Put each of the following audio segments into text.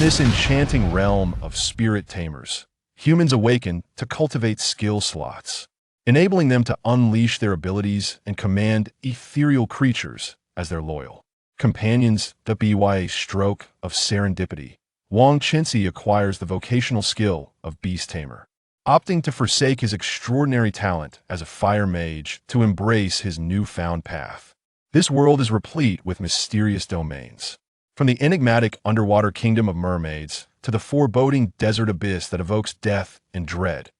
this enchanting realm of spirit tamers, humans awaken to cultivate skill slots, enabling them to unleash their abilities and command ethereal creatures as their loyal companions.By a stroke of serendipity. Wang Chenxi acquires the vocational skill of Beast Tamer, opting to forsake his extraordinary talent as a fire mage to embrace his newfound path. This world is replete with mysterious domains, from the enigmatic underwater kingdom of mermaids to the foreboding desert abyss that evokes death and dread,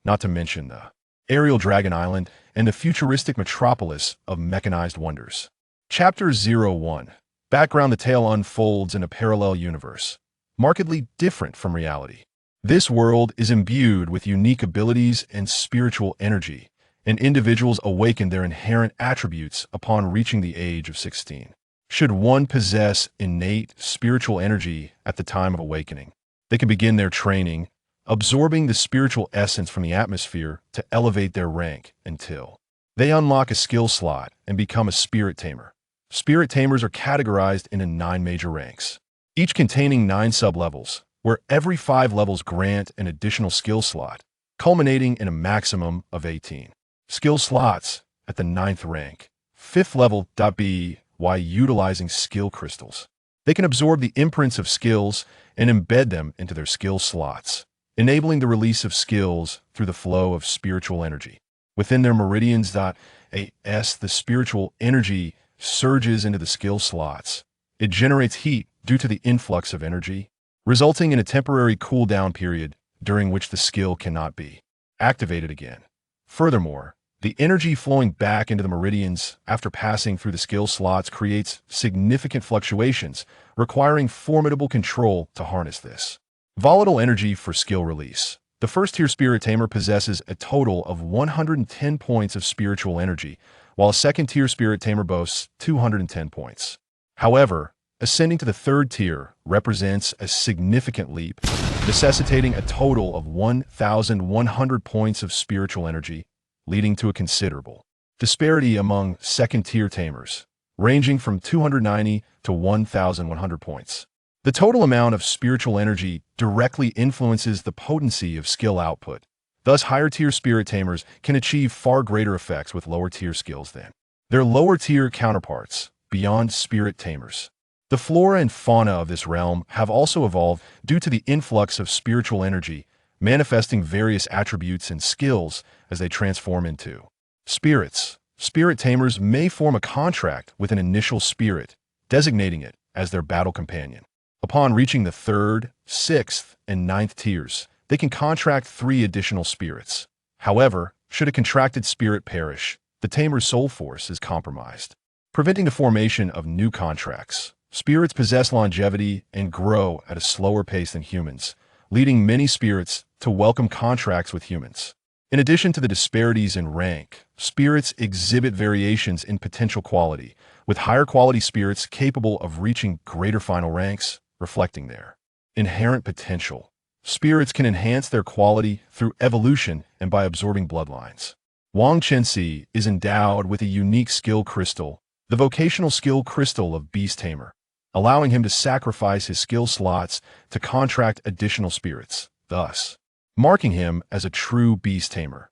not to mention the aerial dragon island and the futuristic metropolis of mechanized wonders. Chapter 01. Background: the tale unfolds in a parallel universe, markedly different from reality. This world is imbued with unique abilities and spiritual energy, and individuals awaken their inherent attributes upon reaching the age of 16. Should one possess innate spiritual energy at the time of awakening, they can begin their training, absorbing the spiritual essence from the atmosphere to elevate their rank until they unlock a skill slot and become a spirit tamer. Spirit tamers are categorized into 9 major ranks, each containing 9 sub-levels, where every 5 levels grant an additional skill slot, culminating in a maximum of 18 skill slots at the 9th rank. 5th level.By utilizing skill crystals, they can absorb the imprints of skills and embed them into their skill slots, enabling the release of skills through the flow of spiritual energy. Within their meridians.As the spiritual energy surges into the skill slots, it generates heat due to the influx of energy, resulting in a temporary cooldown period during which the skill cannot be activated again. Furthermore, the energy flowing back into the meridians after passing through the skill slots creates significant fluctuations, requiring formidable control to harness this volatile energy for skill release. The first-tier Spirit Tamer possesses a total of 110 points of spiritual energy, while a second-tier Spirit Tamer boasts 210 points. However, ascending to the third tier represents a significant leap, necessitating a total of 1,100 points of spiritual energy, leading to a considerable disparity among second-tier tamers, ranging from 290 to 1,100 points. The total amount of spiritual energy directly influences the potency of skill output. Thus, higher-tier spirit tamers can achieve far greater effects with lower-tier skills than their lower-tier counterparts, beyond spirit tamers. The flora and fauna of this realm have also evolved due to the influx of spiritual energy, manifesting various attributes and skills as they transform into spirits. Spirit tamers may form a contract with an initial spirit, designating it as their battle companion. Upon reaching the 3rd, 6th, and 9th tiers, they can contract 3 additional spirits. However, should a contracted spirit perish, the tamer's soul force is compromised, preventing the formation of new contracts. Spirits possess longevity and grow at a slower pace than humans, leading many spirits to welcome contracts with humans. In addition to the disparities in rank, spirits exhibit variations in potential quality, with higher quality spirits capable of reaching greater final ranks, reflecting their inherent potential. Spirits can enhance their quality through evolution and by absorbing bloodlines. Wang Chenxi is endowed with a unique skill crystal, the vocational skill crystal of Beast Tamer, allowing him to sacrifice his skill slots to contract additional spirits, thus marking him as a true Beast Tamer.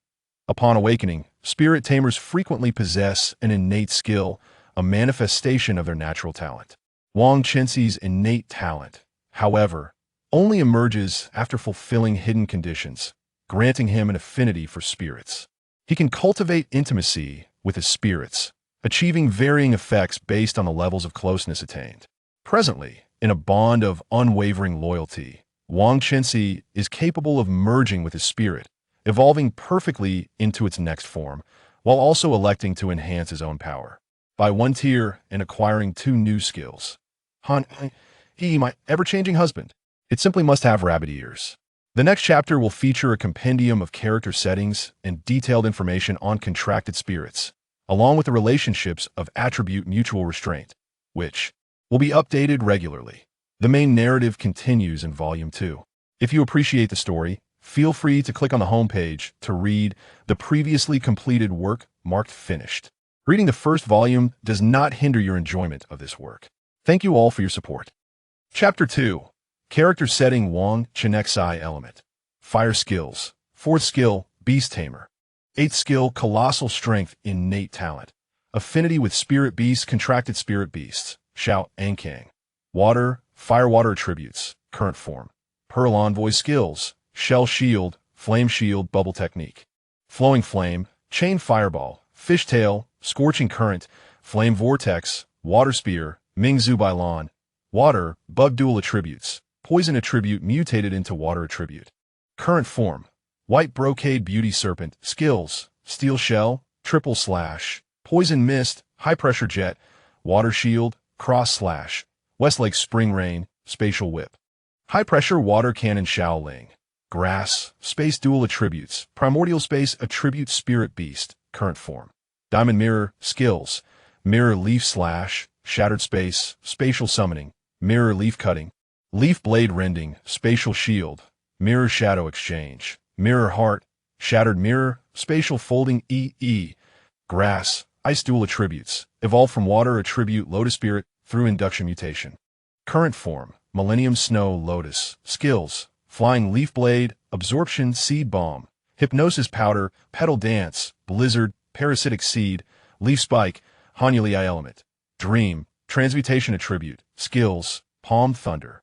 Upon awakening, Spirit Tamers frequently possess an innate skill, a manifestation of their natural talent. Wang Chenxi's innate talent, however, only emerges after fulfilling hidden conditions, granting him an affinity for spirits. He can cultivate intimacy with his spirits, achieving varying effects based on the levels of closeness attained. Presently, in a bond of unwavering loyalty, Wang Chenxi is capable of merging with his spirit, evolving perfectly into its next form, while also electing to enhance his own power by 1 tier and acquiring 2 new skills. My ever-changing husband. It simply must have rabbit ears. The next chapter will feature a compendium of character settings and detailed information on contracted spirits, along with the relationships of attribute mutual restraint, which will be updated regularly. The main narrative continues in Volume 2. If you appreciate the story, feel free to click on the homepage to read the previously completed work marked finished. Reading the first volume does not hinder your enjoyment of this work. Thank you all for your support. Chapter 2. Character setting Wang Chenxi element. Fire skills. 4th skill, Beast Tamer. 8th skill, colossal strength, innate talent. Affinity with spirit beasts, contracted spirit beasts. Shout Ankang. Water, fire water attributes, current form. Pearl envoy skills, shell shield, flame shield, bubble technique. Flowing flame, chain fireball, fishtail, scorching current, flame vortex, water spear, Mingzu Bailon. Water, bug dual attributes, poison attribute mutated into water attribute. Current form, white brocade beauty serpent, skills, steel shell, triple slash, poison mist, high pressure jet, water shield, cross slash, Westlake spring rain, spatial whip. High pressure water cannon Shaoling. Grass, space dual attributes, primordial space attribute spirit beast, current form. Diamond mirror, skills, mirror leaf slash, shattered space, spatial summoning, mirror leaf cutting, leaf blade rending, spatial shield, mirror shadow exchange, mirror heart, shattered mirror, spatial folding EE. Grass, ice dual attributes, evolve from water attribute lotus spirit through induction mutation. Current form, millennium snow lotus, skills, flying leaf blade, absorption seed bomb, hypnosis powder, petal dance, blizzard, parasitic seed, leaf spike, Hanuli element. Dream, transmutation attribute, skills, palm thunder.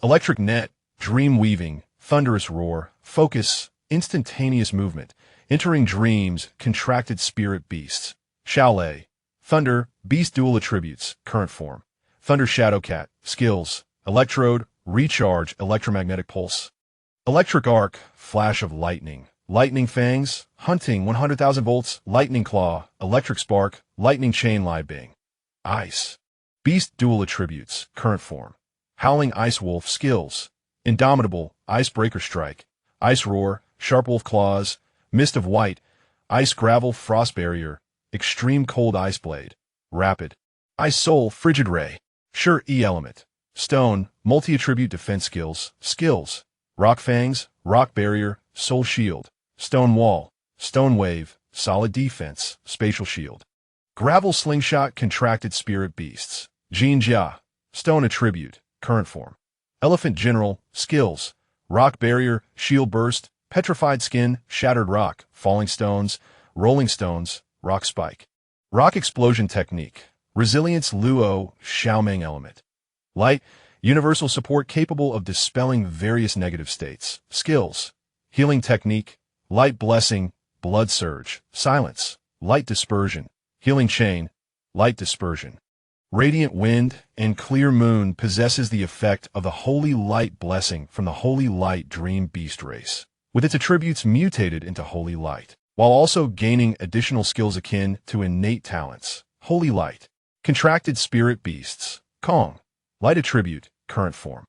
Electric net, dream weaving, thunderous roar, focus, instantaneous movement, entering dreams, contracted spirit beasts. Shaolei, thunder, beast dual attributes, current form. Thunder shadow cat, skills, electrode, recharge, electromagnetic pulse. Electric arc, flash of lightning, lightning fangs, hunting 100,000 volts, lightning claw, electric spark, lightning chain bing. Ice, beast dual attributes, current form. Howling ice wolf, skills, indomitable, icebreaker strike, ice roar, sharp wolf claws, mist of white, ice gravel, frost barrier, extreme cold ice blade, rapid, ice soul, frigid ray, sure E element, stone, multi-attribute defense skills, rock fangs, rock barrier, soul shield, stone wall, stone wave, solid defense, spatial shield. Gravel slingshot, contracted spirit beasts, Jin Jia, stone attribute, current form. Elephant general, skills, rock barrier, shield burst, petrified skin, shattered rock, falling stones, rolling stones, rock spike. Rock explosion technique, resilience luo, xiaomeng element. Light, universal support capable of dispelling various negative states. Skills, healing technique, light blessing, blood surge, silence, light dispersion, healing chain, light dispersion. Radiant wind and clear moon possesses the effect of the holy light blessing from the holy light dream beast race, with its attributes mutated into holy light, while also gaining additional skills akin to innate talents. Holy light, contracted spirit beasts, Kong, light attribute, current form.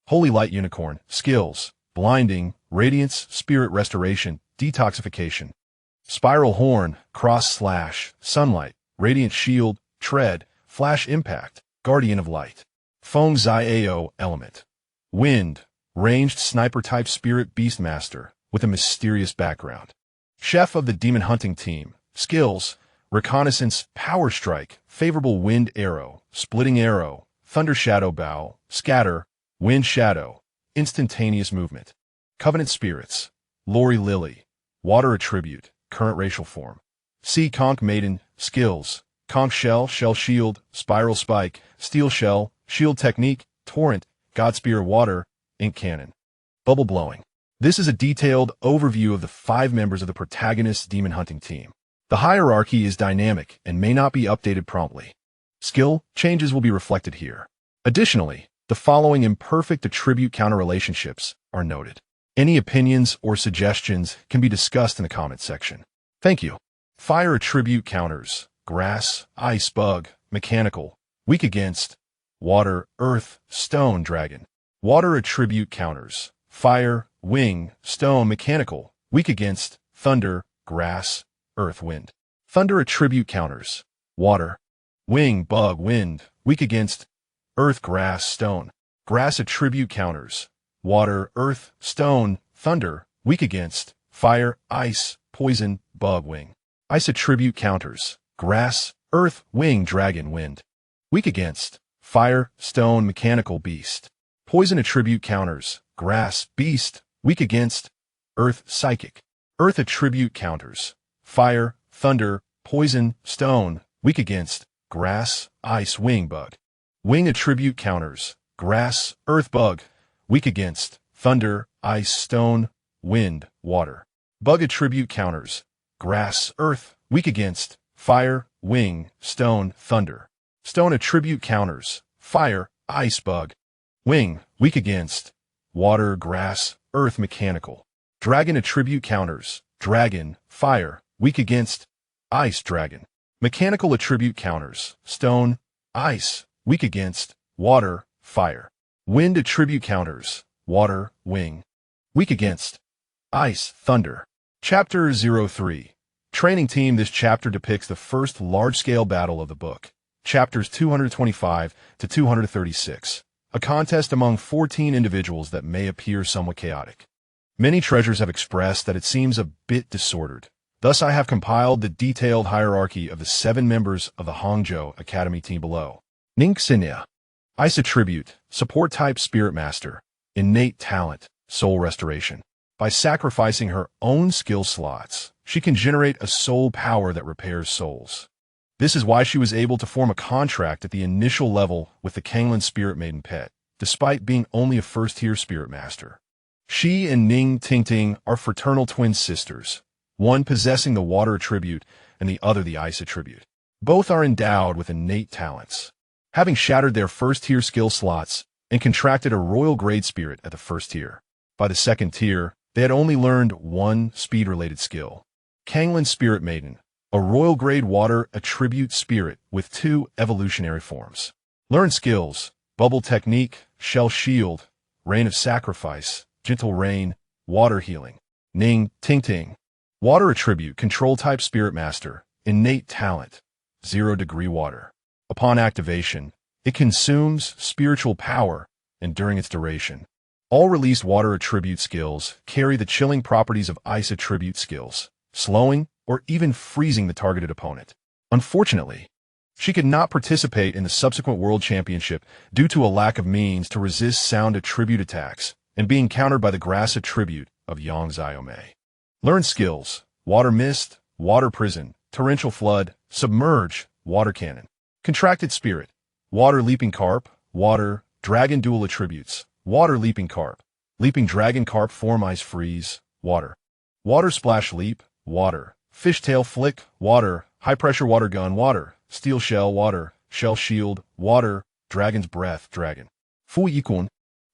Holy light unicorn, skills, blinding, radiance, spirit restoration, detoxification. Spiral horn, cross slash, sunlight, radiant shield, tread, flash impact, guardian of light. Feng Ziao element. Wind, ranged sniper type spirit beastmaster with a mysterious background. Chef of the demon hunting team, skills, reconnaissance, power strike, favorable wind arrow, splitting arrow, thunder shadow bow, scatter, wind shadow, instantaneous movement. Covenant spirits, Lori Lily, water attribute, current racial form. Sea conch maiden, skills, conch shell, shell shield, spiral spike, steel shell, shield technique, torrent, godspear water, ink cannon. Bubble blowing. This is a detailed overview of the 5 members of the protagonist's demon hunting team. The hierarchy is dynamic and may not be updated promptly. Skill changes will be reflected here. Additionally, the following imperfect attribute counter relationships are noted. Any opinions or suggestions can be discussed in the comment section. Thank you. Fire attribute counters, grass, ice, bug, mechanical, weak against, water, earth, stone, dragon. Water attribute counters, fire, wing, stone, mechanical, weak against, thunder, grass, earth, wind. Thunder attribute counters, water, wing, bug, wind, weak against, earth, grass, stone. Grass attribute counters, water, earth, stone, thunder, weak against, fire, ice, poison, bug, wing. Ice attribute counters, grass, earth, wing, dragon, wind. Weak against, fire, stone, mechanical, beast. Poison attribute counters, grass, beast, weak against, earth, psychic. Earth attribute counters, fire, thunder, poison, stone, weak against, grass, ice, wing, bug. Wing attribute counters, grass, earth, bug, weak against, thunder, ice, stone, wind, water. Bug attribute counters, grass, earth, weak against, fire, wing, stone, thunder. Stone attribute counters, fire, ice, bug. Wing, weak against, water, grass, earth, mechanical. Dragon attribute counters, dragon, fire, weak against, ice, dragon. Mechanical attribute counters, stone, ice, weak against, water, fire. Wind attribute counters, water, wing, weak against, ice, thunder. Chapter 03. Training Team. This chapter depicts the first large-scale battle of the book. Chapters 225 to 236. A contest among 14 individuals that may appear somewhat chaotic. Many treasures have expressed that it seems a bit disordered. Thus I have compiled the detailed hierarchy of the 7 members of the Hangzhou Academy team below. Ningxinia. Ice attribute, support type spirit master, innate talent, soul restoration. By sacrificing her own skill slots, she can generate a soul power that repairs souls. This is why she was able to form a contract at the initial level with the Kanglan Spirit Maiden pet, despite being only a first-tier spirit master. She and Ning Tingting are fraternal twin sisters, one possessing the water attribute and the other the ice attribute. Both are endowed with innate talents, having shattered their first-tier skill slots and contracted a royal grade spirit at the first tier. By the second tier, they had only learned one speed-related skill. Kanglan Spirit Maiden, a royal grade water attribute spirit with 2 evolutionary forms. Learn skills, bubble technique, shell shield, rain of sacrifice, gentle rain, water healing. Ning Tingting, water attribute control type spirit master, innate talent, 0 degree water. Upon activation, it consumes spiritual power, and during its duration, all released water attribute skills carry the chilling properties of ice attribute skills, slowing or even freezing the targeted opponent. Unfortunately, she could not participate in the subsequent World Championship due to a lack of means to resist sound attribute attacks and being countered by the grass attribute of Yang Xiaomei. Learn skills, water mist, water prison, torrential flood, submerge, water cannon. Contracted spirit, water leaping carp, water, dragon dual attributes, water leaping carp, leaping dragon carp form ice freeze, water. Water splash leap, water, fishtail flick, water, high pressure water gun, water, steel shell, water, shell shield, water, dragon's breath, dragon. Fu Yikun,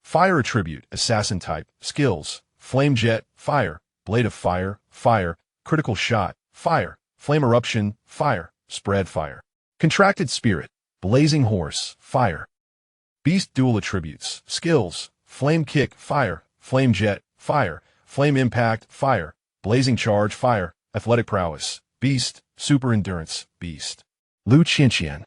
fire attribute, assassin type, skills, flame jet, fire, blade of fire, fire, critical shot, fire, flame eruption, fire, spread fire. Contracted spirit, blazing horse, fire. Beast dual attributes, skills, flame kick, fire, flame jet, fire, flame impact, fire, blazing charge, fire, athletic prowess, beast, super endurance, beast. Lu Qianqian,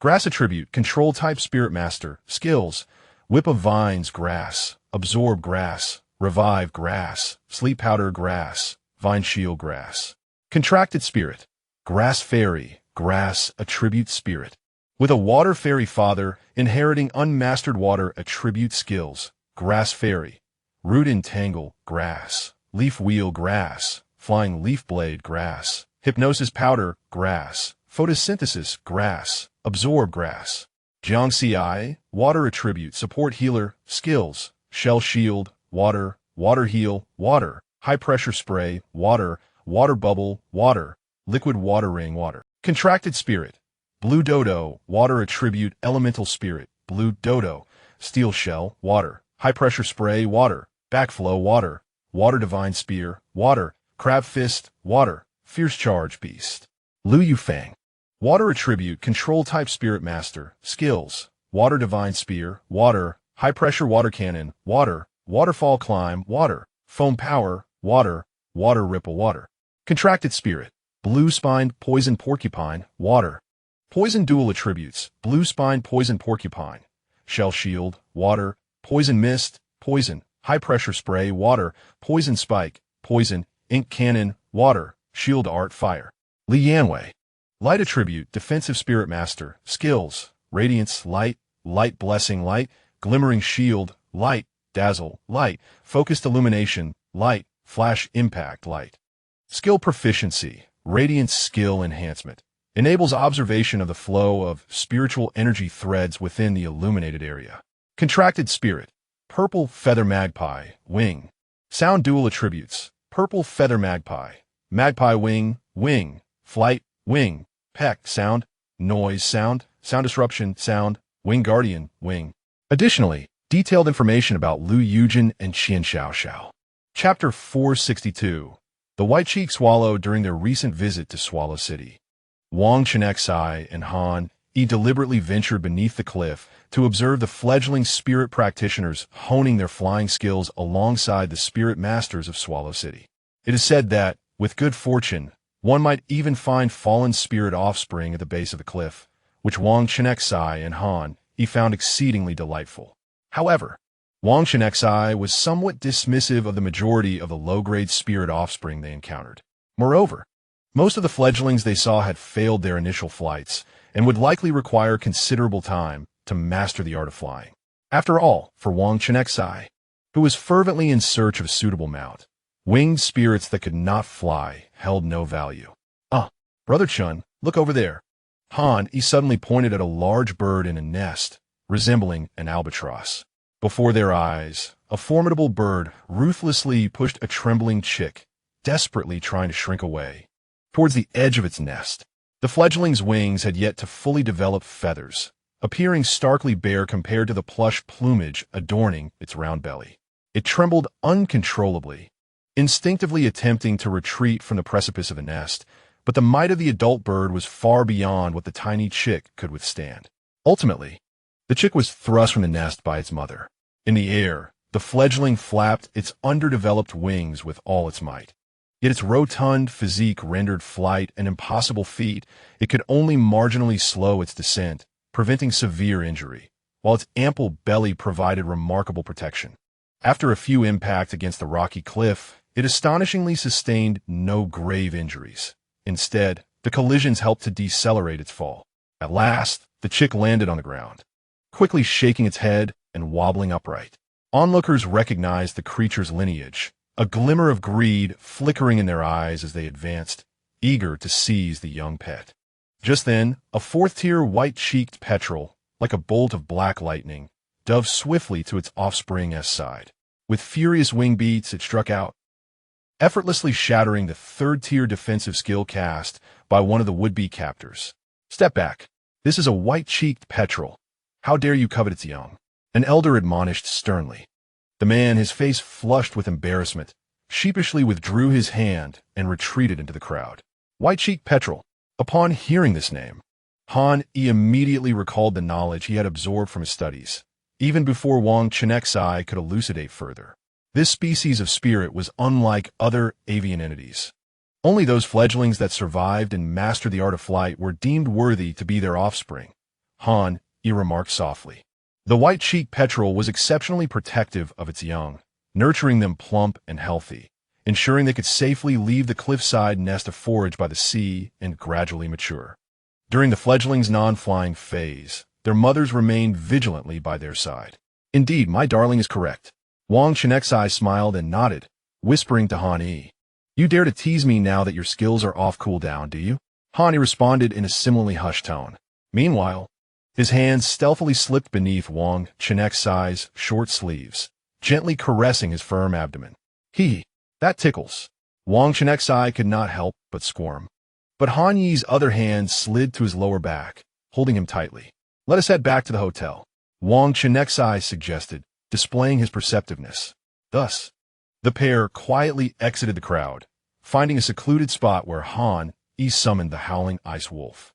grass attribute, control type spirit master, skills, whip of vines, grass, absorb grass, revive grass, sleep powder grass, vine shield grass. Contracted spirit, grass fairy, grass attribute spirit. With a water fairy father, inheriting unmastered water attribute skills, grass fairy, root entangle, grass, leaf wheel, grass, flying leaf blade, grass, hypnosis powder, grass, photosynthesis, grass, absorb grass. Jiangxi, water attribute, support healer, skills, shell shield, water, water heal, water, high pressure spray, water, water bubble, water, liquid water ring, water. Contracted spirit, blue dodo, water attribute, elemental spirit, blue dodo, steel shell, water, high pressure spray, water, backflow, water, water divine spear, water, crab fist, water, fierce charge, beast. Lu Yufang, water attribute, control type spirit master, skills, water divine spear, water, high pressure water cannon, water, waterfall climb, water, foam power, water, water ripple, water. Contracted spirit, blue spined poison porcupine, water. Poison dual attributes, blue spine poison porcupine, shell shield, water, poison mist, poison, high pressure spray, water, poison spike, poison, ink cannon, water, shield art, fire. Li Yanwei, light attribute, defensive spirit master, skills, radiance, light, light blessing, light, glimmering shield, light, dazzle, light, focused illumination, light, flash impact, light. Skill proficiency, radiant skill enhancement, enables observation of the flow of spiritual energy threads within the illuminated area. Contracted spirit, purple feather magpie, wing. Sound dual attributes, purple feather magpie, magpie wing, wing, flight, wing, peck, sound, noise, sound disruption, sound, wing guardian, wing. Additionally, detailed information about Lu Yujin and Qian Xiaoxiao. Chapter 462. The White-cheeked Swallow during their recent visit to Swallow City. Wang Chenxi and Han Yi deliberately ventured beneath the cliff to observe the fledgling spirit practitioners honing their flying skills alongside the spirit masters of Swallow City. It is said that, with good fortune, one might even find fallen spirit offspring at the base of the cliff, which Wang Chenxi and Han Yi found exceedingly delightful. However, Wang Chenxi was somewhat dismissive of the majority of the low-grade spirit offspring they encountered. Moreover, most of the fledglings they saw had failed their initial flights and would likely require considerable time to master the art of flying. After all, for Wang Chenxi, who was fervently in search of a suitable mount, winged spirits that could not fly held no value. Brother Chun, look over there. Han Yi suddenly pointed at a large bird in a nest, resembling an albatross. Before their eyes, a formidable bird ruthlessly pushed a trembling chick, desperately trying to shrink away. Towards the edge of its nest, the fledgling's wings had yet to fully develop feathers, appearing starkly bare compared to the plush plumage adorning its round belly. It trembled uncontrollably, instinctively attempting to retreat from the precipice of the nest, but the might of the adult bird was far beyond what the tiny chick could withstand. Ultimately, the chick was thrust from the nest by its mother. In the air, the fledgling flapped its underdeveloped wings with all its might. Yet its rotund physique rendered flight an impossible feat. It could only marginally slow its descent, preventing severe injury, while its ample belly provided remarkable protection. After a few impacts against the rocky cliff, it astonishingly sustained no grave injuries. Instead, the collisions helped to decelerate its fall. At last, the chick landed on the ground, quickly shaking its head and wobbling upright. Onlookers recognized the creature's lineage, a glimmer of greed flickering in their eyes as they advanced, eager to seize the young pet. Just then, a fourth-tier white-cheeked petrel, like a bolt of black lightning, dove swiftly to its offspring's side. With furious wing beats, it struck out, effortlessly shattering the third-tier defensive skill cast by one of the would-be captors. Step back. This is a white-cheeked petrel. How dare you covet its young? An elder admonished sternly. The man, his face flushed with embarrassment, sheepishly withdrew his hand and retreated into the crowd. White-cheeked petrel. Upon hearing this name, Han Yi immediately recalled the knowledge he had absorbed from his studies, even before Wang Chenxi could elucidate further. This species of spirit was unlike other avian entities. Only those fledglings that survived and mastered the art of flight were deemed worthy to be their offspring. Han Yi remarked softly. The white-cheeked petrel was exceptionally protective of its young, nurturing them plump and healthy, ensuring they could safely leave the cliffside nest to forage by the sea and gradually mature. During the fledgling's non-flying phase, their mothers remained vigilantly by their side. Indeed, my darling is correct. Wang Chenxi smiled and nodded, whispering to Han Yi. You dare to tease me now that your skills are off cooldown, do you? Han Yi responded in a similarly hushed tone. Meanwhile, his hands stealthily slipped beneath Wang Chenxi's short sleeves, gently caressing his firm abdomen. That tickles. Wang Chenxi could not help but squirm. But Han Yi's other hand slid to his lower back, holding him tightly. Let us head back to the hotel, Wang Chenxi suggested, displaying his perceptiveness. Thus, the pair quietly exited the crowd, finding a secluded spot where Han Yi summoned the howling ice wolf.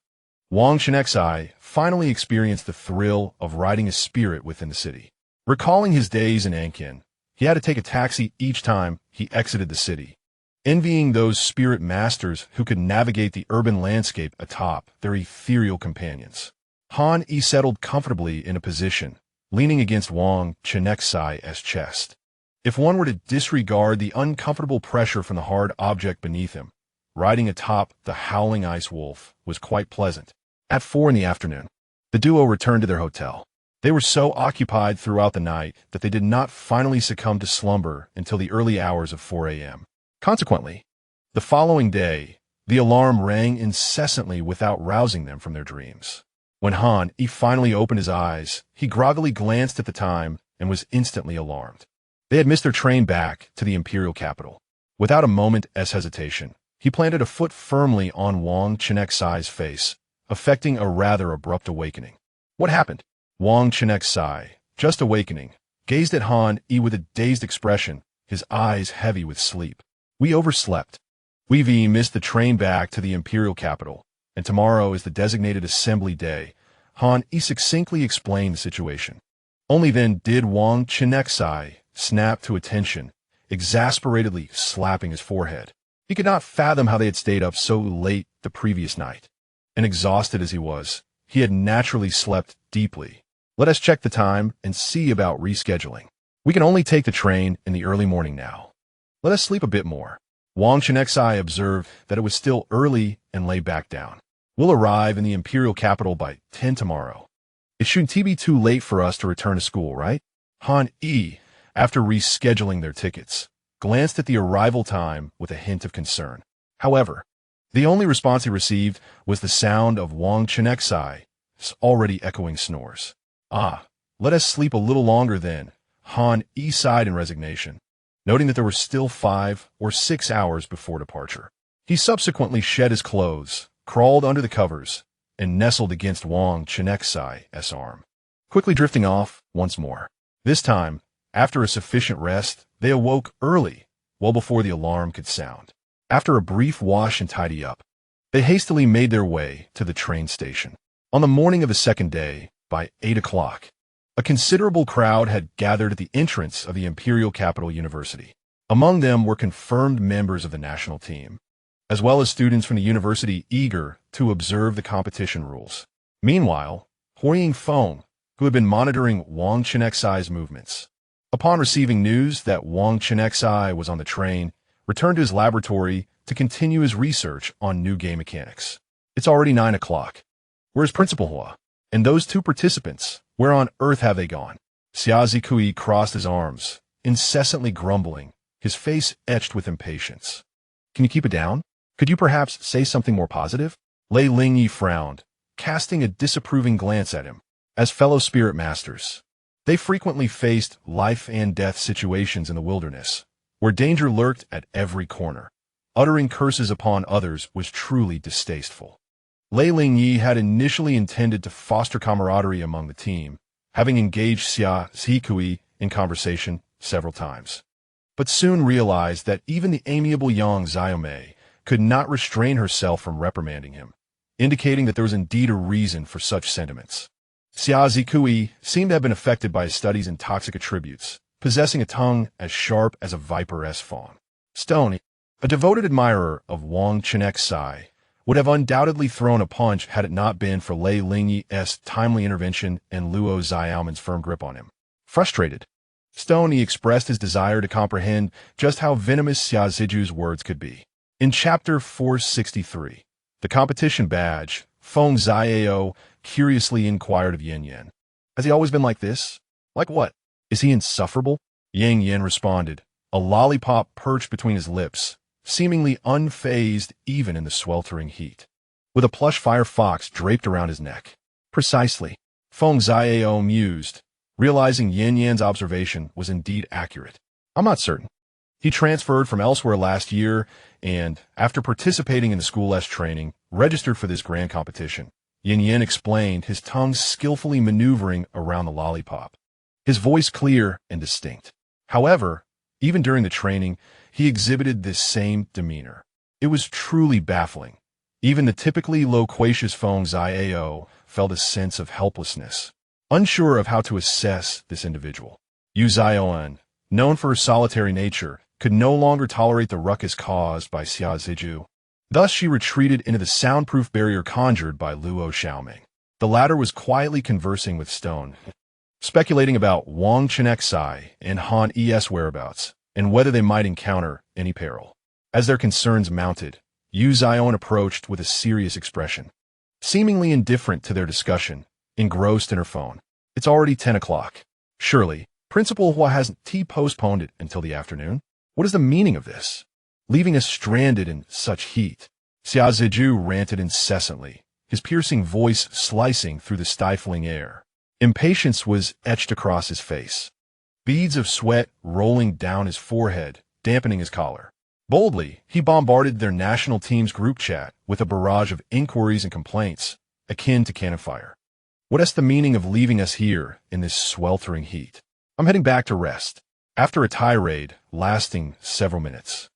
Wang Chenxi finally experienced the thrill of riding a spirit within the city. Recalling his days in Ankin, he had to take a taxi each time he exited the city, envying those spirit masters who could navigate the urban landscape atop their ethereal companions. Han Yi settled comfortably in a position, leaning against Wang Chenxi's chest. If one were to disregard the uncomfortable pressure from the hard object beneath him, riding atop the howling ice wolf was quite pleasant. At 4 in the afternoon, the duo returned to their hotel. They were so occupied throughout the night that they did not finally succumb to slumber until the early hours of 4 a.m. Consequently, the following day, the alarm rang incessantly without rousing them from their dreams. When he finally opened his eyes, he groggily glanced at the time and was instantly alarmed. They had missed their train back to the imperial capital. Without a moment's hesitation, he planted a foot firmly on Wang Chenxi's face, effecting a rather abrupt awakening. What happened? Wang Chenxi, just awakening, gazed at Han with a dazed expression, his eyes heavy with sleep. We overslept. We've missed the train back to the imperial capital, and tomorrow is the designated assembly day. Han succinctly explained the situation. Only then did Wang Chenxi snap to attention, exasperatedly slapping his forehead. He could not fathom how they had stayed up so late the previous night. And exhausted as he was, he had naturally slept deeply. Let us check the time and see about rescheduling. We can only take the train in the early morning now. Let us sleep a bit more. Wang Chenxi observed that it was still early and lay back down. We'll arrive in the imperial capital by 10 tomorrow. It shouldn't be too late for us to return to school, right? Han, after rescheduling their tickets, glanced at the arrival time with a hint of concern. However, the only response he received was the sound of Wang Chenxi's already echoing snores. Let us sleep a little longer then, Han sighed in resignation, noting that there were still 5 or 6 hours before departure. He subsequently shed his clothes, crawled under the covers, and nestled against Wang Chenxi's arm, quickly drifting off once more. This time, after a sufficient rest, they awoke early, well before the alarm could sound. After a brief wash and tidy up, they hastily made their way to the train station. On the morning of the second day, by 8 o'clock, a considerable crowd had gathered at the entrance of the Imperial Capital University. Among them were confirmed members of the national team, as well as students from the university eager to observe the competition rules. Meanwhile, Huiying Feng, who had been monitoring Wang Chenxi's movements, upon receiving news that Wang Chenxi was on the train, returned to his laboratory to continue his research on new game mechanics. It's already 9 o'clock. Where's Principal Hua? And those 2 participants, where on earth have they gone? Xia Zikui crossed his arms, incessantly grumbling, his face etched with impatience. Can you keep it down? Could you perhaps say something more positive? Lei Lingyi frowned, casting a disapproving glance at him. As fellow spirit masters, they frequently faced life and death situations in the wilderness, where danger lurked at every corner. Uttering curses upon others was truly distasteful. Lei Lingyi had initially intended to foster camaraderie among the team, having engaged Xia Zikui in conversation several times, but soon realized that even the amiable young Xiaomei could not restrain herself from reprimanding him, indicating that there was indeed a reason for such sentiments. Xia Zikui seemed to have been affected by his studies in toxic attributes, possessing a tongue as sharp as a viper's fawn. Stone, a devoted admirer of Wang Chenxi, would have undoubtedly thrown a punch had it not been for Lei Lingyi's timely intervention and Luo Xiaoman's firm grip on him. Frustrated, Stone expressed his desire to comprehend just how venomous Xia Ziju's words could be. In Chapter 463, the competition badge, Feng Xiao curiously inquired of Yin Yin. Has he always been like this? Like what? Is he insufferable? Yang Yin responded, a lollipop perched between his lips, seemingly unfazed even in the sweltering heat, with a plush fire fox draped around his neck. Precisely, Feng Xiao mused, realizing Yin Yan's observation was indeed accurate. I'm not certain. He transferred from elsewhere last year and, after participating in the School S training, registered for this grand competition. Yin Yan explained, his tongue skillfully maneuvering around the lollipop, his voice clear and distinct. However, even during the training, he exhibited this same demeanor. It was truly baffling. Even the typically loquacious Feng Xiao felt a sense of helplessness, unsure of how to assess this individual. Yu Xiaoan, known for her solitary nature, could no longer tolerate the ruckus caused by Xia Ziju. Thus she retreated into the soundproof barrier conjured by Luo Xiaoming. The latter was quietly conversing with Stone, speculating about Wang Chenxi and Han Es whereabouts, and whether they might encounter any peril. As their concerns mounted, Yu Xiaoan approached with a serious expression, seemingly indifferent to their discussion, engrossed in her phone. It's already 10 o'clock. Surely, Principal Hua hasn't postponed it until the afternoon? What is the meaning of this? Leaving us stranded in such heat. Xia Ziju ranted incessantly, his piercing voice slicing through the stifling air. Impatience was etched across his face. Beads of sweat rolling down his forehead, dampening his collar. Boldly, he bombarded their national team's group chat with a barrage of inquiries and complaints, akin to cannon fire. What is the meaning of leaving us here in this sweltering heat? I'm heading back to rest. After a tirade lasting several minutes,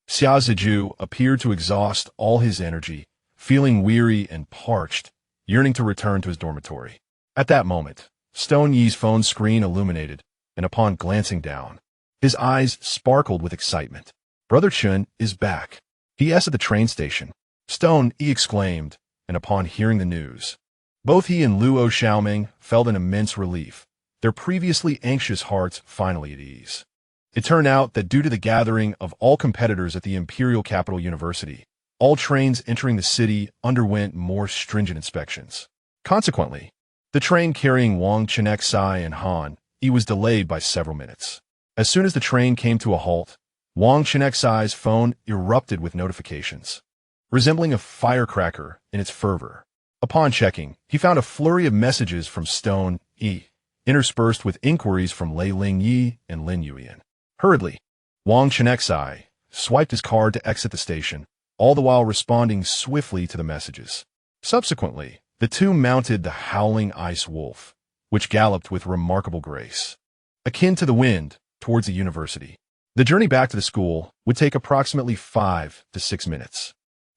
Xia Ziju appeared to exhaust all his energy, feeling weary and parched, yearning to return to his dormitory. At that moment, Stone Yi's phone screen illuminated, and upon glancing down, his eyes sparkled with excitement. Brother Chun is back. He.S. at the train station. Stone Yi exclaimed, and upon hearing the news, both he and Luo Xiaoming felt an immense relief, their previously anxious hearts finally at ease. It turned out that due to the gathering of all competitors at the Imperial Capital University, all trains entering the city underwent more stringent inspections. Consequently, the train carrying Wang Chenxi and Han Yi was delayed by several minutes. As soon as the train came to a halt, Wang Chenxi's phone erupted with notifications, resembling a firecracker in its fervor. Upon checking, he found a flurry of messages from Stone Yi, interspersed with inquiries from Lei Ling Yi and Lin Yuyan. Hurriedly, Wang Chenxi swiped his card to exit the station, all the while responding swiftly to the messages. Subsequently, the two mounted the howling ice wolf, which galloped with remarkable grace, akin to the wind, towards the university. The journey back to the school would take approximately 5 to 6 minutes.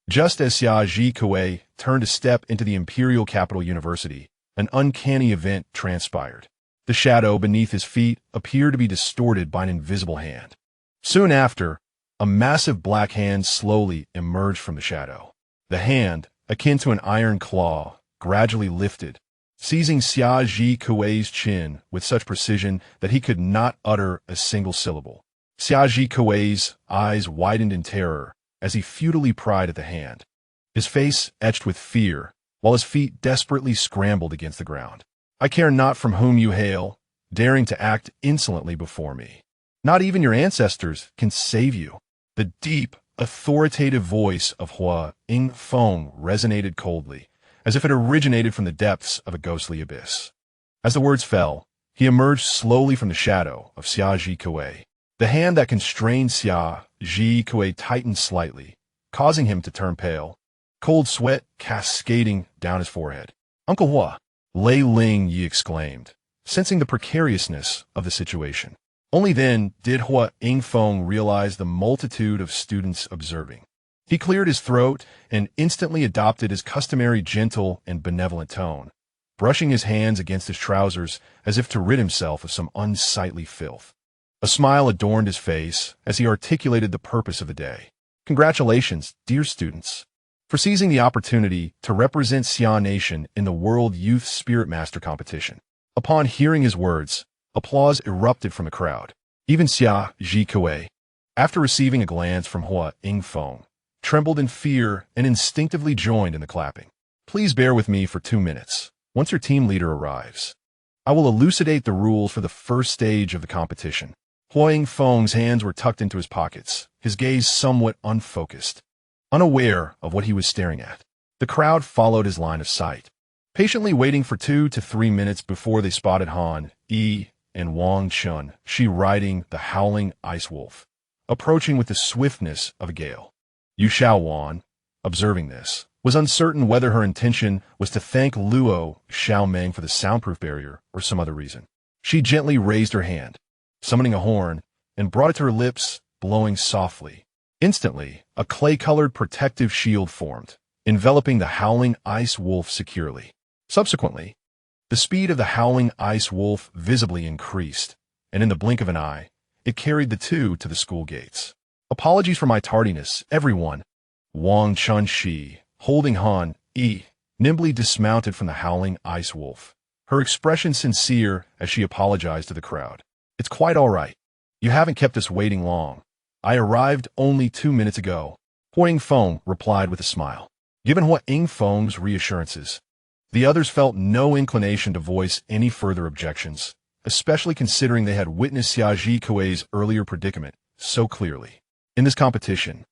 Just as Xia Zhikui turned to step into the Imperial Capital University, an uncanny event transpired. The shadow beneath his feet appeared to be distorted by an invisible hand. Soon after, a massive black hand slowly emerged from the shadow. The hand, akin to an iron claw, gradually lifted, seizing Xia Zhikui's chin with such precision that he could not utter a single syllable. Xia Zhikui's eyes widened in terror as he futilely pried at the hand, his face etched with fear, while his feet desperately scrambled against the ground. I care not from whom you hail, daring to act insolently before me. Not even your ancestors can save you. The deep, authoritative voice of Hua Yingfeng resonated coldly, as if it originated from the depths of a ghostly abyss. As the words fell, he emerged slowly from the shadow of Xia Zhikui. The hand that constrained Xia Zhikui tightened slightly, causing him to turn pale, cold sweat cascading down his forehead. Uncle Hua, Lei Ling Yi exclaimed, sensing the precariousness of the situation. Only then did Hua Yingfeng realize the multitude of students observing. He cleared his throat and instantly adopted his customary gentle and benevolent tone, brushing his hands against his trousers as if to rid himself of some unsightly filth. A smile adorned his face as he articulated the purpose of the day. Congratulations, dear students, for seizing the opportunity to represent Xia Nation in the World Youth Spirit Master Competition. Upon hearing his words, applause erupted from the crowd. Even Xia Zhikui, after receiving a glance from Hua Yingfeng, trembled in fear and instinctively joined in the clapping. Please bear with me for 2 minutes. Once your team leader arrives, I will elucidate the rules for the first stage of the competition. Hua Yingfeng's hands were tucked into his pockets, his gaze somewhat unfocused, unaware of what he was staring at. The crowd followed his line of sight, patiently waiting for 2 to 3 minutes before they spotted Han Yi and Wang Chenxi riding the howling ice wolf, approaching with the swiftness of a gale. Yu Xiaowan, observing this, was uncertain whether her intention was to thank Luo Xiaoming for the soundproof barrier or some other reason. She gently raised her hand, summoning a horn, and brought it to her lips, blowing softly. Instantly, a clay-colored protective shield formed, enveloping the howling ice wolf securely. Subsequently, the speed of the howling ice wolf visibly increased, and in the blink of an eye, it carried the two to the school gates. Apologies for my tardiness, everyone. Wang Chenxi, holding Han Yi, nimbly dismounted from the howling ice wolf, her expression sincere as she apologized to the crowd. It's quite all right. You haven't kept us waiting long. I arrived only 2 minutes ago. Hua Yingfeng replied with a smile. Given Hua Yingfeng's reassurances, The others felt no inclination to voice any further objections, especially considering they had witnessed Xiaoji Kuei's earlier predicament so clearly. In this competition,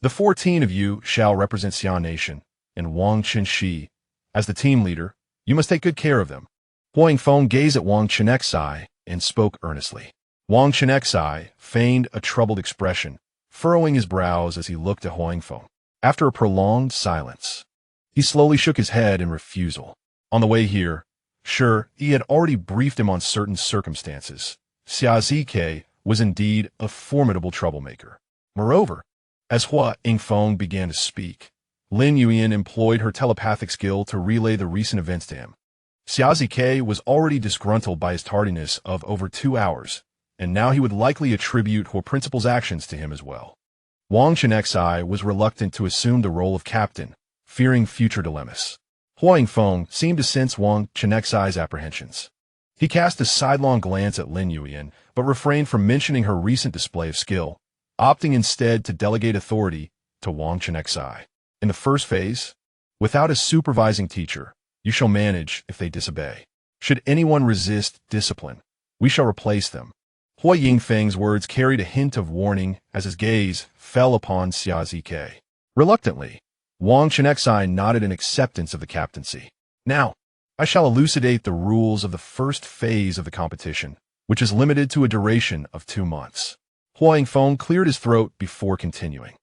the 14 of you shall represent Xian Nation, and Wang Chenxi, as the team leader, you must take good care of them. Huang Feng gazed at Wang Chenxi and spoke earnestly. Wang Chenxi feigned a troubled expression, furrowing his brows as he looked at Huang Feng. After a prolonged silence, he slowly shook his head in refusal. On the way here, sure, he had already briefed him on certain circumstances. Xiaozi was indeed a formidable troublemaker. Moreover, as Huang Feng began to speak, Lin Yuyan employed her telepathic skill to relay the recent events to him. Xiaozi was already disgruntled by his tardiness of over 2 hours, and now he would likely attribute her principal's actions to him as well. Wang Chenxi was reluctant to assume the role of captain, fearing future dilemmas. Huang Feng seemed to sense Wang Chenxi's apprehensions. He cast a sidelong glance at Lin Yuyan, but refrained from mentioning her recent display of skill, opting instead to delegate authority to Wang Chenxi. In the first phase, without a supervising teacher, you shall manage if they disobey. Should anyone resist discipline, we shall replace them. Hui Yingfeng's words carried a hint of warning as his gaze fell upon Xiaozi. Reluctantly, Wang Chenxi nodded in acceptance of the captaincy. Now, I shall elucidate the rules of the first phase of the competition, which is limited to a duration of 2 months. Huang Feng cleared his throat before continuing.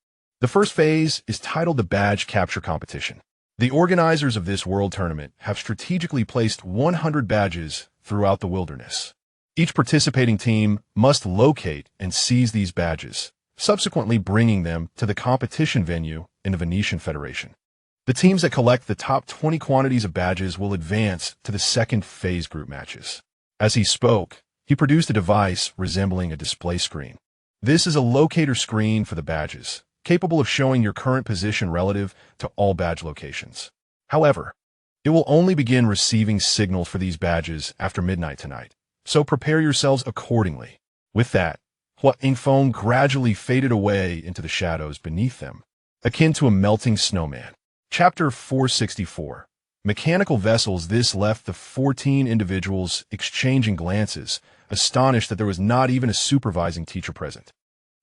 The first phase is titled the Badge Capture Competition. The organizers of this world tournament have strategically placed 100 badges throughout the wilderness. Each participating team must locate and seize these badges, subsequently bringing them to the competition venue in the Venetian Federation. The teams that collect the top 20 quantities of badges will advance to the second phase group matches. As he spoke, he produced a device resembling a display screen. This is a locator screen for the badges, capable of showing your current position relative to all badge locations. However, it will only begin receiving signals for these badges after midnight tonight, so prepare yourselves accordingly. With that, Huang Feng gradually faded away into the shadows beneath them, akin to a melting snowman. Chapter 464. Mechanical Vessels. This left the 14 individuals exchanging glances, astonished that there was not even a supervising teacher present,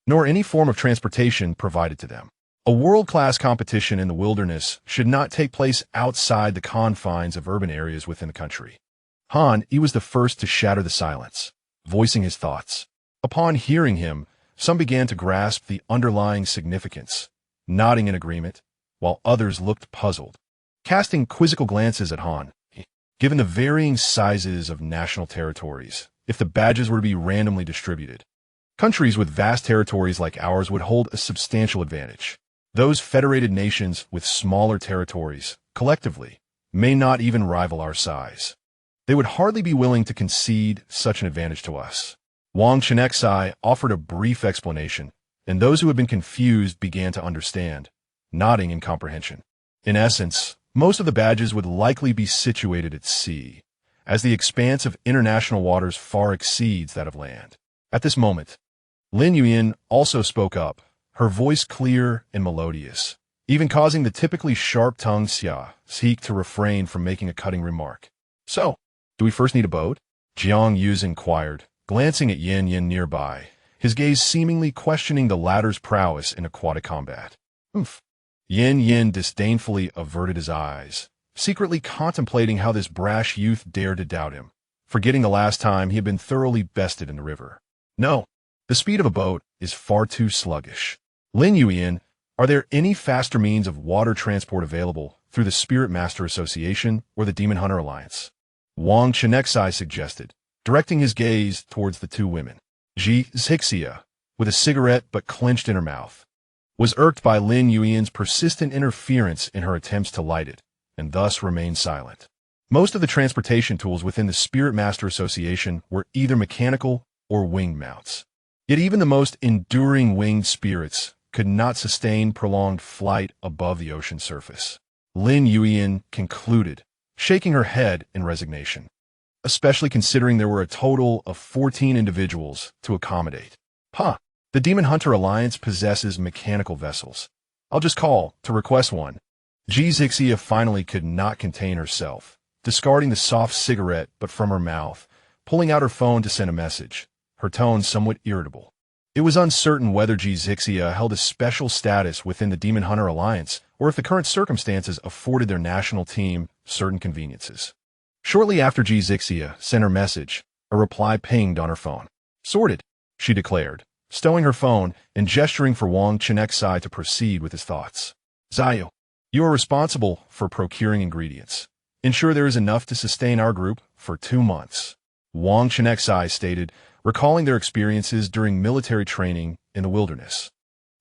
nor any form of transportation provided to them. A world-class competition in the wilderness should not take place outside the confines of urban areas within the country. He was the first to shatter the silence, voicing his thoughts. Upon hearing him, some began to grasp the underlying significance, nodding in agreement, while others looked puzzled, casting quizzical glances at Han. Given the varying sizes of national territories, if the badges were to be randomly distributed, countries with vast territories like ours would hold a substantial advantage. Those federated nations with smaller territories, collectively, may not even rival our size. They would hardly be willing to concede such an advantage to us. Wang Chenxi offered a brief explanation, and those who had been confused began to understand, nodding in comprehension. In essence, most of the badges would likely be situated at sea, as the expanse of international waters far exceeds that of land. At this moment, Lin Yuyan also spoke up, her voice clear and melodious, even causing the typically sharp-tongued Xiaozi to refrain from making a cutting remark. So, do we first need a boat? Jiang Yuz inquired, glancing at Yin Yin nearby, his gaze seemingly questioning the latter's prowess in aquatic combat. Yin Yin disdainfully averted his eyes, secretly contemplating how this brash youth dared to doubt him, forgetting the last time he had been thoroughly bested in the river. No, the speed of a boat is far too sluggish. Lin Yuyan, are there any faster means of water transport available through the Spirit Master Association or the Demon Hunter Alliance? Wang Chenxi suggested, directing his gaze towards the two women. Zixia, with a cigarette but clenched in her mouth, was irked by Lin Yuyan's persistent interference in her attempts to light it, and thus remained silent. Most of the transportation tools within the Spirit Master Association were either mechanical or winged mounts. Yet even the most enduring winged spirits could not sustain prolonged flight above the ocean surface. Lin Yuyan concluded, shaking her head in resignation, especially considering there were a total of 14 individuals to accommodate. The Demon Hunter Alliance possesses mechanical vessels. I'll just call to request one. Zixia finally could not contain herself, discarding the soft cigarette but from her mouth, pulling out her phone to send a message, her tone somewhat irritable. It was uncertain whether Zixia held a special status within the Demon Hunter Alliance or if the current circumstances afforded their national team certain conveniences. Shortly after Zixia sent her message, a reply pinged on her phone. "Sorted," she declared, stowing her phone and gesturing for Wang Chenxi to proceed with his thoughts. "Zayu, you are responsible for procuring ingredients. Ensure there is enough to sustain our group for 2 months," Wang Chenxi stated, recalling their experiences during military training in the wilderness.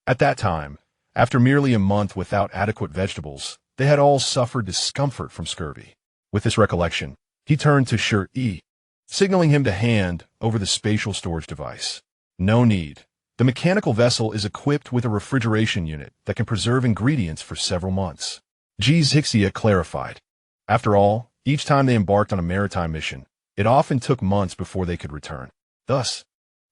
At that time, after merely a month without adequate vegetables, they had all suffered discomfort from scurvy. With this recollection, he turned to Shi, signaling him to hand over the spatial storage device. "No need. The mechanical vessel is equipped with a refrigeration unit that can preserve ingredients for several months," Zixia clarified. After all, each time they embarked on a maritime mission, it often took months before they could return. Thus,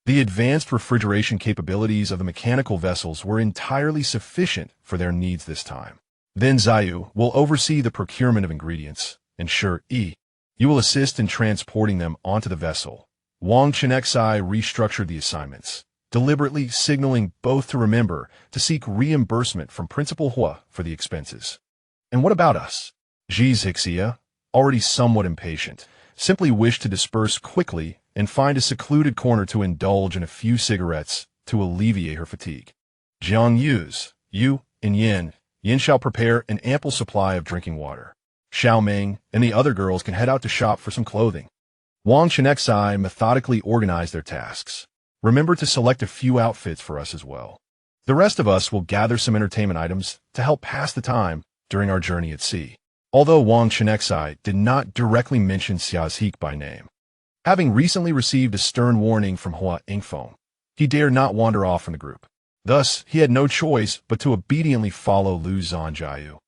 the advanced refrigeration capabilities of the mechanical vessels were entirely sufficient for their needs this time. "Then Zayu will oversee the procurement of ingredients, and Shi, you will assist in transporting them onto the vessel." Wang Chenxi restructured the assignments, deliberately signaling both to remember to seek reimbursement from Principal Hua for the expenses. "And what about us?" Zixia, already somewhat impatient, simply wished to disperse quickly and find a secluded corner to indulge in a few cigarettes to alleviate her fatigue. "Jiang Yu's, you and Yin shall prepare an ample supply of drinking water. Xiao Ming and the other girls can head out to shop for some clothing." Wang Chenxi methodically organized their tasks. "Remember to select a few outfits for us as well. The rest of us will gather some entertainment items to help pass the time during our journey at sea." Although Wang Chenxi did not directly mention Xiaozik by name, having recently received a stern warning from Hua Ingfeng, he dared not wander off from the group. Thus, he had no choice but to obediently follow Lu Zhanjiao,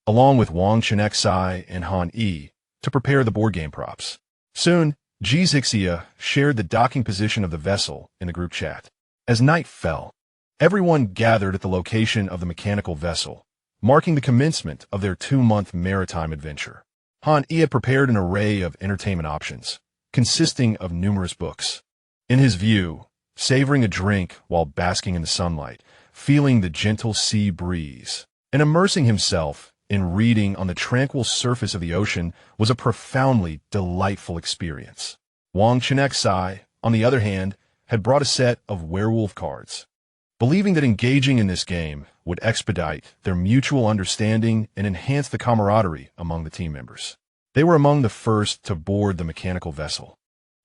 along with Wang Chenxi and Han Yi, to prepare the board game props. Soon, Zixia shared the docking position of the vessel in the group chat. As night fell, everyone gathered at the location of the mechanical vessel, marking the commencement of their 2-month maritime adventure. Han Yi had prepared an array of entertainment options, consisting of numerous books. In his view, savoring a drink while basking in the sunlight, feeling the gentle sea breeze, and immersing himself in reading on the tranquil surface of the ocean was a profoundly delightful experience. Wang Chenxi, on the other hand, had brought a set of werewolf cards, believing that engaging in this game would expedite their mutual understanding and enhance the camaraderie among the team members. They were among the first to board the mechanical vessel,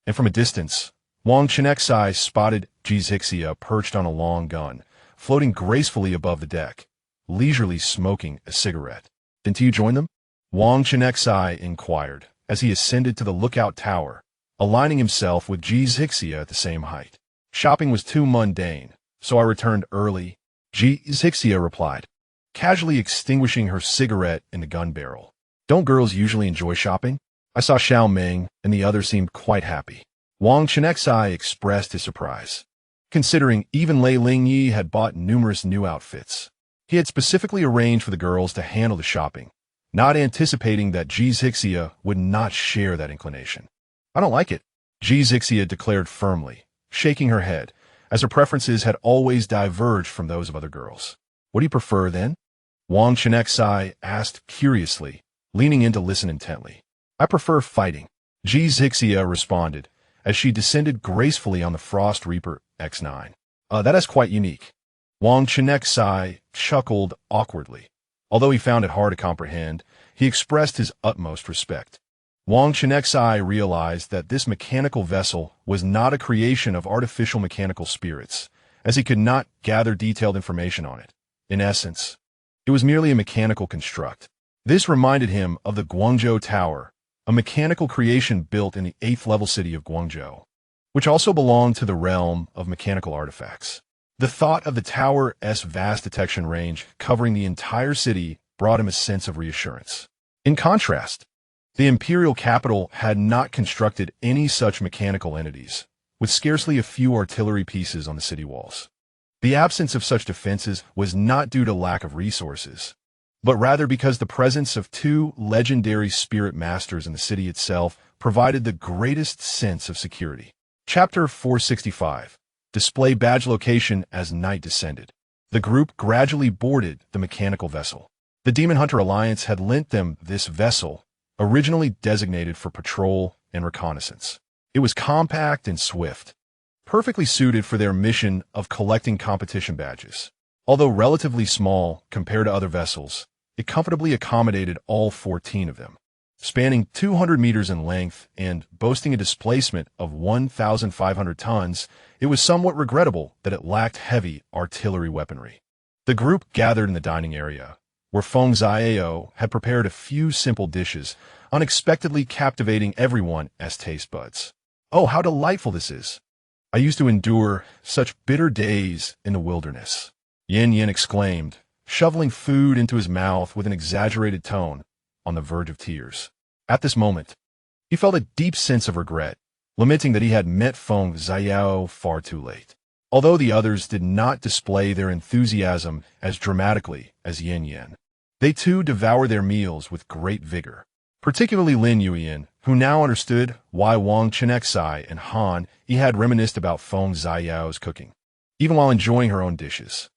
and from a distance, Wang Chenxi spotted Zixia perched on a long gun, floating gracefully above the deck, leisurely smoking a cigarette. "Didn't you join them?" Wang Chenxi inquired as he ascended to the lookout tower, aligning himself with Zixia at the same height. "Shopping was too mundane, so I returned early," Zixia replied, casually extinguishing her cigarette in the gun barrel. "Don't girls usually enjoy shopping?" "I saw Xiao Ming, and the others seemed quite happy." Wang Chenxi expressed his surprise, considering even Lei Lingyi had bought numerous new outfits. He had specifically arranged for the girls to handle the shopping, not anticipating that Zixia would not share that inclination. "I don't like it," Zixia declared firmly, shaking her head, as her preferences had always diverged from those of other girls. "What do you prefer, then?" Wang Chenxi asked curiously, leaning in to listen intently. "I prefer fighting," Zixia responded, as she descended gracefully on the Frost Reaper X9. That is quite unique." Wang Chenxi chuckled awkwardly. Although he found it hard to comprehend, he expressed his utmost respect. Wang Chenxi realized that this mechanical vessel was not a creation of artificial mechanical spirits, as he could not gather detailed information on it. In essence, it was merely a mechanical construct. This reminded him of the Guangzhou Tower, a mechanical creation built in the 8th-level city of Guangzhou, which also belonged to the realm of mechanical artifacts. The thought of the tower's vast detection range covering the entire city brought him a sense of reassurance. In contrast, the imperial capital had not constructed any such mechanical entities, with scarcely a few artillery pieces on the city walls. The absence of such defenses was not due to lack of resources, but rather because the presence of two legendary spirit masters in the city itself provided the greatest sense of security. Chapter 465. Display badge location as night descended. The group gradually boarded the mechanical vessel. The Demon Hunter Alliance had lent them this vessel, originally designated for patrol and reconnaissance. It was compact and swift, perfectly suited for their mission of collecting competition badges. Although relatively small compared to other vessels, it comfortably accommodated all 14 of them. Spanning 200 meters in length and boasting a displacement of 1,500 tons, it was somewhat regrettable that it lacked heavy artillery weaponry. The group gathered in the dining area, where Feng Xiao had prepared a few simple dishes, unexpectedly captivating everyone as taste buds. "Oh, how delightful this is! I used to endure such bitter days in the wilderness," Yin Yin exclaimed, shoveling food into his mouth with an exaggerated tone, on the verge of tears. At this moment, he felt a deep sense of regret, lamenting that he had met Feng Xiao far too late. Although the others did not display their enthusiasm as dramatically as Yin Yin, they too devoured their meals with great vigor. Particularly Lin Yuyin, who now understood why Wang Chenxi and Han he had reminisced about Feng Xiao's cooking, even while enjoying her own dishes.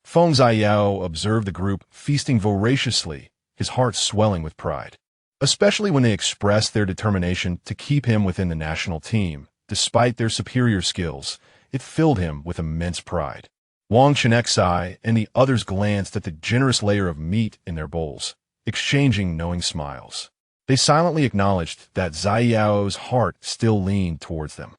Feng Xiao observed the group feasting voraciously, his heart swelling with pride. Especially when they expressed their determination to keep him within the national team, despite their superior skills, it filled him with immense pride. Wang Chenxi and the others glanced at the generous layer of meat in their bowls, exchanging knowing smiles. They silently acknowledged that Xiao's heart still leaned towards them.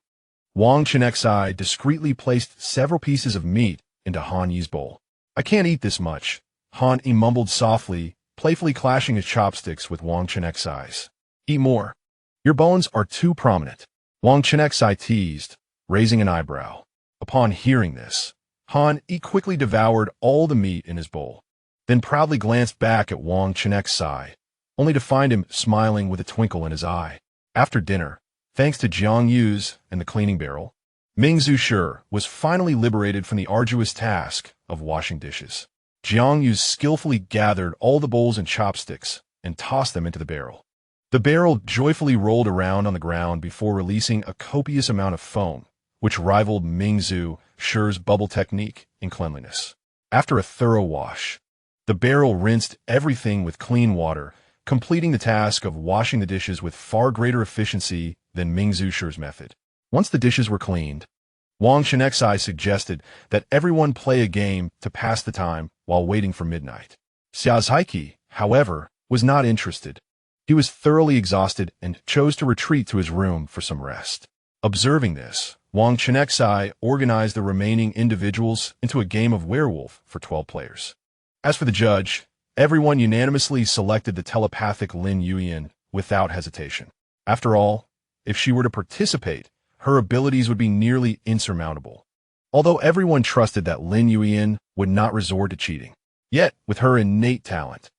Wang Chenxi discreetly placed several pieces of meat into Han Yi's bowl. "I can't eat this much," Han Yi mumbled softly, playfully clashing his chopsticks with Wang Chenxi's. "Eat more. Your bones are too prominent," Wang Chenxi teased, raising an eyebrow. Upon hearing this, Han Yi quickly devoured all the meat in his bowl, then proudly glanced back at Wang Chenxi, only to find him smiling with a twinkle in his eye. After dinner, thanks to Jiang Yu's and the cleaning barrel, Ming Zhu was finally liberated from the arduous task of washing dishes. Jiang Yu skillfully gathered all the bowls and chopsticks and tossed them into the barrel. The barrel joyfully rolled around on the ground before releasing a copious amount of foam, which rivaled Ming Zhu's bubble technique in cleanliness. After a thorough wash, the barrel rinsed everything with clean water, completing the task of washing the dishes with far greater efficiency than Ming Zhu's method. Once the dishes were cleaned, Wang Chenxi suggested that everyone play a game to pass the time while waiting for midnight. Xiaozhaiki, however, was not interested. He was thoroughly exhausted and chose to retreat to his room for some rest. Observing this, Wang Chenxi organized the remaining individuals into a game of werewolf for 12 players. As for the judge, everyone unanimously selected the telepathic Lin Yuyin without hesitation. After all, if she were to participate, her abilities would be nearly insurmountable. Although everyone trusted that Lin Yuyin would not resort to cheating, yet, with her innate talent,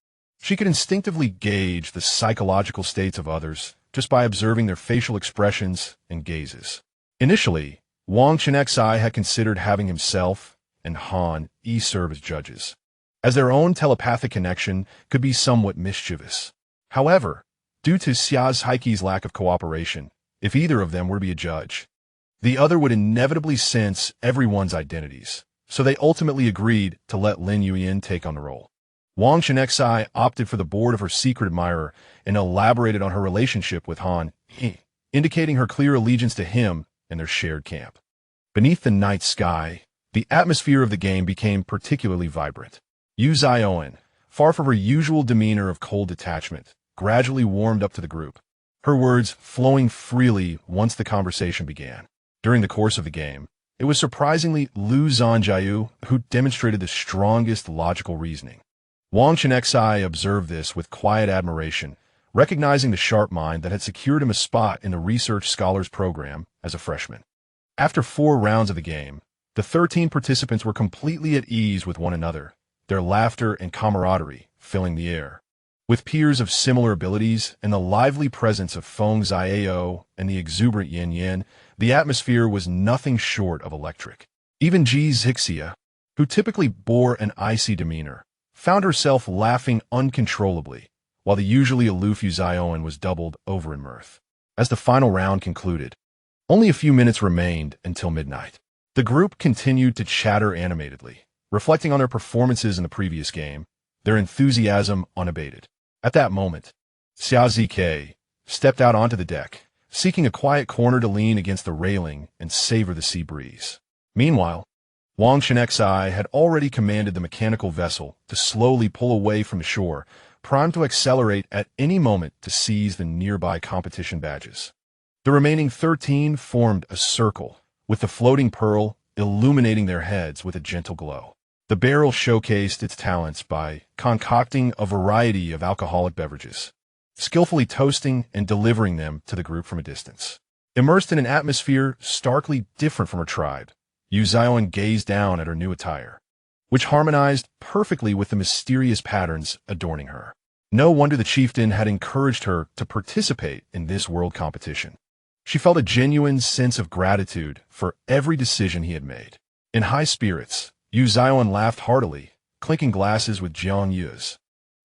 she could instinctively gauge the psychological states of others just by observing their facial expressions and gazes. Initially, Wang Chenxi had considered having himself and Han Yi serve as judges, as their own telepathic connection could be somewhat mischievous. However, due to Xiaozhaiki's lack of cooperation, if either of them were to be a judge, the other would inevitably sense everyone's identities, so they ultimately agreed to let Lin Yuyin take on the role. Wang Chenxi opted for the board of her secret admirer and elaborated on her relationship with Han Yi, indicating her clear allegiance to him and their shared camp. Beneath the night sky, the atmosphere of the game became particularly vibrant. Yu Zioen, far from her usual demeanor of cold detachment, gradually warmed up to the group, her words flowing freely once the conversation began. During the course of the game, it was surprisingly Lu Zhanjiu who demonstrated the strongest logical reasoning. Wang Chenxi observed this with quiet admiration, recognizing the sharp mind that had secured him a spot in the Research Scholars Program as a freshman. After 4 rounds of the game, the 13 participants were completely at ease with one another, their laughter and camaraderie filling the air. With peers of similar abilities and the lively presence of Feng Xiao and the exuberant Yin Yin, the atmosphere was nothing short of electric. Even Ji Zixia, who typically bore an icy demeanor, found herself laughing uncontrollably, while the usually aloof Yuzaoan was doubled over in mirth. As the final round concluded, only a few minutes remained until midnight. The group continued to chatter animatedly, reflecting on their performances in the previous game, their enthusiasm unabated. At that moment, Xia Zk stepped out onto the deck, seeking a quiet corner to lean against the railing and savor the sea breeze. Meanwhile, Wang Chenxi had already commanded the mechanical vessel to slowly pull away from the shore, primed to accelerate at any moment to seize the nearby competition badges. The remaining 13 formed a circle, with the floating pearl illuminating their heads with a gentle glow. The barrel showcased its talents by concocting a variety of alcoholic beverages, skillfully toasting and delivering them to the group from a distance. Immersed in an atmosphere starkly different from her tribe, Yuzaoan gazed down at her new attire, which harmonized perfectly with the mysterious patterns adorning her. No wonder the chieftain had encouraged her to participate in this world competition. She felt a genuine sense of gratitude for every decision he had made. In high spirits, Yuzaoan laughed heartily, clinking glasses with Jiang Yu's,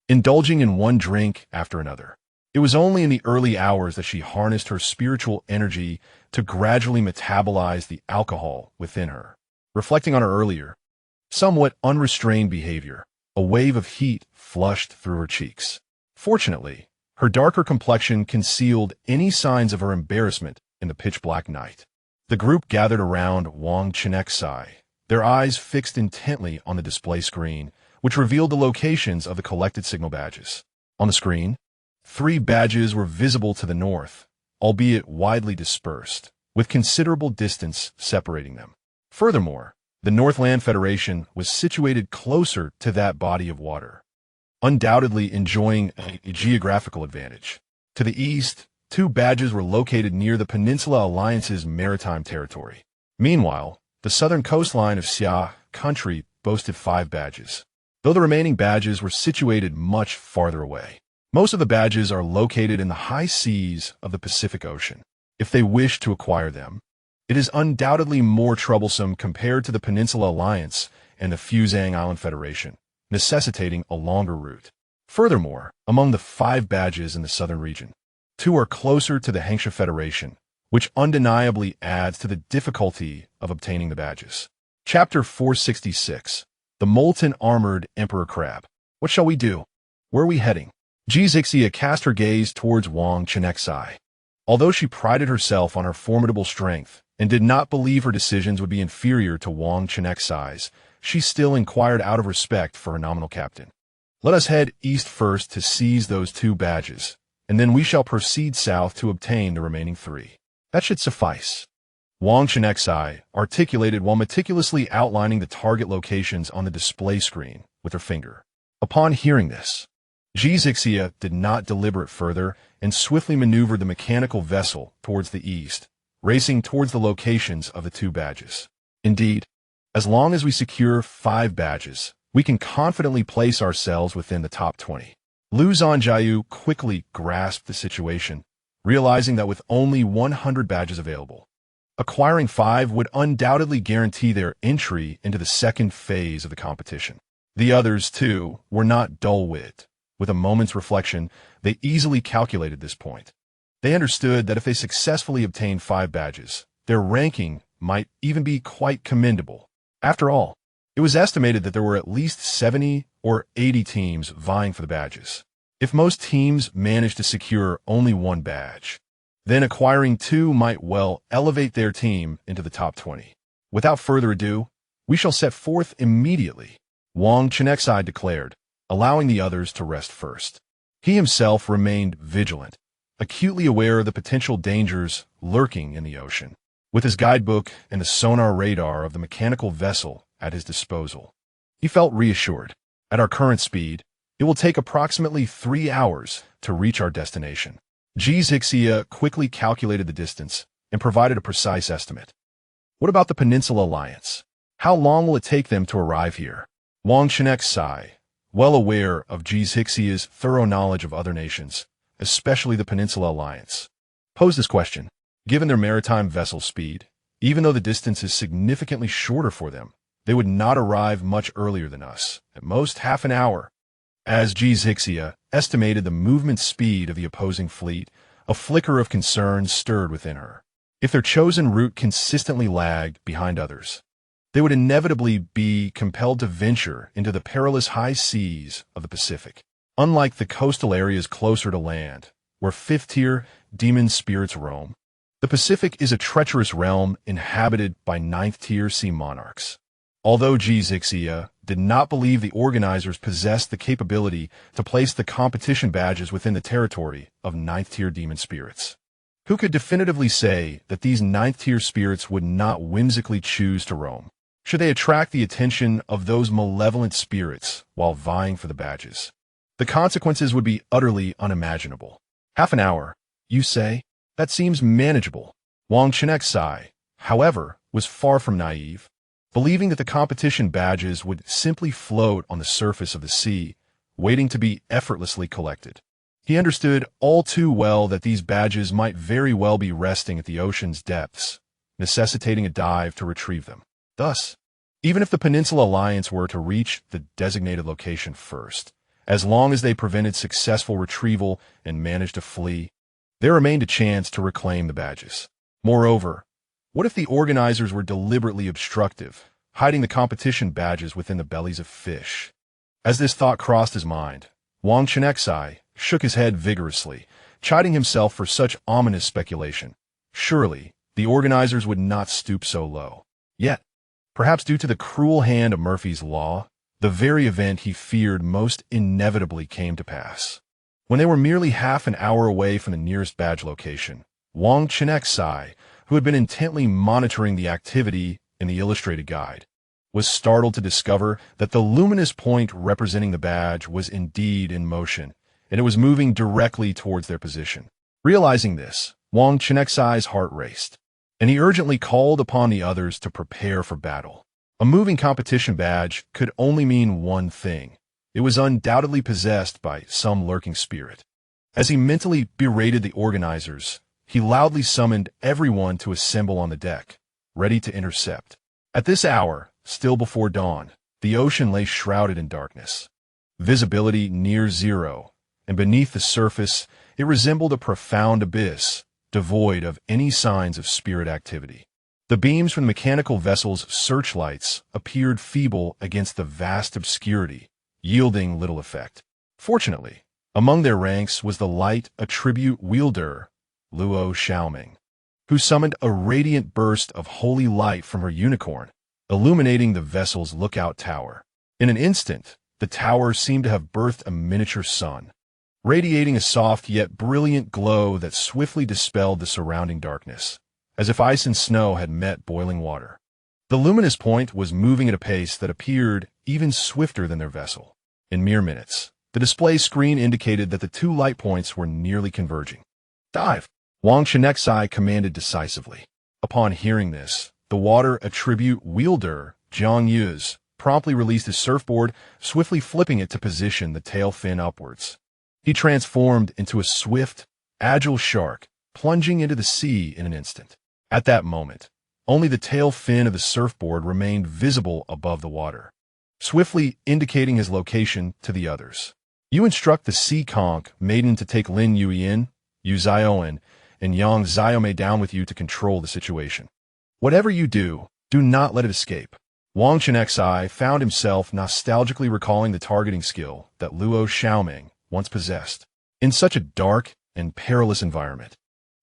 indulging in one drink after another. It was only in the early hours that she harnessed her spiritual energy to gradually metabolize the alcohol within her. Reflecting on her earlier, somewhat unrestrained behavior, a wave of heat flushed through her cheeks. Fortunately, her darker complexion concealed any signs of her embarrassment in the pitch-black night. The group gathered around Wang Chenxi, their eyes fixed intently on the display screen, which revealed the locations of the collected signal badges. On the screen, 3 badges were visible to the north, albeit widely dispersed, with considerable distance separating them. Furthermore, the Northland Federation was situated closer to that body of water, undoubtedly enjoying a geographical advantage. To the east, 2 badges were located near the Peninsula Alliance's maritime territory. Meanwhile, the southern coastline of Xia country boasted 5 badges, though the remaining badges were situated much farther away. Most of the badges are located in the high seas of the Pacific Ocean. If they wish to acquire them, it is undoubtedly more troublesome compared to the Peninsula Alliance and the Fuzhang Island Federation, necessitating a longer route. Furthermore, among the 5 badges in the southern region, 2 are closer to the Hengsha Federation, which undeniably adds to the difficulty of obtaining the badges. Chapter 466. The Molten Armored Emperor Crab. What shall we do? Where are we heading? Zixia cast her gaze towards Wang Chenxi. Although she prided herself on her formidable strength and did not believe her decisions would be inferior to Wang Chenxi's, she still inquired out of respect for her nominal captain. Let us head east first to seize those 2 badges, and then we shall proceed south to obtain the remaining 3. That should suffice, Wang Chenxi articulated while meticulously outlining the target locations on the display screen with her finger. Upon hearing this, Zixia did not deliberate further and swiftly maneuvered the mechanical vessel towards the east, racing towards the locations of the 2 badges. Indeed, as long as we secure 5 badges, we can confidently place ourselves within the top 20. Lu Zhanjiu quickly grasped the situation, realizing that with only 100 badges available, acquiring 5 would undoubtedly guarantee their entry into the second phase of the competition. The others, too, were not dull-witted. With a moment's reflection, they easily calculated this point. They understood that if they successfully obtained 5 badges, their ranking might even be quite commendable. After all, it was estimated that there were at least 70 or 80 teams vying for the badges. If most teams managed to secure only 1 badge, then acquiring 2 might well elevate their team into the top 20. Without further ado, we shall set forth immediately, Wang Chenxi declared, allowing the others to rest first. He himself remained vigilant, acutely aware of the potential dangers lurking in the ocean. With his guidebook and the sonar radar of the mechanical vessel at his disposal, he felt reassured. At our current speed, it will take approximately 3 hours to reach our destination. Zixia quickly calculated the distance and provided a precise estimate. What about the Peninsula Alliance? How long will it take them to arrive here? Wang Chenxi, well aware of Zixia's thorough knowledge of other nations, especially the Peninsula Alliance, posed this question. Given their maritime vessel speed, even though the distance is significantly shorter for them, They would not arrive much earlier than us, at most half an hour. As Chenxi estimated the movement speed of the opposing fleet, a flicker of concern stirred within her. If their chosen route consistently lagged behind others, they would inevitably be compelled to venture into the perilous high seas of the Pacific. Unlike the coastal areas closer to land, where fifth-tier demon spirits roam, the Pacific is a treacherous realm inhabited by ninth-tier sea monarchs. Although Chenxi did not believe the organizers possessed the capability to place the competition badges within the territory of ninth-tier demon spirits, who could definitively say that these ninth-tier spirits would not whimsically choose to roam, should they attract the attention of those malevolent spirits while vying for the badges? The consequences would be utterly unimaginable. Half an hour, you say? That seems manageable. Wang Chenxi, however, was far from naive, believing that the competition badges would simply float on the surface of the sea, waiting to be effortlessly collected. He understood all too well that these badges might very well be resting at the ocean's depths, necessitating a dive to retrieve them. Thus, even if the Peninsula Alliance were to reach the designated location first, as long as they prevented successful retrieval and managed to flee, there remained a chance to reclaim the badges. Moreover, what if the organizers were deliberately obstructive, hiding the competition badges within the bellies of fish? As this thought crossed his mind, Wang Chenxi shook his head vigorously, chiding himself for such ominous speculation. Surely, the organizers would not stoop so low. Yet, perhaps due to the cruel hand of Murphy's Law, the very event he feared most inevitably came to pass. When they were merely half an hour away from the nearest badge location, Wang Chenxi, who had been intently monitoring the activity in the illustrated guide, was startled to discover that the luminous point representing the badge was indeed in motion, and it was moving directly towards their position. Realizing this, Wang Chenxi's heart raced, and he urgently called upon the others to prepare for battle. A moving competition badge could only mean one thing. It was undoubtedly possessed by some lurking spirit. As he mentally berated the organizers, he loudly summoned everyone to assemble on the deck, ready to intercept. At this hour, still before dawn, the ocean lay shrouded in darkness. Visibility near zero, and beneath the surface, it resembled a profound abyss, devoid of any signs of spirit activity. The beams from the mechanical vessel's searchlights appeared feeble against the vast obscurity, yielding little effect. Fortunately, among their ranks was the light attribute wielder, Luo Xiaoming, who summoned a radiant burst of holy light from her unicorn, illuminating the vessel's lookout tower. In an instant, the tower seemed to have birthed a miniature sun, radiating a soft yet brilliant glow that swiftly dispelled the surrounding darkness, as if ice and snow had met boiling water. The luminous point was moving at a pace that appeared even swifter than their vessel. In mere minutes, the display screen indicated that the two light points were nearly converging. "Dive!" Wang Chenxi commanded decisively. Upon hearing this, the water attribute wielder, Zhang Yuz, promptly released his surfboard, swiftly flipping it to position the tail fin upwards. He transformed into a swift, agile shark, plunging into the sea in an instant. At that moment, only the tail fin of the surfboard remained visible above the water, swiftly indicating his location to the others. "You instruct the sea conch maiden to take Lin Yuyin, Yu Zioen, and Yang Xiaomei down with you to control the situation. Whatever you do, do not let it escape." Wang Chenxi found himself nostalgically recalling the targeting skill that Luo Xiaoming once possessed. In such a dark and perilous environment,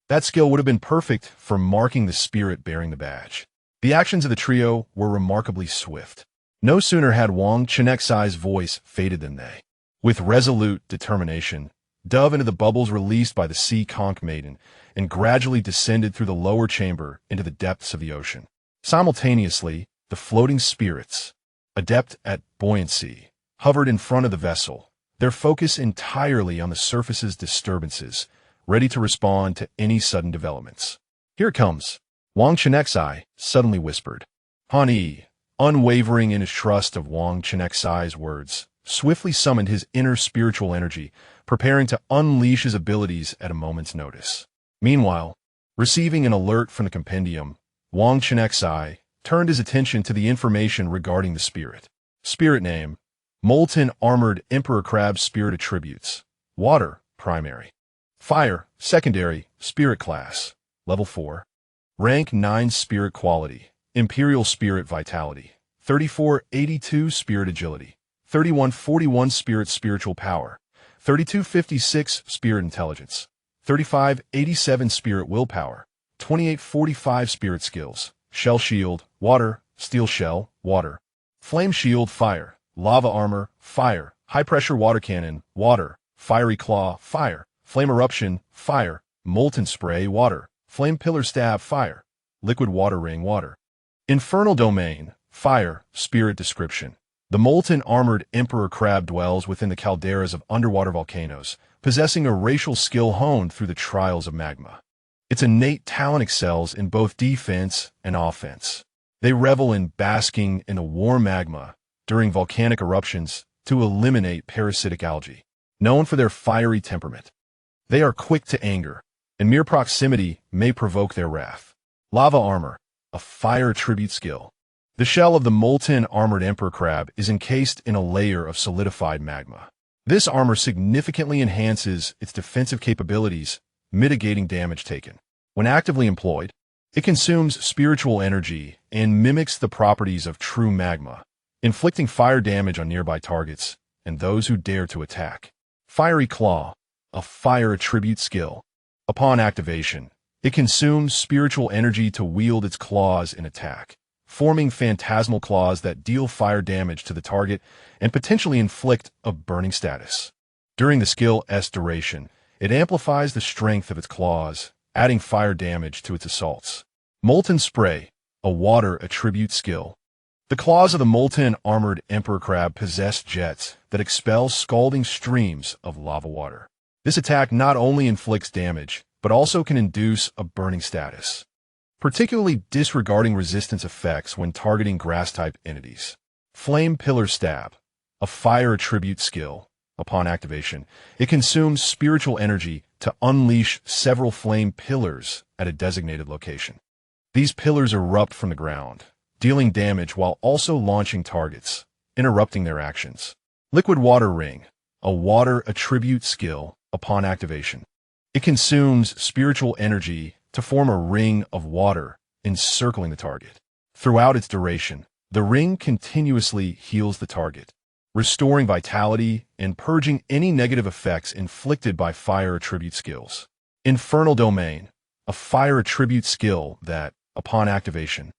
that skill would have been perfect for marking the spirit bearing the badge. The actions of the trio were remarkably swift. No sooner had Wang Chenxi's voice faded than they, with resolute determination, dove into the bubbles released by the sea conch maiden and gradually descended through the lower chamber into the depths of the ocean. Simultaneously, the floating spirits, adept at buoyancy, hovered in front of the vessel, their focus entirely on the surface's disturbances, ready to respond to any sudden developments. "Here it comes," Wang Chenxi suddenly whispered. Han Yi, unwavering in his trust of Wang Chenxi's words, swiftly summoned his inner spiritual energy, preparing to unleash his abilities at a moment's notice. Meanwhile, receiving an alert from the compendium, Wang Chenxi turned his attention to the information regarding the spirit. Spirit name: Molten Armored Emperor Crab. Spirit attributes: Water, primary. Fire, secondary. Spirit class: Level 4. Rank 9. Spirit quality: Imperial Spirit vitality. 3482 Spirit agility. 3141 Spirit spiritual power. 3256 Spirit intelligence. 3587 Spirit willpower. 2845 Spirit skills: Shell shield, water; steel shell, water; flame shield, fire; lava armor, fire; high pressure water cannon, water; fiery claw, fire; flame eruption, fire; molten spray, water; flame pillar stab, fire; liquid water ring, water; infernal domain, fire. Spirit description: the molten armored emperor crab dwells within the calderas of underwater volcanoes, possessing a racial skill honed through the trials of magma. Its innate talent excels in both defense and offense. They revel in basking in the warm magma during volcanic eruptions to eliminate parasitic algae. Known for their fiery temperament, they are quick to anger, and mere proximity may provoke their wrath. Lava armor, a fire attribute skill. The shell of the molten armored emperor crab is encased in a layer of solidified magma. This armor significantly enhances its defensive capabilities, mitigating damage taken. When actively employed, it consumes spiritual energy and mimics the properties of true magma, inflicting fire damage on nearby targets and those who dare to attack. Fiery claw, a fire attribute skill. Upon activation, it consumes spiritual energy to wield its claws in attack, forming phantasmal claws that deal fire damage to the target and potentially inflict a burning status. During the skill's duration, it amplifies the strength of its claws, adding fire damage to its assaults. Molten spray, a water attribute skill. The claws of the molten armored emperor crab possess jets that expel scalding streams of lava water. This attack not only inflicts damage, but also can induce a burning status, particularly disregarding resistance effects when targeting grass-type entities. Flame pillar stab, a fire attribute skill. Upon activation, it consumes spiritual energy to unleash several flame pillars at a designated location. These pillars erupt from the ground, dealing damage while also launching targets, interrupting their actions. Liquid water ring, a water attribute skill. Upon activation, it consumes spiritual energy to form a ring of water encircling the target. Throughout its duration, the ring continuously heals the target, restoring vitality and purging any negative effects inflicted by fire attribute skills. Infernal domain, a fire attribute skill that, upon activation,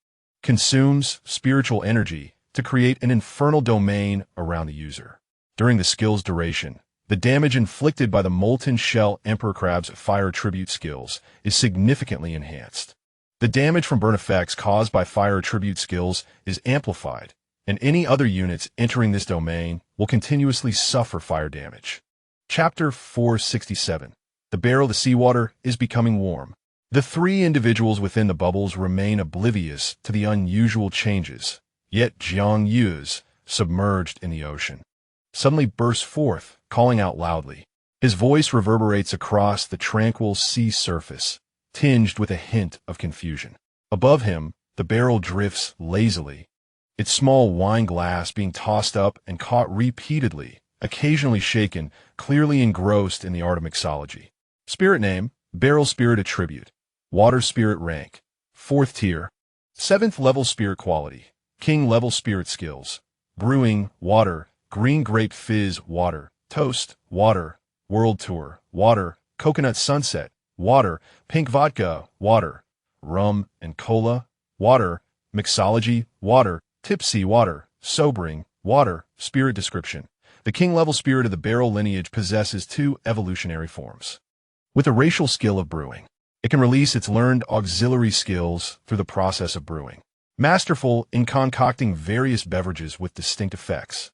consumes spiritual energy to create an infernal domain around the user. During the skill's duration, the damage inflicted by the molten shell emperor crab's fire attribute skills is significantly enhanced. The damage from burn effects caused by fire attribute skills is amplified, and any other units entering this domain will continuously suffer fire damage. Chapter 467. The barrel of seawater is becoming warm. The three individuals within the bubbles remain oblivious to the unusual changes, yet Jiang Yu's, submerged in the ocean, suddenly bursts forth, calling out loudly. His voice reverberates across the tranquil sea surface, tinged with a hint of confusion. Above him, the barrel drifts lazily, its small wine glass being tossed up and caught repeatedly, occasionally shaken, clearly engrossed in the art of mixology. Spirit name: Barrel. Spirit attribute: Water. Spirit rank: 4th tier. 7th level. Spirit quality: King level. Spirit skills: Brewing, water; Green grape fizz, water; Toast, water; World tour, water; Coconut sunset, water; Pink vodka, water; Rum and cola, water; Mixology, water; Tipsy, water; Sobering, water. Spirit description: the king level spirit of the barrel lineage possesses 2 evolutionary forms. With the racial skill of brewing, it can release its learned auxiliary skills through the process of brewing. Masterful in concocting various beverages with distinct effects,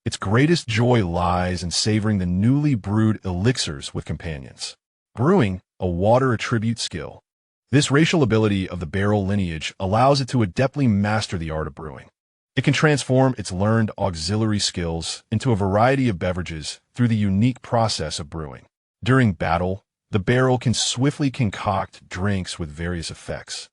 its greatest joy lies in savoring the newly brewed elixirs with companions. Brewing, a water attribute skill. This racial ability of the barrel lineage allows it to adeptly master the art of brewing. It can transform its learned auxiliary skills into a variety of beverages through the unique process of brewing. During battle, the barrel can swiftly concoct drinks with various effects,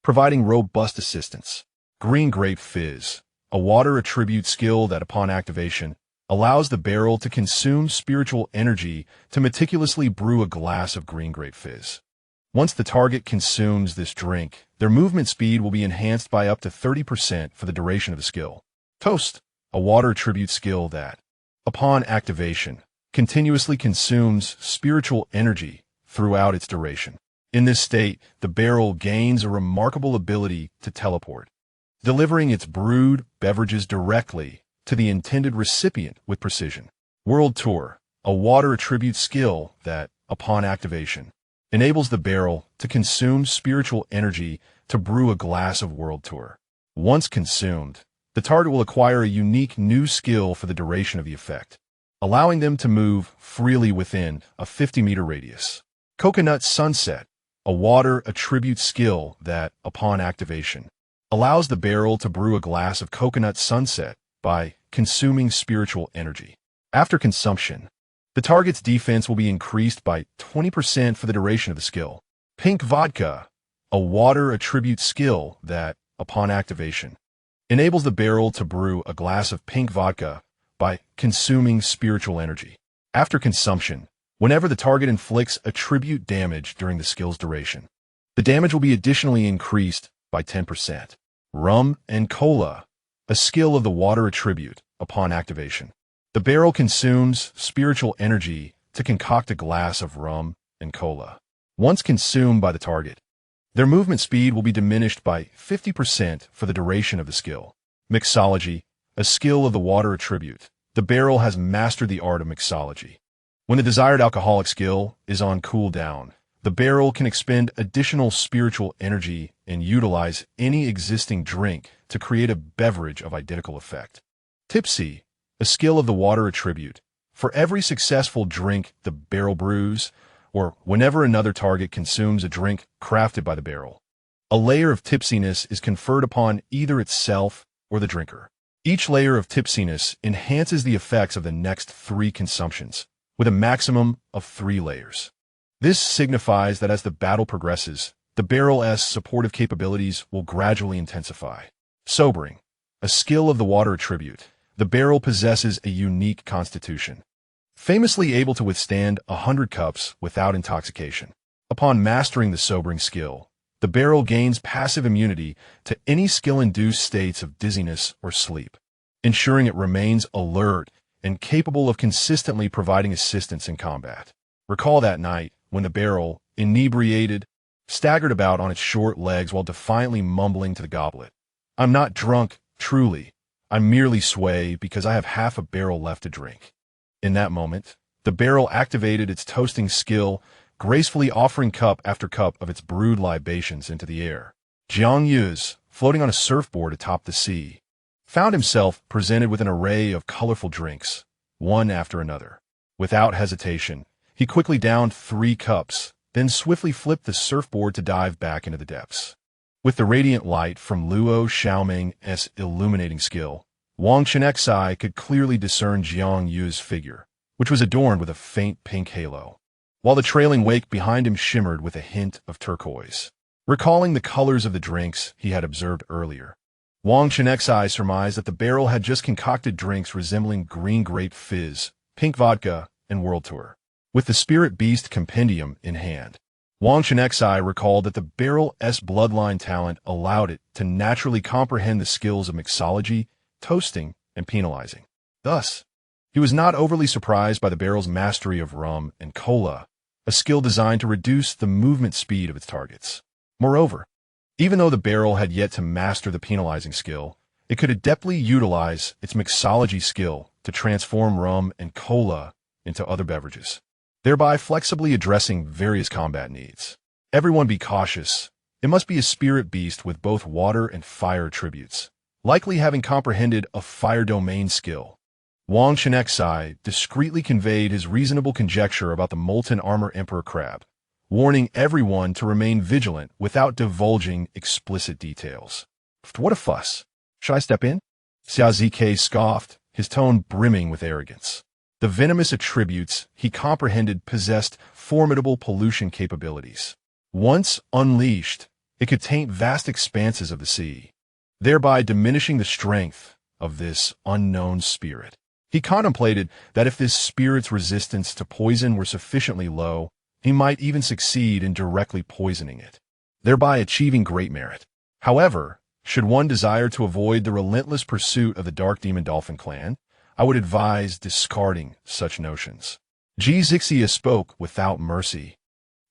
providing robust assistance. Green Grape Fizz, a water attribute skill that, upon activation, allows the barrel to consume spiritual energy to meticulously brew a glass of green grape fizz. Once the target consumes this drink, their movement speed will be enhanced by up to 30% for the duration of the skill. Toast, a water attribute skill that, upon activation, continuously consumes spiritual energy throughout its duration. In this state, the barrel gains a remarkable ability to teleport, delivering its brewed beverages directly to the intended recipient with precision. World Tour, a water attribute skill that, upon activation, enables the barrel to consume spiritual energy to brew a glass of World Tour. Once consumed, the target will acquire a unique new skill for the duration of the effect, allowing them to move freely within a 50-meter radius. Coconut Sunset, a water attribute skill that, upon activation, allows the barrel to brew a glass of coconut sunset by consuming spiritual energy. After consumption, the target's defense will be increased by 20% for the duration of the skill. Pink Vodka, a water attribute skill that, upon activation, enables the barrel to brew a glass of pink vodka by consuming spiritual energy. After consumption, whenever the target inflicts attribute damage during the skill's duration, the damage will be additionally increased by 10%. Rum and Cola, a skill of the water attribute, upon activation. The barrel consumes spiritual energy to concoct a glass of rum and cola. Once consumed by the target, their movement speed will be diminished by 50% for the duration of the skill. Mixology, a skill of the water attribute. The barrel has mastered the art of mixology. When the desired alcoholic skill is on cooldown, the barrel can expend additional spiritual energy and utilize any existing drink to create a beverage of identical effect. Tipsy, a skill of the water attribute. For every successful drink the barrel brews, or whenever another target consumes a drink crafted by the barrel, a layer of tipsiness is conferred upon either itself or the drinker. Each layer of tipsiness enhances the effects of the next 3 consumptions, with a maximum of 3 layers. This signifies that as the battle progresses, the barrel's supportive capabilities will gradually intensify. Sobering, a skill of the water attribute. The barrel possesses a unique constitution, famously able to withstand 100 cups without intoxication. Upon mastering the sobering skill, the barrel gains passive immunity to any skill-induced states of dizziness or sleep, ensuring it remains alert and capable of consistently providing assistance in combat. Recall that night when the barrel, inebriated, staggered about on its short legs while defiantly mumbling to the goblet, "I'm not drunk, truly. I merely sway because I have half a barrel left to drink." In that moment, the barrel activated its toasting skill, gracefully offering cup after cup of its brewed libations into the air. Jiang Yuz, floating on a surfboard atop the sea, found himself presented with an array of colorful drinks, one after another. Without hesitation, he quickly downed 3 cups, then swiftly flipped the surfboard to dive back into the depths. With the radiant light from Luo Xiaoming's illuminating skill, Wang Chenxi could clearly discern Jiang Yu's figure, which was adorned with a faint pink halo, while the trailing wake behind him shimmered with a hint of turquoise. Recalling the colors of the drinks he had observed earlier, Wang Chenxi surmised that the barrel had just concocted drinks resembling green grape fizz, pink vodka, and World Tour. With the Spirit Beast compendium in hand, Wang Chenxi recalled that the barrel's bloodline talent allowed it to naturally comprehend the skills of mixology, toasting, and penalizing. Thus, he was not overly surprised by the barrel's mastery of rum and cola, a skill designed to reduce the movement speed of its targets. Moreover, even though the barrel had yet to master the penalizing skill, it could adeptly utilize its mixology skill to transform rum and cola into other beverages, thereby flexibly addressing various combat needs. Everyone be cautious. It must be a spirit beast with both water and fire attributes, likely having comprehended a fire domain skill. Wang Chenxi discreetly conveyed his reasonable conjecture about the molten armor emperor crab, warning everyone to remain vigilant without divulging explicit details. What a fuss. Should I step in? Xia Zk scoffed, his tone brimming with arrogance. The venomous attributes he comprehended possessed formidable pollution capabilities. Once unleashed, it could taint vast expanses of the sea. thereby diminishing the strength of this unknown spirit. He contemplated that if this spirit's resistance to poison were sufficiently low, he might even succeed in directly poisoning it, thereby achieving great merit. However, should one desire to avoid the relentless pursuit of the Dark Demon Dolphin clan, I would advise discarding such notions. Chenxi spoke without mercy.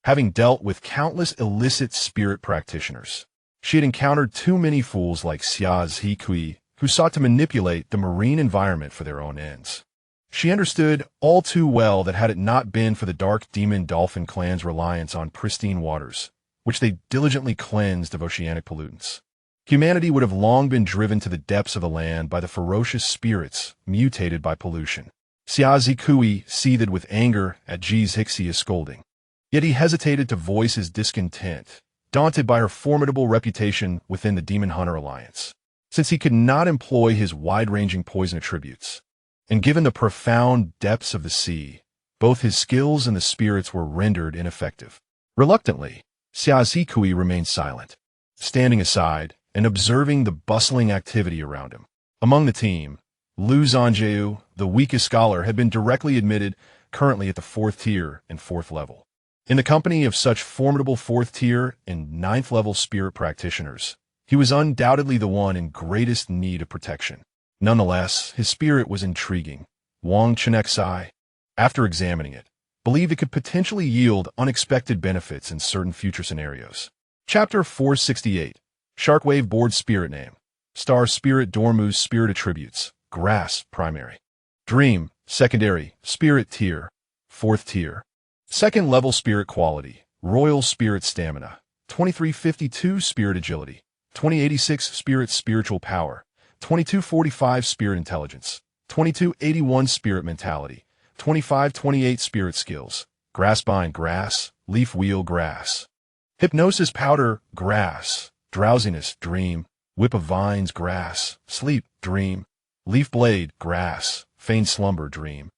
Having dealt with countless illicit spirit practitioners, she had encountered too many fools like Xiaozhi who sought to manipulate the marine environment for their own ends. She understood all too well that had it not been for the Dark Demon Dolphin clan's reliance on pristine waters, which they diligently cleansed of oceanic pollutants, humanity would have long been driven to the depths of the land by the ferocious spirits mutated by pollution. Xiaozhi seethed with anger at Chenxi's scolding. Yet he hesitated to voice his discontent, daunted by her formidable reputation within the Demon Hunter Alliance. Since he could not employ his wide-ranging poison attributes, and given the profound depths of the sea, both his skills and the spirits were rendered ineffective. Reluctantly, Xiaozhi remained silent, standing aside and observing the bustling activity around him. Among the team, Lu Zhanjiu, the weakest scholar, had been directly admitted, currently at the 4th tier and 4th level. In the company of such formidable 4th tier and 9th level spirit practitioners, he was undoubtedly the one in greatest need of protection. Nonetheless, his spirit was intriguing. Wang Chenxi, after examining it, believed it could potentially yield unexpected benefits in certain future scenarios. Chapter 468. Sharkwave Board Spirit Name. Star Spirit Dormu's Spirit Attributes. Grass, Primary. Dream, Secondary, Spirit Tier, 4th Tier. 2nd Level Spirit Quality. Royal Spirit Stamina. 2352 Spirit Agility. 2086 Spirit Spiritual Power. 2245 Spirit Intelligence. 2281 Spirit Mentality. 2528 Spirit Skills. Grassbind, Grass. Leaf Wheel, Grass. Hypnosis Powder, Grass. Drowsiness, Dream. Whip of Vines, Grass. Sleep, Dream. Leaf Blade, Grass. Feigned Slumber, Dream.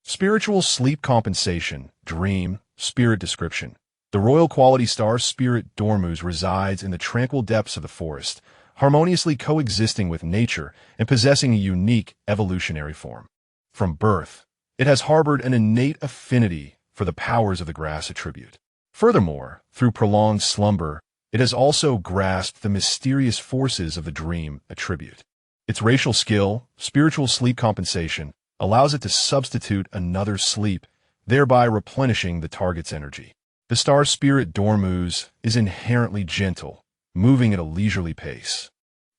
Spiritual Sleep Compensation, Dream. Spirit Description. The Royal Quality Star Spirit Dormus resides in the tranquil depths of the forest, harmoniously coexisting with nature and possessing a unique evolutionary form. From birth, it has harbored an innate affinity for the powers of the grass attribute. Furthermore, through prolonged slumber, it has also grasped the mysterious forces of the dream attribute. Its racial skill, Spiritual Sleep Compensation, allows it to substitute another sleep, thereby replenishing the target's energy. The star spirit Dormus is inherently gentle, moving at a leisurely pace,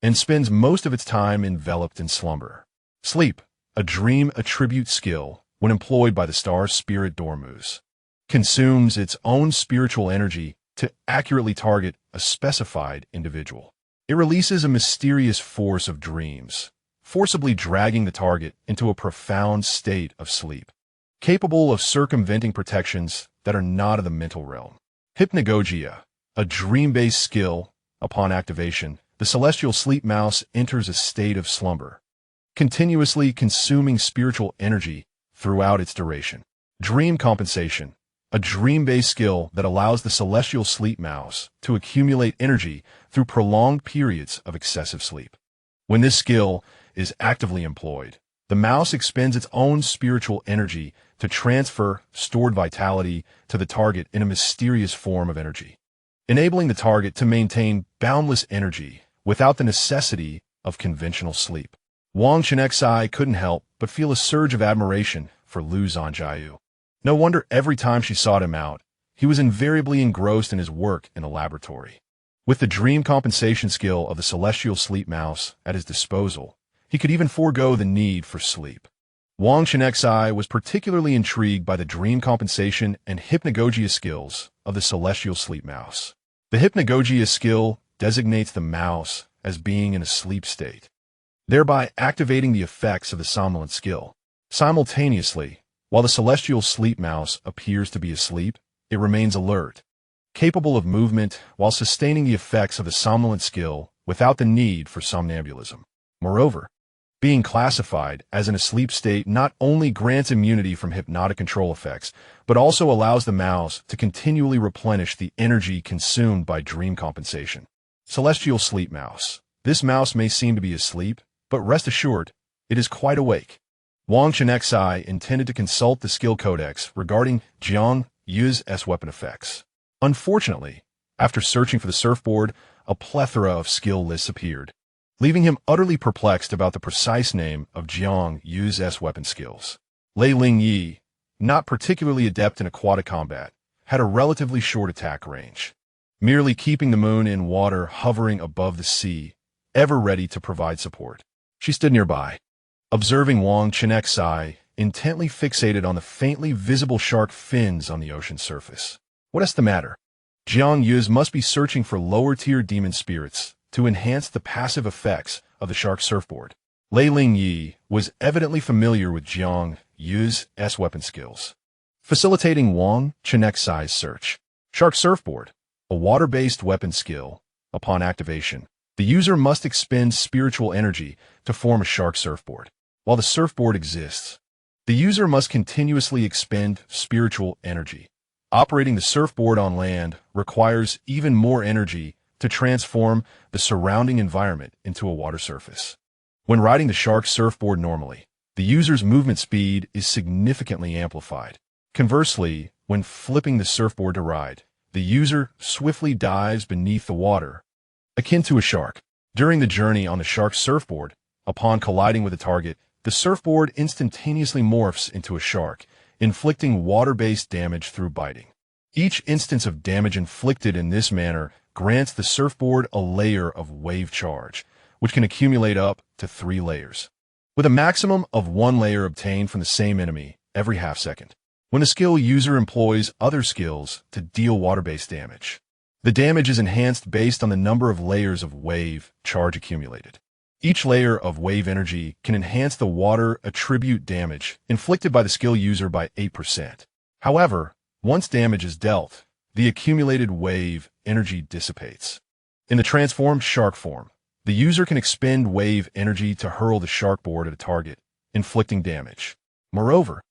and spends most of its time enveloped in slumber. Sleep, a dream attribute skill, when employed by the star spirit Dormus, consumes its own spiritual energy to accurately target a specified individual. It releases a mysterious force of dreams, forcibly dragging the target into a profound state of sleep, capable of circumventing protections that are not of the mental realm. Hypnagogia, a dream-based skill. Upon activation, the celestial sleep mouse enters a state of slumber, continuously consuming spiritual energy throughout its duration. Dream compensation, a dream-based skill that allows the celestial sleep mouse to accumulate energy through prolonged periods of excessive sleep. When this skill is actively employed, the mouse expends its own spiritual energy to transfer stored vitality to the target in a mysterious form of energy, enabling the target to maintain boundless energy without the necessity of conventional sleep. Wang Chenxi couldn't help but feel a surge of admiration for Lu Zhanjiu. No wonder every time she sought him out, he was invariably engrossed in his work in the laboratory. With the dream compensation skill of the celestial sleep mouse at his disposal, he could even forego the need for sleep. Wang Chenxi was particularly intrigued by the dream compensation and hypnagogia skills of the celestial sleep mouse. The hypnagogia skill designates the mouse as being in a sleep state, thereby activating the effects of the somnolent skill. Simultaneously, while the celestial sleep mouse appears to be asleep, it remains alert, capable of movement while sustaining the effects of the somnolent skill without the need for somnambulism. Moreover, being classified as in a sleep state not only grants immunity from hypnotic control effects, but also allows the mouse to continually replenish the energy consumed by dream compensation. Celestial Sleep Mouse, This mouse may seem to be asleep, but rest assured, it is quite awake. Wang Chenxi intended to consult the skill codex regarding Jiang Yu's weapon effects. Unfortunately, after searching for the surfboard, a plethora of skill lists appeared, leaving him utterly perplexed about the precise name of Jiang Yu's weapon skills. Lei Lingyi, not particularly adept in aquatic combat, had a relatively short attack range, merely keeping the moon in water hovering above the sea, ever ready to provide support. She stood nearby, observing Wang Chenxi, intently fixated on the faintly visible shark fins on the ocean surface. What is the matter? Jiang Yu must be searching for lower-tier demon spirits to enhance the passive effects of the shark surfboard. Lei Lingyi was evidently familiar with Jiang Yu's weapon skills, facilitating Wang Chenxi's search. Shark surfboard, a water-based weapon skill. Upon activation, the user must expend spiritual energy to form a shark surfboard. While the surfboard exists, the user must continuously expend spiritual energy. Operating the surfboard on land requires even more energy to transform the surrounding environment into a water surface. When riding the shark surfboard normally, the user's movement speed is significantly amplified. Conversely, when flipping the surfboard to ride, the user swiftly dives beneath the water, akin to a shark. During the journey on the shark surfboard, upon colliding with a target, the surfboard instantaneously morphs into a shark, inflicting water-based damage through biting. Each instance of damage inflicted in this manner grants the surfboard a layer of wave charge, which can accumulate up to 3 layers, with a maximum of 1 layer obtained from the same enemy every half second. When the skill user employs other skills to deal water-based damage, the damage is enhanced based on the number of layers of wave charge accumulated. Each layer of wave energy can enhance the water attribute damage inflicted by the skill user by 8%. However, once damage is dealt, the accumulated wave energy dissipates. In the transformed shark form, the user can expend wave energy to hurl the sharkboard at a target, inflicting damage. Moreover,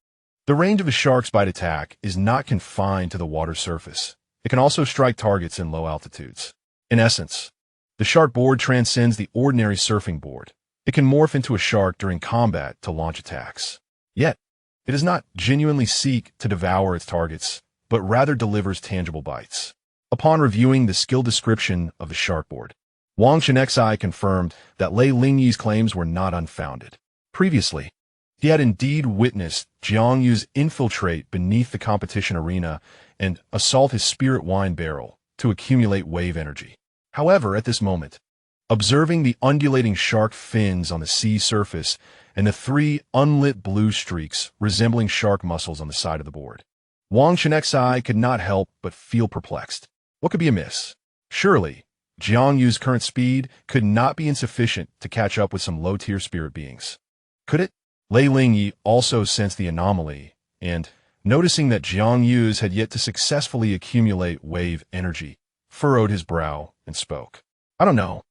the range of a shark's bite attack is not confined to the water surface. It can also strike targets in low altitudes. In essence, the shark board transcends the ordinary surfing board. It can morph into a shark during combat to launch attacks. Yet, it does not genuinely seek to devour its targets, but rather delivers tangible bites. Upon reviewing the skill description of the shark board, Wang Chenxi confirmed that Lei Lingyi's claims were not unfounded. Previously, he had indeed witnessed Jiang Yu's infiltrate beneath the competition arena and assault his spirit wine barrel to accumulate wave energy. However, at this moment, observing the undulating shark fins on the sea surface and the 3 unlit blue streaks resembling shark muscles on the side of the board, Wang Chenxi could not help but feel perplexed. What could be amiss? Surely, Jiang Yu's current speed could not be insufficient to catch up with some low-tier spirit beings. Could it? Lei Lingyi also sensed the anomaly, and, noticing that Jiang Yu's had yet to successfully accumulate wave energy, furrowed his brow and spoke. I don't know.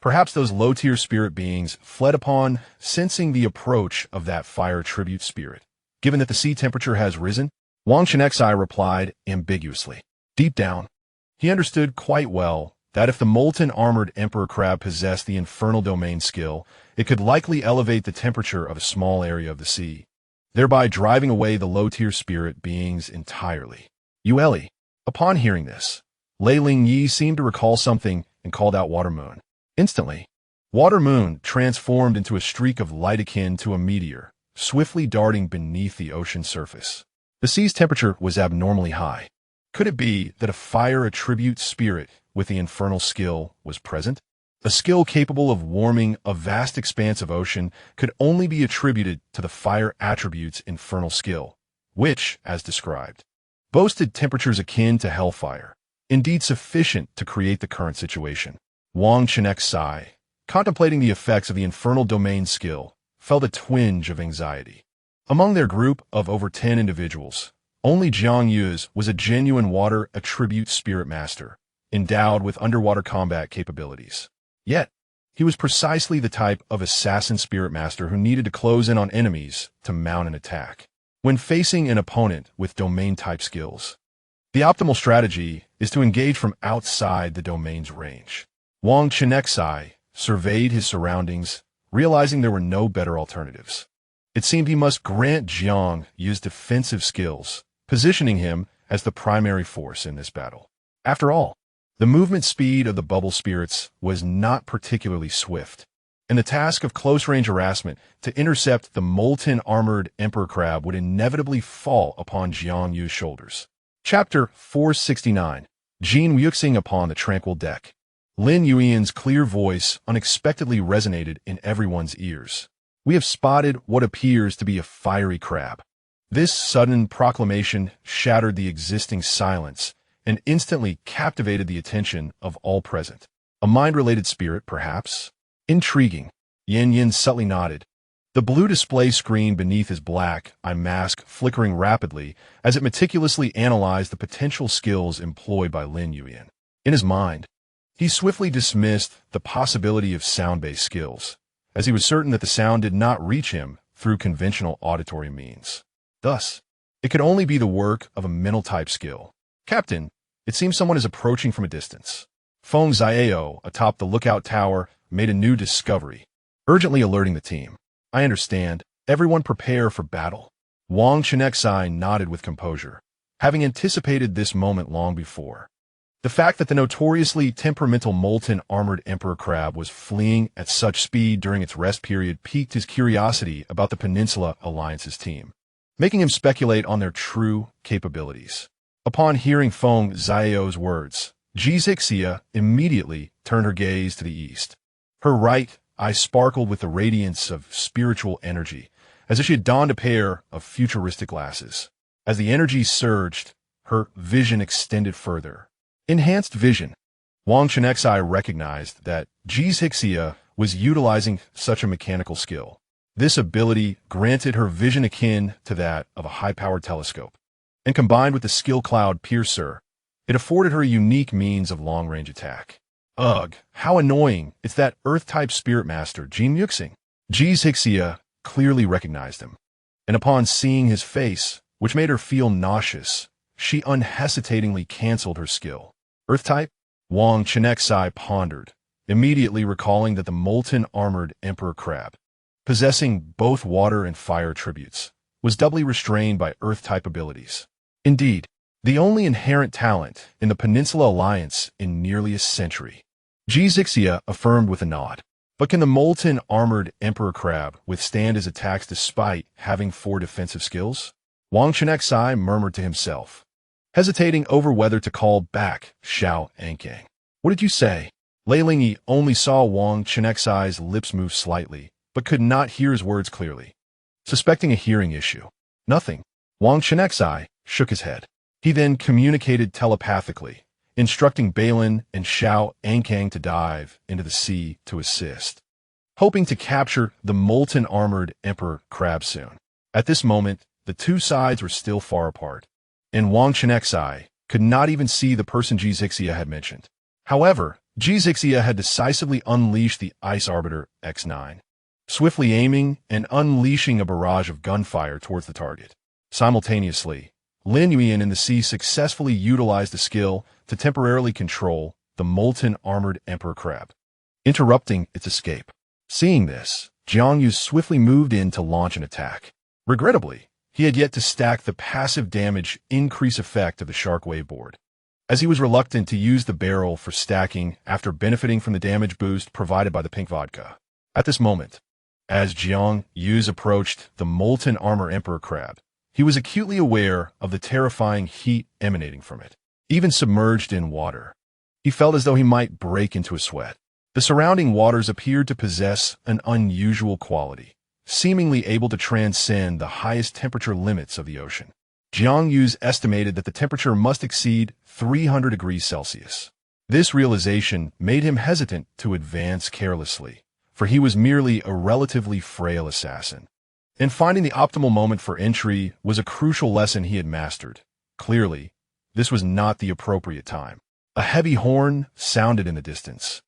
Perhaps those low-tier spirit beings fled upon sensing the approach of that fire tribute spirit. Given that the sea temperature has risen, Wang Chenxi replied ambiguously. Deep down, he understood quite well that if the molten armored emperor crab possessed the infernal domain skill, it could likely elevate the temperature of a small area of the sea, thereby driving away the low-tier spirit beings entirely. Yueli. Upon hearing this, Lei Lingyi seemed to recall something and called out Water Moon. Instantly, Water Moon transformed into a streak of light akin to a meteor, swiftly darting beneath the ocean surface. The sea's temperature was abnormally high. Could it be that a fire attribute spirit with the infernal skill was present? A skill capable of warming a vast expanse of ocean could only be attributed to the fire attribute's infernal skill, which, as described, boasted temperatures akin to hellfire, indeed sufficient to create the current situation. Wang Chenxi, contemplating the effects of the infernal domain skill, felt a twinge of anxiety. Among their group of over 10 individuals, only Jiang Yu's was a genuine water attribute spirit master, endowed with underwater combat capabilities. Yet, he was precisely the type of assassin spirit master who needed to close in on enemies to mount an attack. When facing an opponent with domain-type skills, the optimal strategy is to engage from outside the domain's range. Wang Chenxi surveyed his surroundings, realizing there were no better alternatives. It seemed he must grant Jiang Yu's defensive skills, positioning him as the primary force in this battle. After all, the movement speed of the bubble spirits was not particularly swift, and the task of close-range harassment to intercept the molten armored emperor crab would inevitably fall upon Jiang Yu's shoulders. Chapter 469. Jin Wuxing upon the tranquil deck. Lin Yuan's clear voice unexpectedly resonated in everyone's ears. We have spotted what appears to be a fiery crab. This sudden proclamation shattered the existing silence and instantly captivated the attention of all present. A mind-related spirit, perhaps? Intriguing. Yin Yin subtly nodded, the blue display screen beneath his black eye mask flickering rapidly as it meticulously analyzed the potential skills employed by Lin Yuan. In his mind, he swiftly dismissed the possibility of sound-based skills, as he was certain that the sound did not reach him through conventional auditory means. Thus, it could only be the work of a mental-type skill. Captain, it seems someone is approaching from a distance. Feng Xiao, atop the lookout tower, made a new discovery, urgently alerting the team. I understand. Everyone prepare for battle. Wang Chenxi nodded with composure, having anticipated this moment long before. The fact that the notoriously temperamental molten armored emperor crab was fleeing at such speed during its rest period piqued his curiosity about the Peninsula Alliance's team, making him speculate on their true capabilities. Upon hearing Feng Xiao's words, Jixia immediately turned her gaze to the east. Her right eye sparkled with the radiance of spiritual energy, as if she had donned a pair of futuristic glasses. As the energy surged, her vision extended further. Enhanced vision. Wang Chenxi recognized that Jixia was utilizing such a mechanical skill. This ability granted her vision akin to that of a high-powered telescope, and combined with the skill cloud piercer, it afforded her a unique means of long-range attack. Ugh, how annoying. It's that Earth-type spirit master, Jin Wuxing. Jixia clearly recognized him, and upon seeing his face, which made her feel nauseous, she unhesitatingly canceled her skill. Earth-type? Wang Chenxi pondered, immediately recalling that the molten armored emperor crab, possessing both water and fire attributes, was doubly restrained by Earth-type abilities. Indeed, the only inherent talent in the Peninsula Alliance in nearly a century. Jixia affirmed with a nod. But can the molten armored emperor crab withstand his attacks despite having 4 defensive skills? Wang Chenxi murmured to himself, hesitating over whether to call back Xiao Ankang. What did you say? Lei Lingyi only saw Wang Chenxi's lips move slightly, but could not hear his words clearly. Suspecting a hearing issue. Nothing. Wang Chenxi shook his head. He then communicated telepathically, instructing Balin and Xiao Ankang to dive into the sea to assist, hoping to capture the molten armored emperor crab soon. At this moment, the two sides were still far apart, and Wang Chenxi could not even see the person Jixia had mentioned. However, Jixia had decisively unleashed the Ice Arbiter X9, swiftly aiming and unleashing a barrage of gunfire towards the target. Simultaneously, Lin Yuan in the sea successfully utilized the skill to temporarily control the molten armored emperor crab, interrupting its escape. Seeing this, Jiang Yu swiftly moved in to launch an attack. Regrettably, he had yet to stack the passive damage increase effect of the shark wave board, as he was reluctant to use the barrel for stacking after benefiting from the damage boost provided by the pink vodka. At this moment, as Jiang Yu's approached the molten armor emperor crab, he was acutely aware of the terrifying heat emanating from it. Even submerged in water, he felt as though he might break into a sweat. The surrounding waters appeared to possess an unusual quality, seemingly able to transcend the highest temperature limits of the ocean. Jiang Yu's estimated that the temperature must exceed 300 degrees Celsius. This realization made him hesitant to advance carelessly, for he was merely a relatively frail assassin. And finding the optimal moment for entry was a crucial lesson he had mastered. Clearly, this was not the appropriate time. A heavy horn sounded in the distance,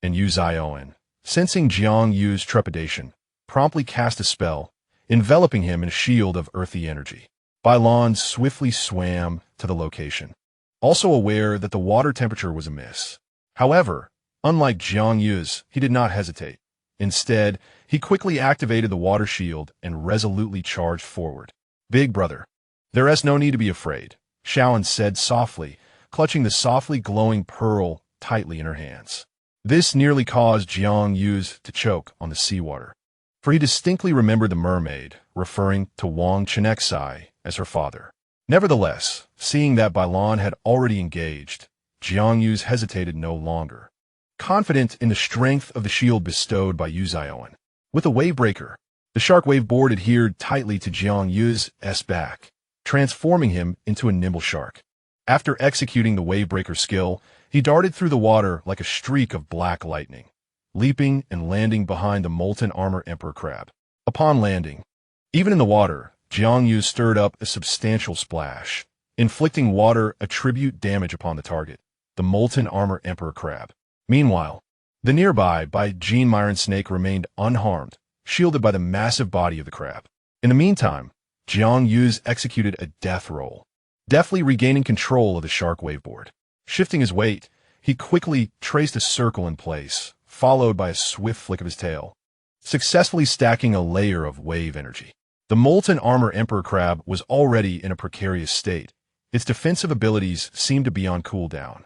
and Yu Zioan, sensing Jiang Yu's trepidation, promptly cast a spell, enveloping him in a shield of earthy energy. Bailan swiftly swam to the location, also aware that the water temperature was amiss. However, Unlike Jiang Yu's, he did not hesitate. Instead, he quickly activated the water shield and resolutely charged forward. "Big brother, there is no need to be afraid," Shaolin said softly, clutching the softly glowing pearl tightly in her hands. This nearly caused Jiang Yu's to choke on the seawater, for he distinctly remembered the mermaid, referring to Wang Chenxi as her father. Nevertheless, seeing that Bailan had already engaged, Jiang Yu's hesitated no longer. Confident in the strength of the shield bestowed by Yu Zioan. With a wave breaker, the shark wave board adhered tightly to Jiang Yu's back, transforming him into a nimble shark. After executing the wave breaker skill, he darted through the water like a streak of black lightning, leaping and landing behind the molten armor emperor crab. Upon landing, even in the water, Jiang Yu stirred up a substantial splash, inflicting water attribute damage upon the target, the molten armor emperor crab. Meanwhile, the nearby by Gene Myron snake remained unharmed, shielded by the massive body of the crab. In the meantime, Jiang Yu's executed a death roll, deftly regaining control of the shark waveboard. Shifting his weight, he quickly traced a circle in place, followed by a swift flick of his tail, successfully stacking a layer of wave energy. The molten armor emperor crab was already in a precarious state. Its defensive abilities seemed to be on cooldown,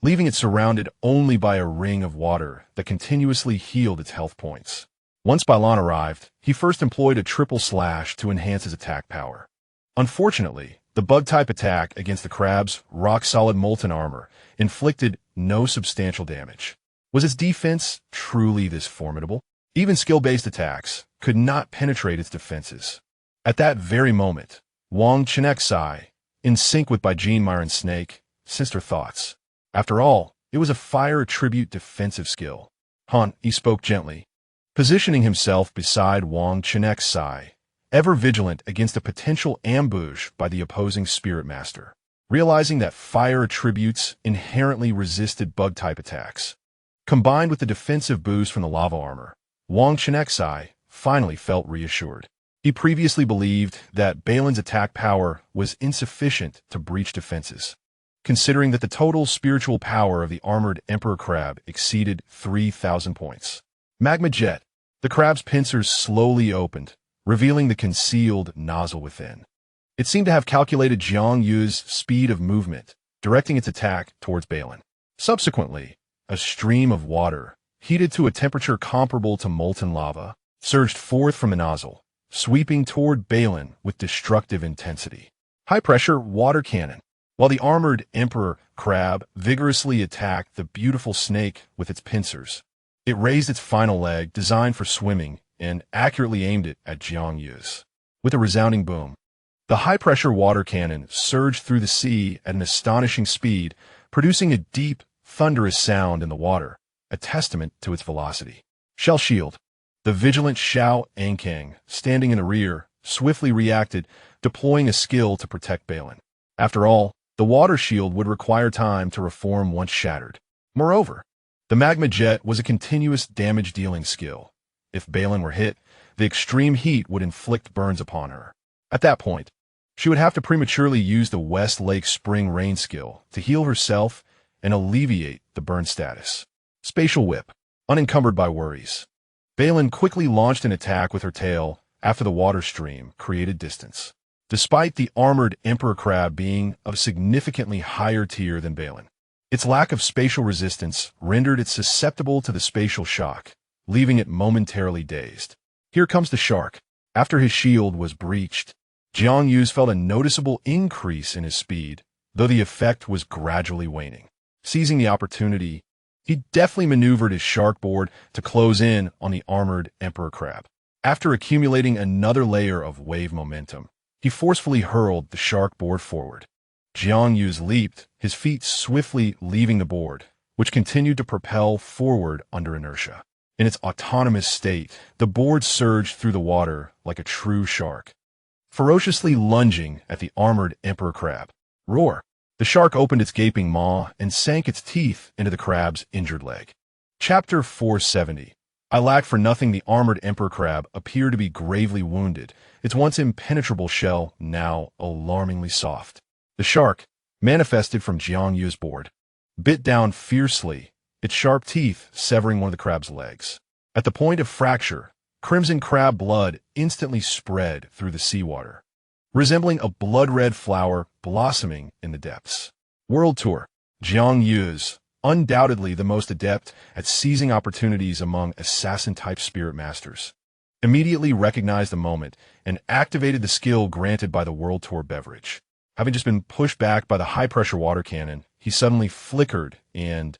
leaving it surrounded only by a ring of water that continuously healed its health points. Once Bailan arrived, he first employed a triple slash to enhance his attack power. Unfortunately, the bug-type attack against the crab's rock-solid molten armor inflicted no substantial damage. Was its defense truly this formidable? Even skill-based attacks could not penetrate its defenses. At that very moment, Wang Chenxi, in sync with Gene Myron's snake, sensed her thoughts. After all, it was a fire attribute defensive skill. He spoke gently, positioning himself beside Wang Chenxi, ever vigilant against a potential ambush by the opposing spirit master. Realizing that fire attributes inherently resisted bug-type attacks, combined with the defensive boost from the lava armor, Wang Chenxi finally felt reassured. He previously believed that Bailan's attack power was insufficient to breach defenses, considering that the total spiritual power of the armored emperor crab exceeded 3,000 points. Magma jet. The crab's pincers slowly opened, revealing the concealed nozzle within. It seemed to have calculated Jiang Yu's speed of movement, directing its attack towards Bailan. Subsequently, a stream of water, heated to a temperature comparable to molten lava, surged forth from the nozzle, sweeping toward Bailan with destructive intensity. High-pressure water cannon. While the armored emperor crab vigorously attacked the beautiful snake with its pincers, it raised its final leg, designed for swimming, and accurately aimed it at Jiang Yu's. With a resounding boom, the high-pressure water cannon surged through the sea at an astonishing speed, producing a deep, thunderous sound in the water, a testament to its velocity. Shell shield. The vigilant Xiao Ankang, standing in the rear, swiftly reacted, deploying a skill to protect Bailan. After all, the water shield would require time to reform once shattered. Moreover, the magma jet was a continuous damage-dealing skill. If Bailan were hit, the extreme heat would inflict burns upon her. At that point, she would have to prematurely use the West Lake Spring Rain skill to heal herself and alleviate the burn status. Spatial whip. Unencumbered by worries, Bailan quickly launched an attack with her tail after the water stream created distance. Despite the armored emperor crab being of significantly higher tier than Bailan, its lack of spatial resistance rendered it susceptible to the spatial shock, leaving it momentarily dazed. Here comes the shark. After his shield was breached, Jiang Yu felt a noticeable increase in his speed, though the effect was gradually waning. Seizing the opportunity, he deftly maneuvered his shark board to close in on the armored emperor crab. After accumulating another layer of wave momentum, he forcefully hurled the shark board forward. Jiang Yu leaped, his feet swiftly leaving the board, which continued to propel forward under inertia. In its autonomous state, the board surged through the water like a true shark, ferociously lunging at the armored emperor crab. Roar! The shark opened its gaping maw and sank its teeth into the crab's injured leg. Chapter 470. I lack for nothing. The armored emperor crab appeared to be gravely wounded, its once impenetrable shell now alarmingly soft. The shark, manifested from Jiang Yu's board, bit down fiercely, its sharp teeth severing one of the crab's legs. At the point of fracture, crimson crab blood instantly spread through the seawater, resembling a blood-red flower blossoming in the depths. World Tour. Jiang Yu's undoubtedly the most adept at seizing opportunities among assassin-type spirit masters, immediately recognized the moment and activated the skill granted by the World Tour beverage. Having just been pushed back by the high-pressure water cannon, he suddenly flickered and,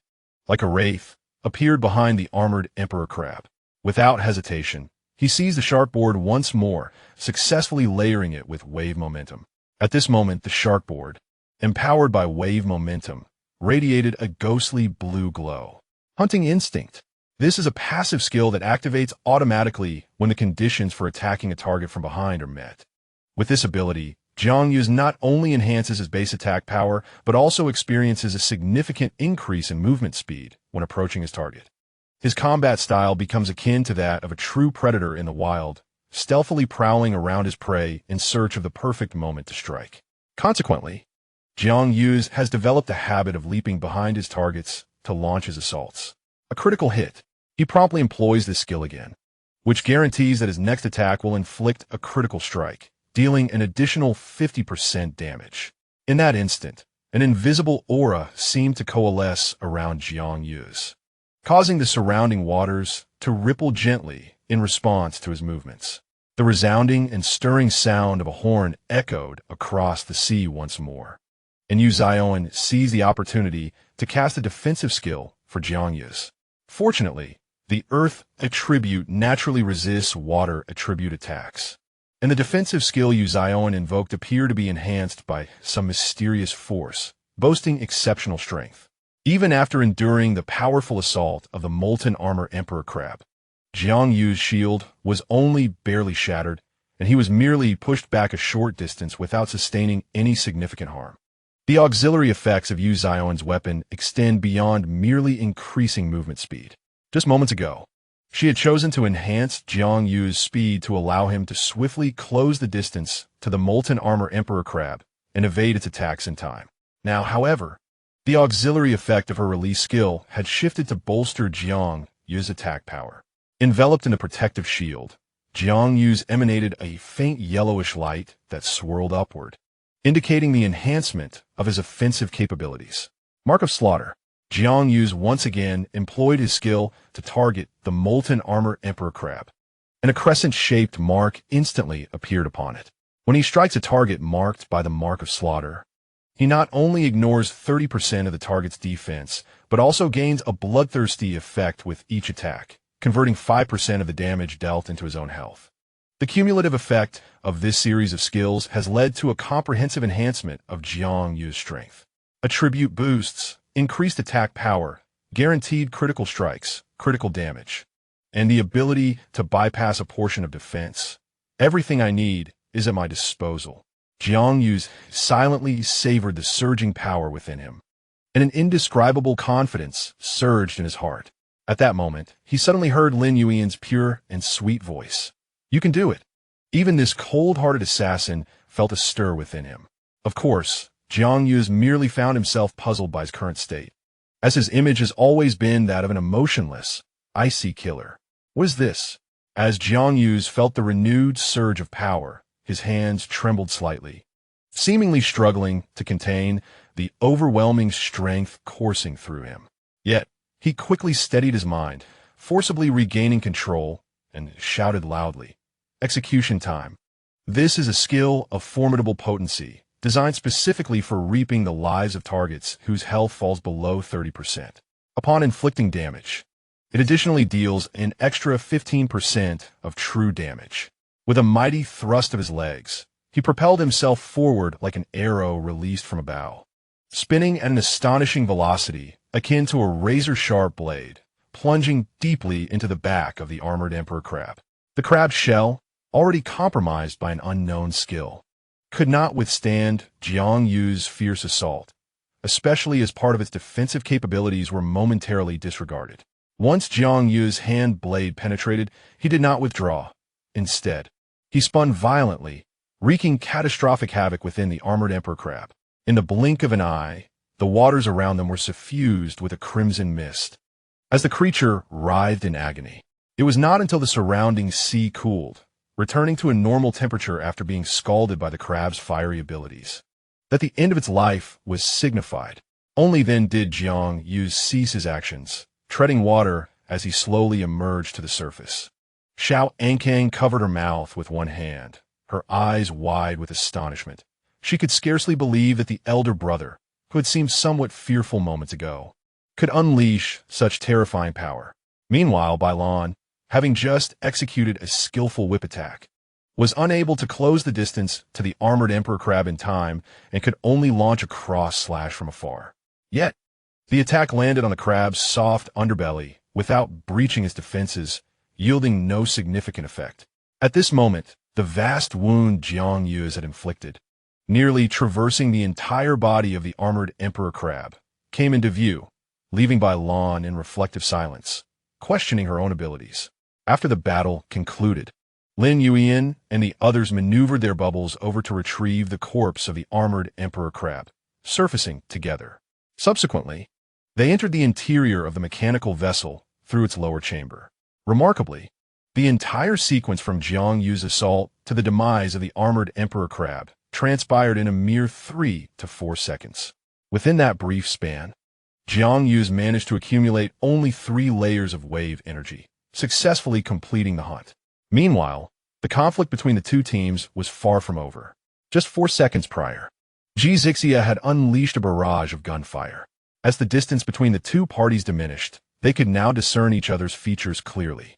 like a wraith, appeared behind the armored Emperor Crab. Without hesitation, he seized the shark board once more, successfully layering it with wave momentum. At this moment, the shark board, empowered by wave momentum, radiated a ghostly blue glow. Hunting Instinct. This is a passive skill that activates automatically when the conditions for attacking a target from behind are met. With this ability, Jiang Yu not only enhances his base attack power, but also experiences a significant increase in movement speed when approaching his target. His combat style becomes akin to that of a true predator in the wild, stealthily prowling around his prey in search of the perfect moment to strike. Consequently, Jiang Yu has developed a habit of leaping behind his targets to launch his assaults. A critical hit. He promptly employs this skill again, which guarantees that his next attack will inflict a critical strike, dealing an additional 50% damage. In that instant, an invisible aura seemed to coalesce around Jiang Yu's, causing the surrounding waters to ripple gently in response to his movements. The resounding and stirring sound of a horn echoed across the sea once more, and Yu Zioan seized the opportunity to cast a defensive skill for Jiang Yu's. Fortunately, the Earth attribute naturally resists water attribute attacks, and the defensive skill Yu Zioan invoked appeared to be enhanced by some mysterious force, boasting exceptional strength. Even after enduring the powerful assault of the molten armor Emperor Crab, Jiang Yu's shield was only barely shattered, and he was merely pushed back a short distance without sustaining any significant harm. The auxiliary effects of Yu Zioan's weapon extend beyond merely increasing movement speed. Just moments ago, she had chosen to enhance Jiang Yu's speed to allow him to swiftly close the distance to the molten armor Emperor Crab and evade its attacks in time. Now, however, the auxiliary effect of her release skill had shifted to bolster Jiang Yu's attack power. Enveloped in a protective shield, Jiang Yu's emanated a faint yellowish light that swirled upward, indicating the enhancement of his offensive capabilities. Mark of Slaughter. Jiang Yu's once again employed his skill to target the molten armor Emperor Crab, and a crescent-shaped mark instantly appeared upon it. When he strikes a target marked by the Mark of Slaughter, he not only ignores 30% of the target's defense, but also gains a bloodthirsty effect with each attack, converting 5% of the damage dealt into his own health. The cumulative effect of this series of skills has led to a comprehensive enhancement of Jiang Yu's strength. Attribute boosts, increased attack power, guaranteed critical strikes, critical damage, and the ability to bypass a portion of defense. Everything I need is at my disposal. Jiang Yu silently savored the surging power within him, and an indescribable confidence surged in his heart. At that moment, he suddenly heard Lin Yuan's pure and sweet voice. "You can do it." Even this cold-hearted assassin felt a stir within him. Of course, Jiang Yu merely found himself puzzled by his current state, as his image has always been that of an emotionless, icy killer. What is this? As Jiang Yu felt the renewed surge of power, his hands trembled slightly, seemingly struggling to contain the overwhelming strength coursing through him. Yet, he quickly steadied his mind, forcibly regaining control, and shouted loudly, "Execution time." This is a skill of formidable potency, designed specifically for reaping the lives of targets whose health falls below 30%. Upon inflicting damage, it additionally deals an extra 15% of true damage. With a mighty thrust of his legs, he propelled himself forward like an arrow released from a bow, spinning at an astonishing velocity akin to a razor-sharp blade, plunging deeply into the back of the armored Emperor Crab. The crab's shell, already compromised by an unknown skill, could not withstand Jiang Yu's fierce assault, especially as part of its defensive capabilities were momentarily disregarded. Once Jiang Yu's hand blade penetrated, he did not withdraw. Instead, he spun violently, wreaking catastrophic havoc within the armored Emperor Crab. In the blink of an eye, the waters around them were suffused with a crimson mist, as the creature writhed in agony. It was not until the surrounding sea cooled, returning to a normal temperature after being scalded by the crab's fiery abilities, that the end of its life was signified. Only then did Jiang Yu cease his actions, treading water as he slowly emerged to the surface. Xiao Ankang covered her mouth with one hand, her eyes wide with astonishment. She could scarcely believe that the elder brother, who had seemed somewhat fearful moments ago, could unleash such terrifying power. Meanwhile, Bailan, having just executed a skillful whip attack, was unable to close the distance to the armored emperor crab in time and could only launch a cross slash from afar. Yet, the attack landed on the crab's soft underbelly without breaching its defenses, yielding no significant effect. At this moment, the vast wound Jiang Yu had inflicted, nearly traversing the entire body of the armored emperor crab, came into view, leaving Bailan in reflective silence, questioning her own abilities. After the battle concluded, Lin Yuan and the others maneuvered their bubbles over to retrieve the corpse of the armored emperor crab, surfacing together. Subsequently, they entered the interior of the mechanical vessel through its lower chamber. Remarkably, the entire sequence from Jiang Yu's assault to the demise of the armored emperor crab transpired in a mere 3 to 4 seconds. Within that brief span, Jiang Yu's managed to accumulate only 3 layers of wave energy, successfully completing the hunt. Meanwhile, the conflict between the two teams was far from over. Just 4 seconds prior, Zixia had unleashed a barrage of gunfire. As the distance between the two parties diminished, they could now discern each other's features clearly.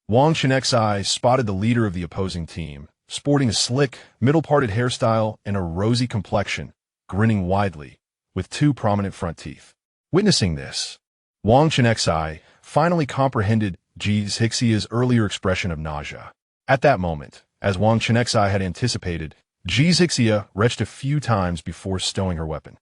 Wang Chenxi spotted the leader of the opposing team, sporting a slick, middle-parted hairstyle and a rosy complexion, grinning widely, with 2 prominent front teeth. Witnessing this, Wang Chenxi finally comprehended Zixia's earlier expression of nausea. At that moment, as Wang Chenxi had anticipated, Zixia retched a few times before stowing her weapon.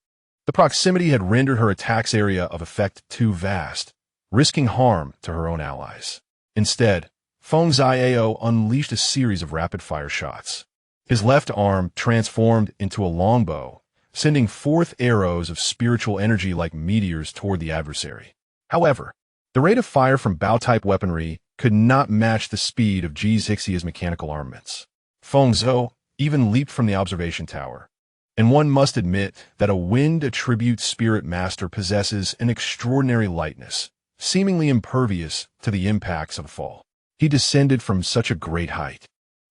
The proximity had rendered her attack's area of effect too vast, risking harm to her own allies. Instead, Feng Xiao unleashed a series of rapid-fire shots. His left arm transformed into a longbow, sending forth arrows of spiritual energy like meteors toward the adversary. However, the rate of fire from bow-type weaponry could not match the speed of Zixia's mechanical armaments. Feng Zhou even leaped from the observation tower, and one must admit that a wind attribute spirit master possesses an extraordinary lightness, seemingly impervious to the impacts of a fall. He descended from such a great height,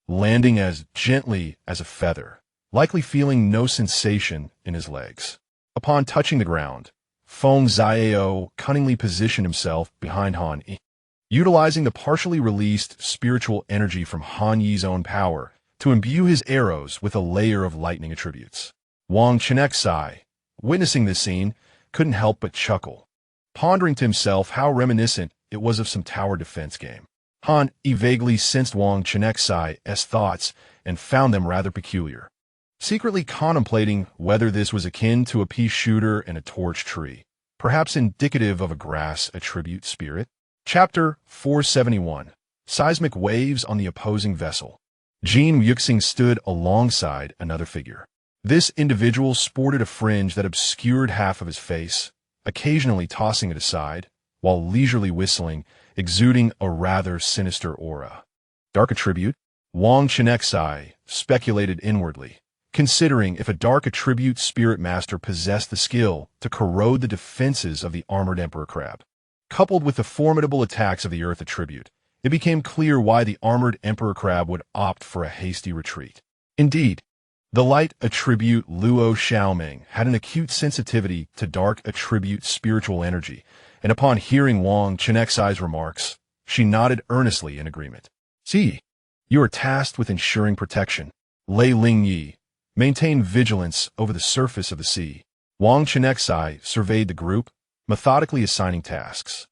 landing as gently as a feather, likely feeling no sensation in his legs. Upon touching the ground, Feng Xiao cunningly positioned himself behind Han Yi, utilizing the partially released spiritual energy from Han Yi's own power to imbue his arrows with a layer of lightning attributes. Wang Chenxi, witnessing this scene, couldn't help but chuckle, pondering to himself how reminiscent it was of some tower defense game. Han Yi vaguely sensed Wang Chenxi's thoughts and found them rather peculiar, secretly contemplating whether this was akin to a pea shooter and a torch tree, perhaps indicative of a grass attribute spirit. Chapter 471. Seismic Waves on the Opposing Vessel. Jin Yuxing stood alongside another figure. This individual sported a fringe that obscured half of his face, occasionally tossing it aside, while leisurely whistling, exuding a rather sinister aura. Dark attribute? Wang Chenxi speculated inwardly, considering if a dark attribute spirit master possessed the skill to corrode the defenses of the armored emperor crab. Coupled with the formidable attacks of the earth attribute, it became clear why the armored emperor crab would opt for a hasty retreat. Indeed, the light attribute Luo Xiaoming had an acute sensitivity to dark attribute spiritual energy, and upon hearing Wang Chenxi's remarks, she nodded earnestly in agreement. See, you are tasked with ensuring protection. Lei Lingyi, maintain vigilance over the surface of the sea. Wang Chenxi surveyed the group, methodically assigning tasks.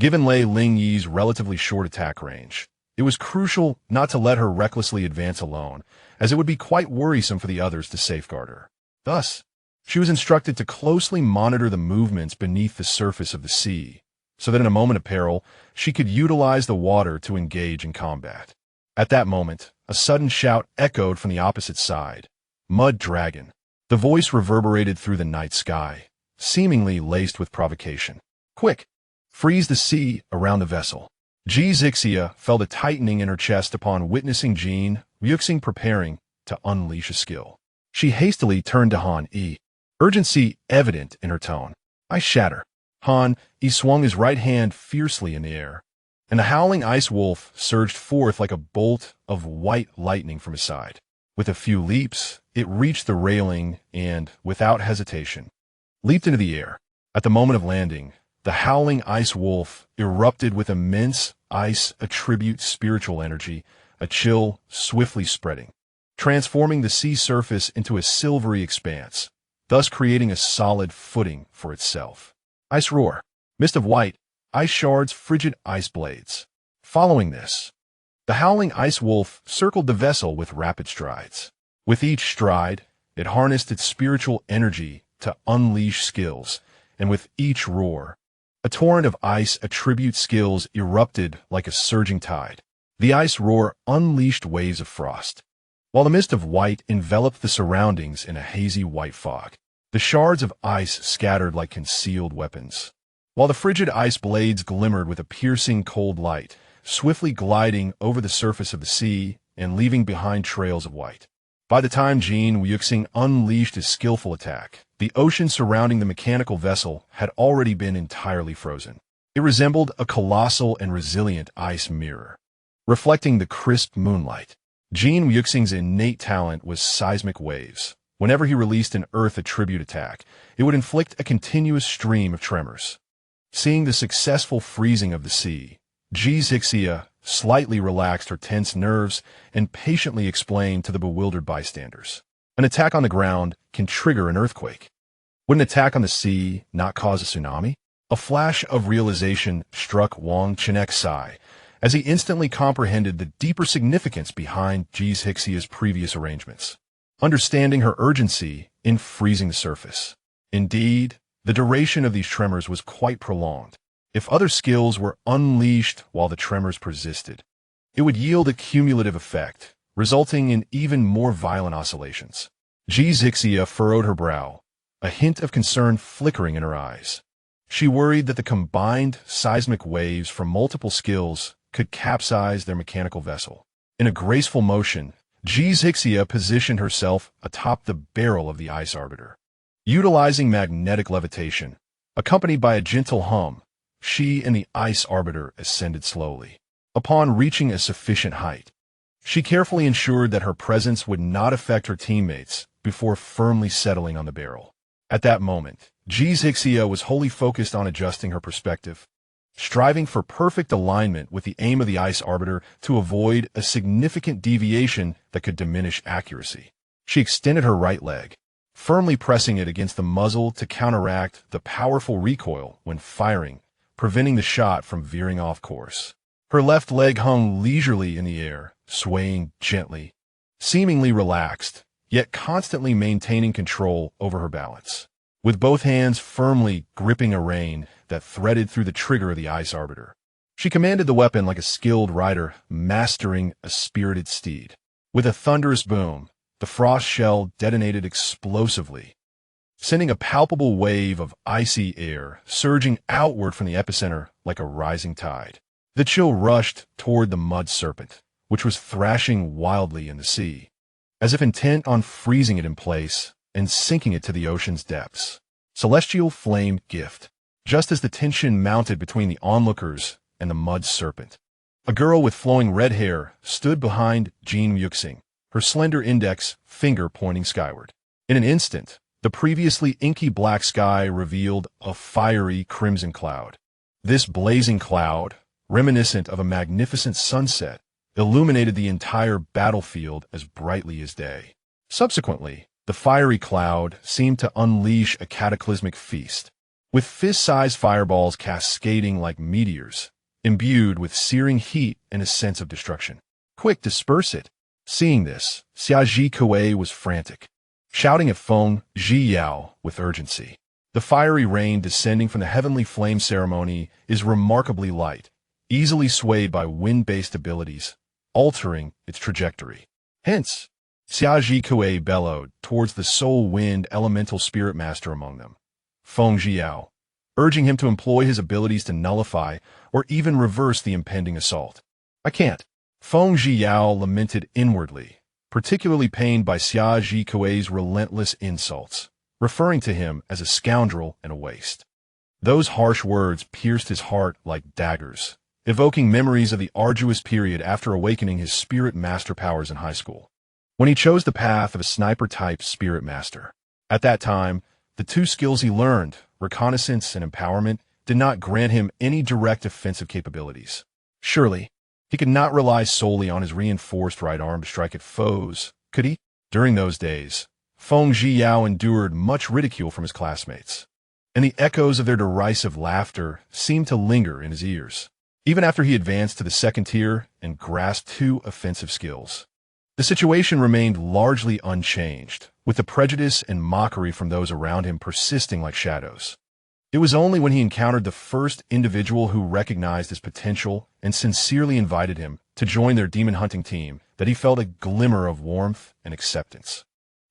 Given Lei Lingyi's relatively short attack range, it was crucial not to let her recklessly advance alone, as it would be quite worrisome for the others to safeguard her. Thus, she was instructed to closely monitor the movements beneath the surface of the sea, so that in a moment of peril, she could utilize the water to engage in combat. At that moment, a sudden shout echoed from the opposite side. Mud Dragon. The voice reverberated through the night sky, seemingly laced with provocation. Quick! Freeze the sea around the vessel. Ji Zixia felt a tightening in her chest upon witnessing Jin Yuxing preparing to unleash a skill. She hastily turned to Han Yi, urgency evident in her tone. I shatter. Han Yi swung his right hand fiercely in the air, and the howling ice wolf surged forth like a bolt of white lightning from his side. With a few leaps, it reached the railing and, without hesitation, leaped into the air. At the moment of landing, the howling ice wolf erupted with immense ice attribute spiritual energy, a chill swiftly spreading, transforming the sea surface into a silvery expanse, thus creating a solid footing for itself. Ice roar. Mist of white, ice shards, frigid ice blades. Following this, the howling ice wolf circled the vessel with rapid strides. With each stride, it harnessed its spiritual energy to unleash skills, and with each roar, a torrent of ice attribute skills erupted like a surging tide. The ice roar unleashed waves of frost, while the mist of white enveloped the surroundings in a hazy white fog. The shards of ice scattered like concealed weapons, while the frigid ice blades glimmered with a piercing cold light, swiftly gliding over the surface of the sea and leaving behind trails of white. By the time Jin Wuxing unleashed his skillful attack, the ocean surrounding the mechanical vessel had already been entirely frozen. It resembled a colossal and resilient ice mirror, reflecting the crisp moonlight. Jin Wuxing's innate talent was seismic waves. Whenever he released an earth attribute attack, it would inflict a continuous stream of tremors. Seeing the successful freezing of the sea, Ji Zixia slightly relaxed her tense nerves and patiently explained to the bewildered bystanders. An attack on the ground can trigger an earthquake. Would an attack on the sea not cause a tsunami? A flash of realization struck Wang Chenxi as he instantly comprehended the deeper significance behind Ji Zixia's previous arrangements, understanding her urgency in freezing the surface. Indeed, the duration of these tremors was quite prolonged. If other skills were unleashed while the tremors persisted, it would yield a cumulative effect, resulting in even more violent oscillations. Ji Zixia furrowed her brow, a hint of concern flickering in her eyes. She worried that the combined seismic waves from multiple skills could capsize their mechanical vessel. In a graceful motion, Ji Zixia positioned herself atop the barrel of the ice arbiter. Utilizing magnetic levitation, accompanied by a gentle hum, she and the ice arbiter ascended slowly. Upon reaching a sufficient height, she carefully ensured that her presence would not affect her teammates before firmly settling on the barrel. At that moment, Ji Zixia was wholly focused on adjusting her perspective, striving for perfect alignment with the aim of the ice arbiter to avoid a significant deviation that could diminish accuracy. She extended her right leg, firmly pressing it against the muzzle to counteract the powerful recoil when firing, preventing the shot from veering off course. Her left leg hung leisurely in the air, swaying gently, seemingly relaxed, yet constantly maintaining control over her balance. With both hands firmly gripping a rein that threaded through the trigger of the ice arbiter, she commanded the weapon like a skilled rider mastering a spirited steed. With a thunderous boom, the frost shell detonated explosively, sending a palpable wave of icy air surging outward from the epicenter like a rising tide. The chill rushed toward the mud serpent, which was thrashing wildly in the sea, as if intent on freezing it in place and sinking it to the ocean's depths. Celestial flame gift. Just as the tension mounted between the onlookers and the mud serpent, a girl with flowing red hair stood behind Jin Yuxing, her slender index finger pointing skyward. In an instant, the previously inky black sky revealed a fiery crimson cloud. This blazing cloud, reminiscent of a magnificent sunset, illuminated the entire battlefield as brightly as day. Subsequently, the fiery cloud seemed to unleash a cataclysmic feast, with fist-sized fireballs cascading like meteors, imbued with searing heat and a sense of destruction. Quick, disperse it. Seeing this, Xia Zhikuei was frantic, shouting at Feng Zhiyao with urgency. The fiery rain descending from the heavenly flame ceremony is remarkably light, easily swayed by wind-based abilities, altering its trajectory. Hence, Xia Zhikuei bellowed towards the soul wind elemental spirit master among them, Feng Zhiyao. urging him to employ his abilities to nullify or even reverse the impending assault. "I can't." Feng Zhiyao lamented inwardly, particularly pained by Xia Zhikuei's relentless insults, referring to him as a scoundrel and a waste. Those harsh words pierced his heart like daggers, evoking memories of the arduous period after awakening his spirit master powers in high school, when he chose the path of a sniper-type spirit master. At that time, the two skills he learned, reconnaissance and empowerment, did not grant him any direct offensive capabilities. Surely, he could not rely solely on his reinforced right arm to strike at foes, could he? During those days, Feng Zhiyao endured much ridicule from his classmates, and the echoes of their derisive laughter seemed to linger in his ears, even after he advanced to the second tier and grasped two offensive skills. The situation remained largely unchanged, with the prejudice and mockery from those around him persisting like shadows. It was only when he encountered the first individual who recognized his potential and sincerely invited him to join their demon hunting team that he felt a glimmer of warmth and acceptance.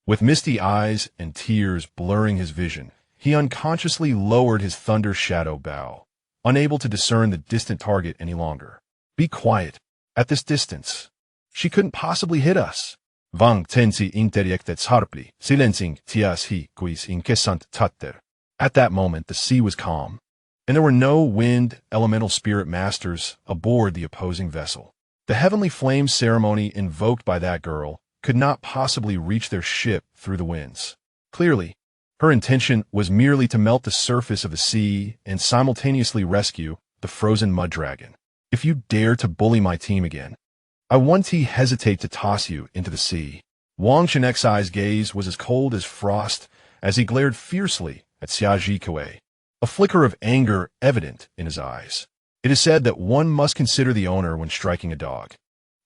With misty eyes and tears blurring his vision, he unconsciously lowered his thunder shadow bow, unable to discern the distant target any longer. "Be quiet. At this distance, she couldn't possibly hit us." Wang Chenxi interjected sharply, silencing tias hi quis incessant tatter. At that moment, the sea was calm, and there were no wind elemental spirit masters aboard the opposing vessel. The heavenly flame ceremony invoked by that girl could not possibly reach their ship through the winds. Clearly, her intention was merely to melt the surface of the sea and simultaneously rescue the frozen mud dragon. "If you dare to bully my team again, I won't hesitate to toss you into the sea." Wang Chenxi's gaze was as cold as frost as he glared fiercely at Xia Zhikuei, a flicker of anger evident in his eyes. It is said that one must consider the owner when striking a dog.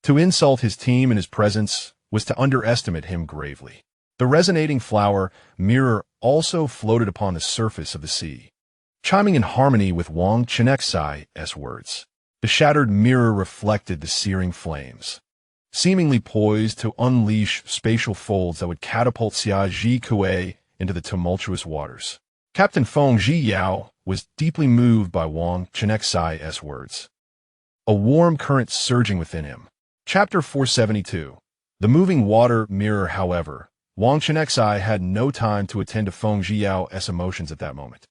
To insult his team in his presence was to underestimate him gravely. The resonating flower mirror also floated upon the surface of the sea, chiming in harmony with Wang Chenxi's words. The shattered mirror reflected the searing flames, seemingly poised to unleash spatial folds that would catapult Xia Zhikuei into the tumultuous waters. Captain Feng Zhiyao was deeply moved by Wang Chenxi's words, a warm current surging within him. Chapter 472. The moving water mirror, however, Wang Chenxi had no time to attend to Feng Zhiyao's emotions at that moment.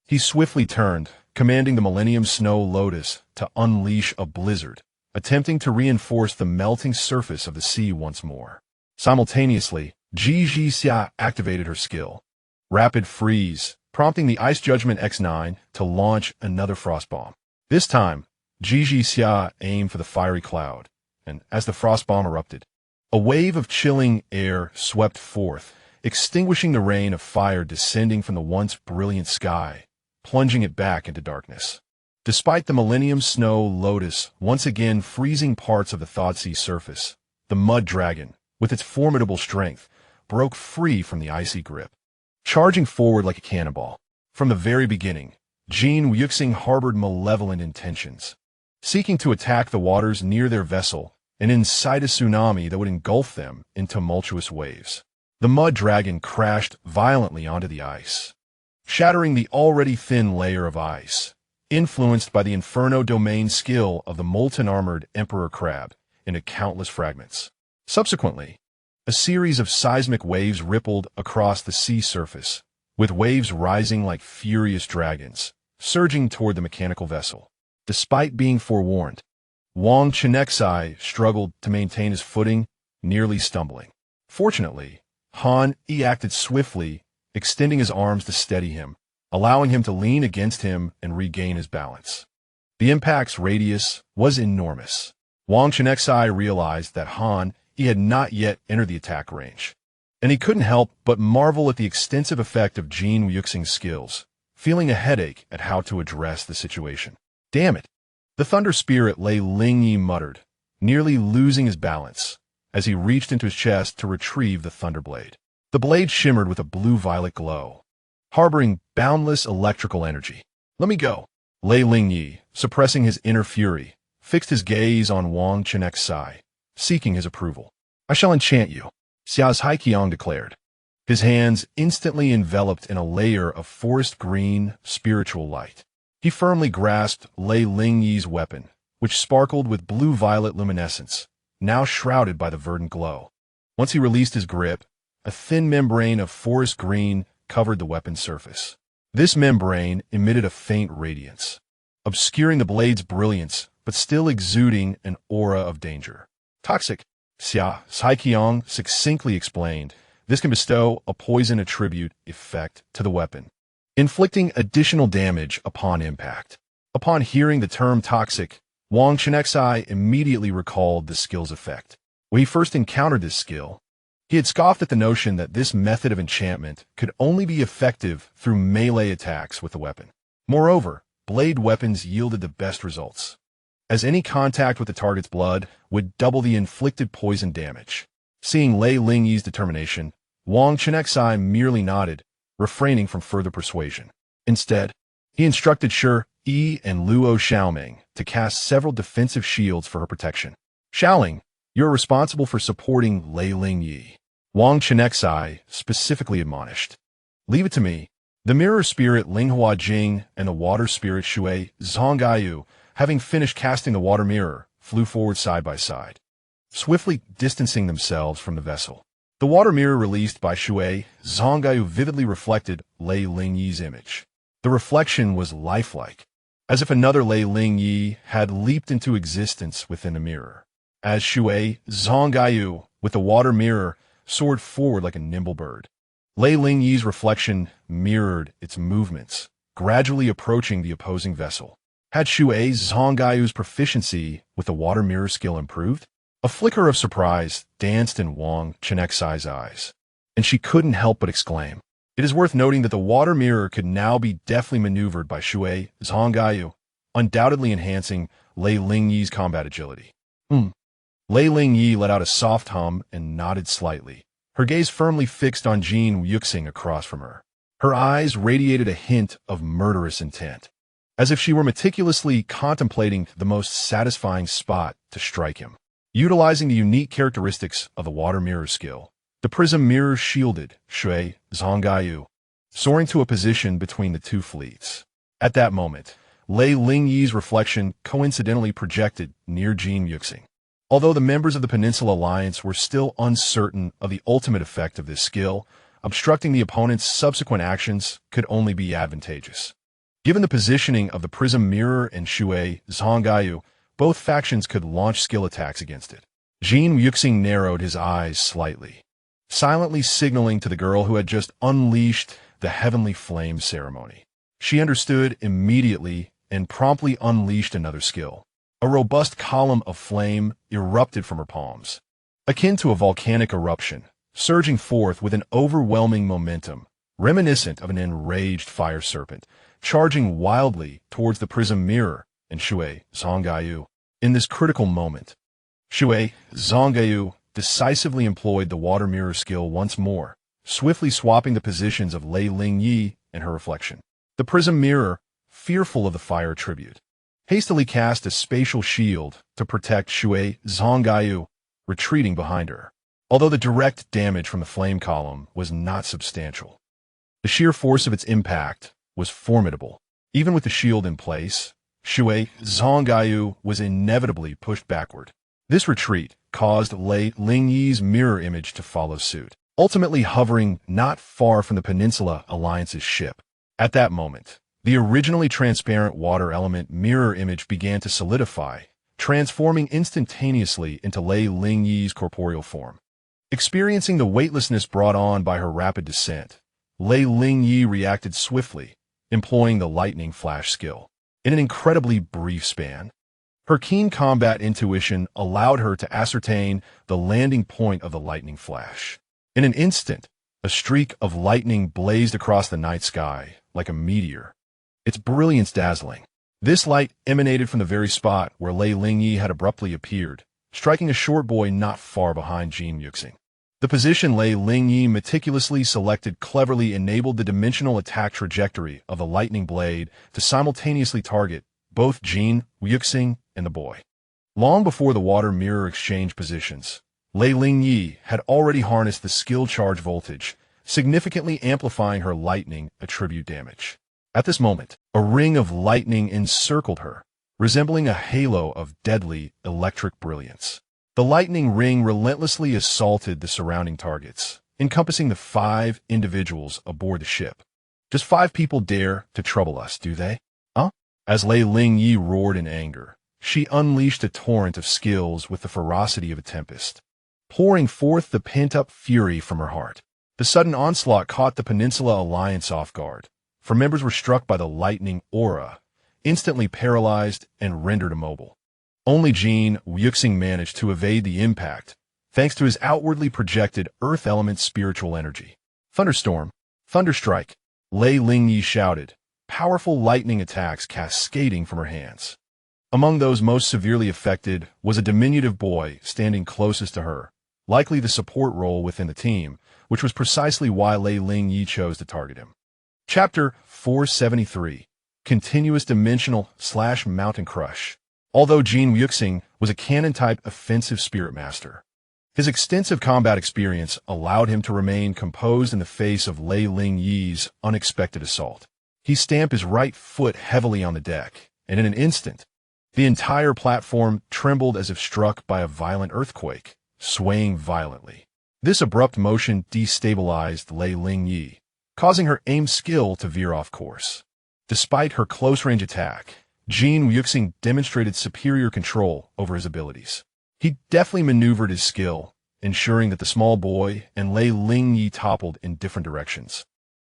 He swiftly turned, commanding the Millennium Snow Lotus to unleash a blizzard, attempting to reinforce the melting surface of the sea once more. Simultaneously, Ji Xia activated her skill, Rapid Freeze, prompting the Ice Judgment X9 to launch another frost bomb. This time, Ji Xia aimed for the fiery cloud, and as the frost bomb erupted, a wave of chilling air swept forth, extinguishing the rain of fire descending from the once brilliant sky, plunging it back into darkness. Despite the Millennium Snow Lotus once again freezing parts of the thawed sea surface, the mud dragon, with its formidable strength, broke free from the icy grip, charging forward like a cannonball. From the very beginning, Jin Wuxing harbored malevolent intentions, seeking to attack the waters near their vessel and incite a tsunami that would engulf them in tumultuous waves. The mud dragon crashed violently onto the ice, shattering the already thin layer of ice, influenced by the Inferno domain skill of the molten-armored Emperor Crab, into countless fragments. Subsequently, a series of seismic waves rippled across the sea surface, with waves rising like furious dragons, surging toward the mechanical vessel. Despite being forewarned, Wang Chenxi struggled to maintain his footing, nearly stumbling. Fortunately, Han Yi acted swiftly, extending his arms to steady him, allowing him to lean against him and regain his balance. The impact's radius was enormous. Wang Chenxi realized that Han Yi had not yet entered the attack range, and he couldn't help but marvel at the extensive effect of Jin Wuxing's skills, feeling a headache at how to address the situation. "Damn it!" The Thunder Spirit Lei Lingyi muttered, nearly losing his balance, as he reached into his chest to retrieve the Thunderblade. The blade shimmered with a blue-violet glow, harboring boundless electrical energy. "Let me go." Lei Lingyi, suppressing his inner fury, fixed his gaze on Wang Chenxi, seeking his approval. "I shall enchant you," Xia's Haiqiang declared. his hands instantly enveloped in a layer of forest green, spiritual light. He firmly grasped Lei Lingyi's weapon, which sparkled with blue-violet luminescence, now shrouded by the verdant glow. Once he released his grip, a thin membrane of forest green covered the weapon's surface. This membrane emitted a faint radiance, obscuring the blade's brilliance but still exuding an aura of danger. Toxic, Xia Saiqiang succinctly explained, this can bestow a poison attribute effect to the weapon, inflicting additional damage upon impact. Upon hearing the term toxic, Wang Chenxi immediately recalled the skill's effect. When he first encountered this skill, he had scoffed at the notion that this method of enchantment could only be effective through melee attacks with the weapon. Moreover, blade weapons yielded the best results, as any contact with the target's blood would double the inflicted poison damage. Seeing Lei Lingyi's determination, Wang Chenxi merely nodded, refraining from further persuasion. Instead, he instructed Shi and Luo Xiaoming to cast several defensive shields for her protection. Xiaoling, you're responsible for supporting Lei Lingyi, Wang Chenxi specifically admonished. Leave it to me. The mirror spirit Linghua Jing and the water spirit Shui Zhonggayu, having finished casting the water mirror, flew forward side by side, swiftly distancing themselves from the vessel. The water mirror released by Shui Zhonggayu vividly reflected Lei Lingyi's image. The reflection was lifelike, as if another Lei Lingyi had leaped into existence within the mirror. As Shui Zhonggayu, with the water mirror, soared forward like a nimble bird, Lei Lingyi's reflection mirrored its movements, gradually approaching the opposing vessel. Had Shui Zhonggayu's proficiency with the water mirror skill improved? A flicker of surprise danced in Wang Chenxi's eyes, and she couldn't help but exclaim. It is worth noting that the water mirror could now be deftly maneuvered by Shui Zhonggayu, undoubtedly enhancing Lei Lingyi's combat agility. Lei Lingyi let out a soft hum and nodded slightly, her gaze firmly fixed on Jin Yuxing across from her. Her eyes radiated a hint of murderous intent, as if she were meticulously contemplating the most satisfying spot to strike him. Utilizing the unique characteristics of the water mirror skill, the prism mirror shielded Shui Zhonggayu, soaring to a position between the two fleets. At that moment, Lei Lingyi's reflection coincidentally projected near Jin Yuxing. Although the members of the Peninsula Alliance were still uncertain of the ultimate effect of this skill, obstructing the opponent's subsequent actions could only be advantageous. Given the positioning of the prism mirror and Shui Zhonggayu, both factions could launch skill attacks against it. Jin Yuxing narrowed his eyes slightly, silently signaling to the girl who had just unleashed the heavenly flame ceremony. She understood immediately and promptly unleashed another skill. A robust column of flame erupted from her palms, akin to a volcanic eruption, surging forth with an overwhelming momentum, reminiscent of an enraged fire serpent, charging wildly towards the prism mirror and Shui Zhonggayu. In this critical moment, Shui Zhonggayu decisively employed the water mirror skill once more, swiftly swapping the positions of Lei Lingyi and her reflection. The prism mirror, fearful of the fire tribute, hastily cast a spatial shield to protect Shui Zhonggayu, retreating behind her. Although the direct damage from the flame column was not substantial, the sheer force of its impact was formidable. Even with the shield in place, Shui Zhonggayu was inevitably pushed backward. This retreat caused Lei Lingyi's mirror image to follow suit, ultimately hovering not far from the Peninsula Alliance's ship. At that moment, the originally transparent water element mirror image began to solidify, transforming instantaneously into Lei Lingyi's corporeal form. Experiencing the weightlessness brought on by her rapid descent, Lei Lingyi reacted swiftly, employing the lightning flash skill. In an incredibly brief span, her keen combat intuition allowed her to ascertain the landing point of the lightning flash. In an instant, a streak of lightning blazed across the night sky like a meteor, its brilliance dazzling. This light emanated from the very spot where Lei Lingyi had abruptly appeared, striking a short boy not far behind Jin Yuxing. The position Lei Lingyi meticulously selected cleverly enabled the dimensional attack trajectory of the lightning blade to simultaneously target both Jin Yuxing and the boy. Long before the water mirror exchanged positions, Lei Lingyi had already harnessed the skill charge voltage, significantly amplifying her lightning attribute damage. At this moment, a ring of lightning encircled her, resembling a halo of deadly electric brilliance. The lightning ring relentlessly assaulted the surrounding targets, encompassing the 5 individuals aboard the ship. Just 5 people dare to trouble us, do they? Huh? As Lei Lingyi roared in anger, she unleashed a torrent of skills with the ferocity of a tempest, pouring forth the pent-up fury from her heart. The sudden onslaught caught the Peninsula Alliance off guard, for members were struck by the lightning aura, instantly paralyzed and rendered immobile. Only Jin Wuxing managed to evade the impact, thanks to his outwardly projected earth element spiritual energy. Thunderstorm, Thunderstrike, Lei Lingyi shouted, powerful lightning attacks cascading from her hands. Among those most severely affected was a diminutive boy standing closest to her, likely the support role within the team, which was precisely why Lei Lingyi chose to target him. Chapter 473, Continuous Dimensional / Mountain Crush. Although Jin Wuxing was a canon-type offensive spirit master, his extensive combat experience allowed him to remain composed in the face of Lei Lingyi's unexpected assault. He stamped his right foot heavily on the deck, and in an instant, the entire platform trembled as if struck by a violent earthquake, swaying violently. This abrupt motion destabilized Lei Lingyi, causing her aim skill to veer off course. Despite her close-range attack, Jin Wuxing demonstrated superior control over his abilities. He deftly maneuvered his skill, ensuring that the small boy and Lei Lingyi toppled in different directions,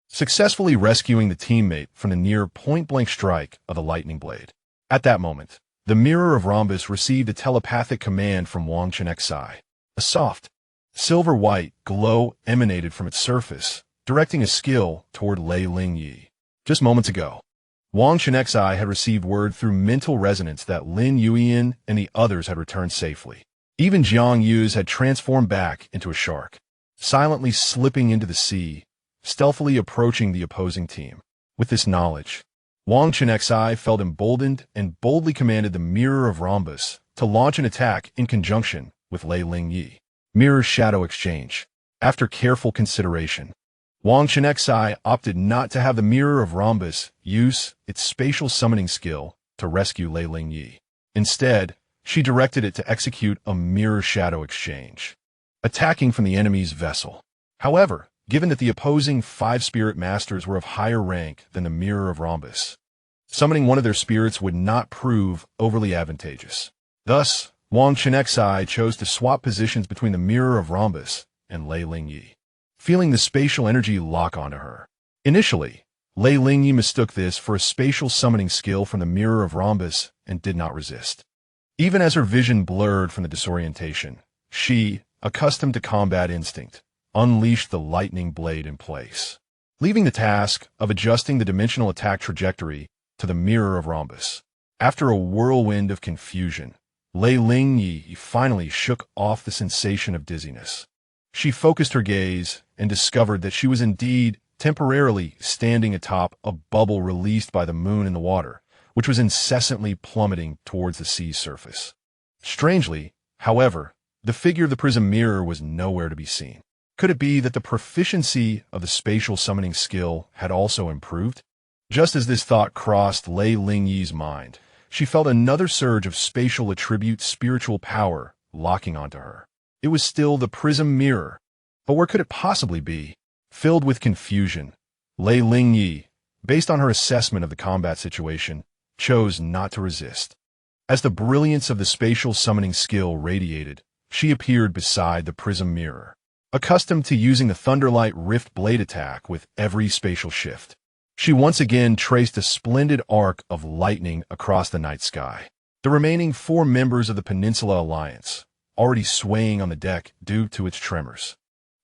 successfully rescuing the teammate from the near point-blank strike of the lightning blade. At that moment, the Mirror of Rhombus received a telepathic command from Wang Chenxi. A soft, silver-white glow emanated from its surface, directing a skill toward Lei Lingyi. Just moments ago, Wang Chenxi had received word through mental resonance that Lin Yuyan and the others had returned safely. Even Jiang Yu's had transformed back into a shark, silently slipping into the sea, stealthily approaching the opposing team. With this knowledge, Wang Chenxi felt emboldened and boldly commanded the Mirror of Rhombus to launch an attack in conjunction with Lei Lingyi. Mirror Shadow Exchange. After careful consideration, Wang Chenxi opted not to have the Mirror of Rhombus use its spatial summoning skill to rescue Lei Lingyi. Instead, she directed it to execute a Mirror Shadow Exchange, attacking from the enemy's vessel. However, given that the opposing 5 spirit masters were of higher rank than the Mirror of Rhombus, summoning one of their spirits would not prove overly advantageous. Thus, Wang Chenxi chose to swap positions between the Mirror of Rhombus and Lei Lingyi, feeling the spatial energy lock onto her. Initially, Lei Lingyi mistook this for a spatial summoning skill from the Mirror of Rhombus and did not resist. Even as her vision blurred from the disorientation, she, accustomed to combat instinct, unleashed the lightning blade in place, leaving the task of adjusting the dimensional attack trajectory to the Mirror of Rhombus. After a whirlwind of confusion, Lei Lingyi finally shook off the sensation of dizziness. She focused her gaze and discovered that she was indeed temporarily standing atop a bubble released by the moon in the water, which was incessantly plummeting towards the sea's surface. Strangely, however, the figure of the prism mirror was nowhere to be seen. Could it be that the proficiency of the spatial summoning skill had also improved? Just as this thought crossed Lei Lingyi's mind, she felt another surge of spatial attribute spiritual power locking onto her. It was still the prism mirror, but where could it possibly be? Filled with confusion, Lei Lingyi, based on her assessment of the combat situation, chose not to resist. As the brilliance of the spatial summoning skill radiated, she appeared beside the prism mirror, accustomed to using the Thunderlight Rift blade attack with every spatial shift. She once again traced a splendid arc of lightning across the night sky. The remaining 4 members of the Peninsula Alliance, already swaying on the deck due to its tremors,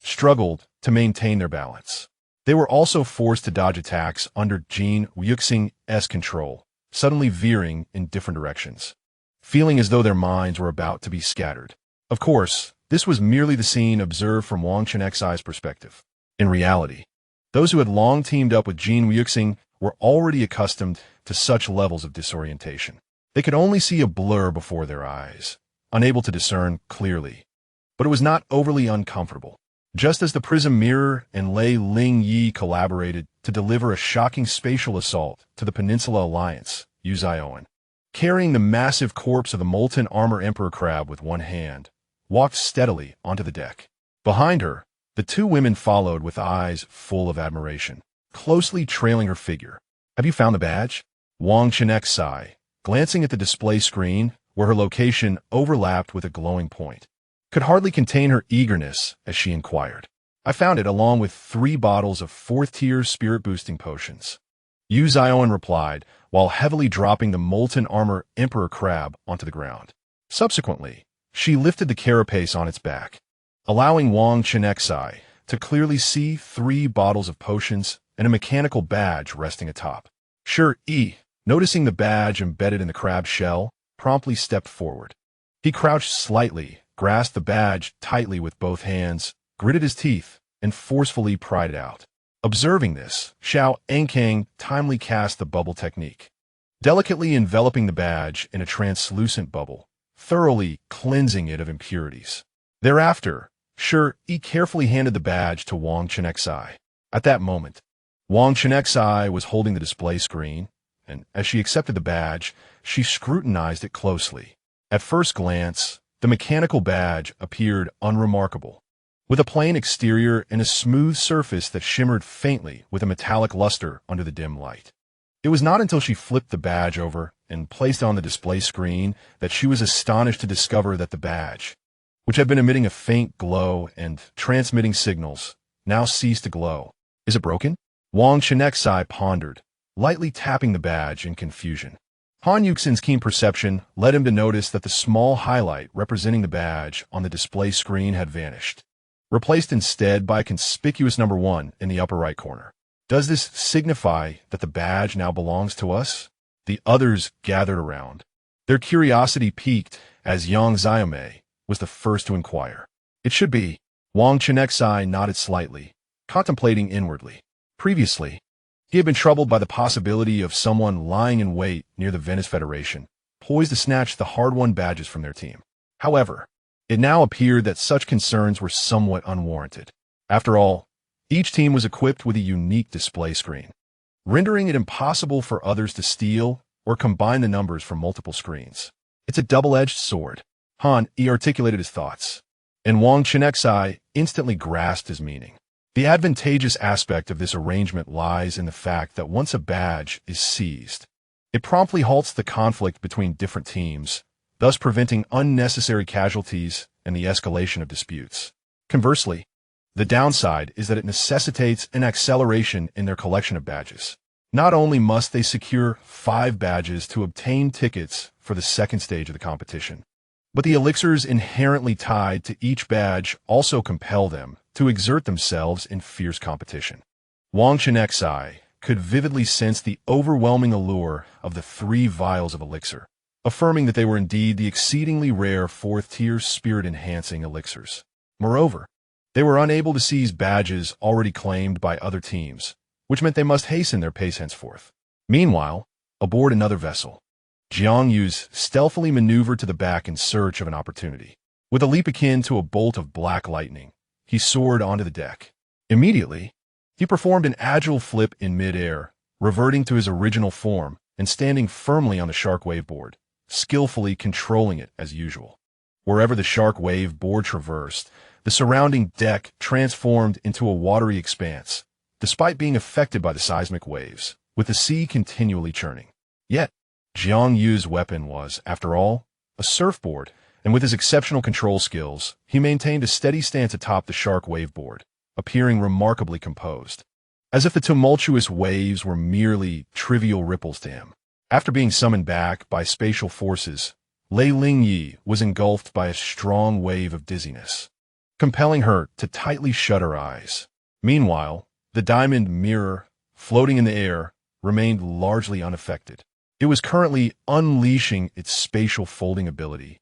struggled to maintain their balance. They were also forced to dodge attacks under Jin Wuxing's control, suddenly veering in different directions, feeling as though their minds were about to be scattered. Of course, this was merely the scene observed from Wang Chenxi's perspective. In reality, those who had long teamed up with Jin Wuxing were already accustomed to such levels of disorientation. They could only see a blur before their eyes, unable to discern clearly. But it was not overly uncomfortable. Just as the prism mirror and Lei Ling Yi collaborated to deliver a shocking spatial assault to the Peninsula Alliance, Yu Zioen, carrying the massive corpse of the molten armor Emperor Crab with one hand, walked steadily onto the deck. Behind her, the two women followed with eyes full of admiration, closely trailing her figure. "Have you found the badge?" Wang Chenxi, glancing at the display screen where her location overlapped with a glowing point, could hardly contain her eagerness as she inquired. "I found it along with 3 bottles of 4th-tier spirit-boosting potions," Yu Zioen replied, while heavily dropping the molten armor Emperor Crab onto the ground. Subsequently, she lifted the carapace on its back, allowing Wang Chenxi to clearly see 3 bottles of potions and a mechanical badge resting atop. Sure, noticing the badge embedded in the crab shell, promptly stepped forward. He crouched slightly, grasped the badge tightly with both hands, gritted his teeth, and forcefully pried it out. Observing this, Xiao Enkang timely cast the bubble technique, delicately enveloping the badge in a translucent bubble, thoroughly cleansing it of impurities. Thereafter, He carefully handed the badge to Wang Chenxi. At that moment, Wang Chenxi was holding the display screen, and as she accepted the badge, she scrutinized it closely. At first glance, the mechanical badge appeared unremarkable, with a plain exterior and a smooth surface that shimmered faintly with a metallic luster under the dim light. It was not until she flipped the badge over and placed it on the display screen that she was astonished to discover that the badge, which had been emitting a faint glow and transmitting signals, now ceased to glow. "Is it broken?" Wang Chenxi pondered, lightly tapping the badge in confusion. Han Yuxin's keen perception led him to notice that the small highlight representing the badge on the display screen had vanished, replaced instead by a conspicuous number 1 in the upper right corner. "Does this signify that the badge now belongs to us?" The others gathered around, their curiosity piqued as Yang Xiaomei was the first to inquire. "It should be." Wang Chenxi nodded slightly, contemplating inwardly. Previously, he had been troubled by the possibility of someone lying in wait near the Venice Federation, poised to snatch the hard-won badges from their team. However, it now appeared that such concerns were somewhat unwarranted. After all, each team was equipped with a unique display screen, rendering it impossible for others to steal or combine the numbers from multiple screens. "It's a double-edged sword." He articulated his thoughts, and Wang Chenxi instantly grasped his meaning. The advantageous aspect of this arrangement lies in the fact that once a badge is seized, it promptly halts the conflict between different teams, thus preventing unnecessary casualties and the escalation of disputes. Conversely, the downside is that it necessitates an acceleration in their collection of badges. Not only must they secure 5 badges to obtain tickets for the second stage of the competition, but the elixirs inherently tied to each badge also compel them to exert themselves in fierce competition. Wang Chenxi could vividly sense the overwhelming allure of the 3 vials of elixir, affirming that they were indeed the exceedingly rare 4th-tier spirit-enhancing elixirs. Moreover, they were unable to seize badges already claimed by other teams, which meant they must hasten their pace henceforth. Meanwhile, aboard another vessel, Jiang Yu's stealthily maneuvered to the back in search of an opportunity. With a leap akin to a bolt of black lightning, he soared onto the deck. Immediately, he performed an agile flip in mid-air, reverting to his original form and standing firmly on the shark wave board, skillfully controlling it as usual. Wherever the shark wave board traversed, the surrounding deck transformed into a watery expanse, despite being affected by the seismic waves, with the sea continually churning. Yet, Jiang Yu's weapon was, after all, a surfboard, and with his exceptional control skills, he maintained a steady stance atop the shark wave board, appearing remarkably composed, as if the tumultuous waves were merely trivial ripples to him. After being summoned back by spatial forces, Lei Ling Yi was engulfed by a strong wave of dizziness, compelling her to tightly shut her eyes. Meanwhile, the diamond mirror, floating in the air, remained largely unaffected. It was currently unleashing its spatial folding ability,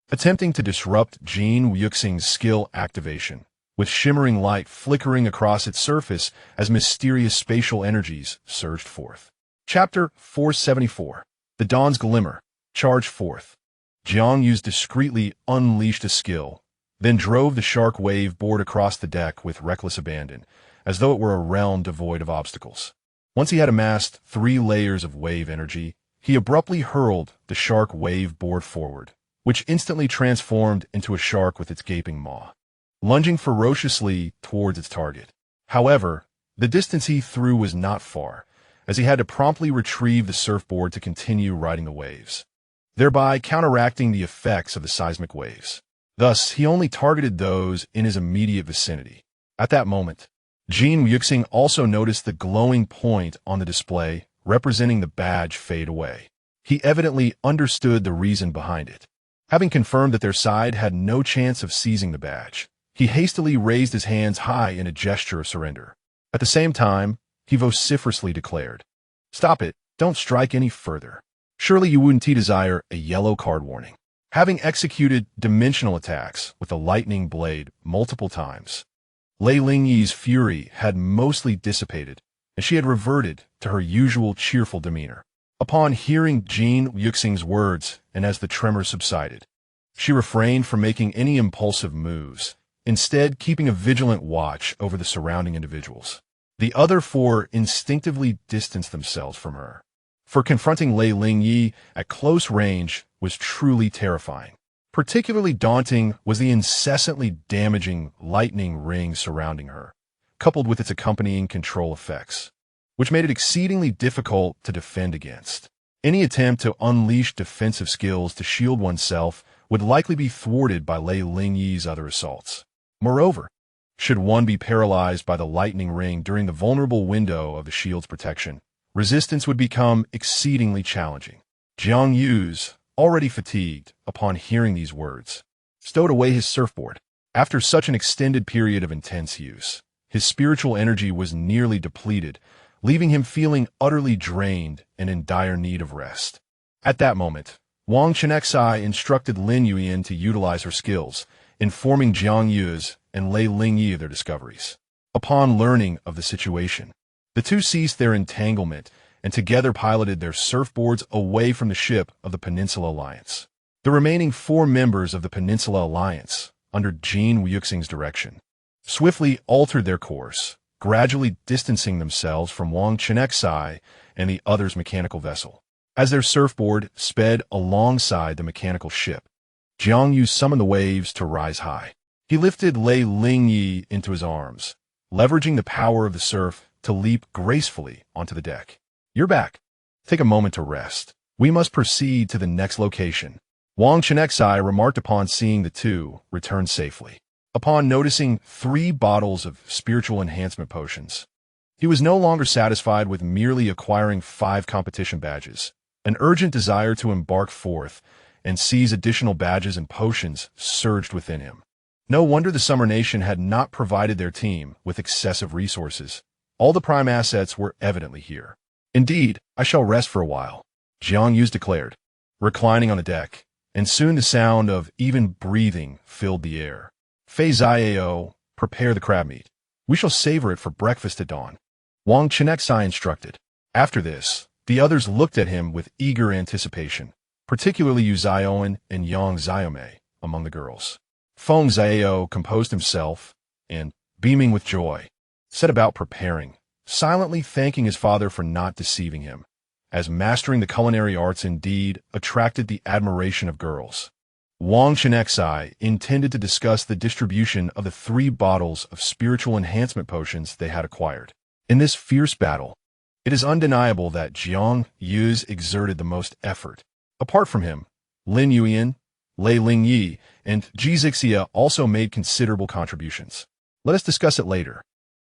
attempting to disrupt Jin Yuxing's skill activation, with shimmering light flickering across its surface as mysterious spatial energies surged forth. Chapter 474. The Dawn's Glimmer. Charge forth. Jiang Yu's discreetly unleashed a skill, then drove the shark wave board across the deck with reckless abandon, as though it were a realm devoid of obstacles. Once he had amassed 3 layers of wave energy, he abruptly hurled the shark wave board forward, which instantly transformed into a shark with its gaping maw, lunging ferociously towards its target. However, the distance he threw was not far, as he had to promptly retrieve the surfboard to continue riding the waves, thereby counteracting the effects of the seismic waves. Thus, he only targeted those in his immediate vicinity. At that moment, Jin Yuxing also noticed the glowing point on the display representing the badge fade away. He evidently understood the reason behind it. Having confirmed that their side had no chance of seizing the badge, he hastily raised his hands high in a gesture of surrender. At the same time, he vociferously declared, "Stop it, don't strike any further. Surely you wouldn't desire a yellow card warning." Having executed dimensional attacks with the lightning blade multiple times, Lei Lingyi's fury had mostly dissipated, and she had reverted to her usual cheerful demeanor. Upon hearing Jin Yuxing's words, and as the tremor subsided, she refrained from making any impulsive moves, instead keeping a vigilant watch over the surrounding individuals. The other 4 instinctively distanced themselves from her, for confronting Lei Lingyi at close range was truly terrifying. Particularly daunting was the incessantly damaging lightning ring surrounding her, coupled with its accompanying control effects, which made it exceedingly difficult to defend against. Any attempt to unleash defensive skills to shield oneself would likely be thwarted by Lei Lingyi's other assaults. Moreover, should one be paralyzed by the lightning ring during the vulnerable window of the shield's protection, resistance would become exceedingly challenging. Jiang Yu's, already fatigued upon hearing these words, stowed away his surfboard. After such an extended period of intense use, his spiritual energy was nearly depleted, leaving him feeling utterly drained and in dire need of rest. At that moment, Wang Chenxi instructed Lin Yuyan to utilize her skills, informing Jiang Yu's and Lei Lingyi of their discoveries. Upon learning of the situation, the two ceased their entanglement and together piloted their surfboards away from the ship of the Peninsula Alliance. The remaining 4 members of the Peninsula Alliance, under Jin Yuxing's direction, swiftly altered their course, gradually distancing themselves from Wang Chenxi and the other's mechanical vessel. As their surfboard sped alongside the mechanical ship, Jiang Yu summoned the waves to rise high. He lifted Lei Lingyi into his arms, leveraging the power of the surf to leap gracefully onto the deck. "You're back. Take a moment to rest. We must proceed to the next location," Wang Chenxi remarked upon seeing the two return safely. Upon noticing 3 bottles of spiritual enhancement potions, he was no longer satisfied with merely acquiring 5 competition badges. An urgent desire to embark forth and seize additional badges and potions surged within him. No wonder the Summer Nation had not provided their team with excessive resources. All the prime assets were evidently here. "Indeed, I shall rest for a while," Jiang Yu declared, reclining on the deck, and soon the sound of even breathing filled the air. "Fei Ziao, prepare the crab meat. We shall savor it for breakfast at dawn," Wang Chenxi instructed. After this, the others looked at him with eager anticipation, particularly Yu Zioan and Yang Xiaomei among the girls. Feng Xiao composed himself and, beaming with joy, set about preparing, silently thanking his father for not deceiving him, as mastering the culinary arts indeed attracted the admiration of girls. Wang Chenxi intended to discuss the distribution of the 3 bottles of spiritual enhancement potions they had acquired. In this fierce battle, it is undeniable that Jiang Yu's exerted the most effort. Apart from him, Lin Yuyan, Lei Lingyi, and Ji Zixia also made considerable contributions. Let us discuss it later.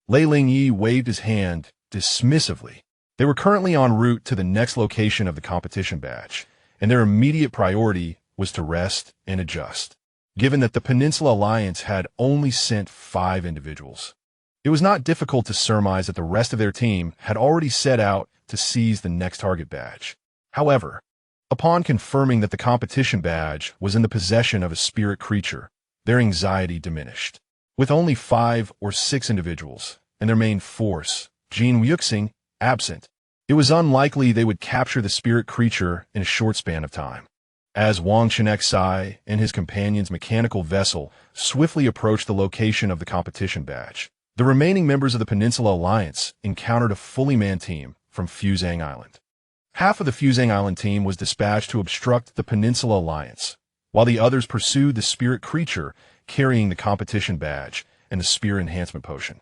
Lei Lingyi waved his hand dismissively. They were currently en route to the next location of the competition badge, and their immediate priority was to rest and adjust. Given that the Peninsula Alliance had only sent 5 individuals, it was not difficult to surmise that the rest of their team had already set out to seize the next target badge. However, upon confirming that the competition badge was in the possession of a spirit creature, their anxiety diminished. With only 5 or 6 individuals, and their main force, Jin Yuxing, absent, it was unlikely they would capture the spirit creature in a short span of time. As Wang Chenxi and his companion's mechanical vessel swiftly approached the location of the competition badge, the remaining members of the Peninsula Alliance encountered a fully manned team from Fuzhang Island. Half of the Fuzhang Island team was dispatched to obstruct the Peninsula Alliance, while the others pursued the spirit creature carrying the competition badge and the spirit enhancement potion.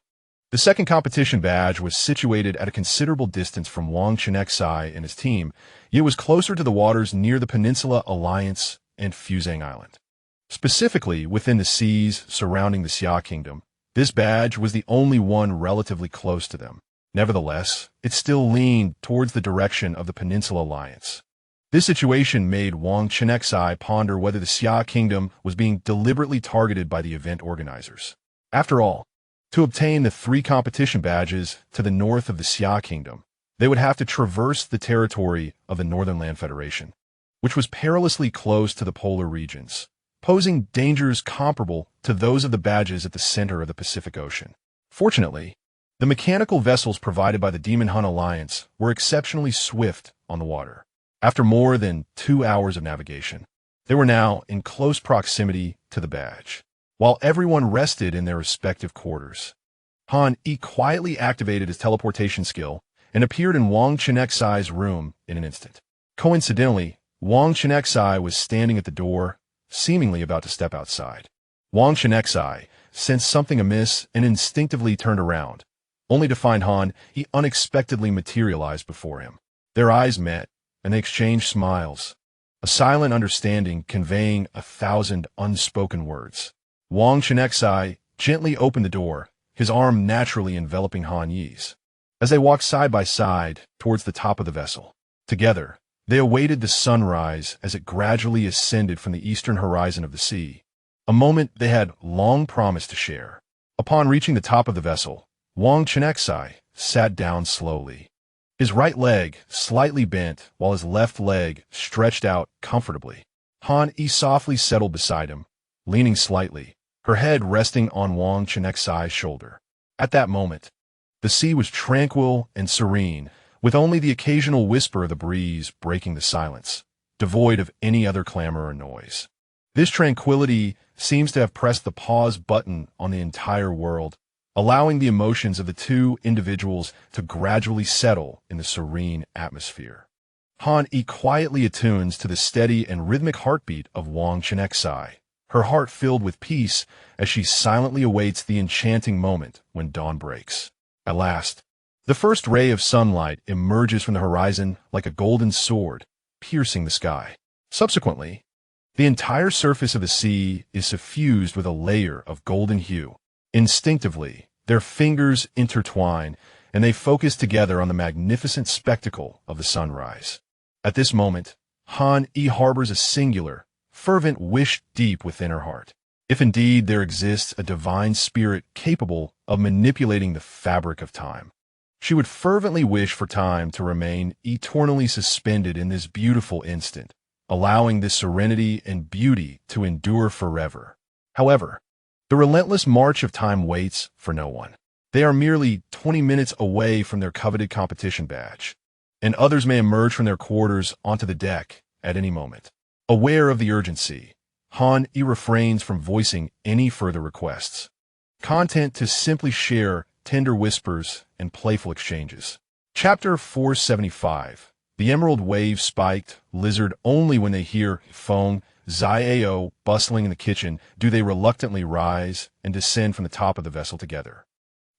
The second competition badge was situated at a considerable distance from Wang Chenxi and his team, yet was closer to the waters near the Peninsula Alliance and Fuzhang Island. Specifically, within the seas surrounding the Xia Kingdom, this badge was the only one relatively close to them. Nevertheless, it still leaned towards the direction of the Peninsula Alliance. This situation made Wang Chenxi ponder whether the Xia Kingdom was being deliberately targeted by the event organizers. After all, to obtain the 3 competition badges to the north of the Xia Kingdom, they would have to traverse the territory of the Northern Land Federation, which was perilously close to the polar regions, posing dangers comparable to those of the badges at the center of the Pacific Ocean. Fortunately, the mechanical vessels provided by the Demon Hunt Alliance were exceptionally swift on the water. After more than 2 hours of navigation, they were now in close proximity to the badge. While everyone rested in their respective quarters, Han Yi quietly activated his teleportation skill and appeared in Wang Chenxi's room in an instant. Coincidentally, Wang Chenxi was standing at the door, seemingly about to step outside. Wang Chenxi sensed something amiss and instinctively turned around, only to find Han Yi unexpectedly materialized before him. Their eyes met, and they exchanged smiles, a silent understanding conveying 1,000 unspoken words. Wang Chenxi gently opened the door, his arm naturally enveloping Han Yi's. As they walked side by side towards the top of the vessel, together, they awaited the sunrise as it gradually ascended from the eastern horizon of the sea, a moment they had long promised to share. Upon reaching the top of the vessel, Wang Chenxi sat down slowly. His right leg slightly bent while his left leg stretched out comfortably. Han Yi softly settled beside him, leaning slightly, her head resting on Wang Chenxi's shoulder. At that moment, the sea was tranquil and serene, with only the occasional whisper of the breeze breaking the silence, devoid of any other clamor or noise. This tranquility seems to have pressed the pause button on the entire world, allowing the emotions of the two individuals to gradually settle in the serene atmosphere. Han Yi quietly attunes to the steady and rhythmic heartbeat of Wang Chenxi, her heart filled with peace as she silently awaits the enchanting moment when dawn breaks. At last, the first ray of sunlight emerges from the horizon like a golden sword, piercing the sky. Subsequently, the entire surface of the sea is suffused with a layer of golden hue. Instinctively, their fingers intertwine, and they focus together on the magnificent spectacle of the sunrise. At this moment, Han Yi harbors a singular, fervent wish deep within her heart. If indeed there exists a divine spirit capable of manipulating the fabric of time, she would fervently wish for time to remain eternally suspended in this beautiful instant, allowing this serenity and beauty to endure forever. However, the relentless march of time waits for no one. They are merely 20 minutes away from their coveted competition badge, and others may emerge from their quarters onto the deck at any moment. Aware of the urgency, Han Yi refrains from voicing any further requests, content to simply share tender whispers and playful exchanges. Chapter 475. The emerald wave spiked lizard. Only when they hear Feng Xiao bustling in the kitchen do they reluctantly rise and descend from the top of the vessel together.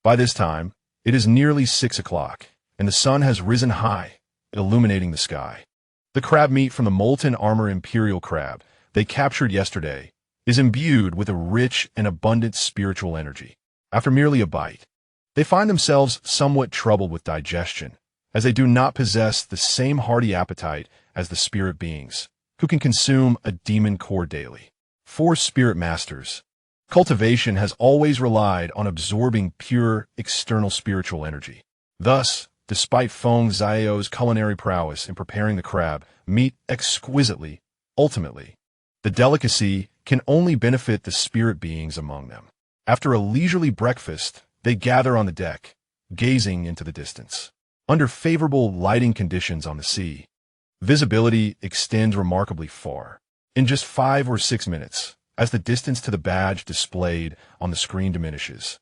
By this time, it is nearly 6 o'clock, and the sun has risen high, illuminating the sky. The crab meat from the molten armor imperial crab they captured yesterday is imbued with a rich and abundant spiritual energy. After merely a bite, they find themselves somewhat troubled with digestion, as they do not possess the same hearty appetite as the spirit beings, who can consume a demon core daily. For spirit masters, cultivation has always relied on absorbing pure external spiritual energy. Thus, despite Feng Xiao's culinary prowess in preparing the crab meat exquisitely, ultimately, the delicacy can only benefit the spirit beings among them. After a leisurely breakfast, they gather on the deck, gazing into the distance. Under favorable lighting conditions on the sea, visibility extends remarkably far, in just 5 or 6 minutes, as the distance to the badge displayed on the screen diminishes.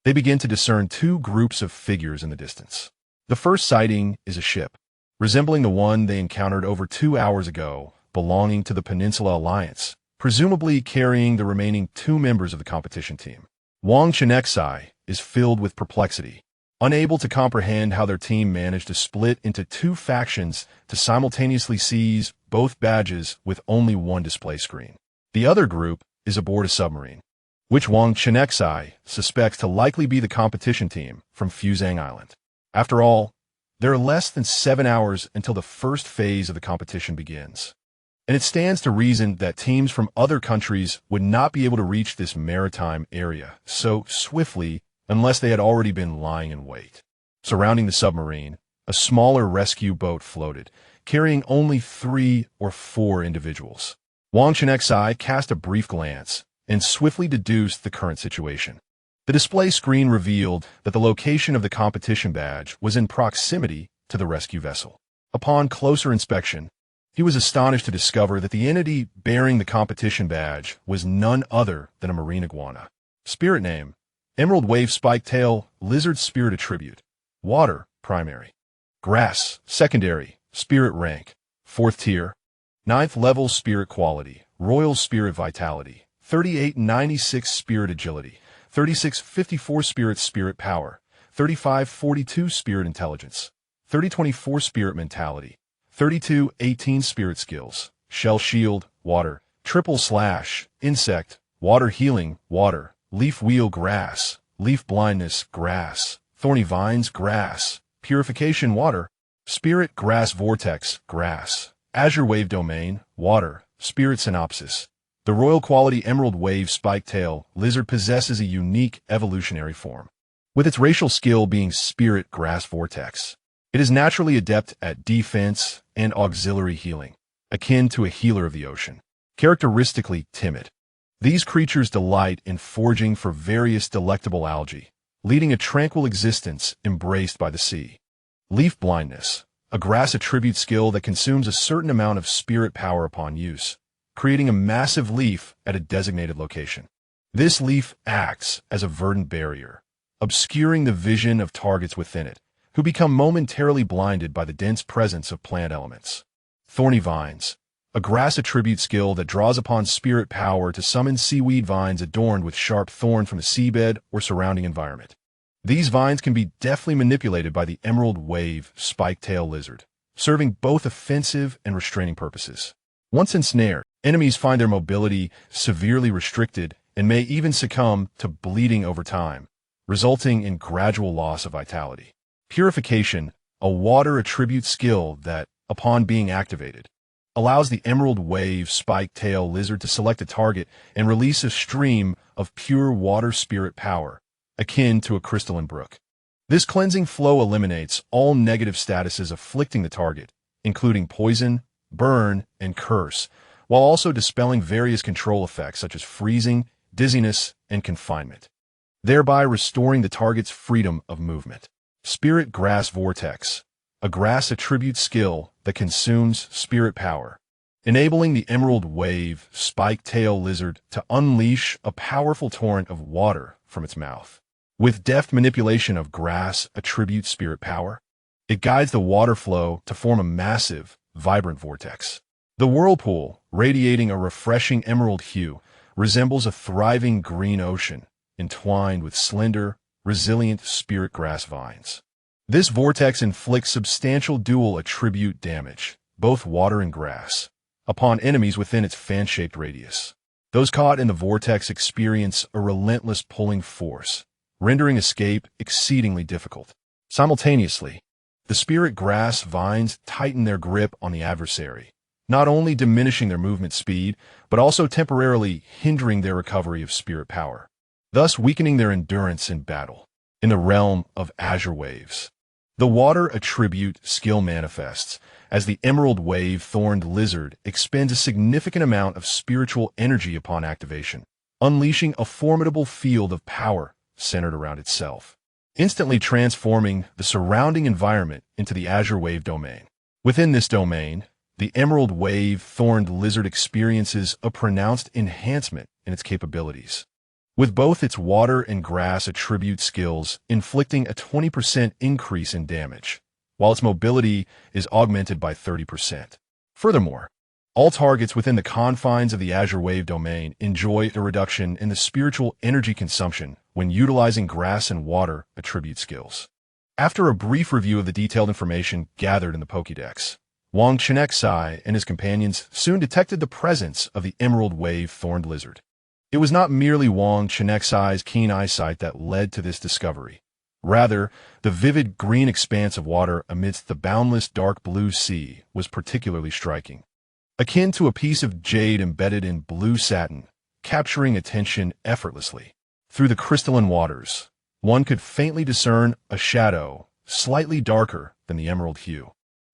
They begin to discern two groups of figures in the distance. The first sighting is a ship, resembling the one they encountered over 2 hours ago, belonging to the Peninsula Alliance, presumably carrying the remaining 2 members of the competition team. Wang Chenxi is filled with perplexity, unable to comprehend how their team managed to split into 2 factions to simultaneously seize both badges with only one display screen. The other group is aboard a submarine, which Wang Chenxi suspects to likely be the competition team from Fuzhang Island. After all, there are less than 7 hours until the first phase of the competition begins, and it stands to reason that teams from other countries would not be able to reach this maritime area so swiftly unless they had already been lying in wait. Surrounding the submarine, a smaller rescue boat floated, carrying only 3 or 4 individuals. Wang Chenxi cast a brief glance and swiftly deduced the current situation. The display screen revealed that the location of the competition badge was in proximity to the rescue vessel. Upon closer inspection, he was astonished to discover that the entity bearing the competition badge was none other than a marine iguana. Spirit name: Emerald Wave Spike-tail Lizard. Spirit attribute: Water, primary. Grass, secondary. Spirit rank: 4th tier. 9th level. Spirit quality: Royal Spirit Vitality, 3896 Spirit Agility, 3654 Spirit Power, 3542 Spirit Intelligence, 3024 Spirit Mentality, 3218 Spirit Skills: Shell Shield, Water, Triple Slash, Insect, Water Healing, Water, Leaf Wheel, Grass, Leaf Blindness, Grass, Thorny Vines, Grass, Purification, Water, Spirit Grass Vortex, Grass, Azure Wave Domain, Water, Spirit Synopsis. The Royal Quality Emerald Wave Spike-tail Lizard possesses a unique evolutionary form, with its racial skill being Spirit Grass Vortex. It is naturally adept at defense and auxiliary healing, akin to a healer of the ocean. Characteristically timid, these creatures delight in foraging for various delectable algae, leading a tranquil existence embraced by the sea. Leaf Blindness, a grass attribute skill that consumes a certain amount of spirit power upon use, creating a massive leaf at a designated location. This leaf acts as a verdant barrier, obscuring the vision of targets within it, who become momentarily blinded by the dense presence of plant elements. Thorny Vines, a grass attribute skill that draws upon spirit power to summon seaweed vines adorned with sharp thorn from the seabed or surrounding environment. These vines can be deftly manipulated by the Emerald Wave Spike-tail Lizard, serving both offensive and restraining purposes. Once ensnared, enemies find their mobility severely restricted and may even succumb to bleeding over time, resulting in gradual loss of vitality. Purification, a water attribute skill that, upon being activated, allows the Emerald Wave Spike-tail Lizard to select a target and release a stream of pure water spirit power, akin to a crystalline brook. This cleansing flow eliminates all negative statuses afflicting the target, including poison, burn, and curse, while also dispelling various control effects such as freezing, dizziness, and confinement, thereby restoring the target's freedom of movement. Spirit Grass Vortex, a grass attribute skill that consumes spirit power, enabling the Emerald Wave Spike-tail Lizard to unleash a powerful torrent of water from its mouth. With deft manipulation of grass attribute spirit power, it guides the water flow to form a massive, vibrant vortex. The whirlpool, radiating a refreshing emerald hue, resembles a thriving green ocean, entwined with slender, resilient spirit grass vines. This vortex inflicts substantial dual attribute damage, both water and grass, upon enemies within its fan-shaped radius. Those caught in the vortex experience a relentless pulling force, rendering escape exceedingly difficult. Simultaneously, the spirit grass vines tighten their grip on the adversary, not only diminishing their movement speed, but also temporarily hindering their recovery of spirit power, thus weakening their endurance in battle. In the realm of Azure Waves, the water attribute skill manifests as the Emerald Wave Thorned Lizard expends a significant amount of spiritual energy upon activation, unleashing a formidable field of power centered around itself, instantly transforming the surrounding environment into the Azure Wave domain. Within this domain, The emerald wave thorned lizard experiences a pronounced enhancement in its capabilities, with both its water and grass attribute skills inflicting a 20% increase in damage, while its mobility is augmented by 30%. Furthermore, all targets within the confines of the Azure Wave domain enjoy a reduction in the spiritual energy consumption when utilizing grass and water attribute skills. After a brief review of the detailed information gathered in the Pokédex, Wang Chenxi and his companions soon detected the presence of the emerald wave thorned lizard. It was not merely Wang Chenxi's keen eyesight that led to this discovery. Rather, the vivid green expanse of water amidst the boundless dark blue sea was particularly striking. Akin to a piece of jade embedded in blue satin, capturing attention effortlessly. Through the crystalline waters, one could faintly discern a shadow slightly darker than the emerald hue,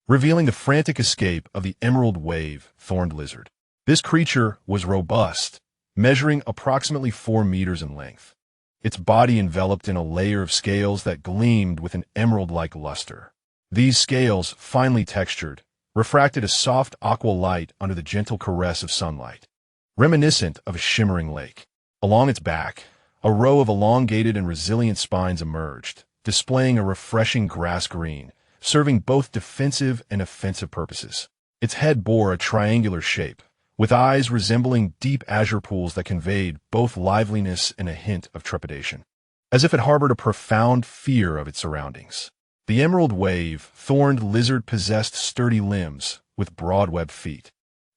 revealing the frantic escape of the emerald wave thorned lizard. This creature was robust, measuring approximately 4 meters in length, its body enveloped in a layer of scales that gleamed with an emerald-like luster. These scales, finely textured, refracted a soft aqua light under the gentle caress of sunlight, reminiscent of a shimmering lake. Along its back, a row of elongated and resilient spines emerged, displaying a refreshing grass green, serving both defensive and offensive purposes. Its head bore a triangular shape, with eyes resembling deep azure pools that conveyed both liveliness and a hint of trepidation, as if it harbored a profound fear of its surroundings. The emerald wave thorned lizard possessed sturdy limbs with broad-webbed feet,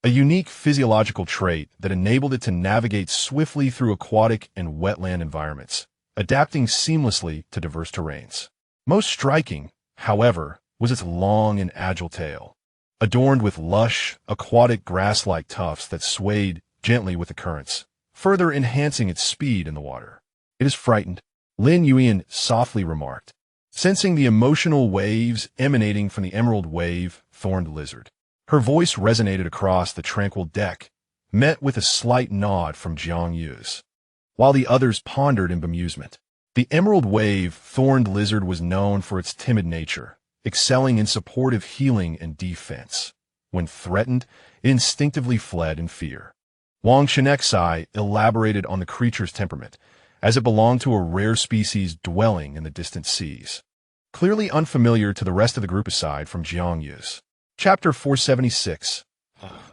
a unique physiological trait that enabled it to navigate swiftly through aquatic and wetland environments, adapting seamlessly to diverse terrains. Most striking, however, was its long and agile tail, adorned with lush, aquatic grass-like tufts that swayed gently with the currents, further enhancing its speed in the water. "It is frightened," Lin Yuan softly remarked, sensing the emotional waves emanating from the emerald wave thorned lizard. Her voice resonated across the tranquil deck, met with a slight nod from Jiang Yu's, while the others pondered in bemusement. The emerald wave thorned lizard was known for its timid nature, excelling in supportive healing and defense. When threatened, it instinctively fled in fear. Wang Chenxi elaborated on the creature's temperament, as it belonged to a rare species dwelling in the distant seas, clearly unfamiliar to the rest of the group aside from Jiang Yu's. Chapter 476.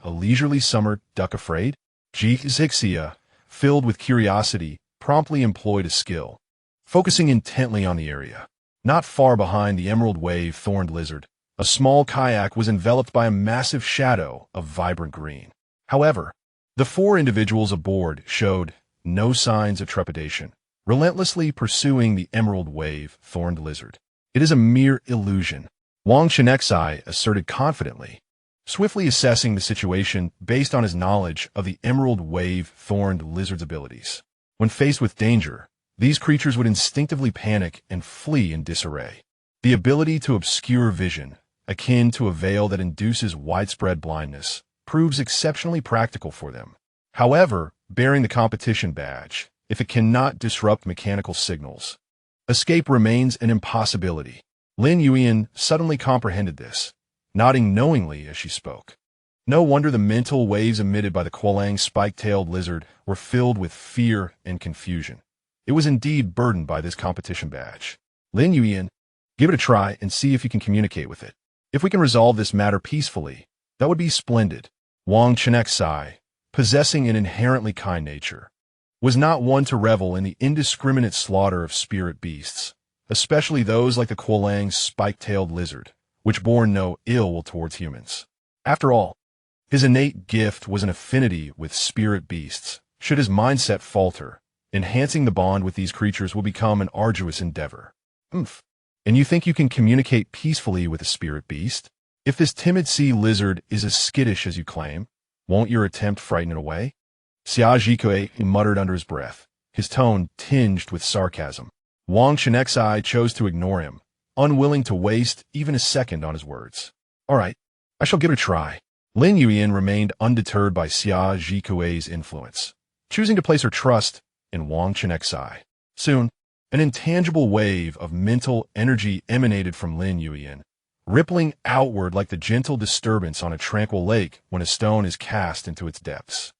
A leisurely summer duck afraid? Zixia, filled with curiosity, promptly employed a skill, focusing intently on the area. Not far behind the emerald wave thorned lizard, a small kayak was enveloped by a massive shadow of vibrant green. However, the 4 individuals aboard showed no signs of trepidation, relentlessly pursuing the emerald wave thorned lizard. "It is a mere illusion," Wang Chenxi asserted confidently, swiftly assessing the situation based on his knowledge of the emerald wave thorned lizard's abilities. When faced with danger, these creatures would instinctively panic and flee in disarray. The ability to obscure vision, akin to a veil that induces widespread blindness, proves exceptionally practical for them. However, bearing the competition badge, if it cannot disrupt mechanical signals, escape remains an impossibility. Lin Yuan suddenly comprehended this, nodding knowingly as she spoke. No wonder the mental waves emitted by the Quolang spike-tailed lizard were filled with fear and confusion. It was indeed burdened by this competition badge. "Lin Yuan, give it a try and see if you can communicate with it. If we can resolve this matter peacefully, that would be splendid." Wang Chenxi, possessing an inherently kind nature, was not one to revel in the indiscriminate slaughter of spirit beasts, especially those like the Quolang spike-tailed lizard, which bore no ill will towards humans. After all, his innate gift was an affinity with spirit beasts. Should his mindset falter, enhancing the bond with these creatures will become an arduous endeavor. And you think you can communicate peacefully with a spirit beast? If this timid sea lizard is as skittish as you claim, won't your attempt frighten it away? Xia Zhikue muttered under his breath, his tone tinged with sarcasm. Wang Chenxi chose to ignore him, unwilling to waste even a second on his words. "All right, I shall give it a try." Lin Yuan remained undeterred by Xia Zhikue's influence, choosing to place her trust in Wang Chenxi. Soon, an intangible wave of mental energy emanated from Lin Yuan, rippling outward like the gentle disturbance on a tranquil lake when a stone is cast into its depths.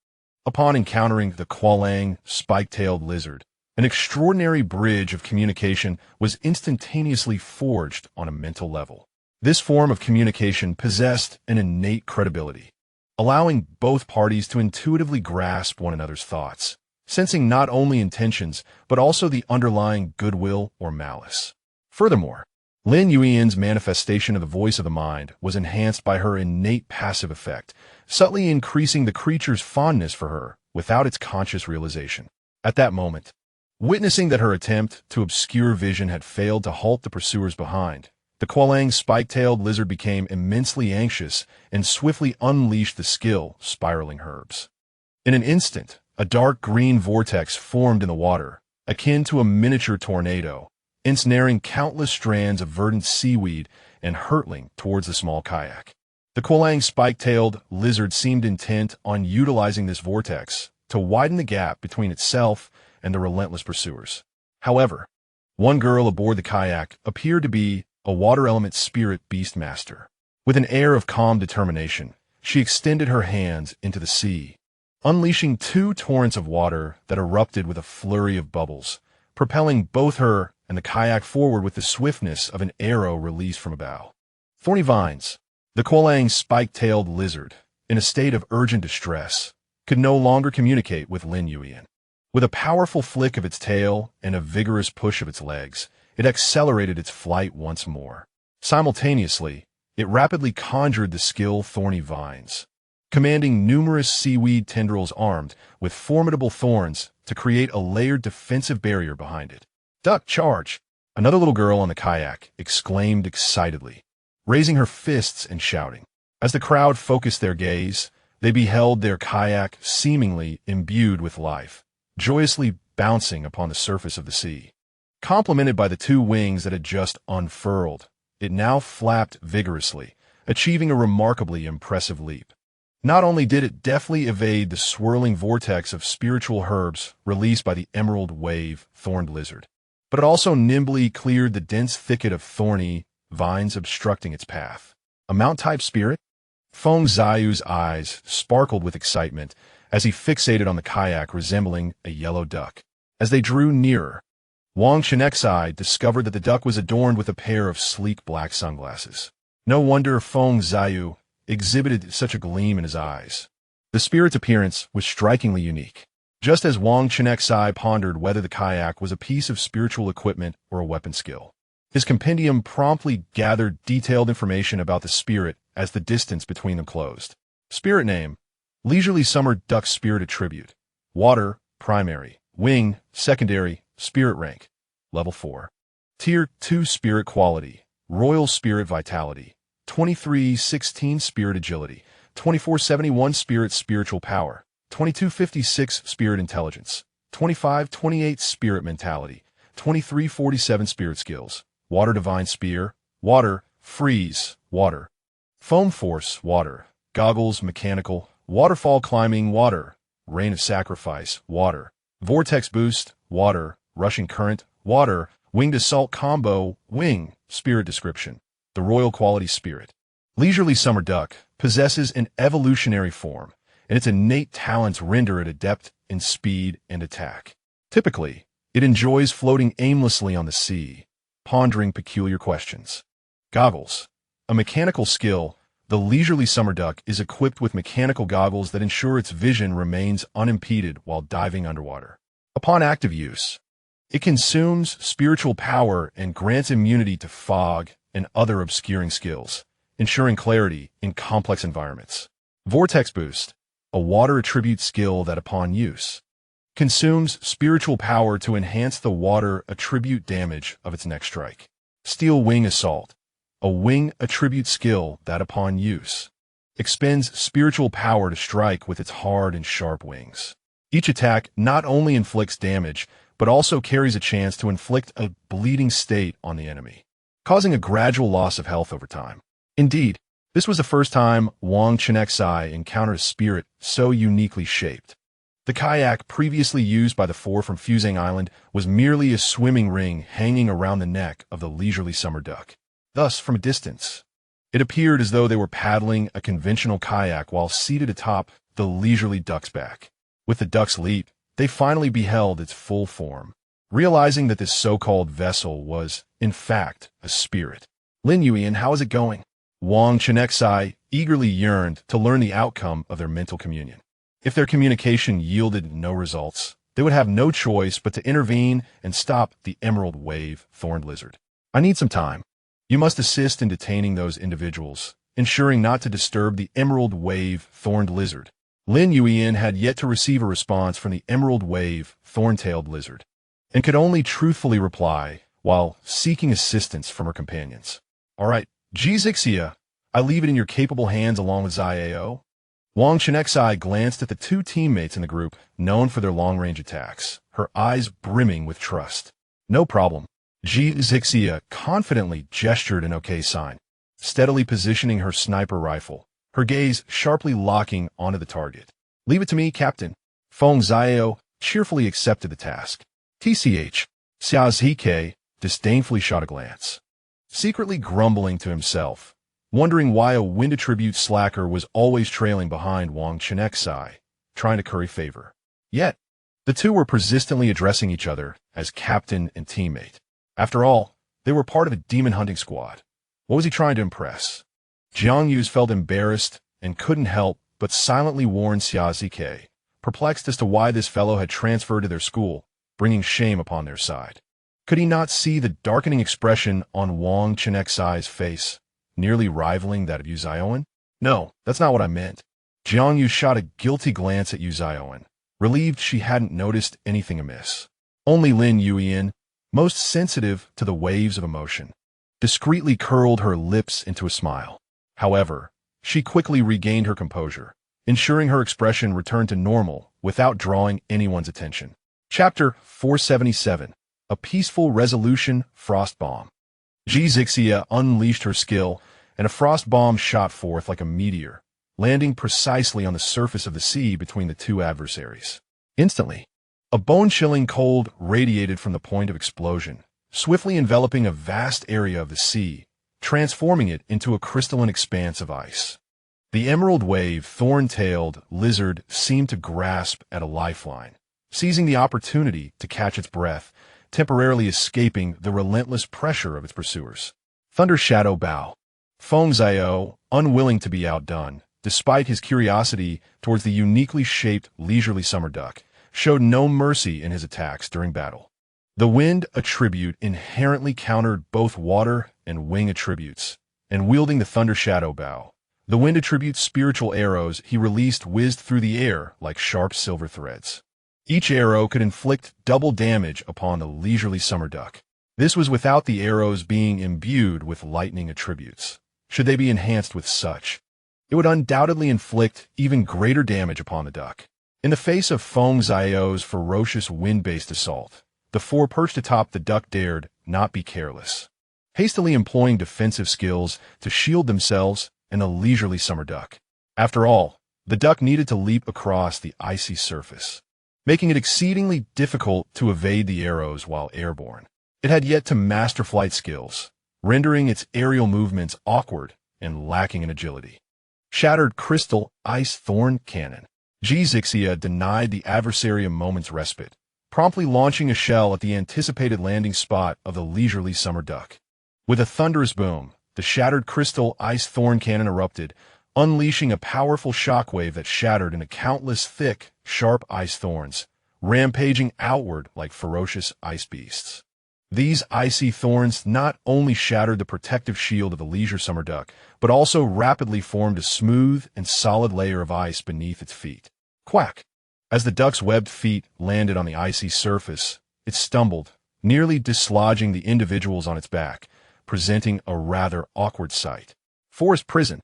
Upon encountering the Qualang spike-tailed lizard, an extraordinary bridge of communication was instantaneously forged on a mental level. This form of communication possessed an innate credibility, allowing both parties to intuitively grasp one another's thoughts, sensing not only intentions but also the underlying goodwill or malice. Furthermore, Lin Yuyan's manifestation of the voice of the mind was enhanced by her innate passive effect, subtly increasing the creature's fondness for her without its conscious realization. At that moment, witnessing that her attempt to obscure vision had failed to halt the pursuers behind, the Qualang spike-tailed lizard became immensely anxious and swiftly unleashed the skill spiraling herbs. In an instant, a dark green vortex formed in the water, akin to a miniature tornado, ensnaring countless strands of verdant seaweed and hurtling towards the small kayak. The Qualang spike-tailed lizard seemed intent on utilizing this vortex to widen the gap between itself and the relentless pursuers. However, one girl aboard the kayak appeared to be a water element spirit beast master. With an air of calm determination, she extended her hands into the sea, unleashing two torrents of water that erupted with a flurry of bubbles, propelling both her and the kayak forward with the swiftness of an arrow released from a bow. Thorny vines. The Qualang spike-tailed lizard, in a state of urgent distress, could no longer communicate with Lin Yuyan. With a powerful flick of its tail and a vigorous push of its legs, it accelerated its flight once more. Simultaneously, it rapidly conjured the skill thorny vines, commanding numerous seaweed tendrils armed with formidable thorns to create a layered defensive barrier behind it. "Duck, charge!" Another little girl on the kayak exclaimed excitedly, raising her fists and shouting. As the crowd focused their gaze, they beheld their kayak seemingly imbued with life, joyously bouncing upon the surface of the sea. Complemented by the two wings that had just unfurled, it now flapped vigorously, achieving a remarkably impressive leap. Not only did it deftly evade the swirling vortex of spiritual herbs released by the emerald wave thorned lizard, but it also nimbly cleared the dense thicket of thorny vines obstructing its path. A mount-type spirit? Feng Ziyu's eyes sparkled with excitement as he fixated on the kayak resembling a yellow duck. As they drew nearer, Wang Chenxi discovered that the duck was adorned with a pair of sleek black sunglasses. No wonder Feng Ziyu exhibited such a gleam in his eyes. The spirit's appearance was strikingly unique. Just as Wang Chenxi pondered whether the kayak was a piece of spiritual equipment or a weapon skill, his compendium promptly gathered detailed information about the spirit as the distance between them closed. Spirit name: Leisurely Summer Duck. Spirit attribute: Water, primary. Wing, secondary. Spirit rank: Level 4. Tier 2 Spirit quality: Royal Spirit vitality, 2316 Spirit agility, 2471 Spirit spiritual power, 2256 Spirit intelligence, 2528 Spirit mentality, 2347 Spirit skills: Water divine spear, water, freeze, water, foam force, water, goggles mechanical, waterfall climbing, water, rain of sacrifice, water, vortex boost, water, rushing current, water, winged assault combo, wing, spirit description: the royal quality spirit. Leisurely Summer Duck possesses an evolutionary form, and its innate talents render it adept in speed and attack. Typically, it enjoys floating aimlessly on the sea, pondering peculiar questions. Goggles. A mechanical skill, the Leisurely Summer Duck is equipped with mechanical goggles that ensure its vision remains unimpeded while diving underwater. Upon active use, it consumes spiritual power and grants immunity to fog and other obscuring skills, ensuring clarity in complex environments. Vortex Boost, a water attribute skill that upon use, consumes spiritual power to enhance the water attribute damage of its next strike. Steel Wing Assault, a wing attribute skill that upon use, expends spiritual power to strike with its hard and sharp wings. Each attack not only inflicts damage, but also carries a chance to inflict a bleeding state on the enemy, causing a gradual loss of health over time. Indeed, this was the first time Wang Chenxi encountered a spirit so uniquely shaped. The kayak previously used by the four from Fusang Island was merely a swimming ring hanging around the neck of the Leisurely Summer Duck. Thus, from a distance, It appeared as though they were paddling a conventional kayak while seated atop the leisurely duck's back. With the duck's leap, they finally beheld its full form, realizing that this so-called vessel was, in fact, a spirit. Lin Yuan, how is it going? Wang Chenxi eagerly yearned to learn the outcome of their mental communion. If their communication yielded no results, they would have no choice but to intervene and stop the emerald wave thorned lizard. I need some time. You must assist in detaining those individuals, ensuring not to disturb the emerald wave thorned lizard. Lin Yuan had yet to receive a response from the emerald wave thorn-tailed lizard, and could only truthfully reply while seeking assistance from her companions. All right, Zixia, I leave it in your capable hands along with Xiao. Wang Chenxi glanced at the two teammates in the group, known for their long-range attacks, her eyes brimming with trust. No problem. Zixia confidently gestured an okay sign, steadily positioning her sniper rifle, her gaze sharply locking onto the target. Leave it to me, Captain. Feng Xiao cheerfully accepted the task. TCH, Xia Zike disdainfully shot a glance, secretly grumbling to himself, wondering why a wind attribute slacker was always trailing behind Wang Chenxi, trying to curry favor. Yet, the two were persistently addressing each other as captain and teammate. After all, they were part of a demon hunting squad. What was he trying to impress? Jiang Yu felt embarrassed and couldn't help but silently warn Xia Zike, perplexed as to why this fellow had transferred to their school, bringing shame upon their side. Could he not see the darkening expression on Wang Chenxi's face, nearly rivaling that of Yu Zioan? No, that's not what I meant. Jiang Yu shot a guilty glance at Yu Zioan, relieved she hadn't noticed anything amiss. Only Lin Yuan, most sensitive to the waves of emotion, discreetly curled her lips into a smile. However, she quickly regained her composure, ensuring her expression returned to normal without drawing anyone's attention. Chapter 477, A Peaceful Resolution Frost Bomb. Zixia unleashed her skill, and a frost bomb shot forth like a meteor, landing precisely on the surface of the sea between the two adversaries. Instantly, a bone-chilling cold radiated from the point of explosion, swiftly enveloping a vast area of the sea, transforming it into a crystalline expanse of ice. The emerald wave thorn-tailed lizard seemed to grasp at a lifeline, seizing the opportunity to catch its breath, temporarily escaping the relentless pressure of its pursuers. Thunder Shadow Bow. Feng Xiao, unwilling to be outdone, despite his curiosity towards the uniquely shaped leisurely summer duck, showed no mercy in his attacks during battle. The wind attribute inherently countered both water and wing attributes, and wielding the Thunder Shadow Bow, the wind attribute's spiritual arrows he released whizzed through the air like sharp silver threads. Each arrow could inflict double damage upon the leisurely summer duck. This was without the arrows being imbued with lightning attributes. Should they be enhanced with such, it would undoubtedly inflict even greater damage upon the duck. In the face of Feng Xiao's ferocious wind-based assault, the four perched atop the duck dared not be careless, hastily employing defensive skills to shield themselves and the leisurely summer duck. After all, the duck needed to leap across the icy surface, making it exceedingly difficult to evade the arrows while airborne. It had yet to master flight skills, rendering its aerial movements awkward and lacking in agility. Shattered Crystal Ice Thorn Cannon. Zixia denied the adversary a moment's respite, promptly launching a shell at the anticipated landing spot of the leisurely summer duck. With a thunderous boom, the shattered Crystal Ice Thorn Cannon erupted, unleashing a powerful shockwave that shattered into countless thick, sharp ice thorns, rampaging outward like ferocious ice beasts. These icy thorns not only shattered the protective shield of the leisure summer duck, but also rapidly formed a smooth and solid layer of ice beneath its feet. Quack! As the duck's webbed feet landed on the icy surface, it stumbled, nearly dislodging the individuals on its back, presenting a rather awkward sight. Forest Prison.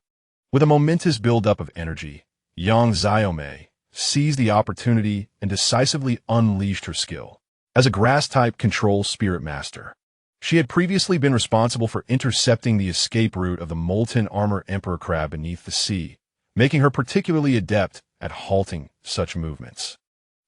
With a momentous buildup of energy, Yang Xiaomei seized the opportunity and decisively unleashed her skill. As a grass-type control spirit master, she had previously been responsible for intercepting the escape route of the molten armor emperor crab beneath the sea, making her particularly adept at halting such movements.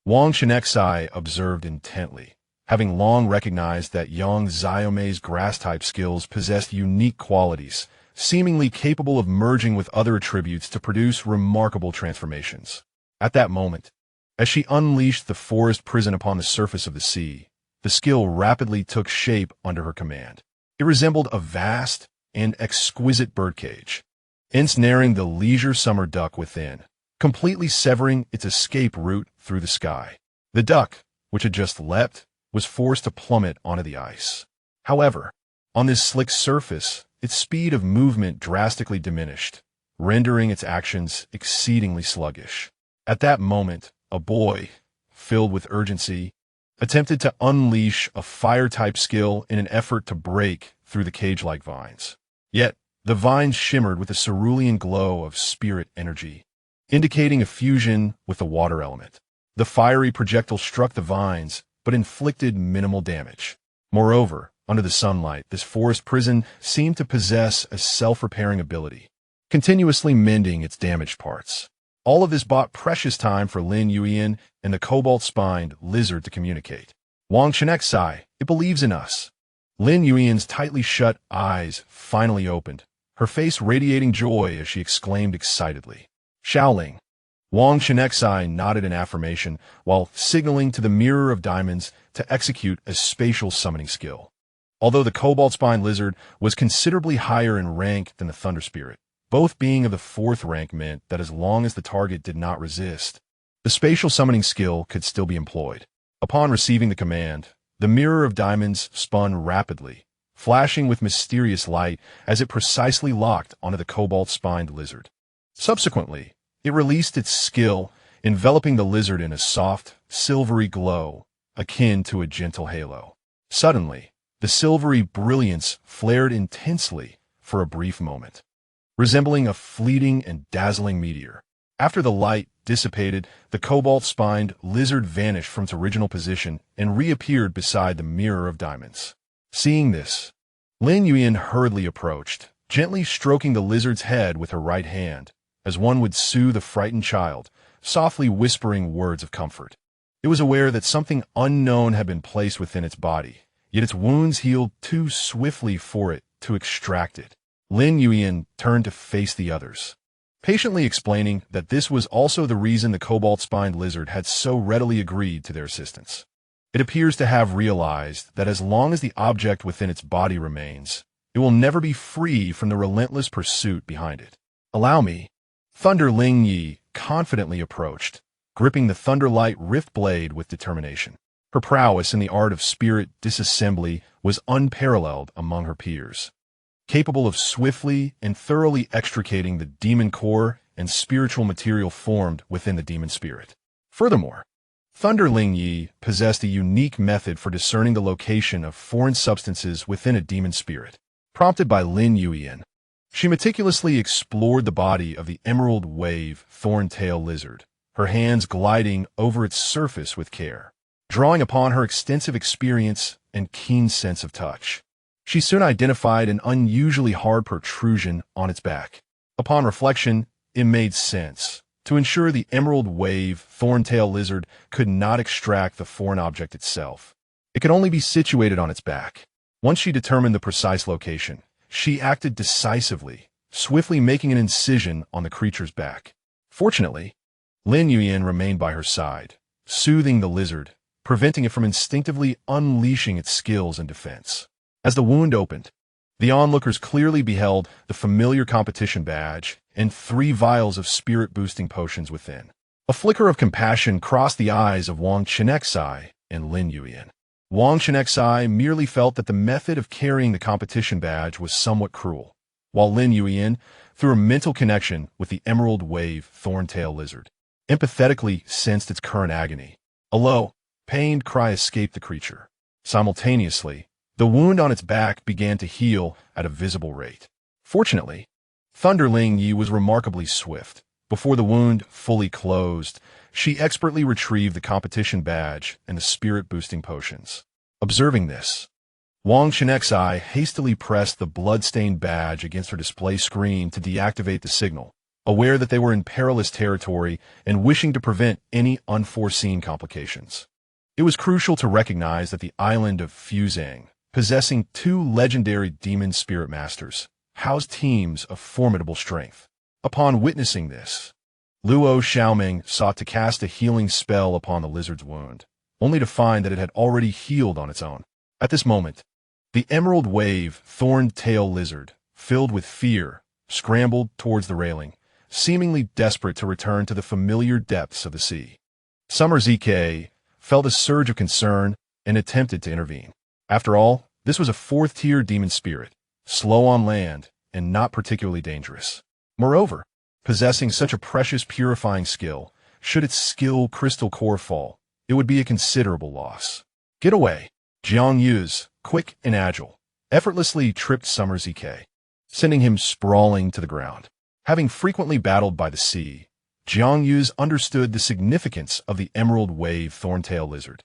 Wang Chenxi observed intently, having long recognized that Yang Xiaomei's grass-type skills possessed unique qualities, seemingly capable of merging with other attributes to produce remarkable transformations. At that moment, as she unleashed the forest prison upon the surface of the sea, the skill rapidly took shape under her command. It resembled a vast and exquisite birdcage, ensnaring the leisure summer duck within, completely severing its escape route through the sky. The duck, which had just leapt, was forced to plummet onto the ice. However, on this slick surface, its speed of movement drastically diminished, rendering its actions exceedingly sluggish. At that moment, a boy, filled with urgency, attempted to unleash a fire-type skill in an effort to break through the cage-like vines. Yet, the vines shimmered with a cerulean glow of spirit energy, indicating a fusion with the water element. The fiery projectile struck the vines, but inflicted minimal damage. Moreover, under the sunlight, this forest prison seemed to possess a self-repairing ability, continuously mending its damaged parts. All of this bought precious time for Lin Yuan and the cobalt-spined lizard to communicate. Wang Chenxi, it believes in us. Lin Yuan's tightly shut eyes finally opened, her face radiating joy as she exclaimed excitedly, "Shaoling." Wang Chenxi nodded in affirmation while signaling to the Mirror of Diamonds to execute a spatial summoning skill. Although the cobalt-spined lizard was considerably higher in rank than the Thunder Spirit, both being of the 4th rank meant that as long as the target did not resist, the spatial summoning skill could still be employed. Upon receiving the command, the Mirror of Diamonds spun rapidly, flashing with mysterious light as it precisely locked onto the cobalt-spined lizard. Subsequently, it released its skill, enveloping the lizard in a soft, silvery glow, akin to a gentle halo. Suddenly, the silvery brilliance flared intensely for a brief moment, resembling a fleeting and dazzling meteor. After the light dissipated, the cobalt-spined lizard vanished from its original position and reappeared beside the Mirror of Diamonds. Seeing this, Lin Yuan hurriedly approached, gently stroking the lizard's head with her right hand, as one would soothe a frightened child, softly whispering words of comfort. It was aware that something unknown had been placed within its body, yet its wounds healed too swiftly for it to extract it. Lin Yuan turned to face the others, patiently explaining that this was also the reason the cobalt-spined lizard had so readily agreed to their assistance. It appears to have realized that as long as the object within its body remains, it will never be free from the relentless pursuit behind it. "Allow me." Thunder Ling Yi confidently approached, gripping the Thunderlight Rift Blade with determination. Her prowess in the art of spirit disassembly was unparalleled among her peers, capable of swiftly and thoroughly extricating the demon core and spiritual material formed within the demon spirit. Furthermore, Thunder Ling Yi possessed a unique method for discerning the location of foreign substances within a demon spirit. Prompted by Lin Yuan, she meticulously explored the body of the emerald wave thorn-tail lizard, her hands gliding over its surface with care, drawing upon her extensive experience and keen sense of touch. She soon identified an unusually hard protrusion on its back. Upon reflection, it made sense. To ensure the emerald wave thorn-tail lizard could not extract the foreign object itself, it could only be situated on its back. Once she determined the precise location, she acted decisively, swiftly making an incision on the creature's back. Fortunately, Lin Yuan remained by her side, soothing the lizard, preventing it from instinctively unleashing its skills in defense. As the wound opened, the onlookers clearly beheld the familiar competition badge and 3 vials of spirit-boosting potions within. A flicker of compassion crossed the eyes of Wang Chenxi and Lin Yuan. Wang Chenxi merely felt that the method of carrying the competition badge was somewhat cruel, while Lin Yuan, through a mental connection with the emerald wave thorn-tail lizard, empathetically sensed its current agony. A low, pained cry escaped the creature. Simultaneously, the wound on its back began to heal at a visible rate. Fortunately, Thunder Ling Yi was remarkably swift. Before the wound fully closed, she expertly retrieved the competition badge and the spirit-boosting potions. Observing this, Wang Chenxi hastily pressed the blood-stained badge against her display screen to deactivate the signal, aware that they were in perilous territory and wishing to prevent any unforeseen complications. It was crucial to recognize that the island of Fuzang, possessing 2 legendary demon spirit masters, housed teams of formidable strength. Upon witnessing this, Luo Xiaoming sought to cast a healing spell upon the lizard's wound, only to find that it had already healed on its own. At this moment, the emerald wave thorned tail lizard, filled with fear, scrambled towards the railing, seemingly desperate to return to the familiar depths of the sea. Summer ZK felt a surge of concern and attempted to intervene. After all, this was a fourth-tier demon spirit, slow on land and not particularly dangerous. Moreover, possessing such a precious purifying skill, should its skill crystal core fall, it would be a considerable loss. Get away! Jiang Yu's, quick and agile, effortlessly tripped Summer ZK, sending him sprawling to the ground. Having frequently battled by the sea, Jiang Yu's understood the significance of the emerald wave thorntail lizard.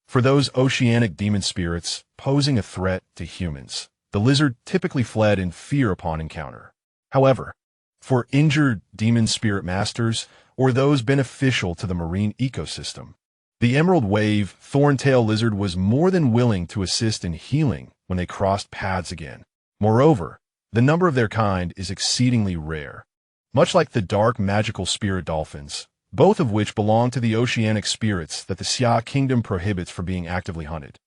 For those oceanic demon spirits posing a threat to humans, the lizard typically fled in fear upon encounter. However, for injured demon spirit masters or those beneficial to the marine ecosystem, the emerald wave thorntail lizard was more than willing to assist in healing when they crossed paths again. Moreover, the number of their kind is exceedingly rare, much like the dark magical spirit dolphins, both of which belong to the oceanic spirits that the Xia Kingdom prohibits from being actively hunted.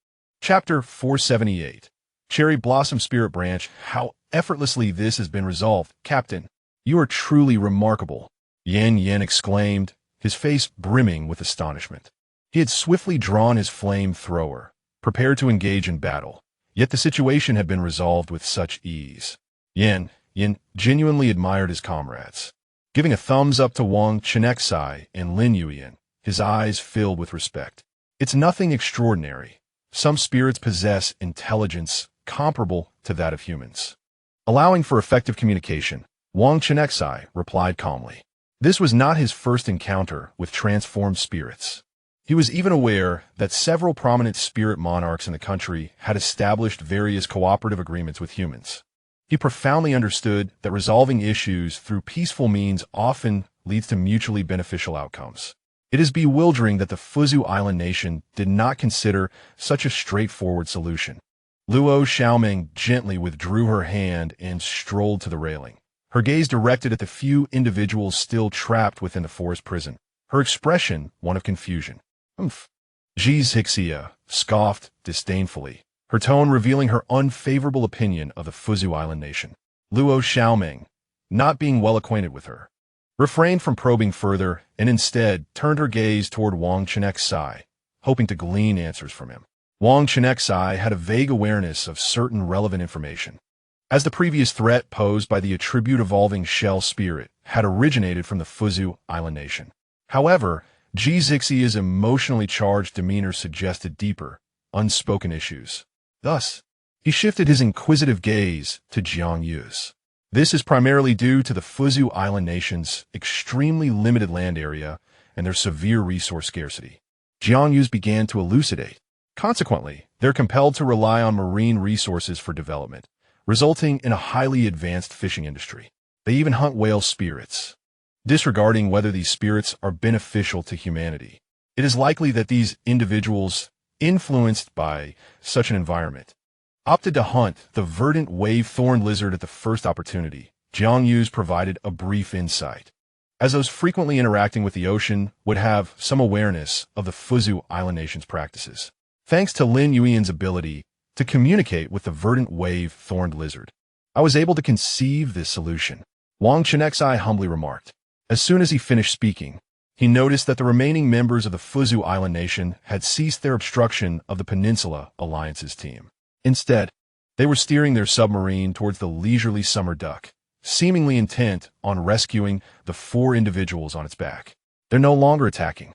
Chapter 478. Cherry Blossom Spirit Branch. How effortlessly this has been resolved, Captain. You are truly remarkable, Yan Yan exclaimed, his face brimming with astonishment. He had swiftly drawn his flamethrower, prepared to engage in battle, yet the situation had been resolved with such ease. Yan genuinely admired his comrades. Giving a thumbs up to Wang Chenxi and Lin Yuyan, his eyes filled with respect. It's nothing extraordinary. Some spirits possess intelligence comparable to that of humans. Allowing for effective communication, Wang Chenxi replied calmly. This was not his first encounter with transformed spirits. He was even aware that several prominent spirit monarchs in the country had established various cooperative agreements with humans. He profoundly understood that resolving issues through peaceful means often leads to mutually beneficial outcomes. It is bewildering that the Fuzu Island nation did not consider such a straightforward solution. Luo Xiaoming gently withdrew her hand and strolled to the railing, her gaze directed at the few individuals still trapped within the forest prison, her expression one of confusion. Zhixia scoffed disdainfully, her tone revealing her unfavorable opinion of the Fuzu Island nation. Luo Xiaoming, not being well acquainted with her, refrained from probing further and instead turned her gaze toward Wang Chenxi, hoping to glean answers from him. Wang Chenxi had a vague awareness of certain relevant information, as the previous threat posed by the attribute-evolving shell spirit had originated from the Fuzu Island nation. However, Zhixia's emotionally charged demeanor suggested deeper, unspoken issues. Thus, he shifted his inquisitive gaze to Jiang Yu's. This is primarily due to the Fuzu Island nation's extremely limited land area and their severe resource scarcity. Jiang Yu's began to elucidate. Consequently, they're compelled to rely on marine resources for development, resulting in a highly advanced fishing industry. They even hunt whale spirits, disregarding whether these spirits are beneficial to humanity. It is likely that these individuals, influenced by such an environment, opted to hunt the verdant wave-thorn lizard at the first opportunity. Jiang Yu's provided a brief insight, as those frequently interacting with the ocean would have some awareness of the Fuzu Island nation's practices. Thanks to Lin Yuyan's ability to communicate with the verdant wave-thorned lizard, I was able to conceive this solution, Wang Chenxi humbly remarked. As soon as he finished speaking, he noticed that the remaining members of the Fuzu Island nation had ceased their obstruction of the Peninsula Alliance's team. Instead, they were steering their submarine towards the leisurely summer duck, seemingly intent on rescuing the 4 individuals on its back. They're no longer attacking.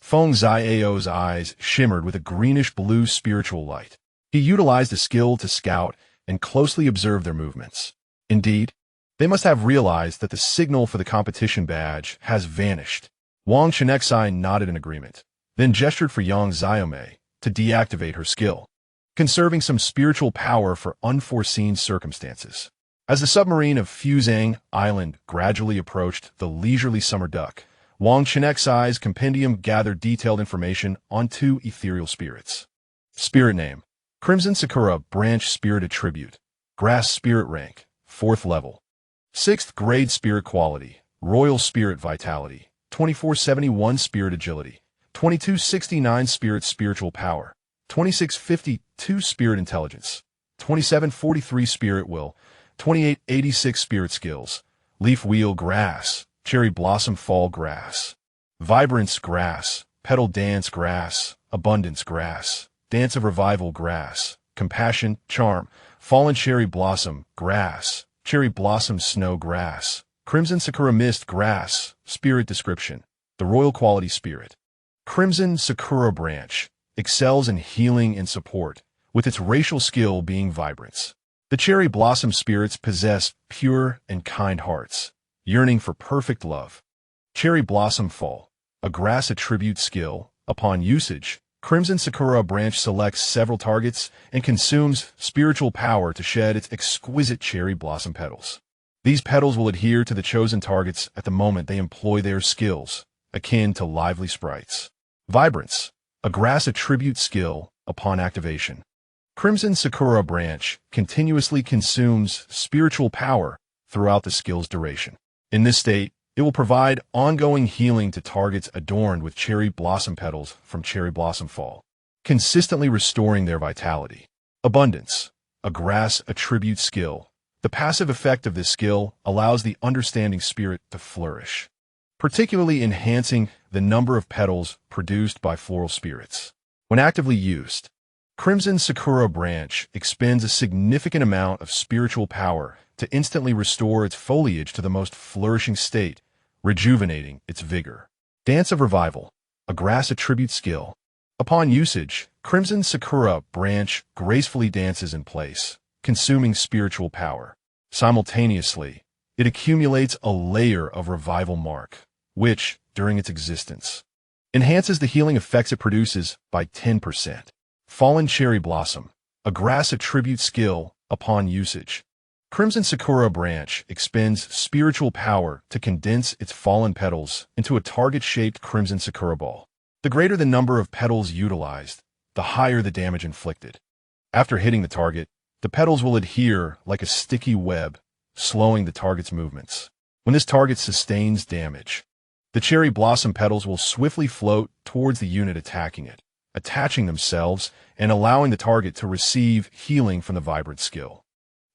Feng Xiao's eyes shimmered with a greenish-blue spiritual light. He utilized a skill to scout and closely observe their movements. Indeed, they must have realized that the signal for the competition badge has vanished. Wang Chenxi nodded in agreement, then gestured for Yang Xiaomei to deactivate her skill, conserving some spiritual power for unforeseen circumstances. As the submarine of Fuzhang Island gradually approached the leisurely summer duck, Wang Chenxi's compendium gathered detailed information on 2 ethereal spirits. Spirit name: Crimson Sakura Branch Spirit Attribute, Grass Spirit Rank, 4th level. 6th grade spirit quality, royal spirit vitality, 2471 spirit agility, 2269 spirit spiritual power, 2652 spirit intelligence, 2743 spirit will, 2886 spirit skills, leaf wheel grass, cherry blossom fall grass, vibrance grass, petal dance grass, abundance grass, dance of revival grass, compassion, charm, fallen cherry blossom grass, cherry blossom snow grass, crimson sakura mist grass, spirit description, the royal quality spirit. Crimson sakura branch excels in healing and support, with its racial skill being vibrance. The cherry blossom spirits possess pure and kind hearts, yearning for perfect love. Cherry blossom fall, a grass attribute skill. Upon usage, Crimson Sakura branch selects several targets and consumes spiritual power to shed its exquisite cherry blossom petals. These petals will adhere to the chosen targets at the moment they employ their skills, akin to lively sprites. Vibrance, a grass attribute skill upon activation. Crimson Sakura branch continuously consumes spiritual power throughout the skill's duration. In this state, it will provide ongoing healing to targets adorned with cherry blossom petals from cherry blossom fall, consistently restoring their vitality. Abundance, a grass attribute skill. The passive effect of this skill allows the understanding spirit to flourish, particularly enhancing the number of petals produced by floral spirits. When actively used, Crimson Sakura branch expends a significant amount of spiritual power to instantly restore its foliage to the most flourishing state, rejuvenating its vigor. Dance of Revival, a grass attribute skill. Upon usage, Crimson Sakura branch gracefully dances in place, consuming spiritual power. Simultaneously, it accumulates a layer of revival mark, which, during its existence, enhances the healing effects it produces by 10%. Fallen Cherry Blossom, a grass attribute skill. Upon usage, Crimson Sakura branch expends spiritual power to condense its fallen petals into a target-shaped Crimson Sakura ball. The greater the number of petals utilized, the higher the damage inflicted. After hitting the target, the petals will adhere like a sticky web, slowing the target's movements. When this target sustains damage, the cherry blossom petals will swiftly float towards the unit attacking it, attaching themselves and allowing the target to receive healing from the vibrant skill.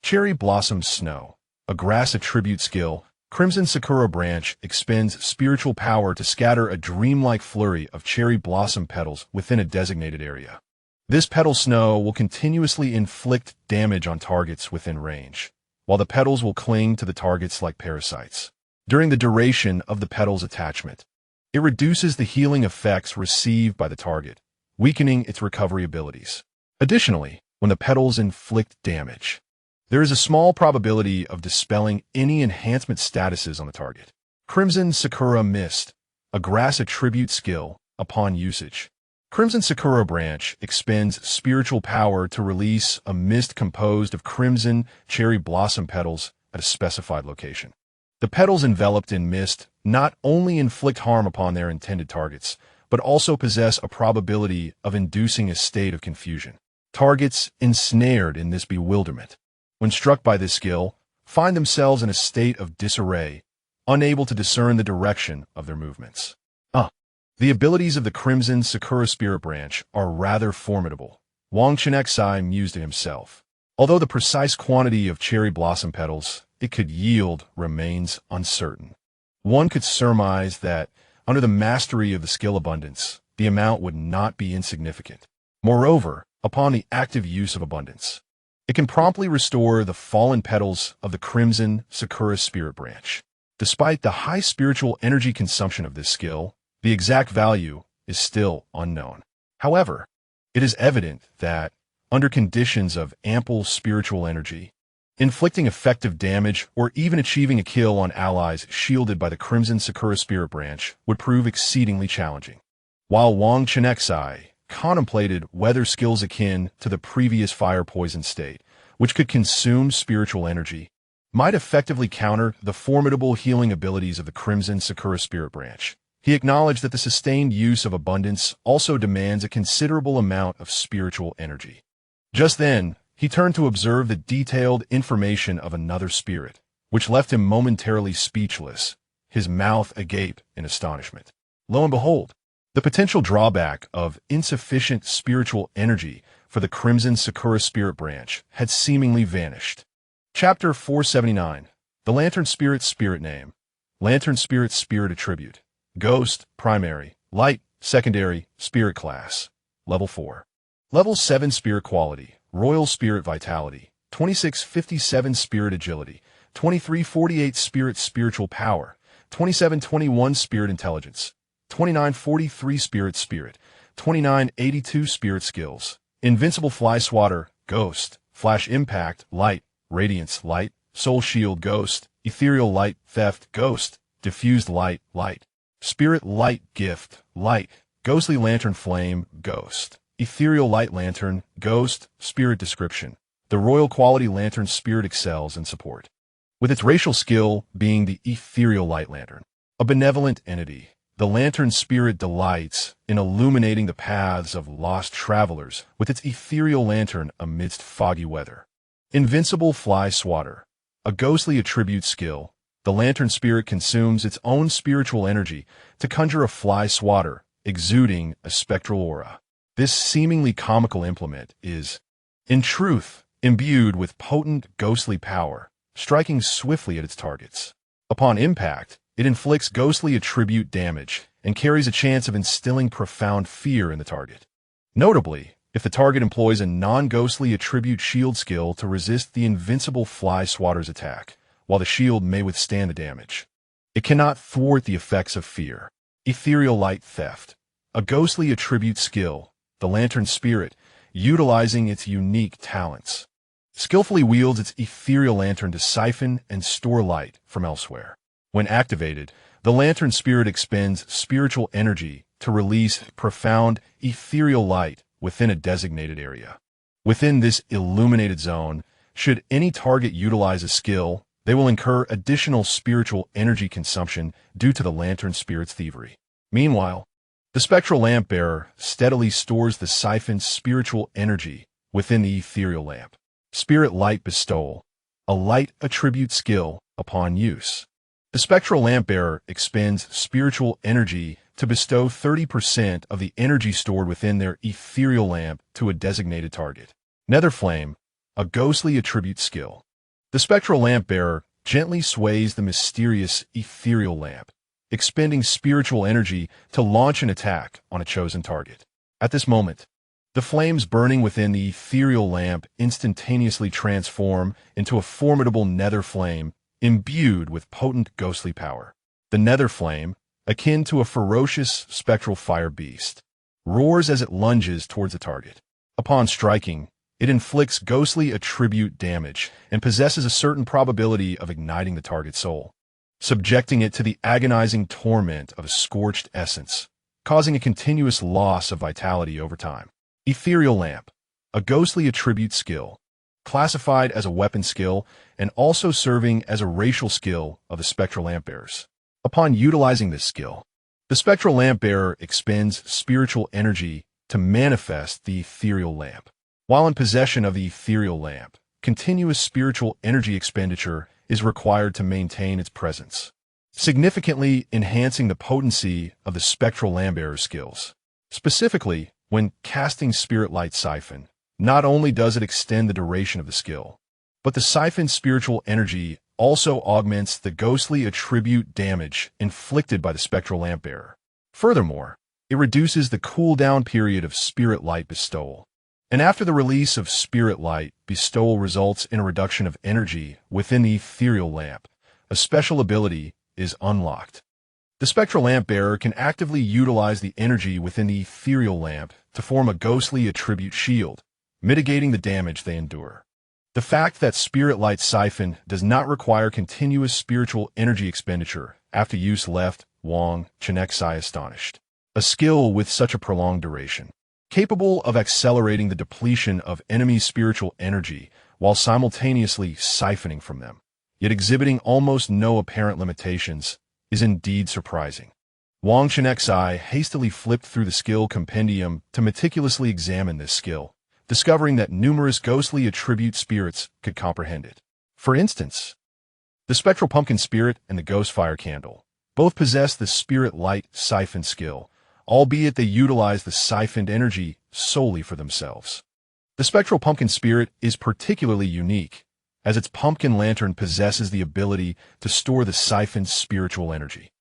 Cherry Blossom Snow, a grass attribute skill. Crimson Sakura branch expends spiritual power to scatter a dreamlike flurry of cherry blossom petals within a designated area. This petal snow will continuously inflict damage on targets within range, while the petals will cling to the targets like parasites. During the duration of the petal's attachment, it reduces the healing effects received by the target, weakening its recovery abilities. Additionally, when the petals inflict damage, there is a small probability of dispelling any enhancement statuses on the target. Crimson Sakura Mist, a grass attribute skill. Upon usage, Crimson Sakura branch expends spiritual power to release a mist composed of crimson cherry blossom petals at a specified location. The petals enveloped in mist not only inflict harm upon their intended targets, but also possess a probability of inducing a state of confusion. Targets ensnared in this bewilderment, when struck by this skill, find themselves in a state of disarray, unable to discern the direction of their movements. The abilities of the Crimson Sakura Spirit Branch are rather formidable, Wang Chenxi mused to himself. Although the precise quantity of cherry blossom petals it could yield remains uncertain, one could surmise that, under the mastery of the skill Abundance, the amount would not be insignificant. Moreover, upon the active use of Abundance, it can promptly restore the fallen petals of the Crimson Sakura Spirit Branch. Despite the high spiritual energy consumption of this skill, the exact value is still unknown. However, it is evident that, under conditions of ample spiritual energy, inflicting effective damage or even achieving a kill on allies shielded by the Crimson Sakura Spirit Branch would prove exceedingly challenging. While Wang Chenxi contemplated whether skills akin to the previous fire poison state, which could consume spiritual energy, might effectively counter the formidable healing abilities of the Crimson Sakura Spirit Branch, he acknowledged that the sustained use of Abundance also demands a considerable amount of spiritual energy. Just then, He turned to observe the detailed information of another spirit, which left him momentarily speechless, his mouth agape in astonishment. Lo and behold, the potential drawback of insufficient spiritual energy for the Crimson Sakura Spirit Branch had seemingly vanished. Chapter 479. The Lantern Spirit Spirit Name. Lantern Spirit Spirit Attribute. Ghost, Primary. Light, Secondary, Spirit Class. Level 4. Level 7 Spirit Quality. Royal Spirit Vitality. 2657 Spirit Agility. 2348 Spirit Spiritual Power. 2721 Spirit Intelligence. 2943 Spirit. 2982 Spirit Skills. Invincible Fly Swatter, Ghost. Flash Impact, Light. Radiance, Light. Soul Shield, Ghost. Ethereal Light, Theft, Ghost. Diffused Light, Light. Spirit Light Gift, Light. Ghostly Lantern Flame, Ghost. Ethereal Light Lantern, Ghost. Spirit Description. The Royal Quality Lantern Spirit excels in support, with its racial skill being the Ethereal Light Lantern. A benevolent entity, the Lantern Spirit delights in illuminating the paths of lost travelers with its ethereal lantern amidst foggy weather. Invincible Fly Swatter. A ghostly attribute skill, the Lantern Spirit consumes its own spiritual energy to conjure a fly swatter, exuding a spectral aura. This seemingly comical implement is, in truth, imbued with potent ghostly power, striking swiftly at its targets. Upon impact, it inflicts ghostly attribute damage and carries a chance of instilling profound fear in the target. Notably, if the target employs a non-ghostly attribute shield skill to resist the invincible fly swatter's attack, while the shield may withstand the damage, it cannot thwart the effects of fear. Ethereal Light Theft. A ghostly attribute skill, the Lantern Spirit, utilizing its unique talents, skillfully wields its ethereal lantern to siphon and store light from elsewhere. When activated, the Lantern Spirit expends spiritual energy to release profound ethereal light within a designated area. Within this illuminated zone, should any target utilize a skill, they will incur additional spiritual energy consumption due to the Lantern Spirit's thievery. Meanwhile, the Spectral Lamp Bearer steadily stores the siphoned spiritual energy within the ethereal lamp. Spirit Light Bestowal. A light attribute skill upon use. The Spectral Lamp Bearer expends spiritual energy to bestow 30% of the energy stored within their ethereal lamp to a designated target. Nether Flame. A ghostly attribute skill. The Spectral Lamp Bearer gently sways the mysterious ethereal lamp, expending spiritual energy to launch an attack on a chosen target. At this moment, the flames burning within the ethereal lamp instantaneously transform into a formidable nether flame imbued with potent ghostly power. The nether flame, akin to a ferocious spectral fire beast, roars as it lunges towards the target. Upon striking, it inflicts ghostly attribute damage and possesses a certain probability of igniting the target's soul, subjecting it to the agonizing torment of a scorched essence, causing a continuous loss of vitality over time. Ethereal Lamp. A ghostly attribute skill, classified as a weapon skill and also serving as a racial skill of the Spectral Lamp Bearers. Upon utilizing this skill, the Spectral Lamp Bearer expends spiritual energy to manifest the ethereal lamp. While in possession of the ethereal lamp, continuous spiritual energy expenditure is required to maintain its presence, significantly enhancing the potency of the Spectral Lamp Bearer's skills. Specifically, when casting Spirit Light Siphon, not only does it extend the duration of the skill, but the siphoned spiritual energy also augments the ghostly attribute damage inflicted by the Spectral Lamp Bearer. Furthermore, it reduces the cooldown period of Spirit Light Bestowal. And after the release of Spirit Light, Bestowal results in a reduction of energy within the ethereal lamp. A special ability is unlocked. The Spectral Lamp Bearer can actively utilize the energy within the ethereal lamp to form a ghostly attribute shield, mitigating the damage they endure. The fact that Spirit Light Siphon does not require continuous spiritual energy expenditure after use left Wang Chenxi astonished. A skill with such a prolonged duration, capable of accelerating the depletion of enemies' spiritual energy while simultaneously siphoning from them, yet exhibiting almost no apparent limitations, is indeed surprising. Wang Chenxi hastily flipped through the skill compendium to meticulously examine this skill, discovering that numerous ghostly attribute spirits could comprehend it. For instance, the spectral pumpkin spirit and the ghost fire candle both possess the spirit light siphon skill, albeit they utilize the siphoned energy solely for themselves. The spectral pumpkin spirit is particularly unique, as its pumpkin lantern possesses the ability to store the siphoned spiritual energy.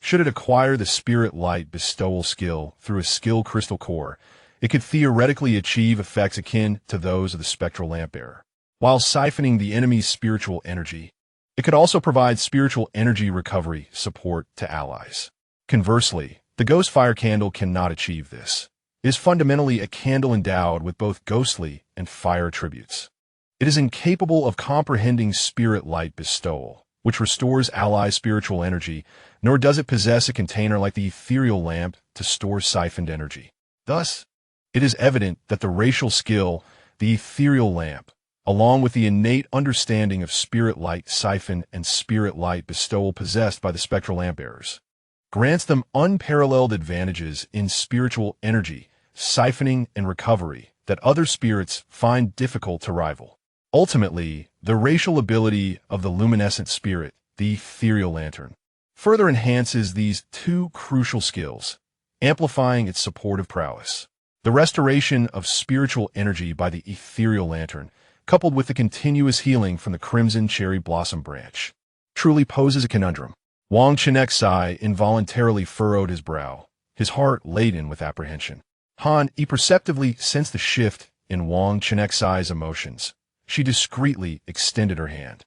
Should it acquire the spirit light bestowal skill through a skill crystal core, it could theoretically achieve effects akin to those of the spectral lamp bearer. While siphoning the enemy's spiritual energy, it could also provide spiritual energy recovery support to allies. Conversely, the ghost fire candle cannot achieve this. It is fundamentally a candle endowed with both ghostly and fire attributes. It is incapable of comprehending spirit light bestowal, which restores allies' spiritual energy, nor does it possess a container like the ethereal lamp to store siphoned energy. Thus, it is evident that the racial skill, the ethereal lamp, along with the innate understanding of spirit light siphon and spirit light bestowal possessed by the spectral lamp bearers, grants them unparalleled advantages in spiritual energy, siphoning, and recovery that other spirits find difficult to rival. Ultimately, the racial ability of the luminescent spirit, the ethereal lantern, further enhances these two crucial skills, amplifying its supportive prowess. The restoration of spiritual energy by the ethereal lantern, coupled with the continuous healing from the crimson cherry blossom branch, truly poses a conundrum. Wang Chenxi involuntarily furrowed his brow, his heart laden with apprehension. Han imperceptibly sensed the shift in Wang Chenxi's emotions. She discreetly extended her hand,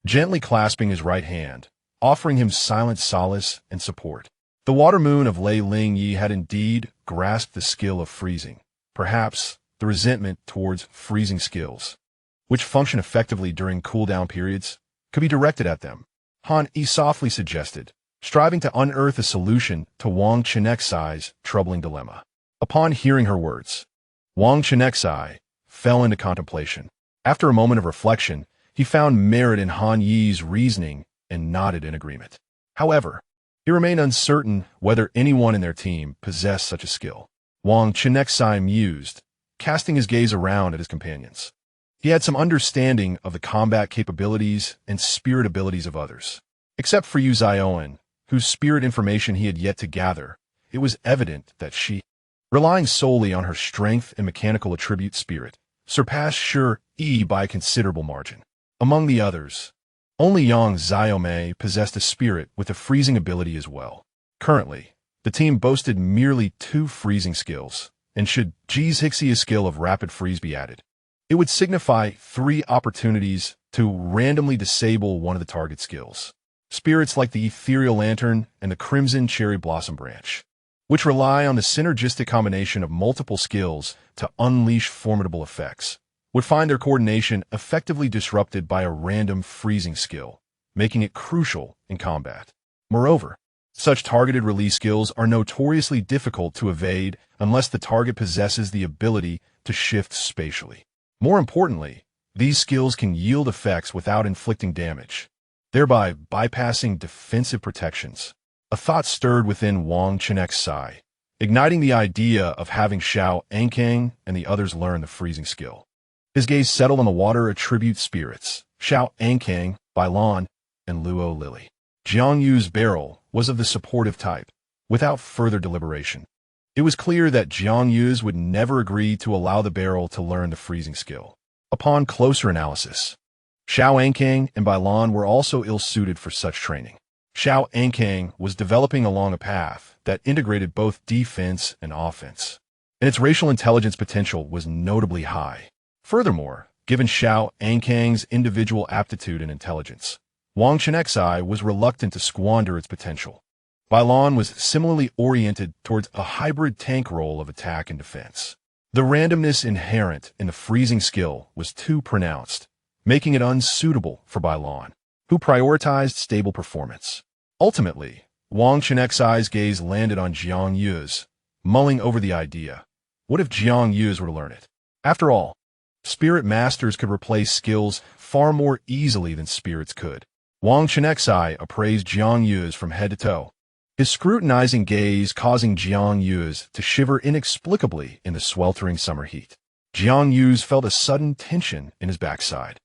gently clasping his right hand, offering him silent solace and support. The water moon of Lei Ling Yi had indeed grasped the skill of freezing. Perhaps the resentment towards freezing skills, which function effectively during cooldown periods, could be directed at them. Han Yi softly suggested, striving to unearth a solution to Wang Chenxi's troubling dilemma. Upon hearing her words, Wang Chenxi fell into contemplation. After a moment of reflection, he found merit in Han Yi's reasoning and nodded in agreement. However, he remained uncertain whether anyone in their team possessed such a skill. Wang Chenxi mused, casting his gaze around at his companions. He had some understanding of the combat capabilities and spirit abilities of others. Except for Yu Zioan, whose spirit information he had yet to gather, it was evident that she, relying solely on her strength and mechanical attribute spirit, surpassed Shi by a considerable margin. Among the others, only Yang Xiaomei possessed a spirit with a freezing ability as well. Currently, the team boasted merely 2 freezing skills, and should Ji's Hixia skill of rapid freeze be added, it would signify 3 opportunities to randomly disable one of the target skills. Spirits like the ethereal lantern and the crimson cherry blossom branch, which rely on the synergistic combination of multiple skills to unleash formidable effects, would find their coordination effectively disrupted by a random freezing skill, making it crucial in combat. Moreover, such targeted release skills are notoriously difficult to evade unless the target possesses the ability to shift spatially. More importantly, these skills can yield effects without inflicting damage, thereby bypassing defensive protections. A thought stirred within Wang Chenxi, igniting the idea of having Xiao Ankang and the others learn the freezing skill. His gaze settled on the water attribute spirits, Xiao Ankang, Bailan, and Luo Lily. Jiang Yu's barrel was of the supportive type. Without further deliberation, it was clear that Jiang Yu's would never agree to allow the barrel to learn the freezing skill. Upon closer analysis, Xiao Ankang and Bailan were also ill-suited for such training. Xiao Ankang was developing along a path that integrated both defense and offense, and its racial intelligence potential was notably high. Furthermore, given Xiao Ankang's individual aptitude and intelligence, Wang Chenxi was reluctant to squander its potential. Bailan was similarly oriented towards a hybrid tank role of attack and defense. The randomness inherent in the freezing skill was too pronounced, making it unsuitable for Bailan, who prioritized stable performance. Ultimately, Wang Chenxi's gaze landed on Jiang Yu's, mulling over the idea. What if Jiang Yu's were to learn it? After all, spirit masters could replace skills far more easily than spirits could. Wang Chenxi appraised Jiang Yu's from head to toe, his scrutinizing gaze causing Jiang Yu's to shiver inexplicably in the sweltering summer heat. Jiang Yu's felt a sudden tension in his backside,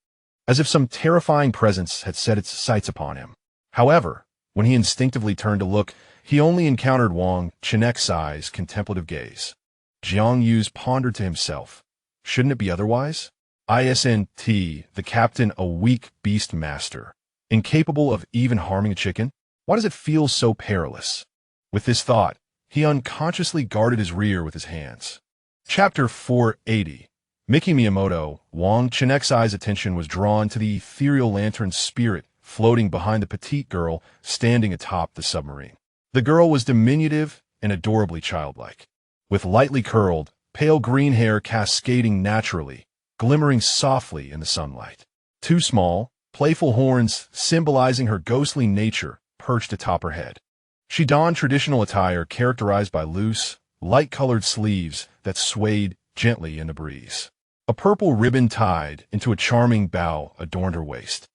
as if some terrifying presence had set its sights upon him. However, when he instinctively turned to look, he only encountered Wang Chenxi's contemplative gaze. Jiang Yu's pondered to himself, shouldn't it be otherwise? Isn't the captain a weak beast master, incapable of even harming a chicken? Why does it feel so perilous? With this thought, he unconsciously guarded his rear with his hands. Chapter 480. Miki Miyamoto. Wang Chenxi's attention was drawn to the ethereal lantern spirit floating behind the petite girl standing atop the submarine. The girl was diminutive and adorably childlike, with lightly curled, pale green hair cascading naturally, glimmering softly in the sunlight. Two small, playful horns symbolizing her ghostly nature perched atop her head. She donned traditional attire characterized by loose, light-colored sleeves that swayed gently in the breeze. A purple ribbon tied into a charming bow adorned her waist,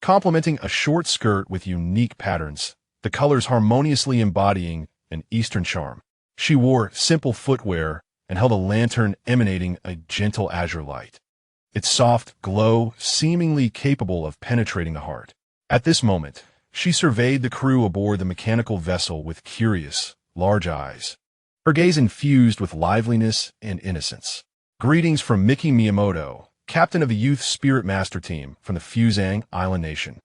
complementing a short skirt with unique patterns, the colors harmoniously embodying an Eastern charm. She wore simple footwear and held a lantern emanating a gentle azure light, its soft glow seemingly capable of penetrating the heart. At this moment, she surveyed the crew aboard the mechanical vessel with curious, large eyes, her gaze infused with liveliness and innocence. Greetings from Miki Miyamoto, captain of the Youth Spirit Master Team from the Fusang Island Nation.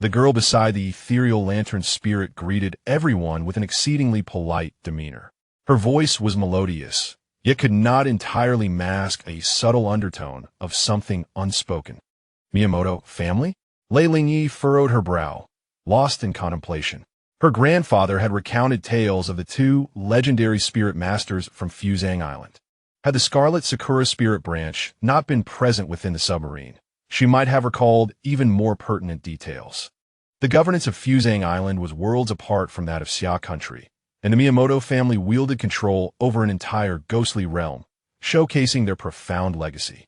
The girl beside the ethereal lantern spirit greeted everyone with an exceedingly polite demeanor. Her voice was melodious, yet could not entirely mask a subtle undertone of something unspoken. Miyamoto family? Lei Lingyi furrowed her brow, lost in contemplation. Her grandfather had recounted tales of the two legendary spirit masters from Fusang Island. Had the Scarlet Sakura Spirit Branch not been present within the submarine, she might have recalled even more pertinent details. The governance of Fusang Island was worlds apart from that of Xia Country, and the Miyamoto family wielded control over an entire ghostly realm, showcasing their profound legacy.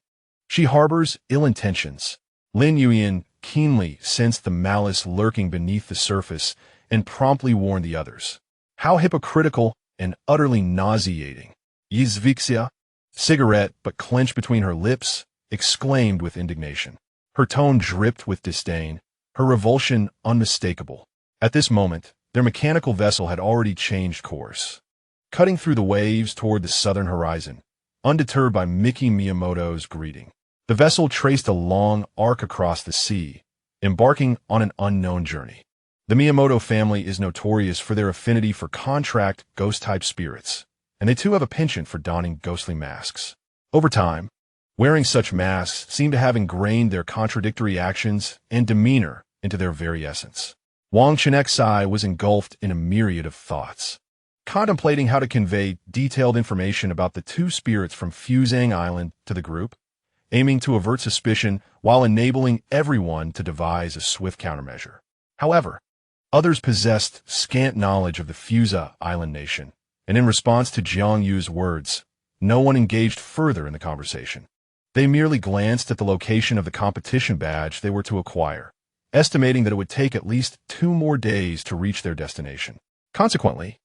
She harbors ill intentions. Lin Yuyan keenly sensed the malice lurking beneath the surface and promptly warned the others. How hypocritical and utterly nauseating. Yizvixia, cigarette but clenched between her lips, exclaimed with indignation. Her tone dripped with disdain, her revulsion unmistakable. At this moment, their mechanical vessel had already changed course, cutting through the waves toward the southern horizon, undeterred by Miki Miyamoto's greeting. The vessel traced a long arc across the sea, embarking on an unknown journey. The Miyamoto family is notorious for their affinity for contract ghost-type spirits, and they too have a penchant for donning ghostly masks. Over time, wearing such masks seemed to have ingrained their contradictory actions and demeanor into their very essence. Wang Chenxi was engulfed in a myriad of thoughts, contemplating how to convey detailed information about the two spirits from Fusang Island to the group, aiming to avert suspicion while enabling everyone to devise a swift countermeasure. However, others possessed scant knowledge of the Fusa Island Nation, and in response to Jiang Yu's words, no one engaged further in the conversation. They merely glanced at the location of the competition badge they were to acquire, estimating that it would take at least 2 more days to reach their destination. Consequently,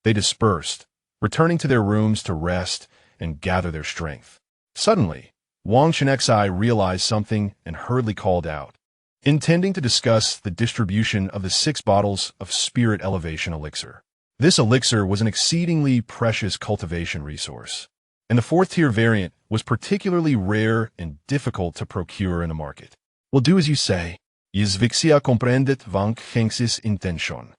they dispersed, returning to their rooms to rest and gather their strength. Suddenly, Wang Chenxi realized something and hurriedly called out, intending to discuss the distribution of the 6 bottles of Spirit Elevation Elixir. This elixir was an exceedingly precious cultivation resource, and the 4th-tier variant was particularly rare and difficult to procure in the market. Will do as you say. Yizvixia comprendet Wang Chenxi's intention.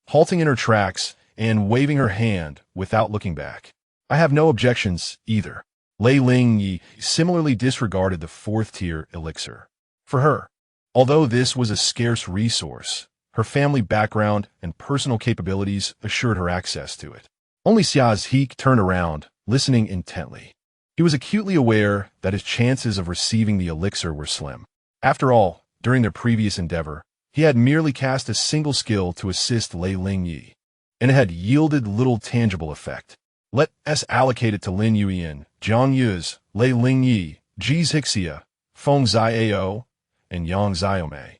Halting in her tracks and waving her hand without looking back. I have no objections either. Lei Lingyi similarly disregarded the 4th-tier elixir. For her, although this was a scarce resource, her family background and personal capabilities assured her access to it. Only Xia's Heek turned around, listening intently. He was acutely aware that his chances of receiving the elixir were slim. After all, during their previous endeavor, he had merely cast a single skill to assist Lei Lingyi, and it had yielded little tangible effect. Let us allocate it to Lin Yuyan, Jiang Yu's, Lei Lingyi, Ji's Hixia, Feng Xiao, and Yang Xiaomei.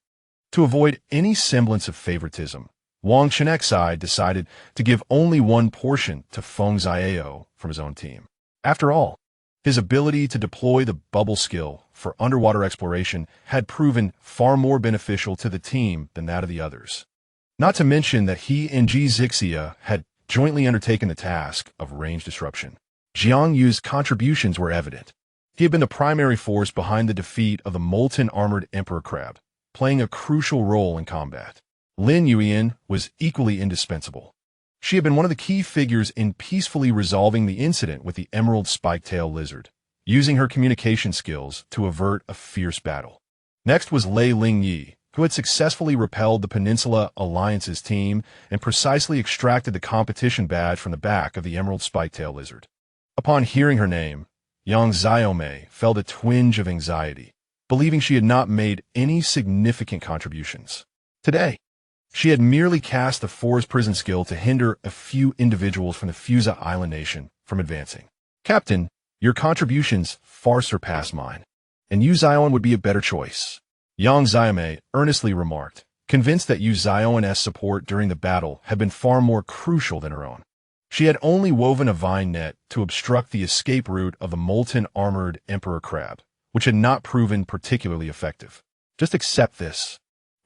To avoid any semblance of favoritism, Wang Chenxi decided to give only one portion to Feng Xiao from his own team. After all, His ability to deploy the bubble skill for underwater exploration had proven far more beneficial to the team than that of the others. Not to mention that he and Zixia had jointly undertaken the task of range disruption. Jiang Yu's contributions were evident. He had been the primary force behind the defeat of the molten armored emperor crab, playing a crucial role in combat. Lin Yuyan was equally indispensable. She had been one of the key figures in peacefully resolving the incident with the emerald spike-tail lizard, using her communication skills to avert a fierce battle. Next was Lei Lingyi, who had successfully repelled the Peninsula Alliance's team and precisely extracted the competition badge from the back of the emerald spike-tail lizard. Upon hearing her name, Yang Xiaomei felt a twinge of anxiety, believing she had not made any significant contributions. Today, she had merely cast the Forest Prison skill to hinder a few individuals from the Fusa Island nation from advancing. Captain, your contributions far surpass mine, and Yu Xiaoan would be a better choice, Yang Xiaomei earnestly remarked, convinced that Yu Xiaoan's support during the battle had been far more crucial than her own. She had only woven a vine net to obstruct the escape route of the molten armored emperor crab, which had not proven particularly effective. Just accept this.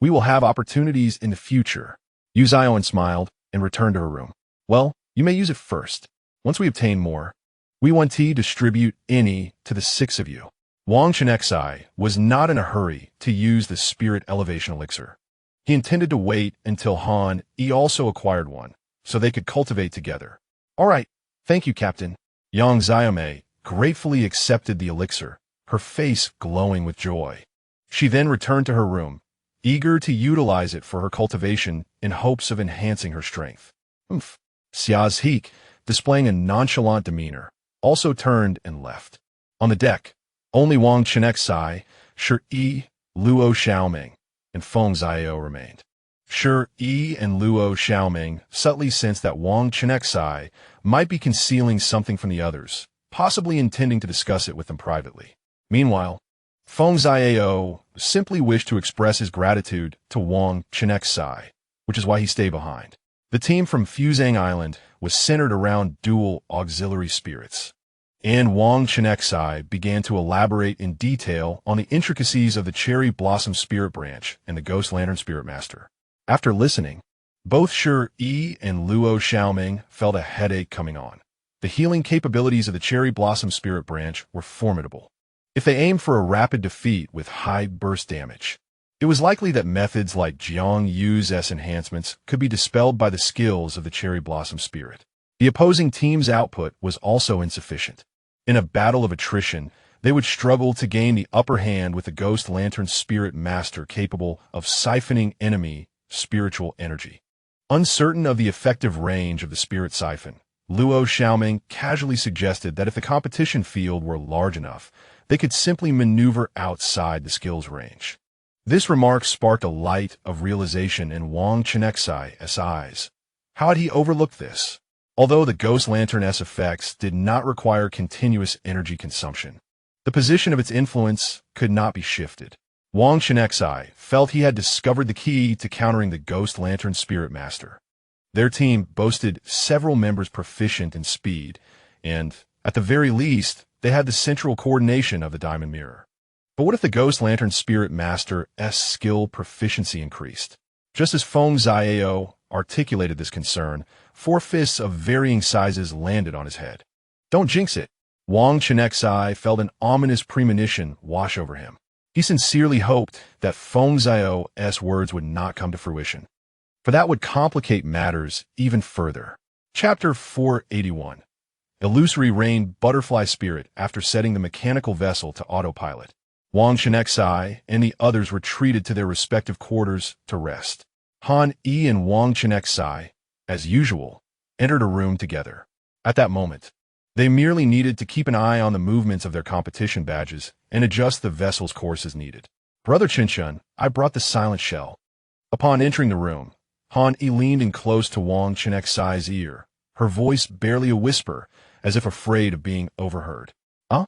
We will have opportunities in the future. Yu Xiaoan smiled and returned to her room. Well, you may use it first. Once we obtain more, we want to distribute any to the 6 of you. Wang Chenxi was not in a hurry to use the spirit elevation elixir. He intended to wait until Han Yi also acquired one, so they could cultivate together. All right, thank you, Captain. Yang Xiaomei gratefully accepted the elixir, her face glowing with joy. She then returned to her room, eager to utilize it for her cultivation in hopes of enhancing her strength. Xia's Heek, displaying a nonchalant demeanor, also turned and left. On the deck, only Wang Chenxi, Shi Yi, Luo Xiaoming, and Feng Xiao remained. Shi Yi and Luo Xiaoming subtly sensed that Wang Chenxi might be concealing something from the others, possibly intending to discuss it with them privately. Meanwhile, Feng Xiao simply wished to express his gratitude to Wang Chenxi, which is why he stayed behind. The team from Fuzhang Island was centered around dual auxiliary spirits, and Wang Chenxi began to elaborate in detail on the intricacies of the Cherry Blossom Spirit Branch and the Ghost Lantern Spirit Master. After listening, both Shi Yi and Luo Xiaoming felt a headache coming on. The healing capabilities of the Cherry Blossom Spirit Branch were formidable. If they aimed for a rapid defeat with high burst damage, it was likely that methods like Jiang Yu's enhancements could be dispelled by the skills of the Cherry Blossom Spirit. The opposing team's output was also insufficient. In a battle of attrition, they would struggle to gain the upper hand with the Ghost Lantern Spirit Master capable of siphoning enemy spiritual energy. Uncertain of the effective range of the spirit siphon, Luo Xiaoming casually suggested that if the competition field were large enough, they could simply maneuver outside the skill's range. This remark sparked a light of realization in Wang Chenxi's eyes. How had he overlooked this? Although the Ghost Lantern's effects did not require continuous energy consumption, the position of its influence could not be shifted. Wang Chenxi felt he had discovered the key to countering the Ghost Lantern Spirit Master. Their team boasted several members proficient in speed, and, at the very least, they had the central coordination of the Diamond Mirror. But what if the Ghost Lantern Spirit Master's skill proficiency increased? Just as Feng Xiao articulated this concern, 4 fists of varying sizes landed on his head. Don't jinx it. Wang Chenxi felt an ominous premonition wash over him. He sincerely hoped that Feng Xiao's words would not come to fruition, for that would complicate matters even further. Chapter 481. Illusory Rain Butterfly Spirit after setting the mechanical vessel to autopilot. Wang Chenxi and the others retreated to their respective quarters to rest. Han Yi and Wang Chenxi, as usual, entered a room together. At that moment, they merely needed to keep an eye on the movements of their competition badges and adjust the vessel's course as needed. Brother Chinchun, I brought the silent shell. Upon entering the room, Han Yi leaned in close to Wang Chenxi's ear, her voice barely a whisper, as if afraid of being overheard. Huh?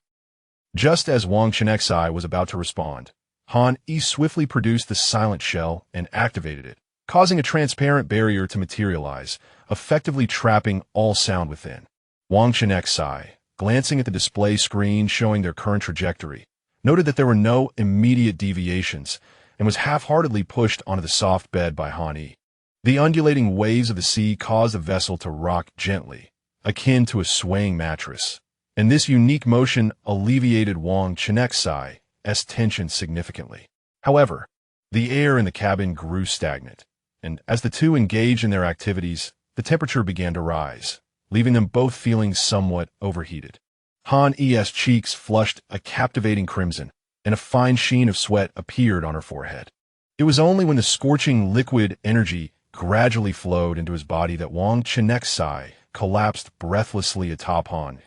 Just as Wang Chenxi was about to respond, Han Yi swiftly produced the silent shell and activated it, causing a transparent barrier to materialize, effectively trapping all sound within. Wang Chenxi, glancing at the display screen showing their current trajectory, noted that there were no immediate deviations and was half-heartedly pushed onto the soft bed by Han. The undulating waves of the sea caused the vessel to rock gently, akin to a swaying mattress, and this unique motion alleviated Wang Chenxi's tension significantly. However, the air in the cabin grew stagnant, and as the two engaged in their activities, the temperature began to rise, leaving them both feeling somewhat overheated. Han's cheeks flushed a captivating crimson, and a fine sheen of sweat appeared on her forehead. It was only when the scorching liquid energy gradually flowed into his body that Wang Chenxi collapsed breathlessly atop Han,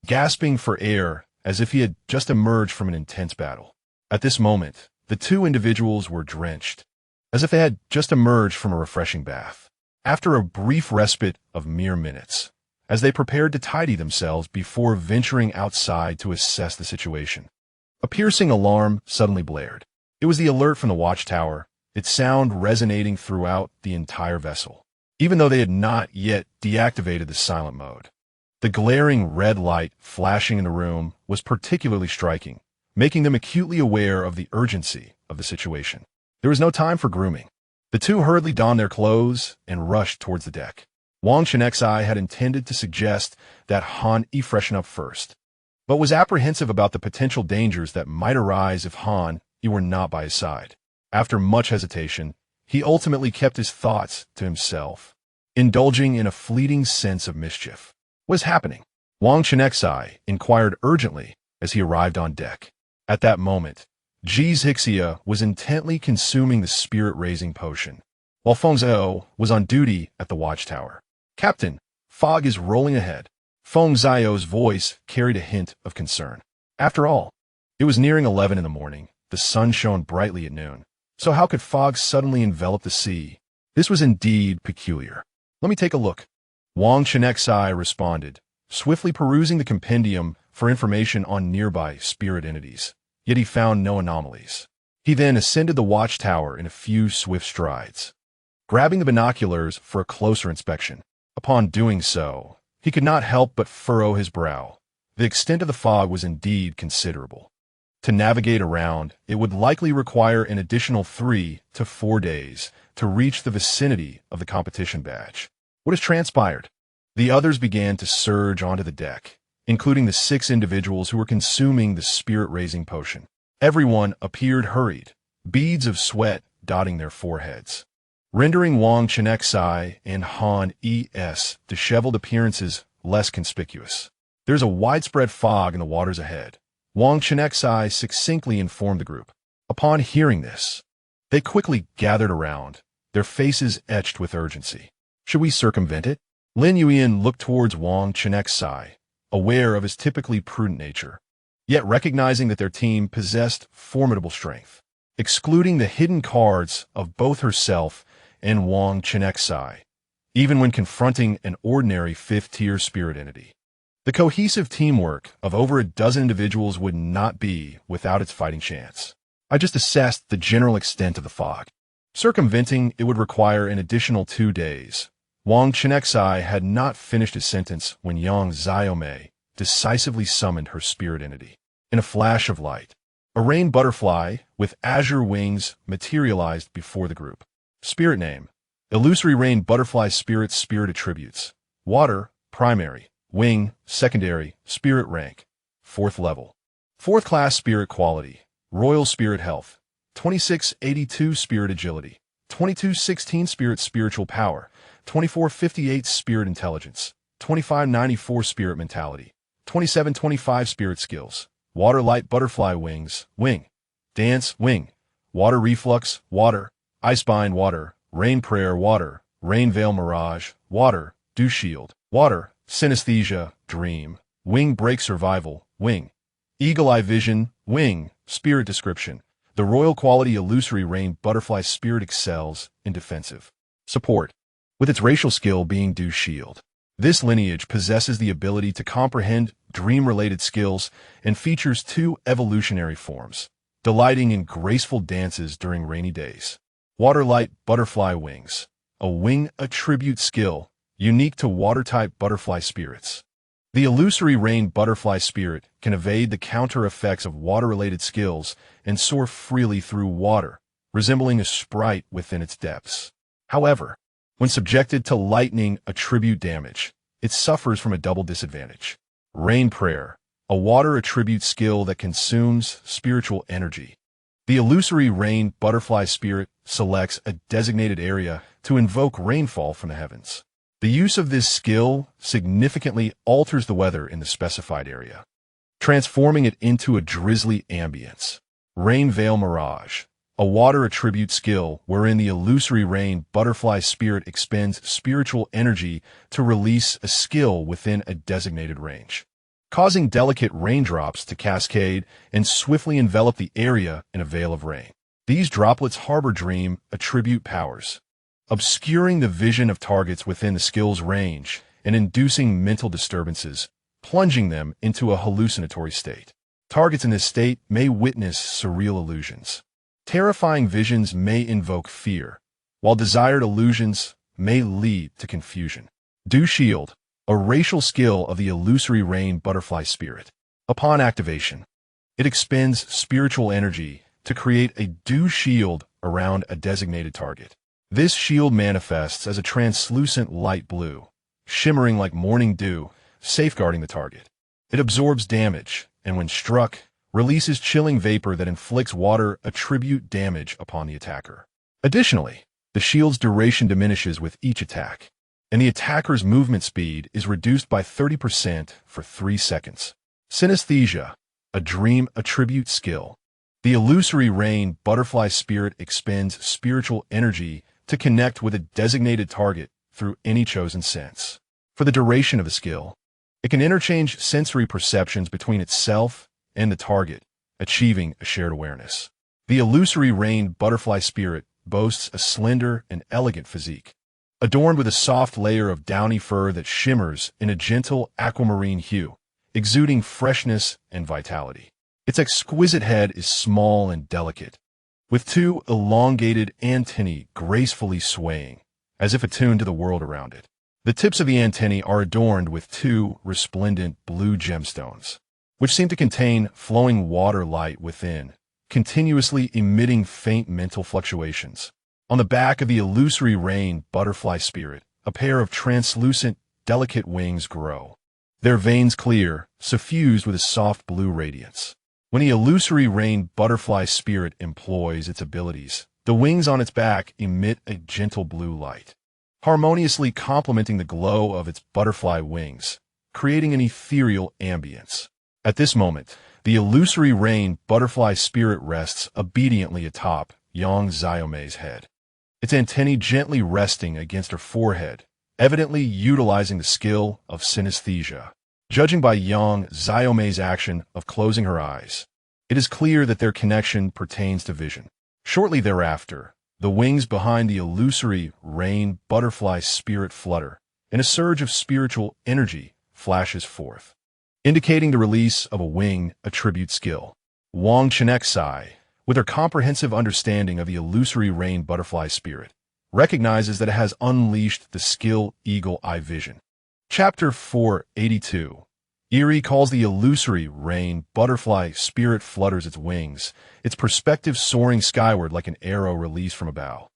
gasping for air as if he had just emerged from an intense battle. At this moment, the two individuals were drenched, as if they had just emerged from a refreshing bath. After a brief respite of mere minutes, as they prepared to tidy themselves before venturing outside to assess the situation, a piercing alarm suddenly blared. It was the alert from the watchtower, its sound resonating throughout the entire vessel, even though they had not yet deactivated the silent mode. The glaring red light flashing in the room was particularly striking, making them acutely aware of the urgency of the situation. There was no time for grooming. The two hurriedly donned their clothes and rushed towards the deck. Wang Chenxi had intended to suggest that Han freshen up first, but was apprehensive about the potential dangers that might arise if Han were not by his side. After much hesitation, he ultimately kept his thoughts to himself, indulging in a fleeting sense of mischief. What is happening? Wang Chenxi inquired urgently as he arrived on deck. At that moment, Hixia was intently consuming the spirit-raising potion, while Feng Zhao was on duty at the watchtower. Captain, fog is rolling ahead. Feng Zhao's voice carried a hint of concern. After all, it was nearing 11 in the morning. The sun shone brightly at noon. So how could fog suddenly envelop the sea? This was indeed peculiar. Let me take a look. Wang Chenxi responded, swiftly perusing the compendium for information on nearby spirit entities. Yet he found no anomalies. He then ascended the watchtower in a few swift strides, grabbing the binoculars for a closer inspection. Upon doing so, he could not help but furrow his brow. The extent of the fog was indeed considerable. To navigate around, it would likely require an additional 3 to 4 days to reach the vicinity of the competition badge. What has transpired? The others began to surge onto the deck, including the 6 individuals who were consuming the spirit-raising potion. Everyone appeared hurried, beads of sweat dotting their foreheads, rendering Wang Chenxi and Han's disheveled appearances less conspicuous. There's a widespread fog in the waters ahead, Wang Chenxi succinctly informed the group. Upon hearing this, they quickly gathered around, their faces etched with urgency. Should we circumvent it? Lin Yuan looked towards Wang Chenxi, aware of his typically prudent nature, yet recognizing that their team possessed formidable strength. Excluding the hidden cards of both herself and Wang Chenxi, even when confronting an ordinary 5th-tier spirit entity, the cohesive teamwork of over a dozen individuals would not be without its fighting chance. I just assessed the general extent of the fog. Circumventing it would require an additional 2 days. Wang Chenxi had not finished his sentence when Yang Xiaomei decisively summoned her spirit entity. In a flash of light, a rain butterfly with azure wings materialized before the group. Spirit name: Illusory Rain Butterfly Spirit attributes: Water, primary. Wing, secondary. Spirit rank, 4th level. 4th class spirit quality: Royal Spirit Health, 2682 Spirit Agility, 2216 Spirit Spiritual Power, 2458 Spirit Intelligence, 2594 Spirit Mentality, 2725 Spirit Skills. Water Light Butterfly Wings, Wing. Dance, Wing. Water Reflux, Water. Icebind, Water. Rain Prayer, Water. Rain Veil Mirage, Water. Dew Shield, Water. Synesthesia, Dream. Wing Break Survival, Wing. Eagle Eye Vision, Wing. Spirit Description: the Royal Quality Illusory Rain Butterfly Spirit excels in defensive support, with its racial skill being Dew Shield. This lineage possesses the ability to comprehend dream-related skills and features 2 evolutionary forms, delighting in graceful dances during rainy days. Water Light Butterfly Wings, a wing attribute skill unique to water-type butterfly spirits. The illusory rain butterfly spirit can evade the counter effects of water-related skills and soar freely through water, resembling a sprite within its depths. However, when subjected to lightning attribute damage, it suffers from a double disadvantage. Rain prayer, a water attribute skill that consumes spiritual energy. The illusory rain butterfly spirit selects a designated area to invoke rainfall from the heavens. The use of this skill significantly alters the weather in the specified area, transforming it into a drizzly ambience. Rain veil mirage, a water attribute skill wherein the illusory rain butterfly spirit expends spiritual energy to release a skill within a designated range, causing delicate raindrops to cascade and swiftly envelop the area in a veil of rain. These droplets harbor dream attribute powers, obscuring the vision of targets within the skill's range and inducing mental disturbances, plunging them into a hallucinatory state. Targets in this state may witness surreal illusions. Terrifying visions may invoke fear, while desired illusions may lead to confusion. Dew Shield, a racial skill of the illusory rain butterfly spirit. Upon activation, it expends spiritual energy to create a dew shield around a designated target. This shield manifests as a translucent light blue, shimmering like morning dew, safeguarding the target. It absorbs damage, and when struck, releases chilling vapor that inflicts water attribute damage upon the attacker. Additionally, the shield's duration diminishes with each attack, and the attacker's movement speed is reduced by 30% for 3 seconds. Synesthesia, a dream attribute skill. The illusory rain butterfly spirit expends spiritual energy to connect with a designated target through any chosen sense. For the duration of the skill, it can interchange sensory perceptions between itself and the target, achieving a shared awareness. The illusory rain butterfly spirit boasts a slender and elegant physique, adorned with a soft layer of downy fur that shimmers in a gentle aquamarine hue, exuding freshness and vitality. Its exquisite head is small and delicate, with 2 elongated antennae gracefully swaying, as if attuned to the world around it. The tips of the antennae are adorned with 2 resplendent blue gemstones, which seem to contain flowing water light within, continuously emitting faint mental fluctuations. On the back of the illusory rain butterfly spirit, a pair of translucent, delicate wings grow, their veins clear, suffused with a soft blue radiance. When the illusory rain butterfly spirit employs its abilities, the wings on its back emit a gentle blue light, harmoniously complementing the glow of its butterfly wings, creating an ethereal ambience. At this moment, the illusory rain butterfly spirit rests obediently atop Yang Xiaomei's head, its antennae gently resting against her forehead, evidently utilizing the skill of synesthesia. Judging by Yang Xiaomei's action of closing her eyes, it is clear that their connection pertains to vision. Shortly thereafter, the wings behind the illusory rain butterfly spirit flutter, and a surge of spiritual energy flashes forth, indicating the release of a wing attribute skill. Wang Chenxi, with her comprehensive understanding of the illusory rain butterfly spirit, recognizes that it has unleashed the skill Eagle Eye Vision. Chapter 482. Eerie calls the illusory rain butterfly spirit flutters its wings, its perspective soaring skyward like an arrow released from a bow,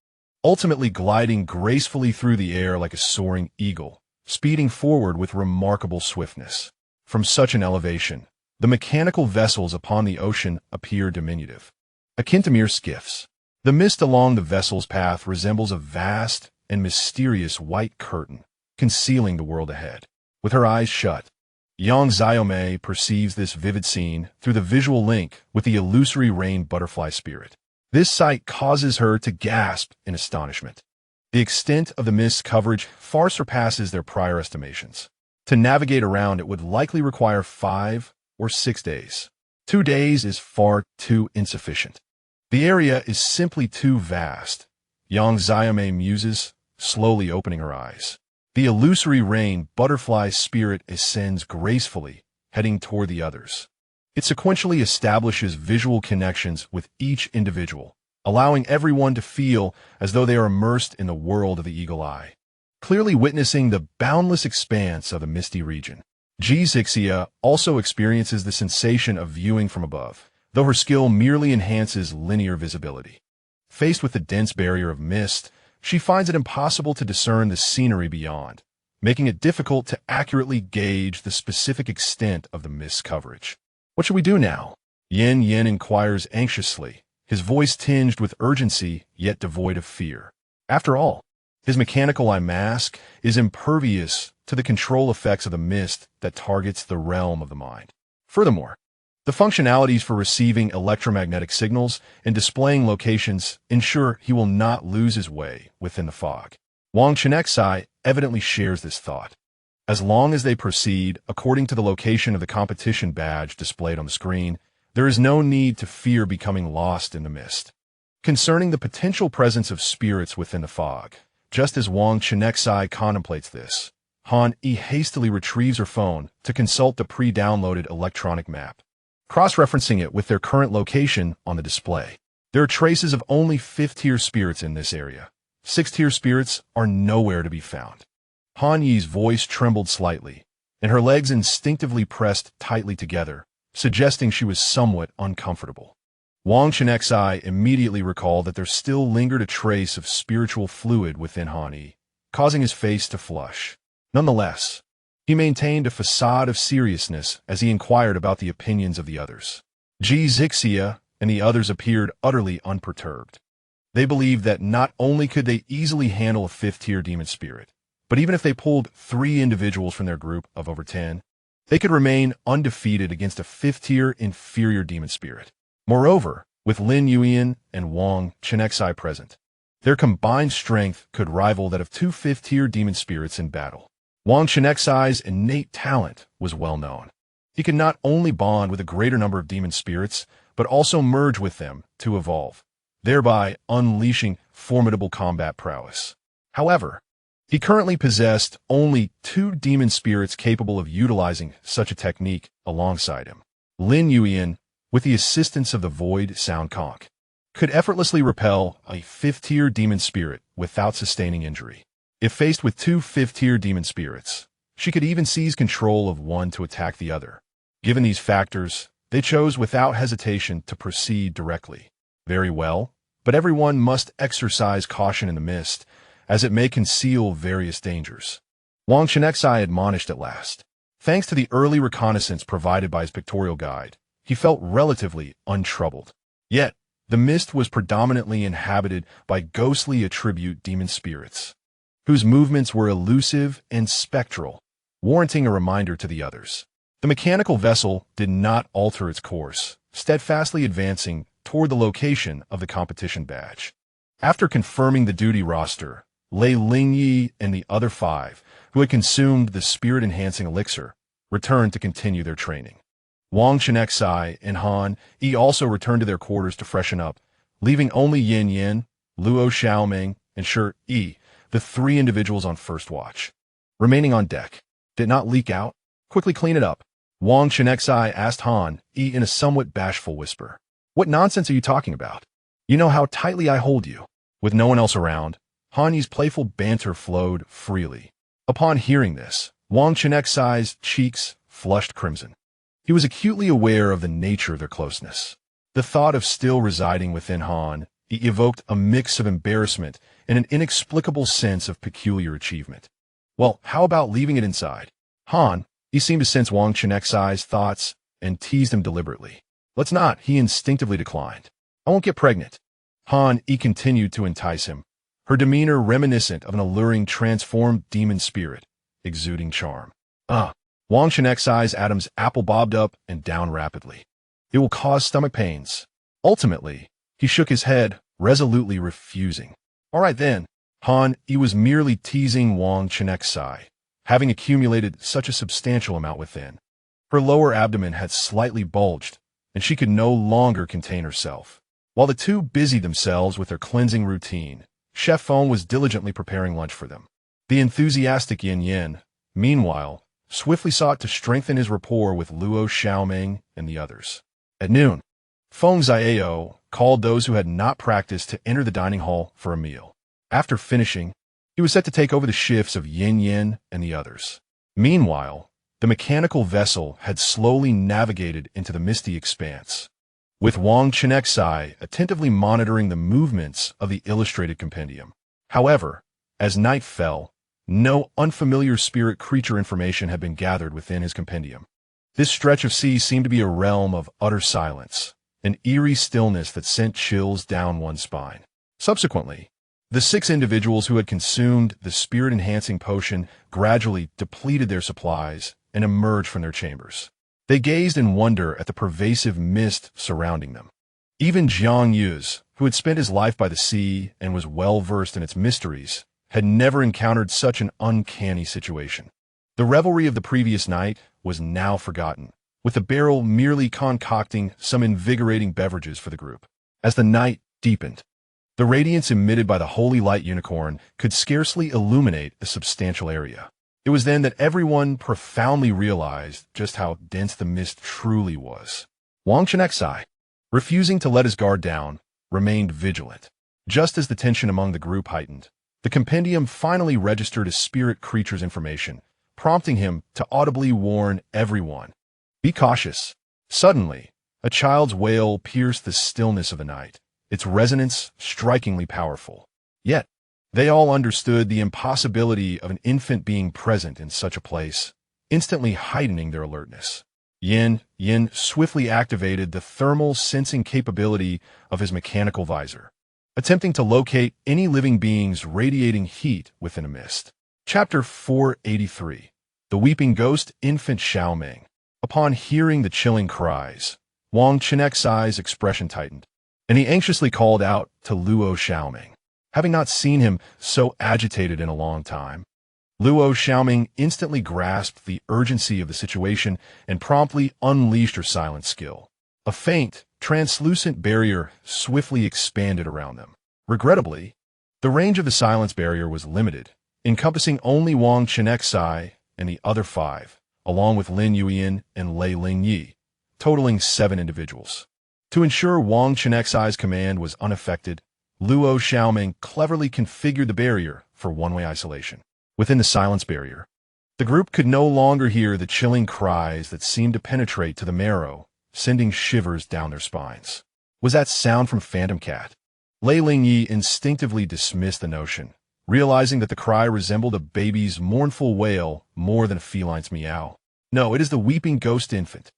ultimately gliding gracefully through the air like a soaring eagle, speeding forward with remarkable swiftness. From such an elevation, the mechanical vessels upon the ocean appear diminutive, akin to mere skiffs. The mist along the vessel's path resembles a vast and mysterious white curtain, concealing the world ahead. With her eyes shut, Yang Xiaomei perceives this vivid scene through the visual link with the illusory rain butterfly spirit. This sight causes her to gasp in astonishment. The extent of the mist's coverage far surpasses their prior estimations. To navigate around it would likely require 5 or 6 days. 2 days is far too insufficient. The area is simply too vast, Yang Xiaomei muses, slowly opening her eyes. The illusory rain butterfly spirit ascends gracefully, heading toward the others. It sequentially establishes visual connections with each individual, allowing everyone to feel as though they are immersed in the world of the eagle eye, clearly witnessing the boundless expanse of the misty region. Zixia also experiences the sensation of viewing from above, though her skill merely enhances linear visibility. Faced with the dense barrier of mist, she finds it impossible to discern the scenery beyond, making it difficult to accurately gauge the specific extent of the mist's coverage. What should we do now? Yin inquires anxiously, his voice tinged with urgency yet devoid of fear. After all, his mechanical eye mask is impervious to the control effects of the mist that targets the realm of the mind. Furthermore, the functionalities for receiving electromagnetic signals and displaying locations ensure he will not lose his way within the fog. Wang Chenxi evidently shares this thought. As long as they proceed according to the location of the competition badge displayed on the screen, there is no need to fear becoming lost in the mist. Concerning the potential presence of spirits within the fog, just as Wang Chenxi contemplates this, Han Yi hastily retrieves her phone to consult the pre-downloaded electronic map. Cross-referencing it with their current location on the display, there are traces of only 5th-tier spirits in this area. 6th-tier spirits are nowhere to be found. Han Yi's voice trembled slightly, and her legs instinctively pressed tightly together, suggesting she was somewhat uncomfortable. Wang Chenxi immediately recalled that there still lingered a trace of spiritual fluid within Han Yi, causing his face to flush. Nonetheless, he maintained a facade of seriousness as he inquired about the opinions of the others. Zixia and the others appeared utterly unperturbed. They believed that not only could they easily handle a 5th-tier demon spirit, but even if they pulled 3 individuals from their group of over 10, they could remain undefeated against a 5th-tier inferior demon spirit. Moreover, with Lin Yuan and Wang Chenxi present, their combined strength could rival that of 2 5th-tier demon spirits in battle. Wang Chenxi's innate talent was well known. He could not only bond with a greater number of demon spirits, but also merge with them to evolve, thereby unleashing formidable combat prowess. However, he currently possessed only 2 demon spirits capable of utilizing such a technique alongside him. Lin Yuan, with the assistance of the Void Sound Conch, could effortlessly repel a 5th-tier demon spirit without sustaining injury. If faced with 2 5th-tier demon spirits, she could even seize control of one to attack the other. Given these factors, they chose without hesitation to proceed directly. Very well, but everyone must exercise caution in the mist, as it may conceal various dangers. Wang Chenxi admonished at last. Thanks to the early reconnaissance provided by his pictorial guide, he felt relatively untroubled. Yet, the mist was predominantly inhabited by ghostly attribute demon spirits, whose movements were elusive and spectral, warranting a reminder to the others. The mechanical vessel did not alter its course, steadfastly advancing toward the location of the competition badge. After confirming the duty roster, Lei Lingyi and the other 5, who had consumed the spirit-enhancing elixir, returned to continue their training. Wang Chenxi and Han Yi also returned to their quarters to freshen up, leaving only Yin, Luo Xiaoming, and Shi Yi, the 3 individuals on first watch. Remaining on deck, did not leak out? Quickly clean it up. Wang Chenxi asked Han Yi in a somewhat bashful whisper. What nonsense are you talking about? You know how tightly I hold you. With no one else around, Han Yi's playful banter flowed freely. Upon hearing this, Wang Chenxi's cheeks flushed crimson. He was acutely aware of the nature of their closeness. The thought of still residing within Han Yi evoked a mix of embarrassment and an inexplicable sense of peculiar achievement. Well, how about leaving it inside? Han Yi seemed to sense Wang Chenxi's thoughts and teased him deliberately. Let's not, he instinctively declined. I won't get pregnant. Han Yi continued to entice him, her demeanor reminiscent of an alluring transformed demon spirit, exuding charm. Wang Chenxi's atoms apple bobbed up and down rapidly. It will cause stomach pains. Ultimately, he shook his head, resolutely refusing. All right then. Han Yi was merely teasing Wang Chenxi, having accumulated such a substantial amount within. Her lower abdomen had slightly bulged, and she could no longer contain herself. While the two busied themselves with their cleansing routine, Chef Feng was diligently preparing lunch for them. The enthusiastic Yin, meanwhile, swiftly sought to strengthen his rapport with Luo Xiaoming and the others. At noon, Feng Ziao called those who had not practiced to enter the dining hall for a meal. After finishing, he was set to take over the shifts of Yin and the others. Meanwhile, The mechanical vessel had slowly navigated into the misty expanse, with Wang Chenxi attentively monitoring the movements of the illustrated compendium. However, as night fell, no unfamiliar spirit creature information had been gathered within his compendium. This stretch of sea seemed to be a realm of utter silence, an eerie stillness that sent chills down one's spine. Subsequently, the 6 individuals who had consumed the spirit-enhancing potion gradually depleted their supplies and emerged from their chambers. They gazed in wonder at the pervasive mist surrounding them. Even Jiang Yu's, who had spent his life by the sea and was well-versed in its mysteries, had never encountered such an uncanny situation. The revelry of the previous night was now forgotten, with the barrel merely concocting some invigorating beverages for the group. As the night deepened, the radiance emitted by the holy light unicorn could scarcely illuminate a substantial area. It was then that everyone profoundly realized just how dense the mist truly was. Wang Chenxi, refusing to let his guard down, remained vigilant. Just as the tension among the group heightened, the compendium finally registered a spirit creature's information, prompting him to audibly warn everyone, "Be cautious." Suddenly, a child's wail pierced the stillness of the night, its resonance strikingly powerful. Yet, they all understood the impossibility of an infant being present in such a place, instantly heightening their alertness. Yin swiftly activated the thermal sensing capability of his mechanical visor, attempting to locate any living beings radiating heat within a mist. Chapter 483. The Weeping Ghost Infant Xiaoming. Upon hearing the chilling cries, Wang Chenxi's expression tightened, and he anxiously called out to Luo Xiaoming, having not seen him so agitated in a long time. Luo Xiaoming instantly grasped the urgency of the situation and promptly unleashed her silent skill. A faint, translucent barrier swiftly expanded around them. Regrettably, the range of the silence barrier was limited, encompassing only Wang Chenxi and the other 5, along with Lin Yuyin and Lei Lingyi, totaling 7 individuals. To ensure Wang Chenxi's command was unaffected, Luo Xiaoming cleverly configured the barrier for one-way isolation. Within the silence barrier, the group could no longer hear the chilling cries that seemed to penetrate to the marrow, sending shivers down their spines. Was that sound from Phantom Cat? Lei Lingyi instinctively dismissed the notion, realizing that the cry resembled a baby's mournful wail more than a feline's meow. "No, it is the weeping ghost infant."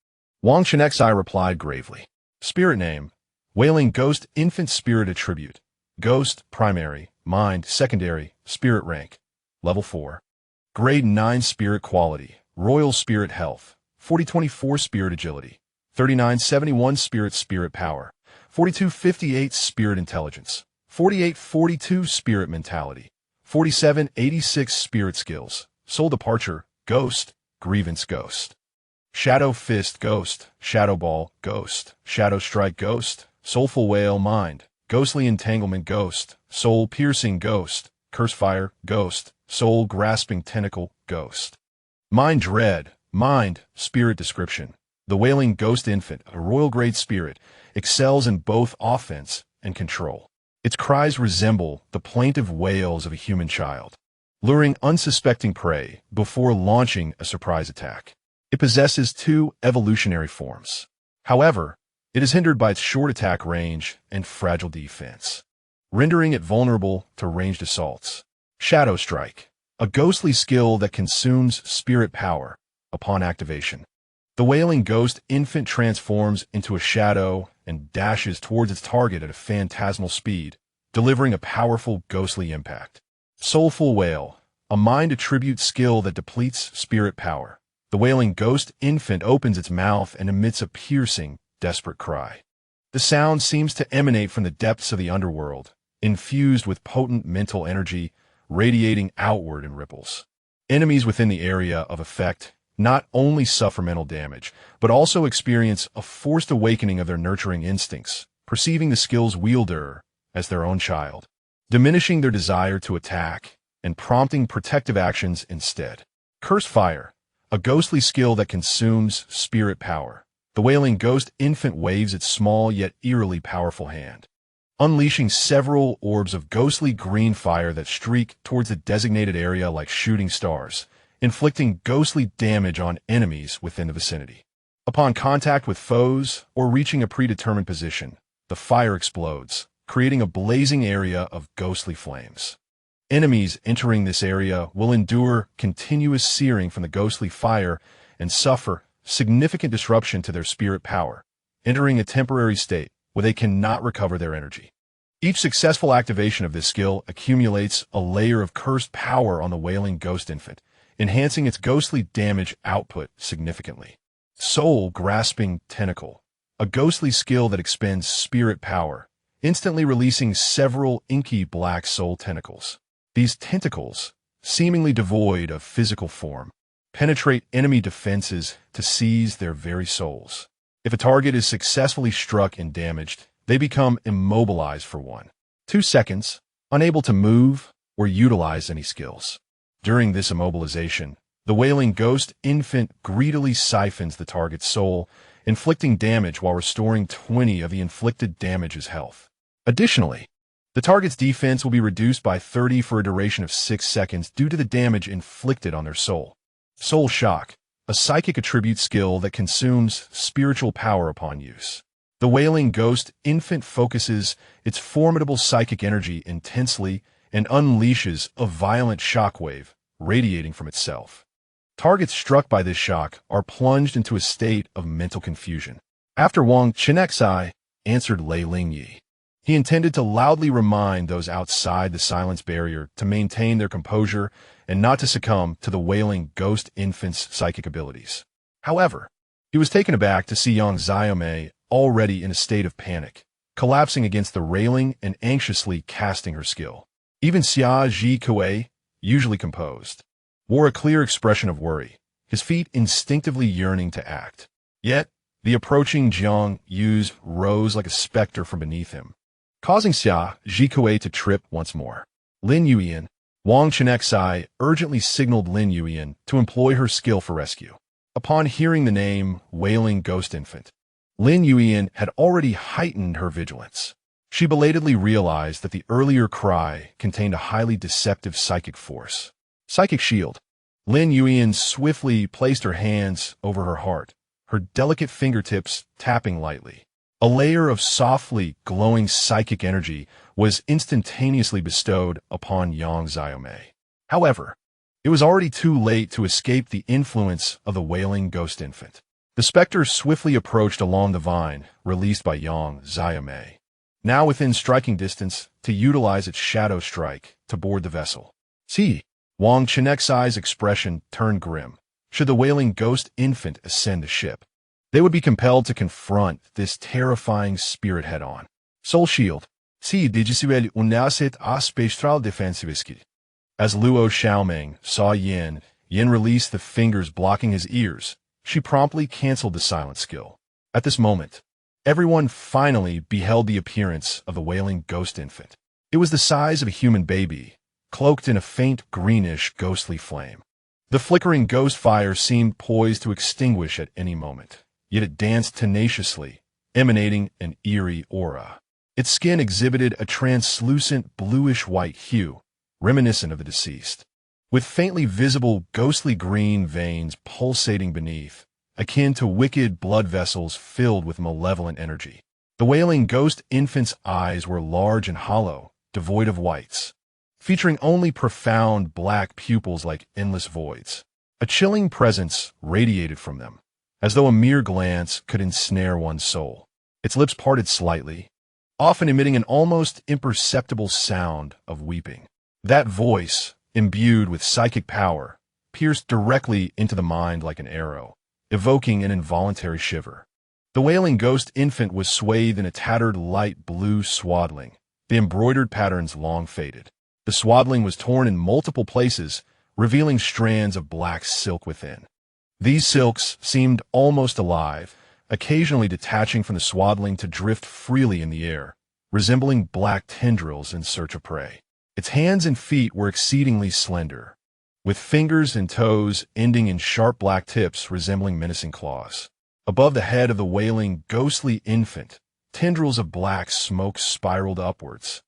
Wang Chenxi replied gravely. Spirit name: Wailing Ghost Infant Spirit Attribute. Ghost, primary. Mind, secondary. Spirit rank, level 4. Grade 9 Spirit Quality. Royal Spirit Health. 4024 Spirit Agility. 3971 Spirit Power. 4258 Spirit Intelligence. 4842 Spirit Mentality. 4786 Spirit Skills. Soul Departure, Ghost, Grievance Ghost. Shadow Fist Ghost, Shadow Ball Ghost, Shadow Strike Ghost, Soulful Wail Mind, Ghostly Entanglement Ghost, Soul Piercing Ghost, Curse Fire Ghost, Soul Grasping Tentacle Ghost. Mind Dread, Mind, Spirit Description. The Wailing Ghost Infant, a royal grade spirit, excels in both offense and control. Its cries resemble the plaintive wails of a human child, luring unsuspecting prey before launching a surprise attack. It possesses 2 evolutionary forms. However, it is hindered by its short attack range and fragile defense, rendering it vulnerable to ranged assaults. Shadow Strike, a ghostly skill that consumes spirit power upon activation. The Wailing Ghost Infant transforms into a shadow and dashes towards its target at a phantasmal speed, delivering a powerful ghostly impact. Soulful Wail, a mind attribute skill that depletes spirit power. The Wailing Ghost Infant opens its mouth and emits a piercing, desperate cry. The sound seems to emanate from the depths of the underworld, infused with potent mental energy, radiating outward in ripples. Enemies within the area of effect not only suffer mental damage, but also experience a forced awakening of their nurturing instincts, perceiving the skill's wielder as their own child, diminishing their desire to attack and prompting protective actions instead. Curse Fire, a ghostly skill that consumes spirit power. The Wailing Ghost Infant waves its small yet eerily powerful hand, unleashing several orbs of ghostly green fire that streak towards the designated area like shooting stars, inflicting ghostly damage on enemies within the vicinity. Upon contact with foes or reaching a predetermined position, the fire explodes, creating a blazing area of ghostly flames. Enemies entering this area will endure continuous searing from the ghostly fire and suffer significant disruption to their spirit power, entering a temporary state where they cannot recover their energy. Each successful activation of this skill accumulates a layer of cursed power on the wailing ghost infant, enhancing its ghostly damage output significantly. Soul-grasping tentacle, a ghostly skill that expends spirit power, instantly releasing several inky black soul tentacles. These tentacles, seemingly devoid of physical form, penetrate enemy defenses to seize their very souls. If a target is successfully struck and damaged, they become immobilized for 1-2 seconds, unable to move or utilize any skills. During this immobilization, the wailing ghost infant greedily siphons the target's soul, inflicting damage while restoring 20 of the inflicted damage's health. Additionally, the target's defense will be reduced by 30 for a duration of 6 seconds due to the damage inflicted on their soul. Soul Shock, a psychic attribute skill that consumes spiritual power upon use. The wailing ghost infant focuses its formidable psychic energy intensely and unleashes a violent shockwave radiating from itself. Targets struck by this shock are plunged into a state of mental confusion. After Wang Chenxi answered Lei Lingyi, he intended to loudly remind those outside the silence barrier to maintain their composure and not to succumb to the wailing ghost infant's psychic abilities. However, he was taken aback to see Yang Xiaomei already in a state of panic, collapsing against the railing and anxiously casting her skill. Even Xia Ji Kuei, usually composed, wore a clear expression of worry, his feet instinctively yearning to act. Yet, the approaching Jiang Yu's rose like a specter from beneath him, causing Xia Ji Kuei to trip once more. Lin Yuyan, Wang Chenxi urgently signaled Lin Yuyan to employ her skill for rescue. Upon hearing the name Wailing Ghost Infant, Lin Yuyan had already heightened her vigilance. She belatedly realized that the earlier cry contained a highly deceptive psychic force. Psychic shield. Lin Yuyan swiftly placed her hands over her heart, her delicate fingertips tapping lightly. A layer of softly glowing psychic energy was instantaneously bestowed upon Yang Xiaomei. However, it was already too late to escape the influence of the wailing ghost infant. The specter swiftly approached along the vine released by Yang Xiaomei, now within striking distance to utilize its shadow strike to board the vessel. See, Wang Chenxi's expression turned grim. Should the wailing ghost infant ascend the ship, they would be compelled to confront this terrifying spirit head-on. Soul Shield. Si digisuel unaset aspectral defensiviski. As Luo Xiaoming saw Yin release the fingers blocking his ears, she promptly canceled the silent skill. At this moment, everyone finally beheld the appearance of the wailing ghost infant. It was the size of a human baby, cloaked in a faint greenish ghostly flame. The flickering ghost fire seemed poised to extinguish at any moment, yet it danced tenaciously, emanating an eerie aura. Its skin exhibited a translucent bluish-white hue, reminiscent of the deceased, with faintly visible ghostly green veins pulsating beneath, akin to wicked blood vessels filled with malevolent energy. The wailing ghost infant's eyes were large and hollow, devoid of whites, featuring only profound black pupils like endless voids. A chilling presence radiated from them, as though a mere glance could ensnare one's soul. Its lips parted slightly, often emitting an almost imperceptible sound of weeping. That voice, imbued with psychic power, pierced directly into the mind like an arrow, evoking an involuntary shiver. The wailing ghost infant was swathed in a tattered light blue swaddling, the embroidered patterns long faded. The swaddling was torn in multiple places, revealing strands of black silk within. These silks seemed almost alive, occasionally detaching from the swaddling to drift freely in the air, resembling black tendrils in search of prey. Its hands and feet were exceedingly slender, with fingers and toes ending in sharp black tips resembling menacing claws. Above the head of the wailing, ghostly infant, tendrils of black smoke spiraled upwards,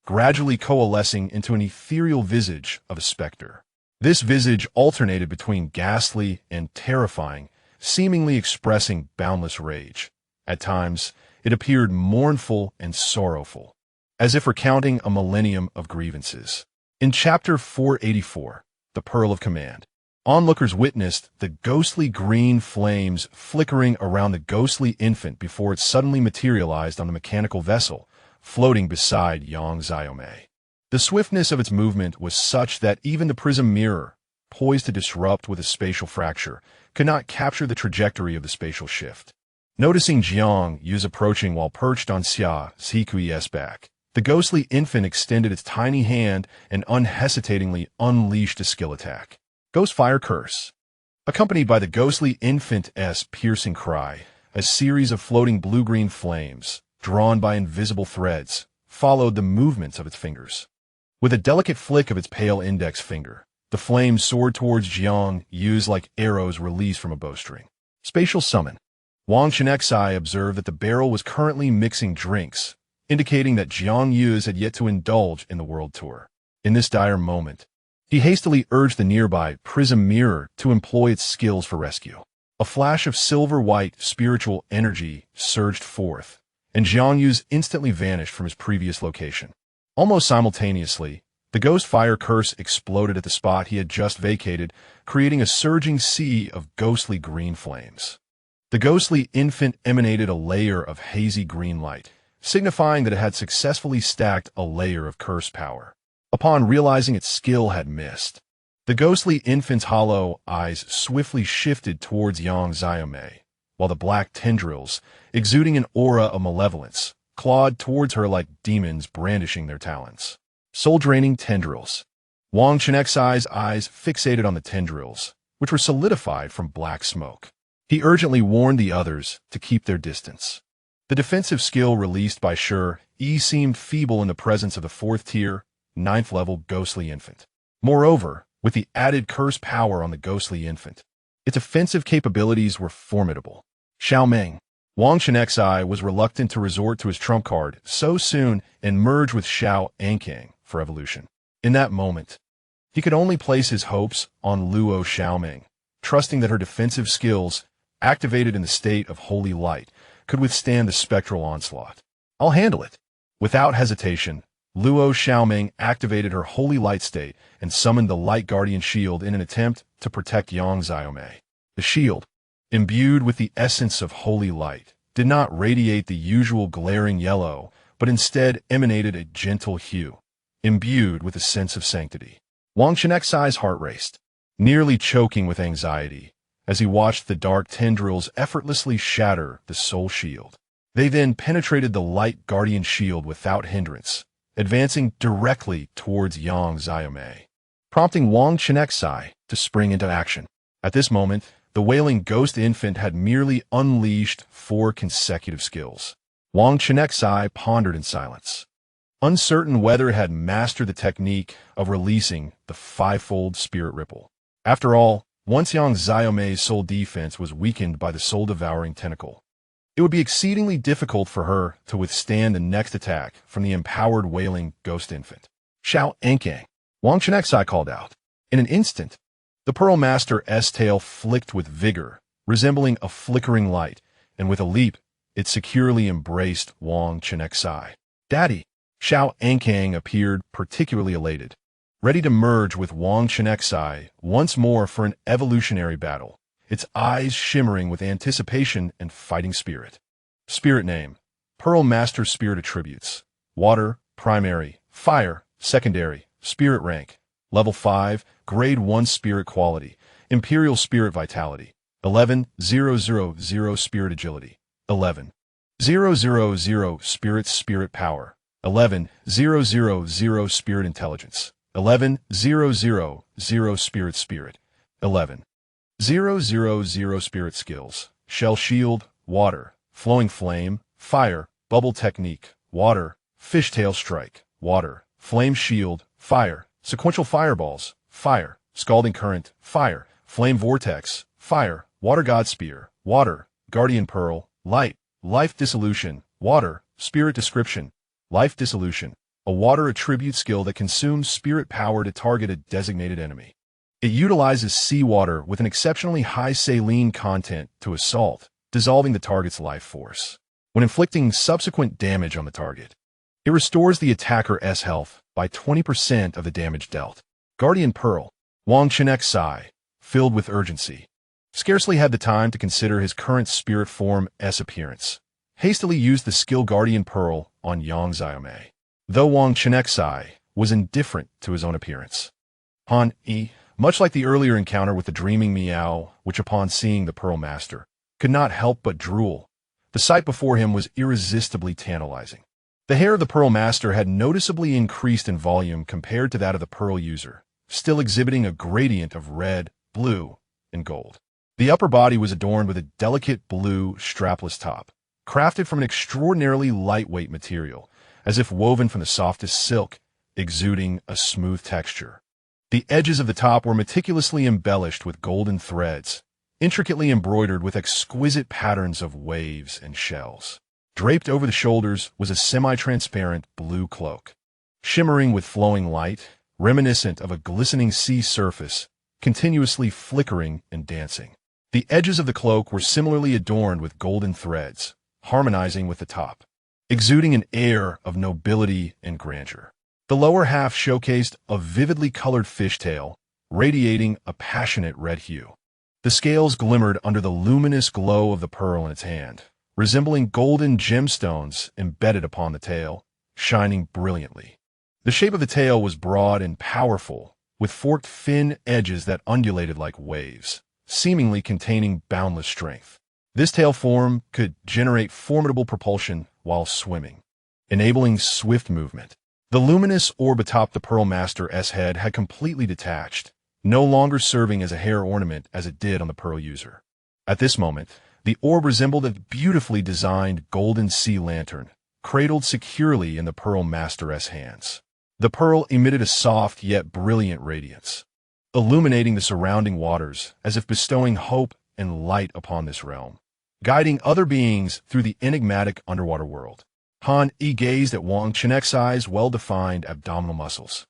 gradually coalescing into an ethereal visage of a specter. This visage alternated between ghastly and terrifying, seemingly expressing boundless rage. At times, it appeared mournful and sorrowful, as if recounting a millennium of grievances. In Chapter 484, The Pearl of Command, onlookers witnessed the ghostly green flames flickering around the ghostly infant before it suddenly materialized on the mechanical vessel, floating beside Yang Xiaomei. The swiftness of its movement was such that even the prism mirror, poised to disrupt with a spatial fracture, could not capture the trajectory of the spatial shift. Noticing Jiang Yu's approaching while perched on Xia Zikui's back, the ghostly infant extended its tiny hand and unhesitatingly unleashed a skill attack. Ghost Fire Curse. Accompanied by the ghostly infant's piercing cry, a series of floating blue-green flames, drawn by invisible threads, followed the movements of its fingers. With a delicate flick of its pale index finger, the flames soared towards Jiang Yu's like arrows released from a bowstring. Spatial Summon. Wang Chenxi observed that the barrel was currently mixing drinks, indicating that Jiang Yu had yet to indulge in the world tour. In this dire moment, he hastily urged the nearby prism mirror to employ its skills for rescue. A flash of silver-white spiritual energy surged forth, and Jiang Yu instantly vanished from his previous location. Almost simultaneously, the Ghost Fire Curse exploded at the spot he had just vacated, creating a surging sea of ghostly green flames. The ghostly infant emanated a layer of hazy green light, signifying that it had successfully stacked a layer of curse power. Upon realizing its skill had missed, the ghostly infant's hollow eyes swiftly shifted towards Yang Xiaomei, while the black tendrils, exuding an aura of malevolence, clawed towards her like demons brandishing their talons. Soul-draining tendrils. Wang Chenxi's eyes fixated on the tendrils, which were solidified from black smoke. He urgently warned the others to keep their distance. The defensive skill released by Yi seemed feeble in the presence of the 4th tier, 9th level ghostly infant. Moreover, with the added curse power on the ghostly infant, its offensive capabilities were formidable. Xiaomeng. Wang Chenxi was reluctant to resort to his trump card so soon and merge with Awaken for evolution. In that moment, he could only place his hopes on Luo Xiaomeng, trusting that her defensive skills, activated in the state of holy light, could withstand the spectral onslaught. I'll handle it. Without hesitation, Luo Xiaomeng activated her holy light state and summoned the light guardian shield in an attempt to protect Yang Xiaomei. The shield, imbued with the essence of holy light, did not radiate the usual glaring yellow, but instead emanated a gentle hue, imbued with a sense of sanctity. Wang Chenxi's heart raced, nearly choking with anxiety, as he watched the dark tendrils effortlessly shatter the soul shield. They then penetrated the light guardian shield without hindrance, advancing directly towards Yang Xiaomei, prompting Wang Chenxi to spring into action. At this moment, the wailing ghost infant had merely unleashed 4 consecutive skills. Wang Chenxi pondered in silence, uncertain whether it had mastered the technique of releasing the 5-fold spirit ripple. After all, once Yang Xiaomei's soul defense was weakened by the soul-devouring tentacle, it would be exceedingly difficult for her to withstand the next attack from the empowered wailing ghost infant. Awaken, Wang Chenxi called out. In an instant, the Pearl Master's tail flicked with vigor, resembling a flickering light, and with a leap, it securely embraced Wang Chenxi. Daddy! Awaken appeared particularly elated, ready to merge with Wang Chenxi once more for an evolutionary battle, its eyes shimmering with anticipation and fighting spirit. Spirit name. Pearl Master Spirit Attributes. Water, primary. Fire, secondary. Spirit rank. Level 5, Grade 1 Spirit Quality. Imperial Spirit Vitality. 11,000 Spirit Agility. 11,000 Spirit Power. 11,000 Spirit Intelligence. 11,000 Spirit. 11,000 Spirit Skills. Shell Shield, Water, Flowing Flame, Fire, Bubble Technique, Water, Fishtail Strike, Water, Flame Shield, Fire, Sequential Fireballs, Fire, Scalding Current, Fire, Flame Vortex, Fire, Water God Spear, Water, Guardian Pearl, Light, Life Dissolution, Water, Spirit Description, Life Dissolution, a water attribute skill that consumes spirit power to target a designated enemy. It utilizes seawater with an exceptionally high saline content to assault, dissolving the target's life force. When inflicting subsequent damage on the target, it restores the attacker's health by 20% of the damage dealt. Guardian Pearl. Wang Chenxi, filled with urgency, scarcely had the time to consider his current spirit form's appearance. Hastily used the skill Guardian Pearl on Yang Xiaomei. Though Wang Chenxi was indifferent to his own appearance, Han Yi, much like the earlier encounter with the dreaming Miao, which upon seeing the Pearl Master, could not help but drool, the sight before him was irresistibly tantalizing. The hair of the Pearl Master had noticeably increased in volume compared to that of the Pearl user, still exhibiting a gradient of red, blue, and gold. The upper body was adorned with a delicate blue, strapless top, crafted from an extraordinarily lightweight material, as if woven from the softest silk, exuding a smooth texture. The edges of the top were meticulously embellished with golden threads, intricately embroidered with exquisite patterns of waves and shells. Draped over the shoulders was a semi-transparent blue cloak, shimmering with flowing light, reminiscent of a glistening sea surface, continuously flickering and dancing. The edges of the cloak were similarly adorned with golden threads, harmonizing with the top, exuding an air of nobility and grandeur. The lower half showcased a vividly colored fishtail, radiating a passionate red hue. The scales glimmered under the luminous glow of the pearl in its hand, resembling golden gemstones embedded upon the tail, shining brilliantly. The shape of the tail was broad and powerful, with forked fin edges that undulated like waves, seemingly containing boundless strength. This tail form could generate formidable propulsion while swimming, enabling swift movement. The luminous orb atop the Pearl Master's head had completely detached, no longer serving as a hair ornament as it did on the Pearl user. At this moment, the orb resembled a beautifully designed golden sea lantern, cradled securely in the Pearl Master's hands. The pearl emitted a soft yet brilliant radiance, illuminating the surrounding waters as if bestowing hope and light upon this realm, guiding other beings through the enigmatic underwater world. Han Yi gazed at Wang Chenxi's well-defined abdominal muscles,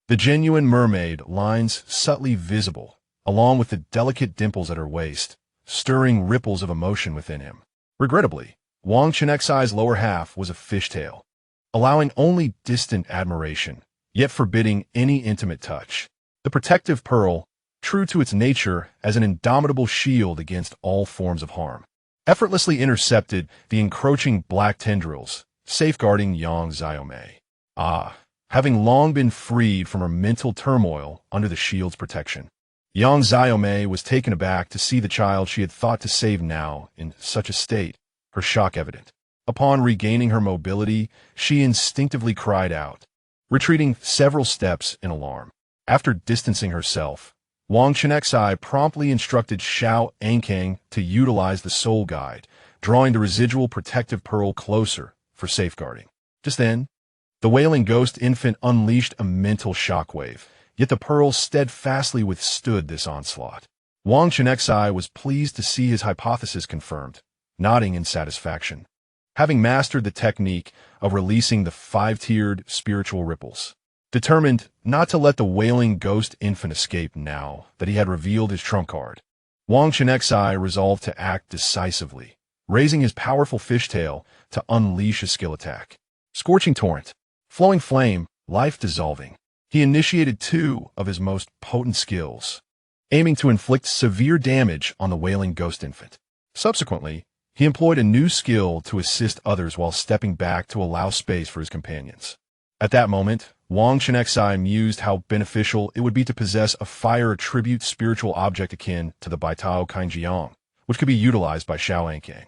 the genuine mermaid lines subtly visible, along with the delicate dimples at her waist, stirring ripples of emotion within him. Regrettably, Wang Chenxi's lower half was a fishtail, allowing only distant admiration, yet forbidding any intimate touch. The protective pearl, true to its nature as an indomitable shield against all forms of harm, effortlessly intercepted the encroaching black tendrils, safeguarding Yang Xiaomei. Having long been freed from her mental turmoil under the shield's protection, Yang Xiaomei was taken aback to see the child she had thought to save now in such a state, her shock evident. Upon regaining her mobility, she instinctively cried out, retreating several steps in alarm. After distancing herself, Wang Chenxi promptly instructed Xiao Ankang to utilize the soul guide, drawing the residual protective pearl closer for safeguarding. Just then, the wailing ghost infant unleashed a mental shockwave, yet the pearl steadfastly withstood this onslaught. Wang Chenxi was pleased to see his hypothesis confirmed, nodding in satisfaction, having mastered the technique of releasing the 5-tiered spiritual ripples. Determined not to let the wailing ghost infant escape now that he had revealed his trump card, Wang Chenxi resolved to act decisively, raising his powerful fishtail to unleash a skill attack. Scorching Torrent, Flowing Flame, Life Dissolving. He initiated 2 of his most potent skills, aiming to inflict severe damage on the wailing ghost infant. Subsequently, he employed a new skill to assist others while stepping back to allow space for his companions. At that moment, Wang Chenxi mused how beneficial it would be to possess a fire attribute spiritual object akin to the Baitao Kainjiang, which could be utilized by Xiao Ankang.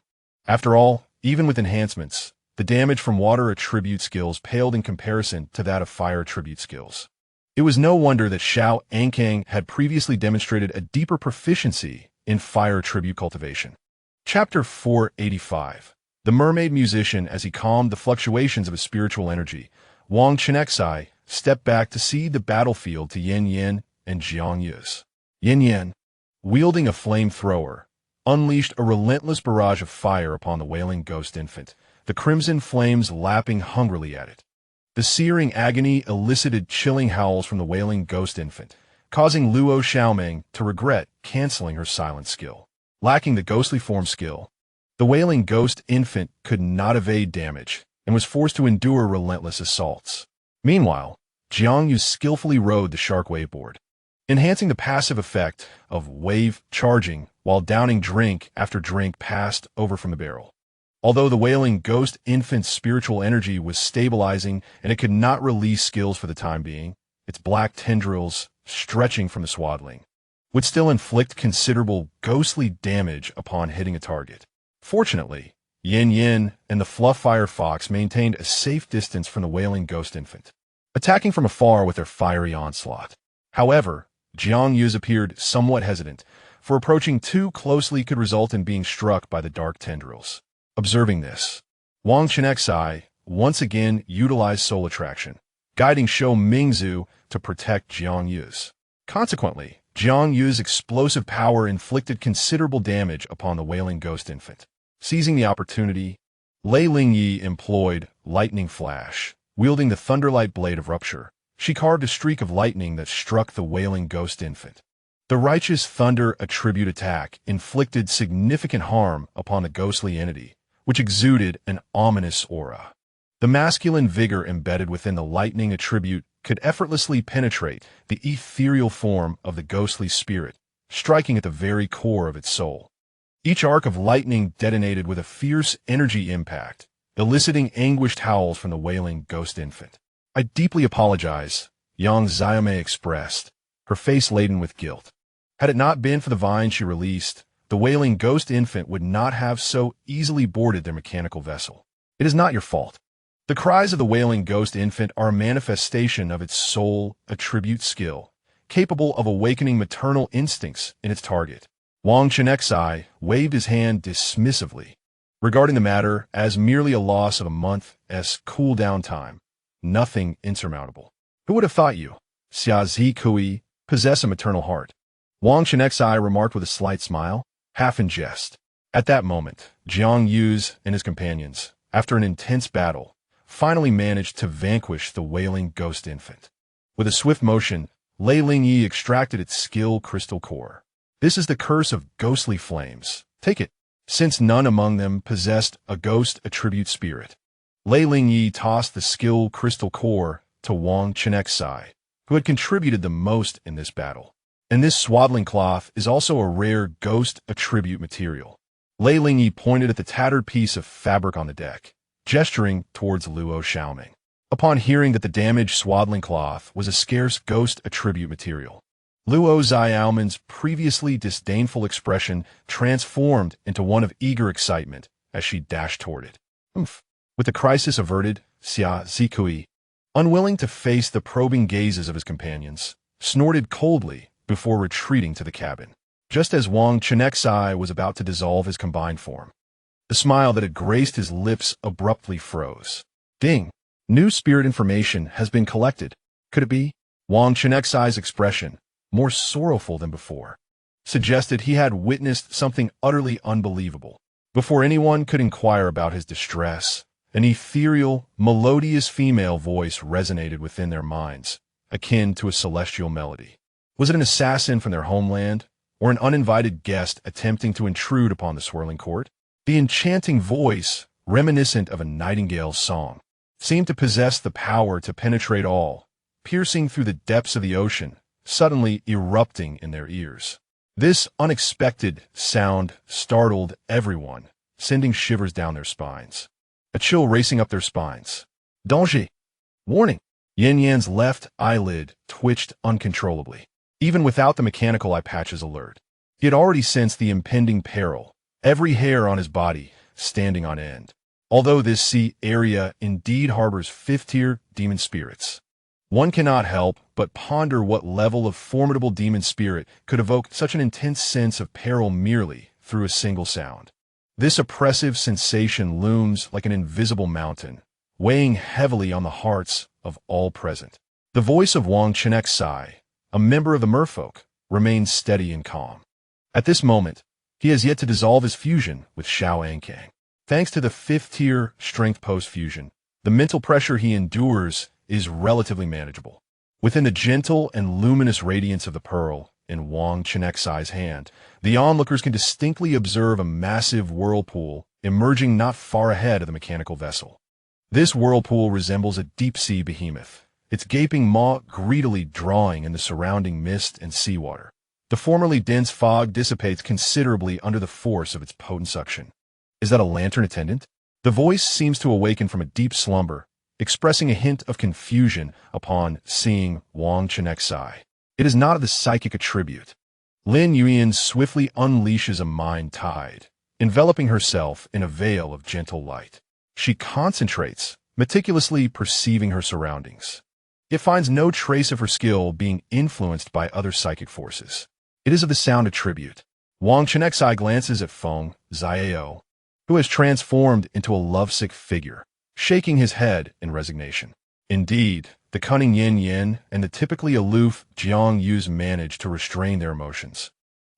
After all, even with enhancements, the damage from water attribute skills paled in comparison to that of fire attribute skills. It was no wonder that Xiao Ankang had previously demonstrated a deeper proficiency in fire attribute cultivation. Chapter 485. The Mermaid Musician. As he calmed the fluctuations of his spiritual energy, Wang Chenxi stepped back to cede the battlefield to Yan Yan and Jiang Yus. Yan Yan, wielding a flamethrower, unleashed a relentless barrage of fire upon the wailing ghost infant, the crimson flames lapping hungrily at it. The searing agony elicited chilling howls from the wailing ghost infant, causing Luo Xiaoming to regret canceling her silent skill. Lacking the ghostly form skill, the wailing ghost infant could not evade damage and was forced to endure relentless assaults. Meanwhile, Jiang Yu skillfully rode the shark wave board, enhancing the passive effect of wave charging while downing drink after drink passed over from the barrel. Although the wailing ghost infant's spiritual energy was stabilizing and it could not release skills for the time being, its black tendrils, stretching from the swaddling, would still inflict considerable ghostly damage upon hitting a target. Fortunately, Yin Yin and the Flufffire Fox maintained a safe distance from the wailing ghost infant, attacking from afar with their fiery onslaught. However, Jiang Yu's appeared somewhat hesitant, for approaching too closely could result in being struck by the dark tendrils. Observing this, Wang Chenxi once again utilized soul attraction, guiding Shou Mingzu to protect Jiang Yu's. Consequently, Jiang Yu's explosive power inflicted considerable damage upon the wailing ghost infant. Seizing the opportunity, Lei Lingyi employed lightning flash. Wielding the thunderlight blade of rupture, she carved a streak of lightning that struck the wailing ghost infant. The righteous thunder attribute attack inflicted significant harm upon the ghostly entity, which exuded an ominous aura. The masculine vigor embedded within the lightning attribute could effortlessly penetrate the ethereal form of the ghostly spirit, striking at the very core of its soul. Each arc of lightning detonated with a fierce energy impact, eliciting anguished howls from the wailing ghost infant. "I deeply apologize," Yang Xiaomei expressed, her face laden with guilt. Had it not been for the vine she released, the wailing ghost infant would not have so easily boarded their mechanical vessel. "It is not your fault. The cries of the wailing ghost infant are a manifestation of its soul attribute skill, capable of awakening maternal instincts in its target." Wang Chenxi waved his hand dismissively, regarding the matter as merely a loss of a month's cool-down time, nothing insurmountable. "Who would have thought you, Xia Zikui, possess a maternal heart?" Wang Chenxi remarked with a slight smile, half in jest. At that moment, Jiang Yu and his companions, after an intense battle, finally managed to vanquish the wailing ghost infant. With a swift motion, Lei Lingyi extracted its skill crystal core. "This is the curse of ghostly flames. Take it." Since none among them possessed a ghost attribute spirit, Lei Lingyi tossed the skill crystal core to Wang Chenxi, who had contributed the most in this battle. And this swaddling cloth is also a rare ghost attribute material. Lei Lingyi pointed at the tattered piece of fabric on the deck, gesturing towards Luo Xiaoming. Upon hearing that the damaged swaddling cloth was a scarce ghost attribute material, Luo Xiaoming's previously disdainful expression transformed into one of eager excitement as she dashed toward it. "Humph." With the crisis averted, Xia Zikui, unwilling to face the probing gazes of his companions, snorted coldly before retreating to the cabin. Just as Wang Chenxi was about to dissolve his combined form, the smile that had graced his lips abruptly froze. "Ding! New spirit information has been collected. Could it be?" Wang Chenxi's expression, more sorrowful than before, suggested he had witnessed something utterly unbelievable. Before anyone could inquire about his distress, an ethereal, melodious female voice resonated within their minds, akin to a celestial melody. Was it an assassin from their homeland, or an uninvited guest attempting to intrude upon the swirling court? The enchanting voice, reminiscent of a nightingale's song, seemed to possess the power to penetrate all, piercing through the depths of the ocean, suddenly erupting in their ears. This unexpected sound startled everyone, sending shivers down their spines. A chill racing up their spines. "Danger! Warning!" Yin Yan's left eyelid twitched uncontrollably. Even without the mechanical eye patch's alert, he had already sensed the impending peril, every hair on his body standing on end. Although this sea area indeed harbors fifth-tier demon spirits, one cannot help but ponder what level of formidable demon spirit could evoke such an intense sense of peril merely through a single sound. This oppressive sensation looms like an invisible mountain, weighing heavily on the hearts of all present. The voice of Wang Chenxi, a member of the merfolk, remains steady and calm. At this moment, he has yet to dissolve his fusion with Shao Ankang. Thanks to the fifth-tier strength post-fusion, the mental pressure he endures is relatively manageable. Within the gentle and luminous radiance of the pearl in Wang Chenxi's hand, the onlookers can distinctly observe a massive whirlpool emerging not far ahead of the mechanical vessel. This whirlpool resembles a deep-sea behemoth, its gaping maw greedily drawing in the surrounding mist and seawater. The formerly dense fog dissipates considerably under the force of its potent suction. Is that a lantern attendant? The voice seems to awaken from a deep slumber, expressing a hint of confusion upon seeing Wang Chenxi. It is not of the psychic attribute. Lin Yuan swiftly unleashes a mind tide, enveloping herself in a veil of gentle light. She concentrates, meticulously perceiving her surroundings. It finds no trace of her skill being influenced by other psychic forces. It is of the sound attribute. Wang Chenxi glances at Feng Xiao, who has transformed into a lovesick figure, shaking his head in resignation. Indeed, the cunning Yin Yin and the typically aloof Jiang Yu's manage to restrain their emotions,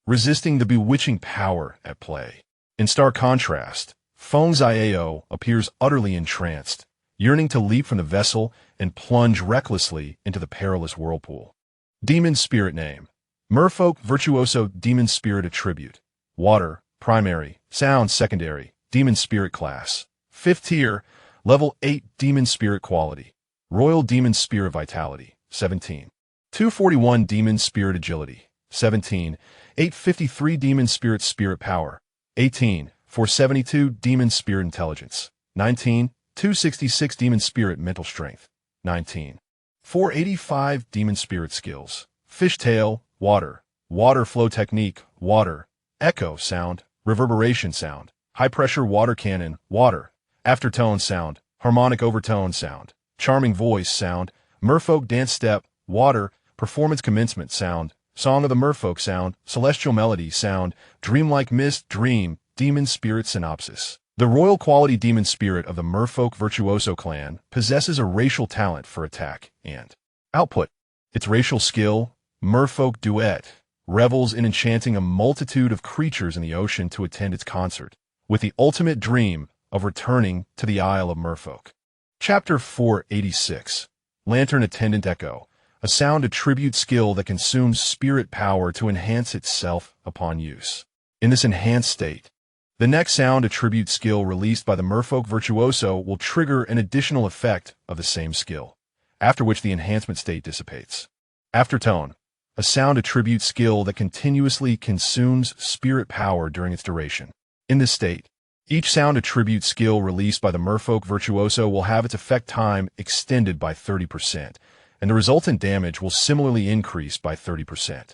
resisting the bewitching power at play. In stark contrast, Feng Xiao appears utterly entranced, yearning to leap from the vessel and plunge recklessly into the perilous whirlpool. Demon Spirit Name: Merfolk Virtuoso. Demon Spirit Attribute: Water, Primary. Sound, Secondary. Demon Spirit Class: 5th Tier. Level 8. Demon Spirit Quality: Royal. Demon Spirit Vitality: 17. 241. Demon Spirit Agility: 17. 853. Demon Spirit Power: 18. 472. Demon Spirit Intelligence: 19. 266. Demon Spirit Mental Strength: 19. 485. Demon Spirit Skills: Fishtail, Water, Water Flow Technique, Water, Echo Sound, Reverberation Sound, High Pressure Water Cannon, Water, Aftertone Sound, Harmonic Overtone Sound, Charming Voice Sound, Merfolk Dance Step, Water, Performance Commencement Sound, Song of the Merfolk Sound, Celestial Melody Sound, Dreamlike Mist, Dream. Demon Spirit Synopsis: The royal quality demon spirit of the Merfolk Virtuoso clan possesses a racial talent for attack and output. Its racial skill, Merfolk Duet, revels in enchanting a multitude of creatures in the ocean to attend its concert, with the ultimate dream of returning to the Isle of Merfolk. Chapter 486. Lantern Attendant Echo, a sound attribute skill that consumes spirit power to enhance itself upon use. In this enhanced state, the next sound attribute skill released by the Merfolk Virtuoso will trigger an additional effect of the same skill, after which the enhancement state dissipates. Aftertone, a sound attribute skill that continuously consumes spirit power during its duration. In this state, each sound attribute skill released by the Merfolk Virtuoso will have its effect time extended by 30%, and the resultant damage will similarly increase by 30%.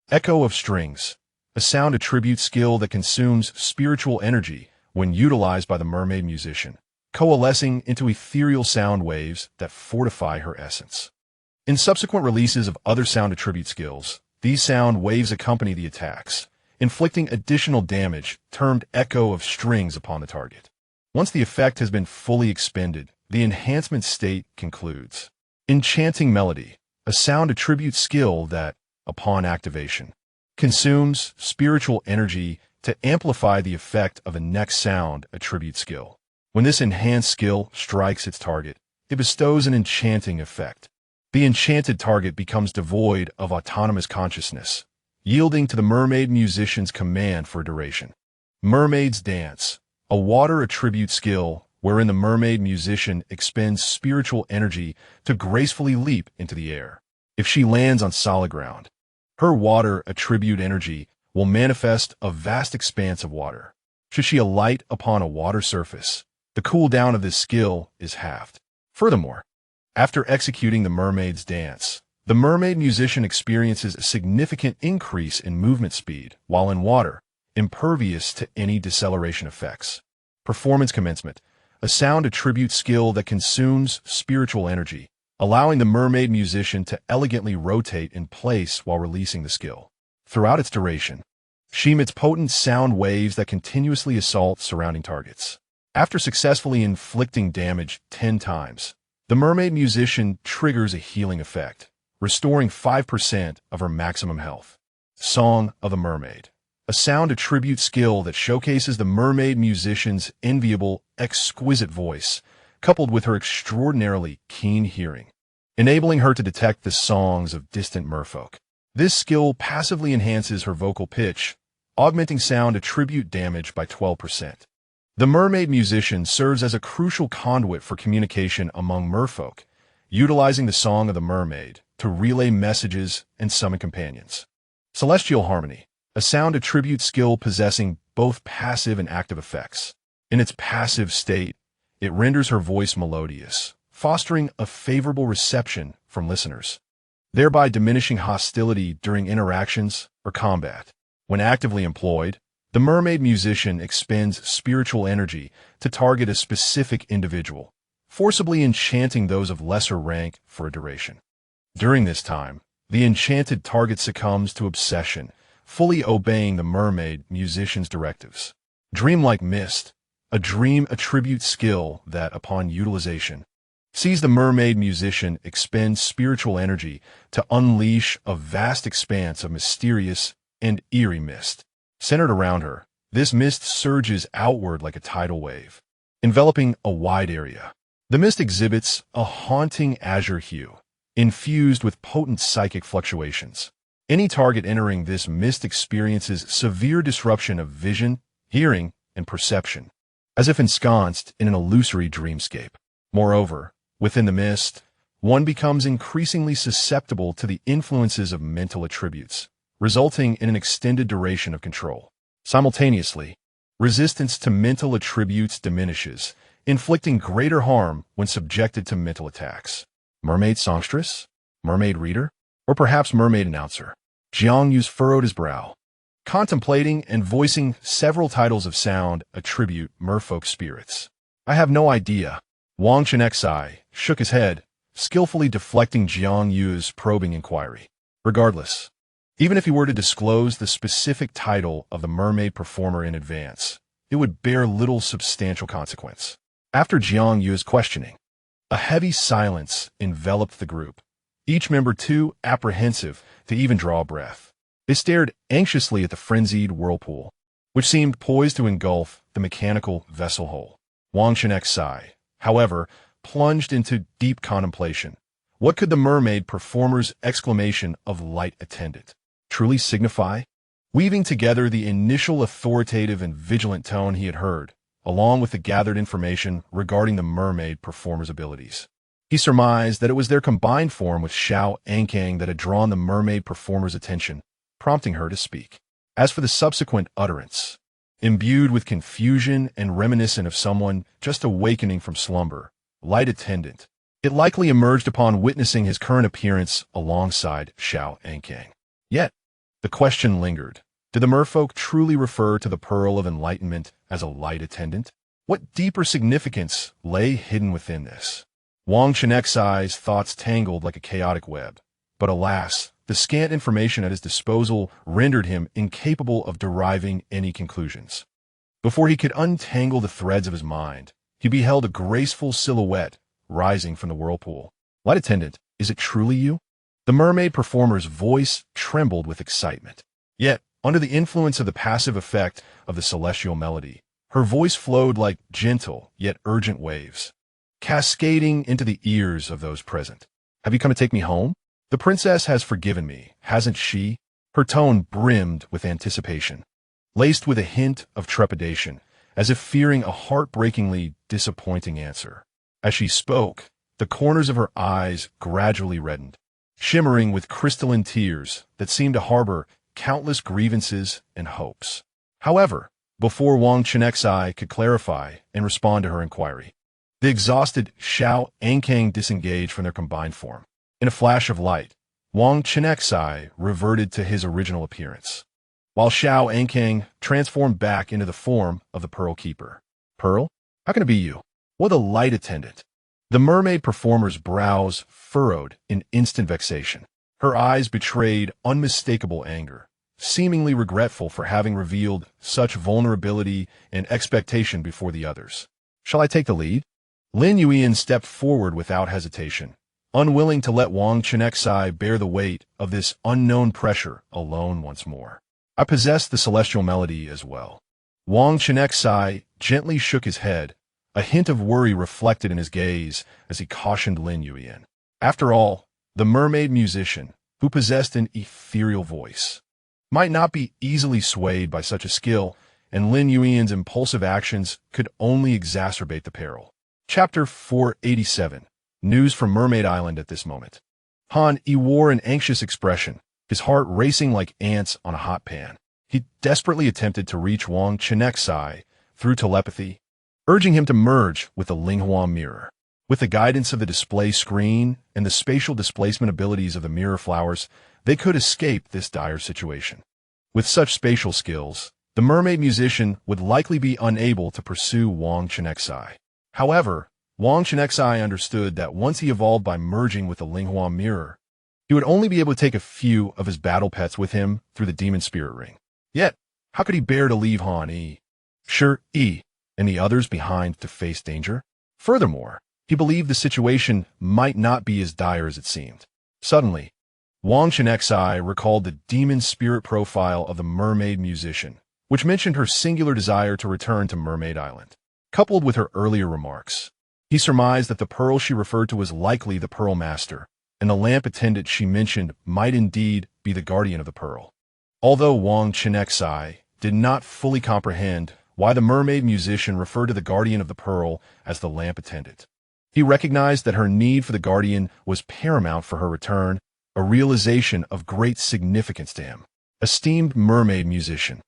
Echo of Strings, a sound attribute skill that consumes spiritual energy when utilized by the mermaid musician, coalescing into ethereal sound waves that fortify her essence. In subsequent releases of other sound attribute skills, these sound waves accompany the attacks, inflicting additional damage termed Echo of Strings upon the target. Once the effect has been fully expended, the enhancement state concludes. Enchanting Melody, a sound attribute skill that, upon activation, consumes spiritual energy to amplify the effect of a next sound attribute skill. When this enhanced skill strikes its target, it bestows an enchanting effect. The enchanted target becomes devoid of autonomous consciousness, yielding to the mermaid musician's command for a duration. Mermaid's Dance, a water attribute skill wherein the mermaid musician expends spiritual energy to gracefully leap into the air. If she lands on solid ground, her water attribute energy will manifest a vast expanse of water. Should she alight upon a water surface, the cooldown of this skill is halved. Furthermore, after executing the Mermaid's Dance, the mermaid musician experiences a significant increase in movement speed while in water, impervious to any deceleration effects. Performance Commencement, a sound attribute skill that consumes spiritual energy, allowing the mermaid musician to elegantly rotate in place while releasing the skill. Throughout its duration, she emits potent sound waves that continuously assault surrounding targets. After successfully inflicting damage 10 times, the mermaid musician triggers a healing effect, restoring 5% of her maximum health. Song of the Mermaid, a sound attribute skill that showcases the mermaid musician's enviable, exquisite voice, coupled with her extraordinarily keen hearing. enabling her to detect the songs of distant merfolk. This skill passively enhances her vocal pitch, augmenting sound attribute damage by 12%. The mermaid musician serves as a crucial conduit for communication among merfolk, utilizing the song of the mermaid to relay messages and summon companions. Celestial harmony, a sound attribute skill possessing both passive and active effects. In its passive state, it renders her voice melodious, fostering a favorable reception from listeners, thereby diminishing hostility during interactions or combat. When actively employed, the mermaid musician expends spiritual energy to target a specific individual, forcibly enchanting those of lesser rank for a duration. During this time, the enchanted target succumbs to obsession, fully obeying the mermaid musician's directives. Dreamlike mist, a dream attribute skill that, upon utilization, sees the mermaid musician expend spiritual energy to unleash a vast expanse of mysterious and eerie mist. Centered around her, this mist surges outward like a tidal wave, enveloping a wide area. The mist exhibits a haunting azure hue, infused with potent psychic fluctuations. Any target entering this mist experiences severe disruption of vision, hearing, and perception, as if ensconced in an illusory dreamscape. Moreover, within the mist, one becomes increasingly susceptible to the influences of mental attributes, resulting in an extended duration of control. Simultaneously, resistance to mental attributes diminishes, inflicting greater harm when subjected to mental attacks. Mermaid songstress? Mermaid reader? Or perhaps mermaid announcer? Jiang Yu's furrowed his brow, contemplating and voicing several titles of sound attribute merfolk spirits. I have no idea. Wang Chenxi shook his head, skillfully deflecting Jiang Yu's probing inquiry. Regardless, even if he were to disclose the specific title of the mermaid performer in advance, it would bear little substantial consequence. After Jiang Yu's questioning, a heavy silence enveloped the group, each member too apprehensive to even draw a breath. They stared anxiously at the frenzied whirlpool, which seemed poised to engulf the mechanical vessel hull. Wang Chenxi, however, plunged into deep contemplation. What could the mermaid performer's exclamation of light attendant truly signify? Weaving together the initial authoritative and vigilant tone he had heard, along with the gathered information regarding the mermaid performer's abilities, he surmised that it was their combined form with enchanting that had drawn the mermaid performer's attention, prompting her to speak. As for the subsequent utterance, imbued with confusion and reminiscent of someone just awakening from slumber, light attendant, it likely emerged upon witnessing his current appearance alongside enchanting. Yet, the question lingered. Did the merfolk truly refer to the Pearl of Enlightenment as a light attendant? What deeper significance lay hidden within this? Wang Chenxi's thoughts tangled like a chaotic web. But alas, the scant information at his disposal rendered him incapable of deriving any conclusions. Before he could untangle the threads of his mind, he beheld a graceful silhouette rising from the whirlpool. Light attendant, is it truly you? The mermaid performer's voice trembled with excitement. Yet, under the influence of the passive effect of the celestial melody, her voice flowed like gentle yet urgent waves, cascading into the ears of those present. Have you come to take me home? The princess has forgiven me, hasn't she? Her tone brimmed with anticipation, laced with a hint of trepidation, as if fearing a heartbreakingly disappointing answer. As she spoke, the corners of her eyes gradually reddened, shimmering with crystalline tears that seemed to harbor countless grievances and hopes. However, before Wang Chenxi could clarify and respond to her inquiry, the exhausted enchanting disengaged from their combined form. In a flash of light, Wang Chenxi reverted to his original appearance, while enchanting transformed back into the form of the Pearl Keeper. Pearl? How can it be you? What a light attendant! The mermaid performer's brows furrowed in instant vexation. Her eyes betrayed unmistakable anger, seemingly regretful for having revealed such vulnerability and expectation before the others. Shall I take the lead? Lin Yuan stepped forward without hesitation, unwilling to let Wang Chenxi bear the weight of this unknown pressure alone once more. I possess the celestial melody as well. Wang Chenxi gently shook his head, a hint of worry reflected in his gaze as he cautioned Lin Yuan. After all, the mermaid musician, who possessed an ethereal voice, might not be easily swayed by such a skill, and Lin Yuyan's impulsive actions could only exacerbate the peril. Chapter 487. News from Mermaid Island at this moment. Han Yi wore an anxious expression, his heart racing like ants on a hot pan. He desperately attempted to reach Wang Chenxi through telepathy, urging him to merge with the Linghua mirror. With the guidance of the display screen and the spatial displacement abilities of the mirror flowers, they could escape this dire situation. With such spatial skills, the mermaid musician would likely be unable to pursue Wang Chenxi. However, Wang Chenxi understood that once he evolved by merging with the Linghua mirror, he would only be able to take a few of his battle pets with him through the demon spirit ring. Yet, how could he bear to leave Han Yi, Yi, and the others behind to face danger? Furthermore, he believed the situation might not be as dire as it seemed. Suddenly, Wang Chenxi recalled the demon spirit profile of the mermaid musician, which mentioned her singular desire to return to Mermaid Island. Coupled with her earlier remarks, he surmised that the pearl she referred to was likely the Pearl Master, and the lamp attendant she mentioned might indeed be the guardian of the pearl. Although Wang Chenxi did not fully comprehend why the mermaid musician referred to the guardian of the pearl as the lamp attendant, he recognized that her need for the guardian was paramount for her return, a realization of great significance to him. Esteemed mermaid musician,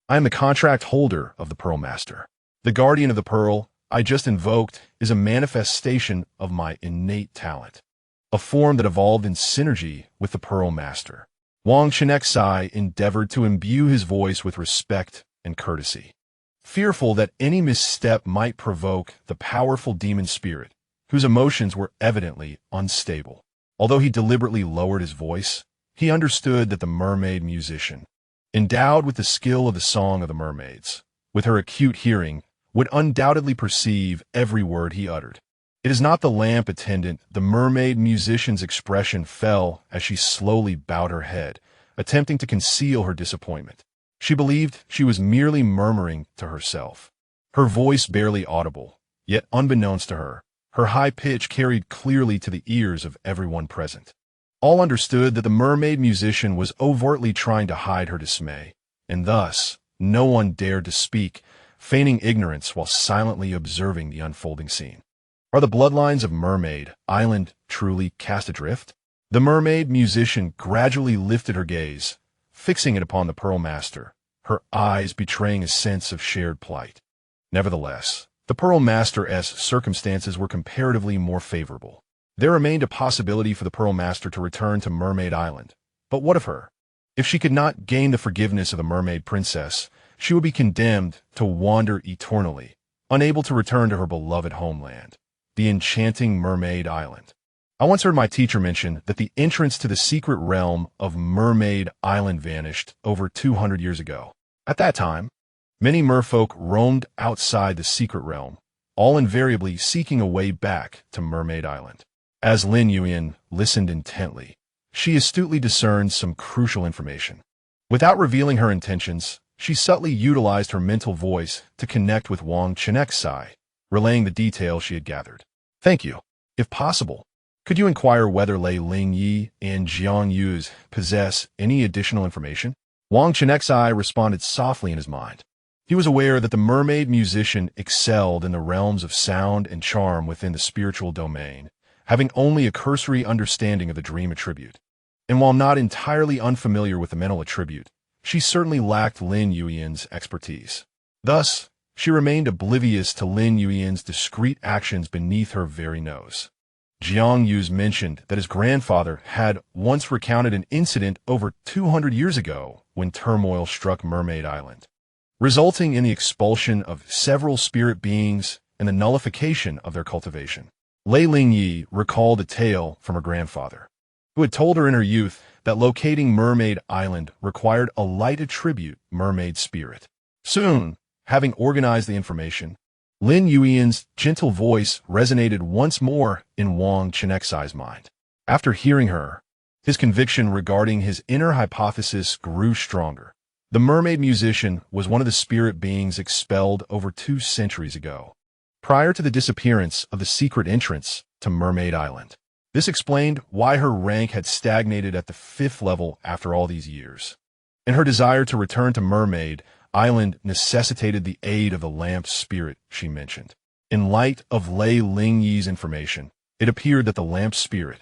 I am the contract holder of the Pearl Master. The guardian of the pearl I just invoked is a manifestation of my innate talent, a form that evolved in synergy with the Pearl Master. Wang Chenxi endeavored to imbue his voice with respect and courtesy, fearful that any misstep might provoke the powerful demon spirit, whose emotions were evidently unstable. Although he deliberately lowered his voice, he understood that the mermaid musician, endowed with the skill of the song of the mermaids, with her acute hearing, would undoubtedly perceive every word he uttered. It is not the lamp attendant. The mermaid musician's expression fell as she slowly bowed her head, attempting to conceal her disappointment. She believed she was merely murmuring to herself, her voice barely audible, yet unbeknownst to her, her high pitch carried clearly to the ears of everyone present. All understood that the mermaid musician was overtly trying to hide her dismay, and thus no one dared to speak, feigning ignorance while silently observing the unfolding scene. Are the bloodlines of Mermaid Island truly cast adrift? The mermaid musician gradually lifted her gaze, fixing it upon the Pearl Master, her eyes betraying a sense of shared plight. Nevertheless, the Pearl Master's circumstances were comparatively more favorable. There remained a possibility for the Pearl Master to return to Mermaid Island. But what of her? If she could not gain the forgiveness of the mermaid princess, she would be condemned to wander eternally, unable to return to her beloved homeland, the enchanting Mermaid Island. I once heard my teacher mention that the entrance to the secret realm of Mermaid Island vanished over 200 years ago. At that time, many merfolk roamed outside the secret realm, all invariably seeking a way back to Mermaid Island. As Lin Yuyan listened intently, she astutely discerned some crucial information. Without revealing her intentions, she subtly utilized her mental voice to connect with Wang Chenxi, relaying the details she had gathered. Thank you. If possible, could you inquire whether Lei Lingyi and Jiang Yuz possess any additional information? Wang Chenxi responded softly in his mind. He was aware that the mermaid musician excelled in the realms of sound and charm within the spiritual domain, having only a cursory understanding of the dream attribute. And while not entirely unfamiliar with the mental attribute, she certainly lacked Lin Yuyan's expertise. Thus, she remained oblivious to Lin Yuyan's discreet actions beneath her very nose. Jiang Yuz mentioned that his grandfather had once recounted an incident over 200 years ago when turmoil struck Mermaid Island, resulting in the expulsion of several spirit beings and the nullification of their cultivation. Lei Lingyi recalled a tale from her grandfather, who had told her in her youth that locating Mermaid Island required a light attribute mermaid spirit. Soon, having organized the information, Lin Yuyan's gentle voice resonated once more in Wang Chenxi's mind. After hearing her, his conviction regarding his inner hypothesis grew stronger. The mermaid musician was one of the spirit beings expelled over 2 centuries ago, prior to the disappearance of the secret entrance to Mermaid Island. This explained why her rank had stagnated at the 5th level after all these years. And her desire to return to Mermaid Island necessitated the aid of the lamp spirit she mentioned. In light of Lei Lingyi's information, it appeared that the lamp spirit,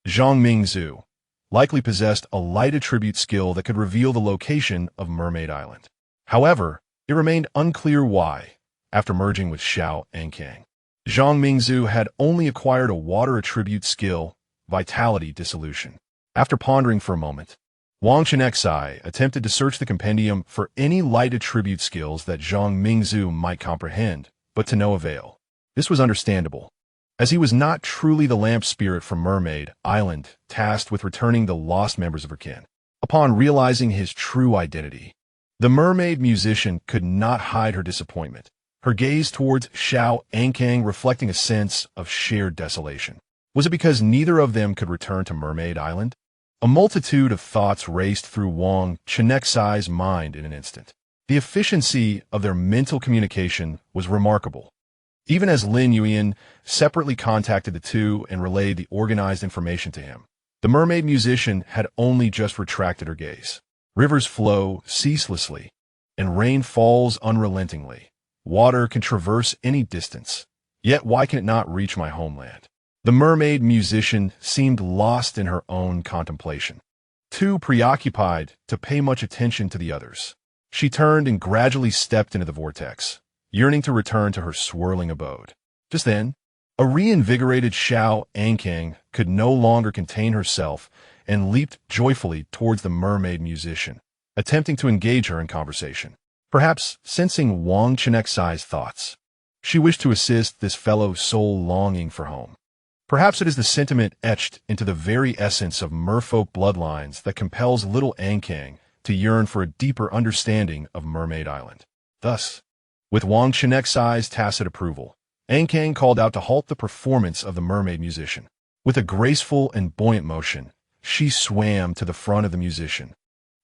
Zhang Mingzhu, likely possessed a light attribute skill that could reveal the location of Mermaid Island. However, it remained unclear why, after merging with Xiao Ankang, Zhang Mingzhu had only acquired a water attribute skill, Vitality Dissolution. After pondering for a moment, Wang Chenxi attempted to search the compendium for any light attribute skills that Zhang Mingzhu might comprehend, but to no avail. This was understandable, as he was not truly the lamp spirit from Mermaid Island, tasked with returning the lost members of her kin. Upon realizing his true identity, the mermaid musician could not hide her disappointment, her gaze towards Xiao Ankang reflecting a sense of shared desolation. Was it because neither of them could return to Mermaid Island? A multitude of thoughts raced through Wang Chenxi's mind in an instant. The efficiency of their mental communication was remarkable. Even as Lin Yuan separately contacted the two and relayed the organized information to him, the mermaid musician had only just retracted her gaze. Rivers flow ceaselessly, and rain falls unrelentingly. Water can traverse any distance, yet why can it not reach my homeland? The mermaid musician seemed lost in her own contemplation, too preoccupied to pay much attention to the others. She turned and gradually stepped into the vortex, yearning to return to her swirling abode. Just then, a reinvigorated Xiao Ankang could no longer contain herself and leaped joyfully towards the mermaid musician, attempting to engage her in conversation. Perhaps sensing Wang Chenxi's thoughts, she wished to assist this fellow soul longing for home. Perhaps it is the sentiment etched into the very essence of merfolk bloodlines that compels little Ankang to yearn for a deeper understanding of Mermaid Island. Thus, with Wang Chenxi's tacit approval, Ankang called out to halt the performance of the mermaid musician. With a graceful and buoyant motion, she swam to the front of the musician,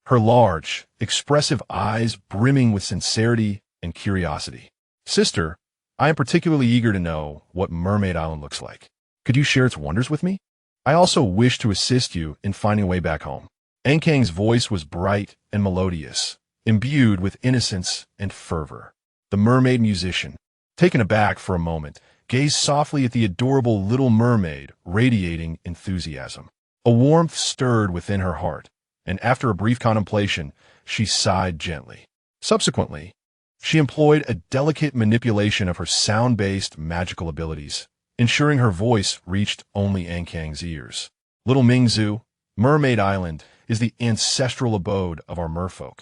her large, expressive eyes brimming with sincerity and curiosity. "Sister, I am particularly eager to know what Mermaid Island looks like. Could you share its wonders with me? I also wish to assist you in finding a way back home." Ankang's voice was bright and melodious, imbued with innocence and fervor. The mermaid musician, taken aback for a moment, gazed softly at the adorable little mermaid, radiating enthusiasm. A warmth stirred within her heart, and after a brief contemplation, she sighed gently. Subsequently, she employed a delicate manipulation of her sound-based magical abilities, ensuring her voice reached only Ankang's ears. "Little Mingzhu, Mermaid Island is the ancestral abode of our merfolk,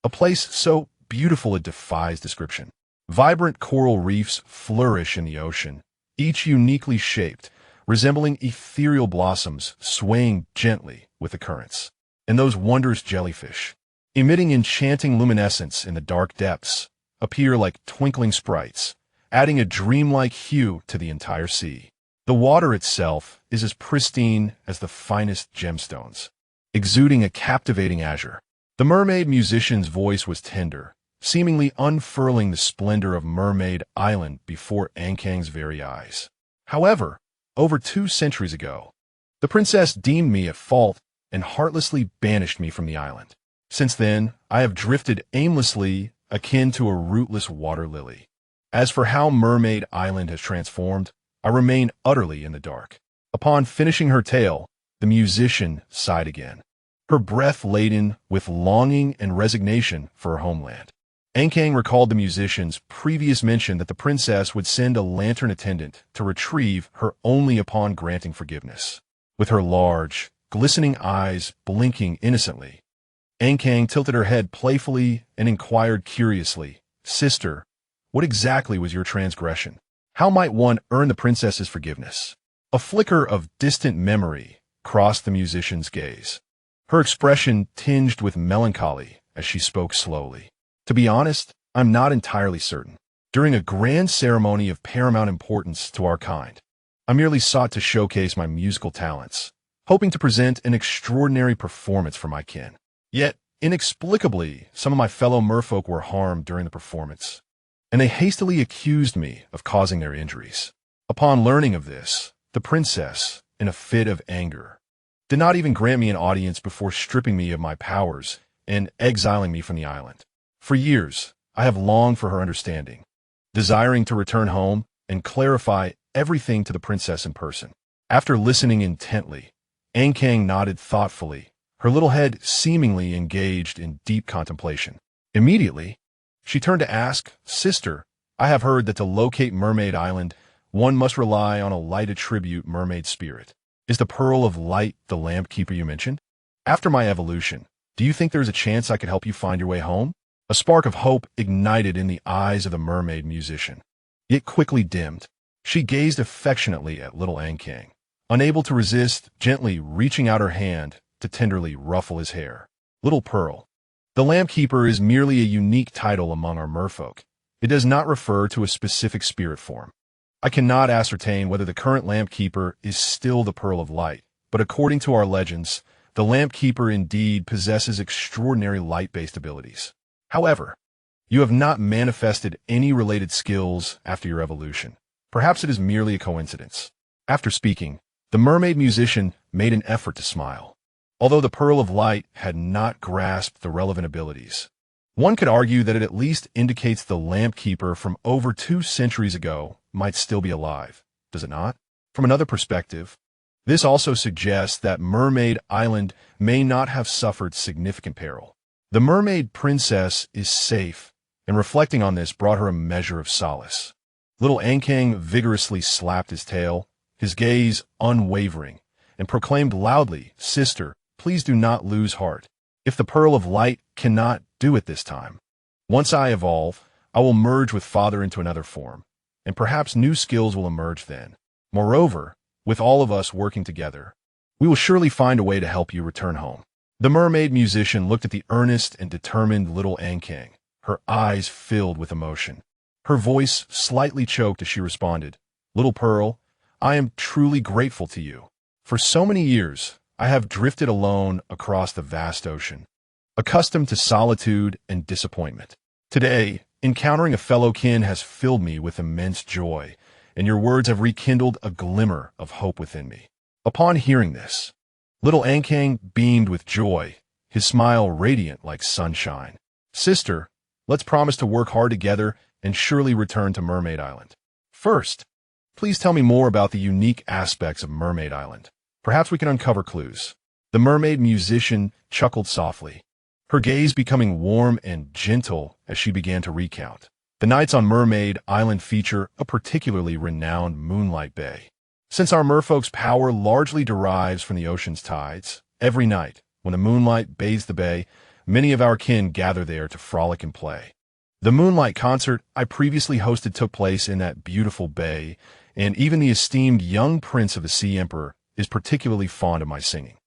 a place so beautiful it defies description. Vibrant coral reefs flourish in the ocean, each uniquely shaped, resembling ethereal blossoms swaying gently with the currents. And those wondrous jellyfish, emitting enchanting luminescence in the dark depths, appear like twinkling sprites, adding a dreamlike hue to the entire sea. The water itself is as pristine as the finest gemstones, exuding a captivating azure." The mermaid musician's voice was tender, seemingly unfurling the splendor of Mermaid Island before Ankang's very eyes. "However, over 2 centuries ago, the princess deemed me at fault and heartlessly banished me from the island. Since then, I have drifted aimlessly, akin to a rootless water lily. As for how Mermaid Island has transformed, I remain utterly in the dark." Upon finishing her tale, the musician sighed again, her breath laden with longing and resignation for her homeland. Ankang recalled the musician's previous mention that the princess would send a lantern attendant to retrieve her only upon granting forgiveness. With her large, glistening eyes blinking innocently, Ankang tilted her head playfully and inquired curiously, "Sister, what exactly was your transgression? How might one earn the princess's forgiveness?" A flicker of distant memory crossed the musician's gaze, her expression tinged with melancholy as she spoke slowly. "To be honest, I'm not entirely certain. During a grand ceremony of paramount importance to our kind, I merely sought to showcase my musical talents, hoping to present an extraordinary performance for my kin. Yet, inexplicably, some of my fellow merfolk were harmed during the performance, and they hastily accused me of causing their injuries. Upon learning of this, the princess, in a fit of anger. Did not even grant me an audience before stripping me of my powers and exiling me from the island. For years, I have longed for her understanding, desiring to return home and clarify everything to the princess in person. After listening intently, Ankang nodded thoughtfully, her little head seemingly engaged in deep contemplation. Immediately, she turned to ask, "Sister, I have heard that to locate Mermaid Island, one must rely on a light attribute mermaid spirit. Is the Pearl of Light the lamp keeper you mentioned? After my evolution, do you think there is a chance I could help you find your way home?" A spark of hope ignited in the eyes of the mermaid musician. It quickly dimmed. She gazed affectionately at little Ankang, unable to resist, gently reaching out her hand to tenderly ruffle his hair. "Little Pearl, the lamp keeper is merely a unique title among our merfolk. It does not refer to a specific spirit form. I cannot ascertain whether the current lamp keeper is still the Pearl of Light, but according to our legends, the lamp keeper indeed possesses extraordinary light-based abilities. However, you have not manifested any related skills after your evolution. Perhaps it is merely a coincidence." After speaking, the mermaid musician made an effort to smile, although the Pearl of Light had not grasped the relevant abilities. One could argue that it at least indicates the lamp keeper from over 2 centuries ago might still be alive, does it not? From another perspective, this also suggests that Mermaid Island may not have suffered significant peril. The mermaid princess is safe, and reflecting on this brought her a measure of solace. Little Ankang vigorously slapped his tail, his gaze unwavering, and proclaimed loudly, "Sister, please do not lose heart. If the Pearl of Light cannot do it this time, once I evolve, I will merge with Father into another form, and perhaps new skills will emerge then. Moreover, with all of us working together, we will surely find a way to help you return home." The mermaid musician looked at the earnest and determined little Ankang, her eyes filled with emotion. Her voice slightly choked as she responded, "Little Pearl, I am truly grateful to you. For so many years, I have drifted alone across the vast ocean, accustomed to solitude and disappointment. Today, encountering a fellow kin has filled me with immense joy, and your words have rekindled a glimmer of hope within me." Upon hearing this, little Ankang beamed with joy, his smile radiant like sunshine. "Sister, let's promise to work hard together and surely return to Mermaid Island. First, please tell me more about the unique aspects of Mermaid Island. Perhaps we can uncover clues." The mermaid musician chuckled softly, her gaze becoming warm and gentle as she began to recount. The nights on Mermaid Island feature a particularly renowned moonlight bay. Since our merfolk's power largely derives from the ocean's tides, every night, when the moonlight bathes the bay, many of our kin gather there to frolic and play. The moonlight concert I previously hosted took place in that beautiful bay, and even the esteemed young prince of the Sea Emperor is particularly fond of my singing.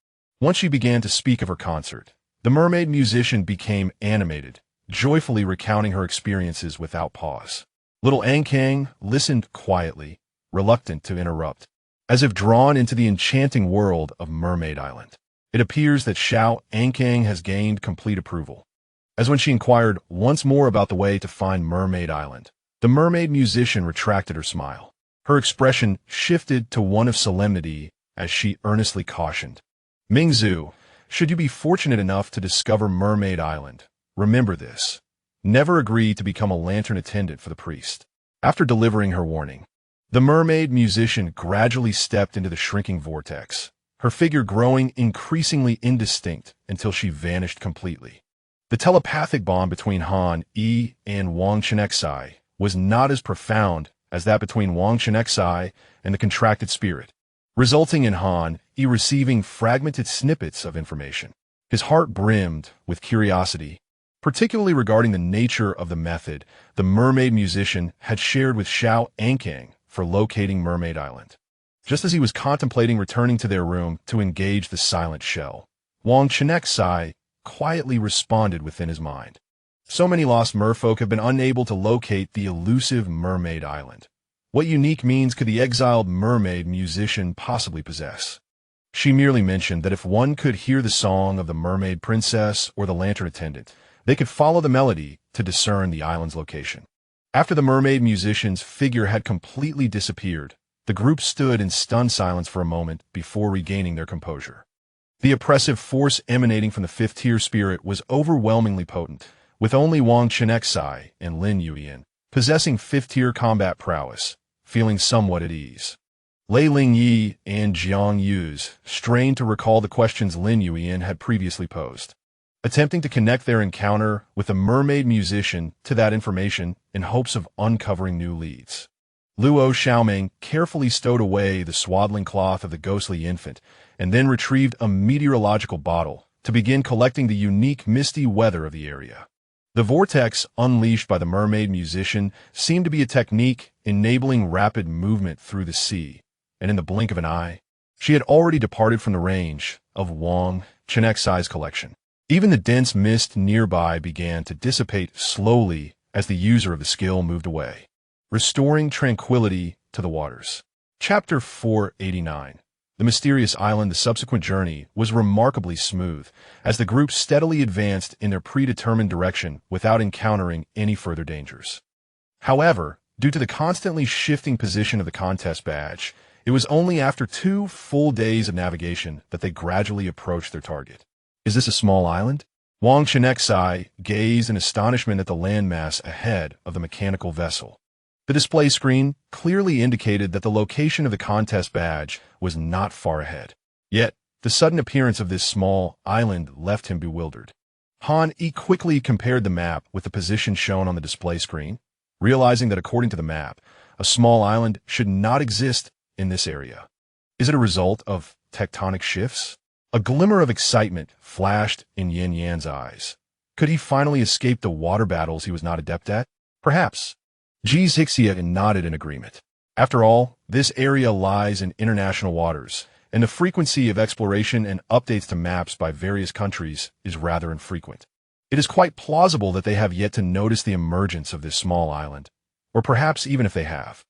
Once she began to speak of her concert, the mermaid musician became animated, joyfully recounting her experiences without pause. Little Ankang listened quietly, reluctant to interrupt, as if drawn into the enchanting world of Mermaid Island. It appears that Xiao Ankang has gained complete approval, as when she inquired once more about the way to find Mermaid Island, the mermaid musician retracted her smile. Her expression shifted to one of solemnity as she earnestly cautioned, "Mingzhu, should you be fortunate enough to discover Mermaid Island, remember this: never agree to become a lantern attendant for the priest." After delivering her warning, the mermaid musician gradually stepped into the shrinking vortex, her figure growing increasingly indistinct until she vanished completely. The telepathic bond between Han Yi and Wang Chenxi was not as profound as that between Wang Chenxi and the contracted spirit, resulting in Han Yi receiving fragmented snippets of information. His heart brimmed with curiosity, particularly regarding the nature of the method the mermaid musician had shared with Xiao Ankang for locating Mermaid Island. Just as he was contemplating returning to their room to engage the silent shell, Wang Chenxi quietly responded within his mind. So many lost merfolk have been unable to locate the elusive Mermaid Island. What unique means could the exiled mermaid musician possibly possess? She merely mentioned that if one could hear the song of the mermaid princess or the lantern attendant, they could follow the melody to discern the island's location. After the mermaid musician's figure had completely disappeared, The group stood in stunned silence for a moment before regaining their composure. The oppressive force emanating from the fifth-tier spirit was overwhelmingly potent, with only Wang Chenxi and Lin Yuyan possessing fifth-tier combat prowess, feeling somewhat at ease. Lei Lingyi and Jiang Yuz strained to recall the questions Lin Yuyan had previously posed, attempting to connect their encounter with the mermaid musician to that information in hopes of uncovering new leads. Luo Xiaoming carefully stowed away the swaddling cloth of the ghostly infant and then retrieved a meteorological bottle to begin collecting the unique misty weather of the area. The vortex unleashed by the mermaid musician seemed to be a technique enabling rapid movement through the sea, and in the blink of an eye, she had already departed from the range of Wang Chenxi's collection. Even the dense mist nearby began to dissipate slowly as the user of the skill moved away, restoring tranquility to the waters. Chapter 489. The mysterious island. The subsequent journey was remarkably smooth, as the group steadily advanced in their predetermined direction without encountering any further dangers. However, due to the constantly shifting position of the contest badge, it was only after 2 full days of navigation that they gradually approached their target. Is this a small island? Wang Chenxi gazed in astonishment at the landmass ahead of the mechanical vessel. The display screen clearly indicated that the location of the contest badge was not far ahead. Yet, the sudden appearance of this small island left him bewildered. Han Yi quickly compared the map with the position shown on the display screen, realizing that according to the map, a small island should not exist in this area. Is it a result of tectonic shifts? A glimmer of excitement flashed in Yin Yan's eyes. Could he finally escape the water battles he was not adept at? Perhaps. Zixia nodded in agreement. After all, this area lies in international waters, and the frequency of exploration and updates to maps by various countries is rather infrequent. It is quite plausible that they have yet to notice the emergence of this small island, or perhaps even if they have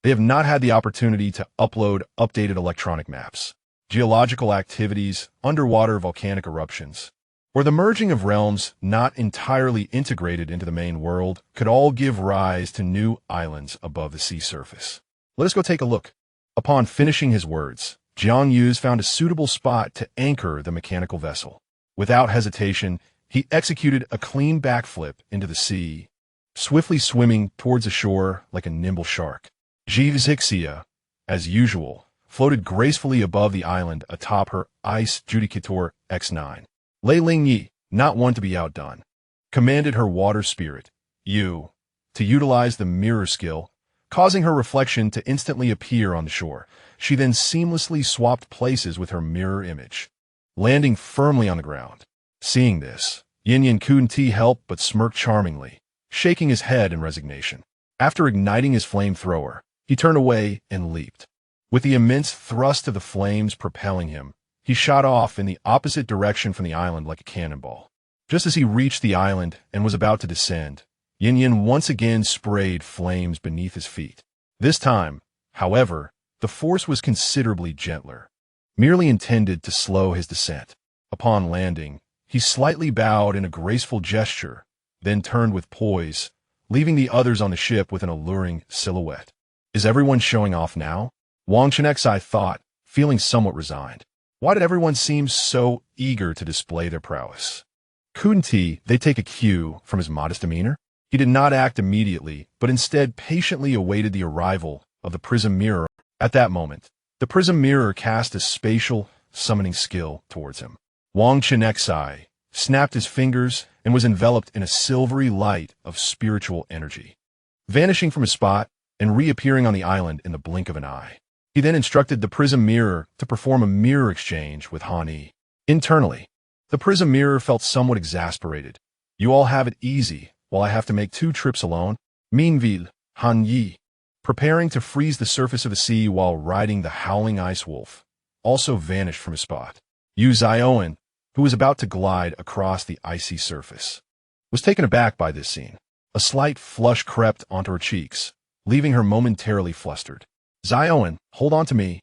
not had the opportunity to upload updated electronic maps. Geological activities, underwater volcanic eruptions, or the merging of realms not entirely integrated into the main world could all give rise to new islands above the sea surface. Let us go take a look. Upon finishing his words, Jiang Yuz found a suitable spot to anchor the mechanical vessel. Without hesitation, he executed a clean backflip into the sea, swiftly swimming towards the shore like a nimble shark. Zixia, as usual, floated gracefully above the island atop her ice Judicator X9. Lei Lingyi, not one to be outdone, commanded her water spirit, Yu, to utilize the mirror skill, causing her reflection to instantly appear on the shore. She then seamlessly swapped places with her mirror image, landing firmly on the ground. Seeing this, Yin Yan couldn't help but smirk charmingly, shaking his head in resignation. After igniting his flamethrower, he turned away and leaped. With the immense thrust of the flames propelling him, he shot off in the opposite direction from the island like a cannonball. Just as he reached the island and was about to descend, Yin Yan once again sprayed flames beneath his feet. This time, however, the force was considerably gentler, merely intended to slow his descent. Upon landing, he slightly bowed in a graceful gesture, then turned with poise, leaving the others on the ship with an alluring silhouette. Is everyone showing off now? Wang Chenxi thought, feeling somewhat resigned. Why did everyone seem so eager to display their prowess? Couldn't they take a cue from his modest demeanor? He did not act immediately, but instead patiently awaited the arrival of the prism mirror. At that moment, the prism mirror cast a spatial summoning skill towards him. Wang Chenxi snapped his fingers and was enveloped in a silvery light of spiritual energy, vanishing from his spot and reappearing on the island in the blink of an eye. He then instructed the prism mirror to perform a mirror exchange with Han Yi. Internally, the prism mirror felt somewhat exasperated. You all have it easy, while I have to make 2 trips alone. Meanwhile, Han Yi, preparing to freeze the surface of the sea while riding the howling ice wolf, also vanished from his spot. Yu Zioen, who was about to glide across the icy surface, was taken aback by this scene. A slight flush crept onto her cheeks, leaving her momentarily flustered. Zioen, hold on to me.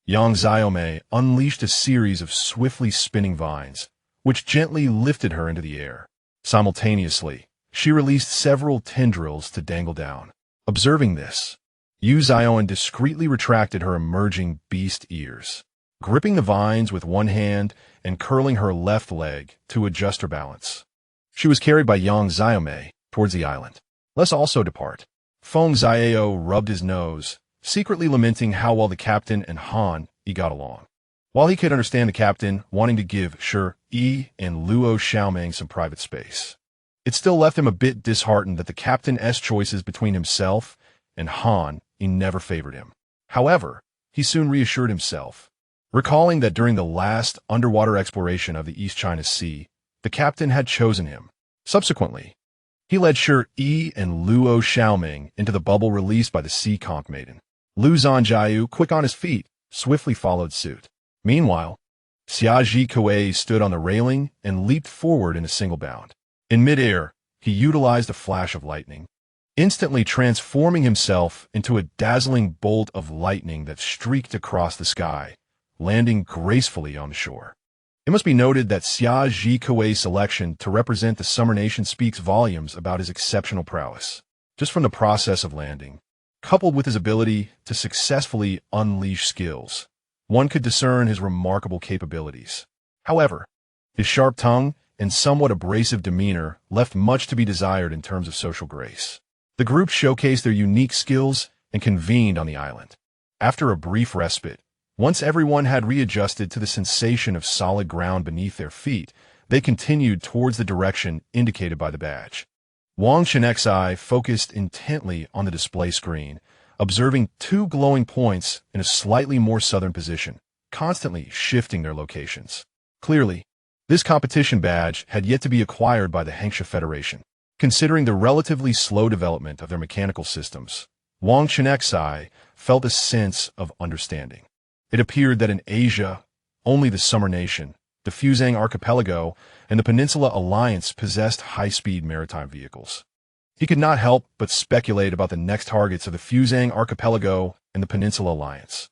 Yang Xiaomei unleashed a series of swiftly spinning vines, which gently lifted her into the air. Simultaneously, she released several tendrils to dangle down. Observing this, Yu Xiaoan discreetly retracted her emerging beast ears, gripping the vines with one hand and curling her left leg to adjust her balance. She was carried by Yang Xiaomei towards the island. Let's also depart. Feng Xiao rubbed his nose, secretly lamenting how well the captain and Han Yi got along. While he could understand the captain wanting to give Shi Yi and Luo Xiaoming some private space, it still left him a bit disheartened that the captain's choices between himself and Han Yi never favored him. However, he soon reassured himself, recalling that during the last underwater exploration of the East China Sea, the captain had chosen him. Subsequently, he led Shi Yi and Luo Xiaoming into the bubble released by the sea conch maiden. Lu Zhanjiu, quick on his feet, swiftly followed suit. Meanwhile, Xia Zhikuei stood on the railing and leaped forward in a single bound. In midair, he utilized a flash of lightning, instantly transforming himself into a dazzling bolt of lightning that streaked across the sky, landing gracefully on the shore. It must be noted that Xia Zhikuei's selection to represent the Summer Nation speaks volumes about his exceptional prowess, just from the process of landing, coupled with his ability to successfully unleash skills. One could discern his remarkable capabilities. However, his sharp tongue and somewhat abrasive demeanor left much to be desired in terms of social grace. The group showcased their unique skills and convened on the island. After a brief respite, once everyone had readjusted to the sensation of solid ground beneath their feet, they continued towards the direction indicated by the badge. Wang Chenxi focused intently on the display screen, observing two glowing points in a slightly more southern position, constantly shifting their locations. Clearly, this competition badge had yet to be acquired by the Hengsha Federation. Considering the relatively slow development of their mechanical systems, Wang Chenxi felt a sense of understanding. It appeared that in Asia, only the Summer Nation, the Fusang Archipelago, and the Peninsula Alliance possessed high-speed maritime vehicles. He could not help but speculate about the next targets of the Fusang Archipelago and the Peninsula Alliance.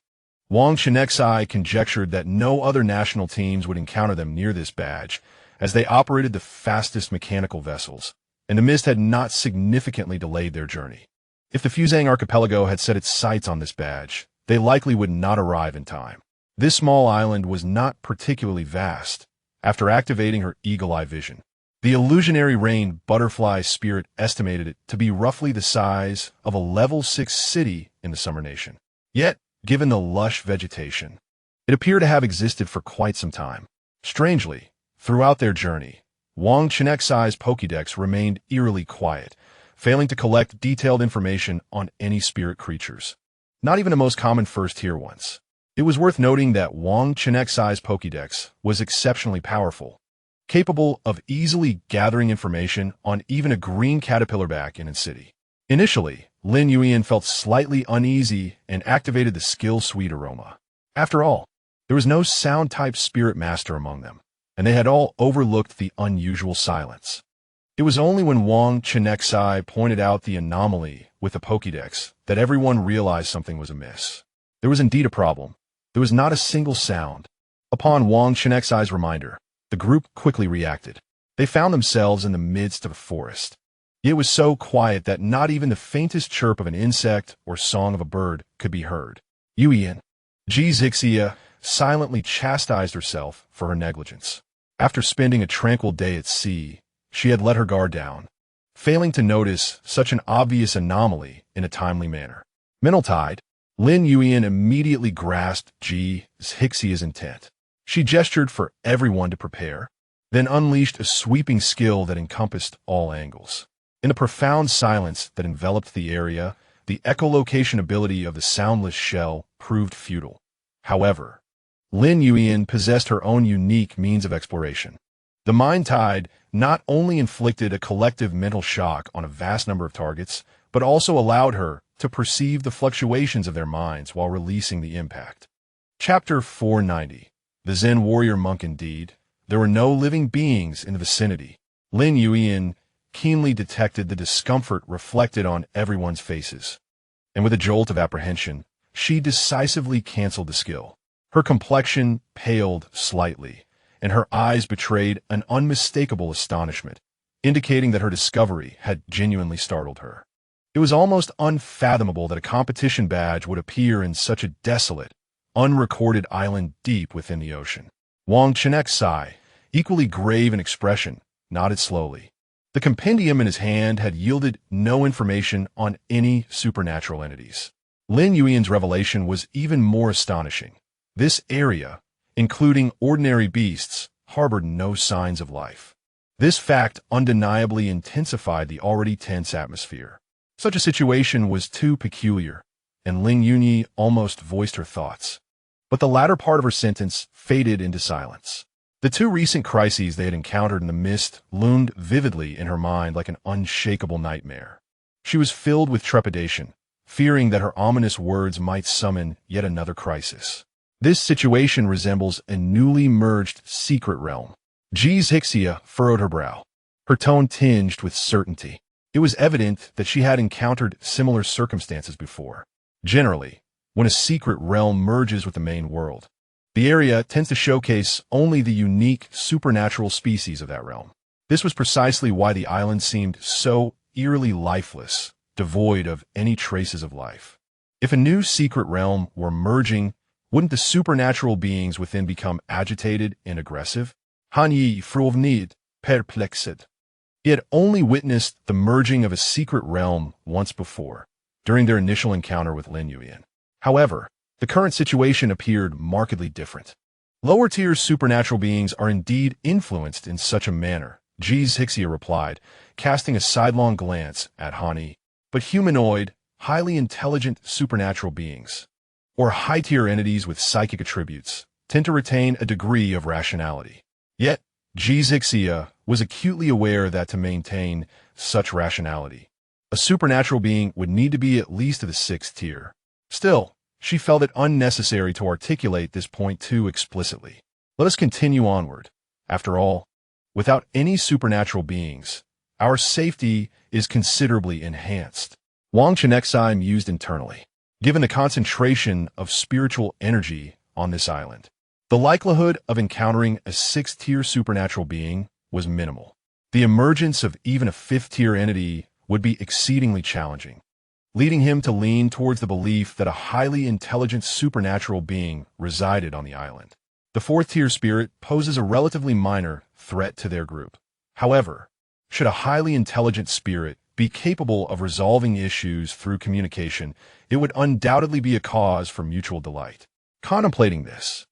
Wang Chenxi conjectured that no other national teams would encounter them near this badge, as they operated the fastest mechanical vessels, and the mist had not significantly delayed their journey. If the Fusang Archipelago had set its sights on this badge, they likely would not arrive in time. This small island was not particularly vast. After activating her eagle-eye vision, the illusionary rain butterfly spirit estimated it to be roughly the size of a level 6 city in the Summer Nation. Yet, given the lush vegetation, it appeared to have existed for quite some time. Strangely, throughout their journey, Wang Chenxi's Pokédex remained eerily quiet, failing to collect detailed information on any spirit creatures, not even the most common first-tier ones. It was worth noting that Wang Chenxi's Pokédex was exceptionally powerful, capable of easily gathering information on even a green caterpillar back in a city. Initially, Lin Yuan felt slightly uneasy and activated the skill suite aroma. After all, there was no sound-type spirit master among them, and they had all overlooked the unusual silence. It was only when Wang Chenxi pointed out the anomaly with the Pokédex that everyone realized something was amiss. There was indeed a problem. There was not a single sound. Upon Wang Chenxi's reminder, the group quickly reacted. They found themselves in the midst of a forest. It was so quiet that not even the faintest chirp of an insect or song of a bird could be heard. Yuan Zixia silently chastised herself for her negligence. After spending a tranquil day at sea, she had let her guard down, failing to notice such an obvious anomaly in a timely manner. Mental-tied, Lin Yuan immediately grasped Zixia's intent. She gestured for everyone to prepare, then unleashed a sweeping skill that encompassed all angles. In the profound silence that enveloped the area, the echolocation ability of the soundless shell proved futile. However, Lin Yuan possessed her own unique means of exploration. The mind tide not only inflicted a collective mental shock on a vast number of targets, but also allowed her to perceive the fluctuations of their minds while releasing the impact. Chapter 490. The Zen Warrior Monk. Indeed, there were no living beings in the vicinity. Lin Yuan keenly detected the discomfort reflected on everyone's faces, and with a jolt of apprehension, she decisively canceled the skill. Her complexion paled slightly, and her eyes betrayed an unmistakable astonishment, indicating that her discovery had genuinely startled her. It was almost unfathomable that a competition badge would appear in such a desolate, unrecorded island deep within the ocean. Wang Chenxi, equally grave in expression, nodded slowly. The compendium in his hand had yielded no information on any supernatural entities. Lin Yuan's revelation was even more astonishing. This area, including ordinary beasts, harbored no signs of life. This fact undeniably intensified the already tense atmosphere. Such a situation was too peculiar, and Lin Yunyi almost voiced her thoughts. But the latter part of her sentence faded into silence. The two recent crises they had encountered in the mist loomed vividly in her mind like an unshakable nightmare. She was filled with trepidation, fearing that her ominous words might summon yet another crisis. This situation resembles a newly merged secret realm. Chenxi furrowed her brow, her tone tinged with certainty. It was evident that she had encountered similar circumstances before. Generally, when a secret realm merges with the main world, the area tends to showcase only the unique supernatural species of that realm. This was precisely why the island seemed so eerily lifeless, devoid of any traces of life. If a new secret realm were merging, wouldn't the supernatural beings within become agitated and aggressive? Han Yi frovnid, perplexed. He had only witnessed the merging of a secret realm once before, during their initial encounter with Lin Yuan. However, the current situation appeared markedly different. Lower-tier supernatural beings are indeed influenced in such a manner, Chenxi replied, casting a sidelong glance at Han Yi. But humanoid, highly intelligent supernatural beings, or high-tier entities with psychic attributes, tend to retain a degree of rationality. Yet, Chenxi was acutely aware that to maintain such rationality, a supernatural being would need to be at least of the 6th tier. Still, she felt it unnecessary to articulate this point too explicitly. Let us continue onward. After all, without any supernatural beings, our safety is considerably enhanced. Wang Chenxi mused internally. Given the concentration of spiritual energy on this island, the likelihood of encountering a 6th-tier supernatural being was minimal. The emergence of even a 5th-tier entity would be exceedingly challenging, leading him to lean towards the belief that a highly intelligent supernatural being resided on the island. The 4th-tier spirit poses a relatively minor threat to their group. However, should a highly intelligent spirit be capable of resolving issues through communication, it would undoubtedly be a cause for mutual delight. Contemplating this,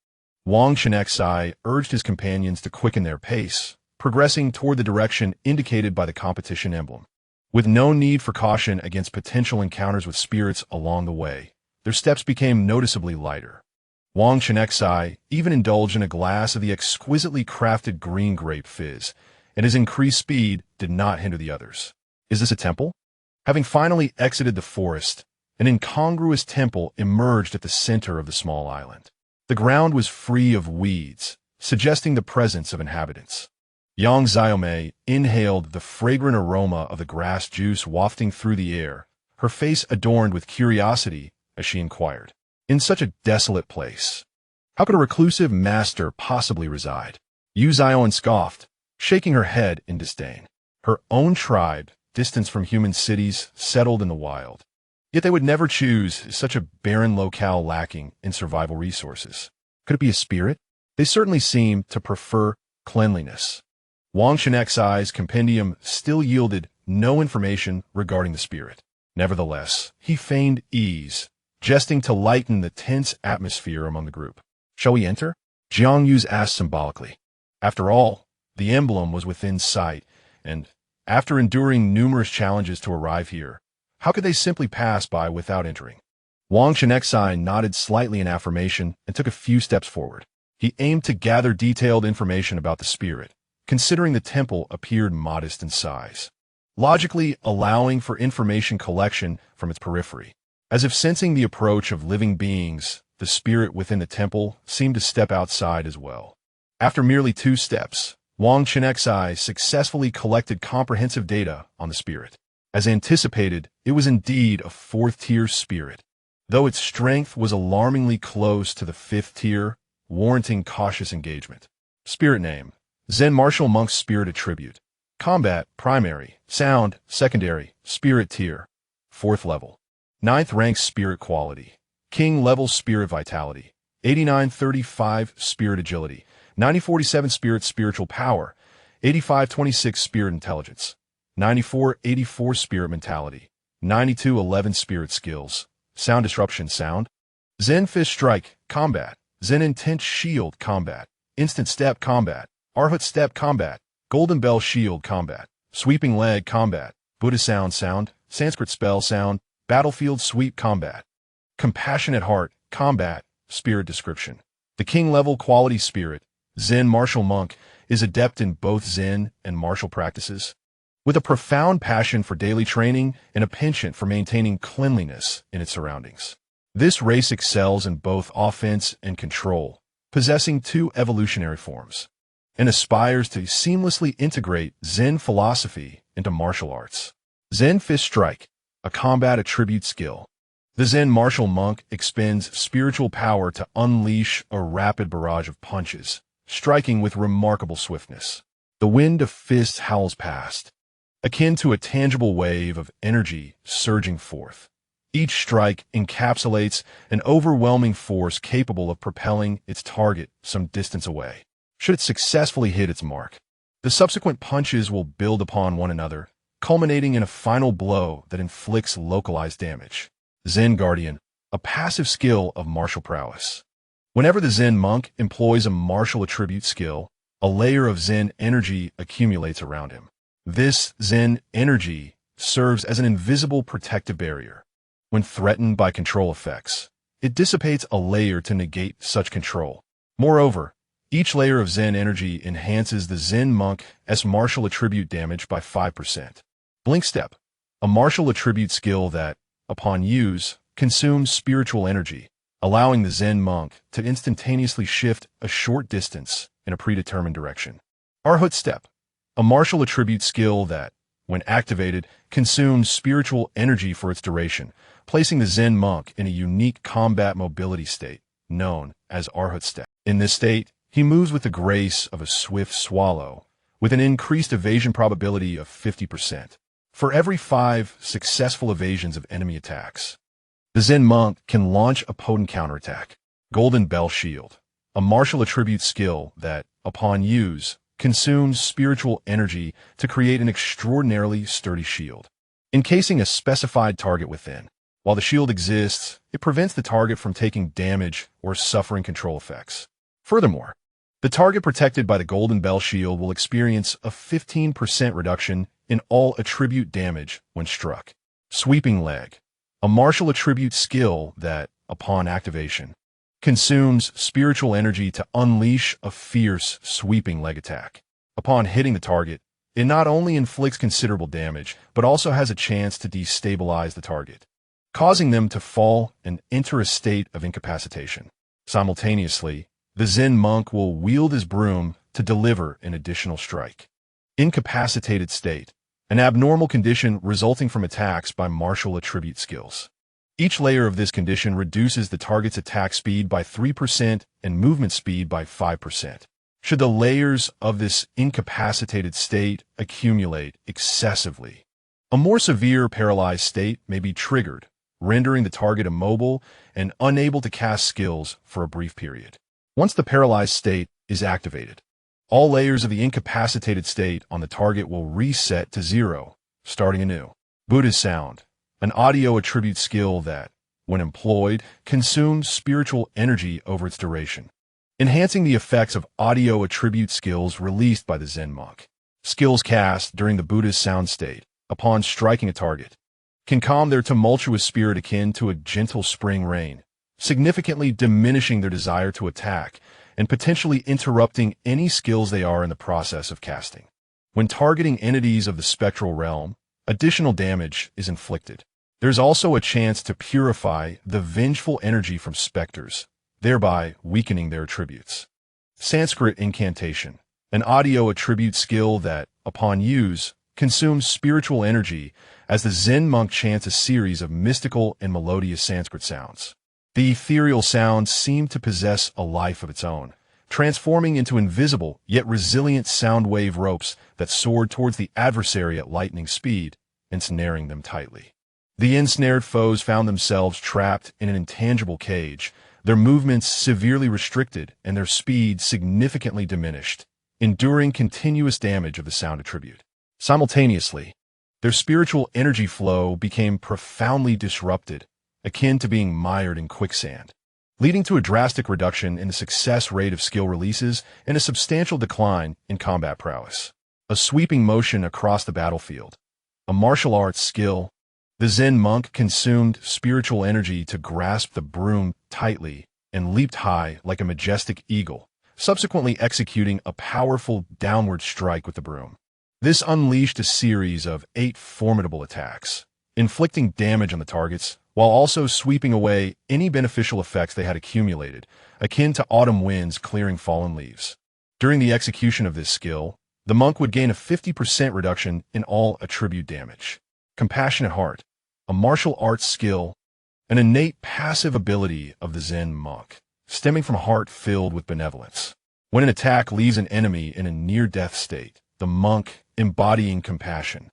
Wang Chenxi urged his companions to quicken their pace, progressing toward the direction indicated by the competition emblem. With no need for caution against potential encounters with spirits along the way, their steps became noticeably lighter. Wang Chenxi even indulged in a glass of the exquisitely crafted green grape fizz, and his increased speed did not hinder the others. Is this a temple? Having finally exited the forest, an incongruous temple emerged at the center of the small island. The ground was free of weeds, suggesting the presence of inhabitants. Yang Xiaomei inhaled the fragrant aroma of the grass juice wafting through the air, her face adorned with curiosity as she inquired, "In such a desolate place, how could a reclusive master possibly reside?" Yu Xiaoan scoffed, shaking her head in disdain. Her own tribe, distanced from human cities, settled in the wild. Yet they would never choose such a barren locale lacking in survival resources. Could it be a spirit? They certainly seemed to prefer cleanliness. Wang Chenxi's compendium still yielded no information regarding the spirit. Nevertheless, he feigned ease, jesting to lighten the tense atmosphere among the group. "Shall we enter?" Jiang Yu asked symbolically. After all, the emblem was within sight, and, after enduring numerous challenges to arrive here, how could they simply pass by without entering? Wang Chenxi nodded slightly in affirmation and took a few steps forward. He aimed to gather detailed information about the spirit, considering the temple appeared modest in size, logically allowing for information collection from its periphery. As if sensing the approach of living beings, the spirit within the temple seemed to step outside as well. After merely 2 steps, Wang Chenxi successfully collected comprehensive data on the spirit. As anticipated, it was indeed a 4th-tier spirit, though its strength was alarmingly close to the 5th tier, warranting cautious engagement. Spirit name: Zen Martial Monk's Spirit Attribute. Combat: Primary. Sound: Secondary. Spirit Tier: 4th level. 9th rank spirit quality. King level spirit vitality. 8935 spirit agility. 9047 spirit spiritual power. 8526 spirit intelligence. 9484 spirit mentality. 9211 spirit skills. Sound disruption sound. Zen fist strike combat. Zen intense shield combat. Instant step combat. Arhat step combat. Golden bell shield combat. Sweeping leg combat. Buddha sound. Sanskrit spell sound. Battlefield sweep combat. Compassionate heart combat. Spirit description. The king level quality spirit, Zen martial monk, is adept in both Zen and martial practices, with a profound passion for daily training and a penchant for maintaining cleanliness in its surroundings. This race excels in both offense and control, possessing 2 evolutionary forms, and aspires to seamlessly integrate Zen philosophy into martial arts. Zen fist strike, a combat attribute skill. The Zen martial monk expends spiritual power to unleash a rapid barrage of punches, striking with remarkable swiftness. The wind of fists howls past, akin to a tangible wave of energy surging forth. Each strike encapsulates an overwhelming force capable of propelling its target some distance away. Should it successfully hit its mark, the subsequent punches will build upon one another, culminating in a final blow that inflicts localized damage. Zen Guardian, a passive skill of martial prowess. Whenever the Zen monk employs a martial attribute skill, a layer of Zen energy accumulates around him. This Zen energy serves as an invisible protective barrier. When threatened by control effects, it dissipates a layer to negate such control. Moreover, each layer of Zen energy enhances the Zen monk's martial attribute damage by 5%. Blink Step, a martial attribute skill that, upon use, consumes spiritual energy, allowing the Zen monk to instantaneously shift a short distance in a predetermined direction. Arhat Step, a martial attribute skill that, when activated, consumes spiritual energy for its duration, placing the Zen monk in a unique combat mobility state, known as Arhat Step. In this state, he moves with the grace of a swift swallow, with an increased evasion probability of 50%. For every 5 successful evasions of enemy attacks, the Zen monk can launch a potent counterattack. Golden Bell Shield, a martial attribute skill that, upon use, consumes spiritual energy to create an extraordinarily sturdy shield, encasing a specified target within. While the shield exists, it prevents the target from taking damage or suffering control effects. Furthermore, the target protected by the Golden Bell Shield will experience a 15% reduction in all attribute damage when struck. Sweeping Leg, a martial attribute skill that, upon activation, consumes spiritual energy to unleash a fierce sweeping leg attack. Upon hitting the target, it not only inflicts considerable damage, but also has a chance to destabilize the target, causing them to fall and enter a state of incapacitation. Simultaneously, the Zen monk will wield his broom to deliver an additional strike. Incapacitated state, an abnormal condition resulting from attacks by martial attribute skills. Each layer of this condition reduces the target's attack speed by 3% and movement speed by 5%. Should the layers of this incapacitated state accumulate excessively, a more severe paralyzed state may be triggered, rendering the target immobile and unable to cast skills for a brief period. Once the paralyzed state is activated, all layers of the incapacitated state on the target will reset to 0, starting anew. Buddha Sound, an audio attribute skill that, when employed, consumes spiritual energy over its duration, enhancing the effects of audio attribute skills released by the Zen monk. Skills cast during the Buddha's sound state, upon striking a target, can calm their tumultuous spirit akin to a gentle spring rain, significantly diminishing their desire to attack and potentially interrupting any skills they are in the process of casting. When targeting entities of the spectral realm, additional damage is inflicted. There's also a chance to purify the vengeful energy from specters, thereby weakening their attributes. Sanskrit Incantation, an audio attribute skill that, upon use, consumes spiritual energy as the Zen monk chants a series of mystical and melodious Sanskrit sounds. The ethereal sounds seem to possess a life of its own, transforming into invisible yet resilient sound wave ropes that soar towards the adversary at lightning speed, ensnaring them tightly. The ensnared foes found themselves trapped in an intangible cage, their movements severely restricted and their speed significantly diminished, enduring continuous damage of the sound attribute. Simultaneously, their spiritual energy flow became profoundly disrupted, akin to being mired in quicksand, leading to a drastic reduction in the success rate of skill releases and a substantial decline in combat prowess. A sweeping motion across the battlefield. A martial arts skill. The Zen monk consumed spiritual energy to grasp the broom tightly and leaped high like a majestic eagle, subsequently executing a powerful downward strike with the broom. This unleashed a series of 8 formidable attacks, inflicting damage on the targets while also sweeping away any beneficial effects they had accumulated, akin to autumn winds clearing fallen leaves. During the execution of this skill, the monk would gain a 50% reduction in all attribute damage. Compassionate Heart, a martial arts skill, an innate passive ability of the Zen monk, stemming from a heart filled with benevolence. When an attack leaves an enemy in a near-death state, the monk, embodying compassion,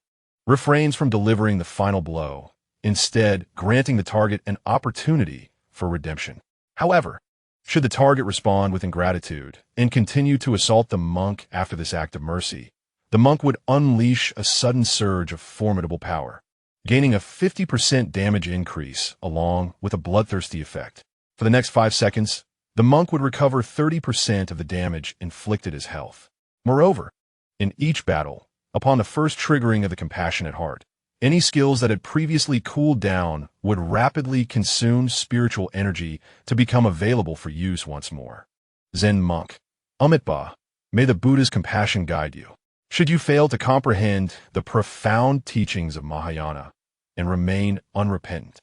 refrains from delivering the final blow, instead granting the target an opportunity for redemption. However, should the target respond with ingratitude and continue to assault the monk after this act of mercy, the monk would unleash a sudden surge of formidable power, gaining a 50% damage increase along with a bloodthirsty effect. For the next 5 seconds, the monk would recover 30% of the damage inflicted as health. Moreover, in each battle, upon the first triggering of the Compassionate Heart, any skills that had previously cooled down would rapidly consume spiritual energy to become available for use once more. Zen monk, By, may the Buddha's compassion guide you. Should you fail to comprehend the profound teachings of Mahayana and remain unrepentant,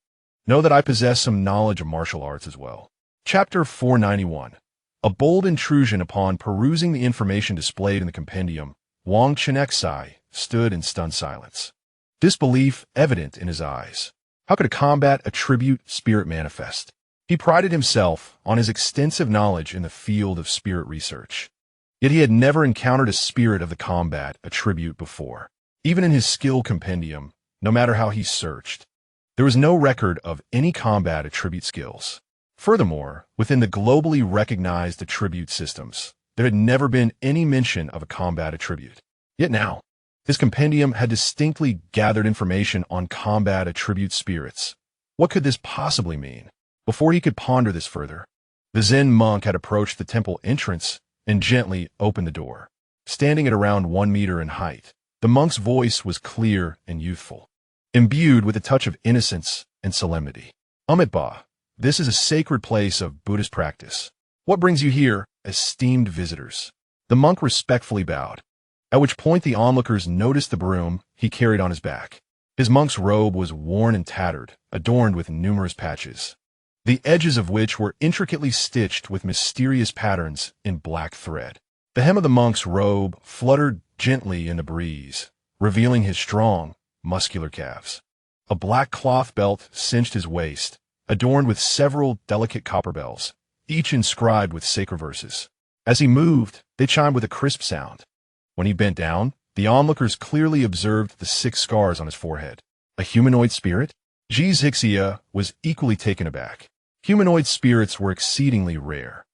know that I possess some knowledge of martial arts as well. Chapter 491. A bold intrusion. Upon perusing the information displayed in the compendium, Wang Chenxi stood in stunned silence, disbelief evident in his eyes. How could a combat attribute spirit manifest? He prided himself on his extensive knowledge in the field of spirit research. Yet he had never encountered a spirit of the combat attribute before. Even in his skill compendium, no matter how he searched, there was no record of any combat attribute skills. Furthermore, within the globally recognized attribute systems, there had never been any mention of a combat attribute. Yet now, his compendium had distinctly gathered information on combat attribute spirits. What could this possibly mean? Before he could ponder this further, the Zen monk had approached the temple entrance and gently opened the door. Standing at around 1 meter in height, the monk's voice was clear and youthful, imbued with a touch of innocence and solemnity. By, this is a sacred place of Buddhist practice. What brings you here, esteemed visitors? The monk respectfully bowed, at which point the onlookers noticed the broom he carried on his back. His monk's robe was worn and tattered, adorned with numerous patches, the edges of which were intricately stitched with mysterious patterns in black thread. The hem of the monk's robe fluttered gently in the breeze, revealing his strong, muscular calves. A black cloth belt cinched his waist, adorned with several delicate copper bells, each inscribed with sacred verses. As he moved, they chimed with a crisp sound. When he bent down, the onlookers clearly observed the 6 scars on his forehead. A humanoid spirit? Zixia was equally taken aback. Humanoid spirits were exceedingly rare.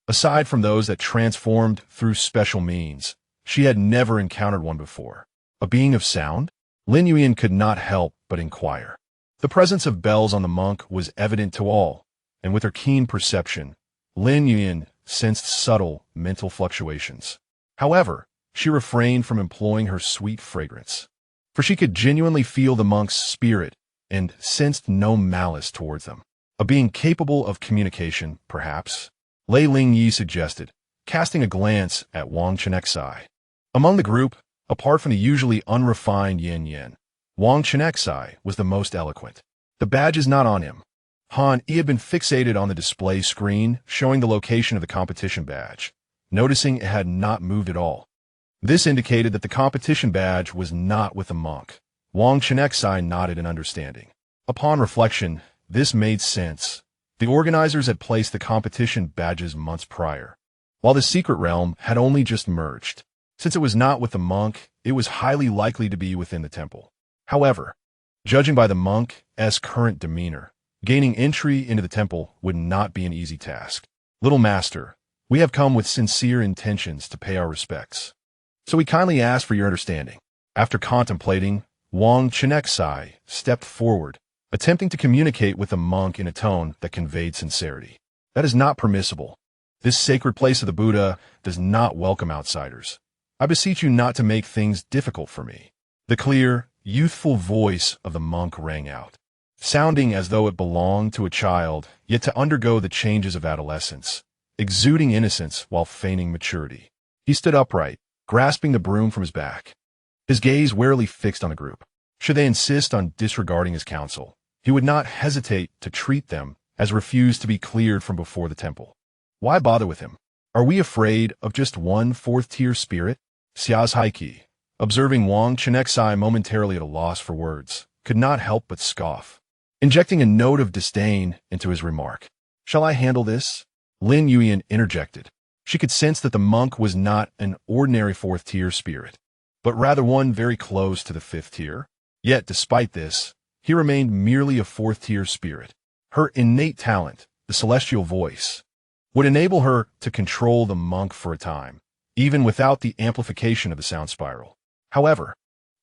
Aside from those that transformed through special means, she had never encountered one before. A being of sound? Lin Yuan could not help but inquire. The presence of bells on the monk was evident to all, and with her keen perception, Lin Yuan sensed subtle mental fluctuations. However, she refrained from employing her sweet fragrance, for she could genuinely feel the monk's spirit and sensed no malice towards them. A being capable of communication, perhaps, Lei Lingyi suggested, casting a glance at Wang Chenxi. Among the group, apart from the usually unrefined Yin, Wang Chenxi was the most eloquent. The badge is not on him. He had been fixated on the display screen showing the location of the competition badge, noticing it had not moved at all. This indicated that the competition badge was not with the monk. Wang Chenxi nodded in understanding. Upon reflection, this made sense. The organizers had placed the competition badges months prior, while the secret realm had only just merged. Since it was not with the monk, it was highly likely to be within the temple. However, Judging by the monk's current demeanor, gaining entry into the temple would not be an easy task. Little master, we have come with sincere intentions to pay our respects. So we kindly ask for your understanding. After contemplating, Wang Chenxi stepped forward, attempting to communicate with the monk in a tone that conveyed sincerity. That is not permissible. This sacred place of the Buddha does not welcome outsiders. I beseech you not to make things difficult for me. The clear, youthful voice of the monk rang out, sounding as though it belonged to a child, yet to undergo the changes of adolescence, exuding innocence while feigning maturity. He stood upright, grasping the broom from his back, his gaze warily fixed on the group. Should they insist on disregarding his counsel, he would not hesitate to treat them as refused to be cleared from before the temple. Why bother with him? Are we afraid of just one fourth-tier spirit? Xia's Haiki, observing Wang Chenxi momentarily at a loss for words, could not help but scoff, injecting a note of disdain into his remark. Shall I handle this? Lin Yuan interjected. She could sense that the monk was not an ordinary fourth-tier spirit, but rather one very close to the fifth tier. Yet, despite this, he remained merely a fourth-tier spirit. Her innate talent, the celestial voice, would enable her to control the monk for a time, even without the amplification of the sound spiral. However,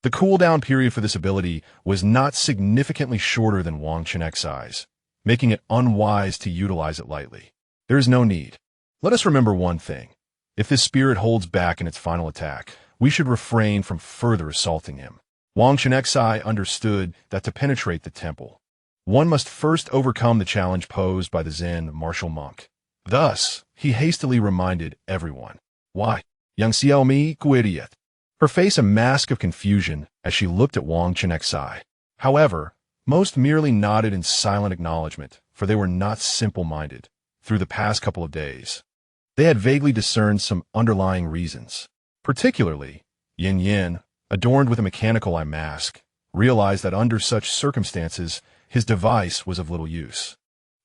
the cooldown period for this ability was not significantly shorter than Wang Chenxi's, making it unwise to utilize it lightly. There is no need. Let us remember one thing. If this spirit holds back in its final attack, we should refrain from further assaulting him. Wang Chenxi understood that to penetrate the temple, one must first overcome the challenge posed by the Zen martial monk. Thus, he hastily reminded everyone. Why? Yang Xiaomi Kuidiet. Her face a mask of confusion as she looked at Wang Chenxi. However, most merely nodded in silent acknowledgement, for they were not simple-minded. Through the past couple of days, they had vaguely discerned some underlying reasons. Particularly, Yin Yin, adorned with a mechanical eye mask, realized that under such circumstances, his device was of little use,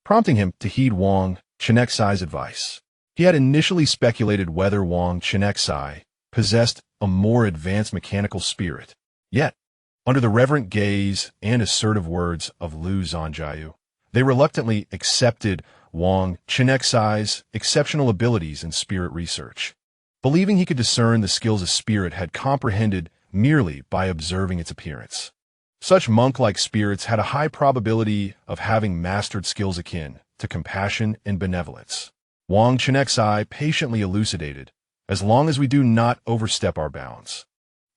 prompting him to heed Wang Chenxi's advice. He had initially speculated whether Wang Chenxi possessed a more advanced mechanical spirit. Yet, under the reverent gaze and assertive words of Lu Zhanjiu, they reluctantly accepted Wang Chenxi's exceptional abilities in spirit research, believing he could discern the skills a spirit had comprehended merely by observing its appearance. Such monk-like spirits had a high probability of having mastered skills akin to compassion and benevolence. Wang Chenxi patiently elucidated, as long as we do not overstep our bounds,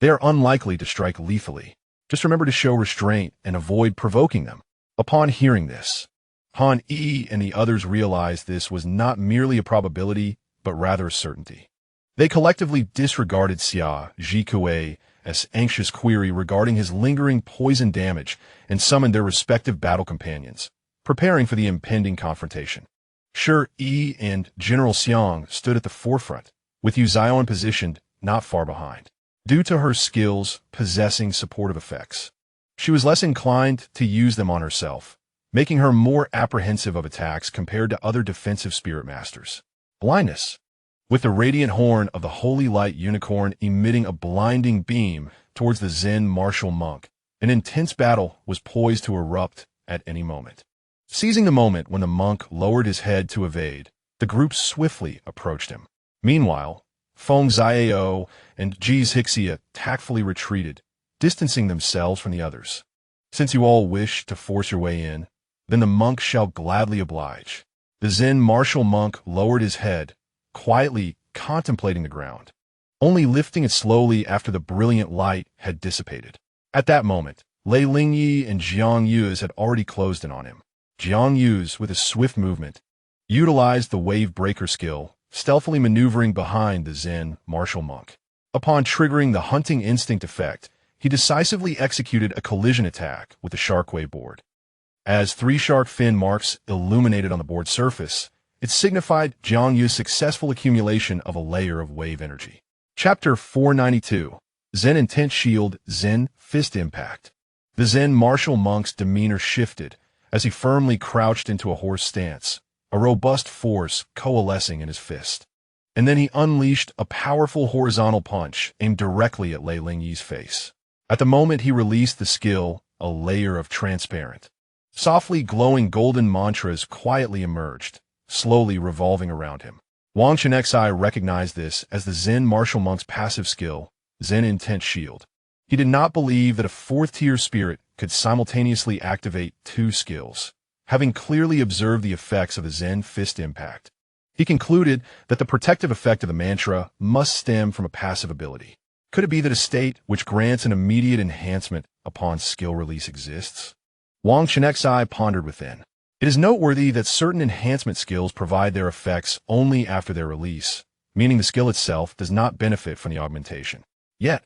they are unlikely to strike lethally. Just remember to show restraint and avoid provoking them. Upon hearing this, Han Yi and the others realized this was not merely a probability, but rather a certainty. They collectively disregarded Xia Zhikui's anxious query regarding his lingering poison damage and summoned their respective battle companions, preparing for the impending confrontation. Shi Yi and General Xiang stood at the forefront, with Yu Zion positioned not far behind. Due to her skills possessing supportive effects, she was less inclined to use them on herself, making her more apprehensive of attacks compared to other defensive spirit masters. Blindness. With the radiant horn of the holy light unicorn emitting a blinding beam towards the Zen martial monk, an intense battle was poised to erupt at any moment. Seizing the moment when the monk lowered his head to evade, the group swiftly approached him. Meanwhile, Feng Xiao and Ji's Hixia tactfully retreated, distancing themselves from the others. Since you all wish to force your way in, then the monk shall gladly oblige. The Zen martial monk lowered his head, quietly contemplating the ground, only lifting it slowly after the brilliant light had dissipated. At that moment, Lei Lingyi and Jiang Yuz had already closed in on him. Jiang Yuz, with a swift movement, utilized the wave breaker skill, stealthily maneuvering behind the Zen martial monk. Upon triggering the hunting instinct effect, he decisively executed a collision attack with the sharkwave board. As 3 shark fin marks illuminated on the board surface, it signified Jiang Yu's successful accumulation of a layer of wave energy. Chapter 492. Zen Intent Shield, Zen Fist Impact. The Zen martial monk's demeanor shifted as he firmly crouched into a horse stance, a robust force coalescing in his fist. And then he unleashed a powerful horizontal punch aimed directly at Lei Lingyi's face. At the moment he released the skill, a layer of transparent, softly glowing golden mantras quietly emerged, slowly revolving around him. Wang Chenxi recognized this as the Zen martial monk's passive skill, Zen Intent Shield. He did not believe that a fourth-tier spirit could simultaneously activate two skills. Having clearly observed the effects of the Zen Fist impact, he concluded that the protective effect of the mantra must stem from a passive ability. Could it be that a state which grants an immediate enhancement upon skill release exists? Wang Chenxi pondered within. It is noteworthy that certain enhancement skills provide their effects only after their release, meaning the skill itself does not benefit from the augmentation. Yet,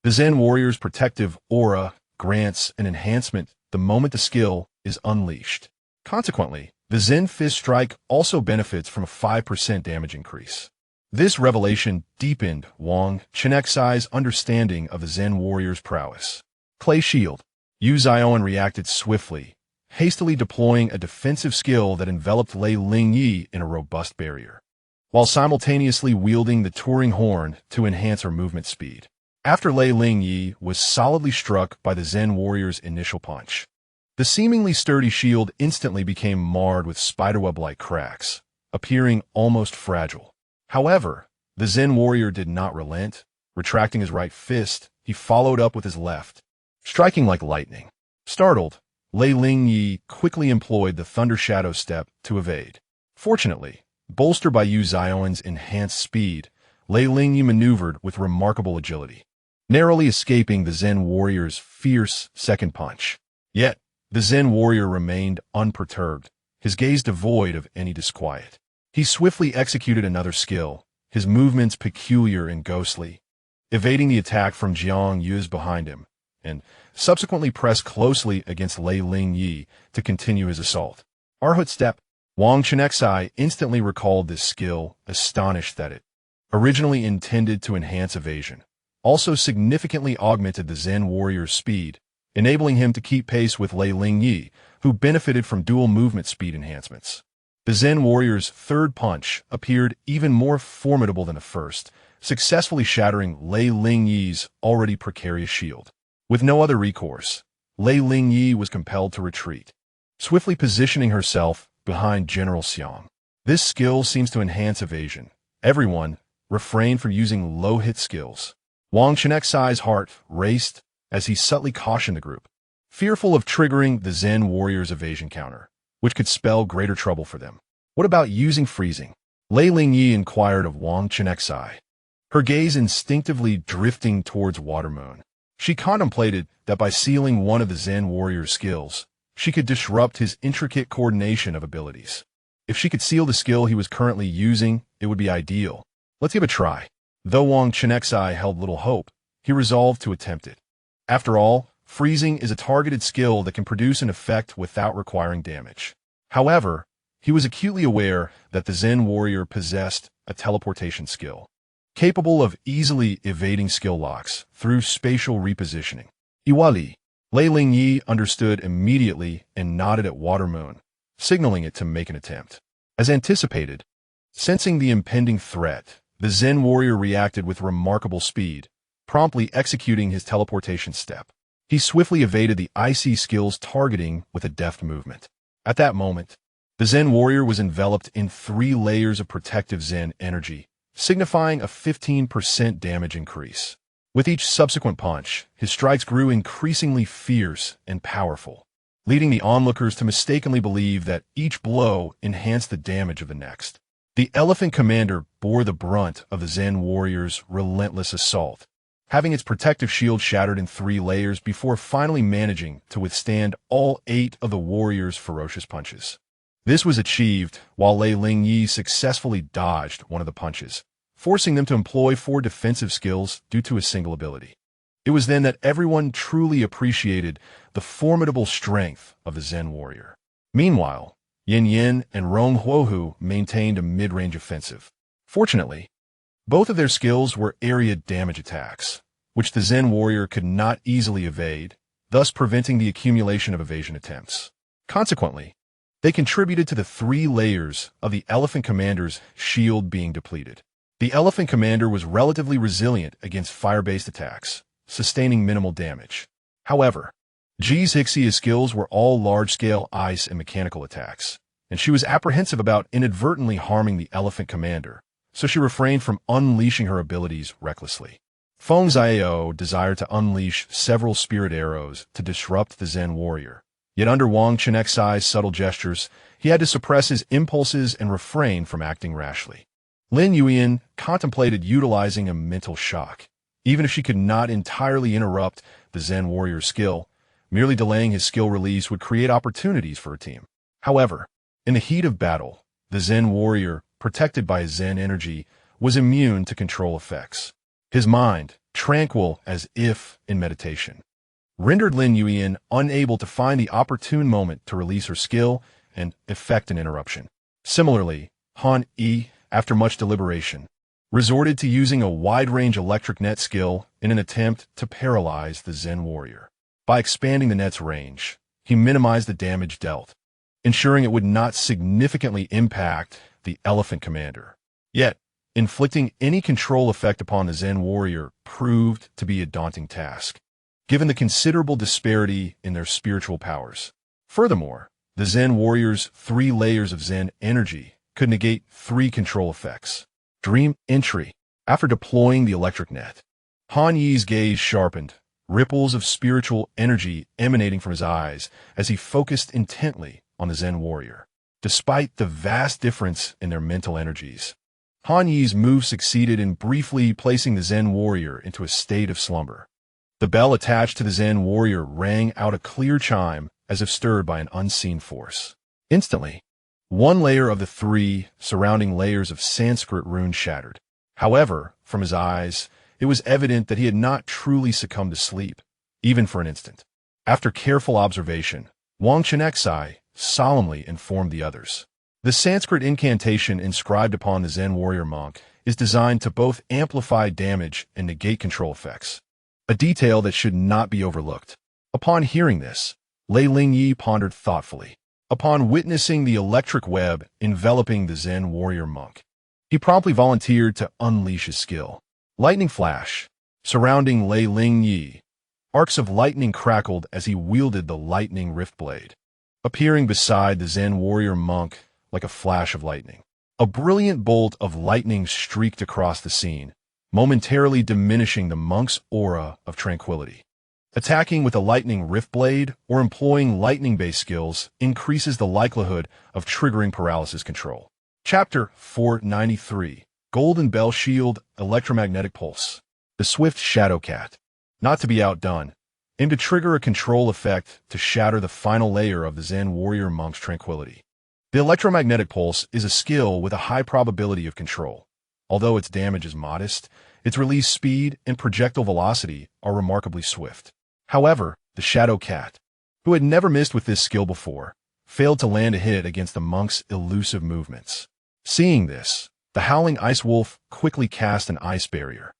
the Zen warrior's protective aura grants an enhancement the moment the skill is unleashed. Consequently, the Zen Fist Strike also benefits from a 5% damage increase. This revelation deepened Wang Chenxi's understanding of the Zen warrior's prowess. Clay Shield. Yu Zioan reacted swiftly, hastily deploying a defensive skill that enveloped Lei Lingyi in a robust barrier, while simultaneously wielding the Turing Horn to enhance her movement speed. After Lei Lingyi was solidly struck by the Zen warrior's initial punch, the seemingly sturdy shield instantly became marred with spiderweb-like cracks, appearing almost fragile. However, the Zen warrior did not relent. Retracting his right fist, he followed up with his left, striking like lightning. Startled, Lei Lingyi quickly employed the Thunder Shadow Step to evade. Fortunately, bolstered by Yu Zioan's enhanced speed, Lei Lingyi maneuvered with remarkable agility, narrowly escaping the Zen warrior's fierce second punch. Yet, the Zen warrior remained unperturbed, his gaze devoid of any disquiet. He swiftly executed another skill, his movements peculiar and ghostly, evading the attack from Jiang Yu's behind him, and subsequently pressed closely against Lei Lingyi to continue his assault. Arhut Step. Wang Chenxi instantly recalled this skill, astonished that it, originally intended to enhance evasion, also significantly augmented the Zen warrior's speed, enabling him to keep pace with Lei Lingyi, who benefited from dual movement speed enhancements. The Zen warrior's third punch appeared even more formidable than the first, successfully shattering Lei Lingyi's already precarious shield. With no other recourse, Lei Lingyi was compelled to retreat, swiftly positioning herself behind General Xiang. This skill seems to enhance evasion. Everyone, refrain from using low-hit skills. Wang Chenxi's heart raced as he subtly cautioned the group, fearful of triggering the Zen warrior's evasion counter, which could spell greater trouble for them. What about using freezing? Lei Lingyi inquired of Wang Chenxi, her gaze instinctively drifting towards Watermoon. She contemplated that by sealing one of the Zen warrior's skills, she could disrupt his intricate coordination of abilities. If she could seal the skill he was currently using, it would be ideal. Let's give it a try. Though Wang Chenxi held little hope, he resolved to attempt it. After all, freezing is a targeted skill that can produce an effect without requiring damage. However, he was acutely aware that the Zen warrior possessed a teleportation skill, capable of easily evading skill locks through spatial repositioning. Iwali. Lei Lingyi understood immediately and nodded at Watermoon, signaling it to make an attempt. As anticipated, sensing the impending threat, the Zen warrior reacted with remarkable speed, promptly executing his teleportation step. He swiftly evaded the icy skill's targeting with a deft movement. At that moment, the Zen warrior was enveloped in 3 layers of protective Zen energy, signifying a 15% damage increase. With each subsequent punch, his strikes grew increasingly fierce and powerful, leading the onlookers to mistakenly believe that each blow enhanced the damage of the next. The Elephant Commander bore the brunt of the Zen warrior's relentless assault, having its protective shield shattered in 3 layers before finally managing to withstand all 8 of the warrior's ferocious punches. This was achieved while Lei Lingyi successfully dodged one of the punches, forcing them to employ 4 defensive skills due to a single ability. It was then that everyone truly appreciated the formidable strength of the Zen warrior. Meanwhile, Yin Yin and Rong Huohu maintained a mid-range offensive. Fortunately, both of their skills were area damage attacks, which the Zen warrior could not easily evade, thus preventing the accumulation of evasion attempts. Consequently, they contributed to the 3 layers of the Elephant Commander's shield being depleted. The Elephant Commander was relatively resilient against fire-based attacks, sustaining minimal damage. However, Xixi's skills were all large-scale ice and mechanical attacks, and she was apprehensive about inadvertently harming the elephant commander, so she refrained from unleashing her abilities recklessly. Feng Xiao desired to unleash several spirit arrows to disrupt the Zen warrior, yet under Wang Chenxi's subtle gestures, he had to suppress his impulses and refrain from acting rashly. Lin Yuan contemplated utilizing a mental shock. Even if she could not entirely interrupt the Zen warrior's skill, merely delaying his skill release would create opportunities for her team. However, in the heat of battle, the Zen warrior, protected by his Zen energy, was immune to control effects. His mind, tranquil as if in meditation, rendered Lin Yuan unable to find the opportune moment to release her skill and effect an interruption. Similarly, Han Yi, after much deliberation, resorted to using a wide-range electric net skill in an attempt to paralyze the Zen warrior. By expanding the net's range, he minimized the damage dealt, ensuring it would not significantly impact the elephant commander. Yet, inflicting any control effect upon the Zen warrior proved to be a daunting task, given the considerable disparity in their spiritual powers. Furthermore, the Zen warrior's 3 layers of Zen energy could negate 3 control effects. Dream entry. After deploying the electric net, Han Yi's gaze sharpened, ripples of spiritual energy emanating from his eyes as he focused intently on the Zen warrior. Despite the vast difference in their mental energies, Han Yi's move succeeded in briefly placing the Zen warrior into a state of slumber. The bell attached to the Zen warrior rang out a clear chime as if stirred by an unseen force. Instantly, 1 layer of the 3 surrounding layers of Sanskrit runes shattered. However, from his eyes, it was evident that he had not truly succumbed to sleep, even for an instant. After careful observation, Wang Chenxi solemnly informed the others. The Sanskrit incantation inscribed upon the Zen warrior monk is designed to both amplify damage and negate control effects, a detail that should not be overlooked. Upon hearing this, Lei Lingyi pondered thoughtfully. Upon witnessing the electric web enveloping the Zen warrior monk, he promptly volunteered to unleash his skill. Lightning flash, surrounding Lei Lingyi. Arcs of lightning crackled as he wielded the lightning rift blade, appearing beside the Zen warrior monk like a flash of lightning. A brilliant bolt of lightning streaked across the scene, momentarily diminishing the monk's aura of tranquility. Attacking with a lightning rift blade or employing lightning-based skills increases the likelihood of triggering paralysis control. Chapter 493, Golden Bell Shield, Electromagnetic Pulse. The Swift Shadow Cat, not to be outdone, aimed to trigger a control effect to shatter the final layer of the Zen warrior monk's tranquility. The electromagnetic pulse is a skill with a high probability of control. Although its damage is modest, its release speed and projectile velocity are remarkably swift. However, the Shadow Cat, who had never missed with this skill before, failed to land a hit against the monk's elusive movements. Seeing this, the Howling Ice Wolf quickly cast an ice barrier,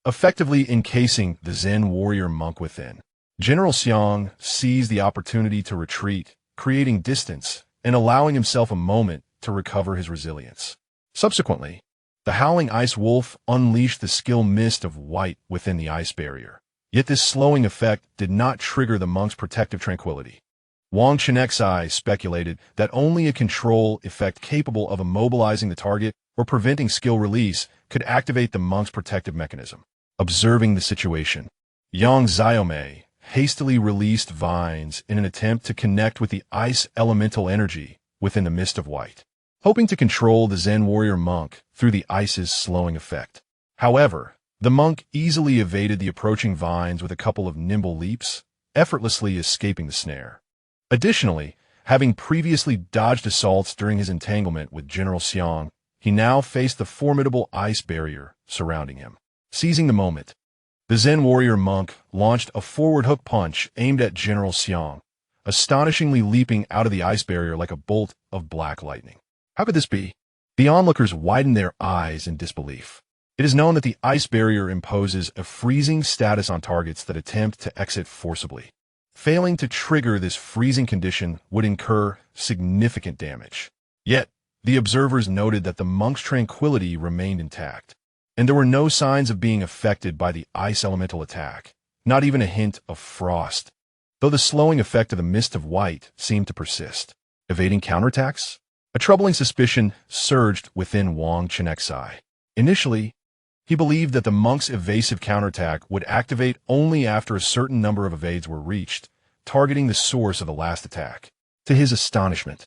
effectively encasing the Zen warrior monk within. General Xiang seized the opportunity to retreat, creating distance and allowing himself a moment to recover his resilience. Subsequently, the Howling Ice Wolf unleashed the skill Mist of White within the ice barrier. Yet this slowing effect did not trigger the monk's protective tranquility. Wang Chenxi speculated that only a control effect capable of immobilizing the target or preventing skill release could activate the monk's protective mechanism. Observing the situation, Yang Xiaomei hastily released vines in an attempt to connect with the ice elemental energy within the Mist of White, hoping to control the Zen warrior monk through the ice's slowing effect. However, the monk easily evaded the approaching vines with a couple of nimble leaps, effortlessly escaping the snare. Additionally, having previously dodged assaults during his entanglement with General Xiang, he now faced the formidable ice barrier surrounding him. Seizing the moment, the Zen warrior monk launched a forward hook punch aimed at General Xiang, astonishingly leaping out of the ice barrier like a bolt of black lightning. How could this be? The onlookers widened their eyes in disbelief. It is known that the ice barrier imposes a freezing status on targets that attempt to exit forcibly. Failing to trigger this freezing condition would incur significant damage. Yet, the observers noted that the monk's tranquility remained intact, and there were no signs of being affected by the ice elemental attack, not even a hint of frost. though the slowing effect of the mist of white seemed to persist. Evading counterattacks? A troubling suspicion surged within Wang Chenxi. Initially, he believed that the monk's evasive counterattack would activate only after a certain number of evades were reached, targeting the source of the last attack. To his astonishment,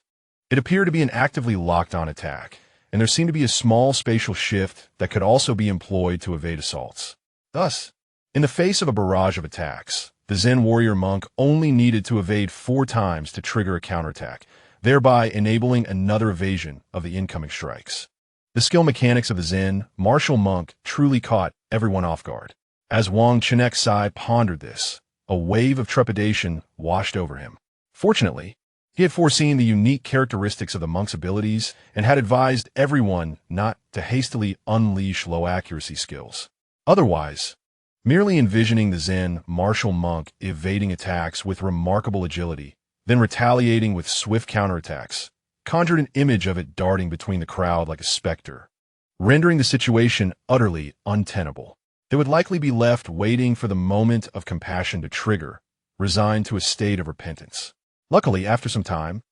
it appeared to be an actively locked-on attack, and there seemed to be a small spatial shift that could also be employed to evade assaults. Thus, in the face of a barrage of attacks, the Zen warrior monk only needed to evade 4 times to trigger a counterattack, thereby enabling another evasion of the incoming strikes. The skill mechanics of the Zen martial monk truly caught everyone off guard. As Wang Chenxi pondered this, a wave of trepidation washed over him. Fortunately, he had foreseen the unique characteristics of the monk's abilities and had advised everyone not to hastily unleash low-accuracy skills. Otherwise, merely envisioning the Zen martial monk evading attacks with remarkable agility, then retaliating with swift counterattacks, conjured an image of it darting between the crowd like a specter, rendering the situation utterly untenable. They would likely be left waiting for the moment of compassion to trigger, resigned to a state of repentance. Luckily, after some time,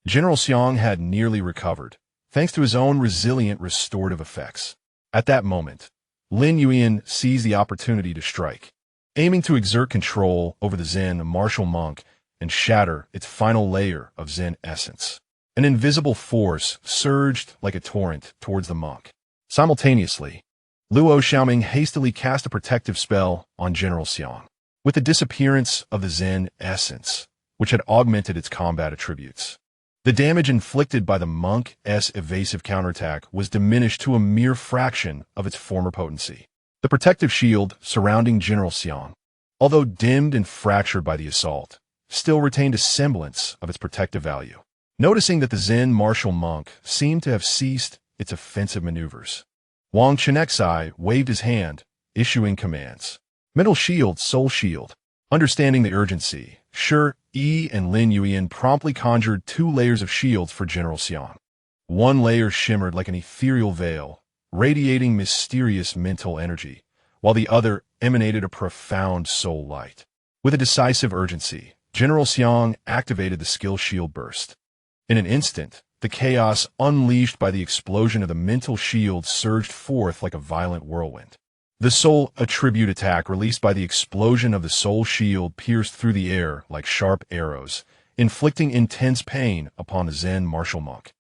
General Xiang had nearly recovered, thanks to his own resilient restorative effects. At that moment, Lin Yuan seized the opportunity to strike, aiming to exert control over the Zen martial monk and shatter its final layer of Zen essence. An invisible force surged like a torrent towards the monk. Simultaneously, Luo Xiaoming hastily cast a protective spell on General Xiang. With the disappearance of the Zen essence, which had augmented its combat attributes, the damage inflicted by the monk's evasive counterattack was diminished to a mere fraction of its former potency. The protective shield surrounding General Xiang, although dimmed and fractured by the assault, still retained a semblance of its protective value. Noticing that the Zen martial monk seemed to have ceased its offensive maneuvers, Wang Chenxi waved his hand, issuing commands. Mental shield, soul shield. Understanding the urgency, Yi and Lin Yuan promptly conjured 2 layers of shields for General Xiang. One layer shimmered like an ethereal veil, radiating mysterious mental energy, while the other emanated a profound soul light. With a decisive urgency, General Xiang activated the skill shield burst. In an instant, the chaos unleashed by the explosion of the mental shield surged forth like a violent whirlwind. The soul attribute attack released by the explosion of the soul shield pierced through the air like sharp arrows, inflicting intense pain upon the Zen martial monk,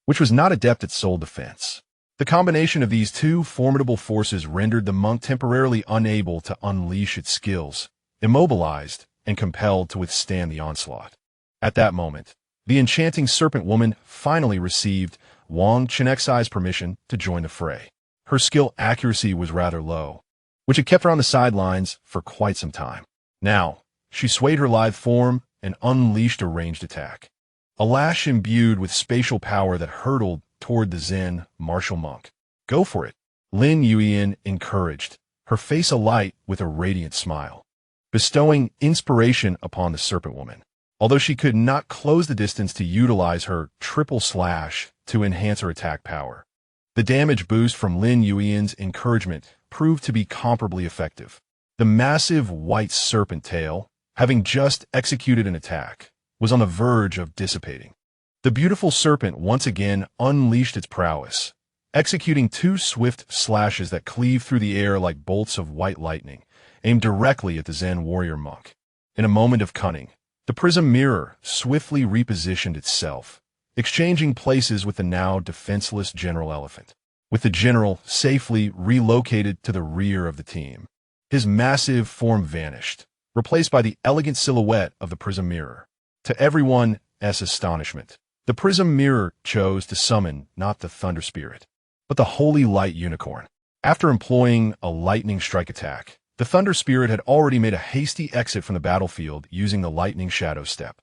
which was not adept at soul defense. The combination of these 2 formidable forces rendered the monk temporarily unable to unleash its skills, immobilized and compelled to withstand the onslaught. At that moment, the enchanting serpent woman finally received Wang Chenxi's permission to join the fray. Her skill accuracy was rather low, which had kept her on the sidelines for quite some time. Now, she swayed her lithe form and unleashed a ranged attack. A lash imbued with spatial power that hurtled toward the Zen martial monk. Go for it, Lin Yuan encouraged, her face alight with a radiant smile, bestowing inspiration upon the serpent woman. Although she could not close the distance to utilize her triple slash to enhance her attack power, the damage boost from Lin Yuan's encouragement proved to be comparably effective. The massive white serpent tail, having just executed an attack, was on the verge of dissipating. The beautiful serpent once again unleashed its prowess, executing 2 swift slashes that cleaved through the air like bolts of white lightning, aimed directly at the Zen warrior monk. In a moment of cunning, the prism mirror swiftly repositioned itself, exchanging places with the now defenseless General Elephant. With the general safely relocated to the rear of the team, his massive form vanished, replaced by the elegant silhouette of the prism mirror. To everyone's astonishment, the prism mirror chose to summon not the thunder spirit, but the holy light unicorn. After employing a lightning strike attack, the thunder spirit had already made a hasty exit from the battlefield using the lightning shadow step.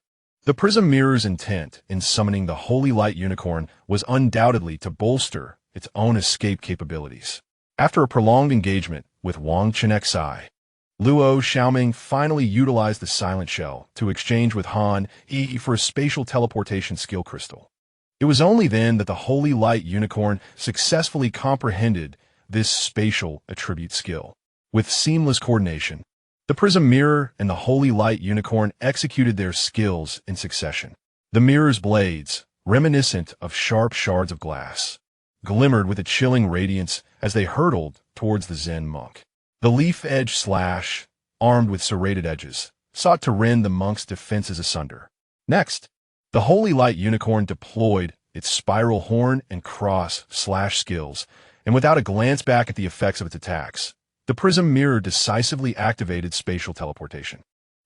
The prism mirror's intent in summoning the holy light unicorn was undoubtedly to bolster its own escape capabilities. After a prolonged engagement with Wang Chenxi, Luo Xiaoming finally utilized the silent shell to exchange with Han Yi for a spatial teleportation skill crystal. It was only then that the holy light unicorn successfully comprehended this spatial attribute skill. With seamless coordination, The prism mirror and the holy light unicorn executed their skills in succession. The mirror's blades, reminiscent of sharp shards of glass, glimmered with a chilling radiance as they hurtled towards the Zen monk. The leaf-edge slash, armed with serrated edges, sought to rend the monk's defenses asunder. Next, the holy light unicorn deployed its spiral horn and cross/slash skills, and without a glance back at the effects of its attacks, the prism mirror decisively activated spatial teleportation.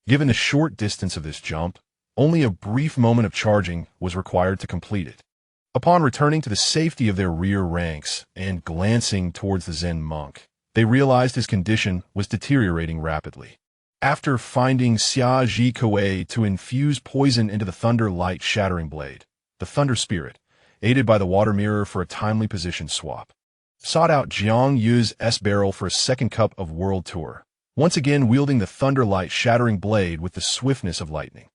Given the short distance of this jump, only a brief moment of charging was required to complete it. Upon returning to the safety of their rear ranks and glancing towards the Zen monk, they realized his condition was deteriorating rapidly. After finding Xia Ji Kuei to infuse poison into the thunder light shattering blade, the thunder spirit, aided by the water mirror for a timely position swap, sought out Jiang Yu's S-barrel for a second cup of world tour, once again wielding the thunder light shattering blade with the swiftness of lightning.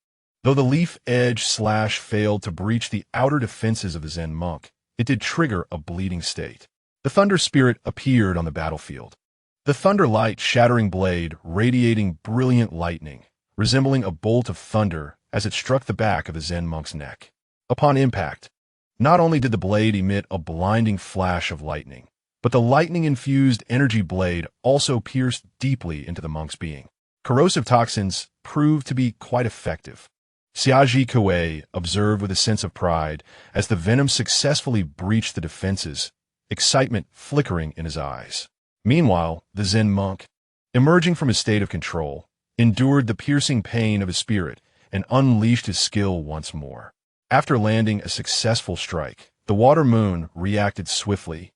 Though the leaf edge slash failed to breach the outer defenses of the Zen monk, it did trigger a bleeding state. The thunder spirit appeared on the battlefield. The thunder light shattering blade radiating brilliant lightning, resembling a bolt of thunder as it struck the back of the Zen monk's neck. Upon impact, not only did the blade emit a blinding flash of lightning, but the lightning-infused energy blade also pierced deeply into the monk's being. Corrosive toxins proved to be quite effective. Xiaji Kuei observed with a sense of pride as the venom successfully breached the defenses, excitement flickering in his eyes. Meanwhile, the Zen monk, emerging from his state of control, endured the piercing pain of his spirit and unleashed his skill once more. After landing a successful strike, the water moon reacted swiftly,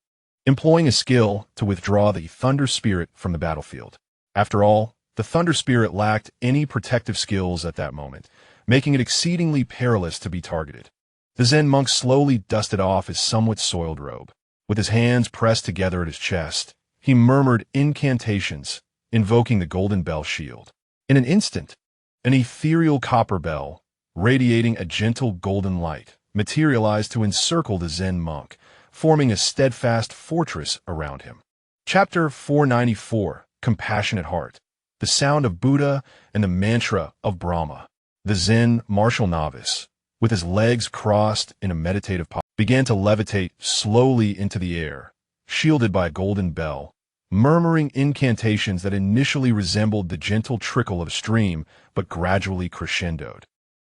employing a skill to withdraw the thunder spirit from the battlefield. After all, the thunder spirit lacked any protective skills at that moment, making it exceedingly perilous to be targeted. The Zen monk slowly dusted off his somewhat soiled robe. With his hands pressed together at his chest, he murmured incantations, invoking the golden bell shield. In an instant, an ethereal copper bell, radiating a gentle golden light, materialized to encircle the Zen monk, forming a steadfast fortress around him. Chapter 494, Compassionate Heart. The sound of Buddha and the mantra of Brahma. The Zen martial novice, with his legs crossed in a meditative posture, began to levitate slowly into the air, shielded by a golden bell, murmuring incantations that initially resembled the gentle trickle of a stream but gradually crescendoed,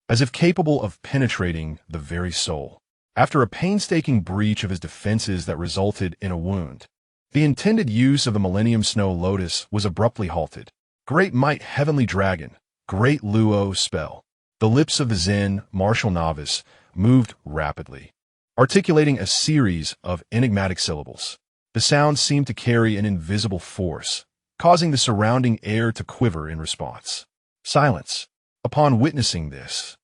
as if capable of penetrating the very soul. After a painstaking breach of his defenses that resulted in a wound, the intended use of the Millennium Snow Lotus was abruptly halted. Great Might Heavenly Dragon, Great Luo Spell. The lips of the Zen martial novice moved rapidly, articulating a series of enigmatic syllables. The sound seemed to carry an invisible force, causing the surrounding air to quiver in response. Silence. Upon witnessing this,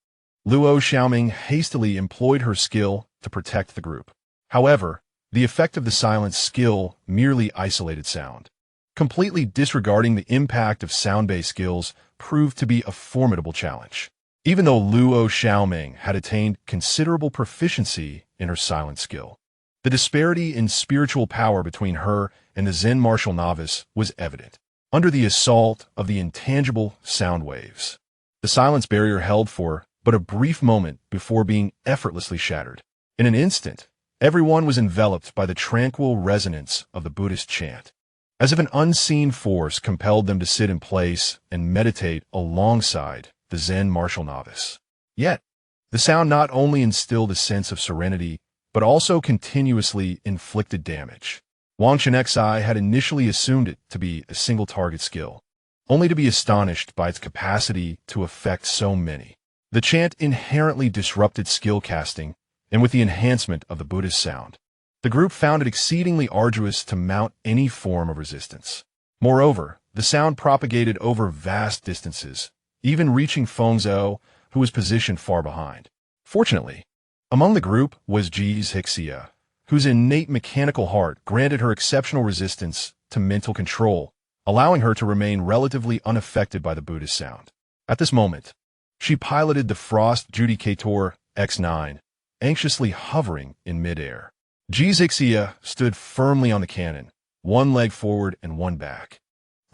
Luo Xiaoming hastily employed her skill to protect the group. However, the effect of the silence skill merely isolated sound. Completely disregarding the impact of sound-based skills proved to be a formidable challenge. Even though Luo Xiaoming had attained considerable proficiency in her silent skill, the disparity in spiritual power between her and the Zen martial novice was evident. Under the assault of the intangible sound waves, the silence barrier held for but a brief moment before being effortlessly shattered. In an instant, everyone was enveloped by the tranquil resonance of the Buddhist chant, as if an unseen force compelled them to sit in place and meditate alongside the Zen martial novice. Yet, the sound not only instilled a sense of serenity, but also continuously inflicted damage. Wang Chenxi had initially assumed it to be a single-target skill, only to be astonished by its capacity to affect so many. The chant inherently disrupted skill casting, and with the enhancement of the Buddhist sound, the group found it exceedingly arduous to mount any form of resistance. Moreover, the sound propagated over vast distances, even reaching Fengzhou, who was positioned far behind. Fortunately, among the group was Ji Zixia, whose innate mechanical heart granted her exceptional resistance to mental control, allowing her to remain relatively unaffected by the Buddhist sound. At this moment, she piloted the Frost Judicator X9, anxiously hovering in midair. Ji Zixia stood firmly on the cannon, one leg forward and one back,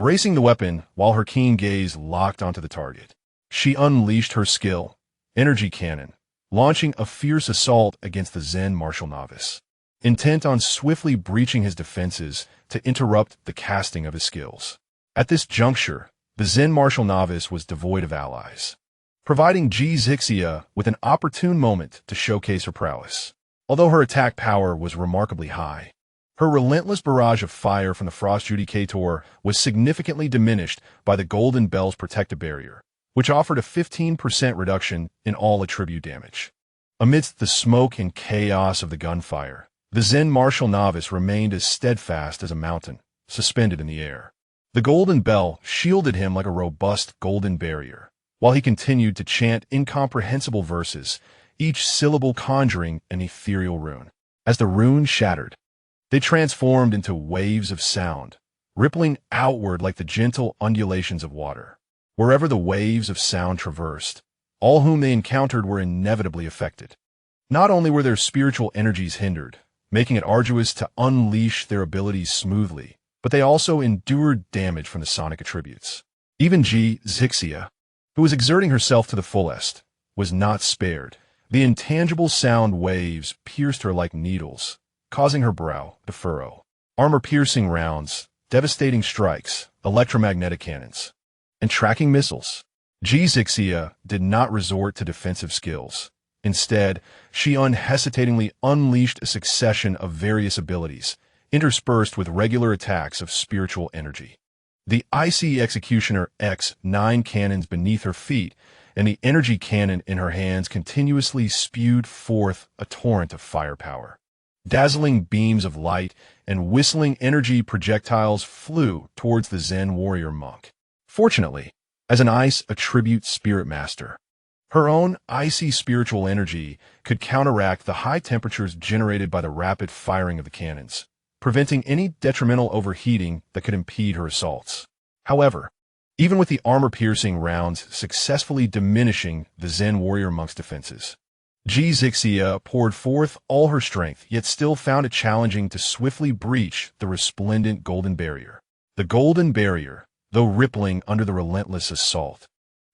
bracing the weapon while her keen gaze locked onto the target. She unleashed her skill, Energy Cannon, launching a fierce assault against the Zen martial novice, intent on swiftly breaching his defenses to interrupt the casting of his skills. At this juncture, the Zen martial novice was devoid of allies, providing Zixia with an opportune moment to showcase her prowess. Although her attack power was remarkably high, her relentless barrage of fire from the Frost Judicator was significantly diminished by the Golden Bell's protective barrier, which offered a 15% reduction in all attribute damage. Amidst the smoke and chaos of the gunfire, the Zen martial novice remained as steadfast as a mountain, suspended in the air. The Golden Bell shielded him like a robust golden barrier, while he continued to chant incomprehensible verses, each syllable conjuring an ethereal rune. As the rune shattered, they transformed into waves of sound, rippling outward like the gentle undulations of water. Wherever the waves of sound traversed, all whom they encountered were inevitably affected. Not only were their spiritual energies hindered, making it arduous to unleash their abilities smoothly, but they also endured damage from the sonic attributes. Even Zixia, who was exerting herself to the fullest, was not spared. The intangible sound waves pierced her like needles, causing her brow to furrow. Armor-piercing rounds, devastating strikes, electromagnetic cannons, and tracking missiles. Zixia did not resort to defensive skills. Instead, she unhesitatingly unleashed a succession of various abilities, interspersed with regular attacks of spiritual energy. The Icy Executioner X9 cannons beneath her feet and the energy cannon in her hands continuously spewed forth a torrent of firepower. Dazzling beams of light and whistling energy projectiles flew towards the Zen warrior monk. Fortunately, as an ice attribute spirit master, her own icy spiritual energy could counteract the high temperatures generated by the rapid firing of the cannons, preventing any detrimental overheating that could impede her assaults. However, even with the armor-piercing rounds successfully diminishing the Zen warrior monk's defenses, Zixia poured forth all her strength, yet still found it challenging to swiftly breach the resplendent golden barrier. The golden barrier, though rippling under the relentless assault,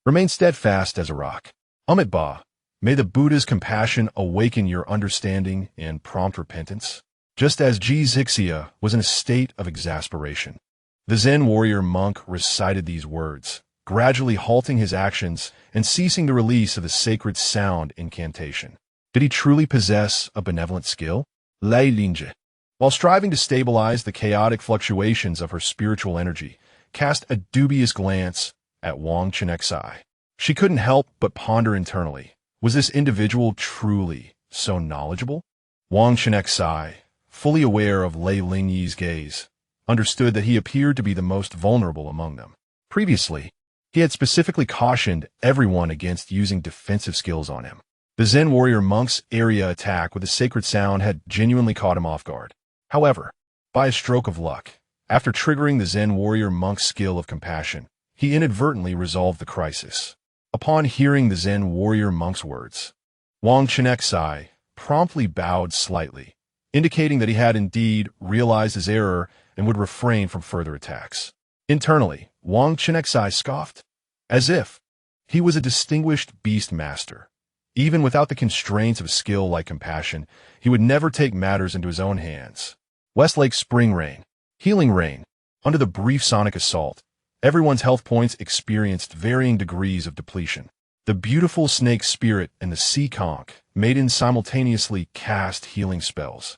remained steadfast as a rock. Ba, may the Buddha's compassion awaken your understanding and prompt repentance. Just as Zixia was in a state of exasperation, the Zen warrior monk recited these words, gradually halting his actions and ceasing the release of the sacred sound incantation. Did he truly possess a benevolent skill? Lei Linje, while striving to stabilize the chaotic fluctuations of her spiritual energy, cast a dubious glance at Wang Chenxi. She couldn't help but ponder internally, was this individual truly so knowledgeable? Wang Chenxi, fully aware of Lei Lingyi's gaze, understood that he appeared to be the most vulnerable among them. Previously, he had specifically cautioned everyone against using defensive skills on him. The Zen warrior monk's area attack with the sacred sound had genuinely caught him off guard. However, by a stroke of luck, after triggering the Zen warrior monk's skill of compassion, he inadvertently resolved the crisis. Upon hearing the Zen warrior monk's words, Wang Chenxi promptly bowed slightly, indicating that he had indeed realized his error and would refrain from further attacks. Internally, Wang Chenxi scoffed, as if he was a distinguished beast master. Even without the constraints of a skill like compassion, he would never take matters into his own hands. Westlake Spring Rain, Healing Rain. Under the brief sonic assault, everyone's health points experienced varying degrees of depletion. The beautiful snake spirit and the sea conch maiden simultaneously cast healing spells,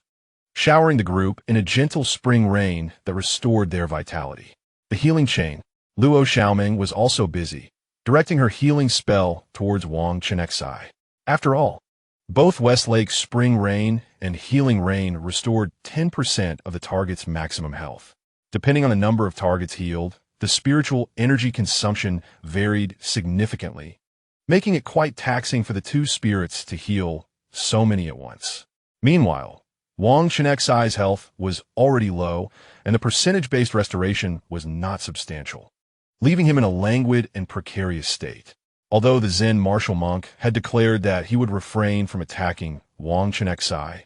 showering the group in a gentle spring rain that restored their vitality. The healing chain, Luo Xiaoming, was also busy, directing her healing spell towards Wang Chenxi. After all, both Westlake Spring Rain and Healing Rain restored 10% of the target's maximum health. Depending on the number of targets healed, the spiritual energy consumption varied significantly, making it quite taxing for the two spirits to heal so many at once. Meanwhile, Wang Chenxi's health was already low, and the percentage-based restoration was not substantial, leaving him in a languid and precarious state. Although the Zen martial monk had declared that he would refrain from attacking Wang Chenxi,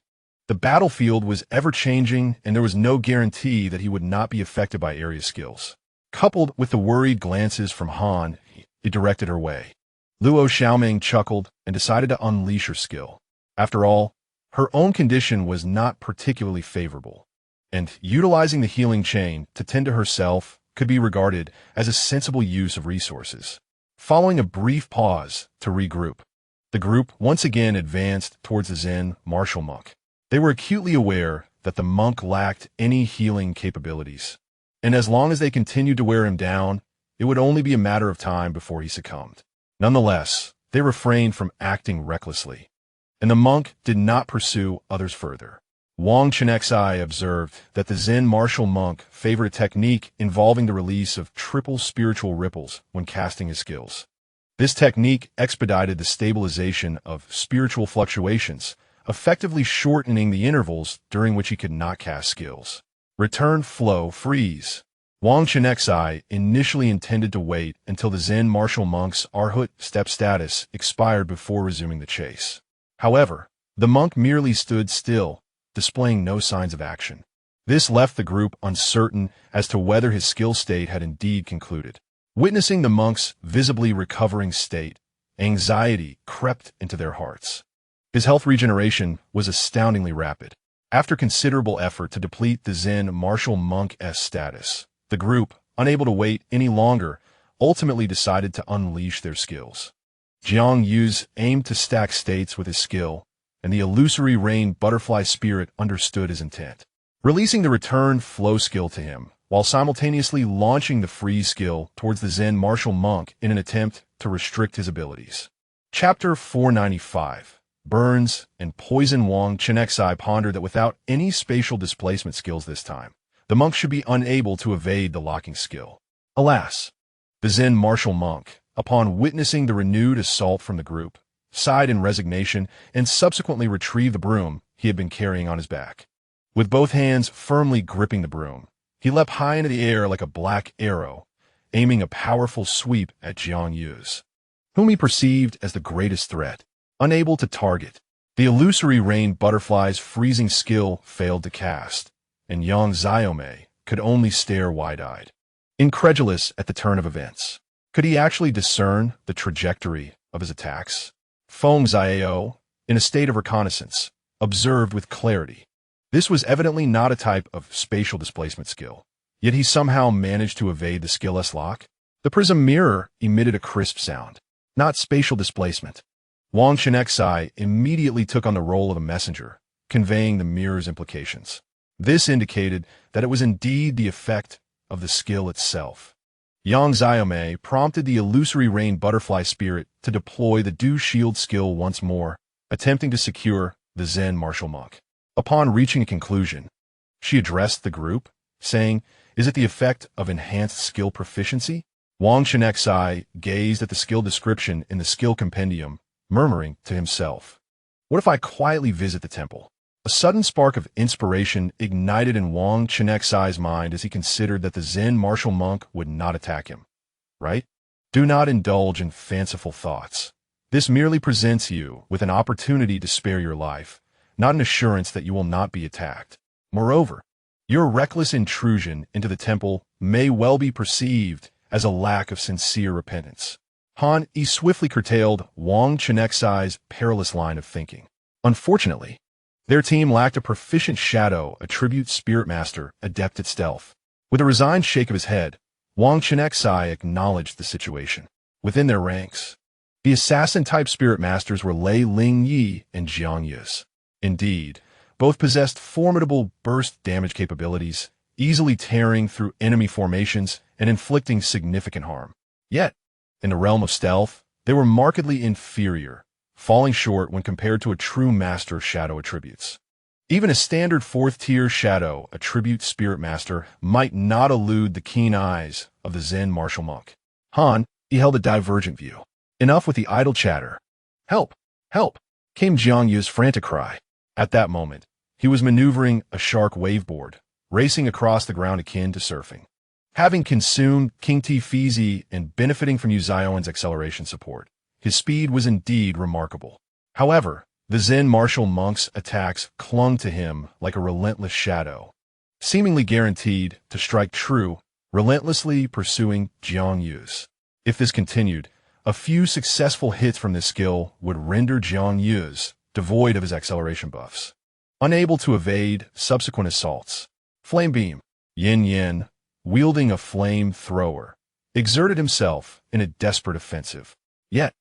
the battlefield was ever-changing and there was no guarantee that he would not be affected by area skills. Coupled with the worried glances from Han, it directed her way. Luo Xiaoming chuckled and decided to unleash her skill. After all, her own condition was not particularly favorable, and utilizing the healing chain to tend to herself could be regarded as a sensible use of resources. Following a brief pause to regroup, the group once again advanced towards the Zen martial monk. They were acutely aware that the monk lacked any healing capabilities, and as long as they continued to wear him down, it would only be a matter of time before he succumbed. Nonetheless, they refrained from acting recklessly, and the monk did not pursue others further. Wang Chenxi observed that the Zen martial monk favored a technique involving the release of triple spiritual ripples when casting his skills. This technique expedited the stabilization of spiritual fluctuations, effectively shortening the intervals during which he could not cast skills. Return flow freeze. Wang Chenxi initially intended to wait until the Zen martial monk's Arhut step status expired before resuming the chase. However, the monk merely stood still, displaying no signs of action. This left the group uncertain as to whether his skill state had indeed concluded. Witnessing the monk's visibly recovering state, anxiety crept into their hearts. His health regeneration was astoundingly rapid. After considerable effort to deplete the Zen martial monk's status, the group, unable to wait any longer, ultimately decided to unleash their skills. Jiang Yu's aimed to stack states with his skill, and the illusory rain butterfly spirit understood his intent, releasing the return flow skill to him, while simultaneously launching the freeze skill towards the Zen martial monk in an attempt to restrict his abilities. Chapter 495. Burns and Poison. Wang Chenxi pondered that without any spatial displacement skills this time, the monk should be unable to evade the locking skill. Alas, the Zen martial monk, upon witnessing the renewed assault from the group, sighed in resignation and subsequently retrieved the broom he had been carrying on his back. With both hands firmly gripping the broom, he leapt high into the air like a black arrow, aiming a powerful sweep at Jiang Yu's, whom he perceived as the greatest threat. Unable to target, the illusory rain butterfly's freezing skill failed to cast, and Yang Xiaomei could only stare wide-eyed, incredulous at the turn of events. Could he actually discern the trajectory of his attacks? Feng Xiao, in a state of reconnaissance, observed with clarity. This was evidently not a type of spatial displacement skill, yet he somehow managed to evade the skill-less lock. The prism mirror emitted a crisp sound, not spatial displacement. Wang Chenxi immediately took on the role of a messenger, conveying the mirror's implications. This indicated that it was indeed the effect of the skill itself. Yang Xiaomei prompted the illusory rain butterfly spirit to deploy the Dew Shield skill once more, attempting to secure the Zen martial monk. Upon reaching a conclusion, she addressed the group, saying, "Is it the effect of enhanced skill proficiency?" Wang Chenxi gazed at the skill description in the skill compendium, murmuring to himself, "What if I quietly visit the temple?" A sudden spark of inspiration ignited in Wang Chenxi's mind as he considered that the Zen martial monk would not attack him. Right? Do not indulge in fanciful thoughts. This merely presents you with an opportunity to spare your life, not an assurance that you will not be attacked. Moreover, your reckless intrusion into the temple may well be perceived as a lack of sincere repentance. Han swiftly curtailed Wang Chenxi's perilous line of thinking. Unfortunately, their team lacked a proficient shadow attribute spirit master adept at stealth. With a resigned shake of his head, Wang Chenxi acknowledged the situation. Within their ranks, the assassin-type spirit masters were Lei Ling Yi and Jiang Yu's. Indeed, both possessed formidable burst damage capabilities, easily tearing through enemy formations and inflicting significant harm. Yet, in the realm of stealth, they were markedly inferior, falling short when compared to a true master of shadow attributes. Even a standard 4th-tier shadow attribute spirit master might not elude the keen eyes of the Zen martial monk. Han, he held a divergent view. Enough with the idle chatter. "Help! Help!" came Jiang Yu's frantic cry. At that moment, he was maneuvering a shark waveboard, racing across the ground akin to surfing. Having consumed King T Fizi and benefiting from Yu Zion's acceleration support, his speed was indeed remarkable. However, the Zen martial monk's attacks clung to him like a relentless shadow, seemingly guaranteed to strike true relentlessly pursuing Jiang Yu's. If this continued, a few successful hits from this skill would render Jiang Yu's devoid of his acceleration buffs, unable to evade subsequent assaults. Flame Beam. Yin Yin, wielding a flame thrower, exerted himself in a desperate offensive. Yet,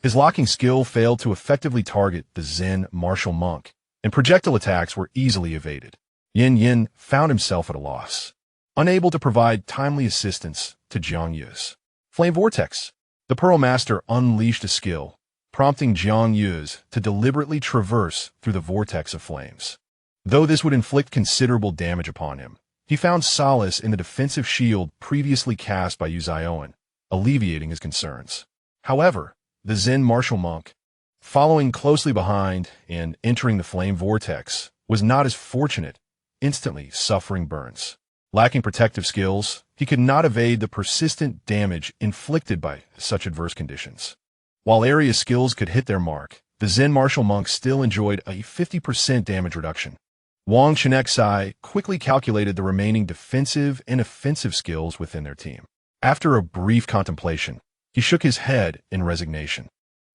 his locking skill failed to effectively target the Zen martial monk, and projectile attacks were easily evaded. Yin Yin found himself at a loss, unable to provide timely assistance to Jiang Yu's. Flame Vortex. The Pearl Master unleashed a skill, prompting Jiang Yu's to deliberately traverse through the vortex of flames. Though this would inflict considerable damage upon him, he found solace in the defensive shield previously cast by Yu Zioan, alleviating his concerns. However, the Zen martial monk, following closely behind and entering the flame vortex, was not as fortunate, instantly suffering burns. Lacking protective skills, he could not evade the persistent damage inflicted by such adverse conditions. While area skills could hit their mark, the Zen martial monk still enjoyed a 50% damage reduction. Wang Chenxi quickly calculated the remaining defensive and offensive skills within their team. After a brief contemplation, he shook his head in resignation.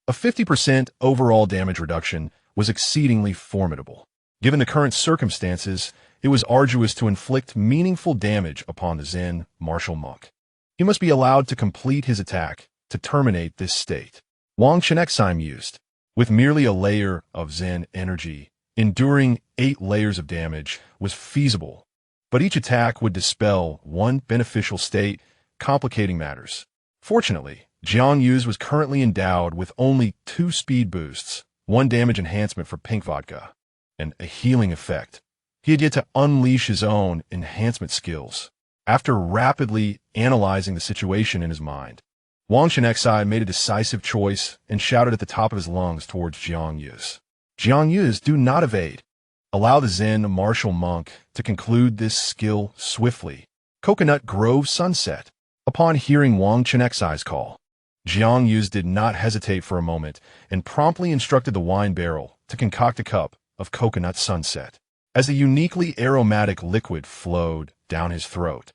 A 50% overall damage reduction was exceedingly formidable. Given the current circumstances, it was arduous to inflict meaningful damage upon the Zen martial monk. He must be allowed to complete his attack to terminate this state. Wang Chenxi mused. With merely a layer of Zen energy, enduring 8 layers of damage was feasible, but each attack would dispel one beneficial state, complicating matters. Fortunately, Jiang Yu's was currently endowed with only 2 speed boosts, 1 damage enhancement for pink vodka, and a healing effect. He had yet to unleash his own enhancement skills. After rapidly analyzing the situation in his mind, Wang Chenxi made a decisive choice and shouted at the top of his lungs towards Jiang Yu's. Jiang Yu's, do not evade. Allow the Zen martial monk to conclude this skill swiftly. Coconut Grove Sunset. Upon hearing Wang Chenxi's call, Jiang Yu's did not hesitate for a moment and promptly instructed the wine barrel to concoct a cup of coconut sunset. As the uniquely aromatic liquid flowed down his throat,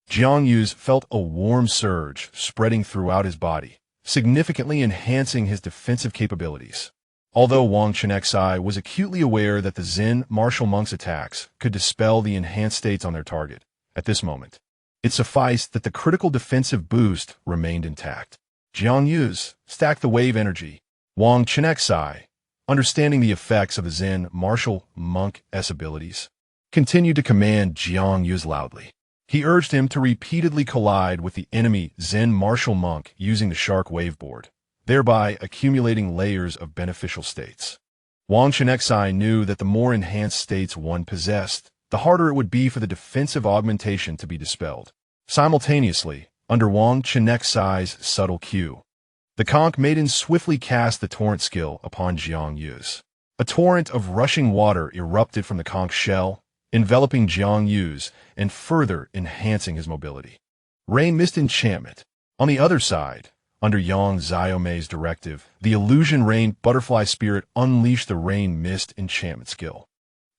Jiang Yu's felt a warm surge spreading throughout his body, significantly enhancing his defensive capabilities. Although Wang Chenxi was acutely aware that the Zen martial monk's attacks could dispel the enhanced states on their target, at this moment, it sufficed that the critical defensive boost remained intact. Jiang Yu's stacked the wave energy. Wang Chenxi, understanding the effects of the Zen martial monk's abilities, continued to command Jiang Yu's loudly. He urged him to repeatedly collide with the enemy Zen martial monk using the shark waveboard, thereby accumulating layers of beneficial states. Wang Chenxi knew that the more enhanced states one possessed, the harder it would be for the defensive augmentation to be dispelled. Simultaneously, under Wang Chenxi's subtle cue, the conch maiden swiftly cast the torrent skill upon Jiang Yu's. A torrent of rushing water erupted from the conch shell, enveloping Jiang Yu's and further enhancing his mobility. Rain Mist Enchantment. On the other side, under Yang Xiaomei's directive, the Illusion Rain Butterfly Spirit unleashed the Rain Mist Enchantment skill.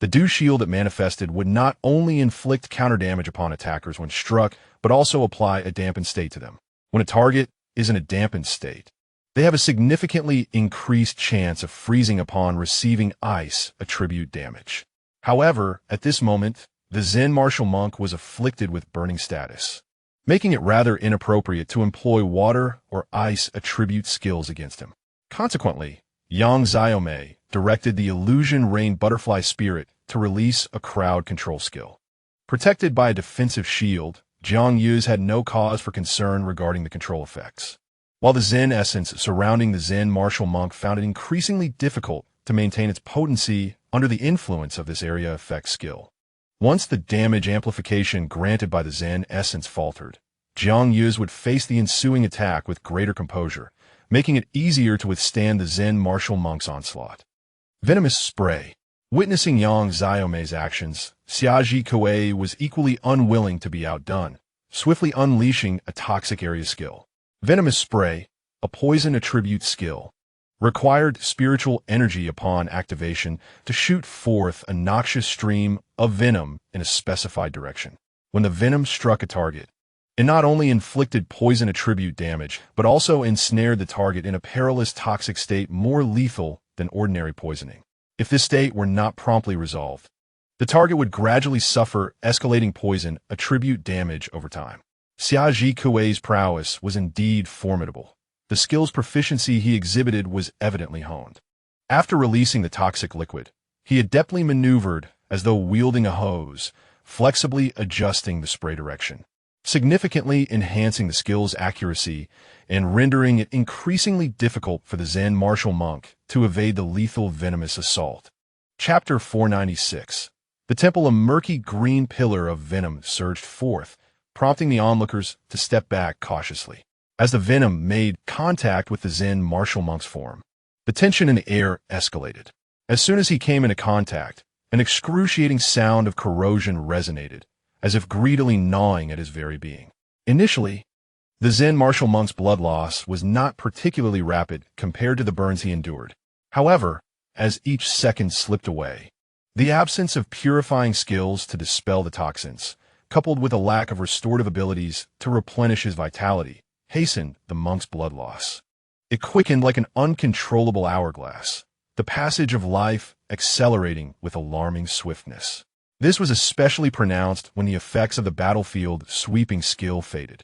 The Dew Shield it manifested would not only inflict counter damage upon attackers when struck, but also apply a dampened state to them. When a target is in a dampened state, they have a significantly increased chance of freezing upon receiving ice attribute damage. However, at this moment, the Zen martial monk was afflicted with burning status, making it rather inappropriate to employ water or ice attribute skills against him. Consequently, Yang Xiaomei directed the Illusion Rain Butterfly Spirit to release a crowd control skill. Protected by a defensive shield, Jiang Yu's had no cause for concern regarding the control effects. While the Zen essence surrounding the Zen martial monk found it increasingly difficult to maintain its potency under the influence of this area effect skill. Once the damage amplification granted by the Zen essence faltered, Jiang Yu's would face the ensuing attack with greater composure, making it easier to withstand the Zen martial monk's onslaught. Venomous Spray. Witnessing Yang Xiaomei's actions, Xiaji Kuei was equally unwilling to be outdone, swiftly unleashing a toxic area skill. Venomous Spray, a poison attribute skill, required spiritual energy upon activation to shoot forth a noxious stream of venom in a specified direction. When the venom struck a target, It not only inflicted poison attribute damage, but also ensnared the target in a perilous toxic state more lethal than ordinary poisoning. If this state were not promptly resolved, the target would gradually suffer escalating poison attribute damage over time. Xia Jikui's prowess was indeed formidable. The skill's proficiency he exhibited was evidently honed. After releasing the toxic liquid, he adeptly maneuvered as though wielding a hose, flexibly adjusting the spray direction, significantly enhancing the skill's accuracy and rendering it increasingly difficult for the Zen martial monk to evade the lethal venomous assault. Chapter 496. The temple, a murky green pillar of venom, surged forth, prompting the onlookers to step back cautiously. As the venom made contact with the Zen martial monk's form, the tension in the air escalated. As soon as he came into contact, an excruciating sound of corrosion resonated, as if greedily gnawing at his very being. Initially, the Zen martial monk's blood loss was not particularly rapid compared to the burns he endured. However, as each second slipped away, the absence of purifying skills to dispel the toxins, coupled with a lack of restorative abilities to replenish his vitality, hastened the monk's blood loss. It quickened like an uncontrollable hourglass, the passage of life accelerating with alarming swiftness. This was especially pronounced when the effects of the battlefield sweeping skill faded,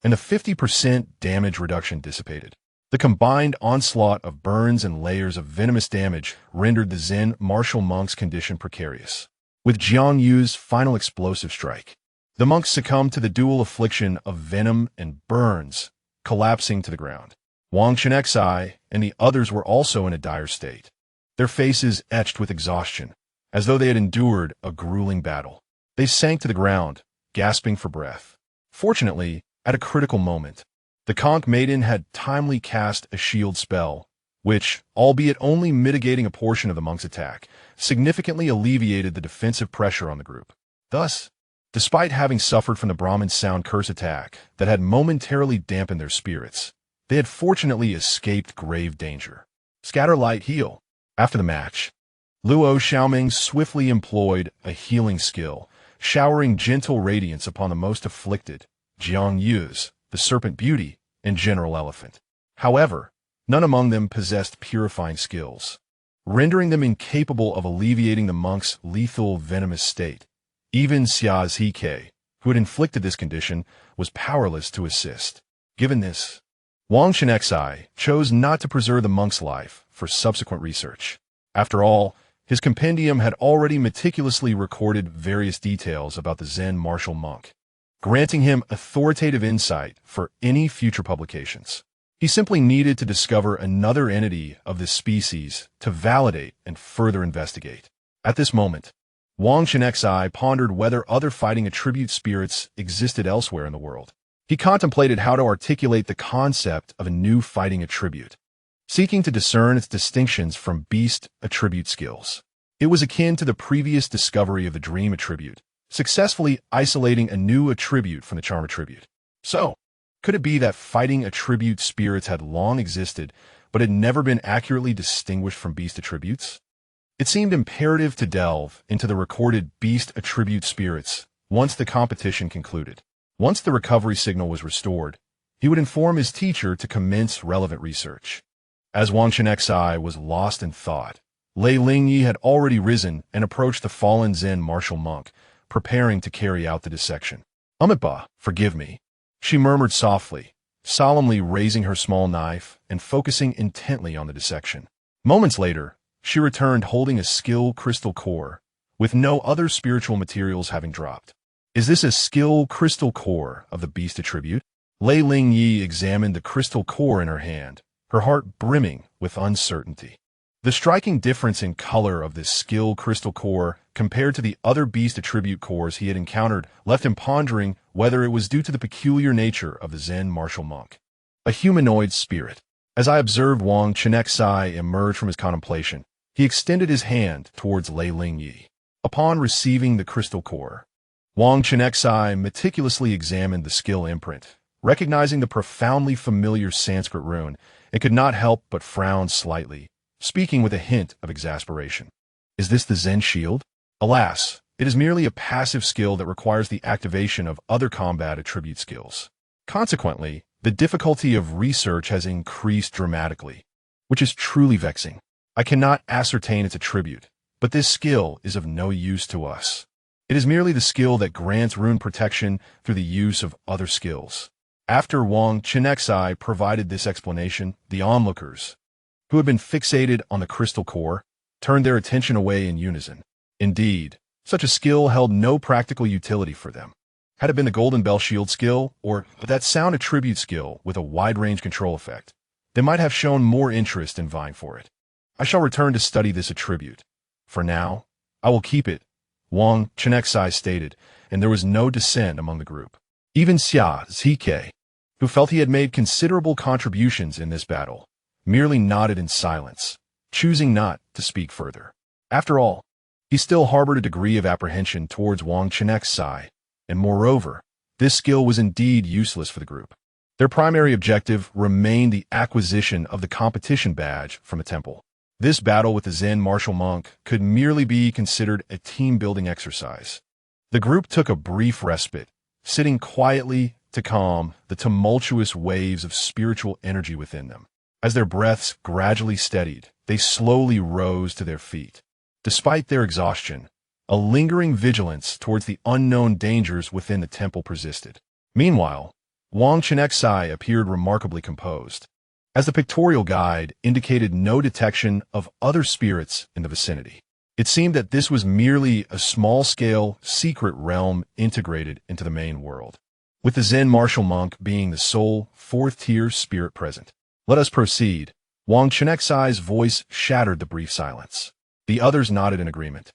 and the 50% damage reduction dissipated. The combined onslaught of burns and layers of venomous damage rendered the Zen martial monk's condition precarious. With Jiang Yu's final explosive strike, the monk succumbed to the dual affliction of venom and burns, collapsing to the ground. Wang Chenxi and the others were also in a dire state, their faces etched with exhaustion, as though they had endured a grueling battle. They sank to the ground, gasping for breath. Fortunately, at a critical moment, the conch maiden had timely cast a shield spell, which, albeit only mitigating a portion of the monk's attack, significantly alleviated the defensive pressure on the group. Thus, despite having suffered from the Brahmin's sound curse attack that had momentarily dampened their spirits, they had fortunately escaped grave danger. Scatter light, heal. After the match, Luo Xiaoming swiftly employed a healing skill, showering gentle radiance upon the most afflicted, Jiang Yu's, the Serpent Beauty, and General Elephant. However, none among them possessed purifying skills, rendering them incapable of alleviating the monk's lethal venomous state. Even Xia Zike, who had inflicted this condition, was powerless to assist. Given this, Wang Chenxi chose not to preserve the monk's life for subsequent research. After all, his compendium had already meticulously recorded various details about the Zen martial monk, granting him authoritative insight for any future publications. He simply needed to discover another entity of this species to validate and further investigate. At this moment, Wang Chenxi pondered whether other fighting attribute spirits existed elsewhere in the world. He contemplated how to articulate the concept of a new fighting attribute, seeking to discern its distinctions from beast attribute skills. It was akin to the previous discovery of the dream attribute, successfully isolating a new attribute from the charm attribute. So, could it be that fighting attribute spirits had long existed, but had never been accurately distinguished from beast attributes? It seemed imperative to delve into the recorded beast attribute spirits once the competition concluded. Once the recovery signal was restored, he would inform his teacher to commence relevant research. As Wang Chenxi was lost in thought, Lei Lingyi had already risen and approached the fallen Zen martial monk, preparing to carry out the dissection. "Ba, forgive me," she murmured softly, solemnly raising her small knife and focusing intently on the dissection. Moments later, she returned holding a skill crystal core, with no other spiritual materials having dropped. "Is this a skill crystal core of the beast attribute?" Lei Lingyi examined the crystal core in her hand, her heart brimming with uncertainty. The striking difference in color of this skill crystal core compared to the other beast attribute cores he had encountered left him pondering whether it was due to the peculiar nature of the Zen martial monk. A humanoid spirit. As I observed Wang Chenxi emerge from his contemplation, he extended his hand towards Lei Lingyi. Upon receiving the crystal core, Wang Chenxi meticulously examined the skill imprint, recognizing the profoundly familiar Sanskrit rune, and could not help but frown slightly, speaking with a hint of exasperation. "Is this the Zen shield?" "Alas, It is merely a passive skill that requires the activation of other combat attribute skills. Consequently, the difficulty of research has increased dramatically, which is truly vexing. I cannot ascertain its attribute, but this skill is of no use to us. It is merely the skill that grants rune protection through the use of other skills. After Wang Chenxi provided this explanation, the onlookers, who had been fixated on the crystal core, turned their attention away in unison. Indeed, such a skill held no practical utility for them. Had it been the Golden Bell Shield skill, or that sound attribute skill with a wide-range control effect, they might have shown more interest in vying for it. I shall return to study this attribute. For now, I will keep it, Wang Chenxi stated, and there was no dissent among the group. Even Xia Zike, who felt he had made considerable contributions in this battle, merely nodded in silence, choosing not to speak further. After all, he still harbored a degree of apprehension towards Wang Chenxi, and moreover, this skill was indeed useless for the group. Their primary objective remained the acquisition of the competition badge from the temple. This battle with the Zen martial monk could merely be considered a team-building exercise. The group took a brief respite, sitting quietly to calm the tumultuous waves of spiritual energy within them. As their breaths gradually steadied, they slowly rose to their feet. Despite their exhaustion, a lingering vigilance towards the unknown dangers within the temple persisted. Meanwhile, Wang Chenxi appeared remarkably composed, as the pictorial guide indicated no detection of other spirits in the vicinity. It seemed that this was merely a small-scale, secret realm integrated into the main world, with the Zen martial monk being the sole, fourth-tier spirit present. Let us proceed. Wang Chenxi's voice shattered the brief silence. The others nodded in agreement,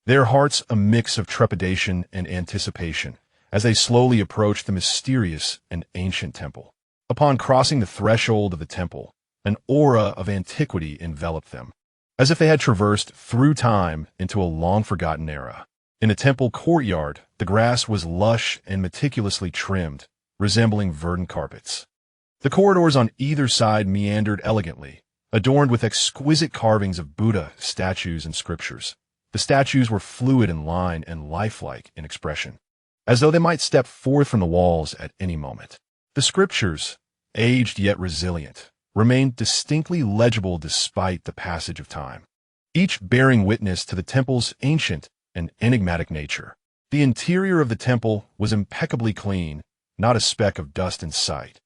their hearts a mix of trepidation and anticipation, as they slowly approached the mysterious and ancient temple. Upon crossing the threshold of the temple, an aura of antiquity enveloped them, as if they had traversed through time into a long-forgotten era. In the temple courtyard, the grass was lush and meticulously trimmed, resembling verdant carpets. The corridors on either side meandered elegantly, adorned with exquisite carvings of Buddha, statues, and scriptures. The statues were fluid in line and lifelike in expression, as though they might step forth from the walls at any moment. The scriptures, aged yet resilient, remained distinctly legible despite the passage of time, each bearing witness to the temple's ancient and enigmatic nature. The interior of the temple was impeccably clean, not a speck of dust in sight,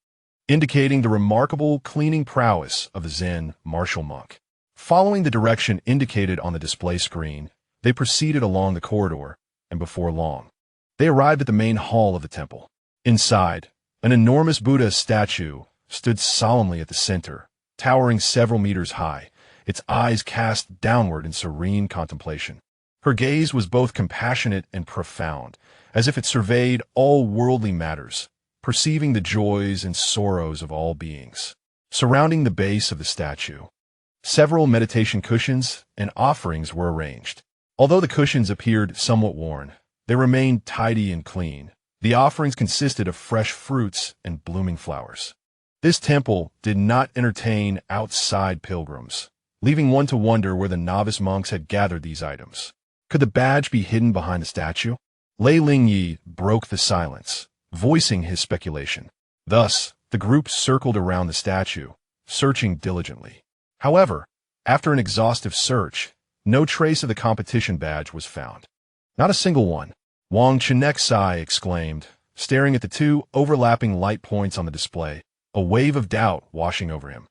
indicating the remarkable cleaning prowess of the Zen martial monk. Following the direction indicated on the display screen, they proceeded along the corridor, and before long, they arrived at the main hall of the temple. Inside, an enormous Buddha statue stood solemnly at the center, towering several meters high, its eyes cast downward in serene contemplation. Her gaze was both compassionate and profound, as if it surveyed all worldly matters, perceiving the joys and sorrows of all beings. Surrounding the base of the statue, several meditation cushions and offerings were arranged. Although the cushions appeared somewhat worn, they remained tidy and clean. The offerings consisted of fresh fruits and blooming flowers. This temple did not entertain outside pilgrims, leaving one to wonder where the novice monks had gathered these items. Could the badge be hidden behind the statue? Lei Lingyi broke the silence, voicing his speculation. Thus, the group circled around the statue, searching diligently. However, after an exhaustive search, no trace of the competition badge was found. Not a single one. Wang Chenxi exclaimed, staring at the two overlapping light points on the display, a wave of doubt washing over him.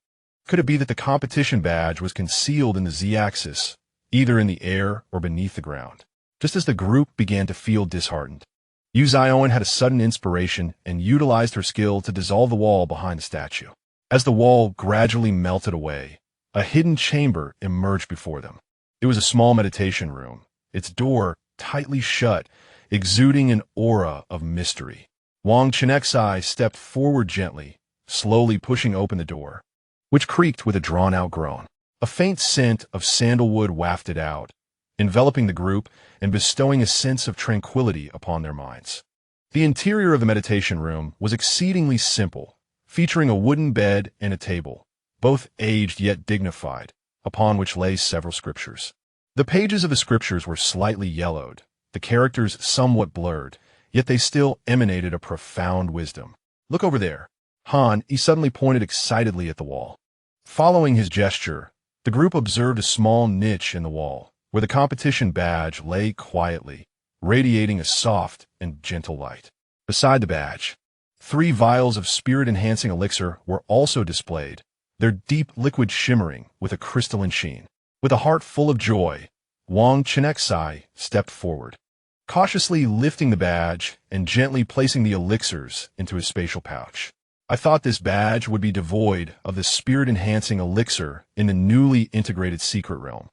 Could it be that the competition badge was concealed in the Z-axis, either in the air or beneath the ground? Just as the group began to feel disheartened, Yu Zioen had a sudden inspiration and utilized her skill to dissolve the wall behind the statue. As the wall gradually melted away, a hidden chamber emerged before them. It was a small meditation room, its door tightly shut, exuding an aura of mystery. Wang Chenxi stepped forward gently, slowly pushing open the door, which creaked with a drawn-out groan. A faint scent of sandalwood wafted out, enveloping the group and bestowing a sense of tranquility upon their minds. The interior of the meditation room was exceedingly simple, featuring a wooden bed and a table, both aged yet dignified, upon which lay several scriptures. The pages of the scriptures were slightly yellowed, the characters somewhat blurred, yet they still emanated a profound wisdom. Look over there. He suddenly pointed excitedly at the wall. Following his gesture, the group observed a small niche in the wall, where the competition badge lay quietly, radiating a soft and gentle light. Beside the badge, 3 vials of spirit-enhancing elixir were also displayed, their deep liquid shimmering with a crystalline sheen. With a heart full of joy, Wang Chenxi stepped forward, cautiously lifting the badge and gently placing the elixirs into his spatial pouch. I thought this badge would be devoid of the spirit-enhancing elixir in the newly integrated secret realm,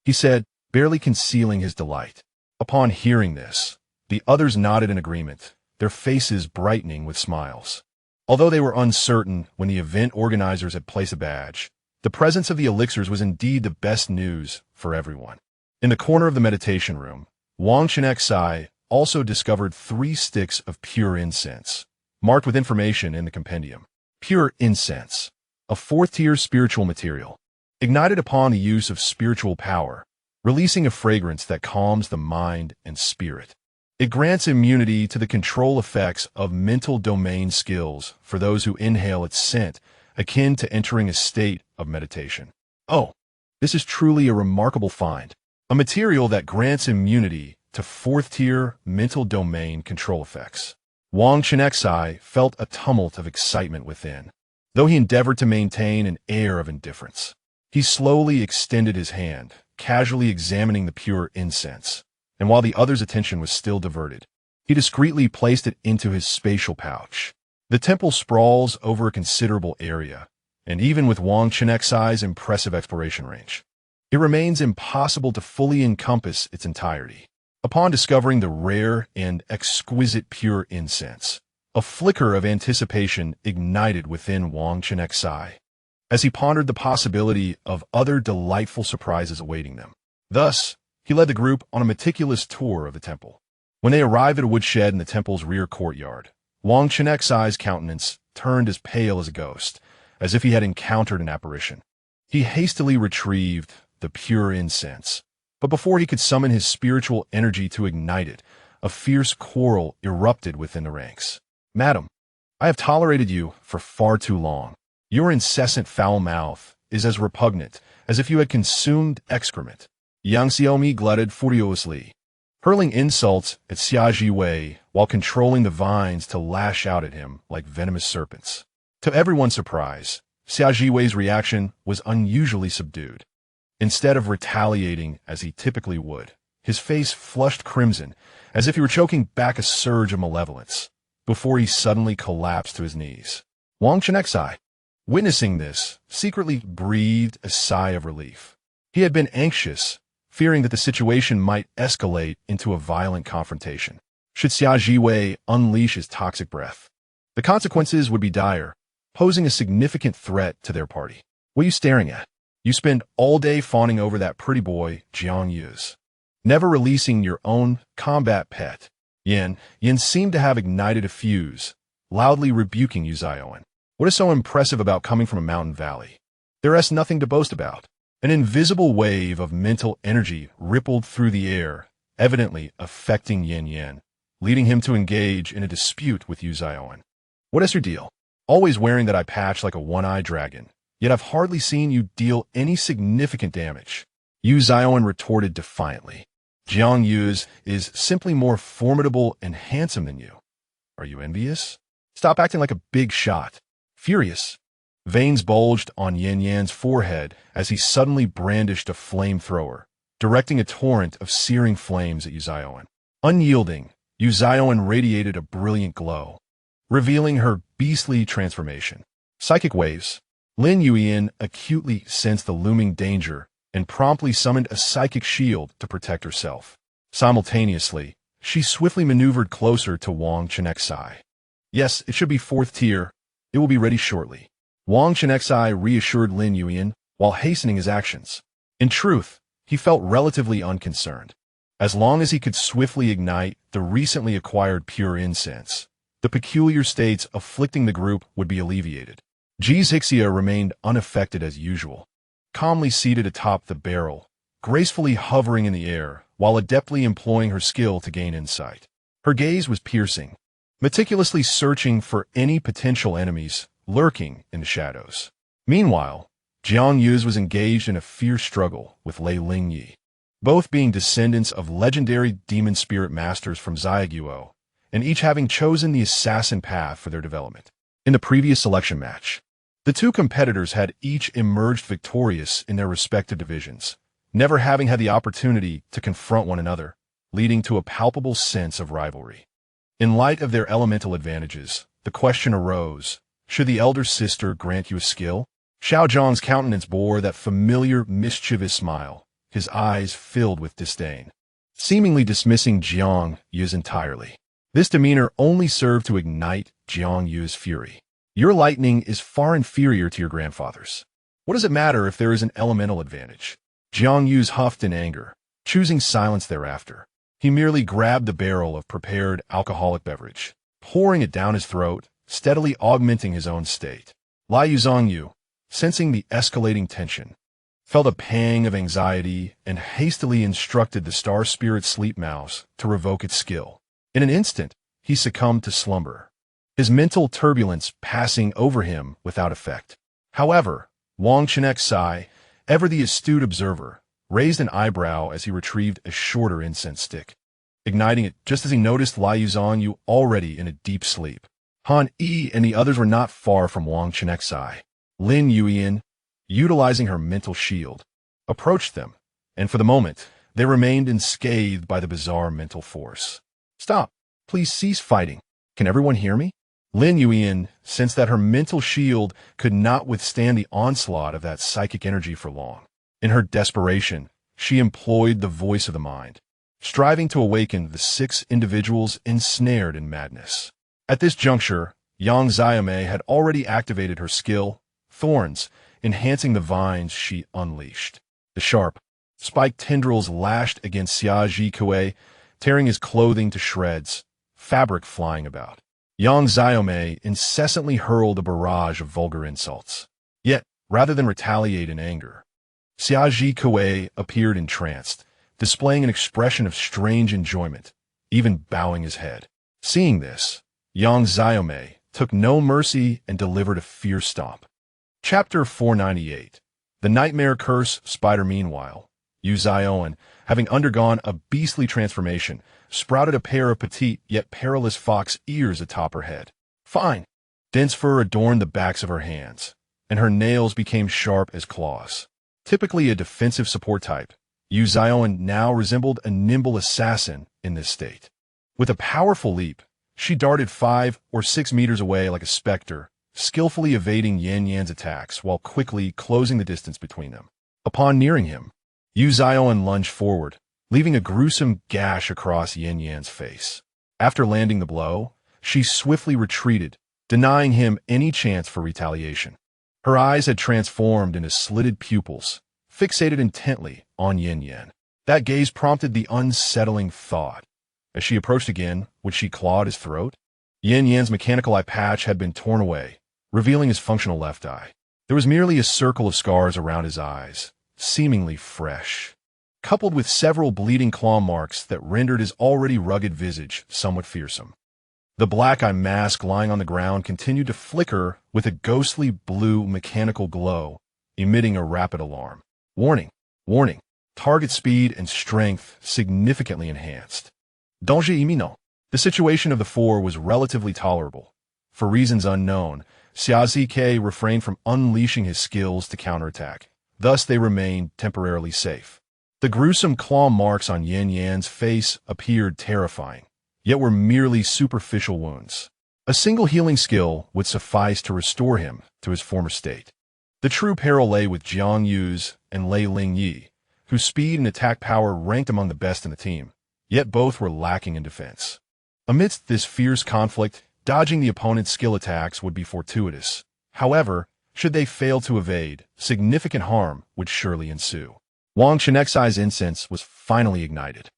he said, barely concealing his delight. Upon hearing this, the others nodded in agreement, their faces brightening with smiles. Although they were uncertain when the event organizers had placed a badge, the presence of the elixirs was indeed the best news for everyone. In the corner of the meditation room, Wang Chenxi also discovered 3 sticks of pure incense, marked with information in the compendium. Pure incense, a 4th-tier spiritual material, ignited upon the use of spiritual power, releasing a fragrance that calms the mind and spirit. It grants immunity to the control effects of mental domain skills for those who inhale its scent, akin to entering a state of meditation. Oh, this is truly a remarkable find. A material that grants immunity to 4th-tier mental domain control effects. Wang Chenxi felt a tumult of excitement within, though he endeavored to maintain an air of indifference. He slowly extended his hand, casually examining the pure incense, and while the other's attention was still diverted, he discreetly placed it into his spatial pouch. The temple sprawls over a considerable area, and even with Wang Chenxi's impressive exploration range, it remains impossible to fully encompass its entirety. Upon discovering the rare and exquisite pure incense, a flicker of anticipation ignited within Wang Chenxi, as he pondered the possibility of other delightful surprises awaiting them. Thus, he led the group on a meticulous tour of the temple. When they arrived at a woodshed in the temple's rear courtyard, Wang Chenxi's countenance turned as pale as a ghost, as if he had encountered an apparition. He hastily retrieved the pure incense, but before he could summon his spiritual energy to ignite it, a fierce quarrel erupted within the ranks. "Madam, I have tolerated you for far too long. Your incessant foul mouth is as repugnant as if you had consumed excrement." Yang Xiaomi glutted furiously, hurling insults at Xia Wei while controlling the vines to lash out at him like venomous serpents. To everyone's surprise, Xia Wei's reaction was unusually subdued. Instead of retaliating as he typically would, his face flushed crimson as if he were choking back a surge of malevolence, before he suddenly collapsed to his knees. Wang Chenxi, witnessing this, secretly breathed a sigh of relief. He had been anxious, fearing that the situation might escalate into a violent confrontation. Should Xia Wei unleash his toxic breath, the consequences would be dire, posing a significant threat to their party. "What are you staring at? You spend all day fawning over that pretty boy, Jiang Yu's, never releasing your own combat pet." Yin seemed to have ignited a fuse, loudly rebuking Yu Zioen. "What is so impressive about coming from a mountain valley? There is nothing to boast about." An invisible wave of mental energy rippled through the air, evidently affecting Yin, leading him to engage in a dispute with Yu Zioen. "What is your deal? Always wearing that eye patch like a one-eyed dragon, yet I've hardly seen you deal any significant damage." Yu Zioen retorted defiantly. "Jiang Yu's is simply more formidable and handsome than you. Are you envious? Stop acting like a big shot." Furious, veins bulged on Yan's forehead as he suddenly brandished a flamethrower, directing a torrent of searing flames at Yu Zioen. Unyielding, Yu Zioen radiated a brilliant glow, revealing her beastly transformation. Psychic waves. Lin Yuyin acutely sensed the looming danger and promptly summoned a psychic shield to protect herself. Simultaneously, she swiftly maneuvered closer to Wang Chenxi. "Yes, it should be 4th tier. It will be ready shortly." Wang Chenxi reassured Lin Yuyin while hastening his actions. In truth, he felt relatively unconcerned. As long as he could swiftly ignite the recently acquired pure incense, the peculiar states afflicting the group would be alleviated. Xixia remained unaffected as usual, calmly seated atop the barrel, gracefully hovering in the air while adeptly employing her skill to gain insight. Her gaze was piercing, meticulously searching for any potential enemies lurking in the shadows. Meanwhile, Jiang Yuz was engaged in a fierce struggle with Lei Lingyi, both being descendants of legendary demon spirit masters from Xiaoguo, and each having chosen the assassin path for their development. In the previous selection match, the two competitors had each emerged victorious in their respective divisions, never having had the opportunity to confront one another, leading to a palpable sense of rivalry. In light of their elemental advantages, the question arose, should the elder sister grant you a skill? Xiao Zhang's countenance bore that familiar, mischievous smile, his eyes filled with disdain, seemingly dismissing Jiang Yu's entirely. This demeanor only served to ignite Jiang Yu's fury. Your lightning is far inferior to your grandfather's. What does it matter if there is an elemental advantage? Jiang Yu's huffed in anger, choosing silence thereafter. He merely grabbed the barrel of prepared alcoholic beverage, pouring it down his throat, steadily augmenting his own state. Liu Zhongyu, sensing the escalating tension, felt a pang of anxiety and hastily instructed the star spirit sleep mouse to revoke its skill. In an instant, he succumbed to slumber, his mental turbulence passing over him without effect. However, Wang Chenxi, ever the astute observer, raised an eyebrow as he retrieved a shorter incense stick, igniting it just as he noticed Liu Zhongyu already in a deep sleep. Han Yi and the others were not far from Wang Chenxi. Lin Yuyan, utilizing her mental shield, approached them, and for the moment, they remained unscathed by the bizarre mental force. Stop! Please cease fighting. Can everyone hear me? Lin Yuyan sensed that her mental shield could not withstand the onslaught of that psychic energy for long. In her desperation, she employed the voice of the mind, striving to awaken the 6 individuals ensnared in madness. At this juncture, Yang Xiaomei had already activated her skill, Thorns, enhancing the vines she unleashed. The sharp, spiked tendrils lashed against Xia Zhikue, tearing his clothing to shreds, fabric flying about. Yang Xiaomei incessantly hurled a barrage of vulgar insults. Yet, rather than retaliate in anger, Xia Zhikue appeared entranced, displaying an expression of strange enjoyment, even bowing his head. Seeing this, Yang Xiaomei took no mercy and delivered a fierce stomp. Chapter 498. The Nightmare Curse Spider. Meanwhile, Yu Zioan, having undergone a beastly transformation, sprouted a pair of petite yet perilous fox ears atop her head. Fine! Dense fur adorned the backs of her hands, and her nails became sharp as claws. Typically a defensive support type, Yu Zioan now resembled a nimble assassin in this state. With a powerful leap, she darted 5 or 6 meters away like a specter, skillfully evading Yan Yan's attacks while quickly closing the distance between them. Upon nearing him, Yu Zioan lunged forward, leaving a gruesome gash across Yan Yan's face. After landing the blow, she swiftly retreated, denying him any chance for retaliation. Her eyes had transformed into slitted pupils, fixated intently on Yan Yan. That gaze prompted the unsettling thought. As she approached again, would she claw at his throat? Yan Yan's mechanical eye patch had been torn away, revealing his functional left eye. There was merely a circle of scars around his eyes, seemingly fresh, coupled with several bleeding claw marks that rendered his already rugged visage somewhat fearsome. The black eye mask lying on the ground continued to flicker with a ghostly blue mechanical glow, emitting a rapid alarm. Warning! Warning! Target speed and strength significantly enhanced. Danger imminent. The situation of the 4 was relatively tolerable. For reasons unknown, Xia Zike refrained from unleashing his skills to counterattack. Thus they remained temporarily safe. The gruesome claw marks on Yan Yan's face appeared terrifying, yet were merely superficial wounds. A single healing skill would suffice to restore him to his former state. The true peril lay with Jiang Yuz and Lei Lingyi, whose speed and attack power ranked among the best in the team, yet both were lacking in defense. Amidst this fierce conflict, dodging the opponent's skill attacks would be fortuitous. However, should they fail to evade, significant harm would surely ensue. Wang Chenxi's incense was finally ignited.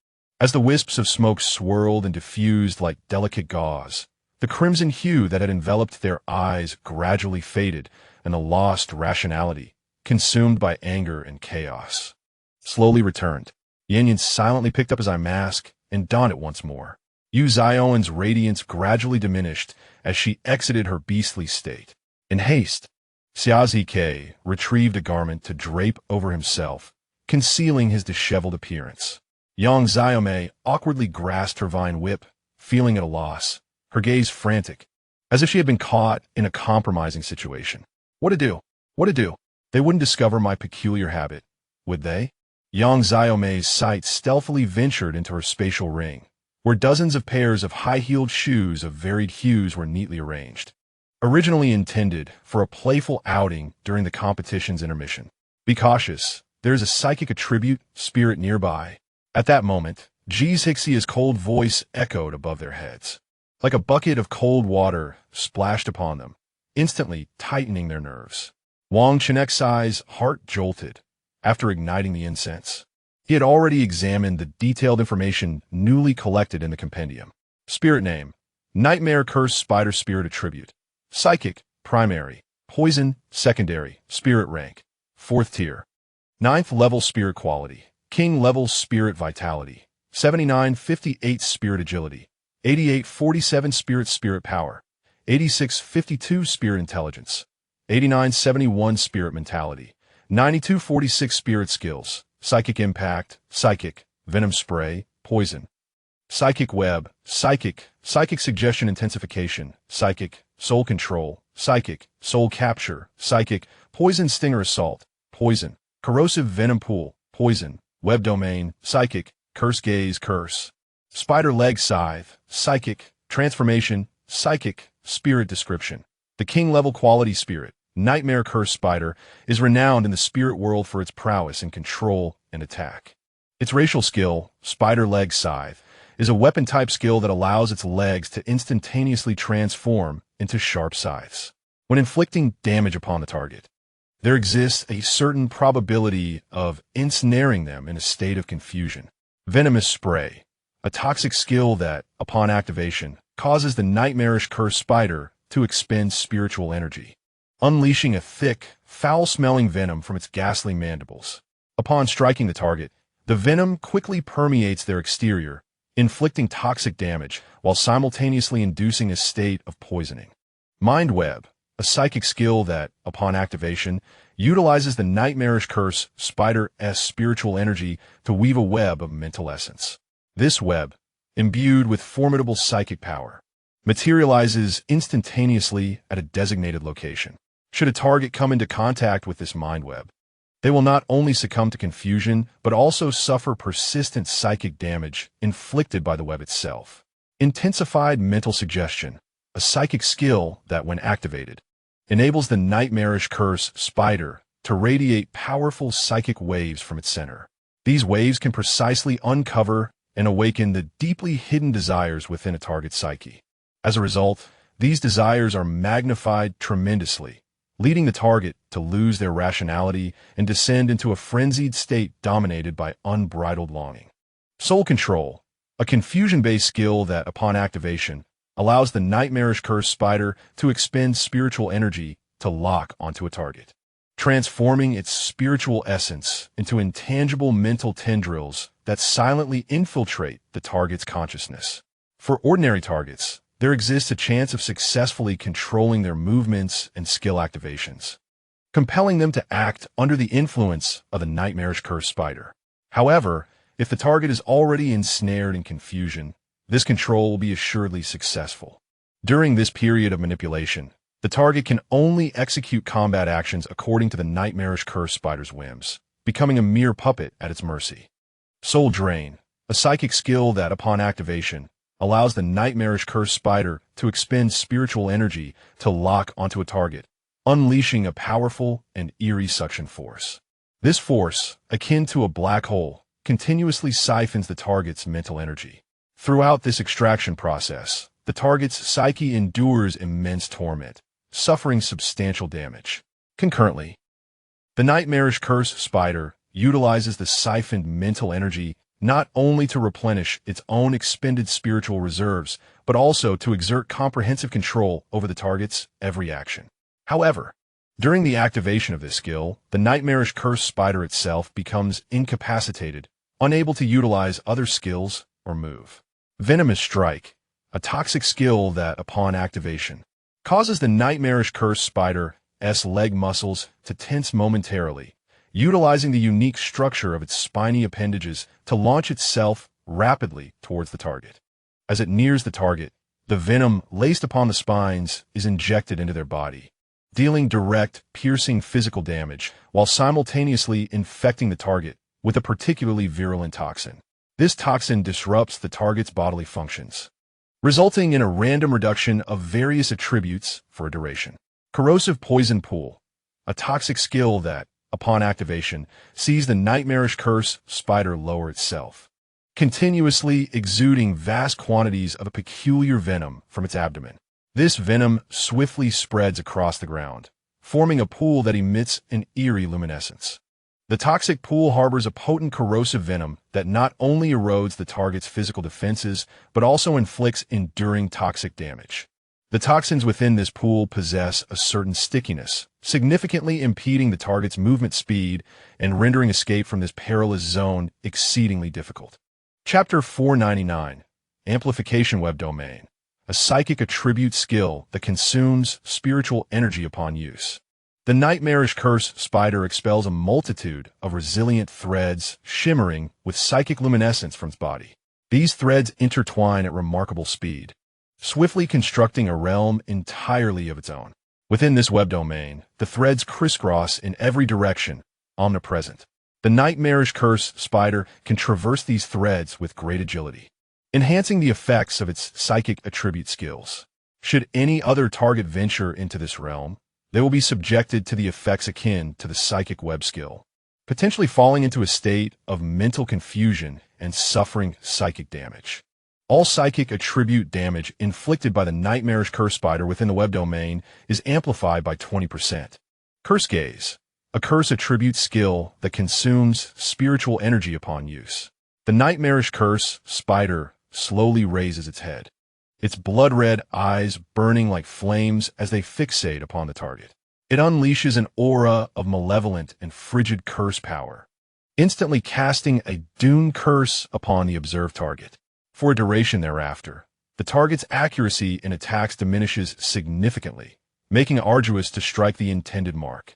As the wisps of smoke swirled and diffused like delicate gauze, the crimson hue that had enveloped their eyes gradually faded, and the lost rationality, consumed by anger and chaos. slowly returned. Yanyan silently picked up his eye mask and donned it once more. Yu Zion's radiance gradually diminished as she exited her beastly state. In haste, Xiaozi Ke retrieved a garment to drape over himself, concealing his disheveled appearance. Yang Xiaomei awkwardly grasped her vine whip, feeling at a loss, her gaze frantic, as if she had been caught in a compromising situation. What to do? What to do? They wouldn't discover my peculiar habit, would they? Yang Xiaomei's sight stealthily ventured into her spatial ring, where dozens of pairs of high-heeled shoes of varied hues were neatly arranged. Originally intended for a playful outing during the competition's intermission. Be cautious, there is a psychic attribute spirit nearby. At that moment, Chenxi's cold voice echoed above their heads. Like a bucket of cold water splashed upon them, instantly tightening their nerves. Wang Chenxi's heart jolted after igniting the incense. He had already examined the detailed information newly collected in the compendium. Spirit name, Nightmare Curse Spider Spirit Attribute. Psychic, primary. Poison, secondary. Spirit rank, 4th tier. 9th level spirit quality. King level spirit vitality. 7958 spirit agility. 8847 spirit power. 8652 spirit intelligence. 8971 spirit mentality. 9246 spirit skills. Psychic impact, psychic, venom spray, poison. Psychic web, psychic suggestion intensification, psychic, soul control, psychic, soul capture, psychic, poison stinger assault, poison, corrosive venom pool, poison, web domain, psychic, curse gaze, curse. Spider leg scythe, psychic, transformation, psychic, spirit description. The king level quality spirit, Nightmare Curse Spider, is renowned in the spirit world for its prowess in control and attack. Its racial skill, Spider Leg Scythe, is a weapon-type skill that allows its legs to instantaneously transform into sharp scythes. When inflicting damage upon the target, there exists a certain probability of ensnaring them in a state of confusion. Venomous Spray, a toxic skill that, upon activation, causes the nightmarish cursed spider to expend spiritual energy, unleashing a thick, foul-smelling venom from its ghastly mandibles. Upon striking the target, the venom quickly permeates their exterior, inflicting toxic damage while simultaneously inducing a state of poisoning. Mind Web, a psychic skill that, upon activation, utilizes the nightmarish curse spider's spiritual energy to weave a web of mental essence. This web, imbued with formidable psychic power, materializes instantaneously at a designated location. Should a target come into contact with this mind web, they will not only succumb to confusion, but also suffer persistent psychic damage inflicted by the web itself. Intensified mental suggestion, a psychic skill that, when activated, enables the nightmarish curse spider to radiate powerful psychic waves from its center. These waves can precisely uncover and awaken the deeply hidden desires within a target's psyche. As a result, these desires are magnified tremendously, leading the target to lose their rationality and descend into a frenzied state dominated by unbridled longing. Soul Control, a confusion-based skill that, upon activation, allows the nightmarish cursed spider to expend spiritual energy to lock onto a target, transforming its spiritual essence into intangible mental tendrils that silently infiltrate the target's consciousness. For ordinary targets, there exists a chance of successfully controlling their movements and skill activations, compelling them to act under the influence of the nightmarish cursed spider. However, if the target is already ensnared in confusion, this control will be assuredly successful. During this period of manipulation, the target can only execute combat actions according to the nightmarish cursed spider's whims, becoming a mere puppet at its mercy. Soul Drain, a psychic skill that, upon activation, allows the nightmarish cursed spider to expend spiritual energy to lock onto a target, unleashing a powerful and eerie suction force. This force, akin to a black hole, continuously siphons the target's mental energy. Throughout this extraction process, the target's psyche endures immense torment, suffering substantial damage. Concurrently, the nightmarish cursed spider utilizes the siphoned mental energy not only to replenish its own expended spiritual reserves, but also to exert comprehensive control over the target's every action. However, During the activation of this skill, the nightmarish cursed spider itself becomes incapacitated, unable to utilize other skills or move. Venomous Strike, a toxic skill that, upon activation, causes the nightmarish cursed spider's leg muscles to tense momentarily, utilizing the unique structure of its spiny appendages to launch itself rapidly towards the target. As it nears the target, the venom laced upon the spines is injected into their body, dealing direct, piercing physical damage while simultaneously infecting the target with a particularly virulent toxin. This toxin disrupts the target's bodily functions, resulting in a random reduction of various attributes for a duration. Corrosive Poison Pool, a toxic skill that, upon activation, sees the nightmarish curse spider lower itself, continuously exuding vast quantities of a peculiar venom from its abdomen. This venom swiftly spreads across the ground, forming a pool that emits an eerie luminescence. The toxic pool harbors a potent corrosive venom that not only erodes the target's physical defenses, but also inflicts enduring toxic damage. The toxins within this pool possess a certain stickiness, significantly impeding the target's movement speed and rendering escape from this perilous zone exceedingly difficult. Chapter 499, Amplification Web Domain, a psychic attribute skill that consumes spiritual energy upon use. The nightmarish curse spider expels a multitude of resilient threads shimmering with psychic luminescence from its body. These threads intertwine at remarkable speed, swiftly constructing a realm entirely of its own. Within this web domain, the threads crisscross in every direction, omnipresent. The nightmarish curse spider can traverse these threads with great agility, enhancing the effects of its psychic attribute skills. Should any other target venture into this realm, they will be subjected to the effects akin to the psychic web skill, potentially falling into a state of mental confusion and suffering psychic damage. All psychic attribute damage inflicted by the nightmarish curse spider within the web domain is amplified by 20%. Curse Gaze, a curse attribute skill that consumes spiritual energy upon use. The nightmarish curse spider slowly raises its head, its blood-red eyes burning like flames as they fixate upon the target. It unleashes an aura of malevolent and frigid curse power, instantly casting a doom curse upon the observed target. For a duration thereafter, the target's accuracy in attacks diminishes significantly, making it arduous to strike the intended mark.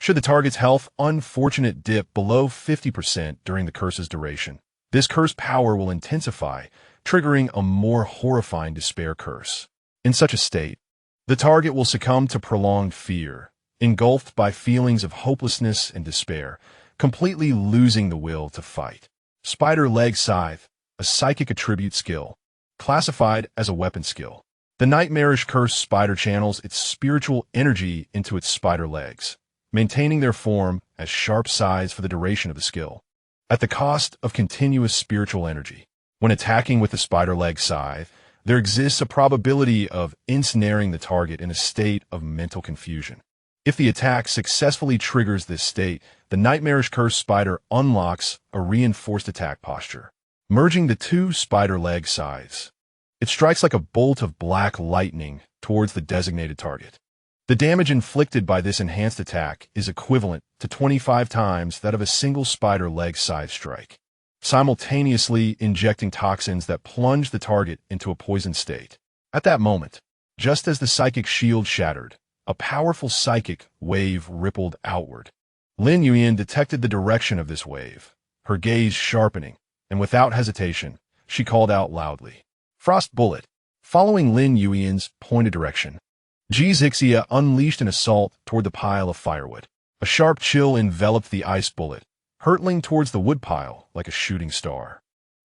Should the target's health unfortunately dip below 50% during the curse's duration, this curse power will intensify, triggering a more horrifying despair curse. In such a state, the target will succumb to prolonged fear, engulfed by feelings of hopelessness and despair, completely losing the will to fight. Spider Leg Scythe, a psychic attribute skill, classified as a weapon skill. The nightmarish curse spider channels its spiritual energy into its spider legs, maintaining their form as sharp scythes for the duration of the skill, at the cost of continuous spiritual energy. When attacking with the spider leg scythe, there exists a probability of ensnaring the target in a state of mental confusion. If the attack successfully triggers this state, the nightmarish curse spider unlocks a reinforced attack posture, merging the two spider leg scythes. It strikes like a bolt of black lightning towards the designated target. The damage inflicted by this enhanced attack is equivalent to 25 times that of a single spider leg scythe strike, simultaneously injecting toxins that plunge the target into a poisoned state. At that moment, just as the psychic shield shattered, a powerful psychic wave rippled outward. Lin Yuan detected the direction of this wave, her gaze sharpening, and without hesitation, she called out loudly, "Frost Bullet!" Following Lin Yuan's pointed direction, Ji Zixia unleashed an assault toward the pile of firewood. A sharp chill enveloped the ice bullet, hurtling towards the woodpile like a shooting star.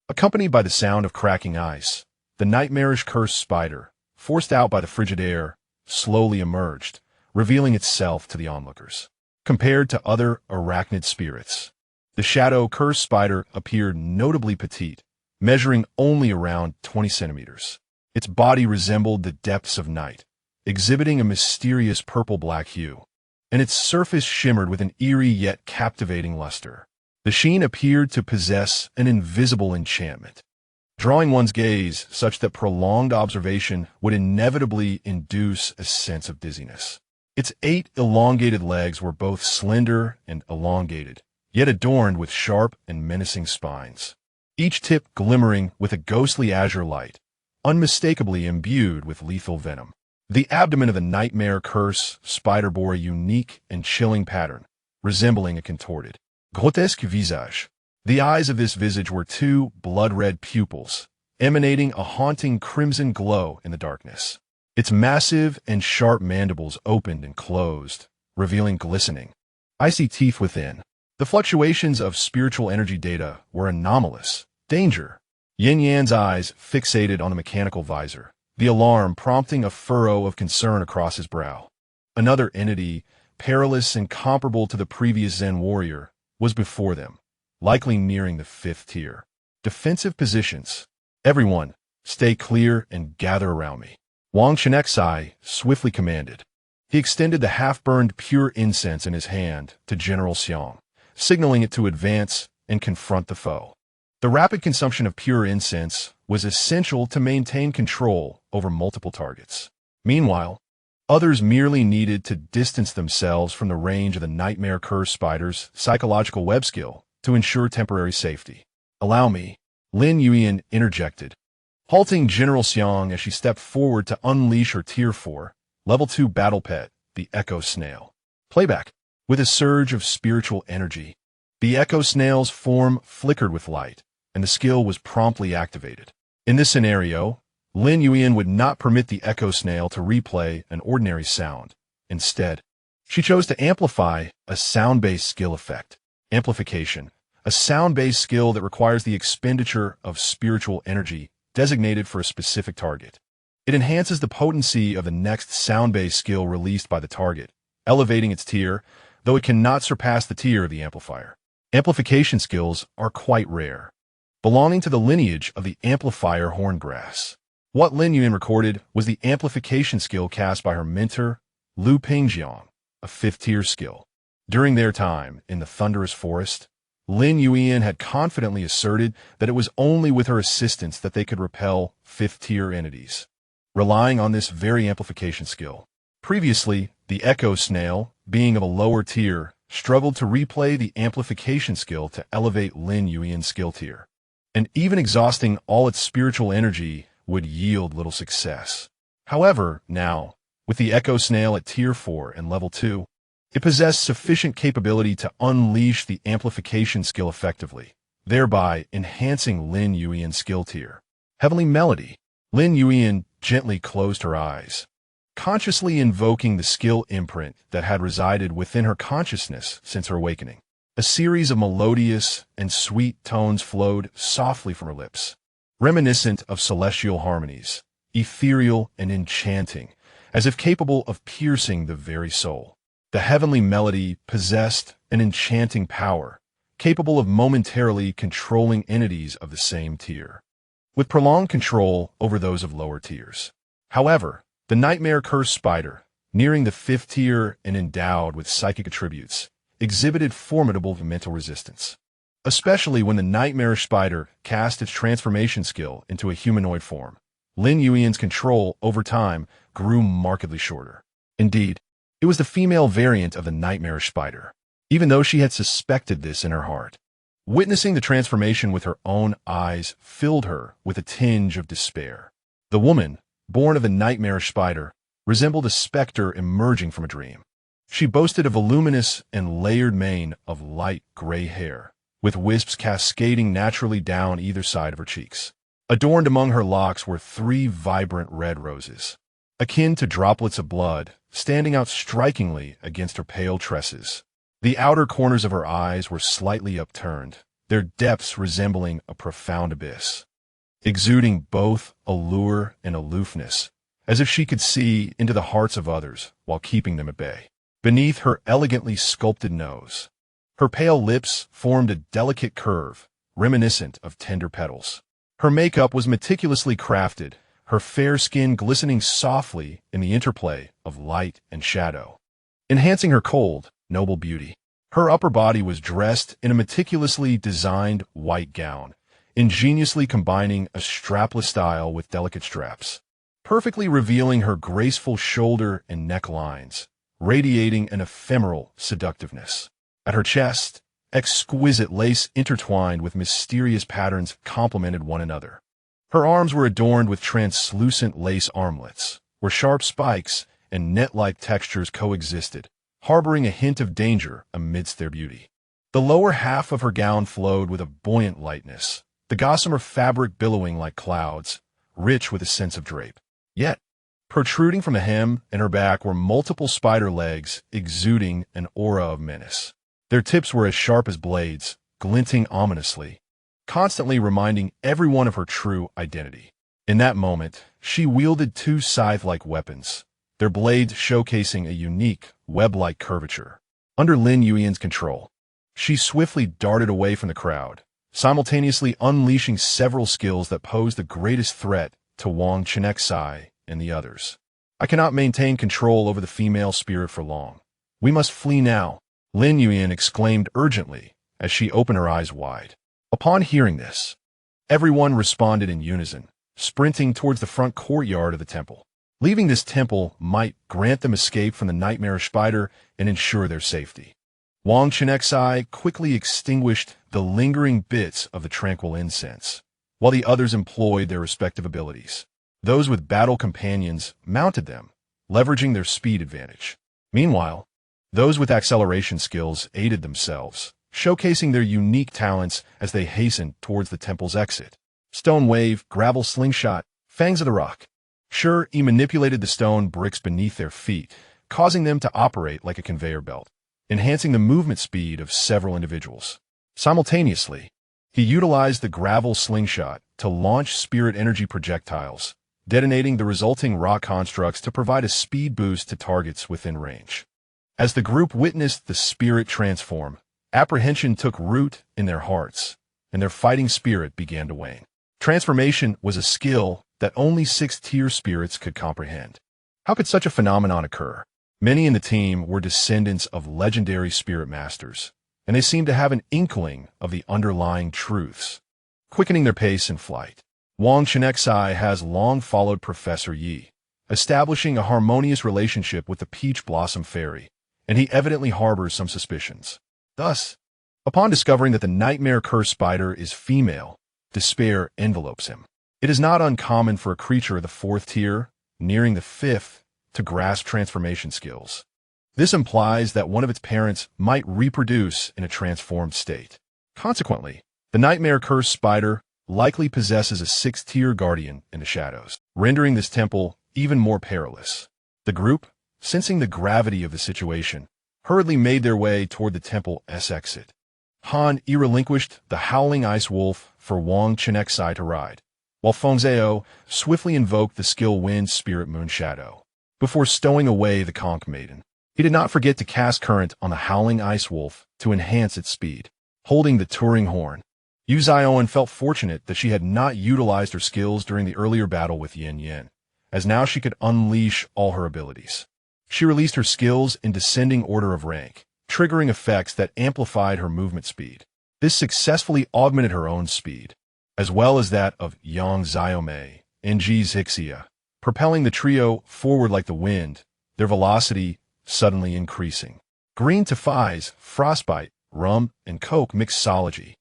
Accompanied by the sound of cracking ice, the nightmarish cursed spider, forced out by the frigid air, slowly emerged, revealing itself to the onlookers. Compared to other arachnid spirits, the shadow cursed spider appeared notably petite, measuring only around 20 centimeters. Its body resembled the depths of night, exhibiting a mysterious purple-black hue, and its surface shimmered with an eerie yet captivating luster. The sheen appeared to possess an invisible enchantment, drawing one's gaze such that prolonged observation would inevitably induce a sense of dizziness. Its 8 elongated legs were both slender and elongated, yet adorned with sharp and menacing spines, each tip glimmering with a ghostly azure light, unmistakably imbued with lethal venom. The abdomen of the nightmare curse spider bore a unique and chilling pattern, resembling a contorted, grotesque visage. The eyes of this visage were two blood-red pupils, emanating a haunting crimson glow in the darkness. Its massive and sharp mandibles opened and closed, revealing glistening, icy teeth within. The fluctuations of spiritual energy data were anomalous. Danger. Yin Yan's eyes fixated on the mechanical visor, the alarm prompting a furrow of concern across his brow. Another entity, perilous and comparable to the previous Zen warrior, was before them, likely nearing the 5th tier. Defensive positions. Everyone, stay clear and gather around me, Wang Chenxi swiftly commanded. He extended the half-burned pure incense in his hand to General Xiang, signaling it to advance and confront the foe. The rapid consumption of pure incense was essential to maintain control over multiple targets. Meanwhile, others merely needed to distance themselves from the range of the nightmare curse spider's psychological web skill to ensure temporary safety. Allow me, Lin Yuan interjected, halting General Xiang as she stepped forward to unleash her Tier 4, Level 2 battle pet, the Echo Snail. Playback. With a surge of spiritual energy, the Echo Snail's form flickered with light, and the skill was promptly activated. In this scenario, Lin Yuan would not permit the Echo Snail to replay an ordinary sound. Instead, she chose to amplify a sound-based skill effect. Amplification, a sound-based skill that requires the expenditure of spiritual energy designated for a specific target. It enhances the potency of the next sound-based skill released by the target, elevating its tier, though it cannot surpass the tier of the amplifier. Amplification skills are quite rare, belonging to the lineage of the amplifier horngrass. What Lin Yuan recorded was the amplification skill cast by her mentor, Lu Pingjiang, a 5th-tier skill. During their time in the Thunderous Forest, Lin Yuan had confidently asserted that it was only with her assistance that they could repel 5th-tier entities, relying on this very amplification skill. Previously, the Echo Snail, being of a lower tier, struggled to replay the amplification skill to elevate Lin Yuan's skill tier, and even exhausting all its spiritual energy would yield little success. However, now, with the Echo Snail at Tier 4 and Level 2, it possessed sufficient capability to unleash the amplification skill effectively, thereby enhancing Lin Yuan's skill tier. Heavenly Melody. Lin Yuan gently closed her eyes, consciously invoking the skill imprint that had resided within her consciousness since her awakening. A series of melodious and sweet tones flowed softly from her lips, reminiscent of celestial harmonies, ethereal and enchanting, as if capable of piercing the very soul. The heavenly melody possessed an enchanting power, capable of momentarily controlling entities of the same tier, with prolonged control over those of lower tiers. However, the nightmare curse spider, nearing the 5th tier and endowed with psychic attributes, exhibited formidable mental resistance, especially when the nightmare spider cast its transformation skill into a humanoid form. Lin Yuan's control over time grew markedly shorter. Indeed, it was the female variant of the nightmarish spider, even though she had suspected this in her heart. Witnessing the transformation with her own eyes filled her with a tinge of despair. The woman, born of the nightmarish spider, resembled a specter emerging from a dream. She boasted a voluminous and layered mane of light gray hair, with wisps cascading naturally down either side of her cheeks. Adorned among her locks were 3 vibrant red roses, akin to droplets of blood, standing out strikingly against her pale tresses. The outer corners of her eyes were slightly upturned, their depths resembling a profound abyss, exuding both allure and aloofness, as if she could see into the hearts of others while keeping them at bay. Beneath her elegantly sculpted nose, her pale lips formed a delicate curve, reminiscent of tender petals. Her makeup was meticulously crafted, her fair skin glistening softly in the interplay of light and shadow, enhancing her cold, noble beauty. Her upper body was dressed in a meticulously designed white gown, ingeniously combining a strapless style with delicate straps, perfectly revealing her graceful shoulder and neck lines, radiating an ephemeral seductiveness. At her chest, exquisite lace intertwined with mysterious patterns complemented one another. Her arms were adorned with translucent lace armlets, where sharp spikes and net-like textures coexisted, harboring a hint of danger amidst their beauty. The lower half of her gown flowed with a buoyant lightness, the gossamer fabric billowing like clouds, rich with a sense of drape. Yet, protruding from the hem and her back were multiple spider legs exuding an aura of menace. Their tips were as sharp as blades, glinting ominously, constantly reminding everyone of her true identity. In that moment, she wielded two scythe-like weapons, their blades showcasing a unique, web-like curvature. Under Lin Yuyan's control, she swiftly darted away from the crowd, simultaneously unleashing several skills that posed the greatest threat to Wang Chenxi and the others. I cannot maintain control over the female spirit for long. We must flee now, Lin Yuyan exclaimed urgently as she opened her eyes wide. Upon hearing this, everyone responded in unison, sprinting towards the front courtyard of the temple. Leaving this temple might grant them escape from the nightmarish spider and ensure their safety. Wang Chenxi quickly extinguished the lingering bits of the tranquil incense, while the others employed their respective abilities. Those with battle companions mounted them, leveraging their speed advantage. Meanwhile, those with acceleration skills aided themselves, showcasing their unique talents as they hastened towards the temple's exit. Stone wave, gravel slingshot, fangs of the rock. Sure, he manipulated the stone bricks beneath their feet, causing them to operate like a conveyor belt, enhancing the movement speed of several individuals. Simultaneously, he utilized the gravel slingshot to launch spirit energy projectiles, detonating the resulting rock constructs to provide a speed boost to targets within range. As the group witnessed the spirit transform, apprehension took root in their hearts, and their fighting spirit began to wane. Transformation was a skill that only 6th-tier spirits could comprehend. How could such a phenomenon occur? Many in the team were descendants of legendary spirit masters, and they seemed to have an inkling of the underlying truths, quickening their pace in flight. Wang Chenxi has long followed Professor Yi, establishing a harmonious relationship with the Peach Blossom Fairy, and he evidently harbors some suspicions. Thus, upon discovering that the nightmare-cursed spider is female, despair envelopes him. It is not uncommon for a creature of the 4th tier, nearing the 5th, to grasp transformation skills. This implies that one of its parents might reproduce in a transformed state. Consequently, the nightmare-cursed spider likely possesses a 6th-tier guardian in the shadows, rendering this temple even more perilous. The group, sensing the gravity of the situation, hurriedly made their way toward the temple's exit. Han relinquished the howling ice wolf for Wang Chenxi to ride, while Fengzhou swiftly invoked the skill Wind Spirit Moon Shadow. Before stowing away the conch maiden, he did not forget to cast current on the howling ice wolf to enhance its speed. Holding the Turing horn, Yu Zioan felt fortunate that she had not utilized her skills during the earlier battle with Yin Yin, as now she could unleash all her abilities. She released her skills in descending order of rank, triggering effects that amplified her movement speed. This successfully augmented her own speed, as well as that of Yang Xiaomei and Ji Zixia, propelling the trio forward like the wind, their velocity suddenly increasing. Green Tafai's frostbite, rum, and coke mixology.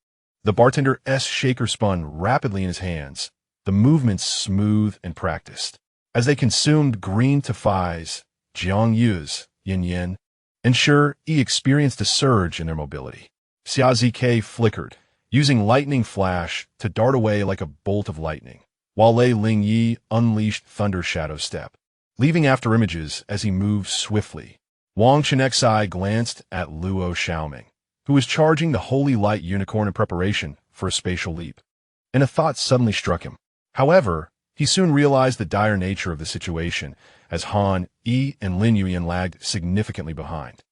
The bartender's shaker spun rapidly in his hands, the movements smooth and practiced. As they consumed Green Tafai's, Jiang Yu's, Yin Yin, and sure, he experienced a surge in their mobility. Xia Zk flickered, using lightning flash to dart away like a bolt of lightning, while Lei Ling Yi unleashed Thunder Shadow Step, leaving after images as he moved swiftly. Wang Chenxi glanced at Luo Xiaoming, who was charging the Holy Light Unicorn in preparation for a spatial leap, and a thought suddenly struck him. However, he soon realized the dire nature of the situation as Han, Yi, and Lin Yuyan lagged significantly behind.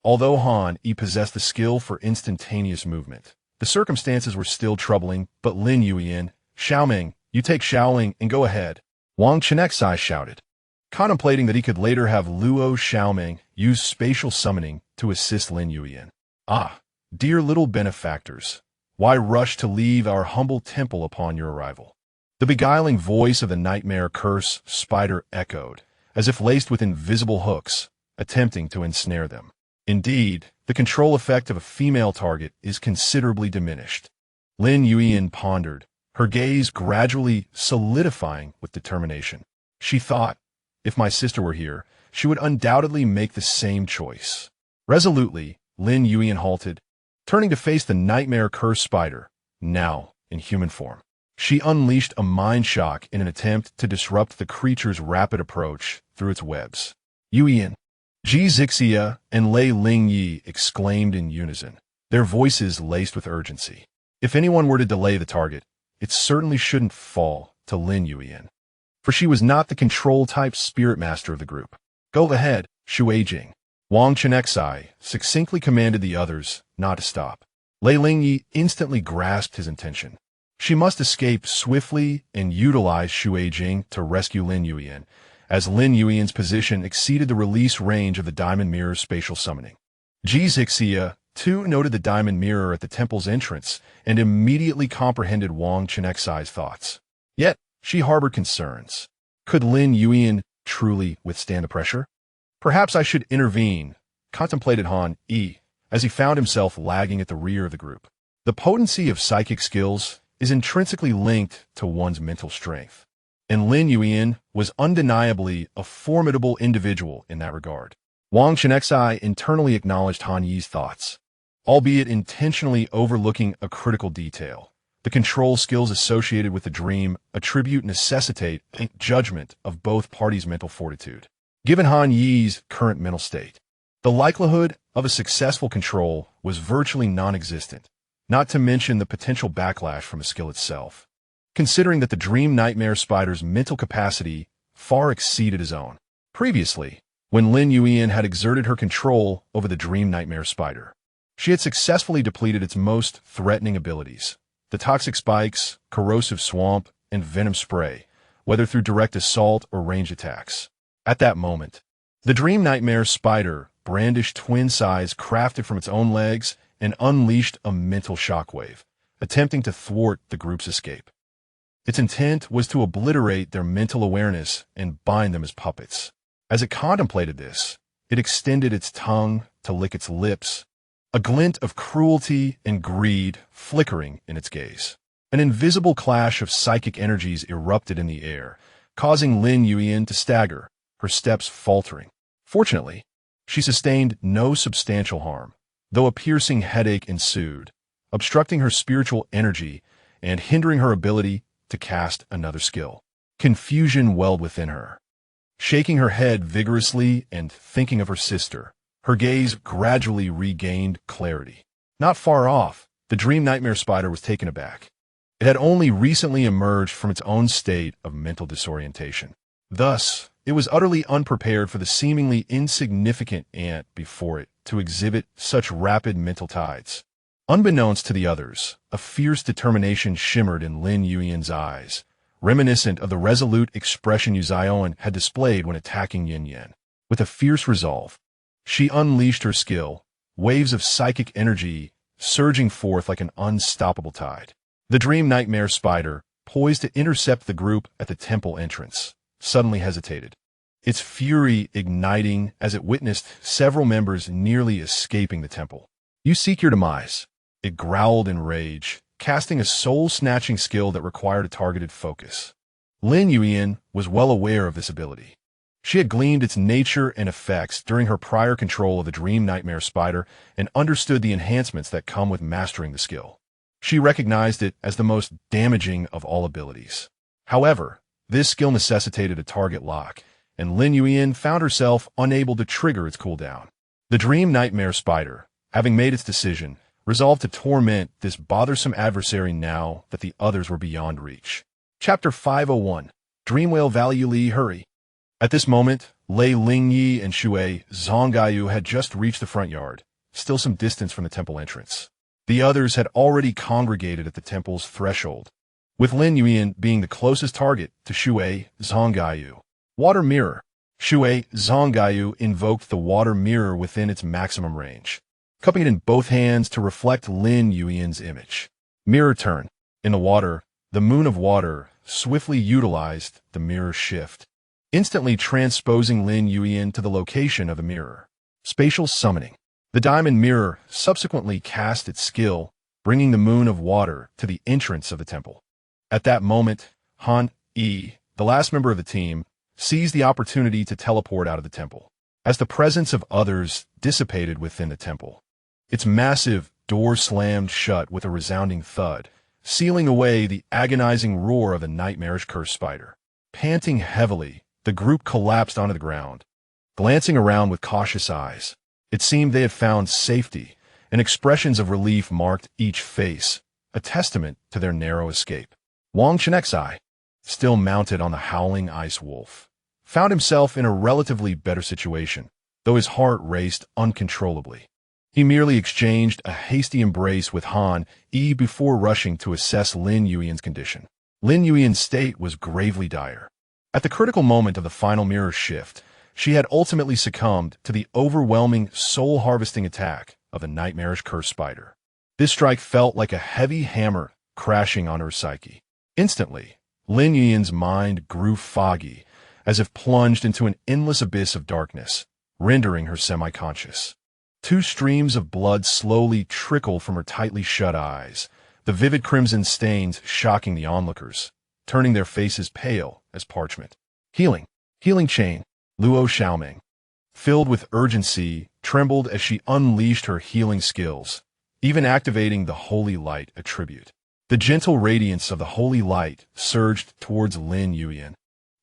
Although Han, Yi possessed the skill for instantaneous movement, the circumstances were still troubling, but Lin Yuyan, Xiaoming, you take Xiaoling and go ahead, Wang Chenxi shouted, contemplating that he could later have Luo Xiaoming use spatial summoning to assist Lin Yuyan. Ah, dear little benefactors, why rush to leave our humble temple upon your arrival? The beguiling voice of the nightmare curse spider echoed, as if laced with invisible hooks, attempting to ensnare them. Indeed, the control effect of a female target is considerably diminished. Lin Yuyan pondered, her gaze gradually solidifying with determination. She thought, if my sister were here, she would undoubtedly make the same choice. Resolutely, Lin Yuyan halted, turning to face the nightmare-cursed spider, now in human form. She unleashed a mind shock in an attempt to disrupt the creature's rapid approach through its webs. Yuyan, Ji Zixia, and Lei Lingyi exclaimed in unison, their voices laced with urgency. If anyone were to delay the target, it certainly shouldn't fall to Lin Yuyan, for she was not the control-type spirit master of the group. Go ahead, Shui Jing. Wang Chenxi succinctly commanded the others not to stop. Lei Lingyi instantly grasped his intention. She must escape swiftly and utilize Shui Jing to rescue Lin Yuyan, as Lin Yuyan's position exceeded the release range of the Diamond Mirror's spatial summoning. Ji Zixia, too, noted the Diamond Mirror at the temple's entrance and immediately comprehended Wang Chenxi's thoughts. Yet, she harbored concerns. Could Lin Yuyan truly withstand the pressure? Perhaps I should intervene, contemplated Han Yi, as he found himself lagging at the rear of the group. The potency of psychic skills is intrinsically linked to one's mental strength, and Lin Yuyan was undeniably a formidable individual in that regard. Wang Chenxi internally acknowledged Han Yi's thoughts, albeit intentionally overlooking a critical detail. The control skills associated with the dream attribute necessitate a judgment of both parties' mental fortitude. Given Han Yi's current mental state, the likelihood of a successful control was virtually non-existent, not to mention the potential backlash from the skill itself, considering that the dream nightmare spider's mental capacity far exceeded his own. Previously, when Lin Yuyan had exerted her control over the dream nightmare spider, she had successfully depleted its most threatening abilities, the toxic spikes, corrosive swamp, and venom spray, whether through direct assault or range attacks. At that moment, the dream nightmare spider brandished twin scythes crafted from its own legs and unleashed a mental shockwave, attempting to thwart the group's escape. Its intent was to obliterate their mental awareness and bind them as puppets. As it contemplated this, it extended its tongue to lick its lips, a glint of cruelty and greed flickering in its gaze. An invisible clash of psychic energies erupted in the air, causing Lin Yuyan to stagger, her steps faltering. Fortunately, she sustained no substantial harm, though a piercing headache ensued, obstructing her spiritual energy and hindering her ability to cast another skill. Confusion welled within her. Shaking her head vigorously and thinking of her sister, her gaze gradually regained clarity. Not far off, the dream nightmare spider was taken aback. It had only recently emerged from its own state of mental disorientation. Thus, it was utterly unprepared for the seemingly insignificant ant before it to exhibit such rapid mental tides. Unbeknownst to the others, a fierce determination shimmered in Lin Yuyan's eyes, reminiscent of the resolute expression Yu Zioan had displayed when attacking Yin Yan. With a fierce resolve, she unleashed her skill, waves of psychic energy surging forth like an unstoppable tide. The dream nightmare spider, poised to intercept the group at the temple entrance, suddenly hesitated, its fury igniting as it witnessed several members nearly escaping the temple. You seek your demise, it growled in rage, casting a soul-snatching skill that required a targeted focus. Lin Yuyan was well aware of this ability. She had gleaned its nature and effects during her prior control of the dream nightmare spider and understood the enhancements that come with mastering the skill. She recognized it as the most damaging of all abilities. However, this skill necessitated a target lock, and Lin Yuyan found herself unable to trigger its cooldown. The dream nightmare spider, having made its decision, resolved to torment this bothersome adversary now that the others were beyond reach. Chapter 501, Dreamwhale Valley Li Hurry. At this moment, Lei Lingyi and Shui Zhonggayu had just reached the front yard, still some distance from the temple entrance. The others had already congregated at the temple's threshold, with Lin Yuyan being the closest target to Shui Zhonggayu. Water Mirror. Shui Zhonggayu invoked the water mirror within its maximum range, cupping it in both hands to reflect Lin Yuyan's image. Mirror turn. In the water, the moon of water swiftly utilized the mirror shift, instantly transposing Lin Yuyan to the location of the mirror. Spatial summoning. The diamond mirror subsequently cast its skill, bringing the moon of water to the entrance of the temple. At that moment, Han Yi, the last member of the team, seized the opportunity to teleport out of the temple. As the presence of others dissipated within the temple, its massive door slammed shut with a resounding thud, sealing away the agonizing roar of the nightmarish cursed spider. Panting heavily, the group collapsed onto the ground. Glancing around with cautious eyes, it seemed they had found safety, and expressions of relief marked each face, a testament to their narrow escape. Wang Chenxi, still mounted on the howling ice wolf, found himself in a relatively better situation, though his heart raced uncontrollably. He merely exchanged a hasty embrace with Han Yi before rushing to assess Lin Yuyan's condition. Lin Yuyan's state was gravely dire. At the critical moment of the final mirror shift, she had ultimately succumbed to the overwhelming soul-harvesting attack of the nightmarish cursed spider. This strike felt like a heavy hammer crashing on her psyche. Instantly, Lin Yuyan's mind grew foggy, as if plunged into an endless abyss of darkness, rendering her semi-conscious. Two streams of blood slowly trickled from her tightly shut eyes, the vivid crimson stains shocking the onlookers, turning their faces pale as parchment. Healing chain. Luo Xiaoming, filled with urgency, trembled as she unleashed her healing skills, even activating the holy light attribute. The gentle radiance of the holy light surged towards Lin Yuyan,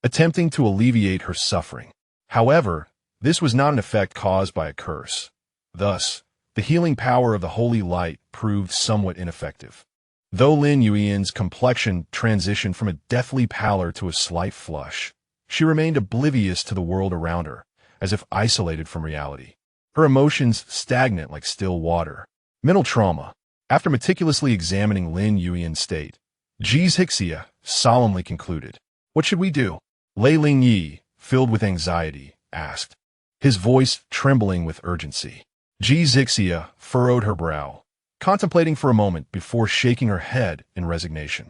attempting to alleviate her suffering. However, this was not an effect caused by a curse. Thus, the healing power of the holy light proved somewhat ineffective. Though Lin Yuyan's complexion transitioned from a deathly pallor to a slight flush, she remained oblivious to the world around her, as if isolated from reality. Her emotions stagnant like still water. Mental trauma. After meticulously examining Lin Yuyan's state, Chenxi solemnly concluded. "What should we do?" Lei Ling Yi, filled with anxiety, asked, his voice trembling with urgency. Chenxi furrowed her brow, contemplating for a moment before shaking her head in resignation.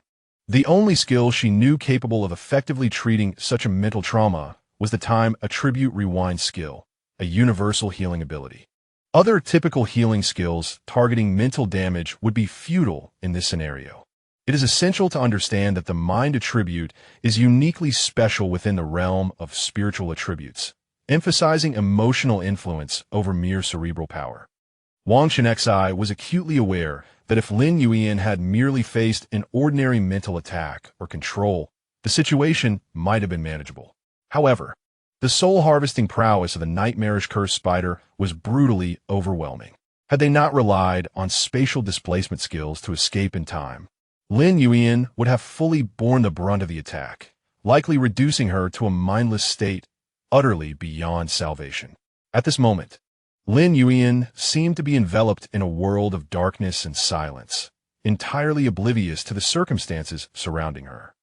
The only skill she knew capable of effectively treating such a mental trauma was the Tame attribute rewind skill, a universal healing ability. Other typical healing skills targeting mental damage would be futile in this scenario. It is essential to understand that the mind attribute is uniquely special within the realm of spiritual attributes, emphasizing emotional influence over mere cerebral power. Wang Chenxi was acutely aware that if Lin Yuyan had merely faced an ordinary mental attack or control, the situation might have been manageable. However, the soul-harvesting prowess of the nightmarish cursed spider was brutally overwhelming. Had they not relied on spatial displacement skills to escape in time, Lin Yuyan would have fully borne the brunt of the attack, likely reducing her to a mindless state utterly beyond salvation. At this moment, Lin Yuyan seemed to be enveloped in a world of darkness and silence, entirely oblivious to the circumstances surrounding her.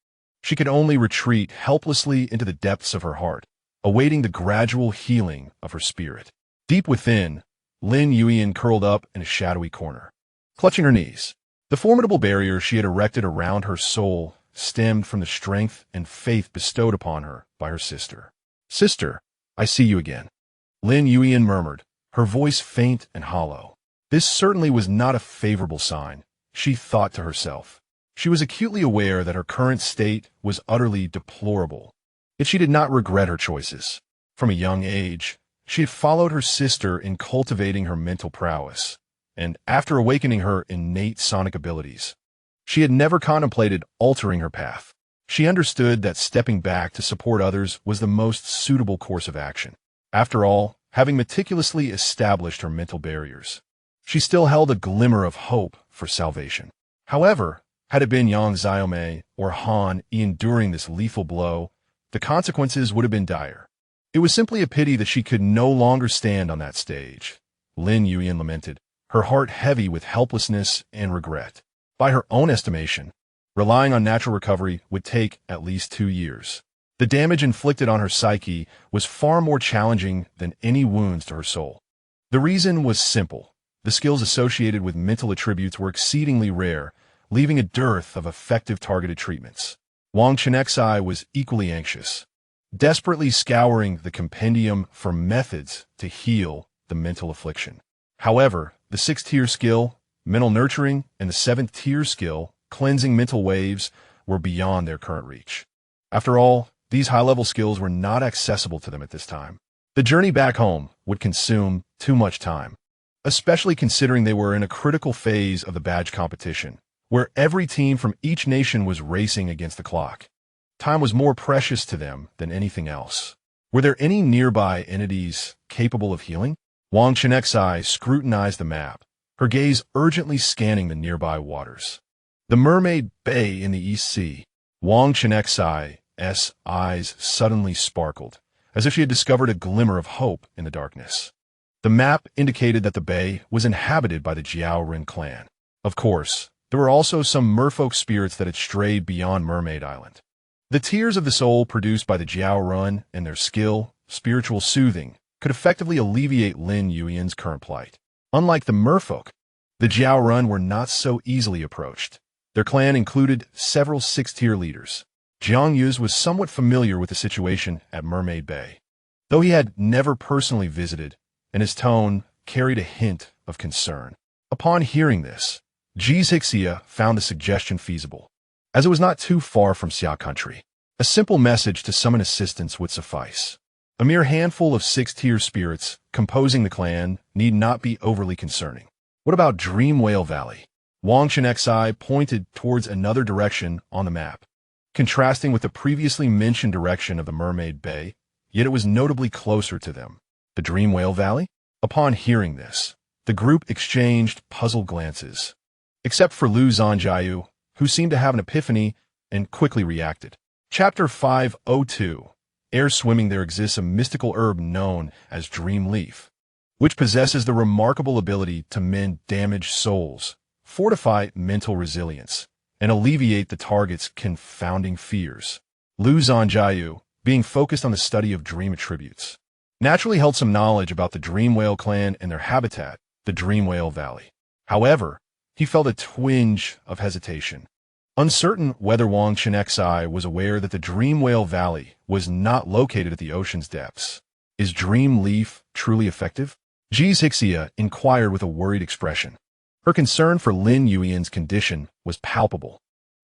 She could only retreat helplessly into the depths of her heart, awaiting the gradual healing of her spirit. Deep within, Lin Yuyan curled up in a shadowy corner, clutching her knees. The formidable barrier she had erected around her soul stemmed from the strength and faith bestowed upon her by her sister. "Sister, I see you again," Lin Yuyan murmured, her voice faint and hollow. This certainly was not a favorable sign, she thought to herself. She was acutely aware that her current state was utterly deplorable, yet she did not regret her choices. From a young age, she had followed her sister in cultivating her mental prowess, and after awakening her innate sonic abilities, she had never contemplated altering her path. She understood that stepping back to support others was the most suitable course of action. After all, having meticulously established her mental barriers, she still held a glimmer of hope for salvation. However, had it been Yang Xiaomei or Han enduring this lethal blow, the consequences would have been dire. It was simply a pity that she could no longer stand on that stage, Lin Yuyan lamented, her heart heavy with helplessness and regret. By her own estimation, relying on natural recovery would take at least 2 years. The damage inflicted on her psyche was far more challenging than any wounds to her soul. The reason was simple. The skills associated with mental attributes were exceedingly rare, leaving a dearth of effective targeted treatments. Wang Chenxi was equally anxious. desperately scouring the compendium for methods to heal the mental affliction. However, the 6th-tier skill, mental nurturing, and the 7th-tier skill, cleansing mental waves, were beyond their current reach. After all, these high-level skills were not accessible to them at this time. The journey back home would consume too much time, especially considering they were in a critical phase of the badge competition, where every team from each nation was racing against the clock. Time was more precious to them than anything else. Were there any nearby entities capable of healing? Wang Chenxi scrutinized the map, her gaze urgently scanning the nearby waters. The mermaid bay in the East Sea. Wang Chenxi's eyes suddenly sparkled, as if she had discovered a glimmer of hope in the darkness. The map indicated that the bay was inhabited by the Jiaoren clan. Of course, there were also some merfolk spirits that had strayed beyond Mermaid Island. The tears of the soul produced by the Jiaoren and their skill, spiritual soothing, could effectively alleviate Lin Yuyan's current plight. Unlike the merfolk, the Jiaoren were not so easily approached. Their clan included several 6th-tier leaders. Jiang Yuz was somewhat familiar with the situation at Mermaid Bay, though he had never personally visited, and his tone carried a hint of concern. Upon hearing this, Zhixia found the suggestion feasible, as it was not too far from Xia country. A simple message to summon assistance would suffice. A mere handful of 6th-tier spirits composing the clan need not be overly concerning. What about Dream Whale Valley? Wang Chenxi pointed towards another direction on the map, contrasting with the previously mentioned direction of the Mermaid Bay, yet it was notably closer to them. The Dream Whale Valley? Upon hearing this, the group exchanged puzzled glances, except for Lu Zhanjiao, who seemed to have an epiphany and quickly reacted. Chapter 502. Air swimming. There exists a mystical herb known as Dream Leaf, which possesses the remarkable ability to mend damaged souls, fortify mental resilience, and alleviate the target's confounding fears. Lu Zhanjiao, being focused on the study of dream attributes, naturally held some knowledge about the Dream Whale clan and their habitat, the Dream Whale Valley. However, he felt a twinge of hesitation, uncertain whether Wang Chenxi was aware that the Dream Whale Valley was not located at the ocean's depths. Is Dream Leaf truly effective? Zhixia inquired with a worried expression. Her concern for Lin Yuyan's condition was palpable.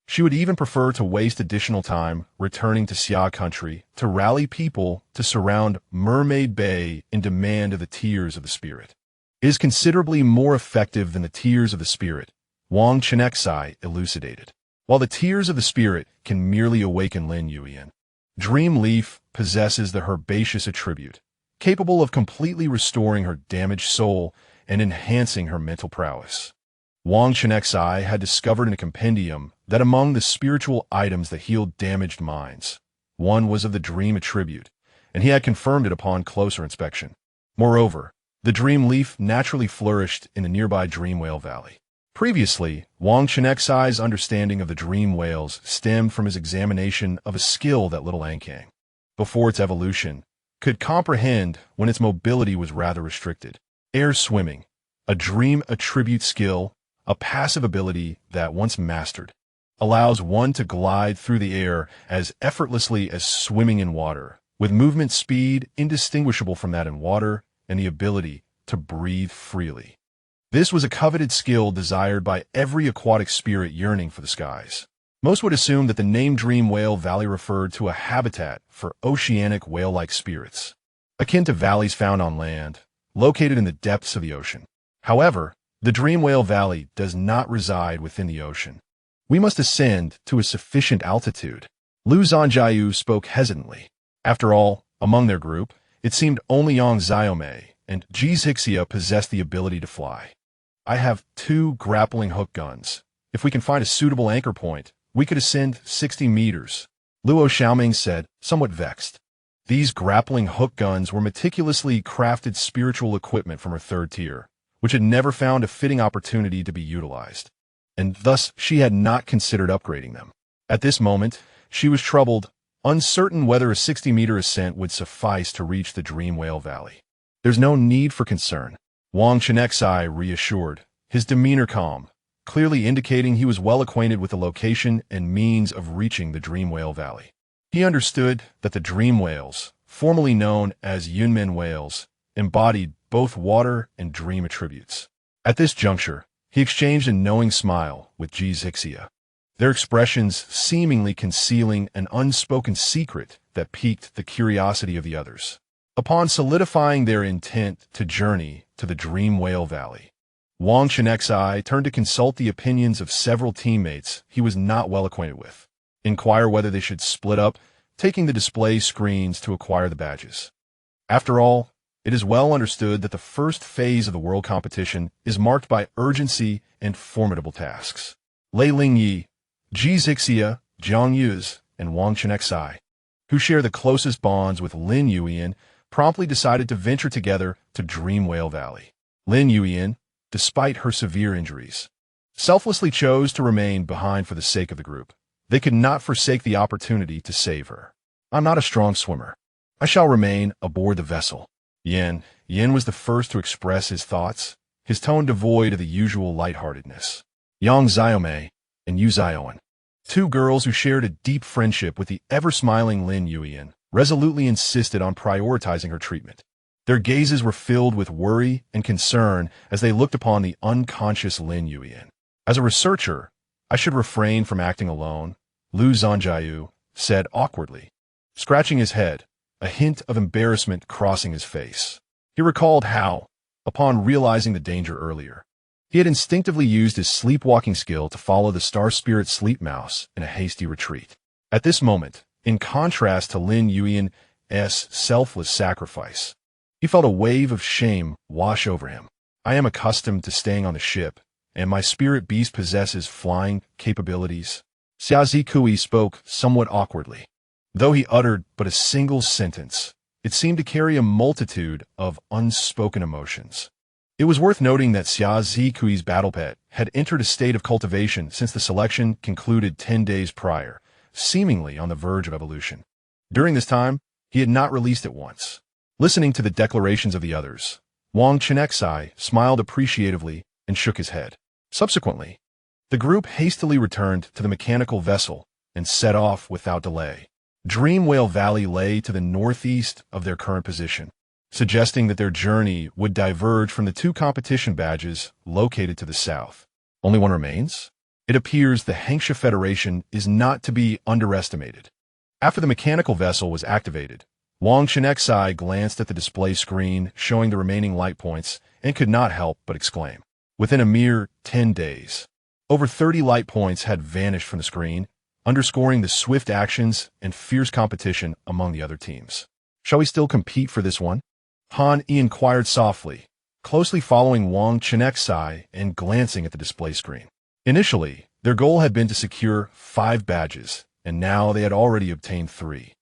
She would even prefer to waste additional time returning to Xia country to rally people to surround Mermaid Bay in demand of the tears of the spirit. It is considerably more effective than the tears of the spirit, Wang Chenxi elucidated. While the tears of the spirit can merely awaken Lin Yuyan, Dream Leaf possesses the herbaceous attribute, capable of completely restoring her damaged soul and enhancing her mental prowess. Wang Chenxi had discovered in a compendium that among the spiritual items that healed damaged minds, one was of the dream attribute, and he had confirmed it upon closer inspection. Moreover, the dream leaf naturally flourished in the nearby Dream Whale Valley. Previously, Wang Chenxi's understanding of the dream whales stemmed from his examination of a skill that little Ankang, before its evolution, could comprehend when its mobility was rather restricted. Air swimming, a dream attribute skill, a passive ability that, once mastered, allows one to glide through the air as effortlessly as swimming in water, with movement speed indistinguishable from that in water and the ability to breathe freely. This was a coveted skill desired by every aquatic spirit yearning for the skies. Most would assume that the name Dream Whale Valley referred to a habitat for oceanic whale-like spirits, akin to valleys found on land, located in the depths of the ocean. However, the Dream Whale Valley does not reside within the ocean. We must ascend to a sufficient altitude. Lu Zhanjiao spoke hesitantly. After all, among their group, it seemed only Yang Xiaomei and Zhixia possessed the ability to fly. I have 2 grappling hook guns. If we can find a suitable anchor point, we could ascend 60 meters, Luo Xiaoming said, somewhat vexed. These grappling hook guns were meticulously crafted spiritual equipment from her 3rd tier, which had never found a fitting opportunity to be utilized, and thus she had not considered upgrading them. At this moment, she was troubled, uncertain whether a 60-meter ascent would suffice to reach the Dream Whale Valley. There's no need for concern, Wang Chenxi reassured, his demeanor calm, clearly indicating he was well acquainted with the location and means of reaching the Dream Whale Valley. He understood that the dream whales, formerly known as Yunmen whales, embodied both water and dream attributes. At this juncture, he exchanged a knowing smile with Chenxi, their expressions seemingly concealing an unspoken secret that piqued the curiosity of the others. Upon solidifying their intent to journey to the Dream Whale Valley, Wang Chenxi turned to consult the opinions of several teammates he was not well acquainted with, inquire whether they should split up, taking the display screens to acquire the badges. After all, it is well understood that the first phase of the world competition is marked by urgency and formidable tasks. Lei Lingyi, Chenxi, Zhang Yuz, and Wang Chenxi, who share the closest bonds with Lin Yuyan, promptly decided to venture together to Dream Whale Valley. Lin Yuyan, despite her severe injuries, selflessly chose to remain behind for the sake of the group. They could not forsake the opportunity to save her. I'm not a strong swimmer. I shall remain aboard the vessel. Yin was the first to express his thoughts, his tone devoid of the usual lightheartedness. Yang Xiaomei and Yu Xiaoan, two girls who shared a deep friendship with the ever-smiling Lin Yuyan, resolutely insisted on prioritizing her treatment. Their gazes were filled with worry and concern as they looked upon the unconscious Lin Yuyan. As a researcher, I should refrain from acting alone, Lu Zhangjiu said awkwardly, scratching his head, a hint of embarrassment crossing his face. He recalled how, upon realizing the danger earlier, he had instinctively used his sleepwalking skill to follow the star spirit sleep mouse in a hasty retreat. At this moment, in contrast to Lin Yuyan's selfless sacrifice, he felt a wave of shame wash over him. I am accustomed to staying on the ship, and my spirit beast possesses flying capabilities. Xia Zikui spoke somewhat awkwardly. Though he uttered but a single sentence, it seemed to carry a multitude of unspoken emotions. It was worth noting that Xia Zikui's battle pet had entered a state of cultivation since the selection concluded 10 days prior, seemingly on the verge of evolution. During this time, he had not released it once. Listening to the declarations of the others, Wang Chenxi smiled appreciatively and shook his head. Subsequently, the group hastily returned to the mechanical vessel and set off without delay. Dream Whale Valley lay to the northeast of their current position, suggesting that their journey would diverge from the two competition badges located to the south. Only one remains? It appears the Hengsha Federation is not to be underestimated. After the mechanical vessel was activated, Wang Chenxi glanced at the display screen showing the remaining light points and could not help but exclaim. Within a mere 10 days, over 30 light points had vanished from the screen, underscoring the swift actions and fierce competition among the other teams. Shall we still compete for this one? Han Yi inquired softly, closely following Wang Chenxi and glancing at the display screen. Initially, their goal had been to secure 5 badges, and now they had already obtained 3.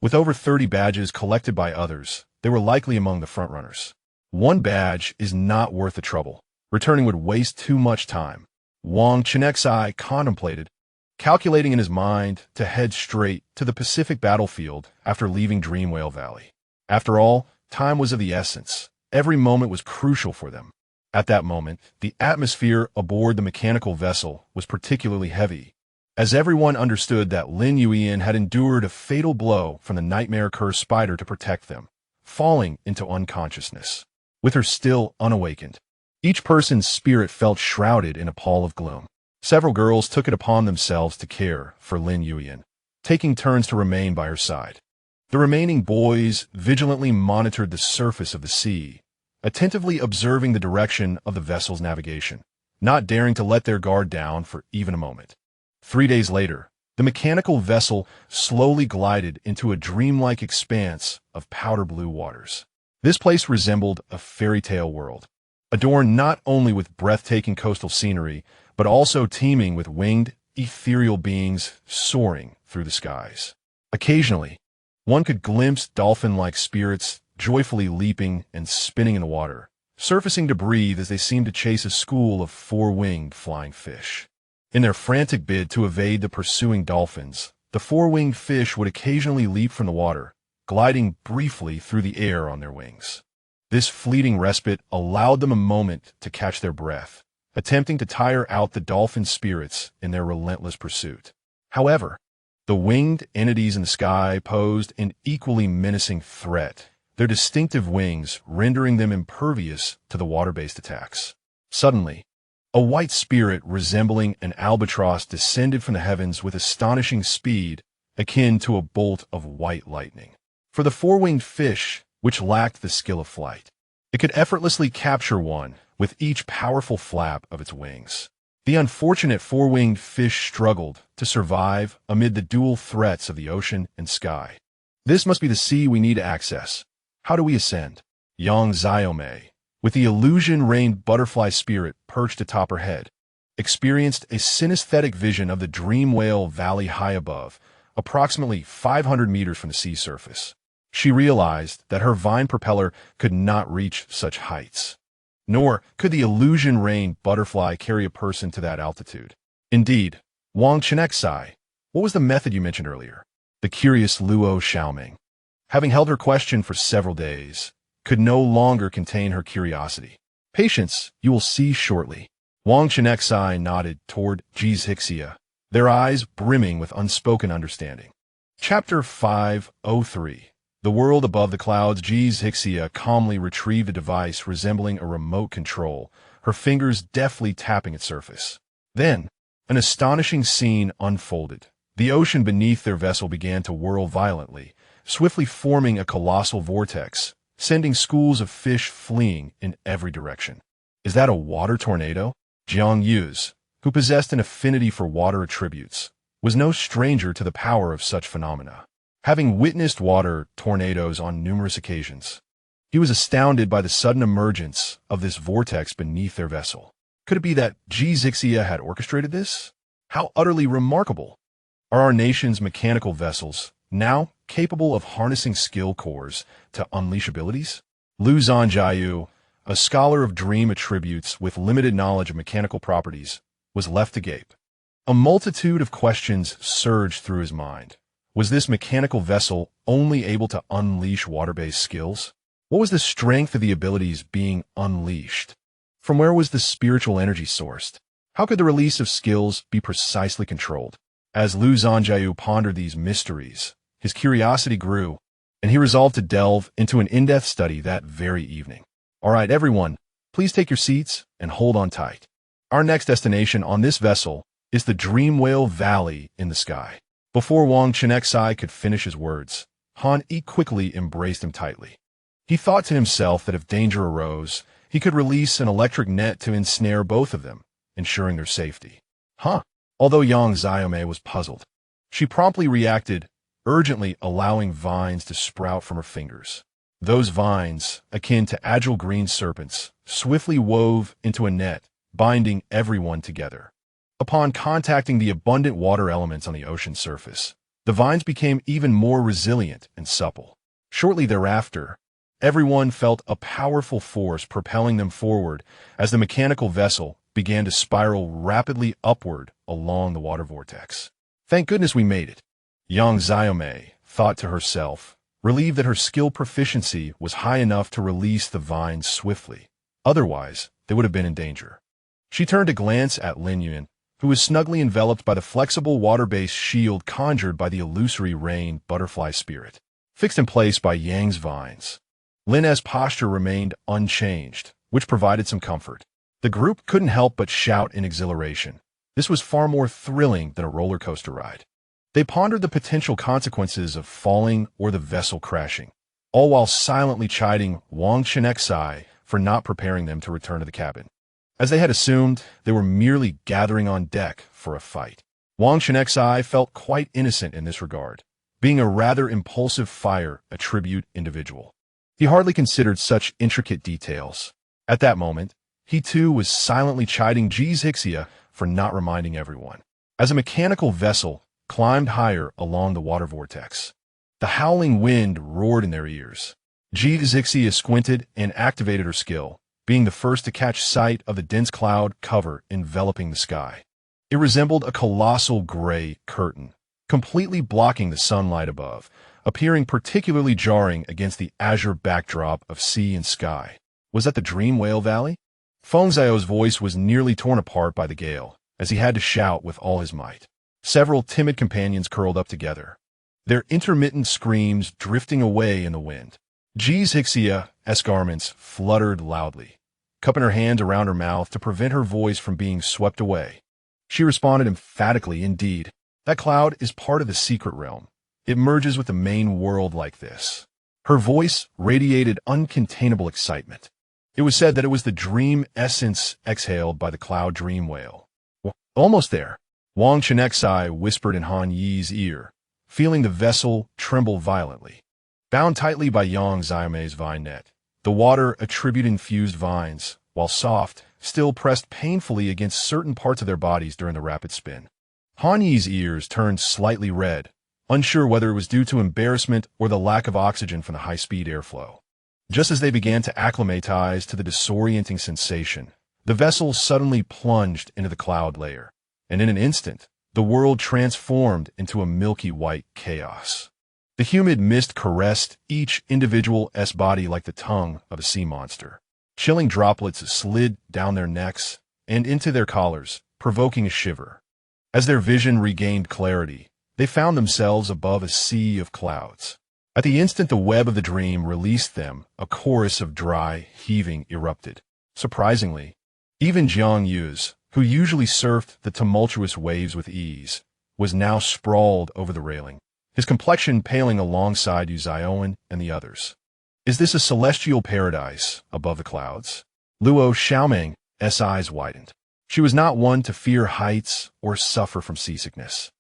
With over 30 badges collected by others, they were likely among the frontrunners. One badge is not worth the trouble. Returning would waste too much time. Wang Chenxi contemplated, calculating in his mind to head straight to the Pacific battlefield after leaving Dream Whale Valley. After all, time was of the essence. Every moment was crucial for them. At that moment, the atmosphere aboard the mechanical vessel was particularly heavy, as everyone understood that Lin Yuyan had endured a fatal blow from the nightmare-cursed spider to protect them, falling into unconsciousness. With her still unawakened, each person's spirit felt shrouded in a pall of gloom. Several girls took it upon themselves to care for Lin Yuyan, taking turns to remain by her side. The remaining boys vigilantly monitored the surface of the sea, attentively observing the direction of the vessel's navigation, not daring to let their guard down for even a moment. 3 days later, the mechanical vessel slowly glided into a dreamlike expanse of powder blue waters. This place resembled a fairy tale world, adorned not only with breathtaking coastal scenery, but also teeming with winged, ethereal beings soaring through the skies. Occasionally, one could glimpse dolphin-like spirits joyfully leaping and spinning in the water, surfacing to breathe as they seemed to chase a school of 4-winged flying fish. In their frantic bid to evade the pursuing dolphins, the 4-winged fish would occasionally leap from the water, gliding briefly through the air on their wings. This fleeting respite allowed them a moment to catch their breath, attempting to tire out the dolphin spirits in their relentless pursuit. However, The winged entities in the sky posed an equally menacing threat, their distinctive wings rendering them impervious to the water-based attacks. Suddenly, a white spirit resembling an albatross descended from the heavens with astonishing speed, akin to a bolt of white lightning. For the four-winged fish, which lacked the skill of flight, it could effortlessly capture one with each powerful flap of its wings. The unfortunate four-winged fish struggled to survive amid the dual threats of the ocean and sky. This must be the sea we need to access. How do we ascend? Yang Xiaomei, with the illusion-rained butterfly spirit perched atop her head, experienced a synesthetic vision of the Dream Whale Valley high above, approximately 500 meters from the sea surface. She realized that her vine propeller could not reach such heights. Nor could the illusion-rained butterfly carry a person to that altitude. Indeed, Wang Chenxi, what was the method you mentioned earlier? The curious Luo Xiaoming, having held her question for several days, could no longer contain her curiosity. Patience, you will see shortly. Wang Chenxi nodded toward Jizhixia, their eyes brimming with unspoken understanding. Chapter 503. The world above the clouds. Jizhixia calmly retrieved a device resembling a remote control, her fingers deftly tapping its surface. Then, an astonishing scene unfolded. The ocean beneath their vessel began to whirl violently, swiftly forming a colossal vortex, sending schools of fish fleeing in every direction. Is that a water tornado? Jiang Yuz, who possessed an affinity for water attributes, was no stranger to the power of such phenomena. Having witnessed water tornadoes on numerous occasions, he was astounded by the sudden emergence of this vortex beneath their vessel. Could it be that Jizhixia had orchestrated this? How utterly remarkable! Are our nation's mechanical vessels now capable of harnessing skill cores to unleash abilities? Lu Zhanjiu, a scholar of dream attributes with limited knowledge of mechanical properties, was left agape. A multitude of questions surged through his mind. Was this mechanical vessel only able to unleash water-based skills? What was the strength of the abilities being unleashed? From where was the spiritual energy sourced? How could the release of skills be precisely controlled? As Lu Zhanjiu pondered these mysteries, his curiosity grew, and he resolved to delve into an in-depth study that very evening. All right, everyone, please take your seats and hold on tight. Our next destination on this vessel is the Dream Whale Valley in the sky. Before Wang Chenxi could finish his words, Han Yi quickly embraced him tightly. He thought to himself that if danger arose, he could release an electric net to ensnare both of them, ensuring their safety. Although Yang Xiaomei was puzzled, she promptly reacted, urgently allowing vines to sprout from her fingers. Those vines, akin to agile green serpents, swiftly wove into a net, binding everyone together. Upon contacting the abundant water elements on the ocean surface, the vines became even more resilient and supple. Shortly thereafter, everyone felt a powerful force propelling them forward as the mechanical vessel began to spiral rapidly upward along the water vortex. Thank goodness we made it, Yang Xiaomei thought to herself, relieved that her skill proficiency was high enough to release the vines swiftly. Otherwise, they would have been in danger. She turned to glance at Lin Yuan, who was snugly enveloped by the flexible water-based shield conjured by the illusory rain butterfly spirit, fixed in place by Yang's vines. Lin's posture remained unchanged, which provided some comfort. The group couldn't help but shout in exhilaration. This was far more thrilling than a roller coaster ride. They pondered the potential consequences of falling or the vessel crashing, all while silently chiding Wang Chenxi for not preparing them to return to the cabin. As they had assumed, they were merely gathering on deck for a fight. Wang Chenxi felt quite innocent in this regard, being a rather impulsive fire attribute individual. He hardly considered such intricate details. At that moment, he too was silently chiding Jizhixia for not reminding everyone. As a mechanical vessel climbed higher along the water vortex, the howling wind roared in their ears. Jizhixia squinted and activated her skill, being the first to catch sight of the dense cloud cover enveloping the sky. It resembled a colossal gray curtain, completely blocking the sunlight above, appearing particularly jarring against the azure backdrop of sea and sky. Was that the Dream Whale Valley? Feng Xiao's voice was nearly torn apart by the gale, as he had to shout with all his might. several timid companions curled up together, their intermittent screams drifting away in the wind. Xixia's garments fluttered loudly, cupping her hands around her mouth to prevent her voice from being swept away. She responded emphatically, "Indeed, that cloud is part of the secret realm. It merges with the main world like this." Her voice radiated uncontainable excitement. It was said that it was the dream essence exhaled by the cloud dream whale. "Almost there," Wang Chenxi whispered in Han Yi's ear, feeling the vessel tremble violently. Bound tightly by Yang Xiaomei's vine net, the water attribute-infused vines, while soft, still pressed painfully against certain parts of their bodies during the rapid spin. Han Yi's ears turned slightly red, unsure whether it was due to embarrassment or the lack of oxygen from the high-speed airflow. Just as they began to acclimatize to the disorienting sensation, the vessel suddenly plunged into the cloud layer, and in an instant, the world transformed into a milky white chaos. The humid mist caressed each individual's body like the tongue of a sea monster. Chilling droplets slid down their necks and into their collars, provoking a shiver. As their vision regained clarity, they found themselves above a sea of clouds. At the instant the web of the dream released them, a chorus of dry, heaving erupted. Surprisingly, even Jiang Yu's, who usually surfed the tumultuous waves with ease, was now sprawled over the railing, his complexion paling alongside Yu Zioan and the others. "Is this a celestial paradise above the clouds?" Luo Xiaoming's eyes widened. She was not one to fear heights or suffer from seasickness.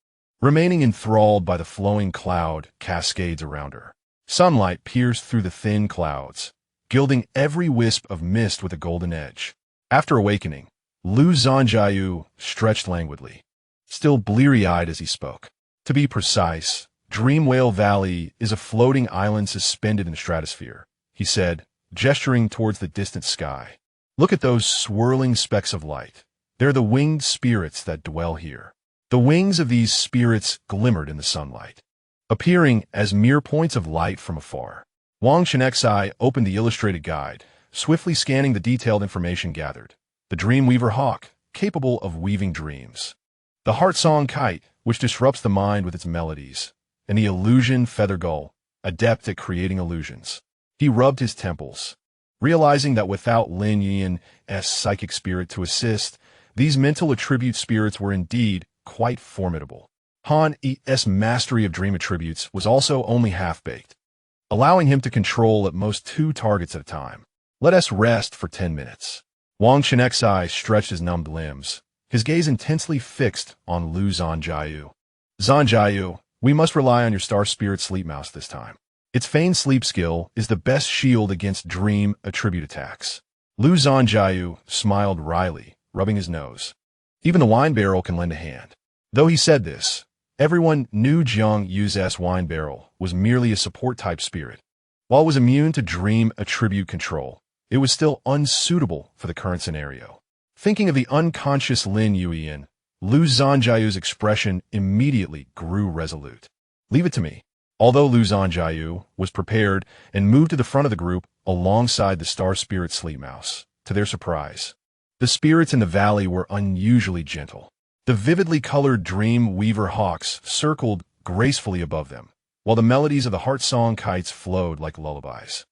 Remaining enthralled by the flowing cloud cascades around her, sunlight pierced through the thin clouds, gilding every wisp of mist with a golden edge. After awakening, Lu Zhanjiao stretched languidly, still bleary-eyed as he spoke. "To be precise, Dream Whale Valley is a floating island suspended in the stratosphere," he said, gesturing towards the distant sky. "Look at those swirling specks of light. They're the winged spirits that dwell here." The wings of these spirits glimmered in the sunlight, appearing as mere points of light from afar. Wang Chenxi opened the illustrated guide, swiftly scanning the detailed information gathered. The Dreamweaver hawk, capable of weaving dreams. The heart-song kite, which disrupts the mind with its melodies. And the illusion feather gull, adept at creating illusions. He rubbed his temples, realizing that without Lin Yan's psychic spirit to assist, these mental attribute spirits were indeed quite formidable. Han Yi's mastery of dream attributes was also only half-baked, allowing him to control at most 2 targets at a time. "Let us rest for 10 minutes. Wang Chenxi stretched his numbed limbs, his gaze intensely fixed on Lu Zhanjiao. "Zhanjiao, we must rely on your star spirit sleep mouse this time. Its feigned sleep skill is the best shield against dream attribute attacks." Lu Zhanjiao smiled wryly, rubbing his nose. "Even the wine barrel can lend a hand." Though he said this, everyone knew Jiang Yu's wine barrel was merely a support-type spirit. While it was immune to dream attribute control, it was still unsuitable for the current scenario. Thinking of the unconscious Lin Yuan, Lu Zhanjiao's expression immediately grew resolute. "Leave it to me." Although Lu Zhanjiao was prepared and moved to the front of the group alongside the star spirit sleep mouse, to their surprise, the spirits in the valley were unusually gentle. The vividly colored dream weaver hawks circled gracefully above them, while the melodies of the heart-song kites flowed like lullabies.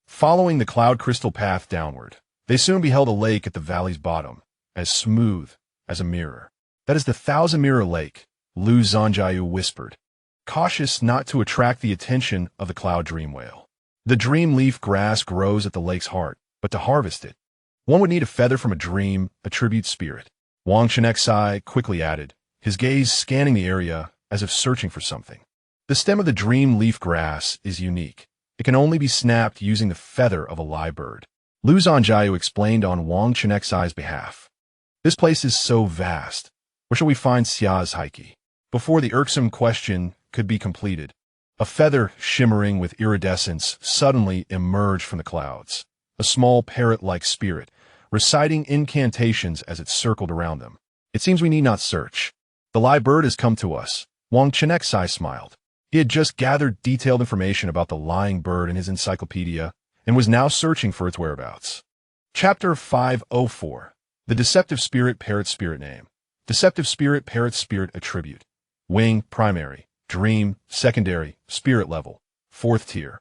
Following the cloud crystal path downward, they soon beheld a lake at the valley's bottom, as smooth as a mirror. "That is the Thousand-Mirror Lake," Lu Zhanjiao whispered, cautious not to attract the attention of the cloud dream whale. "The dream leaf grass grows at the lake's heart, but to harvest it, one would need a feather from a dream attribute spirit." Wang Chenxi quickly added, his gaze scanning the area as if searching for something. "The stem of the dream leaf grass is unique. It can only be snapped using the feather of a live bird." Lu Zhanjiao explained on Wang Chenxi's behalf. "This place is so vast. Where shall we find Xia's Heike?" Before the irksome question could be completed, a feather shimmering with iridescence suddenly emerged from the clouds, a small parrot-like spirit, reciting incantations as it circled around them. "It seems we need not search. The live bird has come to us." Wang Chenxi smiled. He had just gathered detailed information about the lying bird in his encyclopedia and was now searching for its whereabouts. Chapter 504. The Deceptive Spirit Parrot Spirit Name. Deceptive Spirit Parrot Spirit Attribute. Wing, primary. Dream, secondary. Spirit level, 4th tier.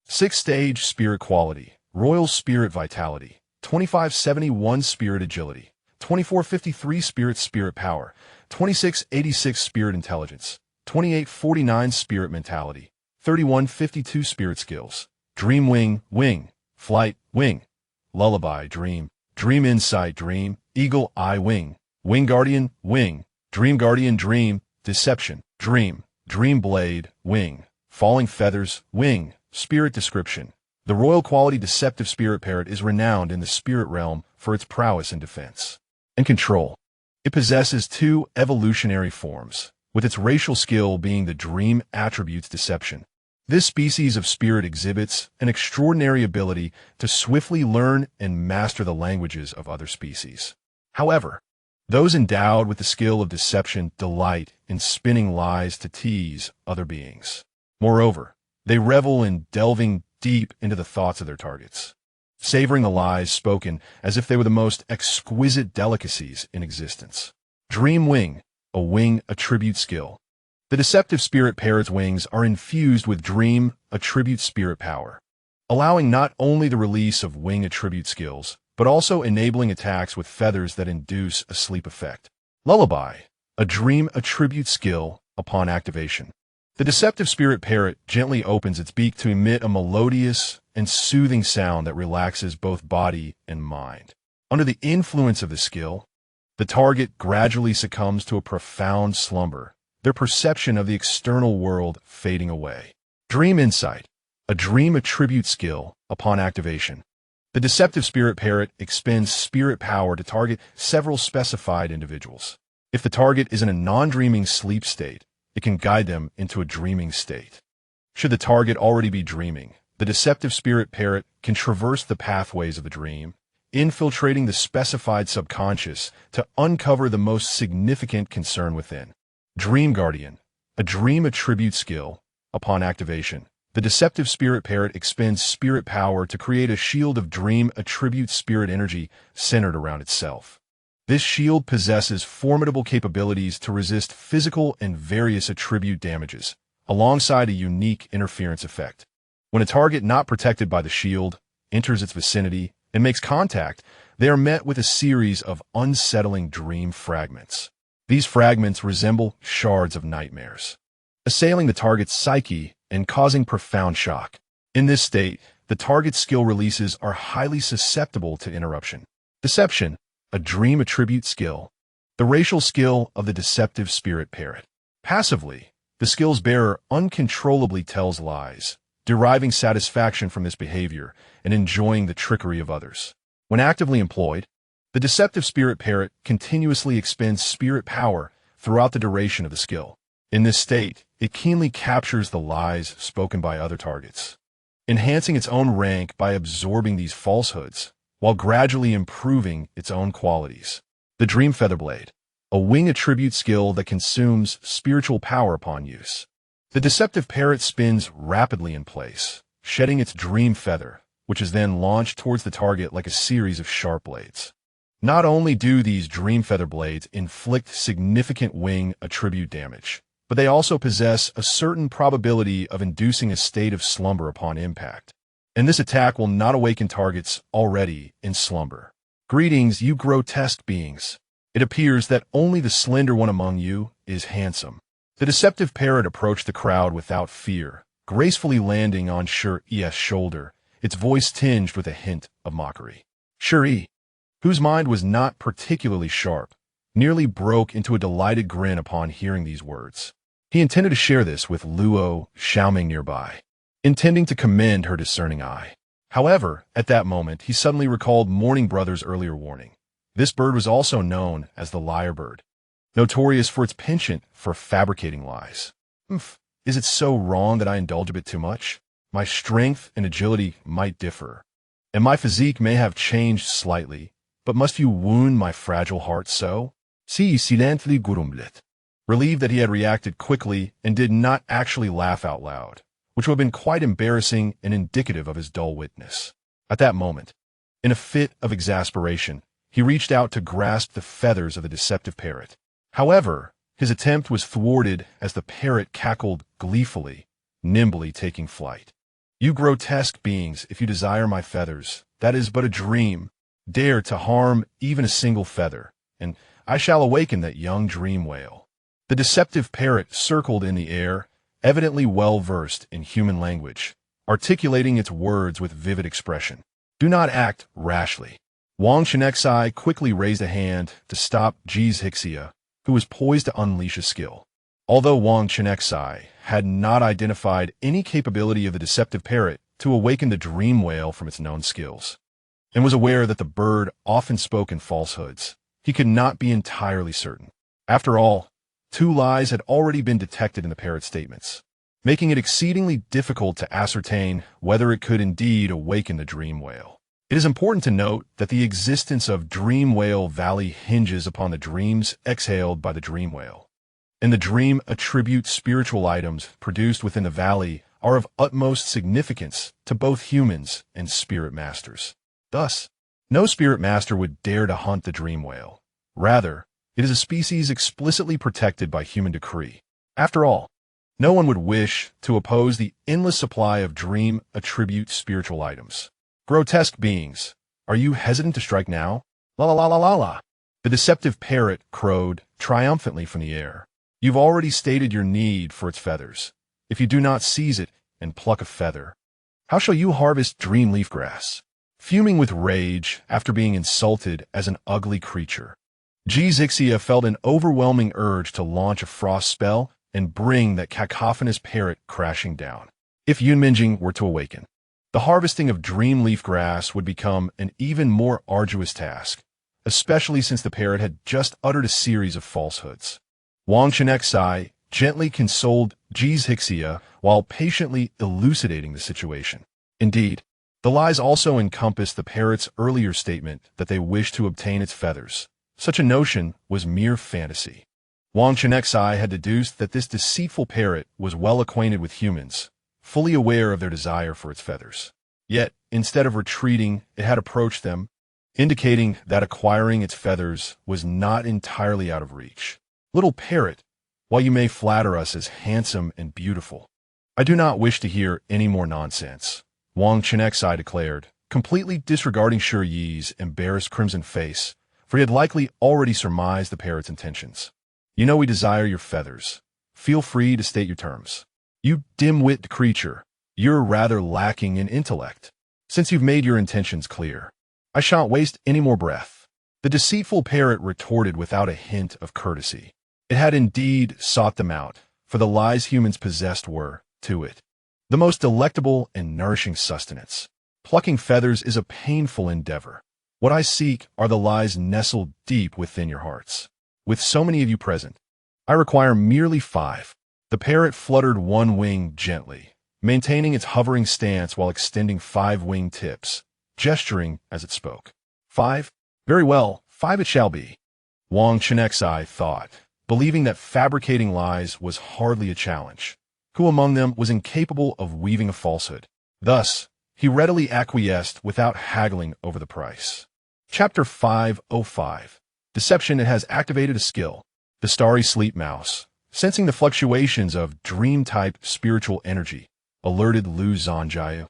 6th stage, spirit quality. Royal spirit vitality. 2571 spirit agility. 2453 spirit power. 2686 spirit intelligence. 2849 spirit mentality. 3152 spirit skills. Dream wing, wing. Flight, wing. Lullaby, dream. Dream insight, dream. Eagle eye, wing. Wing guardian, wing. Dream guardian, dream. Deception, dream. Dream blade, wing. Falling feathers, wing. Spirit description. The royal quality deceptive spirit parrot is renowned in the spirit realm for its prowess and defense. And control. It possesses 2 evolutionary forms, with its racial skill being the dream attribute's deception. This species of spirit exhibits an extraordinary ability to swiftly learn and master the languages of other species. However, those endowed with the skill of deception delight in spinning lies to tease other beings. Moreover, they revel in delving deep into the thoughts of their targets, savoring the lies spoken as if they were the most exquisite delicacies in existence. Dream wing, a wing attribute skill. The deceptive spirit parrot's wings are infused with dream attribute spirit power, allowing not only the release of wing attribute skills, but also enabling attacks with feathers that induce a sleep effect. Lullaby, a dream attribute skill upon activation. The deceptive spirit parrot gently opens its beak to emit a melodious and soothing sound that relaxes both body and mind. Under the influence of the skill, the target gradually succumbs to a profound slumber, their perception of the external world fading away. Dream insight, a dream attribute skill upon activation. The deceptive spirit parrot expends spirit power to target several specified individuals. If the target is in a non-dreaming sleep state, it can guide them into a dreaming state. Should the target already be dreaming, the deceptive spirit parrot can traverse the pathways of the dream, infiltrating the specified subconscious to uncover the most significant concern within. Dream guardian, a dream attribute skill. Upon activation, the deceptive spirit parrot expends spirit power to create a shield of dream attribute spirit energy centered around itself. This shield possesses formidable capabilities to resist physical and various attribute damages, alongside a unique interference effect. When a target not protected by the shield enters its vicinity and makes contact, they are met with a series of unsettling dream fragments. These fragments resemble shards of nightmares, assailing the target's psyche and causing profound shock. In this state, the target's skill releases are highly susceptible to interruption. Deception, a dream attribute skill. The racial skill of the deceptive spirit parrot. Passively, the skill's bearer uncontrollably tells lies, deriving satisfaction from this behavior and enjoying the trickery of others. When actively employed, the deceptive spirit parrot continuously expends spirit power throughout the duration of the skill. In this state, it keenly captures the lies spoken by other targets, enhancing its own rank by absorbing these falsehoods, while gradually improving its own qualities. The Dream Feather Blade, a wing attribute skill that consumes spiritual power upon use. The deceptive parrot spins rapidly in place, shedding its dream feather, which is then launched towards the target like a series of sharp blades. Not only do these dream feather blades inflict significant wing attribute damage, but they also possess a certain probability of inducing a state of slumber upon impact. And this attack will not awaken targets already in slumber. Greetings, you grotesque beings. It appears that only the slender one among you is handsome. The deceptive parrot approached the crowd without fear, gracefully landing on Shuri's shoulder, its voice tinged with a hint of mockery. Shuri, whose mind was not particularly sharp, nearly broke into a delighted grin upon hearing these words. He intended to share this with Luo Xiaoming nearby, intending to commend her discerning eye. However, at that moment, he suddenly recalled Morning Brother's earlier warning. This bird was also known as the liar bird, notorious for its penchant for fabricating lies. Is it so wrong that I indulge a bit too much? My strength and agility might differ, and my physique may have changed slightly, but must you wound my fragile heart so? Si silently grumblet. Relieved that he had reacted quickly and did not actually laugh out loud, which would have been quite embarrassing and indicative of his dull witness. At that moment, in a fit of exasperation, he reached out to grasp the feathers of the deceptive parrot. However, His attempt was thwarted as the parrot cackled gleefully, nimbly taking flight. You grotesque beings, if you desire my feathers, that is but a dream. Dare to harm even a single feather, and I shall awaken that young dream whale. The deceptive parrot circled in the air, evidently well versed in human language, articulating its words with vivid expression. Do not act rashly. Wang Chenxi quickly raised a hand to stop Hixia, who was poised to unleash a skill. Although Wang Chenxi had not identified any capability of the deceptive parrot to awaken the dream whale from its known skills, and was aware that the bird often spoke in falsehoods, he could not be entirely certain. After all, 2 lies had already been detected in the parrot's statements, making it exceedingly difficult to ascertain whether it could indeed awaken the dream whale. It is important to note that the existence of Dream Whale Valley hinges upon the dreams exhaled by the dream whale. And the dream attribute spiritual items produced within the valley are of utmost significance to both humans and spirit masters. Thus, no spirit master would dare to hunt the dream whale. Rather, it is a species explicitly protected by human decree. After all, no one would wish to oppose the endless supply of dream attribute spiritual items. Grotesque beings, are you hesitant to strike now? La la la la la la. The deceptive parrot crowed triumphantly from the air. You've already stated your need for its feathers. If you do not seize it and pluck a feather, how shall you harvest dream leaf grass? Fuming with rage after being insulted as an ugly creature, Xixia felt an overwhelming urge to launch a frost spell and bring that cacophonous parrot crashing down. If Yunminjing were to awaken, the harvesting of dream leaf grass would become an even more arduous task, especially since the parrot had just uttered a series of falsehoods. Wang Chenxi gently consoled Xixia while patiently elucidating the situation. Indeed, the lies also encompassed the parrot's earlier statement that they wished to obtain its feathers. Such a notion was mere fantasy. Wang Chenxi had deduced that this deceitful parrot was well acquainted with humans, fully aware of their desire for its feathers. Yet, instead of retreating, it had approached them, indicating that acquiring its feathers was not entirely out of reach. Little parrot, while you may flatter us as handsome and beautiful, I do not wish to hear any more nonsense, Wang Chenxi declared, completely disregarding Shi Yi's embarrassed crimson face, for he had likely already surmised the parrot's intentions. You know we desire your feathers. Feel free to state your terms. You dim-witted creature, you're rather lacking in intellect. Since you've made your intentions clear, I shan't waste any more breath. The deceitful parrot retorted without a hint of courtesy. It had indeed sought them out, for the lies humans possessed were, to it, the most delectable and nourishing sustenance. Plucking feathers is a painful endeavor. What I seek are the lies nestled deep within your hearts. With so many of you present, I require merely 5. The parrot fluttered one wing gently, maintaining its hovering stance while extending 5 wing tips, gesturing as it spoke. 5? Very well, 5 it shall be. Wang Chenxi thought, believing that fabricating lies was hardly a challenge. Who among them was incapable of weaving a falsehood? Thus, he readily acquiesced without haggling over the price. Chapter 505. Deception has activated a skill. The starry sleep mouse, sensing the fluctuations of dream-type spiritual energy, alerted Lu Zhanjiao,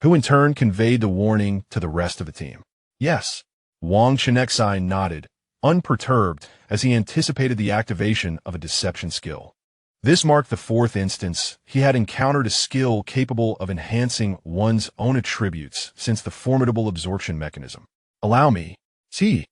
who in turn conveyed the warning to the rest of the team. Yes, Wang Chenxi nodded, unperturbed as he anticipated the activation of a deception skill. This marked the 4th instance he had encountered a skill capable of enhancing one's own attributes since the formidable absorption mechanism. Allow me, see,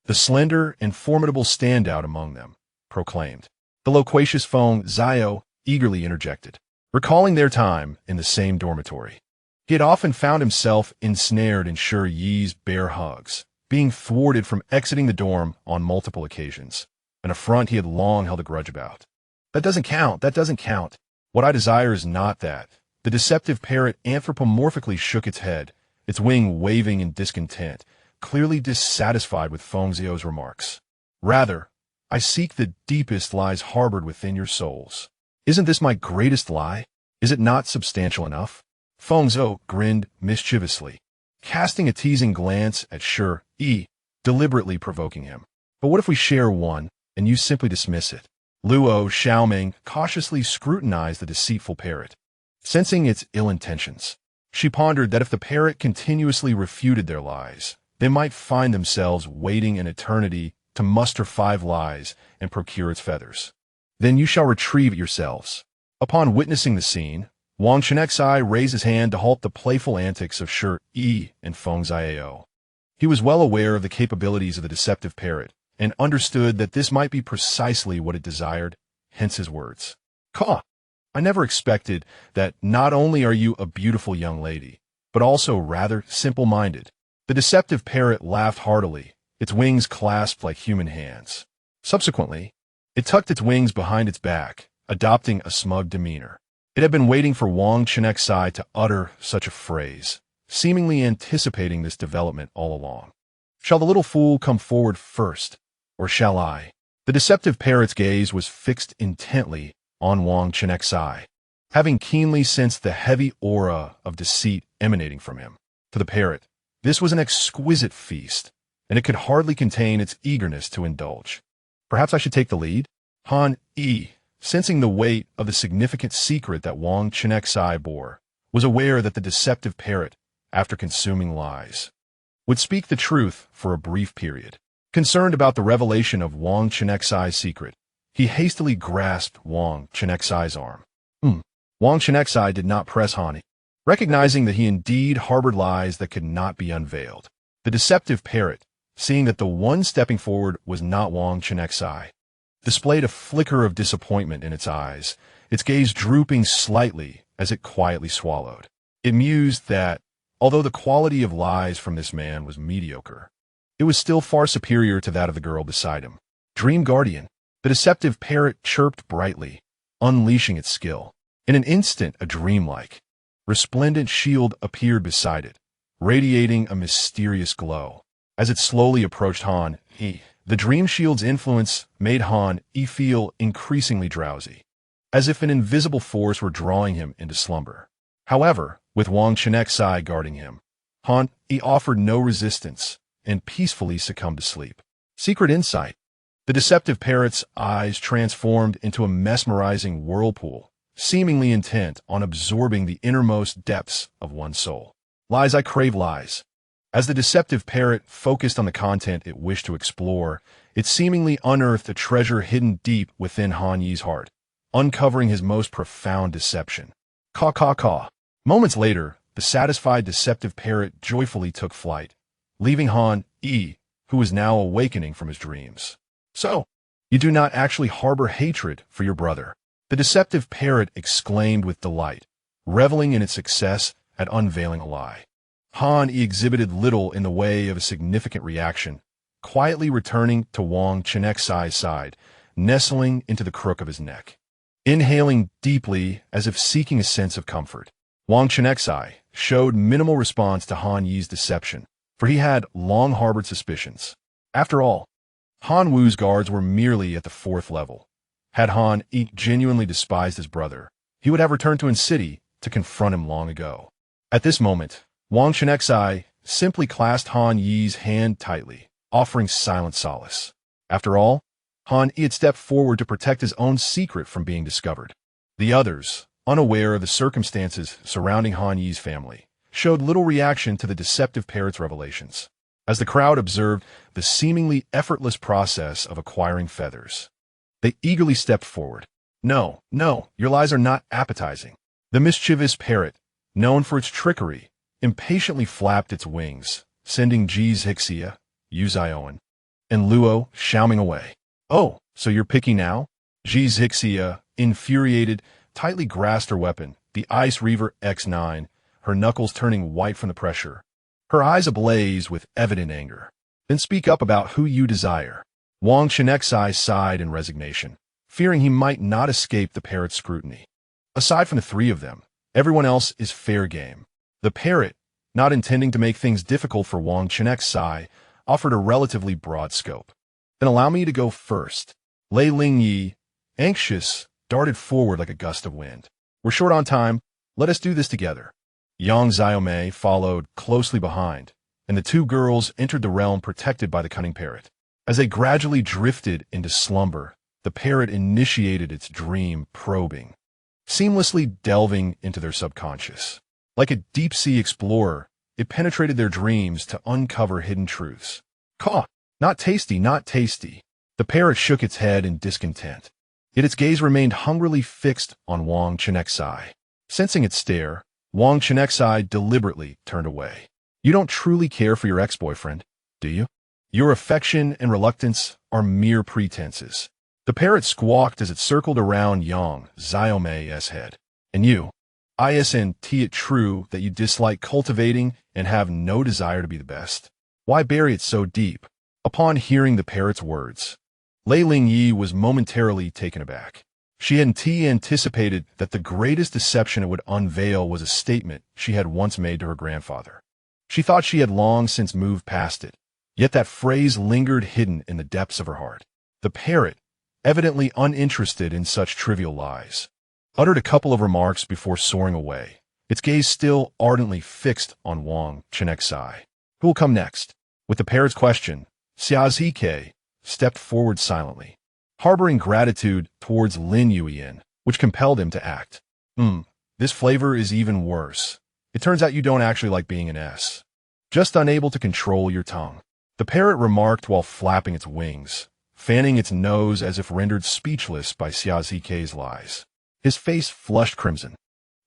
the slender and formidable standout among them, proclaimed. The loquacious Feng Zhao eagerly interjected, recalling their time in the same dormitory. He had often found himself ensnared in Shi Yi's bare hugs, being thwarted from exiting the dorm on multiple occasions, an affront he had long held a grudge about. That doesn't count, that doesn't count. What I desire is not that. The deceptive parrot anthropomorphically shook its head, its wing waving in discontent, clearly dissatisfied with Feng Zhao's remarks. Rather, I seek the deepest lies harbored within your souls. Isn't this my greatest lie? Is it not substantial enough? Feng Zhao grinned mischievously, casting a teasing glance at Shi Yi, deliberately provoking him. But what if we share one, and you simply dismiss it? Luo Xiaoming cautiously scrutinized the deceitful parrot. Sensing its ill intentions, she pondered that if the parrot continuously refuted their lies, they might find themselves waiting an eternity to muster 5 lies and procure its feathers. Then you shall retrieve it yourselves. Upon witnessing the scene, Wang Chenxi raised his hand to halt the playful antics of Shi Yi and Feng Xiao. He was well aware of the capabilities of the deceptive parrot and understood that this might be precisely what it desired, hence his words. "Caw! I never expected that not only are you a beautiful young lady, but also rather simple-minded." The deceptive parrot laughed heartily, its wings clasped like human hands. Subsequently, it tucked its wings behind its back, adopting a smug demeanor. It had been waiting for Wang Chenxi to utter such a phrase, seemingly anticipating this development all along. "Shall the little fool come forward first, or shall I?" The deceptive parrot's gaze was fixed intently on Wang Chenxi, having keenly sensed the heavy aura of deceit emanating from him. To the parrot, this was an exquisite feast, and it could hardly contain its eagerness to indulge. "Perhaps I should take the lead?" Han Yi, sensing the weight of the significant secret that Wang Chenxi bore, was aware that the deceptive parrot, after consuming lies, would speak the truth for a brief period. Concerned about the revelation of Wang Chenxi's secret, he hastily grasped Wang Chenxi's arm. Wang Chenxi did not press Han, recognizing that he indeed harbored lies that could not be unveiled. The deceptive parrot, seeing that the one stepping forward was not Wang Chenxi, displayed a flicker of disappointment in its eyes, its gaze drooping slightly as it quietly swallowed. It mused that, although the quality of lies from this man was mediocre, it was still far superior to that of the girl beside him. "Dream Guardian," the deceptive parrot chirped brightly, unleashing its skill. In an instant, a dreamlike, resplendent shield appeared beside it, radiating a mysterious glow. As it slowly approached Han Yi, the dream shield's influence made Han Yi feel increasingly drowsy, as if an invisible force were drawing him into slumber. However, with Wang Chenxi guarding him, Han Yi offered no resistance and peacefully succumbed to sleep. Secret insight. The deceptive parrot's eyes transformed into a mesmerizing whirlpool, seemingly intent on absorbing the innermost depths of one's soul. "Lies, I crave lies." As the deceptive parrot focused on the content it wished to explore, it seemingly unearthed a treasure hidden deep within Han Yi's heart, uncovering his most profound deception. "Caw, caw, caw." Moments later, the satisfied deceptive parrot joyfully took flight, leaving Han Yi, who was now awakening from his dreams. "So, you do not actually harbor hatred for your brother?" The deceptive parrot exclaimed with delight, reveling in its success at unveiling a lie. Han Yi exhibited little in the way of a significant reaction, quietly returning to Wang Chenxi's side, nestling into the crook of his neck. Inhaling deeply as if seeking a sense of comfort, Wang Chenxi showed minimal response to Han Yi's deception, for he had long harbored suspicions. After all, Han Wu's guards were merely at the 4th level. Had Han Yi genuinely despised his brother, he would have returned to An City to confront him long ago. At this moment, Wang Chenxi simply clasped Han Yi's hand tightly, offering silent solace. After all, Han Yi had stepped forward to protect his own secret from being discovered. The others, unaware of the circumstances surrounding Han Yi's family, showed little reaction to the deceptive parrot's revelations. As the crowd observed the seemingly effortless process of acquiring feathers, they eagerly stepped forward. "No, no, your lies are not appetizing." The mischievous parrot, known for its trickery, impatiently flapped its wings, sending Zhixia, Yu Zioan, and Luo Xiaoming away. "Oh, so you're picky now?" Zhixia, infuriated, tightly grasped her weapon, the Ice Reaver X9, her knuckles turning white from the pressure, her eyes ablaze with evident anger. "Then speak up about who you desire." Wang Chenxi sighed in resignation, fearing he might not escape the parrot's scrutiny. Aside from the 3 of them, everyone else is fair game. The parrot, not intending to make things difficult for Wang Chenxi, offered a relatively broad scope. "Then allow me to go first." Lei Lingyi, anxious, darted forward like a gust of wind. "We're short on time. Let us do this together." Yang Xiaomei followed closely behind, and the 2 girls entered the realm protected by the cunning parrot. As they gradually drifted into slumber, the parrot initiated its dream probing, seamlessly delving into their subconscious. Like a deep-sea explorer, it penetrated their dreams to uncover hidden truths. Caw! Not tasty, not tasty. The parrot shook its head in discontent. Yet its gaze remained hungrily fixed on Wang Chenxi. Sensing its stare, Wang Chenxi deliberately turned away. You don't truly care for your ex-boyfriend, do you? Your affection and reluctance are mere pretenses. The parrot squawked as it circled around Yang Xiaomei's head. And you? Isn't it true that you dislike cultivating and have no desire to be the best? Why bury it so deep? Upon hearing the parrot's words, Lei Lingyi was momentarily taken aback. She hadn't anticipated that the greatest deception it would unveil was a statement she had once made to her grandfather. She thought she had long since moved past it, yet that phrase lingered hidden in the depths of her heart. The parrot, evidently uninterested in such trivial lies, uttered a couple of remarks before soaring away, its gaze still ardently fixed on Wang Chenxi. Who will come next? With the parrot's question, Xiaozike stepped forward silently, harboring gratitude towards Lin Yuyin, which compelled him to act. This flavor is even worse. It turns out you don't actually like being an S. Just unable to control your tongue. The parrot remarked while flapping its wings, fanning its nose as if rendered speechless by Xiaozike's lies. His face flushed crimson.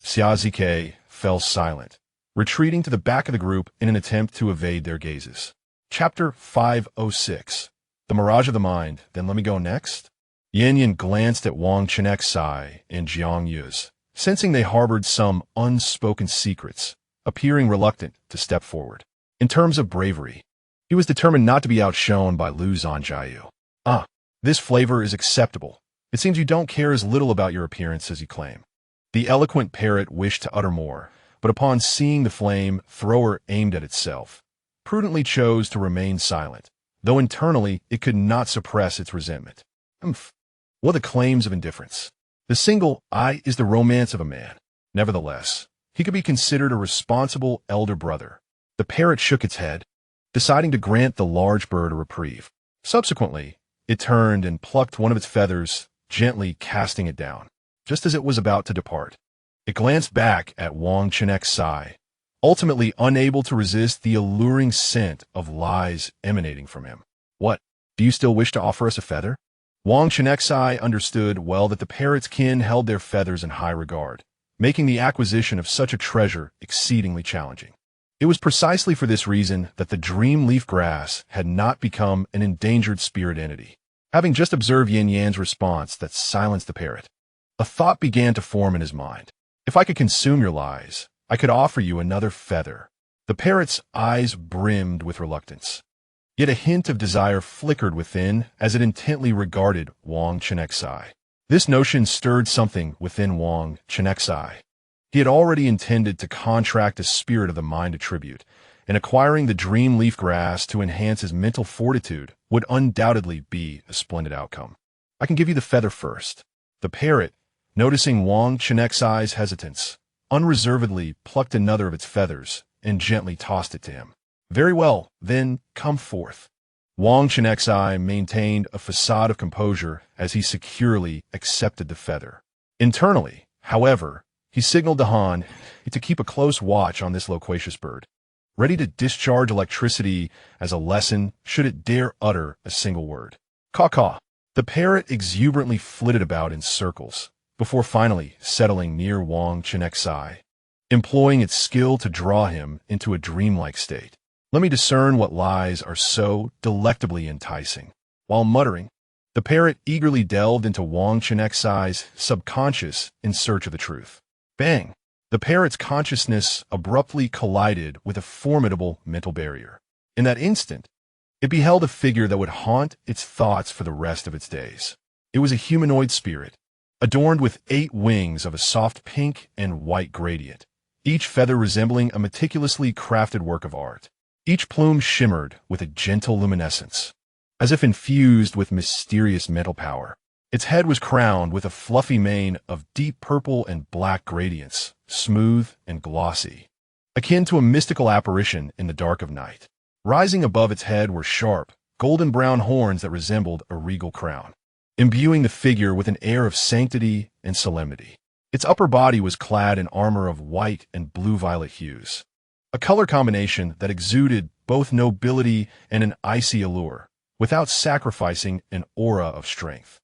Xiaozike fell silent, retreating to the back of the group in an attempt to evade their gazes. Chapter 506. The Mirage of the Mind, Then Let Me Go Next? Yan glanced at Wang Chenxi and Jiang Yu's, sensing they harbored some unspoken secrets, appearing reluctant to step forward. In terms of bravery, he was determined not to be outshone by Lu Zhanjiao. This flavor is acceptable. It seems you don't care as little about your appearance as you claim. The eloquent parrot wished to utter more, but upon seeing the flame thrower aimed at itself, prudently chose to remain silent, though internally it could not suppress its resentment. What the claims of indifference? The single I is the romance of a man. Nevertheless, he could be considered a responsible elder brother. The parrot shook its head, deciding to grant the large bird a reprieve. Subsequently, it turned and plucked one of its feathers, gently casting it down. Just as it was about to depart, it glanced back at Wang Chenxi, ultimately unable to resist the alluring scent of lies emanating from him. What? Do you still wish to offer us a feather? Wang Chenxi understood well that the parrot's kin held their feathers in high regard, making the acquisition of such a treasure exceedingly challenging. It was precisely for this reason that the dream leaf grass had not become an endangered spirit entity. Having just observed Yin Yan's response that silenced the parrot, a thought began to form in his mind. If I could consume your lies, I could offer you another feather. The parrot's eyes brimmed with reluctance. Yet a hint of desire flickered within as it intently regarded Wang Chenxi. This notion stirred something within Wang Chenxi. He had already intended to contract a spirit of the mind attribute, and acquiring the dream leaf grass to enhance his mental fortitude would undoubtedly be a splendid outcome. I can give you the feather first. The parrot, noticing Wang Chenxi's hesitance, unreservedly plucked another of its feathers and gently tossed it to him. Very well, then come forth. Wang Chenxi maintained a facade of composure as he securely accepted the feather. Internally, however, he signaled to Han to keep a close watch on this loquacious bird, ready to discharge electricity as a lesson should it dare utter a single word. Caw-caw. The parrot exuberantly flitted about in circles, before finally settling near Wang Chenxi, employing its skill to draw him into a dreamlike state. Let me discern what lies are so delectably enticing. While muttering, the parrot eagerly delved into Wang Chenxi's subconscious in search of the truth. Bang! The parrot's consciousness abruptly collided with a formidable mental barrier. In that instant, it beheld a figure that would haunt its thoughts for the rest of its days. It was a humanoid spirit, adorned with 8 wings of a soft pink and white gradient, each feather resembling a meticulously crafted work of art. Each plume shimmered with a gentle luminescence, as if infused with mysterious mental power. Its head was crowned with a fluffy mane of deep purple and black gradients, smooth and glossy, akin to a mystical apparition in the dark of night. Rising above its head were sharp, golden-brown horns that resembled a regal crown. imbuing the figure with an air of sanctity and solemnity. Its upper body was clad in armor of white and blue-violet hues, a color combination that exuded both nobility and an icy allure, without sacrificing an aura of strength.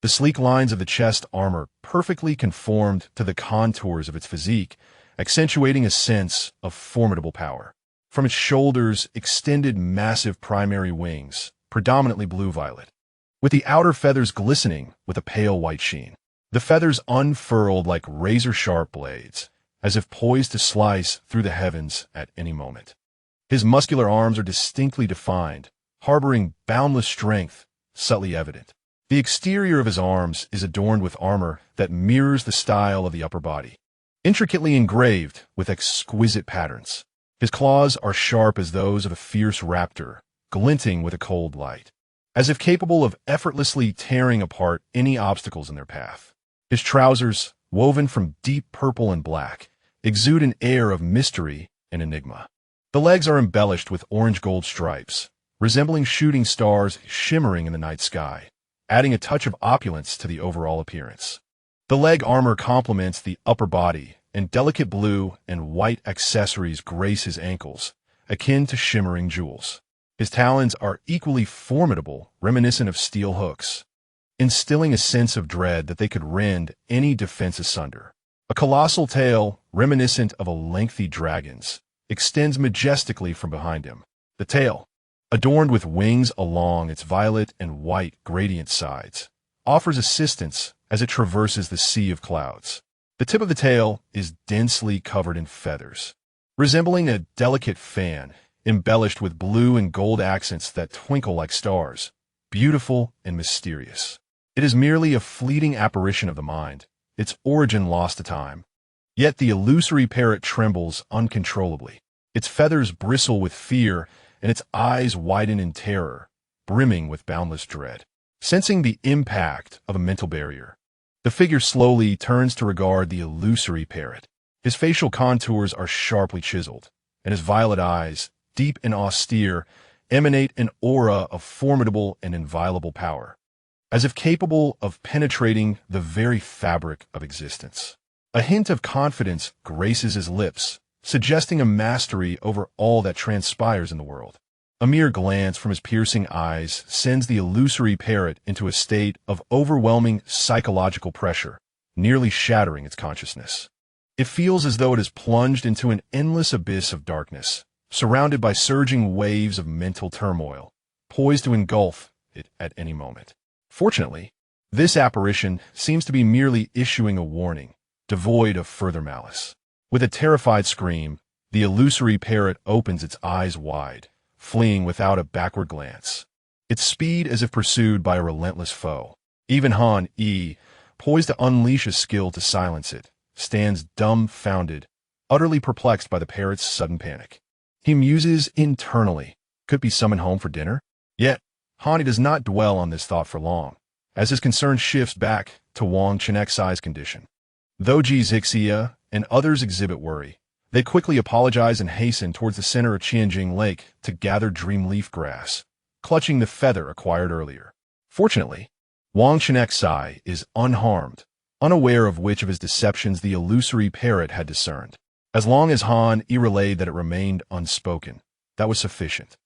The sleek lines of the chest armor perfectly conformed to the contours of its physique, accentuating a sense of formidable power. From its shoulders extended massive primary wings, predominantly blue-violet, with the outer feathers glistening with a pale white sheen. The feathers unfurled like razor-sharp blades, as if poised to slice through the heavens at any moment. His muscular arms are distinctly defined, harboring boundless strength, subtly evident. The exterior of his arms is adorned with armor that mirrors the style of the upper body, intricately engraved with exquisite patterns. His claws are sharp as those of a fierce raptor, glinting with a cold light, as if capable of effortlessly tearing apart any obstacles in their path. His trousers, woven from deep purple and black, exude an air of mystery and enigma. The legs are embellished with orange-gold stripes, resembling shooting stars shimmering in the night sky, adding a touch of opulence to the overall appearance. The leg armor complements the upper body, and delicate blue and white accessories grace his ankles, akin to shimmering jewels. His talons are equally formidable, reminiscent of steel hooks, instilling a sense of dread that they could rend any defense asunder. A colossal tail, reminiscent of a lengthy dragon's, extends majestically from behind him. The tail, adorned with wings along its violet and white gradient sides, offers assistance as it traverses the sea of clouds. The tip of the tail is densely covered in feathers, resembling a delicate fan embellished with blue and gold accents that twinkle like stars, beautiful and mysterious. It is merely a fleeting apparition of the mind, its origin lost to time. Yet the illusory parrot trembles uncontrollably. Its feathers bristle with fear, and its eyes widen in terror, brimming with boundless dread. Sensing the impact of a mental barrier, the figure slowly turns to regard the illusory parrot. His facial contours are sharply chiseled, and his violet eyes, deep and austere, emanate an aura of formidable and inviolable power, as if capable of penetrating the very fabric of existence. A hint of confidence graces his lips, suggesting a mastery over all that transpires in the world. A mere glance from his piercing eyes sends the illusory parrot into a state of overwhelming psychological pressure, nearly shattering its consciousness. It feels as though it is plunged into an endless abyss of darkness, surrounded by surging waves of mental turmoil, poised to engulf it at any moment. Fortunately, this apparition seems to be merely issuing a warning, devoid of further malice. With a terrified scream, the illusory parrot opens its eyes wide, fleeing without a backward glance, its speed as if pursued by a relentless foe. Even Han Yi, poised to unleash a skill to silence it, stands dumbfounded, utterly perplexed by the parrot's sudden panic. He muses internally, could be summoned home for dinner? Yet, Han does not dwell on this thought for long, as his concern shifts back to Wang Chenxi's condition. Though Ji Zixia and others exhibit worry, they quickly apologize and hasten towards the center of Qianjing Lake to gather dreamleaf grass, clutching the feather acquired earlier. Fortunately, Wang Chenxi is unharmed, unaware of which of his deceptions the illusory parrot had discerned. As long as Han Yi relayed that it remained unspoken, that was sufficient.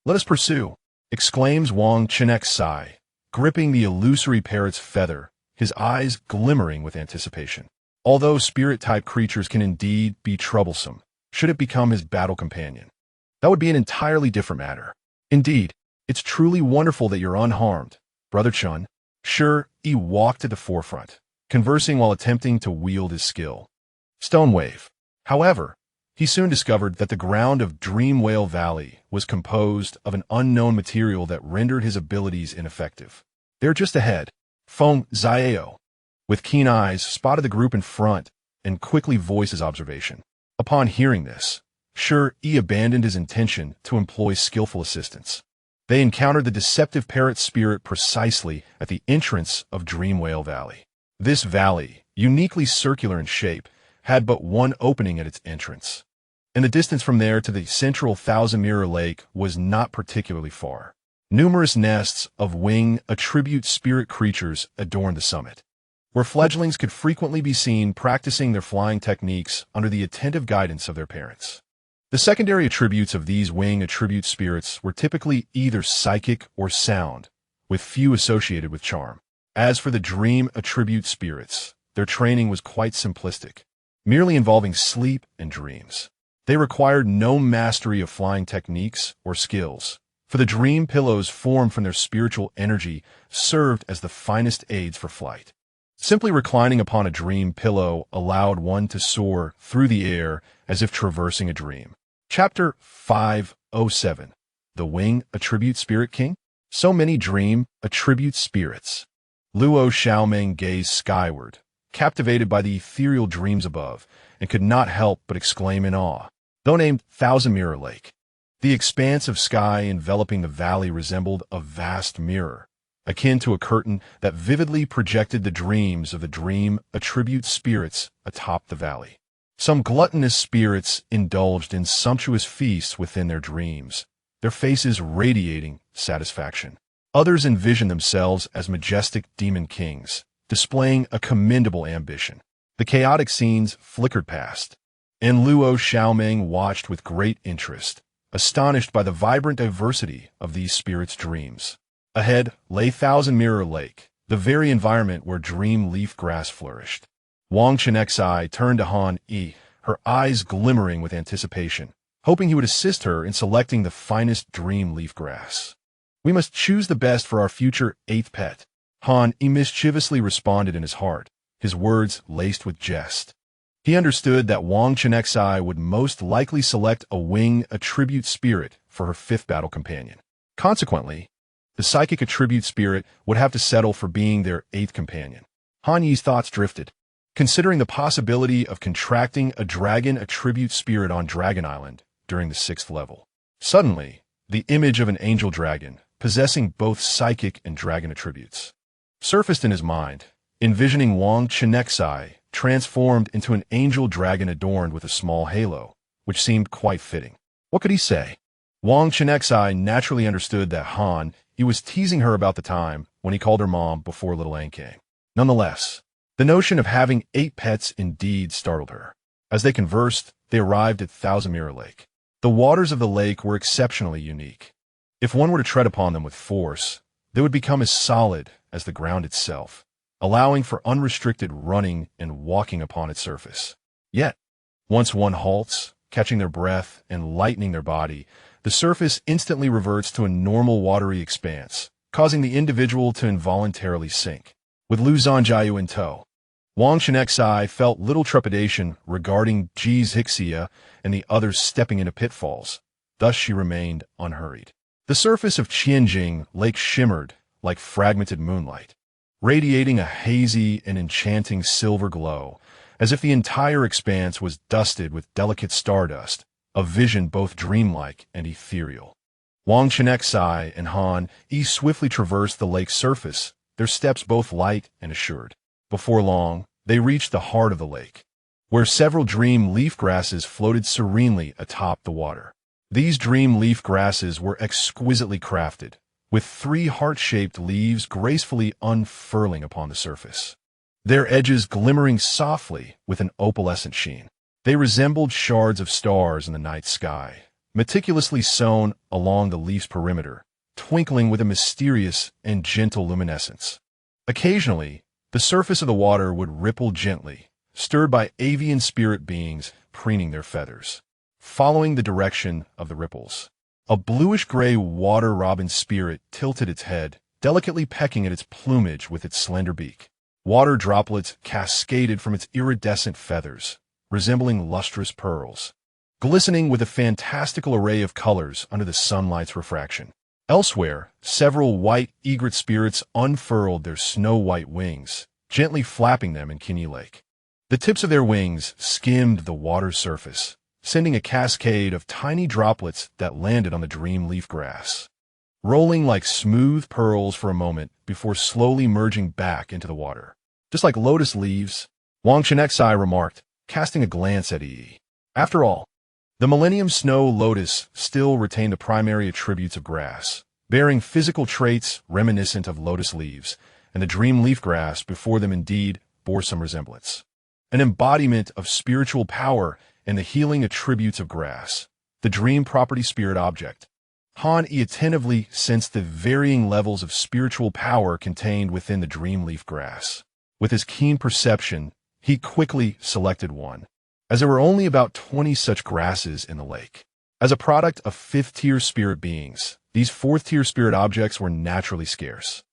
"Let us pursue," exclaims Wang Chenxi, gripping the illusory parrot's feather, his eyes glimmering with anticipation. Although spirit-type creatures can indeed be troublesome, should it become his battle companion, that would be an entirely different matter. Indeed, it's truly wonderful that you're unharmed, Brother Chun. Sure, he walked to the forefront, conversing while attempting to wield his skill. Stonewave. However, he soon discovered that the ground of Dream Whale Valley was composed of an unknown material that rendered his abilities ineffective. There just ahead, Feng Xiao, with keen eyes, spotted the group in front and quickly voiced his observation. Upon hearing this, Shi abandoned his intention to employ skillful assistance. They encountered the deceptive parrot spirit precisely at the entrance of Dream Whale Valley. This valley, uniquely circular in shape, had but one opening at its entrance, and the distance from there to the central Thousand Mirror Lake was not particularly far. Numerous nests of wing attribute spirit creatures adorned the summit, where fledglings could frequently be seen practicing their flying techniques under the attentive guidance of their parents. The secondary attributes of these wing attribute spirits were typically either psychic or sound, with few associated with charm. As for the dream attribute spirits, their training was quite simplistic, merely involving sleep and dreams. They required no mastery of flying techniques or skills, for the dream pillows formed from their spiritual energy served as the finest aids for flight. Simply reclining upon a dream pillow allowed one to soar through the air as if traversing a dream. Chapter 507. The Wing Attribute Spirit King? So many dream attribute spirits. Luo Xiaomeng gazed skyward, captivated by the ethereal dreams above, and could not help but exclaim in awe. Though named Thousand Mirror Lake, the expanse of sky enveloping the valley resembled a vast mirror, akin to a curtain that vividly projected the dreams of the dream attribute spirits atop the valley. Some gluttonous spirits indulged in sumptuous feasts within their dreams, their faces radiating satisfaction. Others envisioned themselves as majestic demon kings, displaying a commendable ambition. The chaotic scenes flickered past, and Luo Xiaomeng watched with great interest, astonished by the vibrant diversity of these spirits' dreams. Ahead lay Thousand Mirror Lake, the very environment where dream leaf grass flourished. Wang Chenxi turned to Han Yi, her eyes glimmering with anticipation, hoping he would assist her in selecting the finest dream leaf grass. "We must choose the best for our future 8th pet," Han Yi mischievously responded in his heart, his words laced with jest. He understood that Wang Chenxi would most likely select a wing attribute spirit for her 5th battle companion. Consequently, the psychic attribute spirit would have to settle for being their 8th companion. Han Yi's thoughts drifted, considering the possibility of contracting a dragon attribute spirit on Dragon Island during the 6th level. Suddenly, the image of an angel dragon, possessing both psychic and dragon attributes, surfaced in his mind, envisioning Wang Chenxi transformed into an angel dragon adorned with a small halo, which seemed quite fitting. What could he say? Wang Chenxi naturally understood that Han Yi was teasing her about the time when he called her mom before little Anne came. Nonetheless, the notion of having 8 pets indeed startled her. As they conversed, they arrived at Thousand Mirror Lake. The waters of the lake were exceptionally unique. If one were to tread upon them with force, they would become as solid as the ground itself, allowing for unrestricted running and walking upon its surface. Yet, once one halts, catching their breath and lightening their body, the surface instantly reverts to a normal watery expanse, causing the individual to involuntarily sink. With Lu Zhanjiao in tow, Wang Chenxi felt little trepidation regarding Ji Zixia and the others stepping into pitfalls. Thus she remained unhurried. The surface of Qianjing Lake shimmered like fragmented moonlight, radiating a hazy and enchanting silver glow, as if the entire expanse was dusted with delicate stardust, a vision both dreamlike and ethereal. Wang Chenxi and Han Yi swiftly traversed the lake's surface, their steps both light and assured. Before long, they reached the heart of the lake, where several dream leaf grasses floated serenely atop the water. These dream leaf grasses were exquisitely crafted, with 3 heart-shaped leaves gracefully unfurling upon the surface, their edges glimmering softly with an opalescent sheen. They resembled shards of stars in the night sky, meticulously sewn along the leaf's perimeter, twinkling with a mysterious and gentle luminescence. Occasionally, the surface of the water would ripple gently, stirred by avian spirit beings preening their feathers. Following the direction of the ripples, a bluish-gray water robin spirit tilted its head, delicately pecking at its plumage with its slender beak. Water droplets cascaded from its iridescent feathers, resembling lustrous pearls, glistening with a fantastical array of colors under the sunlight's refraction. Elsewhere, several white egret spirits unfurled their snow-white wings, gently flapping them in Qinyi Lake. The tips of their wings skimmed the water's surface, sending a cascade of tiny droplets that landed on the dream leaf grass, rolling like smooth pearls for a moment before slowly merging back into the water. Just like lotus leaves, Wang Chenxi remarked, casting a glance at Yi. After all, the Millennium Snow Lotus still retained the primary attributes of grass, bearing physical traits reminiscent of lotus leaves, and the dream leaf grass before them indeed bore some resemblance. An embodiment of spiritual power and the healing attributes of grass. The dream property spirit object. Han attentively sensed the varying levels of spiritual power contained within the dream leaf grass. With his keen perception, he quickly selected one, as there were only about 20 such grasses in the lake. As a product of fifth-tier spirit beings, these fourth-tier spirit objects were naturally scarce.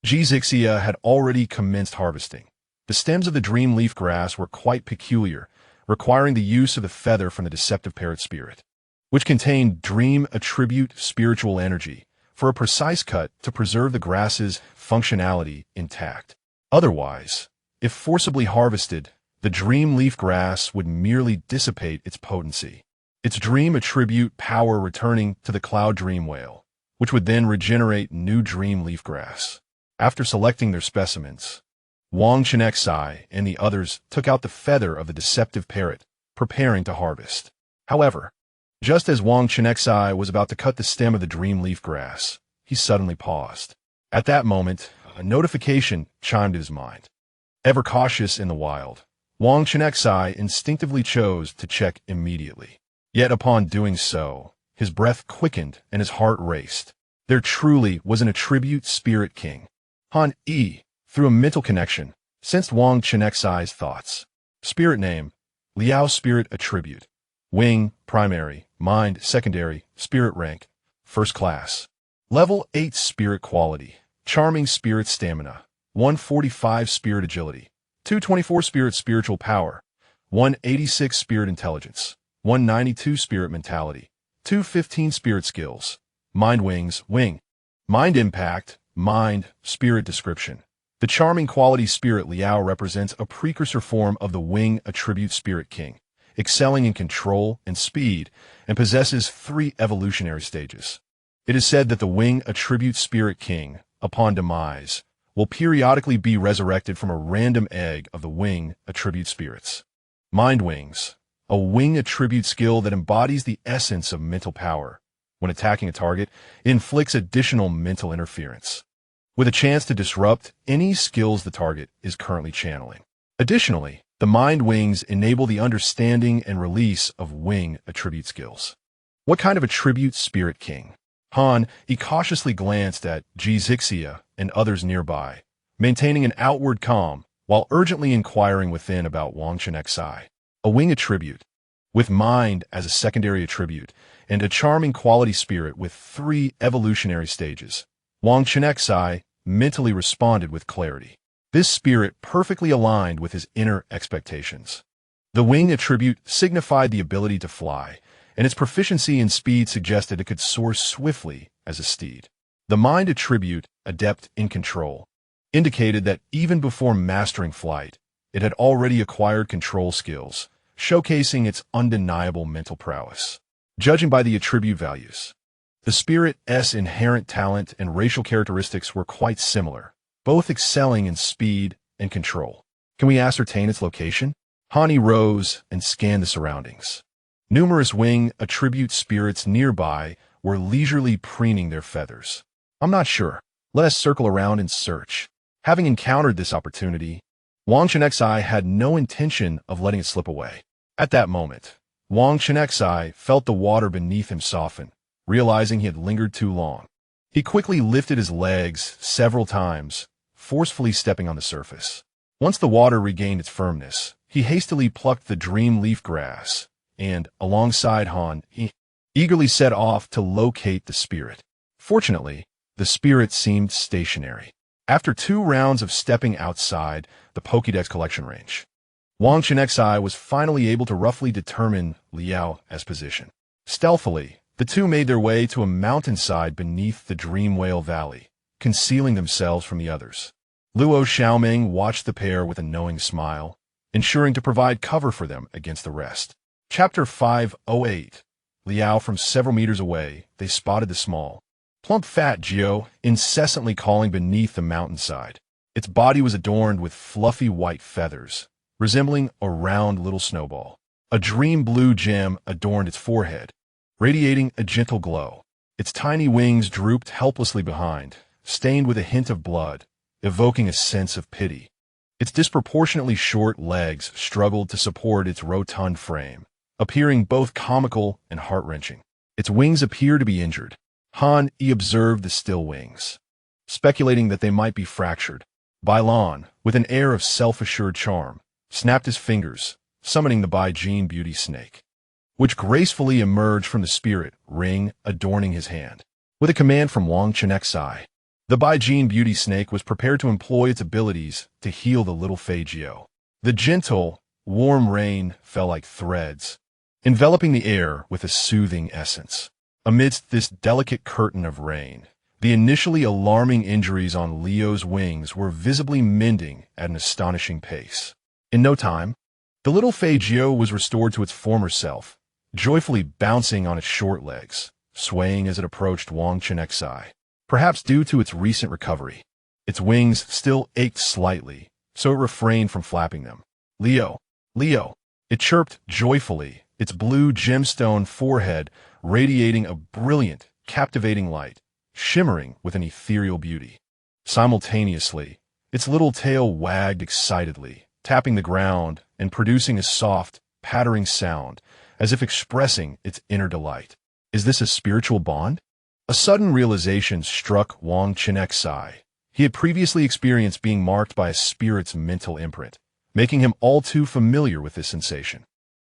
Zixia had already commenced harvesting. The stems of the dream leaf grass were quite peculiar, requiring the use of the feather from the deceptive parrot spirit, which contained dream attribute spiritual energy, for a precise cut to preserve the grass's functionality intact. Otherwise, if forcibly harvested, the dream leaf grass would merely dissipate its potency, its dream attribute power returning to the cloud dream whale, which would then regenerate new dream leaf grass. After selecting their specimens, Wang Chenxi and the others took out the feather of the deceptive parrot, preparing to harvest. However, just as Wang Chenxi was about to cut the stem of the dream leaf grass, he suddenly paused. At that moment, a notification chimed in his mind. Ever cautious in the wild, Wang Chenxi instinctively chose to check immediately. Yet upon doing so, his breath quickened and his heart raced. There truly was an attribute spirit king. Han Yi, through a mental connection, sensed Wang Chenxi's thoughts. Spirit name, Liao spirit attribute. Wing, primary, mind, secondary, spirit rank, first class. Level 8 spirit quality, charming spirit stamina, 145 spirit agility, 224 spirit spiritual power, 186 spirit intelligence, 192 spirit mentality, 215 spirit skills, mind wings, wing, mind impact, mind, spirit description. The charming quality spirit Liao represents a precursor form of the wing attribute spirit king, excelling in control and speed, and possesses 3 evolutionary stages. It is said that the wing attribute spirit king, upon demise, will periodically be resurrected from a random egg of the wing attribute spirits. Mind wings, a wing attribute skill that embodies the essence of mental power. When attacking a target, it inflicts additional mental interference, with a chance to disrupt any skills the target is currently channeling. Additionally, the mind wings enable the understanding and release of wing attribute skills. What kind of attribute spirit king? Han, he cautiously glanced at Zixia and others nearby, maintaining an outward calm while urgently inquiring within about Wang Chenxi. A wing attribute, with mind as a secondary attribute, and a charming quality spirit with 3 evolutionary stages. Wang Chenxi mentally responded with clarity. This spirit perfectly aligned with his inner expectations. The wing attribute signified the ability to fly, and its proficiency in speed suggested it could soar swiftly as a steed. The mind attribute, adept in control, indicated that even before mastering flight, it had already acquired control skills, showcasing its undeniable mental prowess. Judging by the attribute values, the spirit's inherent talent and racial characteristics were quite similar, both excelling in speed and control. Can we ascertain its location? Hani rose and scanned the surroundings. Numerous wing attribute spirits nearby were leisurely preening their feathers. I'm not sure. Let us circle around and search. Having encountered this opportunity, Wang Chenxi had no intention of letting it slip away. At that moment, Wang Chenxi felt the water beneath him soften, realizing he had lingered too long. He quickly lifted his legs several times, forcefully stepping on the surface. Once the water regained its firmness, he hastily plucked the dream leaf grass, and, alongside Han, he eagerly set off to locate the spirit. Fortunately, the spirit seemed stationary. After 2 rounds of stepping outside the Pokédex collection range, Wang Chenxi was finally able to roughly determine Liao's position. Stealthily, the two made their way to a mountainside beneath the Dream Whale Valley, concealing themselves from the others. Luo Xiaoming watched the pair with a knowing smile, ensuring to provide cover for them against the rest. Chapter 508. Liao from several meters away, they spotted the small, plump fat Geo incessantly calling beneath the mountainside. Its body was adorned with fluffy white feathers, resembling a round little snowball. A dream blue gem adorned its forehead, radiating a gentle glow. Its tiny wings drooped helplessly behind, stained with a hint of blood, evoking a sense of pity. Its disproportionately short legs struggled to support its rotund frame, appearing both comical and heart-wrenching. Its wings appeared to be injured. Han-Yi observed the still wings, speculating that they might be fractured. Bailan, with an air of self-assured charm, snapped his fingers, summoning the Bai Jin beauty snake, which gracefully emerged from the spirit ring adorning his hand. With a command from Wang Chenxi, the Bai Jin beauty snake was prepared to employ its abilities to heal the little Fei Jiao. The gentle, warm rain fell like threads, enveloping the air with a soothing essence. Amidst this delicate curtain of rain, the initially alarming injuries on Leo's wings were visibly mending at an astonishing pace. In no time, the little Fei Jiao was restored to its former self, joyfully bouncing on its short legs, swaying as it approached Wang Chenxi. Perhaps due to its recent recovery, its wings still ached slightly, so it refrained from flapping them. Leo, Leo, it chirped joyfully, its blue gemstone forehead radiating a brilliant, captivating light, shimmering with an ethereal beauty. Simultaneously, its little tail wagged excitedly, tapping the ground and producing a soft, pattering sound, as if expressing its inner delight. Is this a spiritual bond? A sudden realization struck Wang Chenxi. He had previously experienced being marked by a spirit's mental imprint, making him all too familiar with this sensation.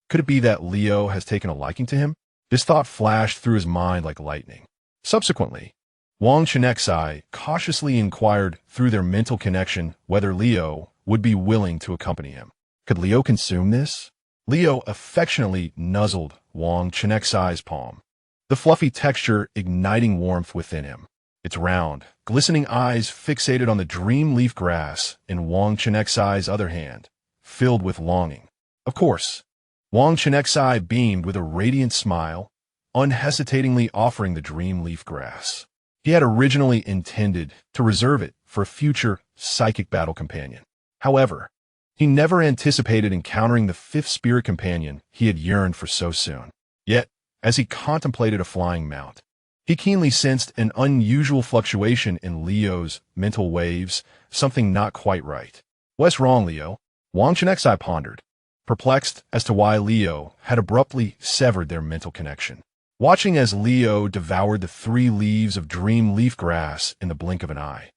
Could it be that Leo has taken a liking to him? This thought flashed through his mind like lightning. Subsequently, Wang Chenxi cautiously inquired through their mental connection whether Leo would be willing to accompany him. Could Leo consume this? Leo affectionately nuzzled Wang Chenxi's palm, the fluffy texture igniting warmth within him. Its round, glistening eyes fixated on the dream leaf grass in Wang Chenxi's other hand, filled with longing. Of course, Wang Chenxi beamed with a radiant smile, unhesitatingly offering the dream leaf grass. He had originally intended to reserve it for a future psychic battle companion. However, he never anticipated encountering the fifth spirit companion he had yearned for so soon. Yet, as he contemplated a flying mount, he keenly sensed an unusual fluctuation in Leo's mental waves, something not quite right. What's wrong, Leo? Wang Chenxi pondered, perplexed as to why Leo had abruptly severed their mental connection. Watching as Leo devoured the 3 leaves of dream leaf grass in the blink of an eye,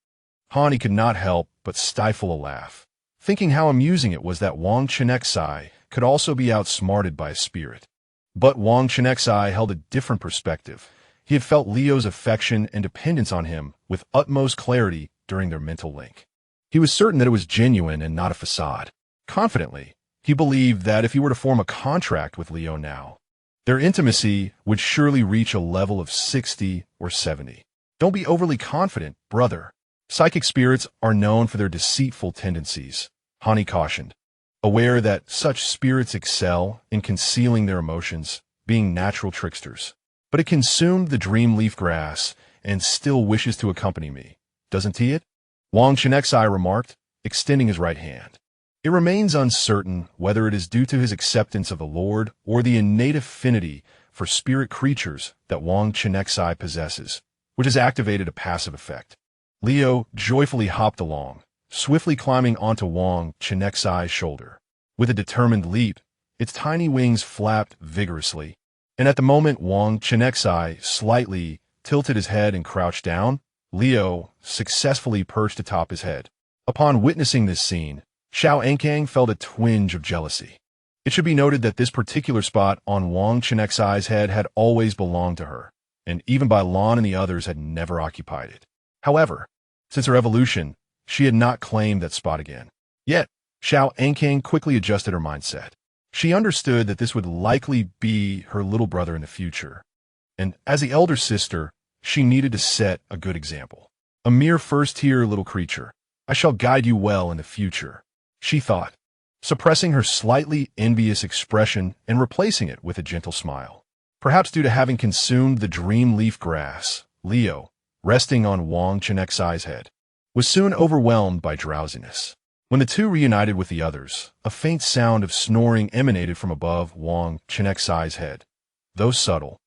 Han could not help but stifle a laugh, thinking how amusing it was that Wang Chenxi could also be outsmarted by a spirit. But Wang Chenxi held a different perspective. He had felt Leo's affection and dependence on him with utmost clarity during their mental link. He was certain that it was genuine and not a facade. Confidently, he believed that if he were to form a contract with Leo now, their intimacy would surely reach a level of 60 or 70. Don't be overly confident, brother. Psychic spirits are known for their deceitful tendencies, Han cautioned, aware that such spirits excel in concealing their emotions, being natural tricksters. But it consumed the dream leaf grass and still wishes to accompany me, doesn't he it? Wang Chenxi remarked, extending his right hand. It remains uncertain whether it is due to his acceptance of the Lord or the innate affinity for spirit creatures that Wang Chenxi possesses, which has activated a passive effect. Leo joyfully hopped along, swiftly climbing onto Wang Chenxi's shoulder. With a determined leap, its tiny wings flapped vigorously, and at the moment Wang Chenxi slightly tilted his head and crouched down, Leo successfully perched atop his head. Upon witnessing this scene, Xiao Enkang felt a twinge of jealousy. It should be noted that this particular spot on Wang Chenxi's head had always belonged to her, and even Bai Lan and the others had never occupied it. However, since her evolution, she had not claimed that spot again. Yet, Xiao Enkang quickly adjusted her mindset. She understood that this would likely be her little brother in the future, and as the elder sister, she needed to set a good example. A mere first-tier little creature, I shall guide you well in the future, she thought, suppressing her slightly envious expression and replacing it with a gentle smile. Perhaps due to having consumed the dream leaf grass, Leo, resting on Wang Chenxi's head, was soon overwhelmed by drowsiness. When the two reunited with the others, a faint sound of snoring emanated from above Wang Chenxi's head. Though subtle,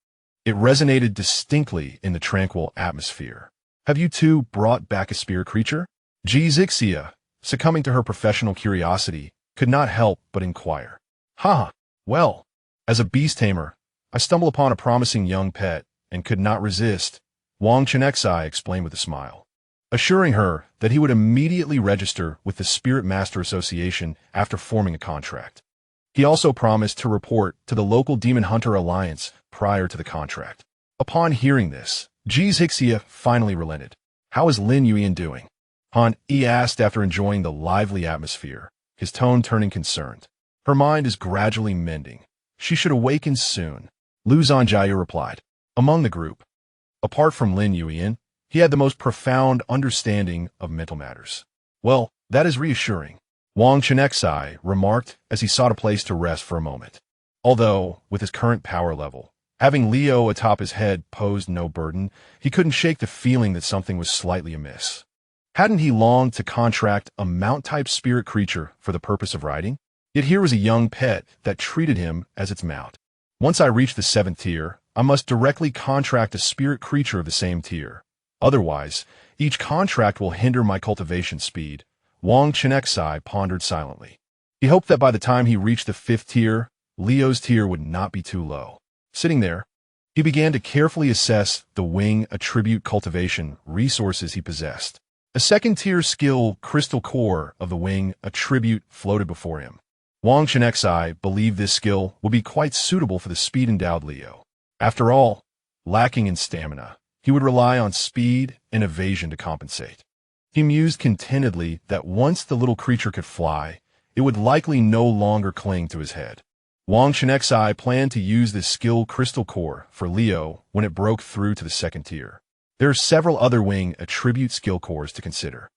It resonated distinctly in the tranquil atmosphere. Have you two brought back a spirit creature? Zixia, succumbing to her professional curiosity, could not help but inquire. Ha! Well, as a beast tamer, I stumbled upon a promising young pet and could not resist, Wang Chenxi explained with a smile, assuring her that he would immediately register with the Spirit Master Association after forming a contract. He also promised to report to the local Demon Hunter Alliance prior to the contract. Upon hearing this, Zixia finally relented. How is Lin Yuan doing? Han Yi asked after enjoying the lively atmosphere, his tone turning concerned. Her mind is gradually mending. She should awaken soon, Lu Zhanjiao replied. Among the group, apart from Lin Yuan, he had the most profound understanding of mental matters. Well, that is reassuring, Wang Chenxi remarked as he sought a place to rest for a moment. Although, with his current power level, having Leo atop his head posed no burden, he couldn't shake the feeling that something was slightly amiss. Hadn't he longed to contract a mount-type spirit creature for the purpose of riding? Yet here was a young pet that treated him as its mount. Once I reach the 7th tier, I must directly contract a spirit creature of the same tier. Otherwise, each contract will hinder my cultivation speed, Wang Chenxi pondered silently. He hoped that by the time he reached the 5th tier, Leo's tier would not be too low. Sitting there, he began to carefully assess the wing attribute cultivation resources he possessed. A 2nd-tier skill crystal core of the wing attribute floated before him. Wang Chenxi believed this skill would be quite suitable for the speed-endowed Leo. After all, lacking in stamina, he would rely on speed and evasion to compensate. He mused contentedly that once the little creature could fly, it would likely no longer cling to his head. Wang Chenxi planned to use this skill crystal core for Leo when it broke through to the 2nd tier. There are several other wing attribute skill cores to consider.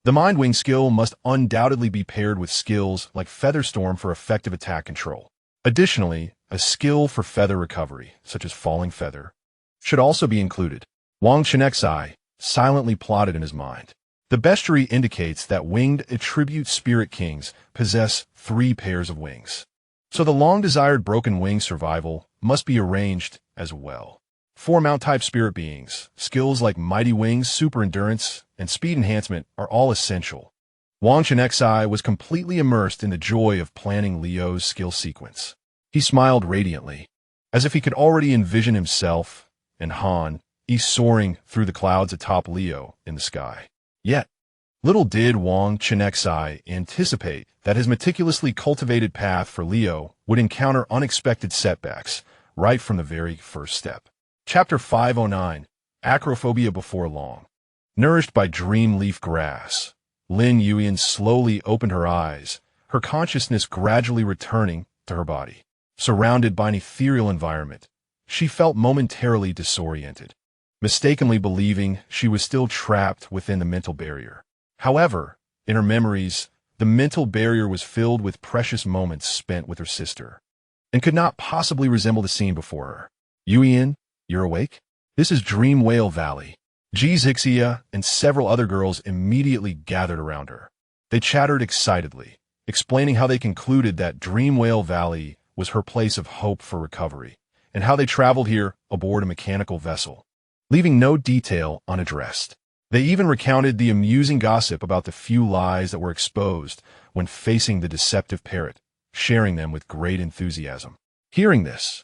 The Mind Wing skill must undoubtedly be paired with skills like Featherstorm for effective attack control. Additionally, a skill for feather recovery, such as Falling Feather, should also be included. Wang Chenxi silently plotted in his mind. The bestiary indicates that winged attribute spirit kings possess 3 pairs of wings. So the long-desired broken wing survival must be arranged as well. 4 mount-type spirit beings, skills like Mighty Wings, Super Endurance, and Speed Enhancement are all essential. Wang Chenxi was completely immersed in the joy of planning Leo's skill sequence. He smiled radiantly, as if he could already envision himself and Han Yi soaring through the clouds atop Leo in the sky. Yet, little did Wang Chenxi anticipate that his meticulously cultivated path for Leo would encounter unexpected setbacks right from the very first step. Chapter 509, Acrophobia Before Long. Nourished by dream leaf grass, Lin Yuan slowly opened her eyes, her consciousness gradually returning to her body. Surrounded by an ethereal environment, she felt momentarily disoriented, mistakenly believing she was still trapped within the mental barrier. However, in her memories, the mental barrier was filled with precious moments spent with her sister, and could not possibly resemble the scene before her. Yuan, you're awake? This is Dream Whale Valley. Zixia and several other girls immediately gathered around her. They chattered excitedly, explaining how they concluded that Dream Whale Valley was her place of hope for recovery, and how they traveled here aboard a mechanical vessel, leaving no detail unaddressed. They even recounted the amusing gossip about the few lies that were exposed when facing the deceptive parrot, sharing them with great enthusiasm. Hearing this,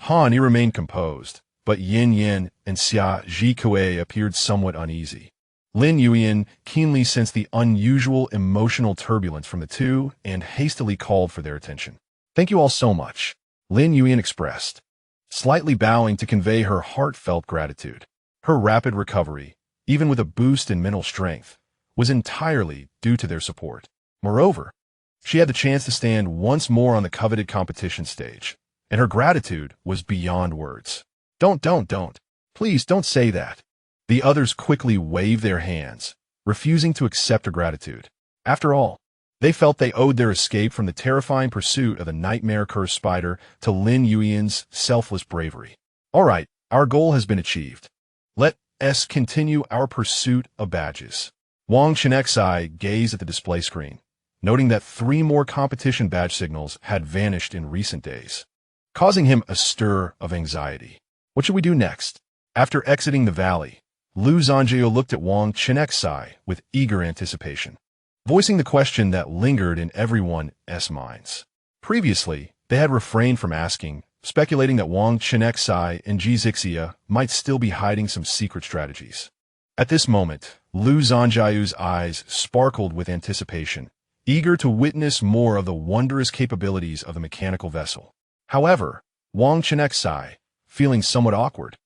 Han Yi remained composed, but Yin Yin and Xia Zhikue appeared somewhat uneasy. Lin Yuan keenly sensed the unusual emotional turbulence from the two and hastily called for their attention. Thank you all so much, Lin Yuan expressed, slightly bowing to convey her heartfelt gratitude. Her rapid recovery, even with a boost in mental strength, was entirely due to their support. Moreover, she had the chance to stand once more on the coveted competition stage, and her gratitude was beyond words. Don't. Please don't say that. The others quickly waved their hands, refusing to accept her gratitude. After all, they felt they owed their escape from the terrifying pursuit of the nightmare-cursed spider to Lin Yuan's selfless bravery. All right, our goal has been achieved. Let us continue our pursuit of badges. Wang Chenxi gazed at the display screen, noting that 3 more competition badge signals had vanished in recent days, causing him a stir of anxiety. What should we do next? After exiting the valley, Lu Zhanjiao looked at Wang Chenxi with eager anticipation, voicing the question that lingered in everyone's minds. Previously, they had refrained from asking, speculating that Wang Chenxi and Zixia might still be hiding some secret strategies. At this moment, Lu Zhanjiao's eyes sparkled with anticipation, eager to witness more of the wondrous capabilities of the mechanical vessel. However, Wang Chenxi, feeling somewhat awkward,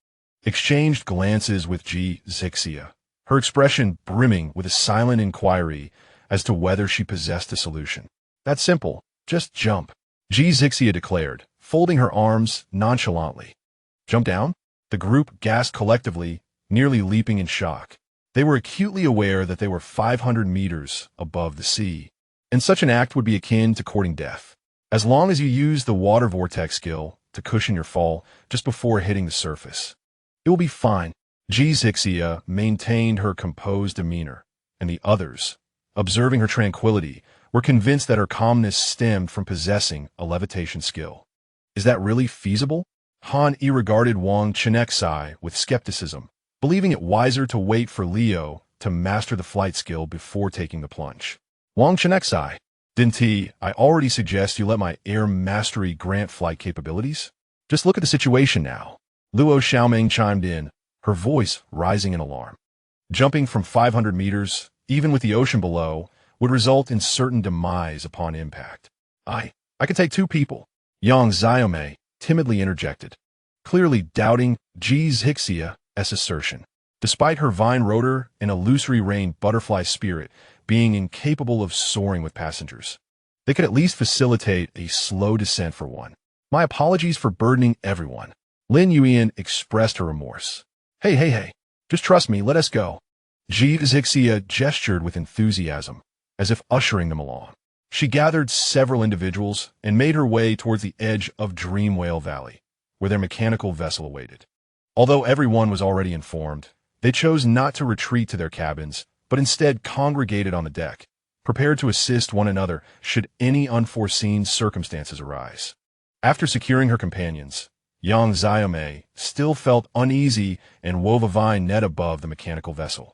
exchanged glances with Zixia, her expression brimming with a silent inquiry as to whether she possessed a solution. That's simple, just jump, Zixia declared, folding her arms nonchalantly. Jump down? The group gasped collectively, nearly leaping in shock. They were acutely aware that they were 500 meters above the sea, and such an act would be akin to courting death. As long as you use the water vortex skill to cushion your fall just before hitting the surface, it will be fine. Zixia maintained her composed demeanor, and the others, observing her tranquility, were convinced that her calmness stemmed from possessing a levitation skill. Is that really feasible? Han Yi regarded Wang Chenxi with skepticism, believing it wiser to wait for Leo to master the flight skill before taking the plunge. Wang Chenxi, didn't I already suggest you let my air mastery grant flight capabilities? Just look at the situation now. Luo Xiaoming chimed in, her voice rising in alarm. Jumping from 500 meters, even with the ocean below, would result in certain demise upon impact. I could take 2 people. Yang Xiaomei timidly interjected, clearly doubting Zixia's assertion, despite her vine rotor and illusory rain butterfly spirit being incapable of soaring with passengers. They could at least facilitate a slow descent for one. My apologies for burdening everyone. Lin Yuan expressed her remorse. Hey, just trust me, let us go. Zixia gestured with enthusiasm, as if ushering them along. She gathered several individuals and made her way towards the edge of Dream Whale Valley, where their mechanical vessel awaited. Although everyone was already informed, they chose not to retreat to their cabins, but instead congregated on the deck, prepared to assist one another should any unforeseen circumstances arise. After securing her companions, Yang Xiaomei still felt uneasy and wove a vine net above the mechanical vessel.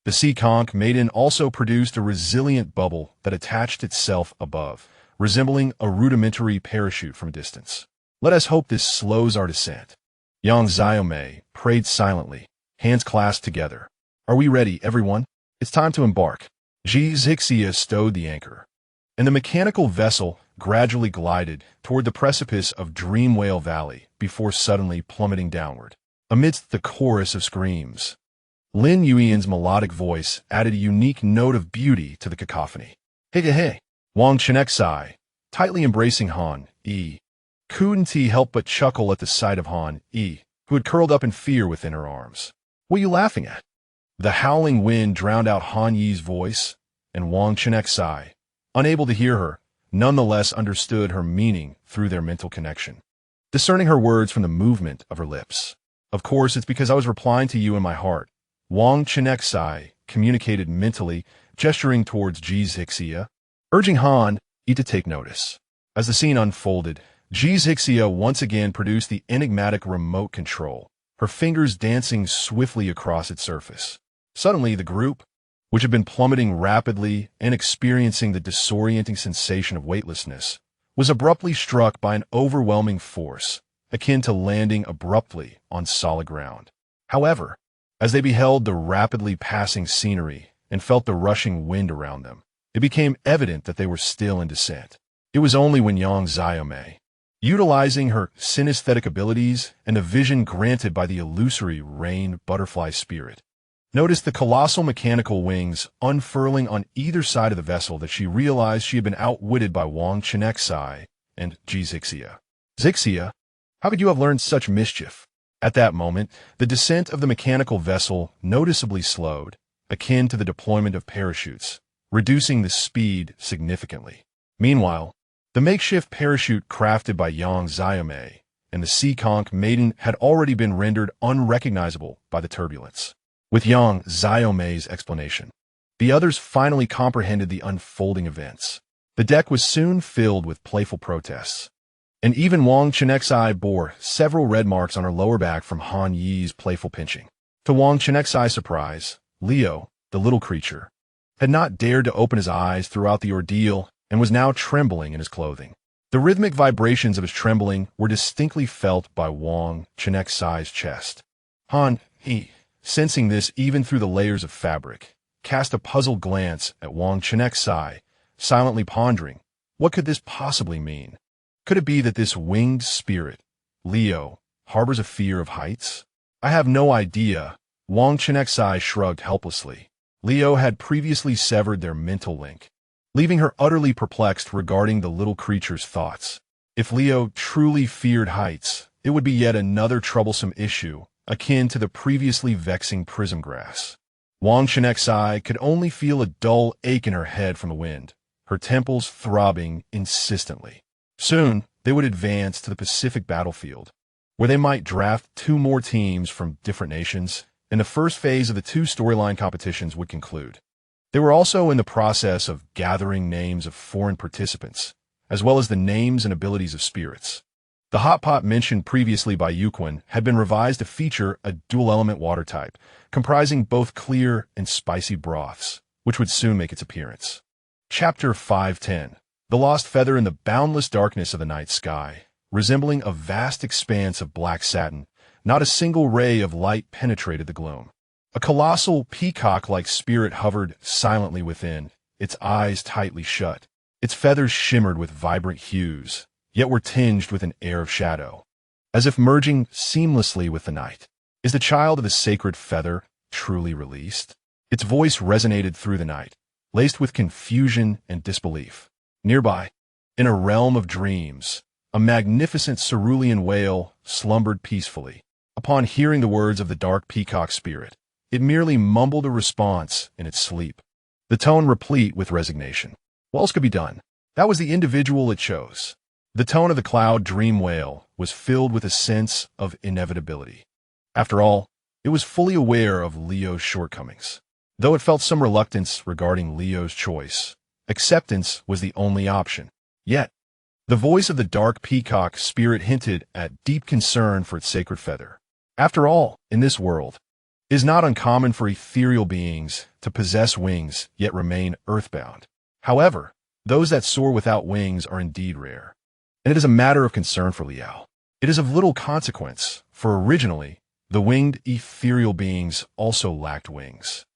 The sea conch maiden also produced a resilient bubble that attached itself above, resembling a rudimentary parachute from a distance. Let us hope this slows our descent. Yang Xiaomei prayed silently, hands clasped together. Are we ready, everyone? It's time to embark. Zixia stowed the anchor, and the mechanical vessel gradually glided toward the precipice of Dream Whale Valley before suddenly plummeting downward. Amidst the chorus of screams, Lin Yuan's melodic voice added a unique note of beauty to the cacophony. Hey. Wang Chenxi, tightly embracing Han Yi, couldn't help but chuckle at the sight of Han Yi, who had curled up in fear within her arms. What are you laughing at? The howling wind drowned out Han Yi's voice, and Wang Chenxi, unable to hear her, nonetheless understood her meaning through their mental connection, discerning her words from the movement of her lips. Of course, it's because I was replying to you in my heart. Wang Chenxi communicated mentally, gesturing towards Zixia, urging Han Yi to take notice. As the scene unfolded, Zixia once again produced the enigmatic remote control, her fingers dancing swiftly across its surface. Suddenly, the group, which had been plummeting rapidly and experiencing the disorienting sensation of weightlessness, was abruptly struck by an overwhelming force, akin to landing abruptly on solid ground. However, as they beheld the rapidly passing scenery and felt the rushing wind around them, it became evident that they were still in descent. It was only when Yang Xiaomei, utilizing her synesthetic abilities and the vision granted by the illusory rain butterfly spirit, noticed the colossal mechanical wings unfurling on either side of the vessel that she realized she had been outwitted by Wang Chenxi and Zixia. Zixia, how could you have learned such mischief? At that moment, the descent of the mechanical vessel noticeably slowed, akin to the deployment of parachutes, reducing the speed significantly. Meanwhile, the makeshift parachute crafted by Yang Xiaomei and the sea conch maiden had already been rendered unrecognizable by the turbulence. With Yang Xiaomei's explanation, the others finally comprehended the unfolding events. The deck was soon filled with playful protests. And even Wang Chenxi bore several red marks on her lower back from Han Yi's playful pinching. To Wang Chenxi's surprise, Leo, the little creature, had not dared to open his eyes throughout the ordeal and was now trembling in his clothing. The rhythmic vibrations of his trembling were distinctly felt by Wang Chenxi's chest. Han Yi, sensing this even through the layers of fabric, cast a puzzled glance at Wang Chenxi, silently pondering, what could this possibly mean? Could it be that this winged spirit, Leo, harbors a fear of heights? I have no idea. Wang Chenxi shrugged helplessly. Leo had previously severed their mental link, leaving her utterly perplexed regarding the little creature's thoughts. If Leo truly feared heights, it would be yet another troublesome issue, akin to the previously vexing prism grass. Wang Chenxi could only feel a dull ache in her head from the wind, her temples throbbing insistently. Soon, they would advance to the Pacific battlefield, where they might draft 2 more teams from different nations, and the first phase of the 2 storyline competitions would conclude. They were also in the process of gathering names of foreign participants, as well as the names and abilities of spirits. The hot pot mentioned previously by Yuquin had been revised to feature a dual-element water type, comprising both clear and spicy broths, which would soon make its appearance. Chapter 510. The lost feather in the boundless darkness of the night sky, resembling a vast expanse of black satin, not a single ray of light penetrated the gloom. A colossal peacock-like spirit hovered silently within, its eyes tightly shut. Its feathers shimmered with vibrant hues, yet were tinged with an air of shadow, as if merging seamlessly with the night. Is the child of the sacred feather truly released? Its voice resonated through the night, laced with confusion and disbelief. Nearby, in a realm of dreams, a magnificent cerulean whale slumbered peacefully. Upon hearing the words of the dark peacock spirit, it merely mumbled a response in its sleep, the tone replete with resignation. What else could be done? That was the individual it chose. The tone of the cloud dream whale was filled with a sense of inevitability. After all, it was fully aware of Leo's shortcomings. Though it felt some reluctance regarding Leo's choice, acceptance was the only option. Yet, the voice of the dark peacock spirit hinted at deep concern for its sacred feather. After all, in this world, it is not uncommon for ethereal beings to possess wings yet remain earthbound. However, those that soar without wings are indeed rare, and it is a matter of concern for Liao. It is of little consequence, for originally, the winged ethereal beings also lacked wings.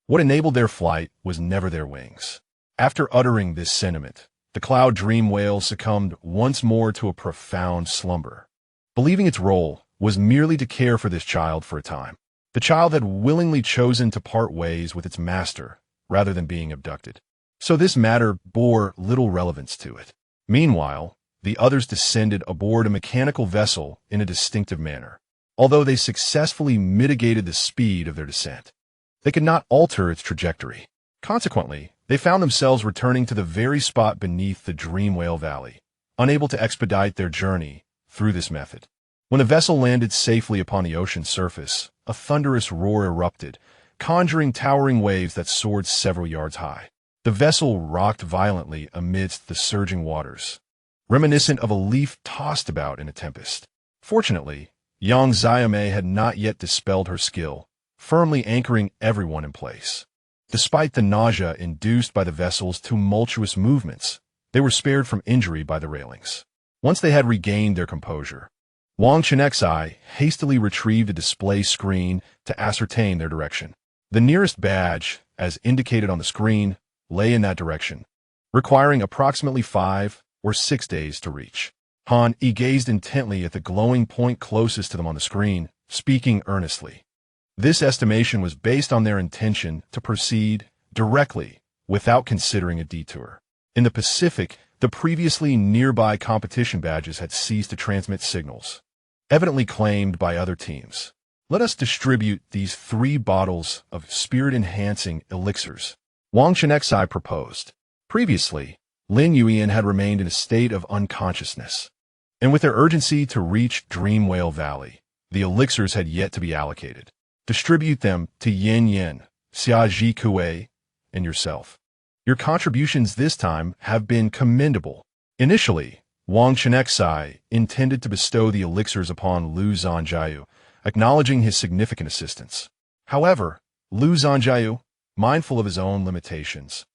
What enabled their flight was never their wings. After uttering this sentiment, the cloud dream whale succumbed once more to a profound slumber, believing its role was merely to care for this child for a time. The child had willingly chosen to part ways with its master rather than being abducted, so this matter bore little relevance to it. Meanwhile, the others descended aboard a mechanical vessel in a distinctive manner. Although they successfully mitigated the speed of their descent, they could not alter its trajectory. Consequently, they found themselves returning to the very spot beneath the Dream Whale Valley, unable to expedite their journey through this method. When the vessel landed safely upon the ocean surface, a thunderous roar erupted, conjuring towering waves that soared several yards high. The vessel rocked violently amidst the surging waters, reminiscent of a leaf tossed about in a tempest. Fortunately, Yang Xiaomei had not yet dispelled her skill, firmly anchoring everyone in place. Despite the nausea induced by the vessel's tumultuous movements, they were spared from injury by the railings. Once they had regained their composure, Wang Chenxi hastily retrieved a display screen to ascertain their direction. The nearest badge, as indicated on the screen, lay in that direction, requiring approximately 5 or 6 days to reach. Han Yi gazed intently at the glowing point closest to them on the screen, speaking earnestly. This estimation was based on their intention to proceed directly without considering a detour. In the Pacific, the previously nearby competition badges had ceased to transmit signals, evidently claimed by other teams. Let us distribute these 3 bottles of spirit-enhancing elixirs, Wang Chenxi proposed. Previously, Lin Yuan had remained in a state of unconsciousness, and with their urgency to reach Dream Whale Valley, the elixirs had yet to be allocated. Distribute them to Yin Yin, Xia Ji Kue, and yourself. Your contributions this time have been commendable. Initially, Wang Chenxi intended to bestow the elixirs upon Lu Zhanjiu, acknowledging his significant assistance. However, Lu Zhanjiu, mindful of his own limitations,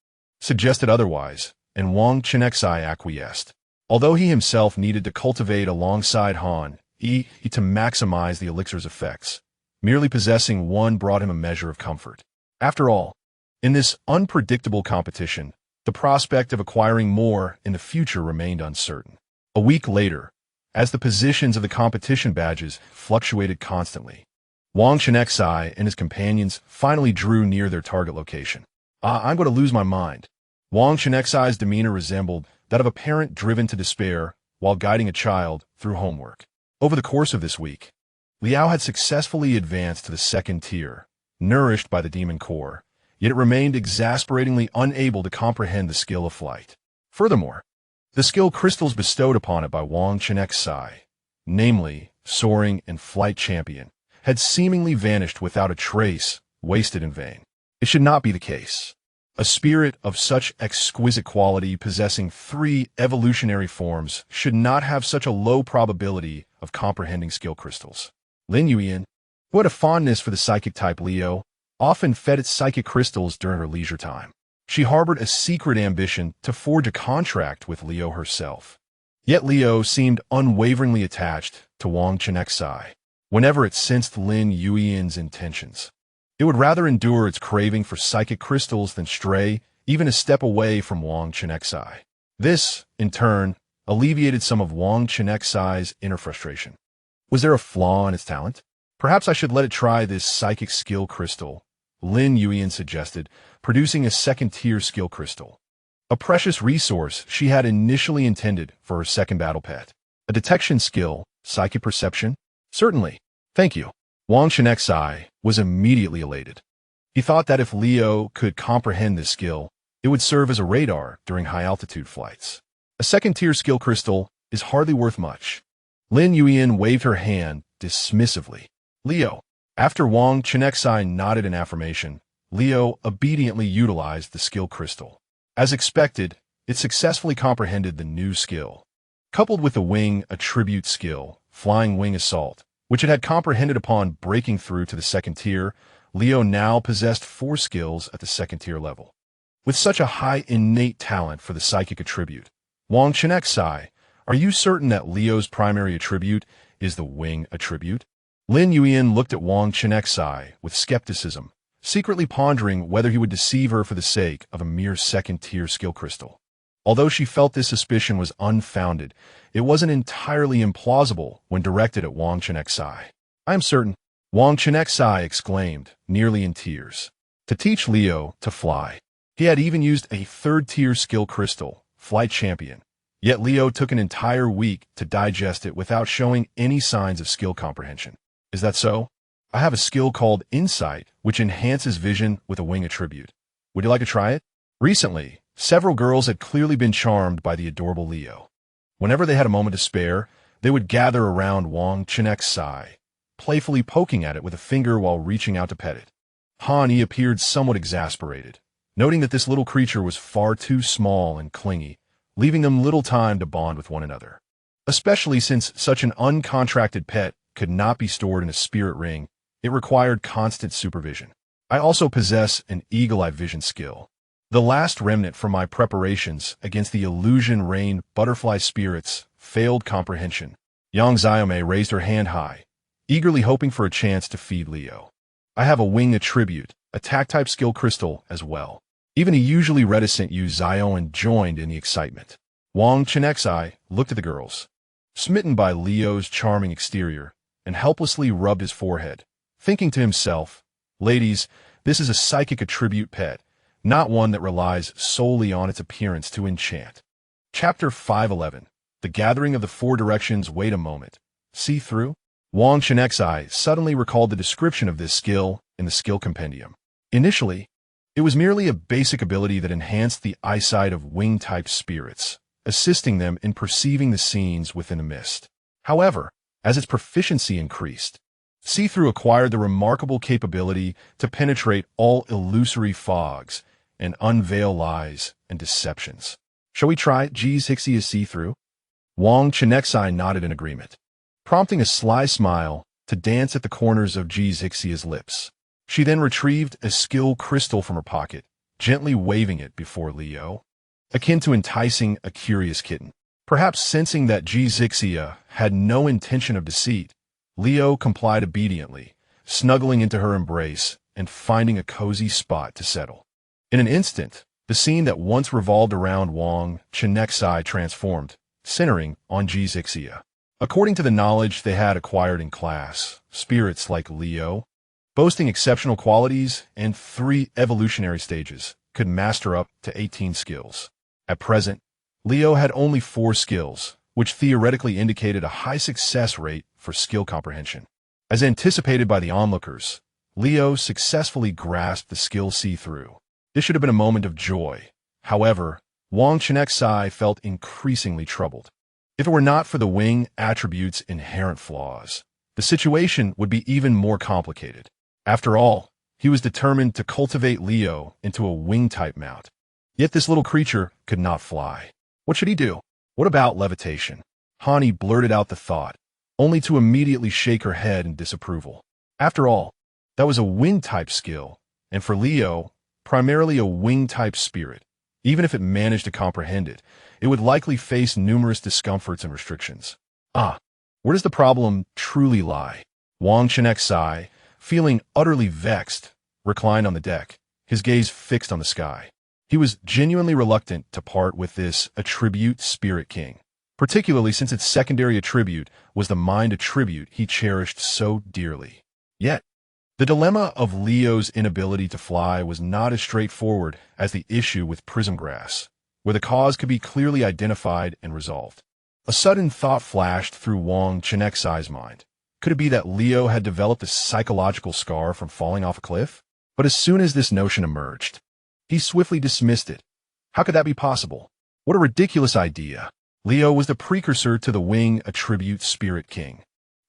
suggested otherwise, and Wang Chenxi acquiesced. Although he himself needed to cultivate alongside Han Yi to maximize the elixir's effects, merely possessing one brought him a measure of comfort. After all, in this unpredictable competition, the prospect of acquiring more in the future remained uncertain. A week later, as the positions of the competition badges fluctuated constantly, Wang Chenxi and his companions finally drew near their target location. I'm going to lose my mind. Wang Chenxi's demeanor resembled that of a parent driven to despair while guiding a child through homework. Over the course of this week, Liao had successfully advanced to the second tier, nourished by the demon core, yet it remained exasperatingly unable to comprehend the skill of flight. Furthermore, the skill crystals bestowed upon it by Wang Chenxi, namely soaring and flight champion, had seemingly vanished without a trace, wasted in vain. It should not be the case. A spirit of such exquisite quality possessing 3 evolutionary forms should not have such a low probability of comprehending skill crystals. Lin Yuyan, who had a fondness for the psychic type Leo, often fed its psychic crystals during her leisure time. She harbored a secret ambition to forge a contract with Leo herself. Yet Leo seemed unwaveringly attached to Wang Chenxi whenever it sensed Lin Yuyan's intentions. It would rather endure its craving for psychic crystals than stray even a step away from Wang Chenxi. This, in turn, alleviated some of Wang Chenxi's inner frustration. Was there a flaw in its talent? Perhaps I should let it try this psychic skill crystal, Lin Yuyan suggested, producing a second-tier skill crystal. A precious resource she had initially intended for her second battle pet. A detection skill, psychic perception? Certainly. Thank you. Wang Chenxi was immediately elated. He thought that if Leo could comprehend this skill, it would serve as a radar during high-altitude flights. A second-tier skill crystal is hardly worth much. Lin Yuyan waved her hand dismissively. Leo. After Wang Chenxi nodded in affirmation, Leo obediently utilized the skill crystal. As expected, it successfully comprehended the new skill. Coupled with the wing attribute skill, flying wing assault, which it had comprehended upon breaking through to the second tier, Leo now possessed 4 skills at the second tier level. With such a high innate talent for the psychic attribute, Wang Chenxi, are you certain that Leo's primary attribute is the wing attribute? Lin Yuyan looked at Wang Chenxi with skepticism, secretly pondering whether he would deceive her for the sake of a mere second-tier skill crystal. Although she felt this suspicion was unfounded, it wasn't entirely implausible when directed at Wang Chenxi. I am certain, Wang Chenxi exclaimed, nearly in tears. To teach Leo to fly, he had even used a third-tier skill crystal, Flight Champion. Yet Leo took an entire week to digest it without showing any signs of skill comprehension. Is that so? I have a skill called Insight, which enhances vision with a wing attribute. Would you like to try it? Recently, several girls had clearly been charmed by the adorable Leo. Whenever they had a moment to spare, they would gather around Wang Chenxi, playfully poking at it with a finger while reaching out to pet it. Han Yi appeared somewhat exasperated, noting that this little creature was far too small and clingy, leaving them little time to bond with one another. Especially since such an uncontracted pet could not be stored in a spirit ring, it required constant supervision. I also possess an eagle-eye vision skill, the last remnant from my preparations against the illusion rain butterfly spirits' failed comprehension. Yang Xiaomei raised her hand high, eagerly hoping for a chance to feed Leo. I have a wing attribute, attack-type skill crystal as well. Even a usually reticent Yu Xiaoan joined in the excitement. Wang Chenxi looked at the girls, smitten by Leo's charming exterior, and helplessly rubbed his forehead, thinking to himself, ladies, this is a psychic attribute pet, not one that relies solely on its appearance to enchant. Chapter 511. The Gathering of the Four Directions. Wait a moment. See through? Wang Chenxi suddenly recalled the description of this skill in the skill compendium. Initially, it was merely a basic ability that enhanced the eyesight of wing-type spirits, assisting them in perceiving the scenes within a mist. However, as its proficiency increased, See-Through acquired the remarkable capability to penetrate all illusory fogs and unveil lies and deceptions. Shall we try G's Hixie as See-Through? Wang Chenxi nodded in agreement, prompting a sly smile to dance at the corners of Zixia's lips. She then retrieved a skill crystal from her pocket, gently waving it before Leo, akin to enticing a curious kitten. Perhaps sensing that Zixia had no intention of deceit, Leo complied obediently, snuggling into her embrace and finding a cozy spot to settle. In an instant, the scene that once revolved around Wang Chenxi transformed, centering on Zixia. According to the knowledge they had acquired in class, spirits like Leo, boasting exceptional qualities and 3 evolutionary stages, could master up to 18 skills. At present, Leo had only 4 skills, which theoretically indicated a high success rate for skill comprehension. As anticipated by the onlookers, Leo successfully grasped the skill see-through. This should have been a moment of joy. However, Wang Chenxi felt increasingly troubled. If it were not for the wing attribute's inherent flaws, the situation would be even more complicated. After all, he was determined to cultivate Leo into a wing-type mount. Yet this little creature could not fly. What should he do? What about levitation? Hani blurted out the thought, only to immediately shake her head in disapproval. After all, that was a wing-type skill, and for Leo, primarily a wing-type spirit. Even if it managed to comprehend it, it would likely face numerous discomforts and restrictions. Where does the problem truly lie? Wang Chenxi, feeling utterly vexed, reclined on the deck, his gaze fixed on the sky. He was genuinely reluctant to part with this attribute Spirit King, particularly since its secondary attribute was the mind attribute he cherished so dearly. Yet, the dilemma of Leo's inability to fly was not as straightforward as the issue with Prismgrass, where the cause could be clearly identified and resolved. A sudden thought flashed through Wang Chenxi's mind. Could it be that Leo had developed a psychological scar from falling off a cliff? But as soon as this notion emerged, he swiftly dismissed it. How could that be possible? What a ridiculous idea. Leo was the precursor to the wing attribute Spirit King.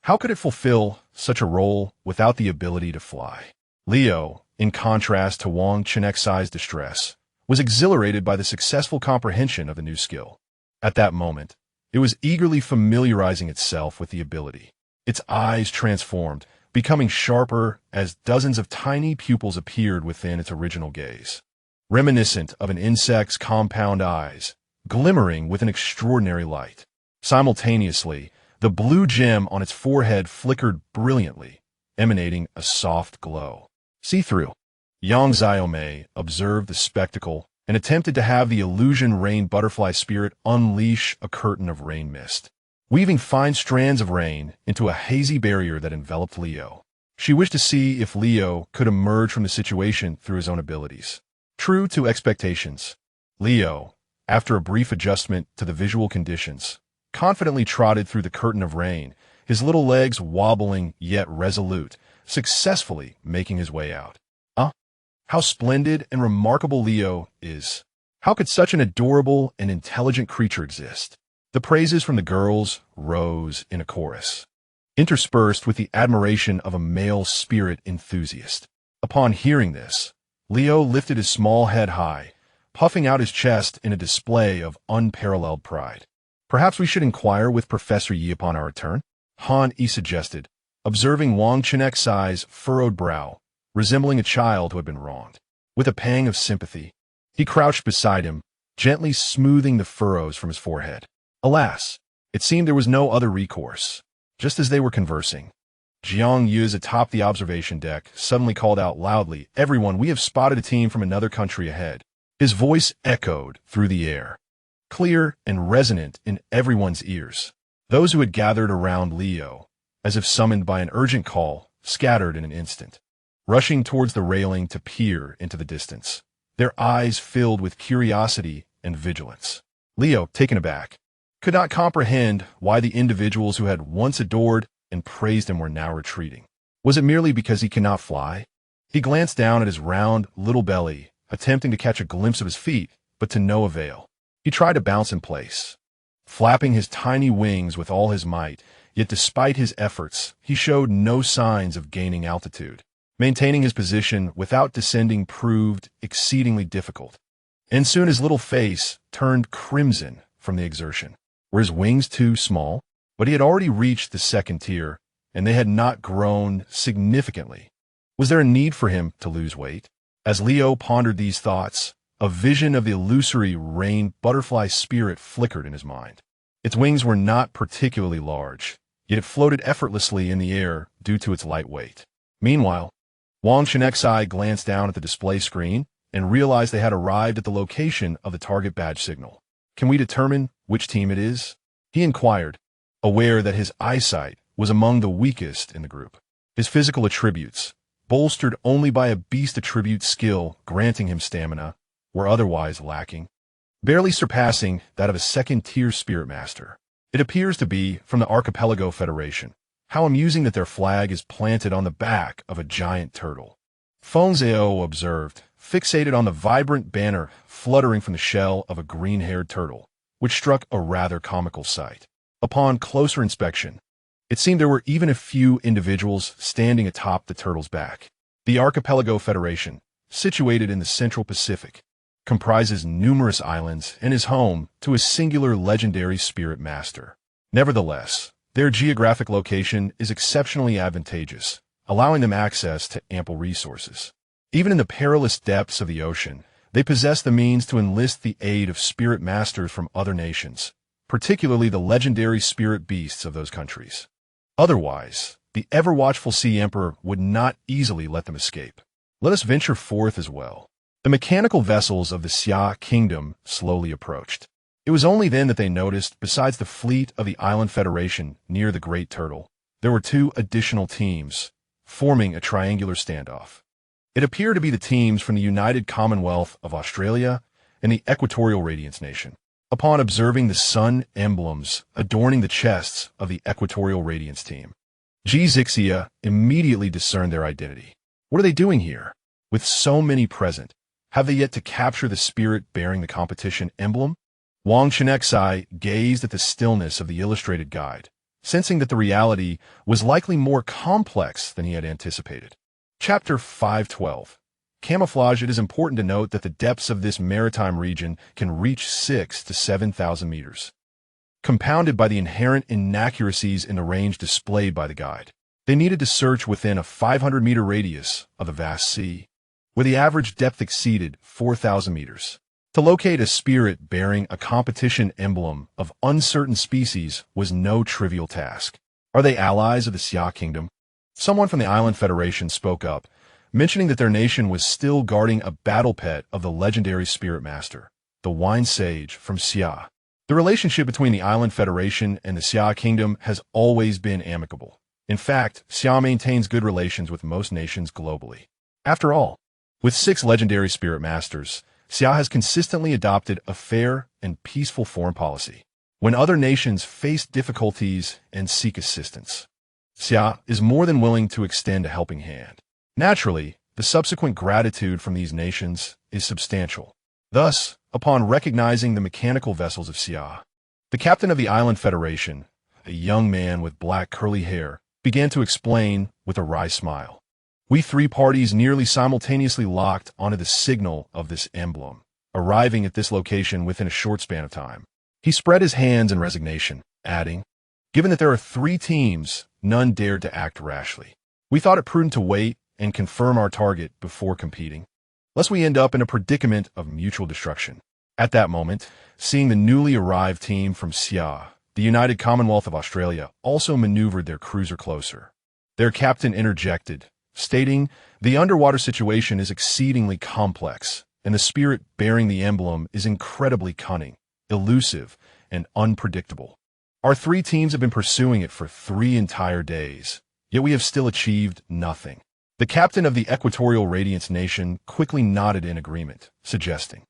How could it fulfill such a role without the ability to fly? Leo, in contrast to Wang Chenxi's distress, was exhilarated by the successful comprehension of the new skill. At that moment, it was eagerly familiarizing itself with the ability. Its eyes transformed, becoming sharper as dozens of tiny pupils appeared within its original gaze. Reminiscent of an insect's compound eyes, glimmering with an extraordinary light. Simultaneously, the blue gem on its forehead flickered brilliantly, emanating a soft glow. See-through. Yang Xiaomei observed the spectacle and attempted to have the illusion rain butterfly spirit unleash a curtain of rain mist, weaving fine strands of rain into a hazy barrier that enveloped Leo. She wished to see if Leo could emerge from the situation through his own abilities. True to expectations, Leo, after a brief adjustment to the visual conditions, confidently trotted through the curtain of rain, his little legs wobbling yet resolute, successfully making his way out. How splendid and remarkable Leo is. How could such an adorable and intelligent creature exist? The praises from the girls rose in a chorus, interspersed with the admiration of a male spirit enthusiast. Upon hearing this, Leo lifted his small head high, puffing out his chest in a display of unparalleled pride. Perhaps we should inquire with Professor Yi upon our return, Han Yi suggested, observing Wang Chenxi's furrowed brow, resembling a child who had been wronged. With a pang of sympathy, he crouched beside him, gently smoothing the furrows from his forehead. Alas, it seemed there was no other recourse. Just as they were conversing, Jiang Yuz atop the observation deck suddenly called out loudly, "Everyone, we have spotted a team from another country ahead." His voice echoed through the air, clear and resonant in everyone's ears. Those who had gathered around Leo, as if summoned by an urgent call, scattered in an instant, rushing towards the railing to peer into the distance, their eyes filled with curiosity and vigilance. Leo, taken aback, could not comprehend why the individuals who had once adored and praised him were now retreating. Was it merely because he cannot fly? He glanced down at his round little belly, attempting to catch a glimpse of his feet, but to no avail. He tried to bounce in place, flapping his tiny wings with all his might, yet despite his efforts, he showed no signs of gaining altitude. Maintaining his position without descending proved exceedingly difficult, and soon his little face turned crimson from the exertion. Were his wings too small? But he had already reached the second tier, and they had not grown significantly. Was there a need for him to lose weight? As Leo pondered these thoughts, a vision of the illusory rain butterfly spirit flickered in his mind. Its wings were not particularly large, yet it floated effortlessly in the air due to its light weight. Meanwhile, Wang Chenxi glanced down at the display screen and realized they had arrived at the location of the target badge signal. Can we determine which team it is? He inquired, aware that his eyesight was among the weakest in the group. His physical attributes, bolstered only by a beast attribute skill granting him stamina, were otherwise lacking, barely surpassing that of a second-tier spirit master. It appears to be from the Archipelago Federation. How amusing that their flag is planted on the back of a giant turtle. Feng Zhao observed, fixated on the vibrant banner fluttering from the shell of a green-haired turtle, which struck a rather comical sight. Upon closer inspection, it seemed there were even a few individuals standing atop the turtle's back. The Archipelago Federation, situated in the Central Pacific, comprises numerous islands and is home to a singular legendary spirit master. Nevertheless, their geographic location is exceptionally advantageous, allowing them access to ample resources. Even in the perilous depths of the ocean, they possess the means to enlist the aid of spirit masters from other nations, particularly the legendary spirit beasts of those countries. Otherwise, the ever-watchful Sea Emperor would not easily let them escape. Let us venture forth as well. The mechanical vessels of the Xia Kingdom slowly approached. It was only then that they noticed, besides the fleet of the Island Federation near the Great Turtle, there were two additional teams, forming a triangular standoff. It appeared to be the teams from the United Commonwealth of Australia and the Equatorial Radiance Nation. Upon observing the sun emblems adorning the chests of the Equatorial Radiance team, Zixia immediately discerned their identity. What are they doing here? With so many present, have they yet to capture the spirit bearing the competition emblem? Wang Chenxi gazed at the stillness of the illustrated guide, sensing that the reality was likely more complex than he had anticipated. Chapter 512. Camouflage. It is important to note that the depths of this maritime region can reach 6,000 to 7,000 meters, compounded by the inherent inaccuracies in the range displayed by the guide. They needed to search within a 500-meter radius of the vast sea, where the average depth exceeded 4,000 meters. To locate a spirit bearing a competition emblem of uncertain species was no trivial task. Are they allies of the Xia Kingdom? Someone from the Island Federation spoke up, mentioning that their nation was still guarding a battle pet of the legendary spirit master, the wine sage from Xia. The relationship between the Island Federation and the Xia Kingdom has always been amicable. In fact, Xia maintains good relations with most nations globally. After all, with 6 legendary spirit masters, Xia has consistently adopted a fair and peaceful foreign policy. When other nations face difficulties and seek assistance, Xia is more than willing to extend a helping hand. Naturally, the subsequent gratitude from these nations is substantial. Thus, upon recognizing the mechanical vessels of Xia, the captain of the Island Federation, a young man with black curly hair, began to explain with a wry smile. We 3 parties nearly simultaneously locked onto the signal of this emblem, arriving at this location within a short span of time. He spread his hands in resignation, adding, given that there are 3 teams, none dared to act rashly. We thought it prudent to wait and confirm our target before competing, lest we end up in a predicament of mutual destruction. At that moment, seeing the newly arrived team from Xia, the United Commonwealth of Australia also maneuvered their cruiser closer. Their captain interjected, stating, the underwater situation is exceedingly complex, and the spirit bearing the emblem is incredibly cunning, elusive, and unpredictable. Our 3 teams have been pursuing it for 3 entire days, yet we have still achieved nothing. The captain of the Equatorial Radiance Nation quickly nodded in agreement, suggesting,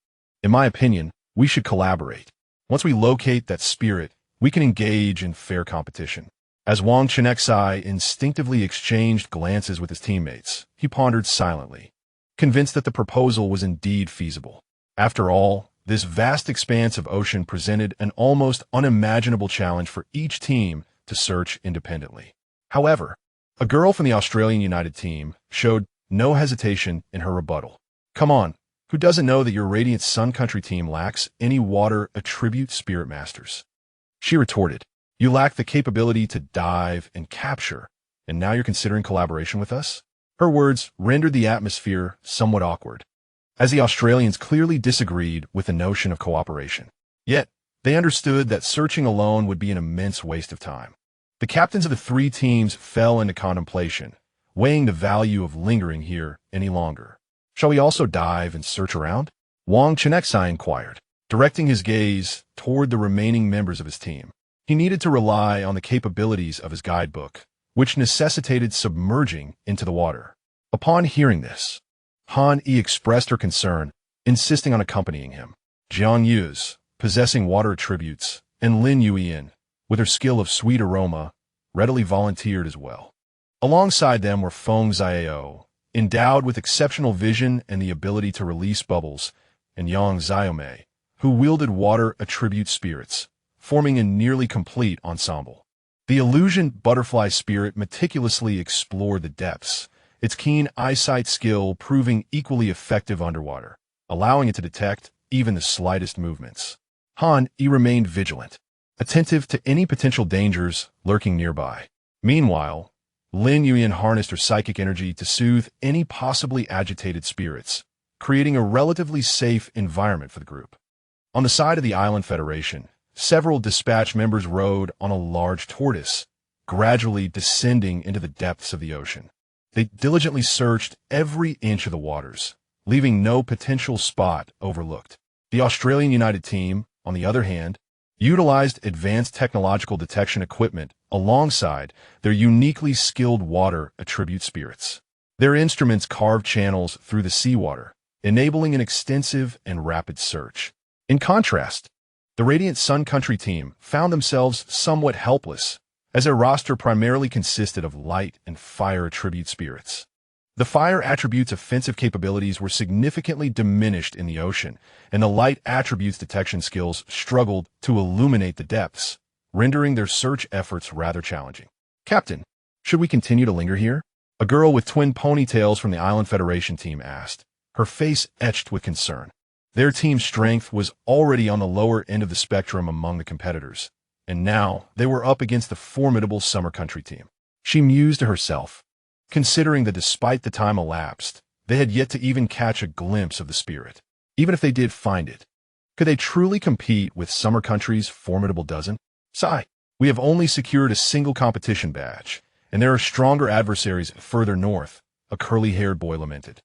in my opinion, we should collaborate. Once we locate that spirit, we can engage in fair competition. As Wang Chenxi instinctively exchanged glances with his teammates, he pondered silently, convinced that the proposal was indeed feasible. After all, this vast expanse of ocean presented an almost unimaginable challenge for each team to search independently. However, a girl from the Australian United team showed no hesitation in her rebuttal. Come on, who doesn't know that your Radiant Sun Country team lacks any water attribute spirit masters? She retorted, "You lack the capability to dive and capture, and now you're considering collaboration with us?" Her words rendered the atmosphere somewhat awkward, as the Australians clearly disagreed with the notion of cooperation. Yet, they understood that searching alone would be an immense waste of time. The captains of the three teams fell into contemplation, weighing the value of lingering here any longer. "Shall we also dive and search around?" Wang Chenxi inquired, directing his gaze toward the remaining members of his team. He needed to rely on the capabilities of his guidebook, which necessitated submerging into the water. Upon hearing this, Han Yi expressed her concern, insisting on accompanying him. Jiang Yuz, possessing water attributes, and Lin Yuyin, with her skill of sweet aroma, readily volunteered as well. Alongside them were Feng Xiao, endowed with exceptional vision and the ability to release bubbles, and Yang Xiaomei, who wielded water attribute spirits, forming a nearly complete ensemble. The illusion butterfly spirit meticulously explored the depths, its keen eyesight skill proving equally effective underwater, allowing it to detect even the slightest movements. Han Yi remained vigilant, attentive to any potential dangers lurking nearby. Meanwhile, Lin Yuyan harnessed her psychic energy to soothe any possibly agitated spirits, creating a relatively safe environment for the group. On the side of the Island Federation, several dispatch members rode on a large tortoise, gradually descending into the depths of the ocean. They diligently searched every inch of the waters, leaving no potential spot overlooked. The Australian United Team, on the other hand, utilized advanced technological detection equipment alongside their uniquely skilled water attribute spirits. Their instruments carved channels through the seawater, enabling an extensive and rapid search. In contrast, the Radiant Sun Country team found themselves somewhat helpless, as their roster primarily consisted of light and fire attribute spirits. The fire attribute's offensive capabilities were significantly diminished in the ocean, and the light attribute's detection skills struggled to illuminate the depths, rendering their search efforts rather challenging. "Captain, should we continue to linger here?" A girl with twin ponytails from the Island Federation team asked, her face etched with concern. Their team's strength was already on the lower end of the spectrum among the competitors, and now they were up against the formidable Summer Country team. She mused to herself, considering that despite the time elapsed, they had yet to even catch a glimpse of the spirit. Even if they did find it, could they truly compete with Summer Country's formidable dozen? "Sigh, we have only secured a single competition badge, and there are stronger adversaries further north," a curly-haired boy lamented.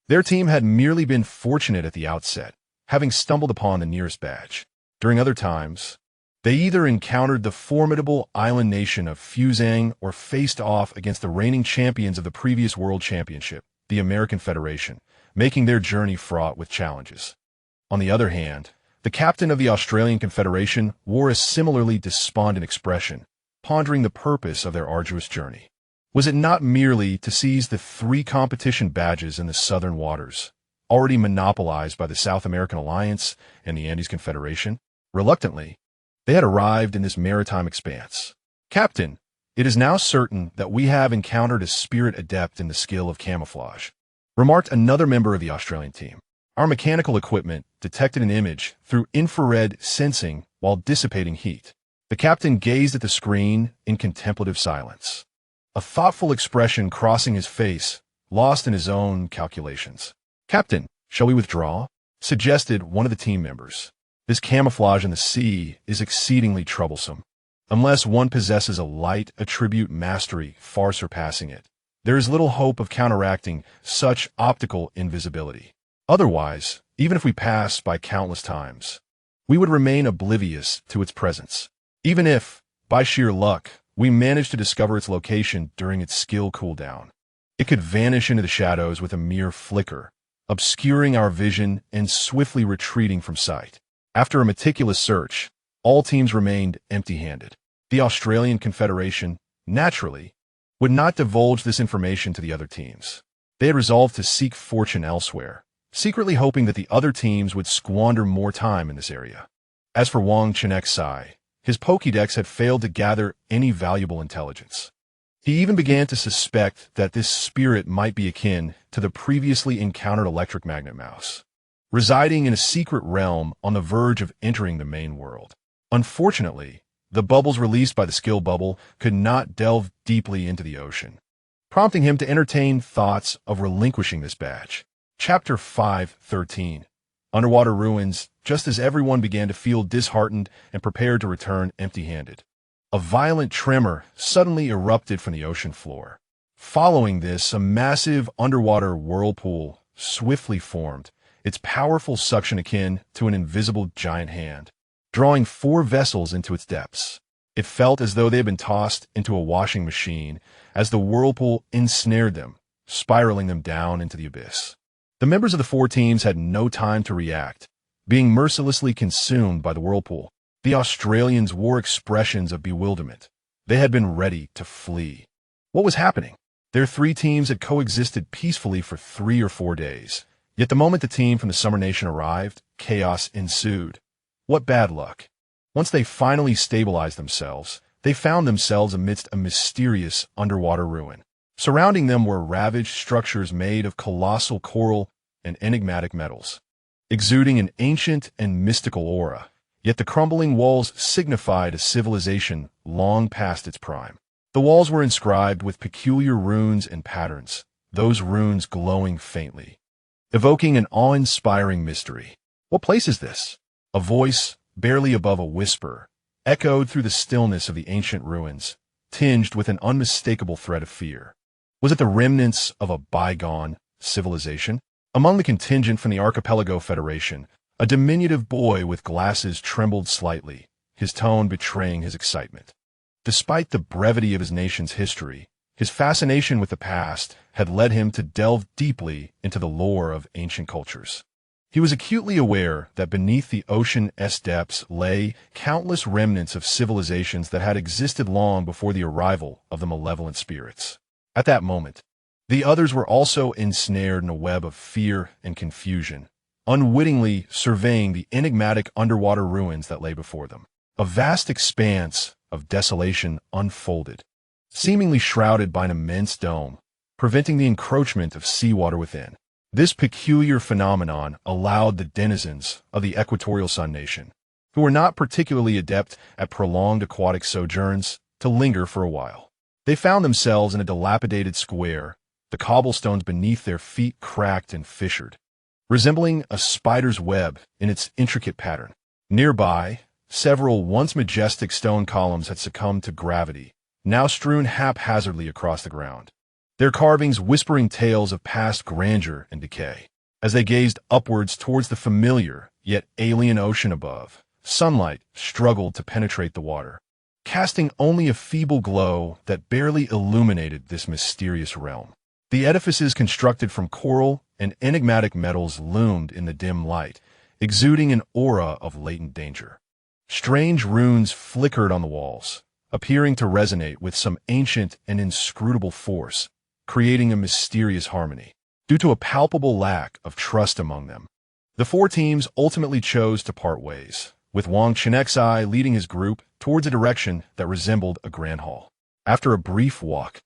Their team had merely been fortunate at the outset, having stumbled upon the nearest badge. During other times, they either encountered the formidable island nation of Fuzang or faced off against the reigning champions of the previous World Championship, the American Federation, making their journey fraught with challenges. On the other hand, the captain of the Australian Confederation wore a similarly despondent expression, pondering the purpose of their arduous journey. Was it not merely to seize the 3 competition badges in the southern waters, already monopolized by the South American Alliance and the Andes Confederation? Reluctantly, they had arrived in this maritime expanse. "Captain, it is now certain that we have encountered a spirit adept in the skill of camouflage," remarked another member of the Australian team. "Our mechanical equipment detected an image through infrared sensing while dissipating heat." The captain gazed at the screen in contemplative silence, a thoughtful expression crossing his face, lost in his own calculations. "Captain, shall we withdraw?" suggested one of the team members. "This camouflage in the sea is exceedingly troublesome. Unless one possesses a light attribute mastery far surpassing it, there is little hope of counteracting such optical invisibility. Otherwise, even if we pass by countless times, we would remain oblivious to its presence. Even if, by sheer luck, we managed to discover its location during its skill cooldown, it could vanish into the shadows with a mere flicker, obscuring our vision and swiftly retreating from sight." After a meticulous search, all teams remained empty-handed. The Australian Confederation, naturally, would not divulge this information to the other teams. They had resolved to seek fortune elsewhere, secretly hoping that the other teams would squander more time in this area. As for Wang Chenxi, his Pokédex had failed to gather any valuable intelligence. He even began to suspect that this spirit might be akin to the previously encountered electric magnet mouse, residing in a secret realm on the verge of entering the main world. Unfortunately, The bubbles released by the skill bubble could not delve deeply into the ocean, prompting him to entertain thoughts of relinquishing this badge. Chapter 5:13. Underwater ruins, just as everyone began to feel disheartened and prepared to return empty-handed. A violent tremor suddenly erupted from the ocean floor. Following this, a massive underwater whirlpool swiftly formed, its powerful suction akin to an invisible giant hand, drawing 4 vessels into its depths. It felt as though they had been tossed into a washing machine as the whirlpool ensnared them, spiraling them down into the abyss. The members of the 4 teams had no time to react, being mercilessly consumed by the whirlpool. The Australians wore expressions of bewilderment. They had been ready to flee. What was happening? Their 3 teams had coexisted peacefully for 3 or 4 days. Yet the moment the team from the Summer Nation arrived, chaos ensued. What bad luck. Once they finally stabilized themselves, they found themselves amidst a mysterious underwater ruin. Surrounding them were ravaged structures made of colossal coral and enigmatic metals, exuding an ancient and mystical aura. Yet the crumbling walls signified a civilization long past its prime. The walls were inscribed with peculiar runes and patterns, those runes glowing faintly, evoking an awe-inspiring mystery. What place is this? A voice, barely above a whisper, echoed through the stillness of the ancient ruins, tinged with an unmistakable threat of fear. Was it the remnants of a bygone civilization? Among the contingent from the Archipelago Federation, a diminutive boy with glasses trembled slightly, his tone betraying his excitement. Despite the brevity of his nation's history, his fascination with the past had led him to delve deeply into the lore of ancient cultures. He was acutely aware that beneath the ocean's depths lay countless remnants of civilizations that had existed long before the arrival of the malevolent spirits. At that moment, the others were also ensnared in a web of fear and confusion, unwittingly surveying the enigmatic underwater ruins that lay before them. A vast expanse of desolation unfolded, seemingly shrouded by an immense dome, preventing the encroachment of seawater within. This peculiar phenomenon allowed the denizens of the Equatorial Sun Nation, who were not particularly adept at prolonged aquatic sojourns, to linger for a while. They found themselves in a dilapidated square, the cobblestones beneath their feet cracked and fissured, resembling a spider's web in its intricate pattern. Nearby, several once majestic stone columns had succumbed to gravity, now strewn haphazardly across the ground, their carvings whispering tales of past grandeur and decay. As they gazed upwards towards the familiar yet alien ocean above, sunlight struggled to penetrate the water, casting only a feeble glow that barely illuminated this mysterious realm. The edifices constructed from coral and enigmatic metals loomed in the dim light, exuding an aura of latent danger. Strange runes flickered on the walls, appearing to resonate with some ancient and inscrutable force, creating a mysterious harmony. Due to a palpable lack of trust among them, the 4 teams ultimately chose to part ways, with Wang Chenxi leading his group towards a direction that resembled a grand hall. After a brief walk,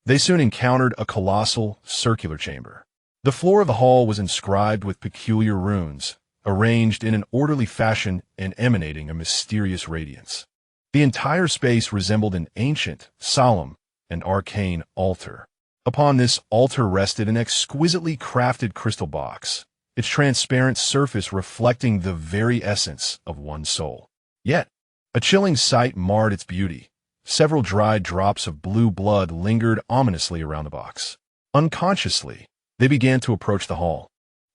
they soon encountered a colossal circular chamber. The floor of the hall was inscribed with peculiar runes, arranged in an orderly fashion and emanating a mysterious radiance. The entire space resembled an ancient, solemn, and arcane altar. Upon this altar rested an exquisitely crafted crystal box, its transparent surface reflecting the very essence of one's soul. Yet, a chilling sight marred its beauty. Several dried drops of blue blood lingered ominously around the box. Unconsciously, they began to approach the hall.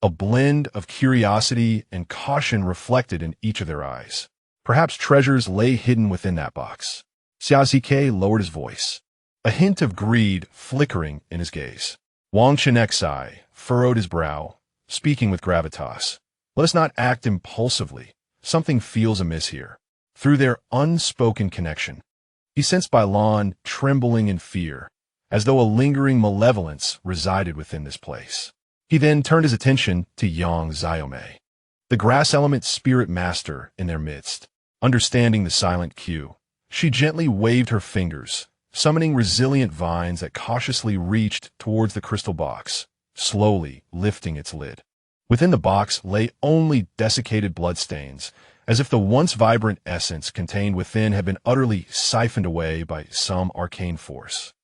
A blend of curiosity and caution reflected in each of their eyes. Perhaps treasures lay hidden within that box. Xiaozike lowered his voice, a hint of greed flickering in his gaze. Wang Chenxi furrowed his brow, speaking with gravitas. Let us not act impulsively. Something feels amiss here. Through their unspoken connection, he sensed Bailan trembling in fear, as though a lingering malevolence resided within this place. He then turned his attention to Yang Xiaomei, the grass element spirit master in their midst. Understanding the silent cue, she gently waved her fingers, summoning resilient vines that cautiously reached towards the crystal box, slowly lifting its lid. Within the box lay only desiccated bloodstains, as if the once vibrant essence contained within had been utterly siphoned away by some arcane force.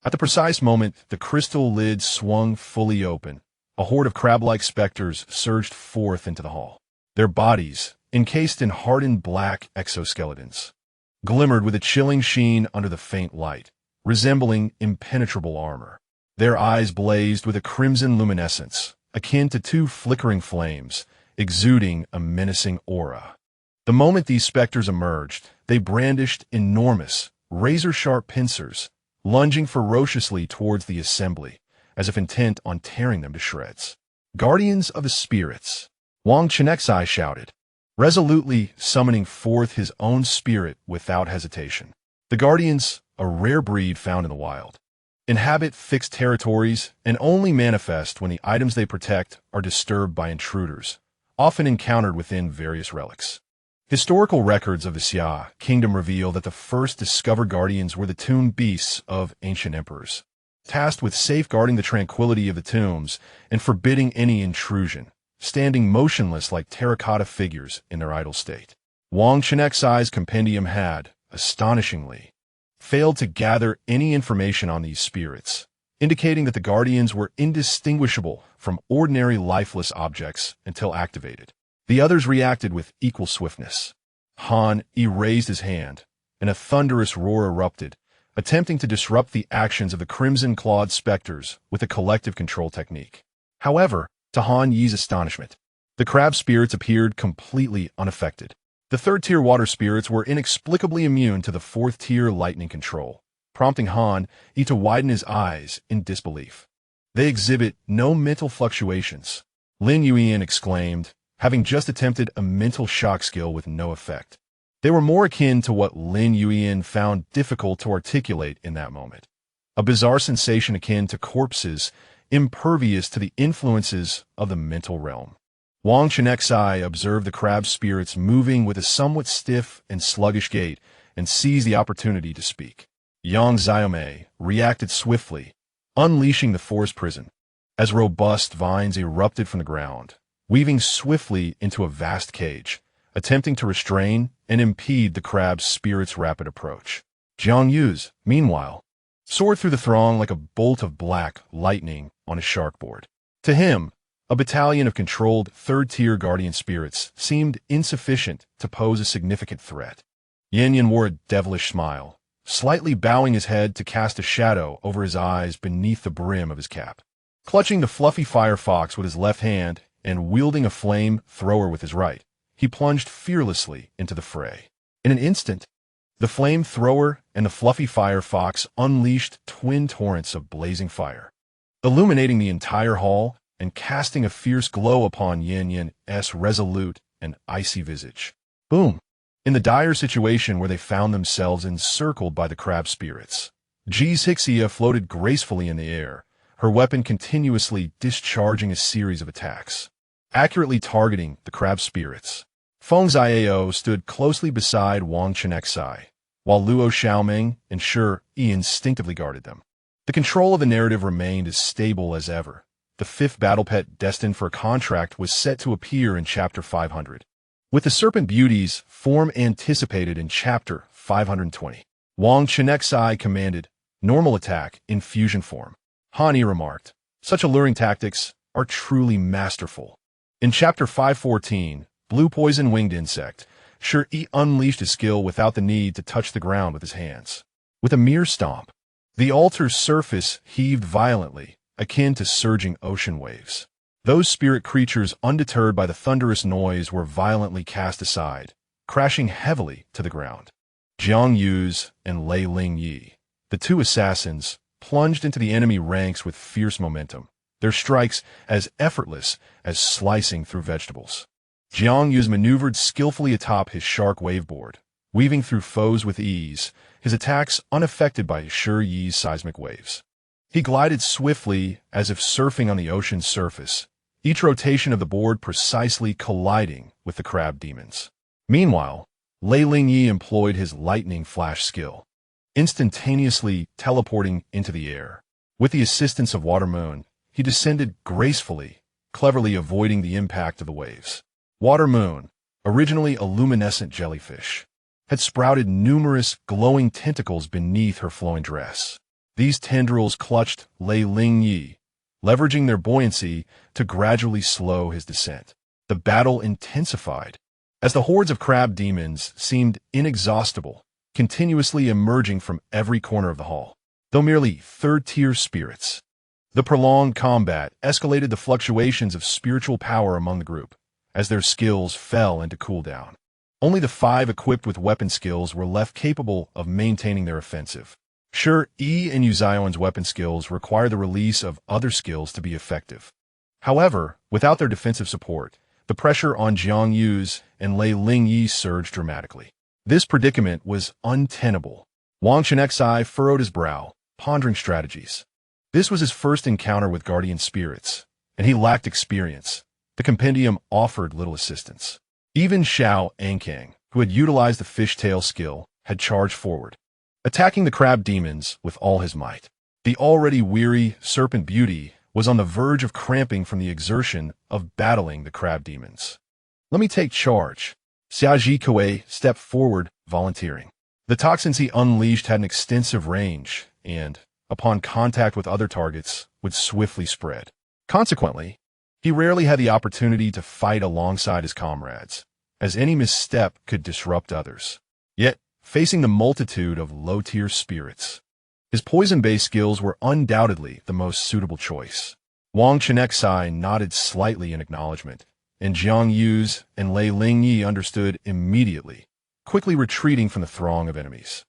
At the precise moment the crystal lid swung fully open, a horde of crab-like specters surged forth into the hall. Their bodies, encased in hardened black exoskeletons, glimmered with a chilling sheen under the faint light, resembling impenetrable armor. Their eyes blazed with a crimson luminescence, akin to two flickering flames, exuding a menacing aura. The moment these specters emerged, they brandished enormous, razor-sharp pincers, lunging ferociously towards the assembly, as if intent on tearing them to shreds. "Guardians of the spirits," Wang Chenxi shouted, resolutely summoning forth his own spirit without hesitation. The guardians, a rare breed found in the wild, inhabit fixed territories and only manifest when the items they protect are disturbed by intruders, often encountered within various relics. Historical records of the Xia kingdom reveal that the first discovered guardians were the tomb beasts of ancient emperors, tasked with safeguarding the tranquility of the tombs and forbidding any intrusion, standing motionless like terracotta figures in their idle state. Wang Chenxi's compendium had, astonishingly, failed to gather any information on these spirits, indicating that the guardians were indistinguishable from ordinary lifeless objects until activated. The others reacted with equal swiftness. Han raised his hand, and a thunderous roar erupted, attempting to disrupt the actions of the crimson-clawed specters with a collective control technique. However, to Han Yi's astonishment, the crab spirits appeared completely unaffected. The third-tier water spirits were inexplicably immune to the fourth-tier lightning control, prompting Han Yi to widen his eyes in disbelief. "They exhibit no mental fluctuations," Lin Yuan exclaimed, having just attempted a mental shock skill with no effect. They were more akin to what Lin Yuan found difficult to articulate in that moment, a bizarre sensation akin to corpses impervious to the influences of the mental realm. Wang Chenxi observed the crab spirits moving with a somewhat stiff and sluggish gait and seized the opportunity to speak. Yang Xiaomei reacted swiftly, unleashing the forest prison, as robust vines erupted from the ground, weaving swiftly into a vast cage, attempting to restrain and impede the crab spirit's rapid approach. Jiang Yu's, meanwhile, soared through the throng like a bolt of black lightning on a sharkboard. To him, a battalion of controlled third-tier guardian spirits seemed insufficient to pose a significant threat. Yan Yan wore a devilish smile, slightly bowing his head to cast a shadow over his eyes beneath the brim of his cap. Clutching the fluffy firefox with his left hand and wielding a flame thrower with his right, he plunged fearlessly into the fray. In an instant, the flame thrower and the fluffy firefox unleashed twin torrents of blazing fire, illuminating the entire hall and casting a fierce glow upon Yan Yan's resolute and icy visage. Boom! In the dire situation where they found themselves encircled by the crab spirits, Ji's Hixia floated gracefully in the air, her weapon continuously discharging a series of attacks, accurately targeting the crab spirits. Feng Xiao stood closely beside Wang Chenxi, while Luo Xiaoming and Shi Yi instinctively guarded them. The control of the narrative remained as stable as ever. The fifth battle pet destined for a contract was set to appear in Chapter 500, with the Serpent Beauty's form anticipated in Chapter 520. Wang Chenxi commanded, "Normal attack in fusion form." Han Yi remarked, "Such alluring tactics are truly masterful." In Chapter 514, Blue Poison Winged Insect, Shi Yi unleashed his skill without the need to touch the ground with his hands. With a mere stomp, the altar's surface heaved violently, akin to surging ocean waves. Those spirit creatures, undeterred by the thunderous noise, were violently cast aside, crashing heavily to the ground. Jiang Yu's and Lei Ling Yi, the two assassins, plunged into the enemy ranks with fierce momentum, their strikes as effortless as slicing through vegetables. Jiang Yu's maneuvered skillfully atop his shark waveboard, weaving through foes with ease, his attacks unaffected by Shi Yi's seismic waves. He glided swiftly as if surfing on the ocean's surface, each rotation of the board precisely colliding with the crab demons. Meanwhile, Lei Ling Yi employed his lightning flash skill, instantaneously teleporting into the air. With the assistance of Water Moon, he descended gracefully, cleverly avoiding the impact of the waves. Water Moon, originally a luminescent jellyfish, had sprouted numerous glowing tentacles beneath her flowing dress. These tendrils clutched Lei Lingyi, leveraging their buoyancy to gradually slow his descent. The battle intensified, as the hordes of crab demons seemed inexhaustible, continuously emerging from every corner of the hall. Though merely third-tier spirits, the prolonged combat escalated the fluctuations of spiritual power among the group, as their skills fell into cooldown. Only the 5 equipped with weapon skills were left capable of maintaining their offensive. Sure, Yi and Yuzion's weapon skills require the release of other skills to be effective. However, without their defensive support, the pressure on Jiang Yu's and Lei Lingyi surged dramatically. This predicament was untenable. Wang Chenxi furrowed his brow, pondering strategies. This was his first encounter with guardian spirits, and he lacked experience. The compendium offered little assistance. Even Xiao Ankang, who had utilized the fishtail skill, had charged forward, attacking the crab demons with all his might. The already weary serpent beauty was on the verge of cramping from the exertion of battling the crab demons. "Let me take charge." Xiaoji Kuei stepped forward, volunteering. The toxins he unleashed had an extensive range and, upon contact with other targets, would swiftly spread. Consequently, he rarely had the opportunity to fight alongside his comrades, as any misstep could disrupt others. Yet, facing the multitude of low-tier spirits, his poison-based skills were undoubtedly the most suitable choice. Wang Chenxi nodded slightly in acknowledgement, and Jiang Yu's and Lei Lingyi understood immediately, quickly retreating from the throng of enemies.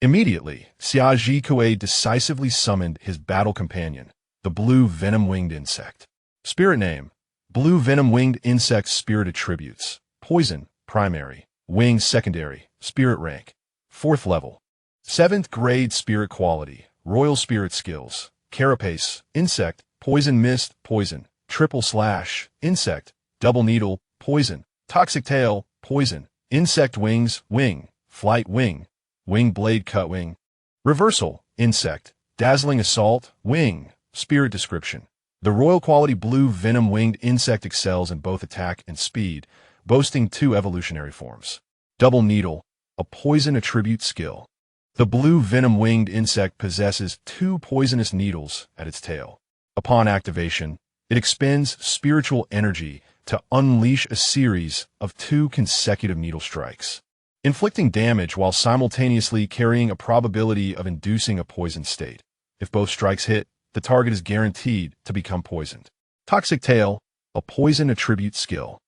Immediately, Xiaoji Kuei decisively summoned his battle companion, the blue venom-winged insect. Spirit name: Blue venom-winged insect. Spirit attributes: Poison, primary; Wing, secondary; Spirit rank, 4th level. 7th grade. Spirit quality: Royal spirit skills: Carapace, insect; Poison mist, poison; Triple slash, insect; Double needle, poison; Toxic tail, poison; Insect wings, wing; Flight wing; Wing blade cut wing. Reversal: insect; Dazzling assault, wing. Spirit description: the royal quality blue venom-winged insect excels in both attack and speed, boasting 2 evolutionary forms. Double needle: a poison attribute skill. The blue venom-winged insect possesses 2 poisonous needles at its tail. Upon activation, it expends spiritual energy to unleash a series of 2 consecutive needle strikes, inflicting damage while simultaneously carrying a probability of inducing a poisoned state. If both strikes hit, the target is guaranteed to become poisoned. Toxic tail: a poison attribute skill.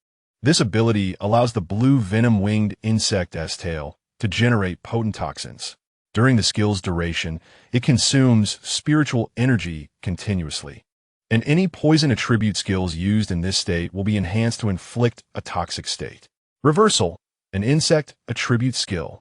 This ability allows the blue venom-winged insect as tail to generate potent toxins. During the skill's duration, it consumes spiritual energy continuously, and any poison attribute skills used in this state will be enhanced to inflict a toxic state. Reversal: an insect attribute skill.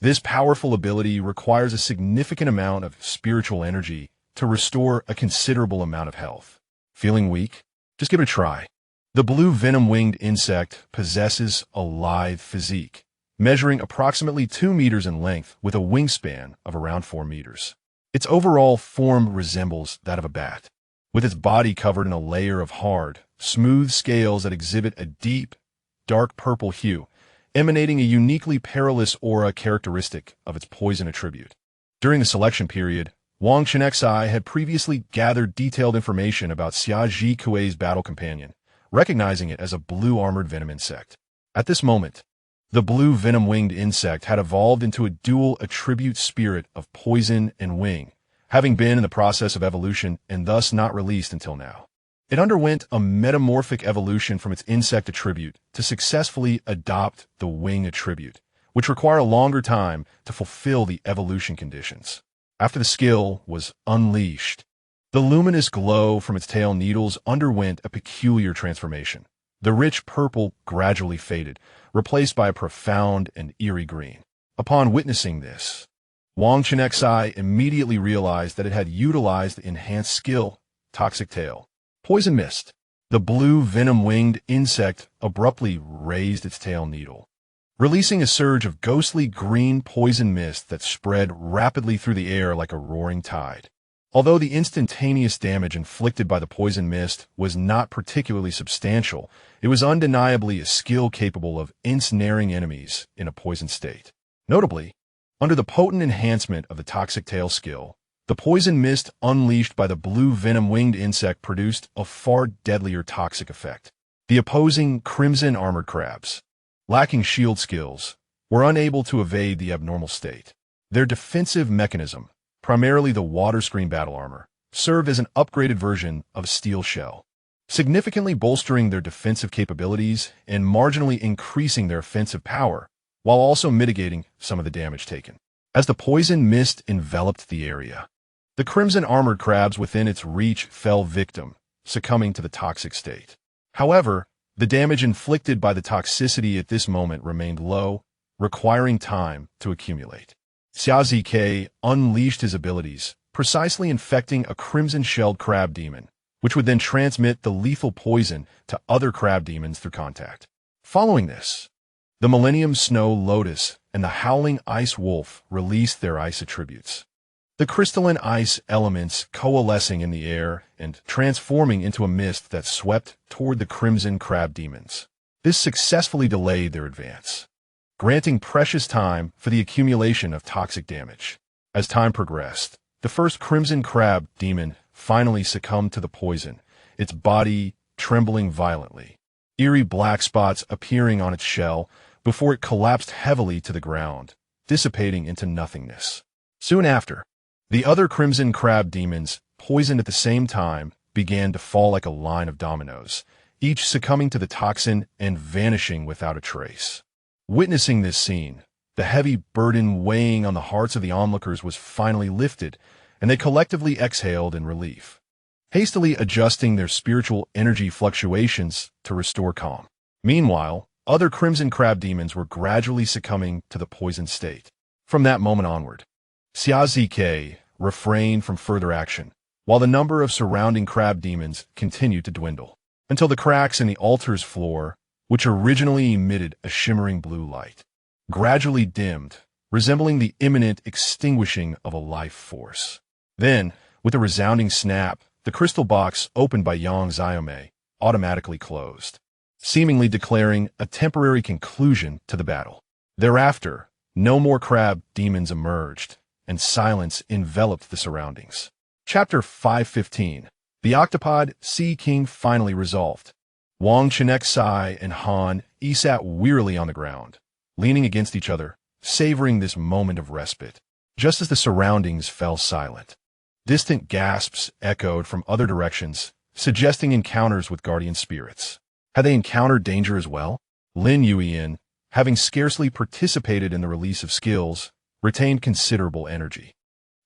This powerful ability requires a significant amount of spiritual energy to restore a considerable amount of health. Feeling weak? Just give it a try. The blue venom-winged insect possesses a lithe physique, measuring approximately 2 meters in length with a wingspan of around 4 meters. Its overall form resembles that of a bat, with its body covered in a layer of hard, smooth scales that exhibit a deep, dark purple hue, emanating a uniquely perilous aura characteristic of its poison attribute. During the selection period, Wang Chenxi had previously gathered detailed information about Xiaoji Kuei's battle companion, recognizing it as a blue armored venom insect. At this moment, the blue venom-winged insect had evolved into a dual attribute spirit of poison and wing, having been in the process of evolution and thus not released until now. It underwent a metamorphic evolution from its insect attribute to successfully adopt the wing attribute, which require a longer time to fulfill the evolution conditions. After the skill was unleashed, the luminous glow from its tail needles underwent a peculiar transformation. The rich purple gradually faded, replaced by a profound and eerie green. Upon witnessing this, Wang Chenxi immediately realized that it had utilized the enhanced skill, Toxic Tail. Poison Mist. The blue venom-winged insect abruptly raised its tail needle, releasing a surge of ghostly green poison mist that spread rapidly through the air like a roaring tide. Although the instantaneous damage inflicted by the poison mist was not particularly substantial, it was undeniably a skill capable of ensnaring enemies in a poisoned state. Notably, under the potent enhancement of the toxic tail skill, the poison mist unleashed by the blue venom-winged insect produced a far deadlier toxic effect. The opposing crimson armored crabs, lacking shield skills, were unable to evade the abnormal state. Their defensive mechanism, primarily the water screen battle armor, served as an upgraded version of a steel shell, significantly bolstering their defensive capabilities and marginally increasing their offensive power, while also mitigating some of the damage taken. As the poison mist enveloped the area, the crimson armored crabs within its reach fell victim, succumbing to the toxic state. However, the damage inflicted by the toxicity at this moment remained low, requiring time to accumulate. Xiazike unleashed his abilities, precisely infecting a crimson-shelled crab demon, which would then transmit the lethal poison to other crab demons through contact. Following this, the Millennium Snow Lotus and the Howling Ice Wolf released their ice attributes. The crystalline ice elements coalescing in the air and transforming into a mist that swept toward the crimson crab demons. This successfully delayed their advance, granting precious time for the accumulation of toxic damage. As time progressed, the first crimson crab demon finally succumbed to the poison, its body trembling violently, eerie black spots appearing on its shell before it collapsed heavily to the ground, dissipating into nothingness. Soon after, the other crimson crab demons, poisoned at the same time, began to fall like a line of dominoes, each succumbing to the toxin and vanishing without a trace. Witnessing this scene, the heavy burden weighing on the hearts of the onlookers was finally lifted, and they collectively exhaled in relief, hastily adjusting their spiritual energy fluctuations to restore calm. Meanwhile, other crimson crab demons were gradually succumbing to the poisoned state. From that moment onward, Xiazike refrained from further action, while the number of surrounding crab demons continued to dwindle, until the cracks in the altar's floor, which originally emitted a shimmering blue light, gradually dimmed, resembling the imminent extinguishing of a life force. Then, with a resounding snap, the crystal box opened by Yang Xiaomei automatically closed, seemingly declaring a temporary conclusion to the battle. Thereafter, no more crab demons emerged, and silence enveloped the surroundings. Chapter 515. The Octopod Sea King finally resolved. Wang Chenxi and Han Yi sat wearily on the ground, leaning against each other, savoring this moment of respite. Just as the surroundings fell silent, distant gasps echoed from other directions, suggesting encounters with guardian spirits. Had they encountered danger as well? Lin Yuyin, having scarcely participated in the release of skills, retained considerable energy.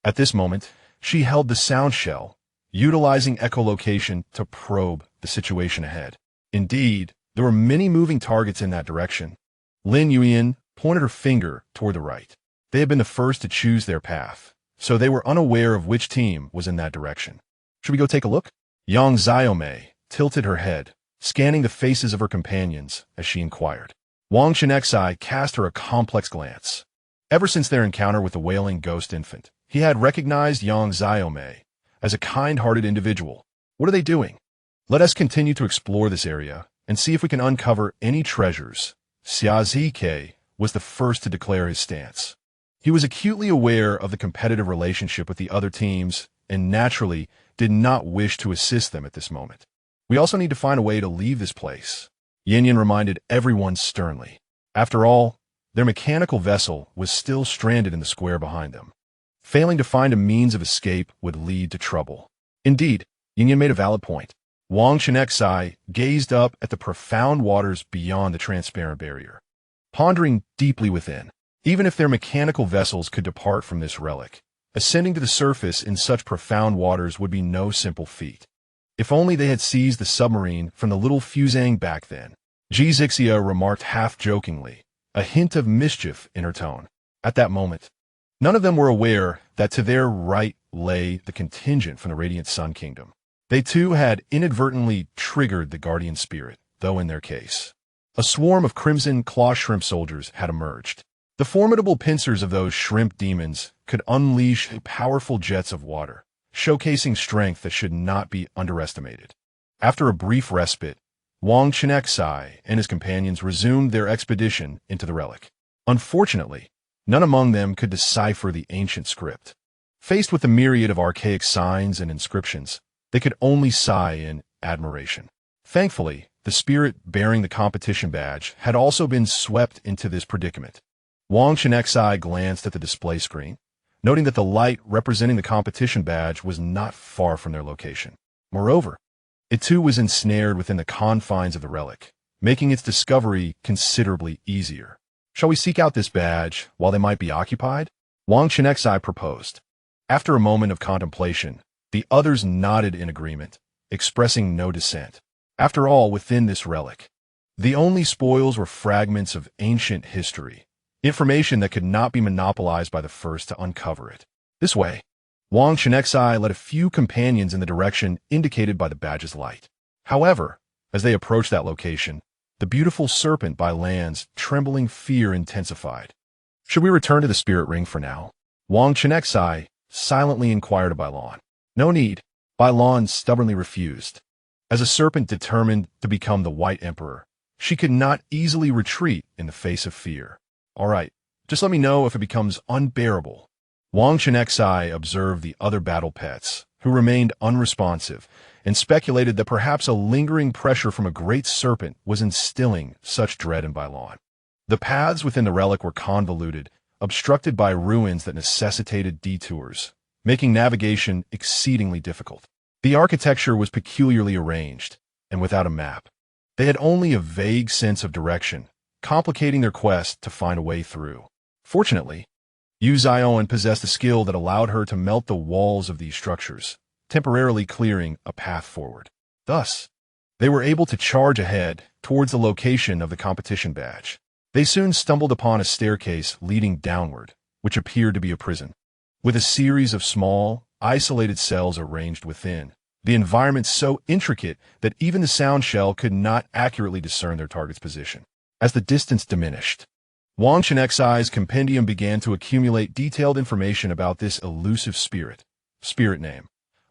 At this moment, she held the sound shell, utilizing echolocation to probe the situation ahead. Indeed, there were many moving targets in that direction. Lin Yuyin pointed her finger toward the right. They had been the first to choose their path, so they were unaware of which team was in that direction. Should we go take a look? Yang Xiaomei tilted her head, scanning the faces of her companions as she inquired. Wang Chenxi cast her a complex glance. Ever since their encounter with the wailing ghost infant, he had recognized Yang Xiaomei as a kind-hearted individual. What are they doing? Let us continue to explore this area and see if we can uncover any treasures. Xiazike was the first to declare his stance. He was acutely aware of the competitive relationship with the other teams and naturally did not wish to assist them at this moment. We also need to find a way to leave this place, Yin reminded everyone sternly. After all, their mechanical vessel was still stranded in the square behind them. Failing to find a means of escape would lead to trouble. Indeed, Yin made a valid point. Wang Chenxi gazed up at the profound waters beyond the transparent barrier, pondering deeply within. Even if their mechanical vessels could depart from this relic, ascending to the surface in such profound waters would be no simple feat. If only they had seized the submarine from the little Fusang back then, Zixia remarked half-jokingly, a hint of mischief in her tone. At that moment, none of them were aware that to their right lay the contingent from the Radiant Sun Kingdom. They too had inadvertently triggered the guardian spirit, though in their case, a swarm of crimson claw shrimp soldiers had emerged. The formidable pincers of those shrimp demons could unleash powerful jets of water, showcasing strength that should not be underestimated. After a brief respite, Wang Chenxi and his companions resumed their expedition into the relic. Unfortunately, none among them could decipher the ancient script. Faced with a myriad of archaic signs and inscriptions, they could only sigh in admiration. Thankfully, the spirit bearing the competition badge had also been swept into this predicament. Wang Chenxi glanced at the display screen, noting that the light representing the competition badge was not far from their location. Moreover, it too was ensnared within the confines of the relic, making its discovery considerably easier. Shall we seek out this badge while they might be occupied? Wang Chenxi proposed. After a moment of contemplation, the others nodded in agreement, expressing no dissent. After all, within this relic, the only spoils were fragments of ancient history, information that could not be monopolized by the first to uncover it. This way, Wang Chenxi led a few companions in the direction indicated by the badge's light. However, as they approached that location, the beautiful serpent by Lan's trembling fear intensified. Should we return to the spirit ring for now? Wang Chenxi silently inquired of By Lan. No need, By Lan stubbornly refused. As a serpent determined to become the White Emperor, she could not easily retreat in the face of fear. All right, just let me know if it becomes unbearable. Wang Chenxi observed the other battle pets, who remained unresponsive, and speculated that perhaps a lingering pressure from a great serpent was instilling such dread in By Lan. The paths within the relic were convoluted, obstructed by ruins that necessitated detours, making navigation exceedingly difficult. The architecture was peculiarly arranged, and without a map. They had only a vague sense of direction, complicating their quest to find a way through. Fortunately, Yu Zioan possessed a skill that allowed her to melt the walls of these structures, temporarily clearing a path forward. Thus, they were able to charge ahead towards the location of the competition badge. They soon stumbled upon a staircase leading downward, which appeared to be a prison. With a series of small, isolated cells arranged within, the environment so intricate that even the sound shell could not accurately discern their target's position. As the distance diminished, Wang Chenxi's compendium began to accumulate detailed information about this elusive spirit. Spirit name: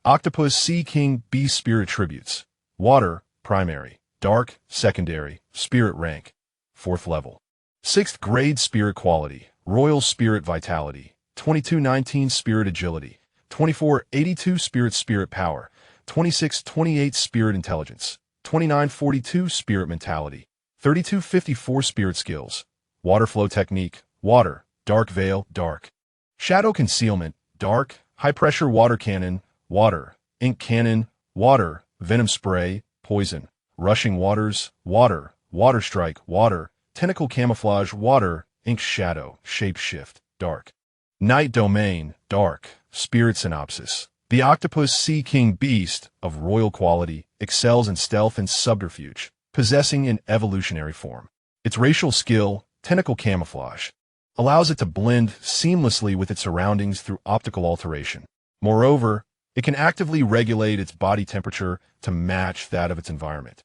Octopus Sea King Beast. Spirit attributes: Water, primary; Dark, secondary; Spirit rank, 4th level; 6th grade. Spirit quality: Royal Spirit vitality; 2219 Spirit agility; 2482 Spirit power; 2628 Spirit intelligence; 2942 Spirit mentality; 3254 Spirit skills. Water flow technique: Water, Dark veil, Dark; Shadow concealment, Dark; High pressure water cannon, Water; Ink cannon, Water; Venom spray, Poison; Rushing waters, Water; Water strike, Water; Tentacle camouflage, Water; Ink shadow, Shapeshift, Dark; Night domain, Dark. Spirit synopsis: The Octopus Sea King Beast, of royal quality, excels in stealth and subterfuge, possessing an evolutionary form. Its racial skill, Tentacle camouflage, allows it to blend seamlessly with its surroundings through optical alteration. Moreover, it can actively regulate its body temperature to match that of its environment,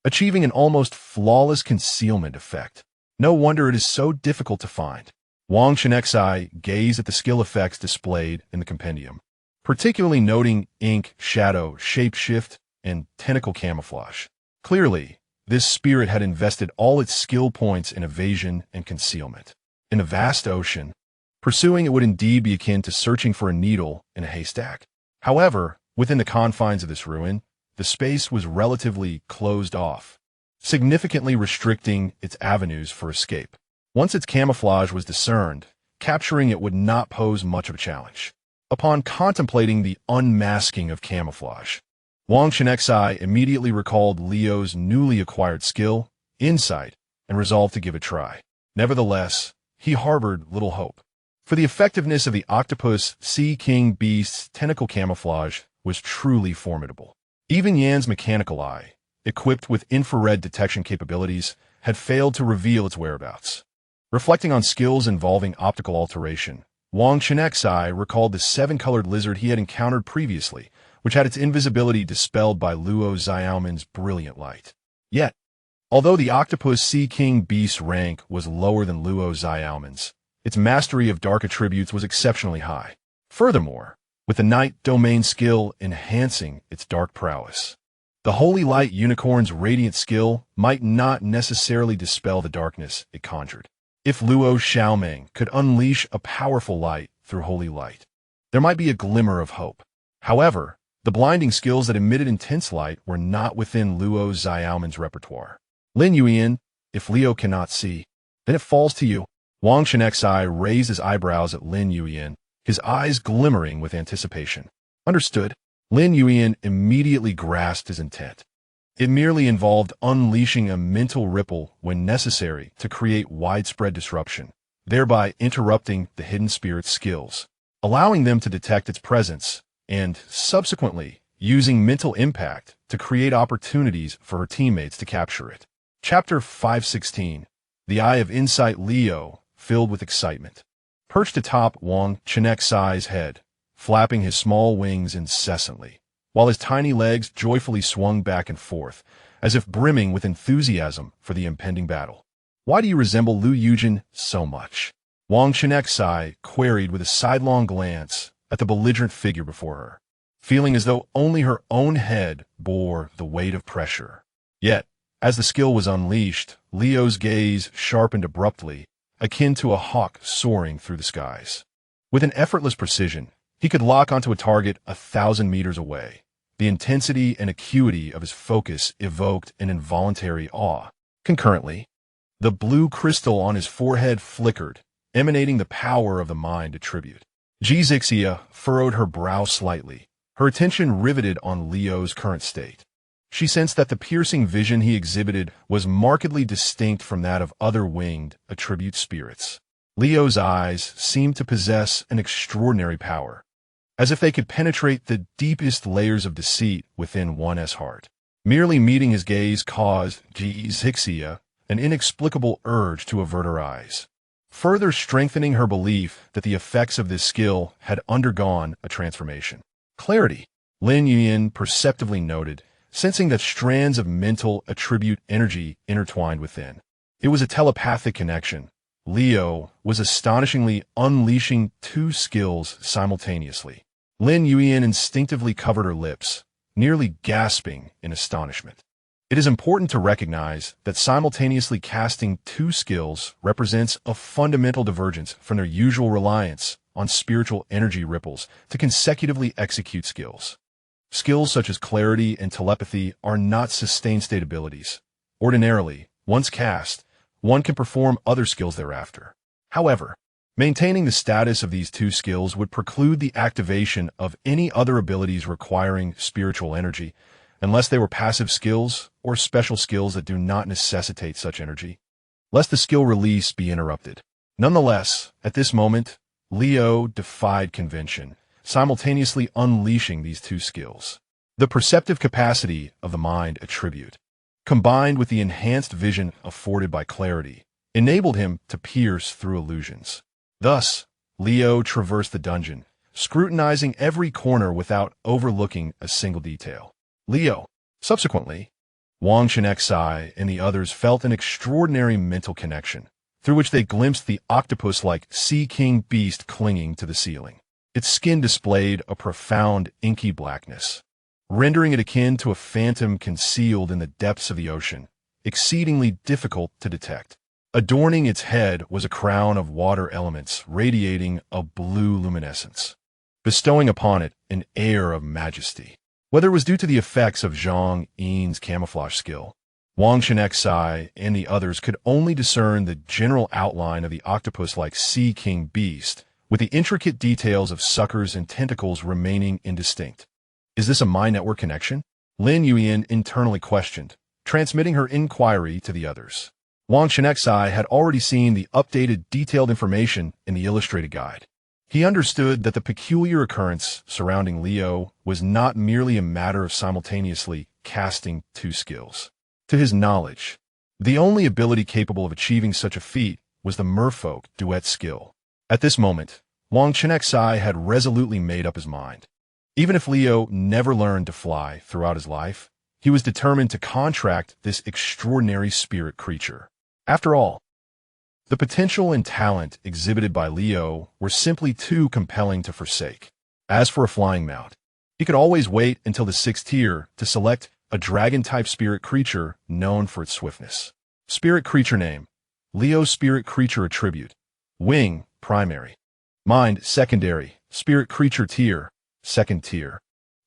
achieving an almost flawless concealment effect. No wonder it is so difficult to find. Wang Chenxi gazed at the skill effects displayed in the compendium, particularly noting ink, shadow, shapeshift, and tentacle camouflage. Clearly, this spirit had invested all its skill points in evasion and concealment. In a vast ocean, pursuing it would indeed be akin to searching for a needle in a haystack. However, within the confines of this ruin, the space was relatively closed off, significantly restricting its avenues for escape. Once its camouflage was discerned, capturing it would not pose much of a challenge. Upon contemplating the unmasking of camouflage, Wang Chenxi immediately recalled Leo's newly acquired skill, Insight, and resolved to give it a try. Nevertheless, he harbored little hope, for the effectiveness of the Octopus Sea King Beast's tentacle camouflage was truly formidable. Even Yan's mechanical eye, equipped with infrared detection capabilities, had failed to reveal its whereabouts. Reflecting on skills involving optical alteration, Wang Chenxi recalled the 7-colored lizard he had encountered previously, which had its invisibility dispelled by Luo Xiaoman's brilliant light. Yet, although the Octopus Sea King Beast's rank was lower than Luo Xiaoman's, its mastery of dark attributes was exceptionally high. Furthermore, with the night domain skill enhancing its dark prowess. The Holy Light Unicorn's radiant skill might not necessarily dispel the darkness it conjured. If Luo Xiaomeng could unleash a powerful light through holy light, there might be a glimmer of hope. However, the blinding skills that emitted intense light were not within Luo Xiaomen's repertoire. Lin Yuan, if Leo cannot see, then it falls to you. Wang Chenxi raised his eyebrows at Lin Yuan, his eyes glimmering with anticipation. Understood. Lin Yuan immediately grasped his intent. It merely involved unleashing a mental ripple when necessary to create widespread disruption, thereby interrupting the hidden spirit's skills, allowing them to detect its presence, and, subsequently, using mental impact to create opportunities for her teammates to capture it. Chapter 516. The Eye of Insight. Leo, filled with excitement, perched atop Wang Chenxi's head, flapping his small wings incessantly, while his tiny legs joyfully swung back and forth, as if brimming with enthusiasm for the impending battle. Why do you resemble Lu Yujin so much? Wang Chenxi queried with a sidelong glance at the belligerent figure before her, feeling as though only her own head bore the weight of pressure. Yet, as the skill was unleashed, Leo's gaze sharpened abruptly, akin to a hawk soaring through the skies. With an effortless precision, he could lock onto a target 1,000 meters away. The intensity and acuity of his focus evoked an involuntary awe. Concurrently, the blue crystal on his forehead flickered, emanating the power of the mind attribute. Zixia furrowed her brow slightly, her attention riveted on Leo's current state. She sensed that the piercing vision he exhibited was markedly distinct from that of other winged attribute spirits. Leo's eyes seemed to possess an extraordinary power, as if they could penetrate the deepest layers of deceit within one's heart. Merely meeting his gaze caused Zixia an inexplicable urge to avert her eyes, further strengthening her belief that the effects of this skill had undergone a transformation. Clarity, Lin Yuan perceptively noted, sensing that strands of mental attribute energy intertwined within. It was a telepathic connection. Leo was astonishingly unleashing two skills simultaneously. Lin Yuan instinctively covered her lips, nearly gasping in astonishment. It is important to recognize that simultaneously casting two skills represents a fundamental divergence from their usual reliance on spiritual energy ripples to consecutively execute skills. Skills such as clarity and telepathy are not sustained state abilities. Ordinarily, once cast, one can perform other skills thereafter. However, maintaining the status of these two skills would preclude the activation of any other abilities requiring spiritual energy, unless they were passive skills or special skills that do not necessitate such energy, lest the skill release be interrupted. Nonetheless, at this moment, Leo defied convention, simultaneously unleashing these two skills. The perceptive capacity of the mind attribute, combined with the enhanced vision afforded by clarity, enabled him to pierce through illusions. Thus, Leo traversed the dungeon, scrutinizing every corner without overlooking a single detail. Subsequently, Wang Chenxi and the others felt an extraordinary mental connection, through which they glimpsed the octopus-like Sea King beast clinging to the ceiling. Its skin displayed a profound inky blackness, rendering it akin to a phantom concealed in the depths of the ocean, exceedingly difficult to detect. Adorning its head was a crown of water elements radiating a blue luminescence, bestowing upon it an air of majesty. Whether it was due to the effects of Zhang Yin's camouflage skill, Wang Chenxi and the others could only discern the general outline of the octopus-like Sea King beast, with the intricate details of suckers and tentacles remaining indistinct. Is this a mind network connection? Lin Yuan internally questioned, transmitting her inquiry to the others. Wang Chenxi had already seen the updated detailed information in the illustrated guide. He understood that the peculiar occurrence surrounding Leo was not merely a matter of simultaneously casting two skills. To his knowledge, the only ability capable of achieving such a feat was the merfolk duet skill. At this moment, Wang Chenxi had resolutely made up his mind. Even if Leo never learned to fly throughout his life, he was determined to contract this extraordinary spirit creature. After all, the potential and talent exhibited by Leo were simply too compelling to forsake. As for a flying mount, he could always wait until the 6th tier to select a dragon-type spirit creature known for its swiftness. Spirit creature name: Leo. Spirit creature attribute: wing, primary. Mind, secondary. Spirit creature tier: 2nd tier.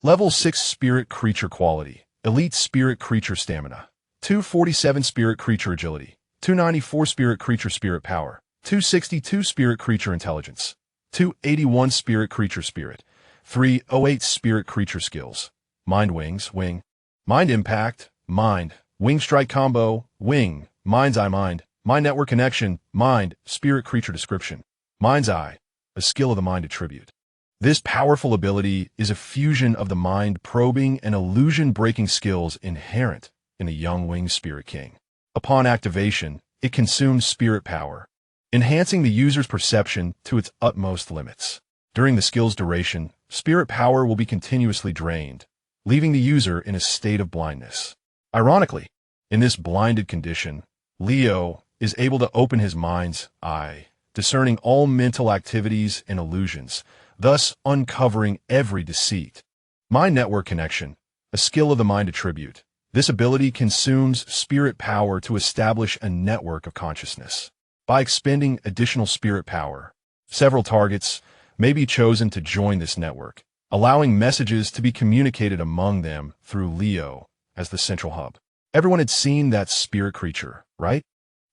Level 6 spirit creature quality: elite. Spirit creature stamina: 247. Spirit creature agility: 294. Spirit creature spirit power: 262. Spirit creature intelligence: 281. Spirit creature spirit: 308. Spirit creature skills: mind wings, wing. Mind impact: mind. Wing strike combo: wing. Mind's eye, mind. Mind network connection: mind. Spirit creature description: mind's eye, a skill of the mind attribute. This powerful ability is a fusion of the mind-probing and illusion-breaking skills inherent in a young winged spirit king. Upon activation, it consumes spirit power, enhancing the user's perception to its utmost limits. During the skill's duration, spirit power will be continuously drained, leaving the user in a state of blindness. Ironically, in this blinded condition, Leo is able to open his mind's eye, discerning all mental activities and illusions, thus uncovering every deceit. Mind network connection, a skill of the mind attribute. This ability consumes spirit power to establish a network of consciousness. By expending additional spirit power, several targets may be chosen to join this network, allowing messages to be communicated among them through Leo as the central hub. Everyone had seen that spirit creature, right?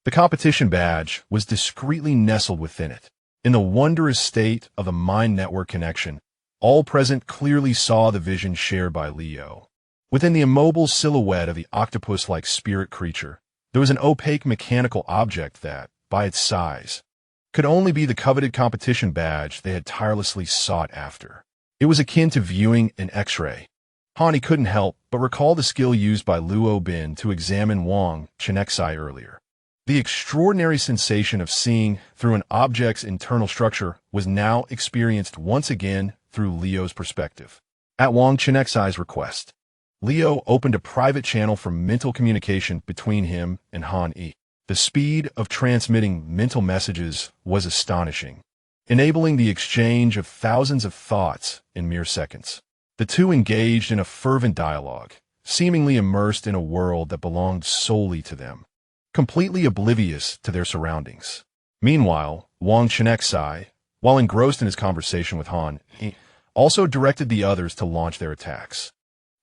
The competition badge was discreetly nestled within it. In the wondrous state of the mind network connection, all present clearly saw the vision shared by Leo. Within the immobile silhouette of the octopus-like spirit creature, there was an opaque mechanical object that, by its size, could only be the coveted competition badge they had tirelessly sought after. It was akin to viewing an X-ray. Han couldn't help but recall the skill used by Luo Bin to examine Wang Chenxi earlier. The extraordinary sensation of seeing through an object's internal structure was now experienced once again through Leo's perspective. At Wang Chenxi's request, Leo opened a private channel for mental communication between him and Han Yi. The speed of transmitting mental messages was astonishing, enabling the exchange of thousands of thoughts in mere seconds. The two engaged in a fervent dialogue, seemingly immersed in a world that belonged solely to them, completely oblivious to their surroundings. Meanwhile, Wang Chenxi, while engrossed in his conversation with Han, also directed the others to launch their attacks.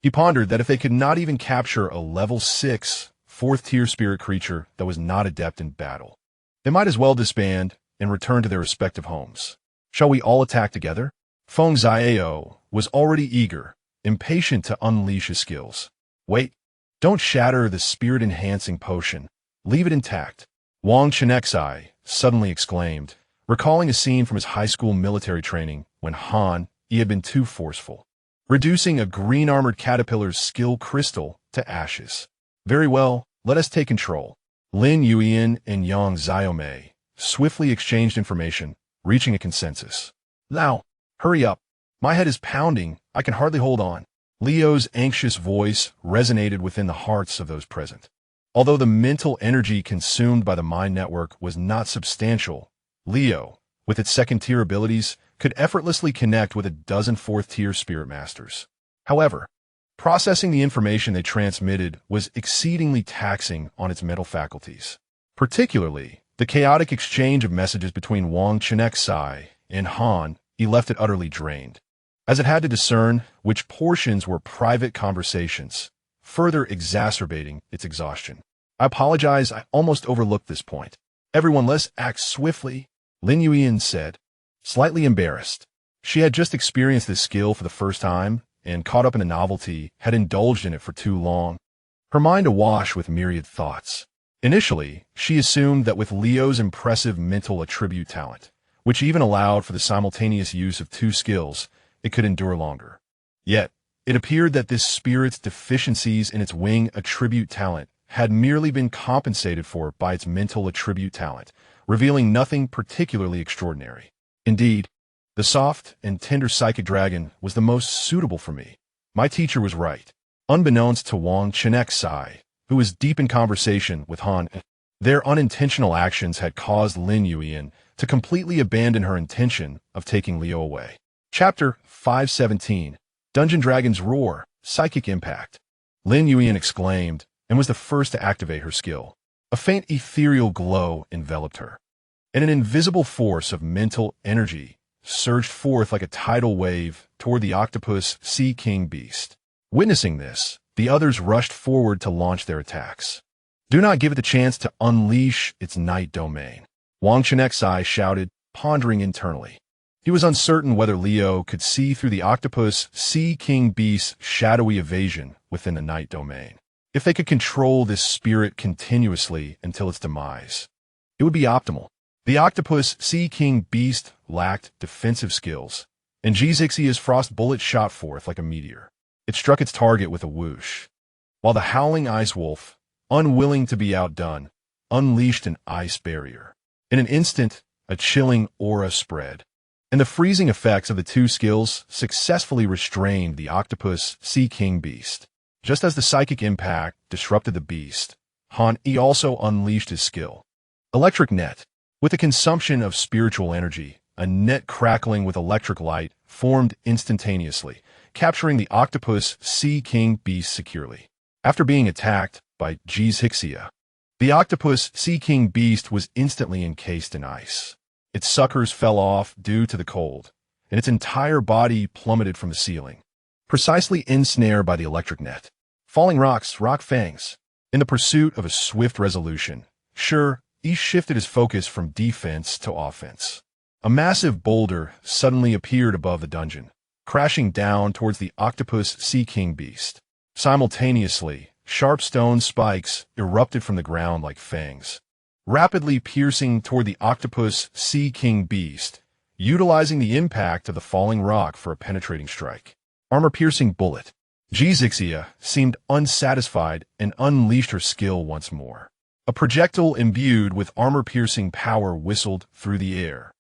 He pondered that if they could not even capture a level 6, 4th-tier spirit creature that was not adept in battle, they might as well disband and return to their respective homes. Shall we all attack together? Feng Xiao was already eager, impatient to unleash his skills. Wait, don't shatter the spirit-enhancing potion. Leave it intact, Wang Chenxi suddenly exclaimed, recalling a scene from his high school military training when Han Yi had been too forceful, reducing a green-armored caterpillar's skill crystal to ashes. Very well, let us take control. Lin Yuan and Yang Xiaomei swiftly exchanged information, reaching a consensus. Now, hurry up. My head is pounding. I can hardly hold on. Leo's anxious voice resonated within the hearts of those present. Although the mental energy consumed by the mind network was not substantial, Leo, with its 2nd-tier abilities, could effortlessly connect with a dozen 4th-tier spirit masters. However, processing the information they transmitted was exceedingly taxing on its mental faculties. Particularly, the chaotic exchange of messages between Wang Chenxi and Han Yi left it utterly drained, as it had to discern which portions were private conversations, further exacerbating its exhaustion. I apologize, I almost overlooked this point. Everyone, let's act swiftly, Lin Yuan said, slightly embarrassed. She had just experienced this skill for the first time, and caught up in the novelty, had indulged in it for too long. Her mind awash with myriad thoughts. Initially, she assumed that with Leo's impressive mental attribute talent, which even allowed for the simultaneous use of 2 skills, it could endure longer. Yet, it appeared that this spirit's deficiencies in its wing attribute talent had merely been compensated for by its mental attribute talent, revealing nothing particularly extraordinary. Indeed, the soft and tender psychic dragon was the most suitable for me. My teacher was right. Unbeknownst to Wang Chenxi, who was deep in conversation with Han, their unintentional actions had caused Lin Yuan to completely abandon her intention of taking Leo away. Chapter 517, Dungeon Dragon's Roar, Psychic Impact. Lin Yuan exclaimed, and was the first to activate her skill. A faint ethereal glow enveloped her, and an invisible force of mental energy surged forth like a tidal wave toward the octopus Sea King beast. Witnessing this, the others rushed forward to launch their attacks. Do not give it the chance to unleash its night domain, Wang Chenxi shouted, pondering internally. He was uncertain whether Leo could see through the octopus Sea King beast's shadowy evasion within the night domain. If they could control this spirit continuously until its demise, it would be optimal. The octopus Sea King beast lacked defensive skills, and Jixixia's frost bullet shot forth like a meteor. It struck its target with a whoosh, while the howling ice wolf, unwilling to be outdone, unleashed an ice barrier. In an instant, a chilling aura spread, and the freezing effects of the two skills successfully restrained the octopus Sea King beast. Just as the psychic impact disrupted the beast, he also unleashed his skill. Electric net. With the consumption of spiritual energy, a net crackling with electric light formed instantaneously, capturing the octopus Sea King beast securely. After being attacked by Jixixia, the octopus Sea King beast was instantly encased in ice. Its suckers fell off due to the cold, and its entire body plummeted from the ceiling, precisely ensnared by the electric net. Falling rocks, rock fangs. In the pursuit of a swift resolution, he shifted his focus from defense to offense. A massive boulder suddenly appeared above the dungeon, crashing down towards the octopus Sea King beast. Simultaneously, sharp stone spikes erupted from the ground like fangs, rapidly piercing toward the octopus Sea King beast, utilizing the impact of the falling rock for a penetrating strike. Armor-piercing bullet. Jixixia seemed unsatisfied and unleashed her skill once more. A projectile imbued with armor-piercing power whistled through the air,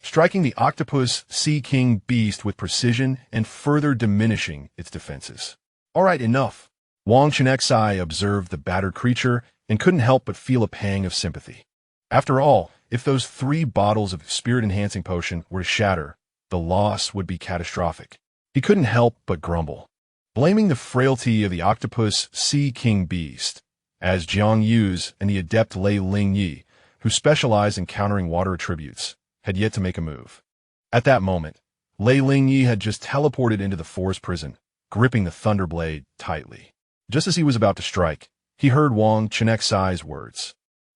striking the octopus Sea King beast with precision and further diminishing its defenses. All right, enough. Wang Chenxi observed the battered creature and couldn't help but feel a pang of sympathy. After all, if those 3 bottles of spirit-enhancing potion were to shatter, the loss would be catastrophic. He couldn't help but grumble, blaming the frailty of the octopus Sea King beast, as Jiang Yu's and the adept Lei Lingyi, who specialized in countering water attributes, had yet to make a move. At that moment, Lei Lingyi had just teleported into the forest prison, gripping the thunderblade tightly. Just as he was about to strike, he heard Wang Chenxi's words.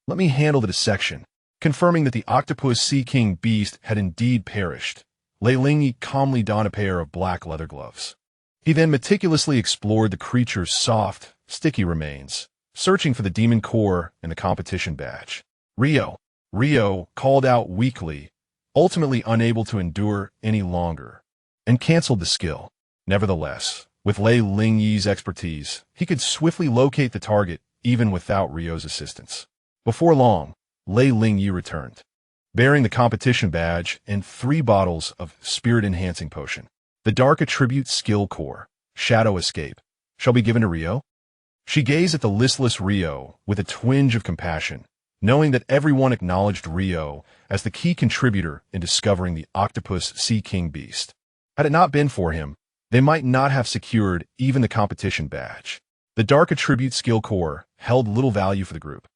Let me handle the dissection. Confirming that the octopus Sea King beast had indeed perished, Lei Lingyi calmly donned a pair of black leather gloves. He then meticulously explored the creature's soft, sticky remains, searching for the demon core and the competition badge. Rio called out weakly, ultimately unable to endure any longer, and canceled the skill. Nevertheless, with Lei Lingyi's expertise, he could swiftly locate the target even without Rio's assistance. Before long, Lei Lingyi returned, bearing the competition badge and 3 bottles of spirit-enhancing potion. The dark attribute skill core, Shadow Escape, shall be given to Rio. She gazed at the listless Rio with a twinge of compassion, knowing that everyone acknowledged Rio as the key contributor in discovering the octopus Sea King beast. Had it not been for him, they might not have secured even the competition badge. The dark attribute skill core held little value for the group,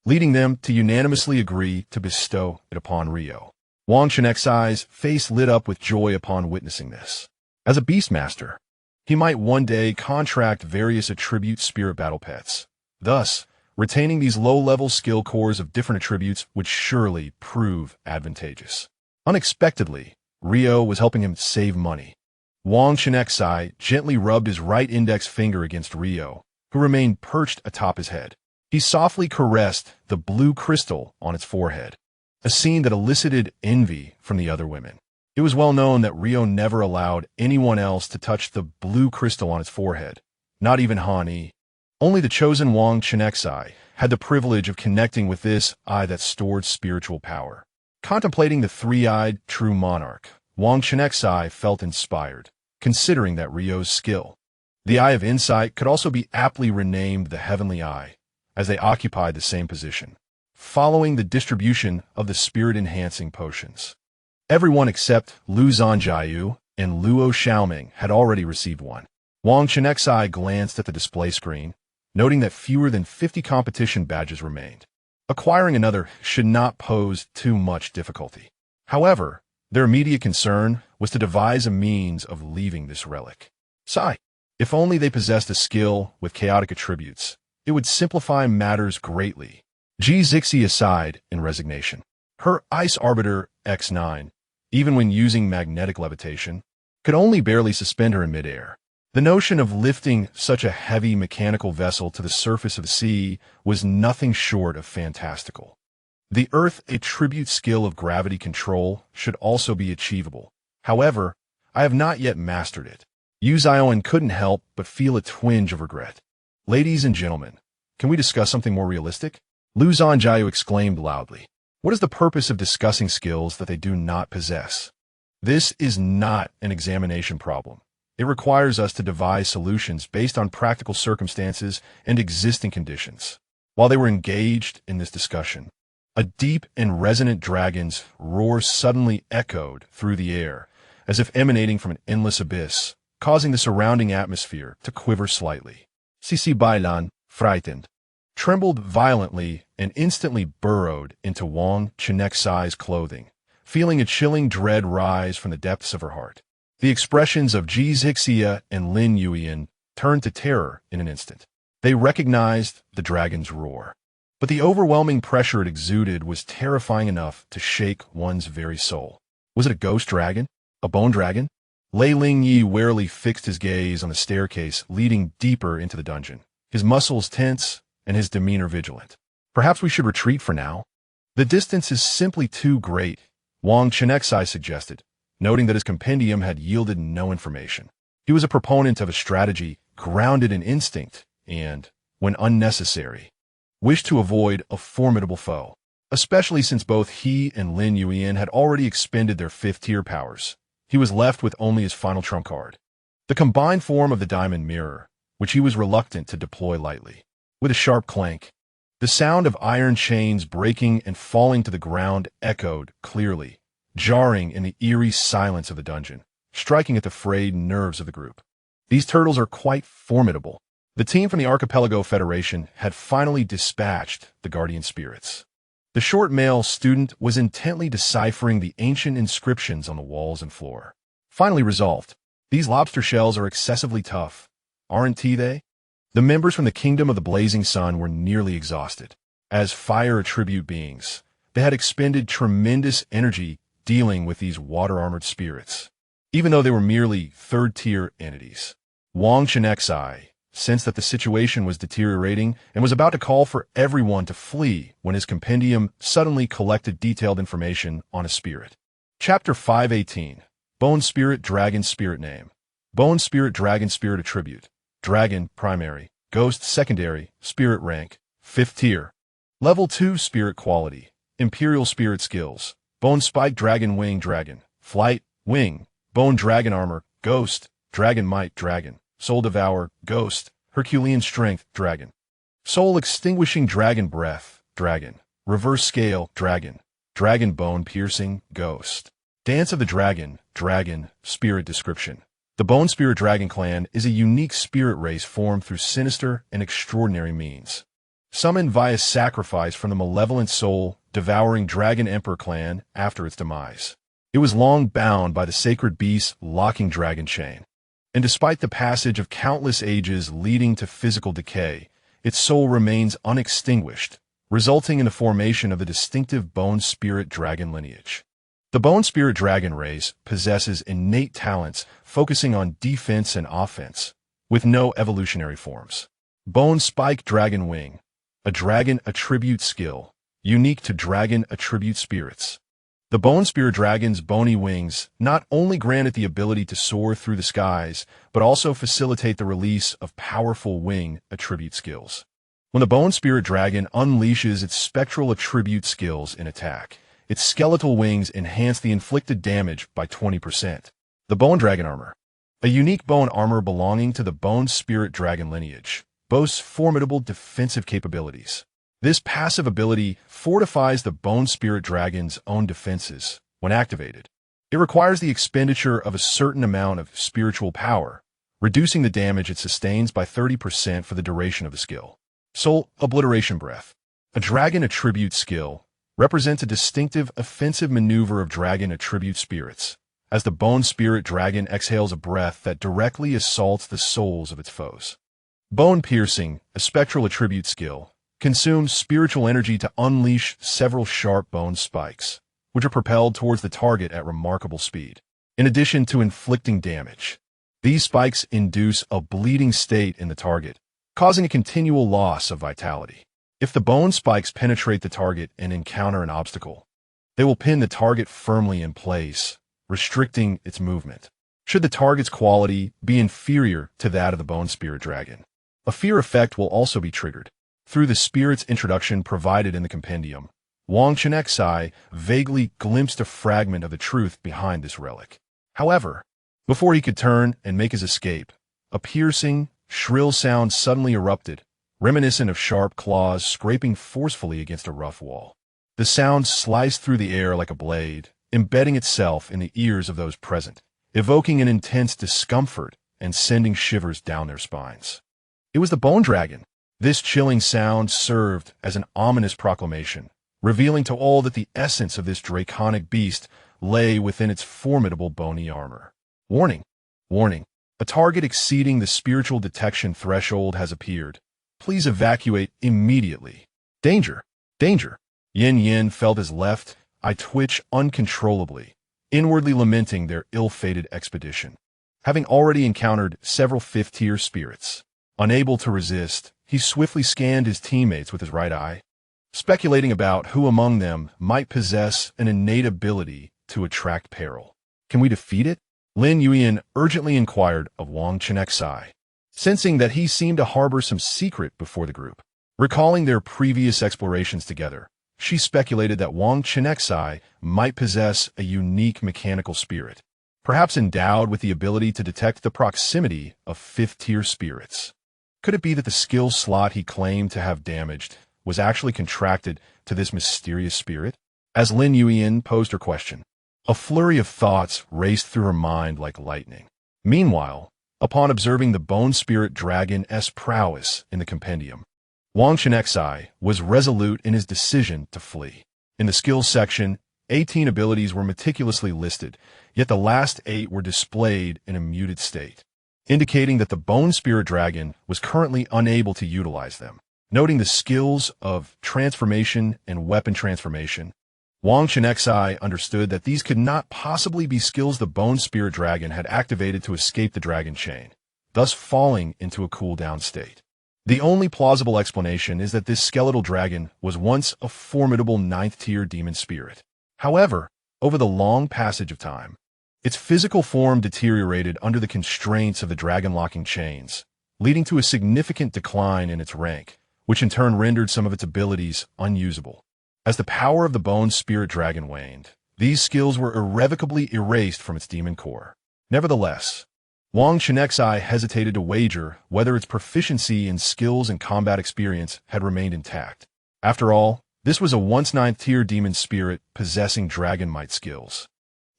leading them to unanimously agree to bestow it upon Rio. Wang Chenxi's face lit up with joy upon witnessing this. As a beastmaster, he might one day contract various attribute spirit battle pets. Thus, retaining these low-level skill cores of different attributes would surely prove advantageous. Unexpectedly, Rio was helping him save money. Wang Chenxi gently rubbed his right index finger against Rio, who remained perched atop his head. He softly caressed the blue crystal on its forehead, a scene that elicited envy from the other women. It was well known that Rio never allowed anyone else to touch the blue crystal on its forehead, not even Han Yi. Only the chosen Wang Chenxi had the privilege of connecting with this eye that stored spiritual power. Contemplating the 3-eyed true monarch, Wang Chenxi felt inspired, considering that Rio's skill. The Eye of Insight could also be aptly renamed the Heavenly Eye, as they occupied the same position, following the distribution of the spirit-enhancing potions. Everyone except Lu Zhanjiu and Luo Xiaoming had already received one. Wang Chenxi glanced at the display screen, noting that fewer than 50 competition badges remained. Acquiring another should not pose too much difficulty. However, their immediate concern was to devise a means of leaving this relic. Sigh. If only they possessed a skill with chaotic attributes, it would simplify matters greatly. Zixi sighed in resignation. Her Ice Arbiter X9, even when using magnetic levitation, could only barely suspend her in midair. The notion of lifting such a heavy mechanical vessel to the surface of the sea was nothing short of fantastical. The Earth attribute skill of gravity control should also be achievable. However, I have not yet mastered it. Yu Zioan couldn't help but feel a twinge of regret. Ladies and gentlemen, can we discuss something more realistic? Lu Zhanjiao exclaimed loudly. What is the purpose of discussing skills that they do not possess? This is not an examination problem. It requires us to devise solutions based on practical circumstances and existing conditions. While they were engaged in this discussion, a deep and resonant dragon's roar suddenly echoed through the air, as if emanating from an endless abyss, causing the surrounding atmosphere to quiver slightly. Sisi Bailan, frightened, trembled violently and instantly burrowed into Wang Chenxi's clothing, feeling a chilling dread rise from the depths of her heart. The expressions of Zixia and Lin Yuyan turned to terror in an instant. They recognized the dragon's roar. But the overwhelming pressure it exuded was terrifying enough to shake one's very soul. Was it a ghost dragon? A bone dragon? Lei Lingyi warily fixed his gaze on the staircase leading deeper into the dungeon, his muscles tense and his demeanor vigilant. Perhaps we should retreat for now. The distance is simply too great, Wang Chenxi suggested, noting that his compendium had yielded no information. He was a proponent of a strategy grounded in instinct and, when unnecessary, wished to avoid a formidable foe, especially since both he and Lin Yuyan had already expended their fifth-tier powers. He was left with only his final trump card, the combined form of the diamond mirror, which he was reluctant to deploy lightly. With a sharp clank, the sound of iron chains breaking and falling to the ground echoed clearly, jarring in the eerie silence of the dungeon, striking at the frayed nerves of the group. These turtles are quite formidable. The team from the Archipelago Federation had finally dispatched the guardian spirits. The short male student was intently deciphering the ancient inscriptions on the walls and floor. Finally resolved, these lobster shells are excessively tough, aren't they? The members from the Kingdom of the Blazing Sun were nearly exhausted. As fire attribute beings, they had expended tremendous energy dealing with these water-armored spirits, even though they were merely third-tier entities. Wang Chenxi sensed that the situation was deteriorating and was about to call for everyone to flee when his compendium suddenly collected detailed information on a spirit. Chapter 518. Bone Spirit Dragon Spirit Name. Bone Spirit Dragon Spirit Attribute. Dragon Primary. Ghost Secondary. Spirit Rank. 5th Tier. Level 2 Spirit Quality. Imperial Spirit Skills. Bone Spike Dragon Wing Dragon. Flight, Wing. Bone Dragon Armor, Ghost. Dragon Might Dragon. Soul Devour, Ghost. Herculean Strength, Dragon. Soul Extinguishing Dragon Breath, Dragon. Reverse Scale, Dragon. Dragon Bone Piercing, Ghost. Dance of the Dragon, Dragon. Spirit Description. The Bone Spirit Dragon Clan is a unique spirit race formed through sinister and extraordinary means. Summoned via sacrifice from the malevolent soul devouring Dragon Emperor clan after its demise. It was long bound by the sacred beast's locking dragon chain. And despite the passage of countless ages leading to physical decay, its soul remains unextinguished, resulting in the formation of the distinctive Bone Spirit Dragon lineage. The Bone Spirit Dragon race possesses innate talents focusing on defense and offense, with no evolutionary forms. Bone Spike Dragon Wing, a dragon attribute skill, unique to dragon attribute spirits. The Bone Spirit Dragon's bony wings not only grant it the ability to soar through the skies, but also facilitate the release of powerful wing attribute skills. When the Bone Spirit Dragon unleashes its spectral attribute skills in attack, its skeletal wings enhance the inflicted damage by 20%. The Bone Dragon Armor, a unique bone armor belonging to the Bone Spirit Dragon lineage, boasts formidable defensive capabilities. This passive ability fortifies the Bone Spirit Dragon's own defenses when activated. It requires the expenditure of a certain amount of spiritual power, reducing the damage it sustains by 30% for the duration of the skill. Soul Obliteration Breath. A dragon attribute skill represents a distinctive offensive maneuver of dragon attribute spirits, as the bone spirit dragon exhales a breath that directly assaults the souls of its foes. Bone Piercing, a spectral attribute skill, consumes spiritual energy to unleash several sharp bone spikes, which are propelled towards the target at remarkable speed. In addition to inflicting damage, these spikes induce a bleeding state in the target, causing a continual loss of vitality. If the bone spikes penetrate the target and encounter an obstacle, they will pin the target firmly in place, restricting its movement. Should the target's quality be inferior to that of the bone spirit dragon, a fear effect will also be triggered. Through the spirit's introduction provided in the compendium, Wang Chenxi vaguely glimpsed a fragment of the truth behind this relic. However, before he could turn and make his escape, a piercing, shrill sound suddenly erupted, reminiscent of sharp claws scraping forcefully against a rough wall. The sound sliced through the air like a blade, embedding itself in the ears of those present, evoking an intense discomfort and sending shivers down their spines. It was the bone dragon. This chilling sound served as an ominous proclamation, revealing to all that the essence of this draconic beast lay within its formidable bony armor. Warning! Warning! A target exceeding the spiritual detection threshold has appeared. Please evacuate immediately. Danger! Danger! Yin Yin felt his left eye twitch uncontrollably, inwardly lamenting their ill-fated expedition. Having already encountered several fifth-tier spirits, unable to resist, he swiftly scanned his teammates with his right eye, speculating about who among them might possess an innate ability to attract peril. Can we defeat it? Lin Yuan urgently inquired of Wang Chenxi, sensing that he seemed to harbor some secret before the group. Recalling their previous explorations together, she speculated that Wang Chenxi might possess a unique mechanical spirit, perhaps endowed with the ability to detect the proximity of fifth-tier spirits. Could it be that the skill slot he claimed to have damaged was actually contracted to this mysterious spirit? As Lin Yuan posed her question, a flurry of thoughts raced through her mind like lightning. Meanwhile, upon observing the bone spirit dragon's prowess in the compendium, Wang Chenxi was resolute in his decision to flee. In the skills section, 18 abilities were meticulously listed, yet the last 8 were displayed in a muted state, indicating that the bone spirit dragon was currently unable to utilize them. Noting the skills of transformation and weapon transformation, Wang Chenxi understood that these could not possibly be skills the bone spirit dragon had activated to escape the dragon chain, thus falling into a cooldown state. The only plausible explanation is that this skeletal dragon was once a formidable 9th-tier demon spirit. However, over the long passage of time, its physical form deteriorated under the constraints of the dragon-locking chains, leading to a significant decline in its rank, which in turn rendered some of its abilities unusable. As the power of the bone spirit dragon waned, these skills were irrevocably erased from its demon core. Nevertheless, Wang Chenxi hesitated to wager whether its proficiency in skills and combat experience had remained intact. After all, this was a once 9th-tier demon spirit possessing dragon might skills.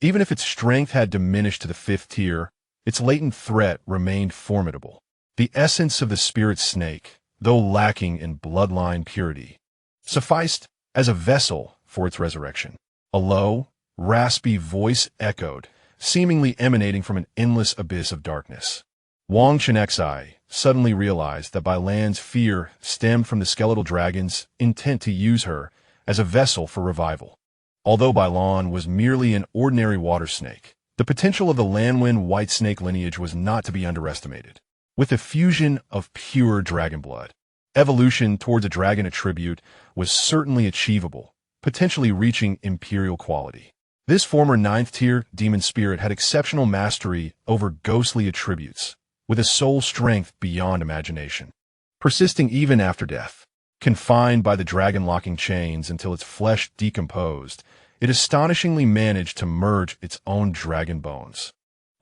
Even if its strength had diminished to the 5th tier, its latent threat remained formidable. The essence of the spirit snake, though lacking in bloodline purity, sufficed as a vessel for its resurrection. A low, raspy voice echoed, seemingly emanating from an endless abyss of darkness. Wang Chenxi suddenly realized that Bai Lan's fear stemmed from the skeletal dragon's intent to use her as a vessel for revival. Although Bai Lan was merely an ordinary water snake, the potential of the Lanwen white snake lineage was not to be underestimated. With a fusion of pure dragon blood, evolution towards a dragon attribute was certainly achievable, potentially reaching imperial quality. This former 9th-tier demon spirit had exceptional mastery over ghostly attributes, with a soul strength beyond imagination. Persisting even after death, confined by the dragon-locking chains until its flesh decomposed, it astonishingly managed to merge its own dragon bones,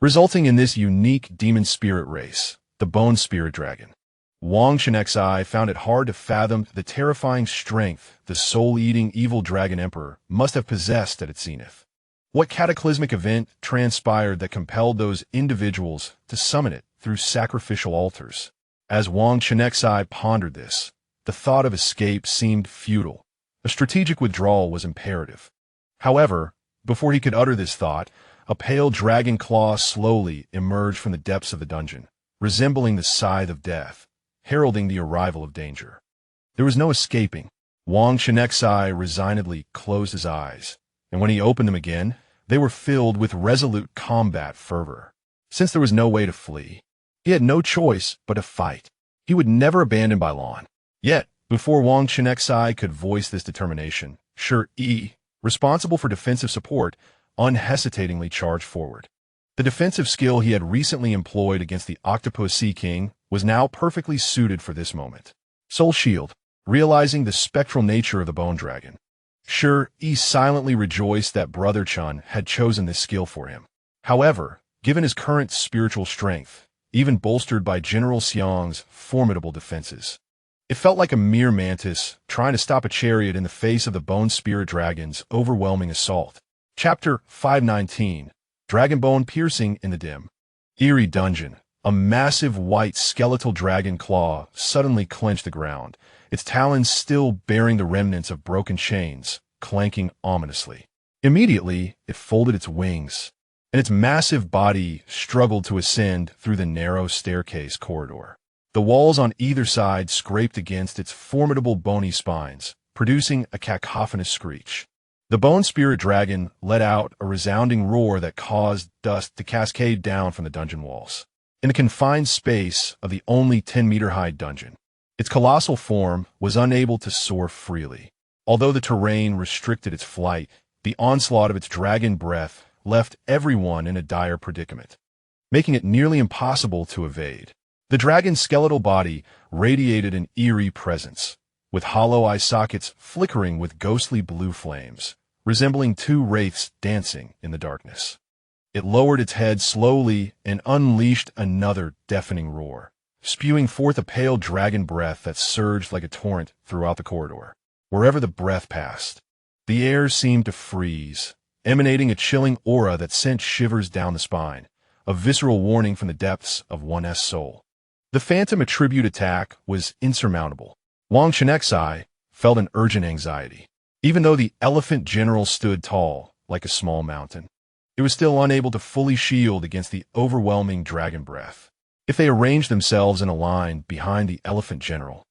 resulting in this unique demon spirit race, the bone spirit dragon. Wang Chenxi found it hard to fathom the terrifying strength the soul-eating evil dragon emperor must have possessed at its zenith. What cataclysmic event transpired that compelled those individuals to summon it through sacrificial altars? As Wang Chenxi pondered this, the thought of escape seemed futile. A strategic withdrawal was imperative. However, before he could utter this thought, a pale dragon claw slowly emerged from the depths of the dungeon, resembling the scythe of death, heralding the arrival of danger. There was no escaping. Wang Chenxi resignedly closed his eyes, and when he opened them again, they were filled with resolute combat fervor. Since there was no way to flee, he had no choice but to fight. He would never abandon Bailon. Yet, before Wang Chenxi could voice this determination, Shi, responsible for defensive support, unhesitatingly charged forward. The defensive skill he had recently employed against the Octopus Sea King was now perfectly suited for this moment. Soul Shield, realizing the spectral nature of the Bone Dragon, Shi silently rejoiced that Brother Chun had chosen this skill for him. However, given his current spiritual strength, even bolstered by General Xiang's formidable defenses, it felt like a mere mantis trying to stop a chariot in the face of the Bone Spirit Dragon's overwhelming assault. Chapter 519, Dragonbone Piercing in the Dim. Eerie dungeon. A massive white skeletal dragon claw suddenly clenched the ground, its talons still bearing the remnants of broken chains, clanking ominously. Immediately, it folded its wings, and its massive body struggled to ascend through the narrow staircase corridor. The walls on either side scraped against its formidable bony spines, producing a cacophonous screech. The Bone Spirit Dragon let out a resounding roar that caused dust to cascade down from the dungeon walls. In the confined space of the only 10-meter-high dungeon, its colossal form was unable to soar freely. Although the terrain restricted its flight, the onslaught of its dragon breath left everyone in a dire predicament, making it nearly impossible to evade. The dragon's skeletal body radiated an eerie presence, with hollow eye sockets flickering with ghostly blue flames, resembling two wraiths dancing in the darkness. It lowered its head slowly and unleashed another deafening roar, spewing forth a pale dragon breath that surged like a torrent throughout the corridor. Wherever the breath passed, the air seemed to freeze, emanating a chilling aura that sent shivers down the spine, a visceral warning from the depths of one's soul. The phantom attribute attack was insurmountable. Wang Chenxi felt an urgent anxiety. Even though the elephant general stood tall, like a small mountain, it was still unable to fully shield against the overwhelming dragon breath. If they arranged themselves in a line behind the elephant general,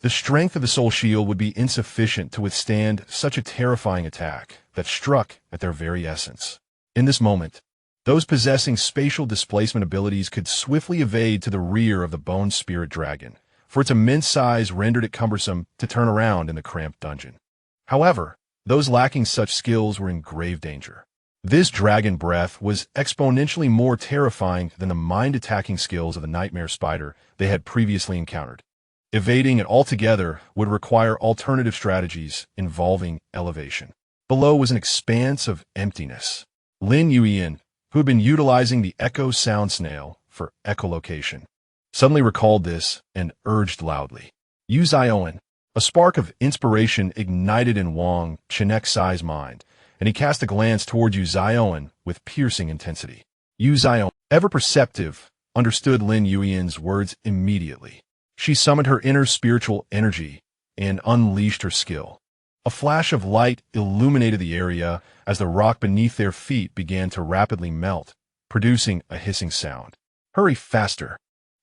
the strength of the soul shield would be insufficient to withstand such a terrifying attack that struck at their very essence. In this moment, those possessing spatial displacement abilities could swiftly evade to the rear of the Bone Spirit Dragon, for its immense size rendered it cumbersome to turn around in the cramped dungeon. However, those lacking such skills were in grave danger. This dragon breath was exponentially more terrifying than the mind-attacking skills of the nightmare spider they had previously encountered. Evading it altogether would require alternative strategies involving elevation. Below was an expanse of emptiness. Lin Yuan, who had been utilizing the echo sound snail for echolocation, suddenly recalled this and urged loudly. Yu Zioen. A spark of inspiration ignited in Wang Chenxi's mind, and he cast a glance toward Yu Zioen with piercing intensity. Yu Zioen, ever perceptive, understood Lin Yuan's words immediately. She summoned her inner spiritual energy and unleashed her skill. A flash of light illuminated the area as the rock beneath their feet began to rapidly melt, producing a hissing sound. Hurry faster.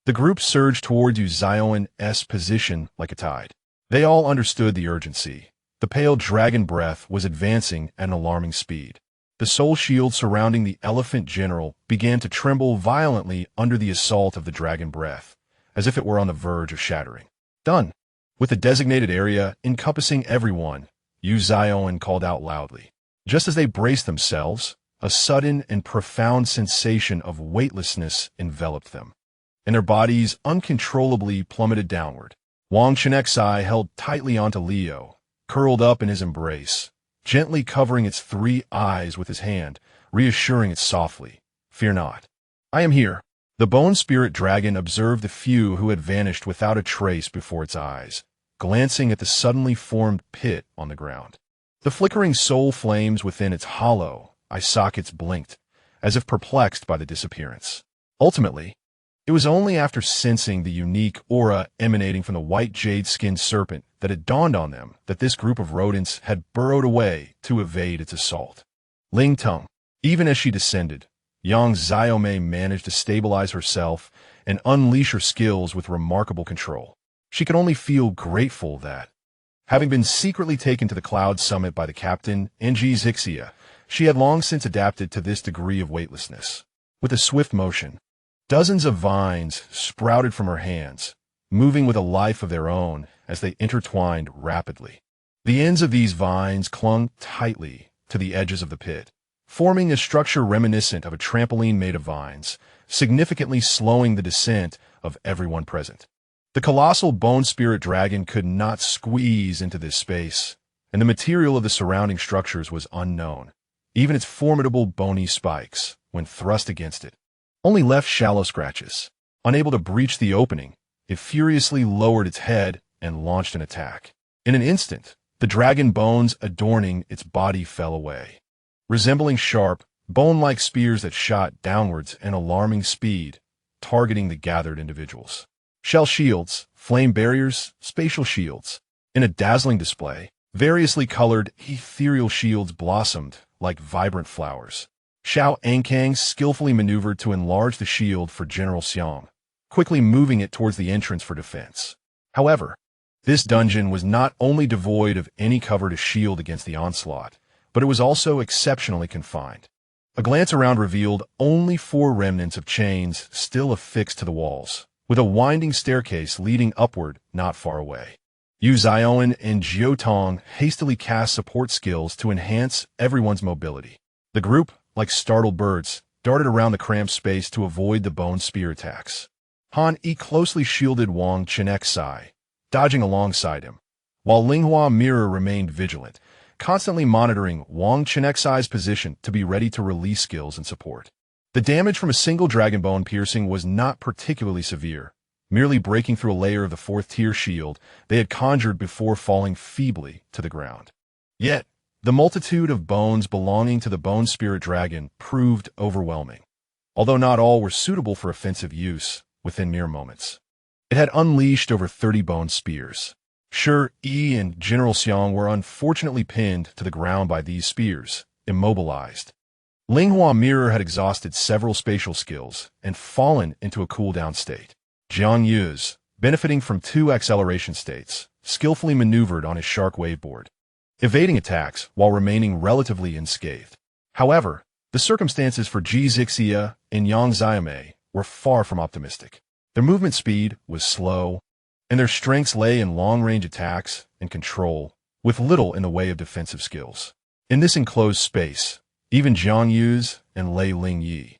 The group surged toward Yu Zioen's position like a tide. They all understood the urgency. The pale dragon breath was advancing at an alarming speed. The soul shield surrounding the elephant general began to tremble violently under the assault of the dragon breath, as if it were on the verge of shattering. Done. With the designated area encompassing everyone, Yu Zioen called out loudly. Just as they braced themselves, a sudden and profound sensation of weightlessness enveloped them, and their bodies uncontrollably plummeted downward. Wang Chenxi held tightly onto Leo, curled up in his embrace, gently covering its three eyes with his hand, reassuring it softly, "Fear not. I am here." The Bone Spirit Dragon observed the few who had vanished without a trace before its eyes, glancing at the suddenly formed pit on the ground. The flickering soul flames within its hollow, eye sockets blinked, as if perplexed by the disappearance. Ultimately, it was only after sensing the unique aura emanating from the white jade-skinned serpent that it dawned on them that this group of rodents had burrowed away to evade its assault. Ling Tung. Even as she descended, Yang Xiaomei managed to stabilize herself and unleash her skills with remarkable control. She could only feel grateful that, having been secretly taken to the Cloud Summit by the captain, Enji Zixia, she had long since adapted to this degree of weightlessness. With a swift motion, dozens of vines sprouted from her hands, moving with a life of their own as they intertwined rapidly. The ends of these vines clung tightly to the edges of the pit, forming a structure reminiscent of a trampoline made of vines, significantly slowing the descent of everyone present. The colossal bone spirit dragon could not squeeze into this space, and the material of the surrounding structures was unknown. Even its formidable bony spikes, when thrust against it, only left shallow scratches. Unable to breach the opening, it furiously lowered its head and launched an attack. In an instant, the dragon bones adorning its body fell away, resembling sharp, bone-like spears that shot downwards at alarming speed, targeting the gathered individuals. Shell shields, flame barriers, spatial shields. In a dazzling display, variously colored ethereal shields blossomed like vibrant flowers. Xiao Ankang skillfully maneuvered to enlarge the shield for General Xiang, quickly moving it towards the entrance for defense. However, this dungeon was not only devoid of any cover to shield against the onslaught, but it was also exceptionally confined. A glance around revealed only 4 remnants of chains still affixed to the walls, with a winding staircase leading upward not far away. Yu Zioan and Jiu Tong hastily cast support skills to enhance everyone's mobility. The group, like startled birds, darted around the cramped space to avoid the bone spear attacks. Han Yi closely shielded Wang Chenxi, dodging alongside him, while Linghua Mirror remained vigilant, constantly monitoring Wang Chenxi's position to be ready to release skills and support. The damage from a single dragon bone piercing was not particularly severe, merely breaking through a layer of the 4th-tier shield they had conjured before falling feebly to the ground. Yet, the multitude of bones belonging to the bone spirit dragon proved overwhelming, although not all were suitable for offensive use within mere moments. It had unleashed over 30 bone spears. Shi Yi and General Xiang were unfortunately pinned to the ground by these spears, immobilized. Linghua Mirror had exhausted several spatial skills and fallen into a cooldown state. Jiang Yu's, benefiting from 2 acceleration states, skillfully maneuvered on his shark waveboard, evading attacks while remaining relatively unscathed. However, the circumstances for Ji Zixia and Yang Xiaomei were far from optimistic. Their movement speed was slow, and their strengths lay in long-range attacks and control, with little in the way of defensive skills. In this enclosed space, even Jiang Yu's and Lei Ling Yi,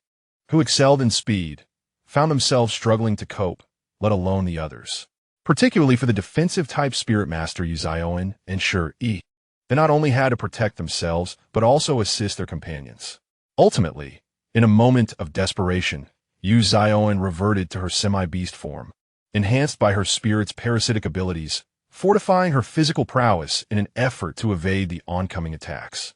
who excelled in speed, found themselves struggling to cope, let alone the others. Particularly for the defensive-type Spirit Master Yu Zioan and Shi Yi. They not only had to protect themselves, but also assist their companions. Ultimately, in a moment of desperation, Yu Zioan reverted to her semi-beast form, enhanced by her spirit's parasitic abilities, fortifying her physical prowess in an effort to evade the oncoming attacks.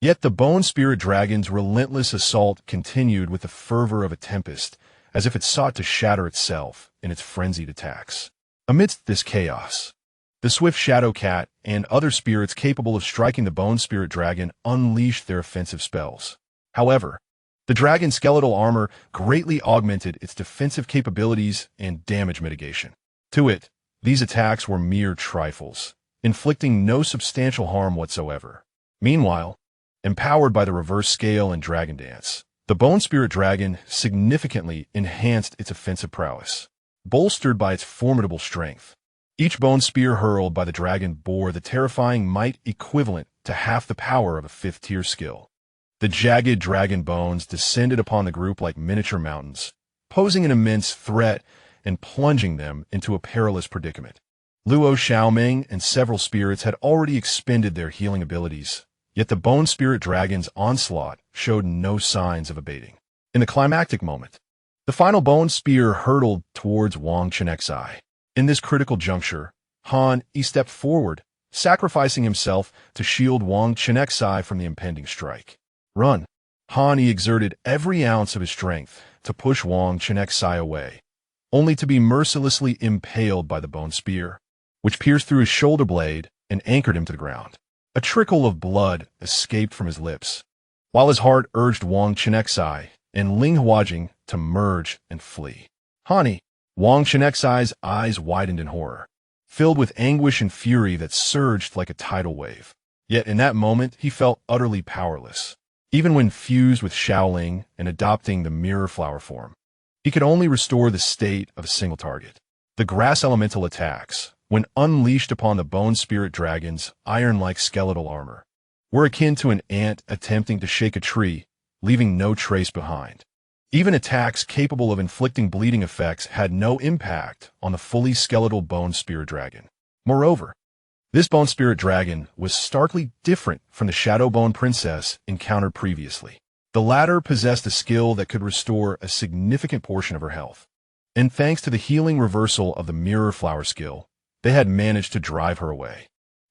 Yet the bone spirit dragon's relentless assault continued with the fervor of a tempest, as if it sought to shatter itself in its frenzied attacks. Amidst this chaos, the swift shadow cat and other spirits capable of striking the bone spirit dragon unleashed their offensive spells. However, the dragon's skeletal armor greatly augmented its defensive capabilities and damage mitigation. To it, these attacks were mere trifles, inflicting no substantial harm whatsoever. Meanwhile, empowered by the reverse scale and dragon dance, the bone spirit dragon significantly enhanced its offensive prowess, bolstered by its formidable strength. Each bone spear hurled by the dragon bore the terrifying might equivalent to half the power of a 5th-tier skill. The jagged dragon bones descended upon the group like miniature mountains, posing an immense threat and plunging them into a perilous predicament. Luo Xiaoming and several spirits had already expended their healing abilities, yet the bone spirit dragon's onslaught showed no signs of abating. In the climactic moment, the final bone spear hurtled towards Wang Chenxi. In this critical juncture, Han Yi stepped forward, sacrificing himself to shield Wang Chenxi from the impending strike. Run! Han exerted every ounce of his strength to push Wang Chenxi away, only to be mercilessly impaled by the bone spear, which pierced through his shoulder blade and anchored him to the ground. A trickle of blood escaped from his lips, while his heart urged Wang Chenxi and Ling Huajing to merge and flee. Hani, Wang Chenxi's eyes widened in horror, filled with anguish and fury that surged like a tidal wave. Yet in that moment, he felt utterly powerless. Even when fused with Shaoling and adopting the mirror flower form, he could only restore the state of a single target. The grass elemental attacks, when unleashed upon the bone spirit dragon's iron-like skeletal armor, were akin to an ant attempting to shake a tree, leaving no trace behind. Even attacks capable of inflicting bleeding effects had no impact on the fully skeletal bone spirit dragon. Moreover, this bone spirit dragon was starkly different from the shadow bone princess encountered previously. The latter possessed a skill that could restore a significant portion of her health, and thanks to the healing reversal of the mirror flower skill, they had managed to drive her away.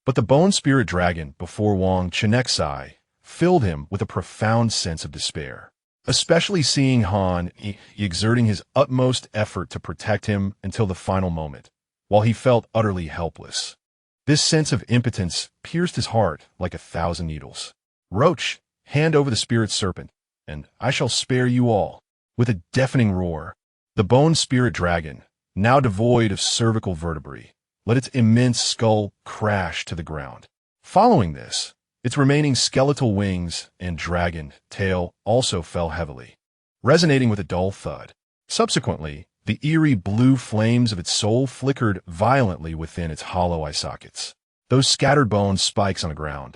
But the bone spirit dragon before Wang Chenxi filled him with a profound sense of despair, especially seeing Han exerting his utmost effort to protect him until the final moment, while he felt utterly helpless. This sense of impotence pierced his heart like 1,000 needles. Roach, hand over the spirit serpent, and I shall spare you all. With a deafening roar, the bone spirit dragon, now devoid of cervical vertebrae, let its immense skull crash to the ground. Following this, its remaining skeletal wings and dragon tail also fell heavily, resonating with a dull thud. Subsequently, the eerie blue flames of its soul flickered violently within its hollow eye sockets, those scattered bone spikes on the ground.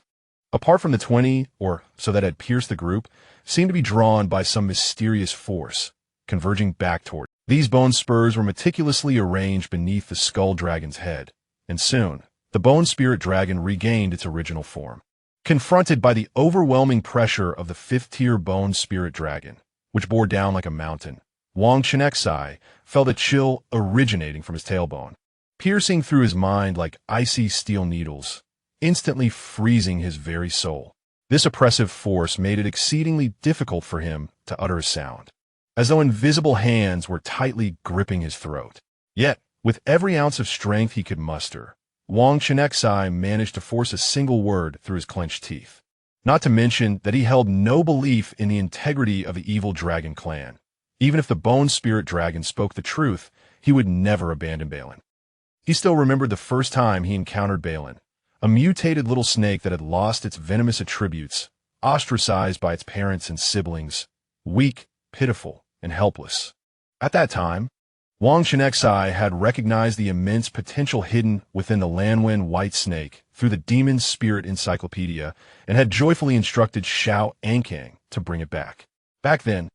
Apart from the 20 or so that had pierced the group, seemed to be drawn by some mysterious force, converging back toward it. These bone spurs were meticulously arranged beneath the skull dragon's head, and soon, the bone spirit dragon regained its original form. Confronted by the overwhelming pressure of the 5th-tier bone spirit dragon, which bore down like a mountain, Wang Chenxi felt a chill originating from his tailbone, piercing through his mind like icy steel needles, instantly freezing his very soul. This oppressive force made it exceedingly difficult for him to utter a sound, as though invisible hands were tightly gripping his throat. Yet, with every ounce of strength he could muster, Wang Chenxi managed to force a single word through his clenched teeth. Not to mention that he held no belief in the integrity of the evil dragon clan. Even if the bone spirit dragon spoke the truth, he would never abandon Balin. He still remembered the first time he encountered Balin, a mutated little snake that had lost its venomous attributes, ostracized by its parents and siblings, weak, pitiful, and helpless. At that time, Wang Chenxi had recognized the immense potential hidden within the Lanwen white snake through the Demon Spirit Encyclopedia and had joyfully instructed Xiao Ankang to bring it back. Back then,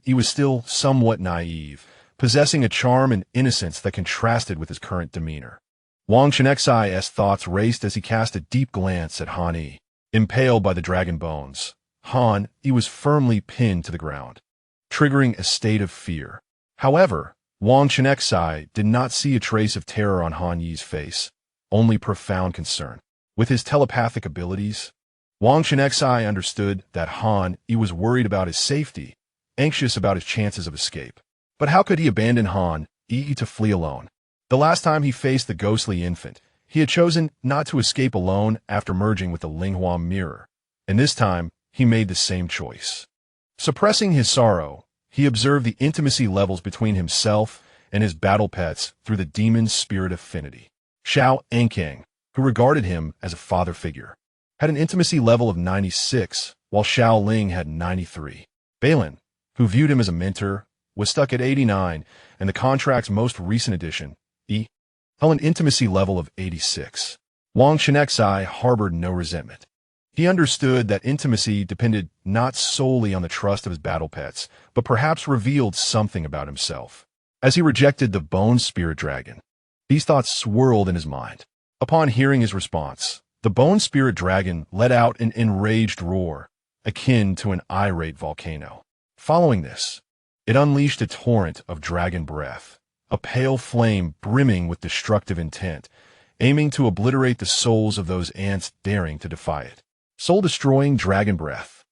he was still somewhat naive, possessing a charm and innocence that contrasted with his current demeanor. Wang Chenxi's thoughts raced as he cast a deep glance at Han. Impaled by the dragon bones, he was firmly pinned to the ground, triggering a state of fear. However, Wang Chenxi did not see a trace of terror on Han Yi's face, only profound concern. With his telepathic abilities, Wang Chenxi understood that he was worried about his safety, anxious about his chances of escape. But how could he abandon to flee alone? The last time he faced the ghostly infant, he had chosen not to escape alone after merging with the Linghua mirror, and this time he made the same choice. Suppressing his sorrow, he observed the intimacy levels between himself and his battle pets through the demon spirit affinity. Xiao Ankang, who regarded him as a father figure, had an intimacy level of 96, while Xiao Ling had 93. Balin, who viewed him as a mentor, was stuck at 89, and the contract's most recent addition, held an intimacy level of 86. Wang Chenxi harbored no resentment. He understood that intimacy depended not solely on the trust of his battle pets, but perhaps revealed something about himself. As he rejected the bone spirit dragon, these thoughts swirled in his mind. Upon hearing his response, the bone spirit dragon let out an enraged roar, akin to an irate volcano. Following this, it unleashed a torrent of dragon breath, a pale flame brimming with destructive intent, aiming to obliterate the souls of those ants daring to defy it. Soul-destroying dragon breath.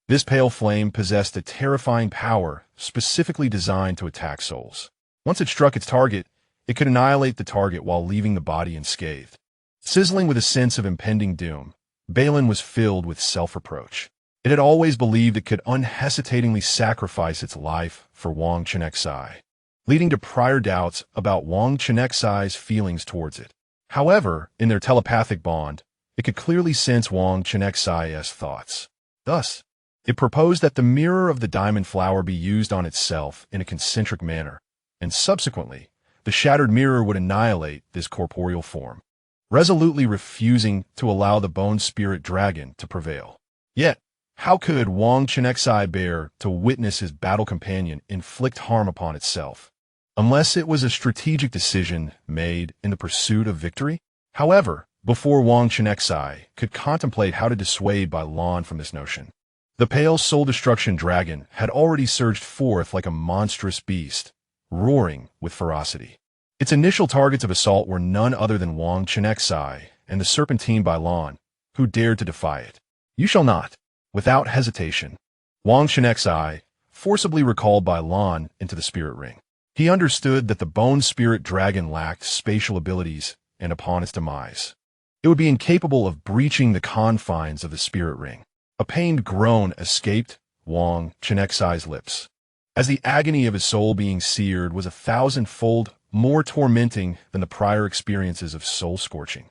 This pale flame possessed a terrifying power specifically designed to attack souls. Once it struck its target, it could annihilate the target while leaving the body unscathed. Sizzling with a sense of impending doom, Balin was filled with self-reproach. It had always believed it could unhesitatingly sacrifice its life for Wang Chenxi, leading to prior doubts about Wang Chenxi's feelings towards it. However, in their telepathic bond, it could clearly sense Wang Chenxi's thoughts. Thus, it proposed that the mirror of the diamond flower be used on itself in a concentric manner, and subsequently, the shattered mirror would annihilate this corporeal form, resolutely refusing to allow the bone spirit dragon to prevail. Yet, how could Wang Chenxi bear to witness his battle companion inflict harm upon itself, unless it was a strategic decision made in the pursuit of victory? However, before Wang Chenxi could contemplate how to dissuade Balan from this notion, the pale soul-destruction dragon had already surged forth like a monstrous beast, roaring with ferocity. Its initial targets of assault were none other than Wang Chenxi and the serpentine Balan, who dared to defy it. "You shall not." Without hesitation, Wang Chenxi forcibly recalled Balan into the spirit ring. He understood that the bone spirit dragon lacked spatial abilities, and upon its demise, it would be incapable of breaching the confines of the spirit ring. A pained groan escaped Wang Chenxi's lips, as the agony of his soul being seared was 1,000-fold more tormenting than the prior experiences of soul-scorching.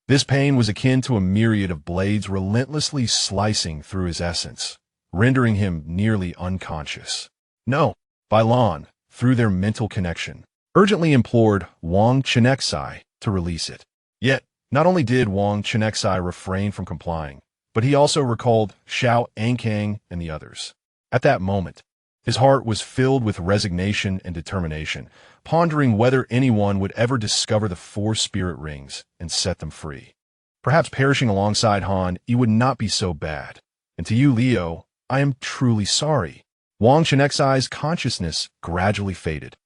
This pain was akin to a myriad of blades relentlessly slicing through his essence, rendering him nearly unconscious. No, Balan, through their mental connection, urgently implored Wang Chenxi to release it. Yet, not only did Wang Chenxi refrain from complying, but he also recalled Xiao Ankang and the others. At that moment, his heart was filled with resignation and determination, pondering whether anyone would ever discover the 4 spirit rings and set them free. Perhaps perishing alongside Han, he would not be so bad. And to you, Leo, I am truly sorry. Wang Chenxi's consciousness gradually faded,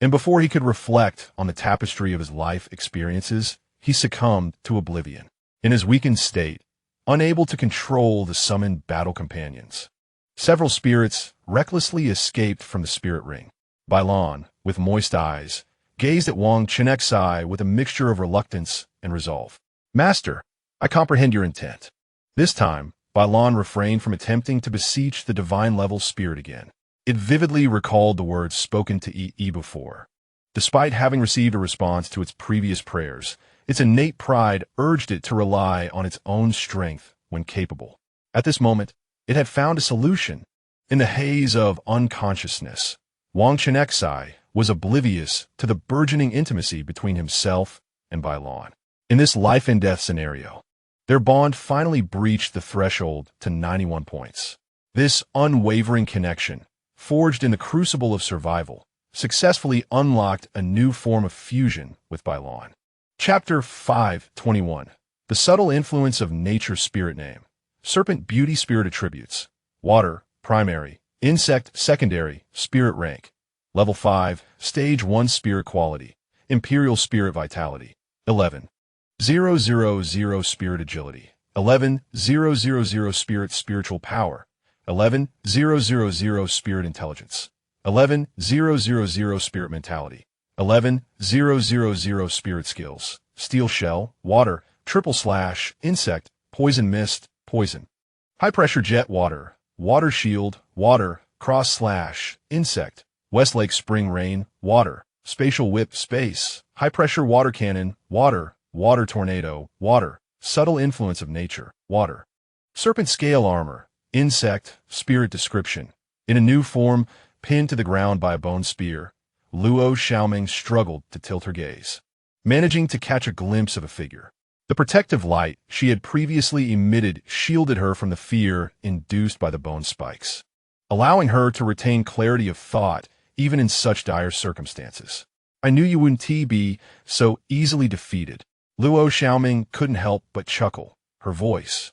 and before he could reflect on the tapestry of his life experiences, he succumbed to oblivion. In his weakened state, unable to control the summoned battle companions, several spirits recklessly escaped from the spirit ring. Balan, with moist eyes, gazed at Wang Chenxi with a mixture of reluctance and resolve. "Master, I comprehend your intent." This time, Balan refrained from attempting to beseech the divine-level spirit again. It vividly recalled the words spoken to E before. Despite having received a response to its previous prayers, its innate pride urged it to rely on its own strength when capable. At this moment, it had found a solution. In the haze of unconsciousness, Wang Chenxi was oblivious to the burgeoning intimacy between himself and Balan. In this life-and-death scenario, their bond finally breached the threshold to 91 points. This unwavering connection, forged in the crucible of survival, successfully unlocked a new form of fusion with Balan. Chapter 5:21. The subtle influence of nature's spirit name. Serpent beauty spirit attributes. Water, primary. Insect, secondary. Spirit rank. Level 5, Stage 1 spirit quality. Imperial spirit vitality. 11,000 spirit agility. 11,000 spirit spiritual power. 11,000 spirit intelligence. 11,000 spirit mentality. 11,000 spirit skills. Steel shell, water, / insect, poison mist, poison. High pressure jet water, water shield, water, / insect, Westlake spring rain, water, spatial whip, space, high pressure water cannon, water, water tornado, water, subtle influence of nature, water. Serpent scale armor, insect, spirit description. In a new form, pinned to the ground by a bone spear, Luo Xiaoming struggled to tilt her gaze, managing to catch a glimpse of a figure. The protective light she had previously emitted shielded her from the fear induced by the bone spikes, allowing her to retain clarity of thought even in such dire circumstances. "I knew you wouldn't be so easily defeated." Luo Xiaoming couldn't help but chuckle. Her voice,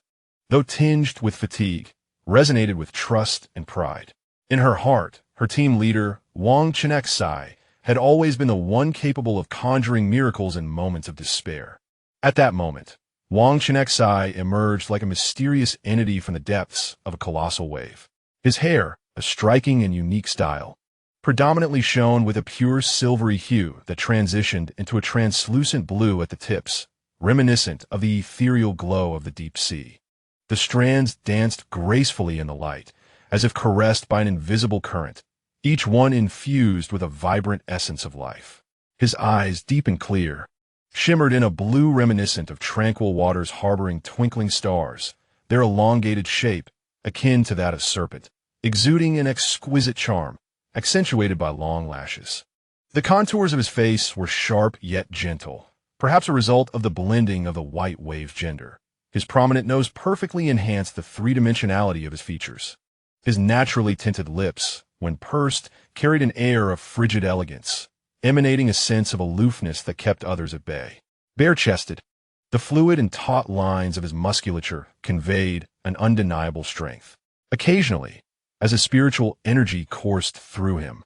though tinged with fatigue, resonated with trust and pride. In her heart, her team leader, Wang Chenxi, had always been the one capable of conjuring miracles in moments of despair. At that moment, Wang Chenxi emerged like a mysterious entity from the depths of a colossal wave. His hair, a striking and unique style, predominantly shone with a pure silvery hue that transitioned into a translucent blue at the tips, reminiscent of the ethereal glow of the deep sea. The strands danced gracefully in the light, as if caressed by an invisible current, each one infused with a vibrant essence of life. His eyes, deep and clear, shimmered in a blue reminiscent of tranquil waters harboring twinkling stars, their elongated shape akin to that of serpent, exuding an exquisite charm, accentuated by long lashes. The contours of his face were sharp yet gentle, perhaps a result of the blending of the white wave gender. His prominent nose perfectly enhanced the three-dimensionality of his features. His naturally tinted lips, when pursed, carried an air of frigid elegance, emanating a sense of aloofness that kept others at bay. Bare-chested, the fluid and taut lines of his musculature conveyed an undeniable strength. Occasionally, as a spiritual energy coursed through him,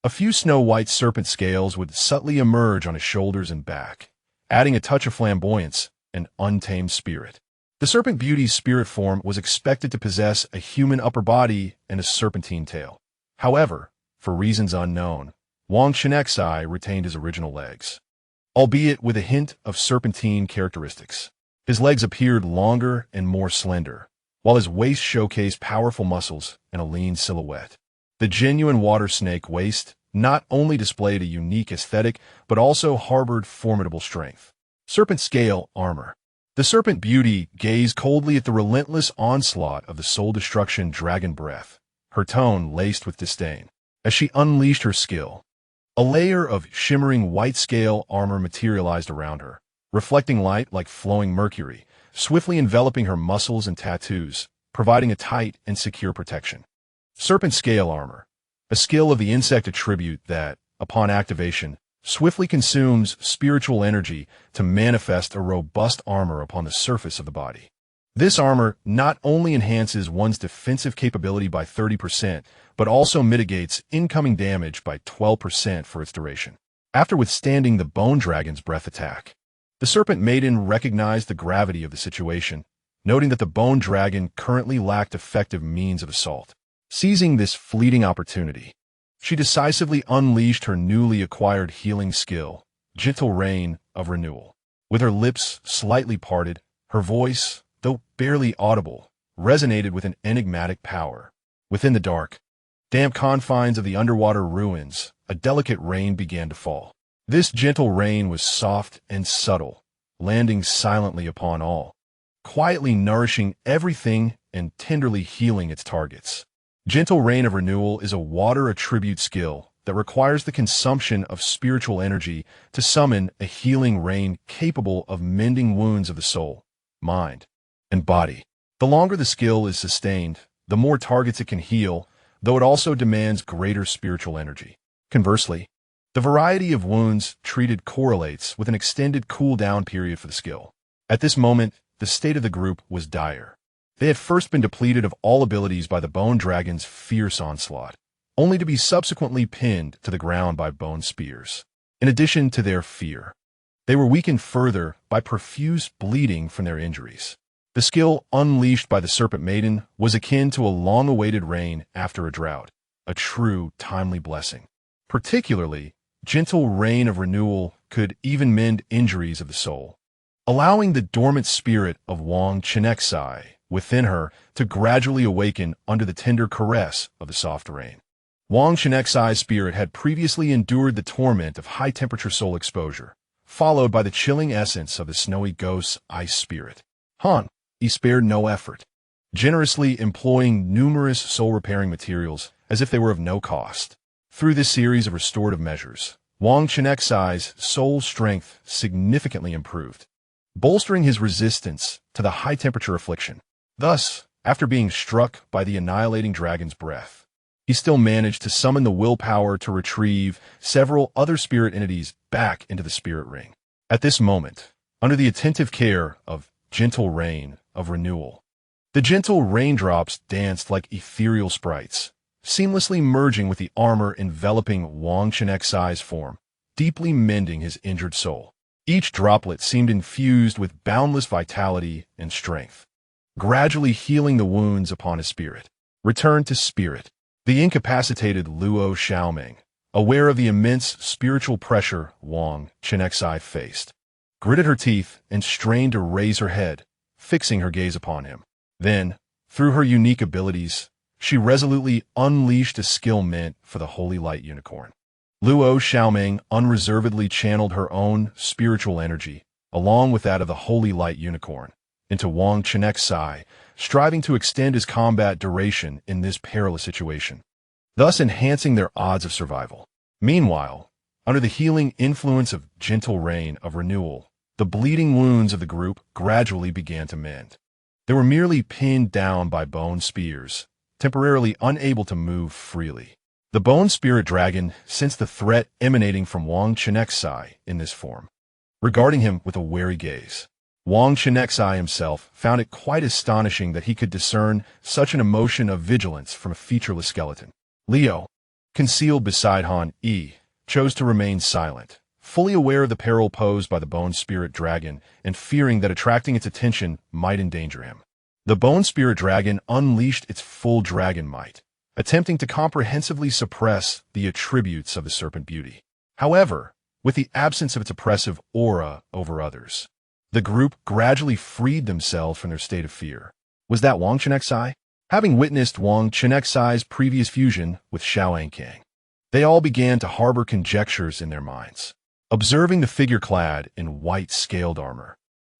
a few snow-white serpent scales would subtly emerge on his shoulders and back, adding a touch of flamboyance and untamed spirit. The serpent beauty's spirit form was expected to possess a human upper body and a serpentine tail. However, for reasons unknown, Wang Chenxi retained his original legs, albeit with a hint of serpentine characteristics. His legs appeared longer and more slender, while his waist showcased powerful muscles and a lean silhouette. The genuine water snake waist not only displayed a unique aesthetic, but also harbored formidable strength. Serpent scale armor. The serpent beauty gazed coldly at the relentless onslaught of the soul-destruction dragon breath, her tone laced with disdain. As she unleashed her skill, a layer of shimmering white scale armor materialized around her, reflecting light like flowing mercury, swiftly enveloping her muscles and tattoos, providing a tight and secure protection. Serpent scale armor, a skill of the insect attribute that, upon activation, swiftly consumes spiritual energy to manifest a robust armor upon the surface of the body. This armor not only enhances one's defensive capability by 30%, but also mitigates incoming damage by 12% for its duration. After withstanding the bone dragon's breath attack, the serpent maiden recognized the gravity of the situation, noting that the bone dragon currently lacked effective means of assault. Seizing this fleeting opportunity, she decisively unleashed her newly acquired healing skill, Gentle Rain of Renewal. With her lips slightly parted, her voice, though barely audible, resonated with an enigmatic power. Within the dark, damp confines of the underwater ruins, a delicate rain began to fall. This gentle rain was soft and subtle, landing silently upon all, quietly nourishing everything and tenderly healing its targets. Gentle Rain of Renewal is a water attribute skill that requires the consumption of spiritual energy to summon a healing rain capable of mending wounds of the soul, mind, and body. The longer the skill is sustained, the more targets it can heal, though it also demands greater spiritual energy. Conversely, the variety of wounds treated correlates with an extended cool-down period for the skill. At this moment, the state of the group was dire. They had first been depleted of all abilities by the bone dragon's fierce onslaught, only to be subsequently pinned to the ground by bone spears. In addition to their fear, they were weakened further by profuse bleeding from their injuries. The skill unleashed by the serpent maiden was akin to a long-awaited rain after a drought, a true, timely blessing. Particularly, Gentle Rain of Renewal could even mend injuries of the soul, allowing the dormant spirit of Wang Chenxi within her to gradually awaken under the tender caress of the soft rain. Wang Chenxi's spirit had previously endured the torment of high-temperature soul exposure, followed by the chilling essence of the snowy ghost's ice spirit. He spared no effort, generously employing numerous soul-repairing materials as if they were of no cost. Through this series of restorative measures, Wang Chenxi's soul strength significantly improved, bolstering his resistance to the high-temperature affliction. Thus, after being struck by the annihilating dragon's breath, he still managed to summon the willpower to retrieve several other spirit entities back into the spirit ring. At this moment, under the attentive care of Gentle Rain of Renewal, the gentle raindrops danced like ethereal sprites, seamlessly merging with the armor enveloping Wang Chenxi's form, deeply mending his injured soul. Each droplet seemed infused with boundless vitality and strength, gradually healing the wounds upon his spirit. Return to spirit. The incapacitated Luo Xiaoming, aware of the immense spiritual pressure Wang Chenxi faced, gritted her teeth and strained to raise her head, fixing her gaze upon him. Then, through her unique abilities, she resolutely unleashed a skill meant for the Holy Light Unicorn. Luo Xiaoming unreservedly channeled her own spiritual energy, along with that of the Holy Light Unicorn, into Wang Chenxi, striving to extend his combat duration in this perilous situation, thus enhancing their odds of survival. Meanwhile, under the healing influence of gentle rain of renewal, the bleeding wounds of the group gradually began to mend. They were merely pinned down by bone spears, temporarily unable to move freely. The bone spirit dragon sensed the threat emanating from Wang Chenxi in this form, regarding him with a wary gaze. Wang Chenxi himself found it quite astonishing that he could discern such an emotion of vigilance from a featureless skeleton. Leo, concealed beside Han Yi, chose to remain silent, fully aware of the peril posed by the bone spirit dragon and fearing that attracting its attention might endanger him. The bone spirit dragon unleashed its full dragon might, attempting to comprehensively suppress the attributes of the serpent beauty. However, with the absence of its oppressive aura over others, the group gradually freed themselves from their state of fear. Was that Wang Chenxi? Having witnessed Wang Chenxi's previous fusion with Xiao Kang, they all began to harbor conjectures in their minds. Observing the figure clad in white scaled armor,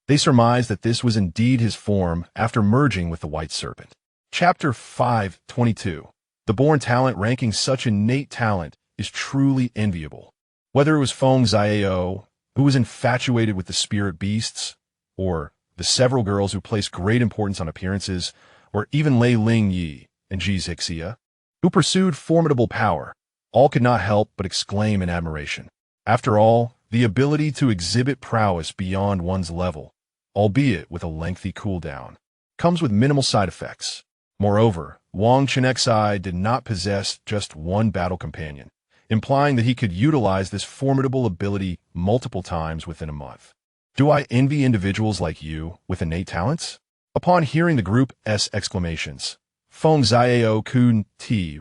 they surmised that this was indeed his form after merging with the white serpent. Chapter 5:22. The born talent ranking such innate talent is truly enviable. Whether it was Feng Xiao, who was infatuated with the spirit beasts, or the several girls who placed great importance on appearances, or even Lei Ling Yi and Ji Zixia, who pursued formidable power, all could not help but exclaim in admiration. After all, the ability to exhibit prowess beyond one's level, albeit with a lengthy cooldown, comes with minimal side effects. Moreover, Wang Chenxi did not possess just one battle companion, implying that he could utilize this formidable ability multiple times within a month. Do I envy individuals like you with innate talents? Upon hearing the group's exclamations, Feng Xiao couldn't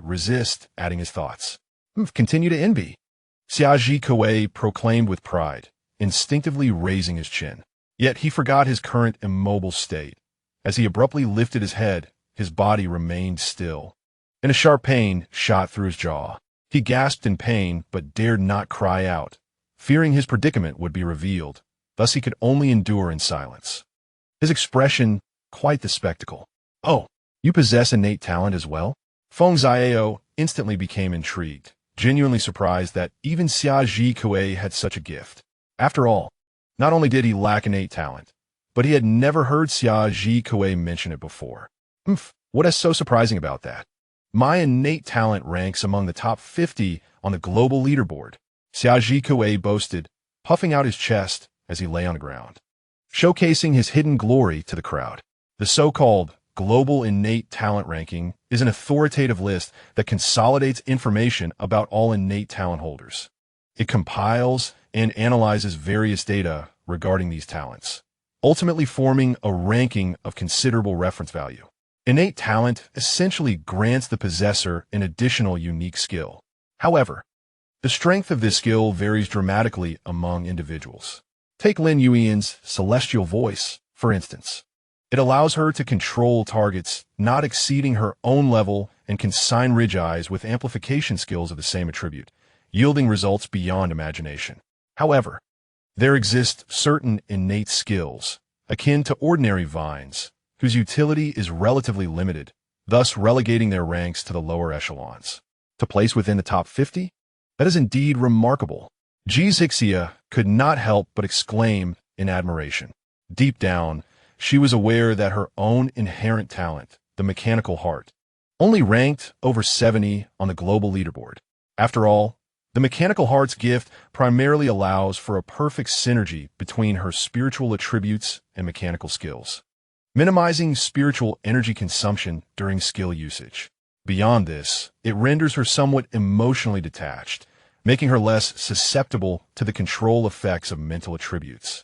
resist adding his thoughts. Continue to envy. Xiaji Kuei proclaimed with pride, instinctively raising his chin. Yet he forgot his current immobile state. As he abruptly lifted his head, his body remained still, and a sharp pain shot through his jaw. He gasped in pain but dared not cry out, fearing his predicament would be revealed. Thus he could only endure in silence. His expression, quite the spectacle. Oh, you possess innate talent as well? Feng Xiao instantly became intrigued, genuinely surprised that even Xiaji Kuei had such a gift. After all, not only did he lack innate talent, but he had never heard Xiaji Kuei mention it before. What is so surprising about that? My innate talent ranks among the top 50 on the global leaderboard, Xiaji Kuei boasted, puffing out his chest as he lay on the ground, showcasing his hidden glory to the crowd. The so-called Global Innate Talent Ranking is an authoritative list that consolidates information about all innate talent holders. It compiles and analyzes various data regarding these talents, ultimately forming a ranking of considerable reference value. Innate talent essentially grants the possessor an additional unique skill. However, the strength of this skill varies dramatically among individuals. Take Lin Yuyan's celestial voice, for instance. It allows her to control targets not exceeding her own level and can synergize with amplification skills of the same attribute, yielding results beyond imagination. However, there exist certain innate skills, akin to ordinary vines, whose utility is relatively limited, thus relegating their ranks to the lower echelons. To place within the top 50? That is indeed remarkable. Ji Zixia could not help but exclaim in admiration. Deep down, she was aware that her own inherent talent, the mechanical heart, only ranked over 70 on the global leaderboard. After all, the mechanical heart's gift primarily allows for a perfect synergy between her spiritual attributes and mechanical skills, minimizing spiritual energy consumption during skill usage. Beyond this, it renders her somewhat emotionally detached, making her less susceptible to the control effects of mental attributes,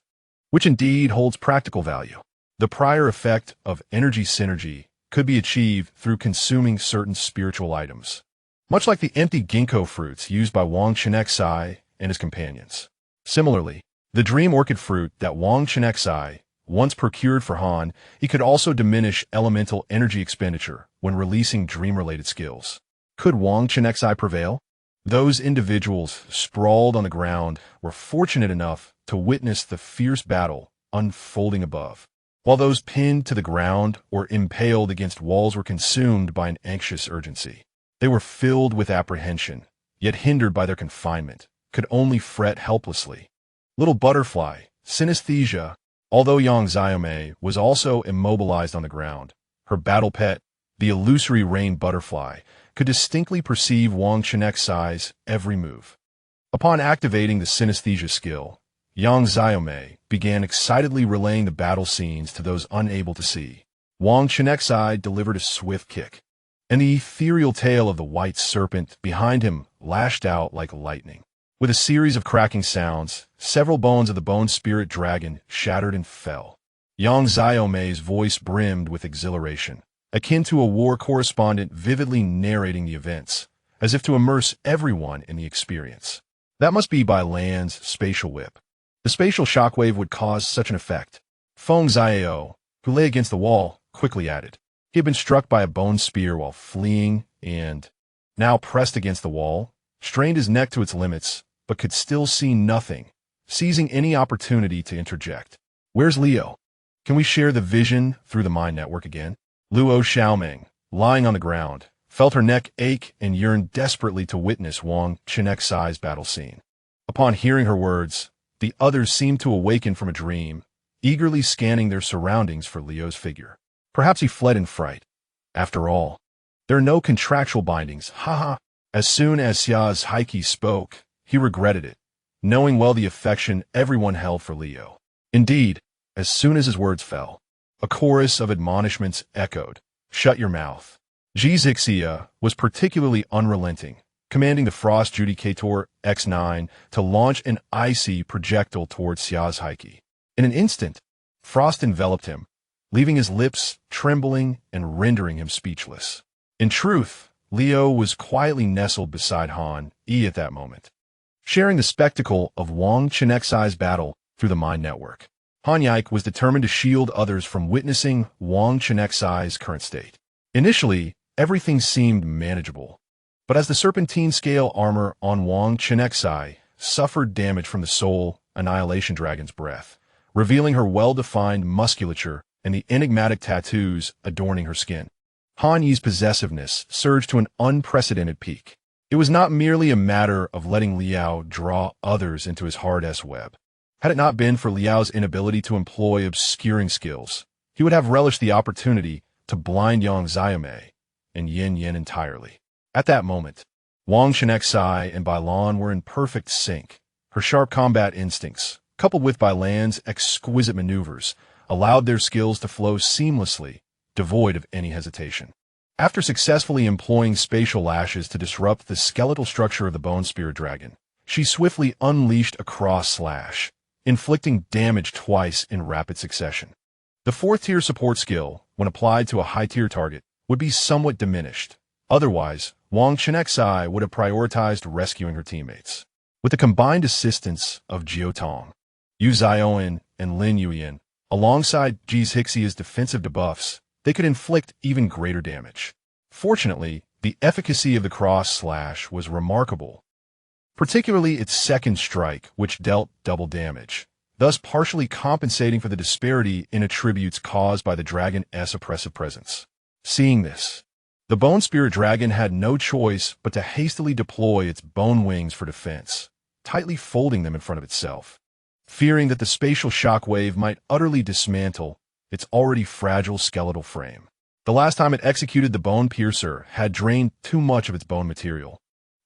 which indeed holds practical value. The prior effect of energy synergy could be achieved through consuming certain spiritual items, much like the empty ginkgo fruits used by Wang Chenxi and his companions. Similarly, the dream orchid fruit that Wang Chenxi once procured for Han, he could also diminish elemental energy expenditure when releasing dream-related skills. Could Wang Chenxi prevail? Those individuals sprawled on the ground were fortunate enough to witness the fierce battle unfolding above, while those pinned to the ground or impaled against walls were consumed by an anxious urgency. They were filled with apprehension, yet hindered by their confinement, could only fret helplessly. Little butterfly, synesthesia, although Yang Xiaomei was also immobilized on the ground, her battle pet, the illusory rain butterfly, could distinctly perceive Wang Chenxi's every move. Upon activating the synesthesia skill, Yang Xiaomei began excitedly relaying the battle scenes to those unable to see. Wang Chenxi delivered a swift kick, and the ethereal tail of the white serpent behind him lashed out like lightning. With a series of cracking sounds, several bones of the bone spirit dragon shattered and fell. Yang Xiaomei's voice brimmed with exhilaration, akin to a war correspondent vividly narrating the events, as if to immerse everyone in the experience. That must be By Lan's spatial whip. The spatial shockwave would cause such an effect. Feng Xiao, who lay against the wall, quickly added. He had been struck by a bone spear while fleeing and, now pressed against the wall, strained his neck to its limits, but could still see nothing, seizing any opportunity to interject. Where's Liu? Can we share the vision through the mind network again? Luo Xiaoming, lying on the ground, felt her neck ache and yearned desperately to witness Wang Chenxi's battle scene. Upon hearing her words, the others seemed to awaken from a dream, eagerly scanning their surroundings for Liu's figure. Perhaps he fled in fright. After all, there are no contractual bindings, haha. As soon as Xia's Heike spoke, he regretted it, knowing well the affection everyone held for Liu. Indeed, as soon as his words fell, a chorus of admonishments echoed. Shut your mouth. Zixia was particularly unrelenting, commanding the Frost Judicator X9 to launch an icy projectile towards Xia's Heike. In an instant, frost enveloped him, leaving his lips trembling and rendering him speechless. In truth, Liu was quietly nestled beside Han Yi at that moment, sharing the spectacle of Wang Chenxi's battle through the mind network. Han Yi was determined to shield others from witnessing Wang Chenxi's current state. Initially, everything seemed manageable, but as the serpentine scale armor on Wang Chenxi suffered damage from the soul annihilation dragon's breath, revealing her well-defined musculature and the enigmatic tattoos adorning her skin, Han Yi's possessiveness surged to an unprecedented peak. It was not merely a matter of letting Liu draw others into his hard-ass web. Had it not been for Liu's inability to employ obscuring skills, he would have relished the opportunity to blind Yang Xiaomei and Yin Yin entirely. At that moment, Wang Chenxi and By Lan were in perfect sync. Her sharp combat instincts, coupled with By Lan's exquisite maneuvers, allowed their skills to flow seamlessly, devoid of any hesitation. After successfully employing spatial lashes to disrupt the skeletal structure of the bone spirit dragon, she swiftly unleashed a cross slash, inflicting damage twice in rapid succession. The fourth-tier support skill, when applied to a high-tier target, would be somewhat diminished. Otherwise, Wang Chenxi would have prioritized rescuing her teammates. With the combined assistance of Jiao Tong, Yu Zioan, and Lin Yuyan, alongside Zixia's defensive debuffs, they could inflict even greater damage. Fortunately, the efficacy of the cross slash was remarkable, particularly its second strike, which dealt double damage, thus partially compensating for the disparity in attributes caused by the dragon's oppressive presence. Seeing this, the bone spirit dragon had no choice but to hastily deploy its bone wings for defense, tightly folding them in front of itself, fearing that the spatial shockwave might utterly dismantle its already fragile skeletal frame. The last time it executed the bone piercer had drained too much of its bone material,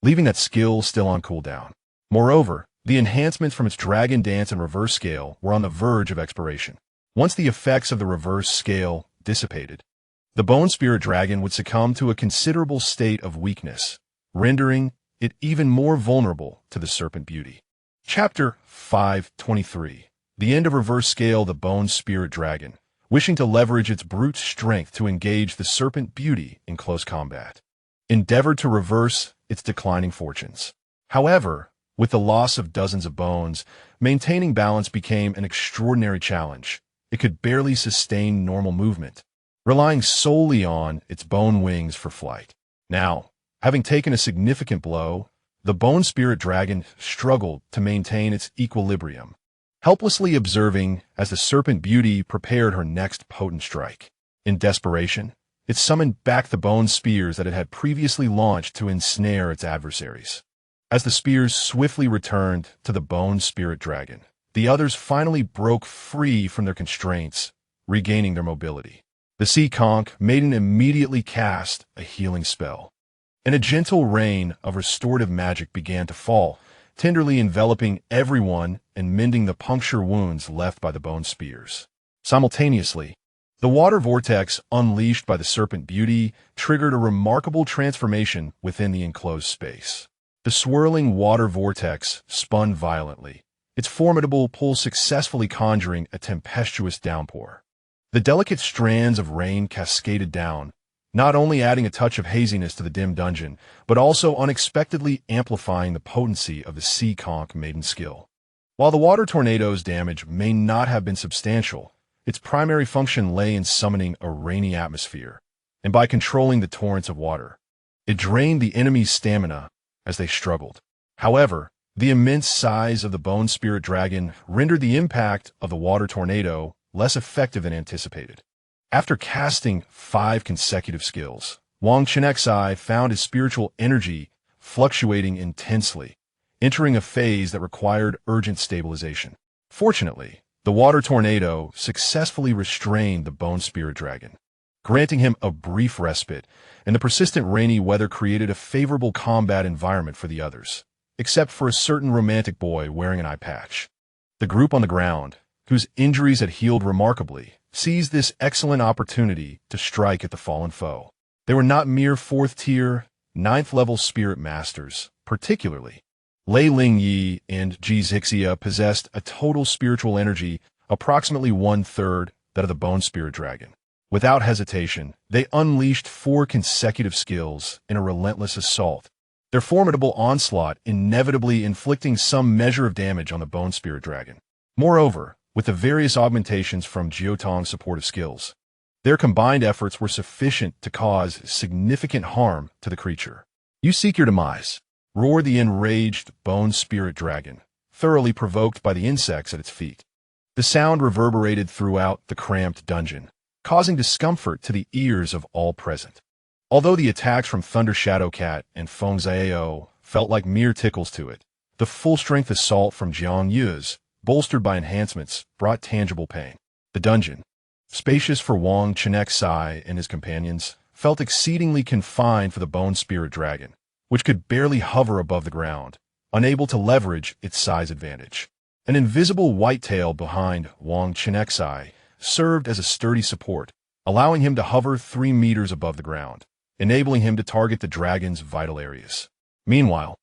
leaving that skill still on cooldown. Moreover, the enhancements from its dragon dance and reverse scale were on the verge of expiration. Once the effects of the reverse scale dissipated, the bone spirit dragon would succumb to a considerable state of weakness, rendering it even more vulnerable to the serpent beauty. Chapter 523. The end of reverse scale the bone spirit dragon, wishing to leverage its brute strength to engage the serpent beauty in close combat, endeavored to reverse its declining fortunes. However, with the loss of dozens of bones, maintaining balance became an extraordinary challenge. It could barely sustain normal movement, relying solely on its bone wings for flight. Now, having taken a significant blow, the bone spirit dragon struggled to maintain its equilibrium, helplessly observing as the serpent beauty prepared her next potent strike. In desperation, it summoned back the bone spears that it had previously launched to ensnare its adversaries. As the spears swiftly returned to the bone spirit dragon, the others finally broke free from their constraints, regaining their mobility. The sea conch maiden immediately cast a healing spell, and a gentle rain of restorative magic began to fall, tenderly enveloping everyone and mending the puncture wounds left by the bone spears. Simultaneously, the water vortex unleashed by the serpent beauty triggered a remarkable transformation within the enclosed space. The swirling water vortex spun violently, its formidable pull successfully conjuring a tempestuous downpour. The delicate strands of rain cascaded down, not only adding a touch of haziness to the dim dungeon, but also unexpectedly amplifying the potency of the sea conch maiden's skill. While the water tornado's damage may not have been substantial, its primary function lay in summoning a rainy atmosphere, and by controlling the torrents of water, it drained the enemy's stamina as they struggled. However, the immense size of the bone spirit dragon rendered the impact of the water tornado less effective than anticipated. After casting 5 consecutive skills, Wang Chenxi found his spiritual energy fluctuating intensely, entering a phase that required urgent stabilization. Fortunately, the water tornado successfully restrained the bone spirit dragon, granting him a brief respite, and the persistent rainy weather created a favorable combat environment for the others, except for a certain romantic boy wearing an eye patch. The group on the ground, whose injuries had healed remarkably, seized this excellent opportunity to strike at the fallen foe. They were not mere 4th-tier, 9th-level spirit masters. Particularly, Lei Lingyi and Ji Zixia possessed a total spiritual energy approximately 1/3 that of the bone spirit dragon. Without hesitation, they unleashed 4 consecutive skills in a relentless assault, their formidable onslaught inevitably inflicting some measure of damage on the bone spirit dragon. Moreover, with the various augmentations from Jiotong's supportive skills, their combined efforts were sufficient to cause significant harm to the creature. "You seek your demise," roared the enraged bone spirit dragon, thoroughly provoked by the insects at its feet. The sound reverberated throughout the cramped dungeon, causing discomfort to the ears of all present. Although the attacks from Thunder Shadowcat and Feng Xiao felt like mere tickles to it, the full-strength assault from Jiang Yu's, bolstered by enhancements, brought tangible pain. The dungeon, spacious for Wang Chenxi and his companions, felt exceedingly confined for the bone spirit dragon, which could barely hover above the ground, unable to leverage its size advantage. An invisible whitetail behind Wang Chenxi served as a sturdy support, allowing him to hover 3 meters above the ground, enabling him to target the dragon's vital areas. Meanwhile,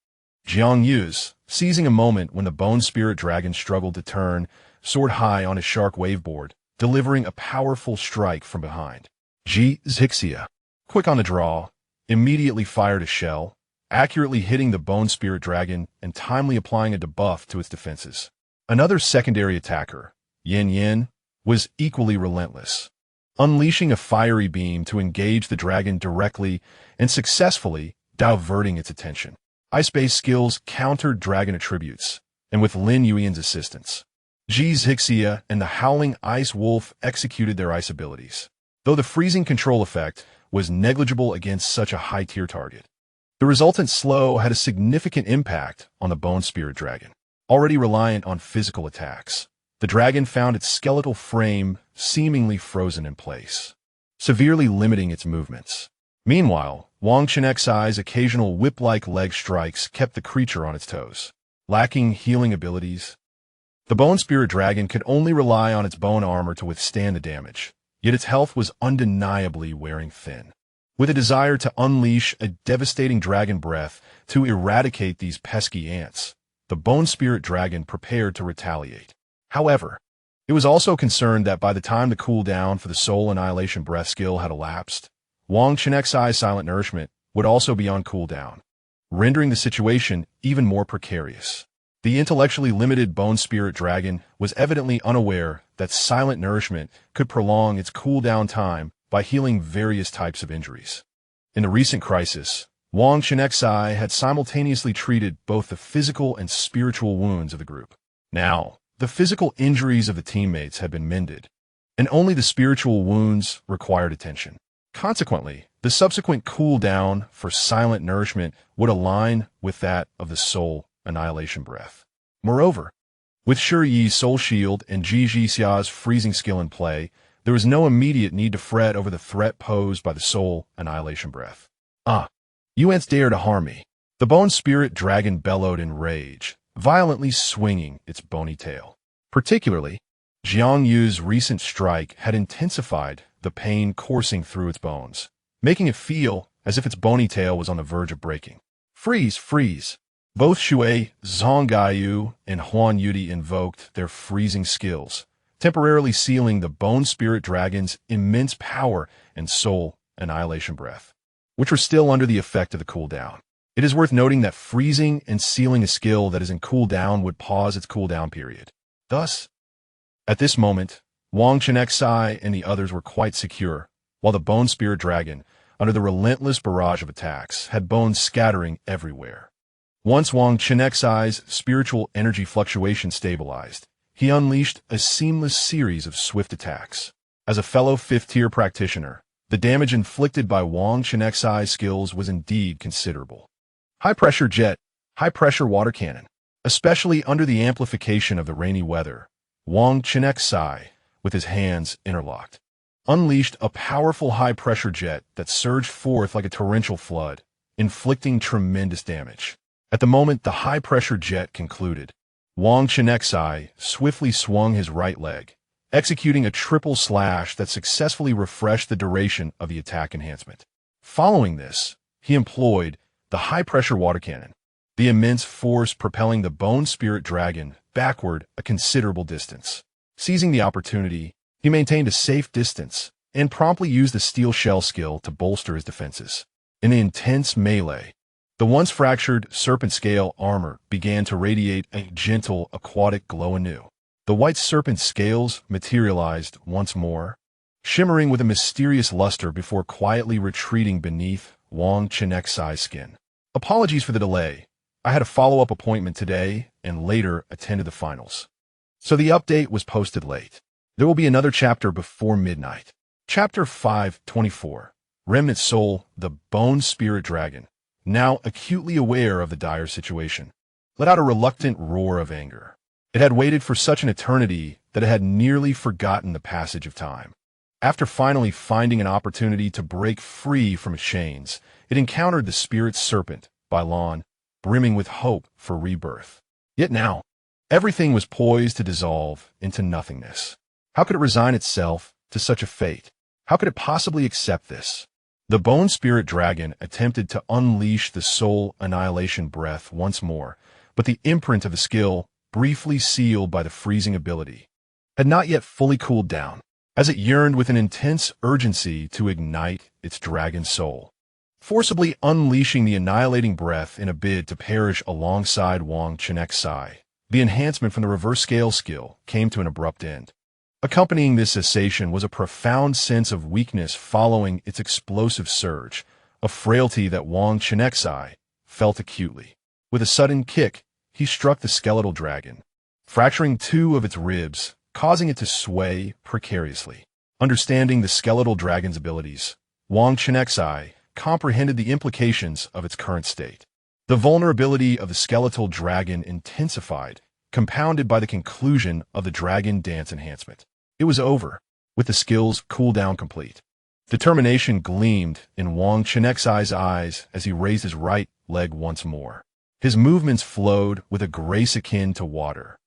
Jiang Yu's, seizing a moment when the bone spirit dragon struggled to turn, soared high on his shark waveboard, delivering a powerful strike from behind. Ji Zixia, quick on the draw, immediately fired a shell, accurately hitting the bone spirit dragon and timely applying a debuff to its defenses. Another secondary attacker, Yin Yin, was equally relentless, unleashing a fiery beam to engage the dragon directly and successfully diverting its attention. Ice-based skills countered dragon attributes, and with Lin Yuan's assistance, Ji Zixia and the Howling Ice Wolf executed their ice abilities, though the freezing control effect was negligible against such a high-tier target. The resultant slow had a significant impact on the bone spirit dragon, already reliant on physical attacks. The dragon found its skeletal frame seemingly frozen in place, severely limiting its movements. Meanwhile, Wang Chenxi's occasional whip-like leg strikes kept the creature on its toes. Lacking healing abilities, the bone spirit dragon could only rely on its bone armor to withstand the damage, yet its health was undeniably wearing thin. with a desire to unleash a devastating dragon breath to eradicate these pesky ants. The bone spirit dragon prepared to retaliate. However, it was also concerned that by the time the cooldown for the soul annihilation breath skill had elapsed, Wang Chenxi's silent nourishment would also be on cooldown, rendering the situation even more precarious. The intellectually limited bone spirit dragon was evidently unaware that silent nourishment could prolong its cooldown time by healing various types of injuries. In the recent crisis, Wang Chenxi had simultaneously treated both the physical and spiritual wounds of the group. Now, the physical injuries of the teammates had been mended, and only the spiritual wounds required attention. Consequently, the subsequent cooldown for silent nourishment would align with that of the soul annihilation breath. Moreover, with Shiyi's soul shield and Ji Xia's freezing skill in play, there was no immediate need to fret over the threat posed by the soul annihilation breath. You ants dare to harm me. The bone spirit dragon bellowed in rage, violently swinging its bony tail. Particularly, Jiang Yu's recent strike had intensified the pain coursing through its bones, making it feel as if its bony tail was on the verge of breaking. Freeze, freeze! Both Shui, Zhongaiyu, and Huan Yudi invoked their freezing skills, temporarily sealing the bone spirit dragon's immense power and soul annihilation breath, which were still under the effect of the cooldown. It is worth noting that freezing and sealing a skill that is in cooldown would pause its cooldown period. Thus, at this moment, Wang Chenxi and the others were quite secure, while the bone spirit dragon, under the relentless barrage of attacks, had bones scattering everywhere. Once Wang Chenxi's spiritual energy fluctuation stabilized, he unleashed a seamless series of swift attacks. As a fellow fifth-tier practitioner, the damage inflicted by Wang Chenxi's skills was indeed considerable. High-pressure jet, high-pressure water cannon. Especially under the amplification of the rainy weather, Wang Chenxi, with his hands interlocked, unleashed a powerful high-pressure jet that surged forth like a torrential flood, inflicting tremendous damage. At the moment the high-pressure jet concluded, Wang Chenxi swiftly swung his right leg, executing a triple slash that successfully refreshed the duration of the attack enhancement. Following this, he employed the high-pressure water cannon, the immense force propelling the bone spirit dragon backward a considerable distance. Seizing the opportunity, he maintained a safe distance and promptly used the steel shell skill to bolster his defenses. In the intense melee, the once fractured serpent scale armor began to radiate a gentle aquatic glow anew. The white serpent scales materialized once more, shimmering with a mysterious luster before quietly retreating beneath Wang Chenxi's skin. Apologies for the delay. I had a follow-up appointment today and later attended the finals. So the update was posted late. There will be another chapter before midnight. Chapter 524. Remnant Soul, the Bone Spirit Dragon, now acutely aware of the dire situation, let out a reluctant roar of anger. It had waited for such an eternity that it had nearly forgotten the passage of time. After finally finding an opportunity to break free from its chains, it encountered the spirit serpent, By, brimming with hope for rebirth. Yet now, everything was poised to dissolve into nothingness. How could it resign itself to such a fate? How could it possibly accept this? The bone spirit dragon attempted to unleash the soul annihilation breath once more, but the imprint of the skill, briefly sealed by the freezing ability, had not yet fully cooled down, as it yearned with an intense urgency to ignite its dragon soul, forcibly unleashing the annihilating breath in a bid to perish alongside Wang Chenxi. The enhancement from the reverse scale skill came to an abrupt end. Accompanying this cessation was a profound sense of weakness following its explosive surge, a frailty that Wang Chenxi felt acutely. With a sudden kick, he struck the skeletal dragon, fracturing two of its ribs, causing it to sway precariously. Understanding the skeletal dragon's abilities, Wang Chenxi comprehended the implications of its current state. The vulnerability of the skeletal dragon intensified, compounded by the conclusion of the dragon dance enhancement. It was over, with the skill's cooldown complete. Determination gleamed in Wang Chenxi's eyes as he raised his right leg once more. His movements flowed with a grace akin to water.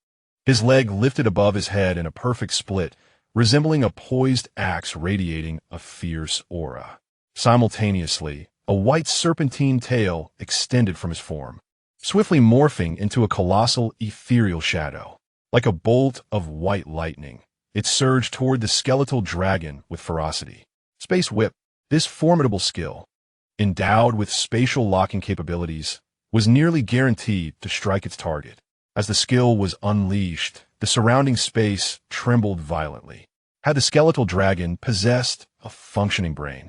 His leg lifted above his head in a perfect split, resembling a poised axe radiating a fierce aura. Simultaneously, a white serpentine tail extended from his form, swiftly morphing into a colossal ethereal shadow. Like a bolt of white lightning, it surged toward the skeletal dragon with ferocity. Space Whip, this formidable skill, endowed with spatial locking capabilities, was nearly guaranteed to strike its target. As the skill was unleashed, the surrounding space trembled violently. Had the skeletal dragon possessed a functioning brain,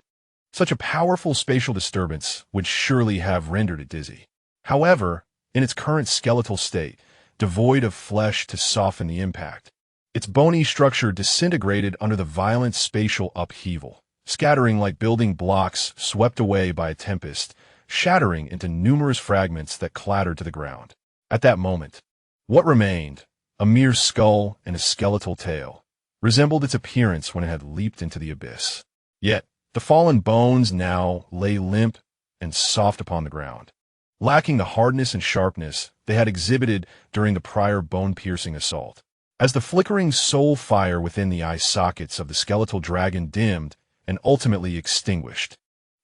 such a powerful spatial disturbance would surely have rendered it dizzy. However, in its current skeletal state, devoid of flesh to soften the impact, its bony structure disintegrated under the violent spatial upheaval, scattering like building blocks swept away by a tempest, shattering into numerous fragments that clattered to the ground. At that moment, what remained, a mere skull and a skeletal tail, resembled its appearance when it had leaped into the abyss. Yet, the fallen bones now lay limp and soft upon the ground, lacking the hardness and sharpness they had exhibited during the prior bone-piercing assault. As the flickering soul fire within the eye sockets of the skeletal dragon dimmed and ultimately extinguished,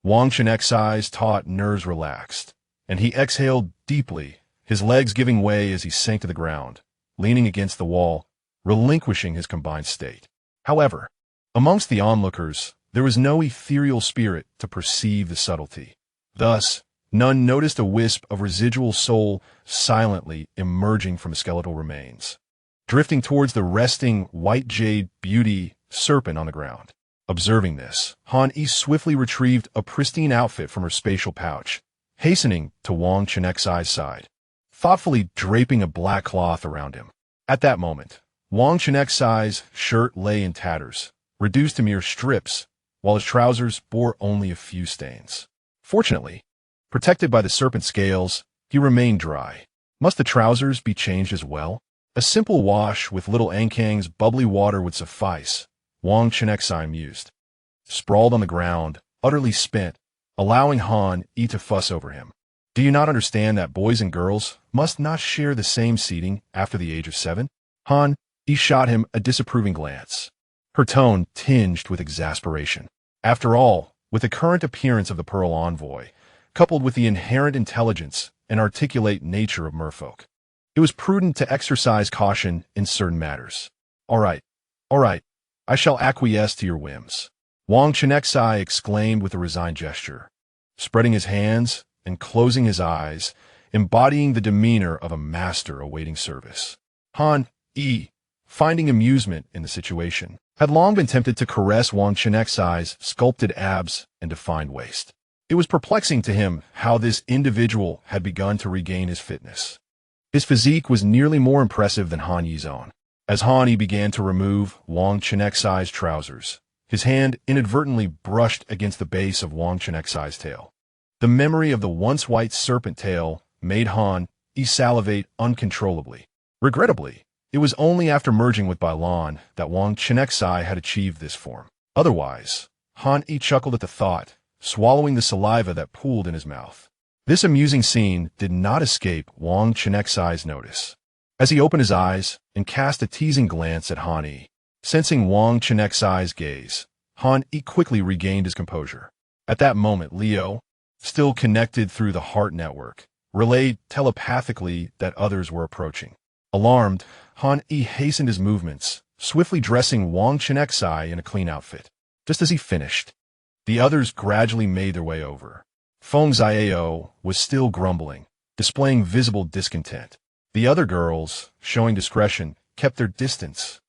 Wang Chenxi's taut nerves relaxed, and he exhaled deeply, his legs giving way as he sank to the ground, leaning against the wall, relinquishing his combined state. However, amongst the onlookers, there was no ethereal spirit to perceive the subtlety. Thus, none noticed a wisp of residual soul silently emerging from the skeletal remains, drifting towards the resting white jade beauty serpent on the ground. Observing this, Han Yi swiftly retrieved a pristine outfit from her spatial pouch, hastening to Wang Chenxi's side, thoughtfully draping a black cloth around him. At that moment, Wang Chenxi's shirt lay in tatters, reduced to mere strips, while his trousers bore only a few stains. Fortunately, protected by the serpent scales, he remained dry. Must the trousers be changed as well? A simple wash with little Ankang's bubbly water would suffice, Wang Chenxi mused. Sprawled on the ground, utterly spent, allowing Han Yi to fuss over him. Do you not understand that boys and girls must not share the same seating after the age of 7? Han Yi shot him a disapproving glance, her tone tinged with exasperation. After all, with the current appearance of the Pearl Envoy, coupled with the inherent intelligence and articulate nature of merfolk, it was prudent to exercise caution in certain matters. All right, I shall acquiesce to your whims, Wang Chenxi exclaimed with a resigned gesture, spreading his hands and closing his eyes, embodying the demeanor of a master awaiting service. Han Yi, finding amusement in the situation, had long been tempted to caress Wang Chenxi's sculpted abs and defined waist. It was perplexing to him how this individual had begun to regain his fitness. His physique was nearly more impressive than Han Yi's own. As Han Yi began to remove Wang Chenxi's trousers, his hand inadvertently brushed against the base of Wang Chenxi's tail. The memory of the once white serpent tail made Han Yi salivate uncontrollably. Regrettably, it was only after merging with Bailan that Wang Chenxi had achieved this form. Otherwise, Han Yi chuckled at the thought, swallowing the saliva that pooled in his mouth. This amusing scene did not escape Wang Chenxi's notice. As he opened his eyes and cast a teasing glance at Han Yi, sensing Wang Chenxi's gaze, Han Yi quickly regained his composure. At that moment, Leo, still connected through the heart network, relayed telepathically that others were approaching. Alarmed, Han Yi hastened his movements, swiftly dressing Wang Chenxi in a clean outfit. Just as he finished, the others gradually made their way over. Feng Xiao was still grumbling, displaying visible discontent. The other girls, showing discretion, kept their distance,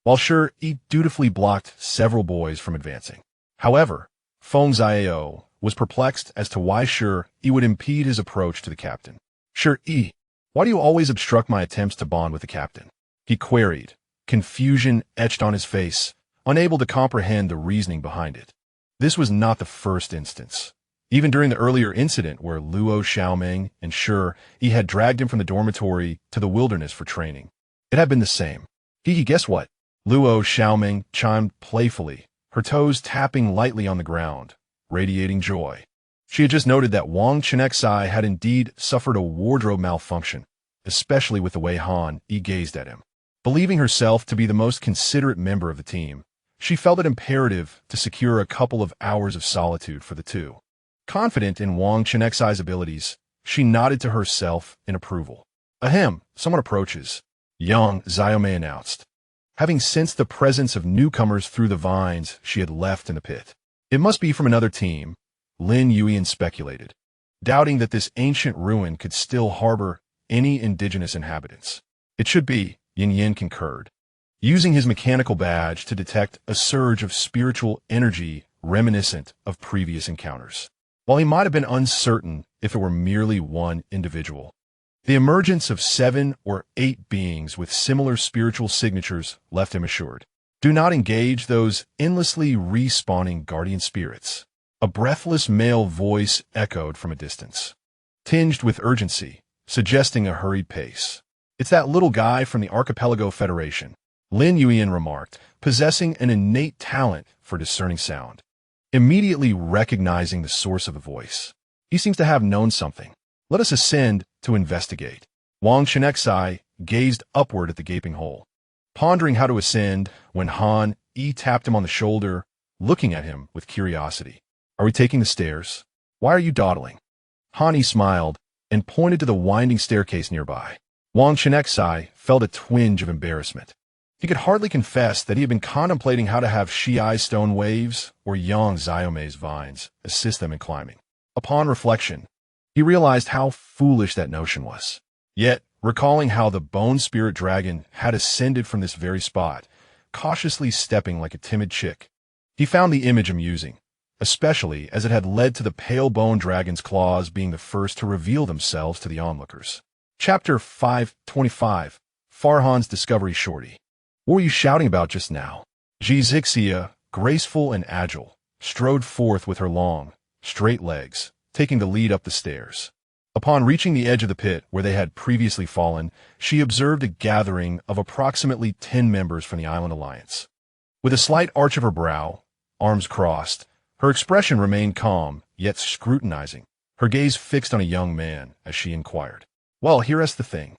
while Shi Yi dutifully blocked several boys from advancing. However, Feng Xiao was perplexed as to why Shi Yi would impede his approach to the captain. Shi Yi, why do you always obstruct my attempts to bond with the captain? He queried, confusion etched on his face, unable to comprehend the reasoning behind it. This was not the first instance. Even during the earlier incident where Luo Xiaoming and Shi Yi had dragged him from the dormitory to the wilderness for training, it had been the same. Guess what? Luo Xiaoming chimed playfully, her toes tapping lightly on the ground, radiating joy. She had just noted that Wang Chenxi had indeed suffered a wardrobe malfunction, especially with the way Han Yi gazed at him. Believing herself to be the most considerate member of the team, She felt it imperative to secure a couple of hours of solitude for the two. Confident in Wang Chenxi's abilities, she nodded to herself in approval. Ahem, someone approaches, young Xiaomei announced, having sensed the presence of newcomers through the vines she had left in the pit. It must be from another team, Lin Yuyan speculated, doubting that this ancient ruin could still harbor any indigenous inhabitants. It should be, Yin Yin concurred, using his mechanical badge to detect a surge of spiritual energy reminiscent of previous encounters. While he might have been uncertain if it were merely one individual, the emergence of 7 or 8 beings with similar spiritual signatures left him assured. Do not engage those endlessly respawning guardian spirits. A breathless male voice echoed from a distance, tinged with urgency, suggesting a hurried pace. It's that little guy from the Archipelago Federation, Lin Yuyan remarked, possessing an innate talent for discerning sound. Immediately recognizing the source of the voice, he seems to have known something. Let us ascend to investigate. Wang Chenxi gazed upward at the gaping hole, pondering how to ascend when Han Yi tapped him on the shoulder, looking at him with curiosity. Are we taking the stairs? Why are you dawdling? Han Yi smiled and pointed to the winding staircase nearby. Wang Chenxi felt a twinge of embarrassment. He could hardly confess that he had been contemplating how to have Shiai's stone waves or Yang Xiaomei's vines assist them in climbing. Upon reflection, he realized how foolish that notion was. Yet, recalling how the bone spirit dragon had ascended from this very spot, cautiously stepping like a timid chick, he found the image amusing, especially as it had led to the pale bone dragon's claws being the first to reveal themselves to the onlookers. Chapter 525, Farhan's Discovery Shorty. What were you shouting about just now? Zixia, graceful and agile, strode forth with her long, straight legs, taking the lead up the stairs. Upon reaching the edge of the pit where they had previously fallen, she observed a gathering of approximately 10 members from the Island Alliance. With a slight arch of her brow, arms crossed, her expression remained calm, yet scrutinizing, her gaze fixed on a young man as she inquired. Well, here's the thing.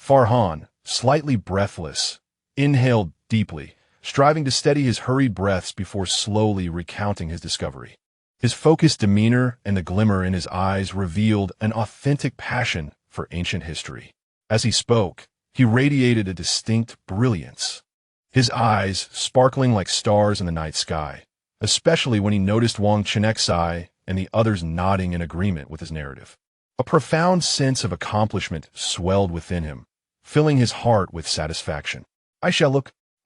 Farhan, slightly breathless, inhaled deeply, striving to steady his hurried breaths before slowly recounting his discovery. His focused demeanor and the glimmer in his eyes revealed an authentic passion for ancient history. As he spoke, he radiated a distinct brilliance, his eyes sparkling like stars in the night sky, especially when he noticed Wang Chenxi and the others nodding in agreement with his narrative. A profound sense of accomplishment swelled within him, filling his heart with satisfaction. I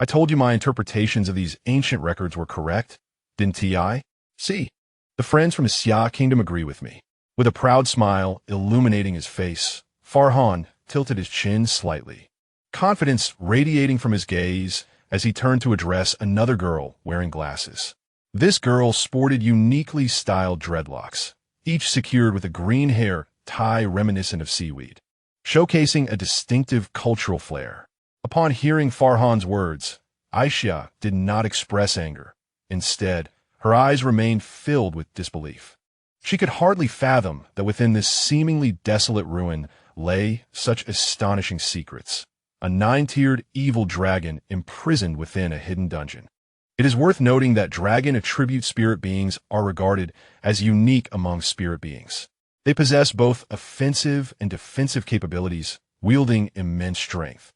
told you my interpretations of these ancient records were correct, didn't I? See, the friends from the Xia kingdom agree with me. With a proud smile illuminating his face, Farhan tilted his chin slightly, confidence radiating from his gaze as he turned to address another girl wearing glasses. This girl sported uniquely styled dreadlocks, each secured with a green hair tie reminiscent of seaweed, showcasing a distinctive cultural flair. Upon hearing Farhan's words, Aisha did not express anger. Instead, her eyes remained filled with disbelief. She could hardly fathom that within this seemingly desolate ruin lay such astonishing secrets, a 9-tiered evil dragon imprisoned within a hidden dungeon. It is worth noting that dragon attribute spirit beings are regarded as unique among spirit beings. They possess both offensive and defensive capabilities, wielding immense strength.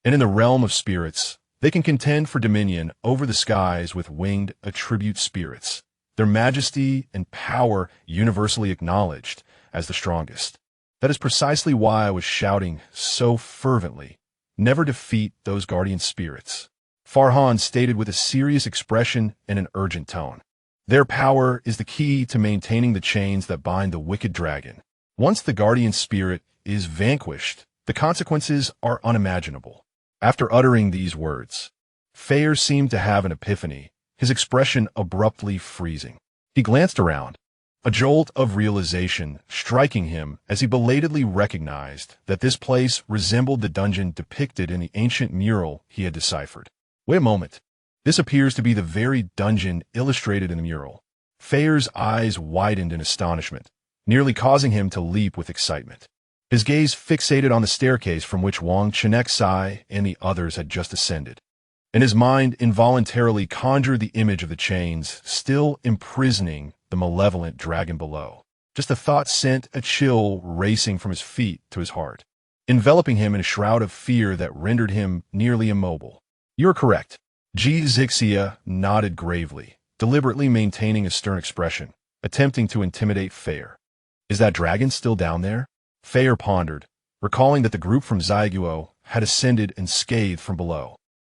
And in the realm of spirits, they can contend for dominion over the skies with winged attribute spirits, their majesty and power universally acknowledged as the strongest. That is precisely why I was shouting so fervently, never defeat those guardian spirits. Farhan stated with a serious expression and an urgent tone. Their power is the key to maintaining the chains that bind the wicked dragon. Once the guardian spirit is vanquished, the consequences are unimaginable. After uttering these words, Fair seemed to have an epiphany, his expression abruptly freezing. He glanced around, a jolt of realization striking him as he belatedly recognized that this place resembled the dungeon depicted in the ancient mural he had deciphered. Wait a moment. This appears to be the very dungeon illustrated in the mural. Fair's eyes widened in astonishment, nearly causing him to leap with excitement. His gaze fixated on the staircase from which Wang Chenxi and the others had just ascended. and his mind involuntarily conjured the image of the chains still imprisoning the malevolent dragon below. Just the thought sent a chill racing from his feet to his heart, enveloping him in a shroud of fear that rendered him nearly immobile. "You're correct." Zixia nodded gravely, deliberately maintaining a stern expression, attempting to intimidate Fair. "Is that dragon still down there?" Fair pondered, recalling that the group from Zyguo had ascended unscathed from below.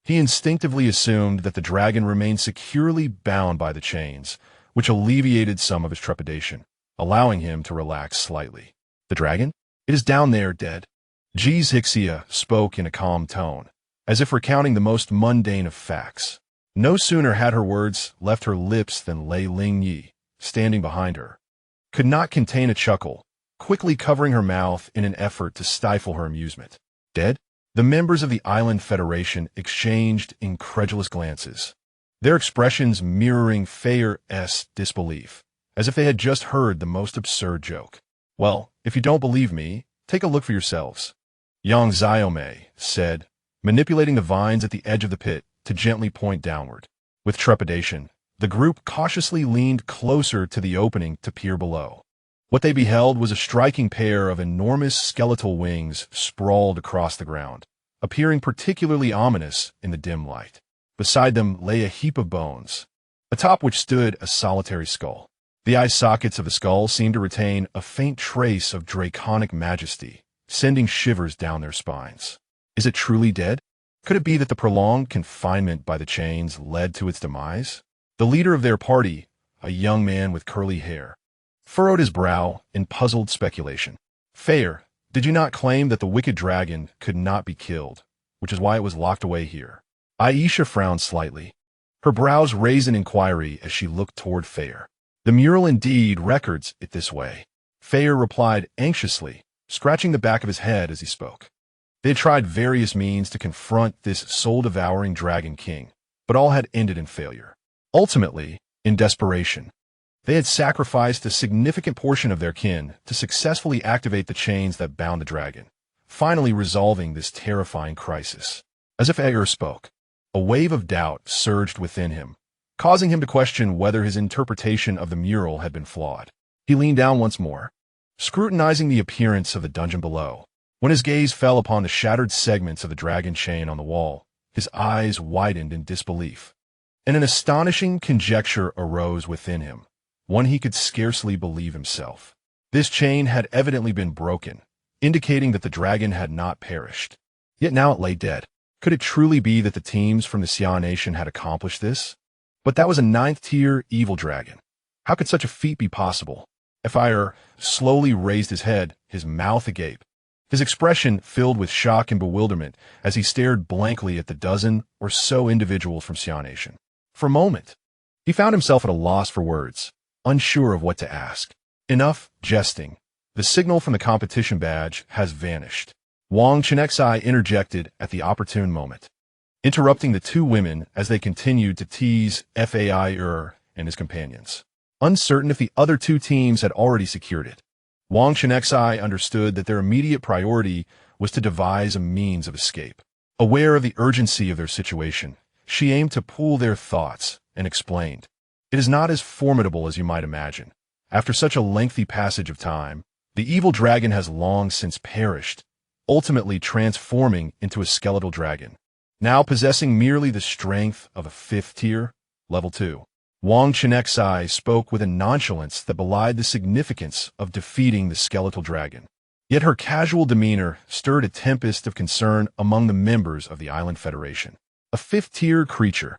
He instinctively assumed that the dragon remained securely bound by the chains, which alleviated some of his trepidation, allowing him to relax slightly. "The dragon? It is down there, dead." Zixia spoke in a calm tone, as if recounting the most mundane of facts. No sooner had her words left her lips than Lei Lingyi, standing behind her, could not contain a chuckle, quickly covering her mouth in an effort to stifle her amusement. "Dead?" The members of the Island Federation exchanged incredulous glances, their expressions mirroring Fair's disbelief, as if they had just heard the most absurd joke. "Well, if you don't believe me, take a look for yourselves," Yang Xiaomei said, manipulating the vines at the edge of the pit to gently point downward. With trepidation, the group cautiously leaned closer to the opening to peer below. What they beheld was a striking pair of enormous skeletal wings sprawled across the ground, appearing particularly ominous in the dim light. Beside them lay a heap of bones, atop which stood a solitary skull. The eye sockets of the skull seemed to retain a faint trace of draconic majesty, sending shivers down their spines. "Is it truly dead? Could it be that the prolonged confinement by the chains led to its demise?" The leader of their party, a young man with curly hair, furrowed his brow in puzzled speculation. "Fair, did you not claim that the wicked dragon could not be killed, which is why it was locked away here?" Aisha frowned slightly, her brows raised in inquiry as she looked toward Fair. "The mural indeed records it this way," Fair replied anxiously, scratching the back of his head as he spoke. They had tried various means to confront this soul-devouring dragon king, but all had ended in failure. Ultimately, in desperation, they had sacrificed a significant portion of their kin to successfully activate the chains that bound the dragon, finally resolving this terrifying crisis. As if Aer spoke, a wave of doubt surged within him, causing him to question whether his interpretation of the mural had been flawed. He leaned down once more, scrutinizing the appearance of the dungeon below. When his gaze fell upon the shattered segments of the dragon chain on the wall, his eyes widened in disbelief, and an astonishing conjecture arose within him, one he could scarcely believe himself. This chain had evidently been broken, indicating that the dragon had not perished. Yet now it lay dead. Could it truly be that the teams from the Xia Nation had accomplished this? But that was a 9th-tier evil dragon. How could such a feat be possible? Fire slowly raised his head, his mouth agape, his expression filled with shock and bewilderment as he stared blankly at the dozen or so individuals from Xia Nation. For a moment, he found himself at a loss for words, unsure of what to ask. Enough jesting. The signal from the competition badge has vanished. Wang Chenxi interjected at the opportune moment, interrupting the two women as they continued to tease Fair and his companions. Uncertain if the other two teams had already secured it, Wang Chenxi understood that their immediate priority was to devise a means of escape. Aware of the urgency of their situation, she aimed to pool their thoughts and explained, "It is not as formidable as you might imagine. After such a lengthy passage of time, the evil dragon has long since perished, ultimately transforming into a skeletal dragon, now possessing merely the strength of a 5th tier, level 2. Wang Chenxi spoke with a nonchalance that belied the significance of defeating the skeletal dragon. Yet her casual demeanor stirred a tempest of concern among the members of the Island Federation. A 5th-tier creature.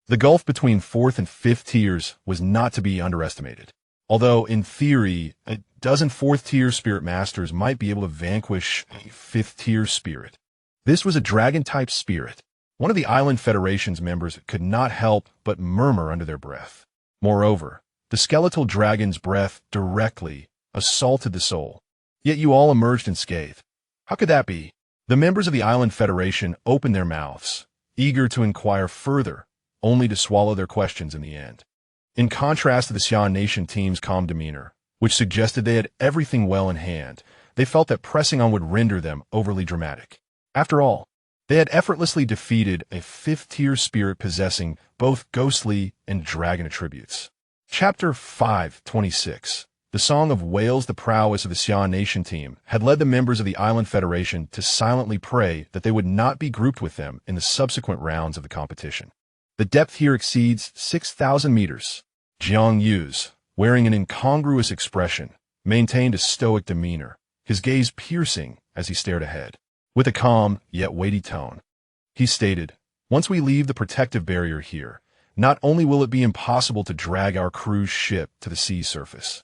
The gulf between 4th and 5th tiers was not to be underestimated. Although, in theory, a dozen 4th-tier spirit masters might be able to vanquish a 5th-tier spirit, this was a dragon-type spirit. One of the Island Federation's members could not help but murmur under their breath. Moreover, the skeletal dragon's breath directly assaulted the soul. Yet you all emerged unscathed. How could that be? The members of the Island Federation opened their mouths, eager to inquire further, only to swallow their questions in the end. In contrast to the Xia Nation team's calm demeanor, which suggested they had everything well in hand, they felt that pressing on would render them overly dramatic. After all, They had effortlessly defeated a fifth-tier spirit possessing both ghostly and dragon attributes. Chapter 5:26. The Song of Whales. The prowess of the Xian Nation team had led the members of the Island Federation to silently pray that they would not be grouped with them in the subsequent rounds of the competition. The depth here exceeds 6,000 meters. Jiang Yu's, wearing an incongruous expression, maintained a stoic demeanor, his gaze piercing as he stared ahead. With a calm, yet weighty tone, he stated, "Once we leave the protective barrier here, not only will it be impossible to drag our cruise ship to the sea surface,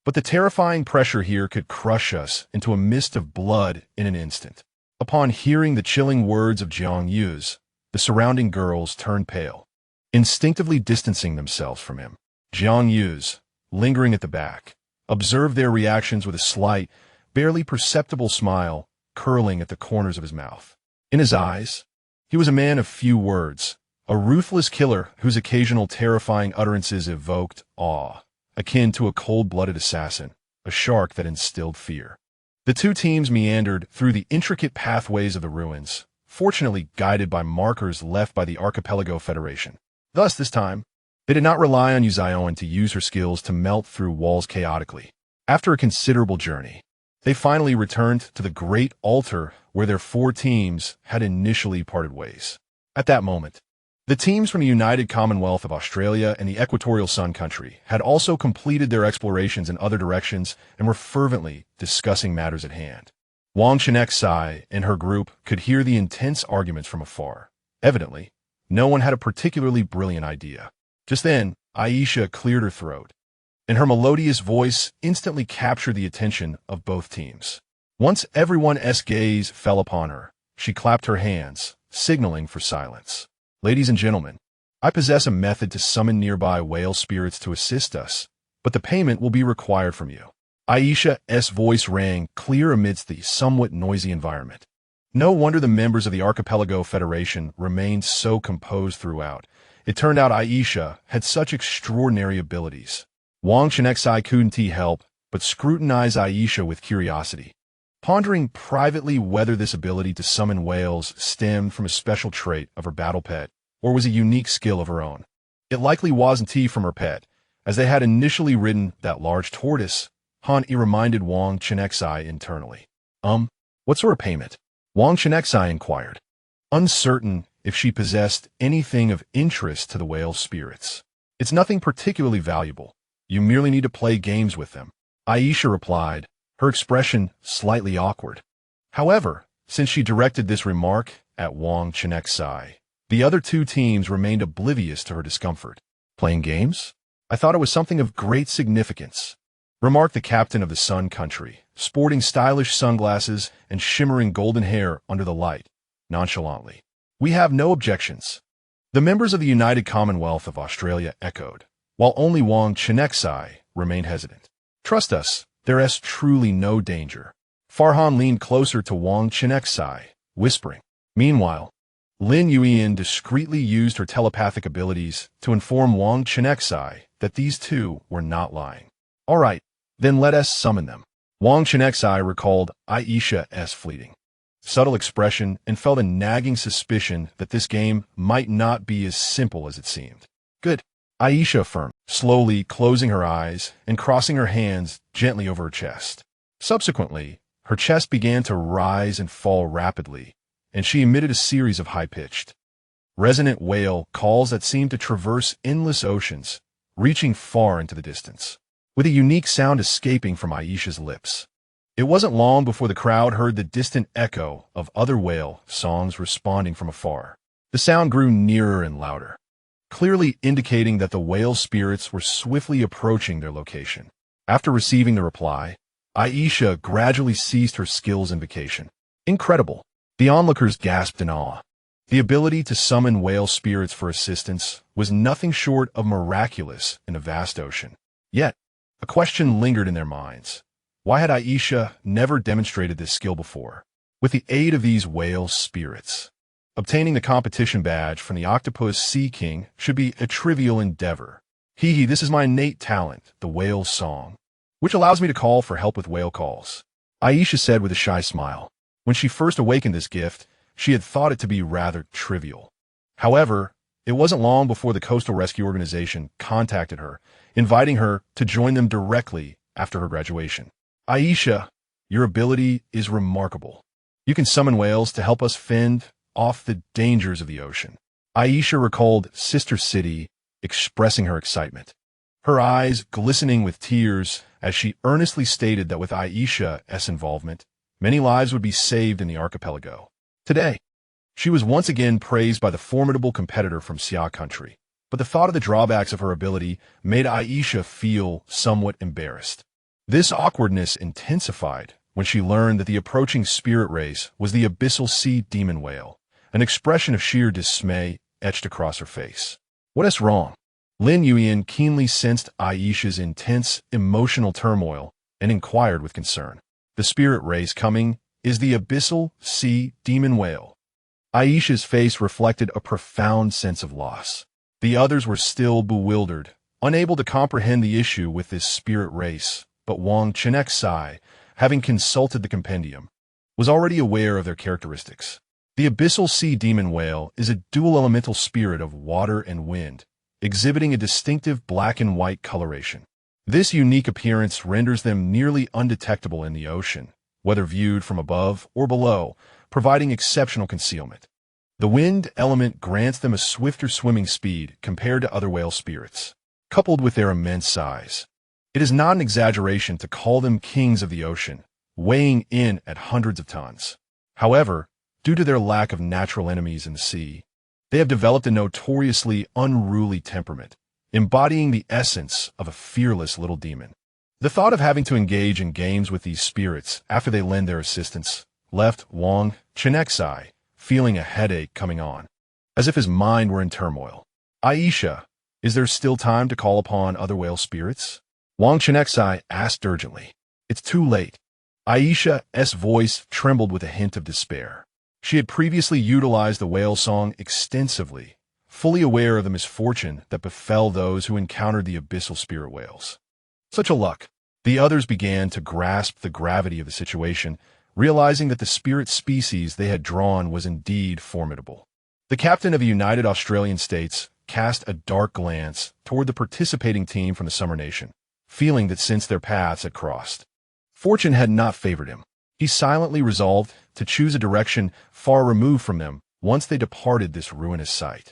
but the terrifying pressure here could crush us into a mist of blood in an instant." Upon hearing the chilling words of Jiang Yu's, the surrounding girls turned pale, instinctively distancing themselves from him. Jiang Yu's, lingering at the back, observed their reactions with a slight, barely perceptible smile curling at the corners of his mouth. In his eyes, he was a man of few words, a ruthless killer whose occasional terrifying utterances evoked awe, akin to a cold-blooded assassin, a shark that instilled fear. The two teams meandered through the intricate pathways of the ruins, fortunately guided by markers left by the Archipelago Federation. Thus, this time, they did not rely on Yu Zioan to use her skills to melt through walls chaotically. After a considerable journey, they finally returned to the great altar where their four teams had initially parted ways. At that moment, the teams from the United Commonwealth of Australia and the Equatorial Sun Country had also completed their explorations in other directions and were fervently discussing matters at hand. Wang Chenxi and her group could hear the intense arguments from afar. Evidently, no one had a particularly brilliant idea. Just then, Aisha cleared her throat, and her melodious voice instantly captured the attention of both teams. Once everyone's gaze fell upon her, she clapped her hands, signaling for silence. "Ladies and gentlemen, I possess a method to summon nearby whale spirits to assist us, but the payment will be required from you." Aisha's voice rang clear amidst the somewhat noisy environment. No wonder the members of the Archipelago Federation remained so composed throughout. It turned out Aisha had such extraordinary abilities. Wang Chenxi couldn't help but scrutinize Aisha with curiosity, pondering privately whether this ability to summon whales stemmed from a special trait of her battle pet or was a unique skill of her own. It likely wasn't from her pet, as they had initially ridden that large tortoise. He reminded Wang Chenxi internally. What sort of payment?" Wang Chenxi inquired, uncertain if she possessed anything of interest to the whale spirits. "It's nothing particularly valuable. You merely need to play games with them," Aisha replied, her expression slightly awkward. However, since she directed this remark at Wang Chenxi, the other two teams remained oblivious to her discomfort. "Playing games? I thought it was something of great significance," remarked the captain of the Sun Country, sporting stylish sunglasses and shimmering golden hair under the light, nonchalantly. "We have no objections." The members of the United Commonwealth of Australia echoed, while only Wang Chenxi remained hesitant. "Trust us, there is truly no danger." Farhan leaned closer to Wang Chenxi, whispering. Meanwhile, Lin Yuan discreetly used her telepathic abilities to inform Wang Chenxi that these two were not lying. "All right, then let us summon them." Wang Chenxi recalled Aisha's fleeting, subtle expression and felt a nagging suspicion that this game might not be as simple as it seemed. "Good," Aisha affirmed, slowly closing her eyes and crossing her hands gently over her chest. Subsequently, her chest began to rise and fall rapidly, and she emitted a series of high-pitched, resonant whale calls that seemed to traverse endless oceans, reaching far into the distance, with a unique sound escaping from Aisha's lips. It wasn't long before the crowd heard the distant echo of other whale songs responding from afar. The sound grew nearer and louder, clearly indicating that the whale spirits were swiftly approaching their location. After receiving the reply, Aisha gradually ceased her skill's invocation. "Incredible!" The onlookers gasped in awe. The ability to summon whale spirits for assistance was nothing short of miraculous in a vast ocean. Yet, a question lingered in their minds. Why had Aisha never demonstrated this skill before? With the aid of these whale spirits, obtaining the competition badge from the Octopus Sea King should be a trivial endeavor. This is my innate talent, the whale song, which allows me to call for help with whale calls," Aisha said with a shy smile. When she first awakened this gift, she had thought it to be rather trivial. However, it wasn't long before the Coastal Rescue Organization contacted her, inviting her to join them directly after her graduation. Aisha, your ability is remarkable. You can summon whales to help us fend off the dangers of the ocean. Aisha recalled Sister City, expressing her excitement, her eyes glistening with tears as she earnestly stated that with Aisha's involvement, many lives would be saved in the archipelago. Today, she was once again praised by the formidable competitor from Xia country, but the thought of the drawbacks of her ability made Aisha feel somewhat embarrassed. This awkwardness intensified when she learned that the approaching spirit race was the abyssal sea demon whale, an expression of sheer dismay etched across her face. What is wrong? Lin Yuyan keenly sensed Aisha's intense emotional turmoil and inquired with concern. The spirit race coming is the abyssal sea demon whale. Aisha's face reflected a profound sense of loss. The others were still bewildered, unable to comprehend the issue with this spirit race, but Wang Chenxi, having consulted the compendium, was already aware of their characteristics. The abyssal sea demon whale is a dual elemental spirit of water and wind, exhibiting a distinctive black and white coloration. This unique appearance renders them nearly undetectable in the ocean, whether viewed from above or below, providing exceptional concealment. The wind element grants them a swifter swimming speed compared to other whale spirits, coupled with their immense size. It is not an exaggeration to call them kings of the ocean, weighing in at hundreds of tons. However, due to their lack of natural enemies in the sea, they have developed a notoriously unruly temperament, embodying the essence of a fearless little demon. The thought of having to engage in games with these spirits after they lend their assistance left Wang Chenxi feeling a headache coming on, as if his mind were in turmoil. Aisha, is there still time to call upon other whale spirits? Wang Chenxi asked urgently. It's too late. Aisha's voice trembled with a hint of despair. She had previously utilized the whale song extensively, fully aware of the misfortune that befell those who encountered the abyssal spirit whales. Such a luck. The others began to grasp the gravity of the situation, realizing that the spirit species they had drawn was indeed formidable. The captain of the United Australian States cast a dark glance toward the participating team from the Summer Nation, feeling that since their paths had crossed, fortune had not favored him. He silently resolved to choose a direction far removed from them once they departed this ruinous site.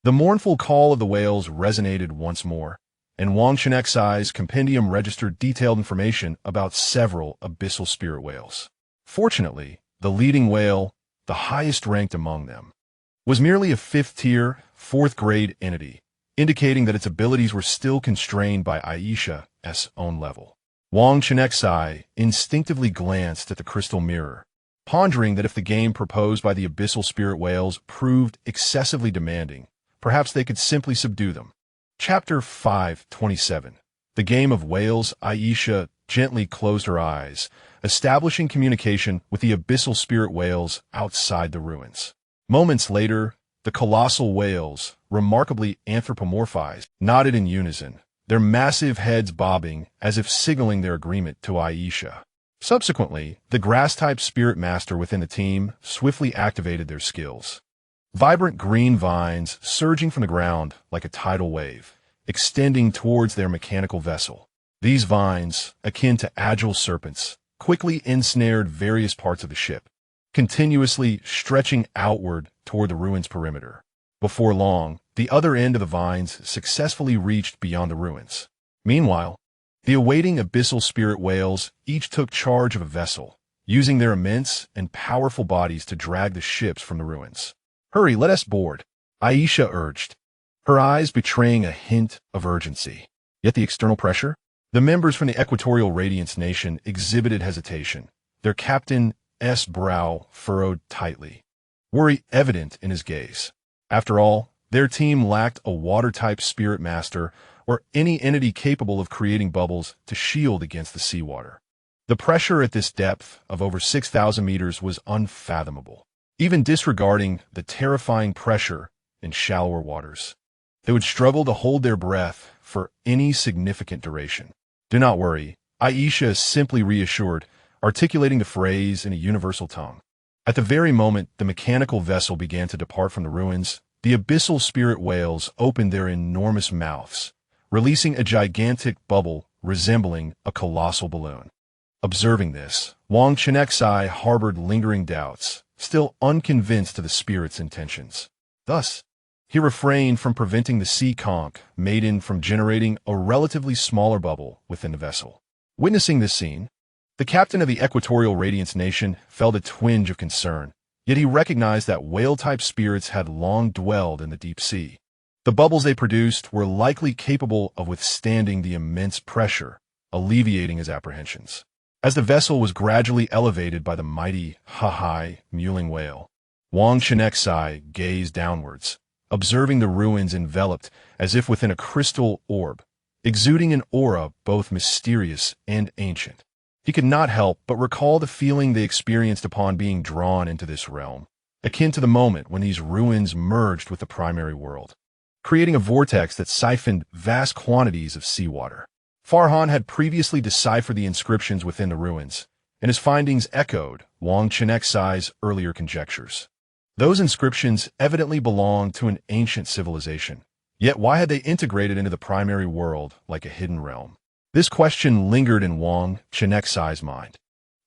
The mournful call of the whales resonated once more, and Wang Chenxi's compendium registered detailed information about several abyssal spirit whales. Fortunately, the leading whale, the highest ranked among them, was merely a fifth-tier, fourth-grade entity, indicating that its abilities were still constrained by Aisha's own level. Wang Chenxi instinctively glanced at the crystal mirror, pondering that if the game proposed by the abyssal spirit whales proved excessively demanding, perhaps they could simply subdue them. Chapter 5:27. The Game of Whales. Aisha gently closed her eyes, establishing communication with the abyssal spirit whales outside the ruins. Moments later, the colossal whales, remarkably anthropomorphized, nodded in unison, their massive heads bobbing as if signaling their agreement to Aisha. Subsequently, the grass-type spirit master within the team swiftly activated their skills. Vibrant green vines surging from the ground like a tidal wave, extending towards their mechanical vessel. These vines, akin to agile serpents, quickly ensnared various parts of the ship, continuously stretching outward toward the ruins' perimeter. Before long, the other end of the vines successfully reached beyond the ruins. Meanwhile, the awaiting abyssal spirit whales each took charge of a vessel, using their immense and powerful bodies to drag the ships from the ruins. "Hurry, let us board," Aisha urged, her eyes betraying a hint of urgency. Yet the external pressure? The members from the Equatorial Radiance Nation exhibited hesitation, their captain's brow furrowed tightly, worry evident in his gaze. After all, their team lacked a water-type spirit master or any entity capable of creating bubbles to shield against the seawater. The pressure at this depth of over 6,000 meters was unfathomable, even disregarding the terrifying pressure in shallower waters. They would struggle to hold their breath for any significant duration. "Do not worry," Aisha simply reassured, articulating the phrase in a universal tongue. At the very moment the mechanical vessel began to depart from the ruins, the abyssal spirit whales opened their enormous mouths, releasing a gigantic bubble resembling a colossal balloon. Observing this, Wang Chenxi harbored lingering doubts, still unconvinced of the spirit's intentions. Thus, he refrained from preventing the sea conch maiden from generating a relatively smaller bubble within the vessel. Witnessing this scene, the captain of the Equatorial Radiance Nation felt a twinge of concern, yet he recognized that whale-type spirits had long dwelled in the deep sea. The bubbles they produced were likely capable of withstanding the immense pressure, alleviating his apprehensions. As the vessel was gradually elevated by the mighty Ha-hai mewling whale, Wang Chenxi gazed downwards, observing the ruins enveloped as if within a crystal orb, exuding an aura both mysterious and ancient. He could not help but recall the feeling they experienced upon being drawn into this realm, akin to the moment when these ruins merged with the primary world, creating a vortex that siphoned vast quantities of seawater. Farhan had previously deciphered the inscriptions within the ruins, and his findings echoed Wang Chenxi's earlier conjectures. Those inscriptions evidently belonged to an ancient civilization, yet why had they integrated into the primary world like a hidden realm? This question lingered in Wang Chenxi's mind,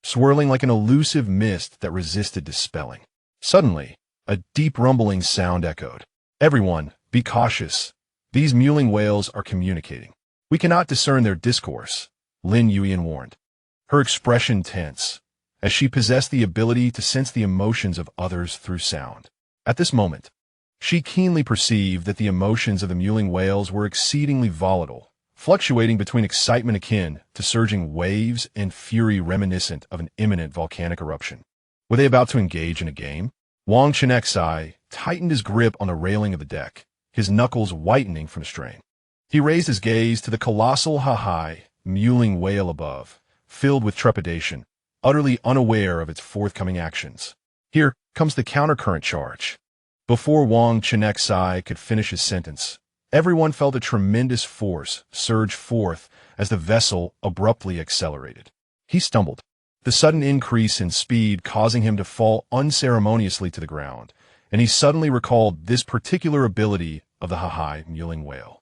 swirling like an elusive mist that resisted dispelling. Suddenly, a deep rumbling sound echoed. "Everyone, be cautious. These mewling whales are communicating. We cannot discern their discourse," Lin Yuyan warned, her expression tense, as she possessed the ability to sense the emotions of others through sound. At this moment, she keenly perceived that the emotions of the mewling whales were exceedingly volatile, fluctuating between excitement akin to surging waves and fury reminiscent of an imminent volcanic eruption. Were they about to engage in a game? Wang Chenxi tightened his grip on the railing of the deck, his knuckles whitening from the strain. He raised his gaze to the colossal Ha-hai mewling whale above, filled with trepidation, utterly unaware of its forthcoming actions. Here comes the countercurrent charge. Before Wang Chenxi could finish his sentence, everyone felt a tremendous force surge forth as the vessel abruptly accelerated. He stumbled, the sudden increase in speed causing him to fall unceremoniously to the ground, and he suddenly recalled this particular ability of the Ha-hai mewling whale.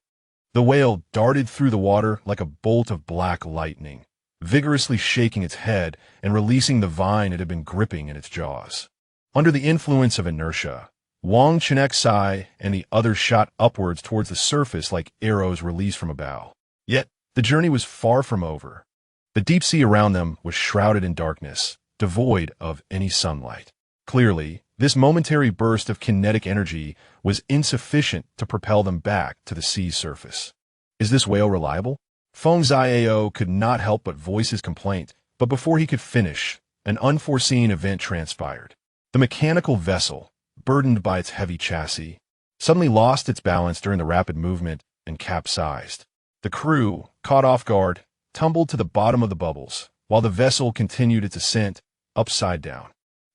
The whale darted through the water like a bolt of black lightning, vigorously shaking its head and releasing the vine it had been gripping in its jaws. Under the influence of inertia, Wang Chenxi and the others shot upwards towards the surface like arrows released from a bow. Yet, the journey was far from over. The deep sea around them was shrouded in darkness, devoid of any sunlight. Clearly, this momentary burst of kinetic energy was insufficient to propel them back to the sea's surface. Is this whale reliable? Feng Xiao could not help but voice his complaint, but before he could finish, an unforeseen event transpired. The mechanical vessel, burdened by its heavy chassis, suddenly lost its balance during the rapid movement and capsized. The crew, caught off guard, tumbled to the bottom of the bubbles, while the vessel continued its ascent upside down.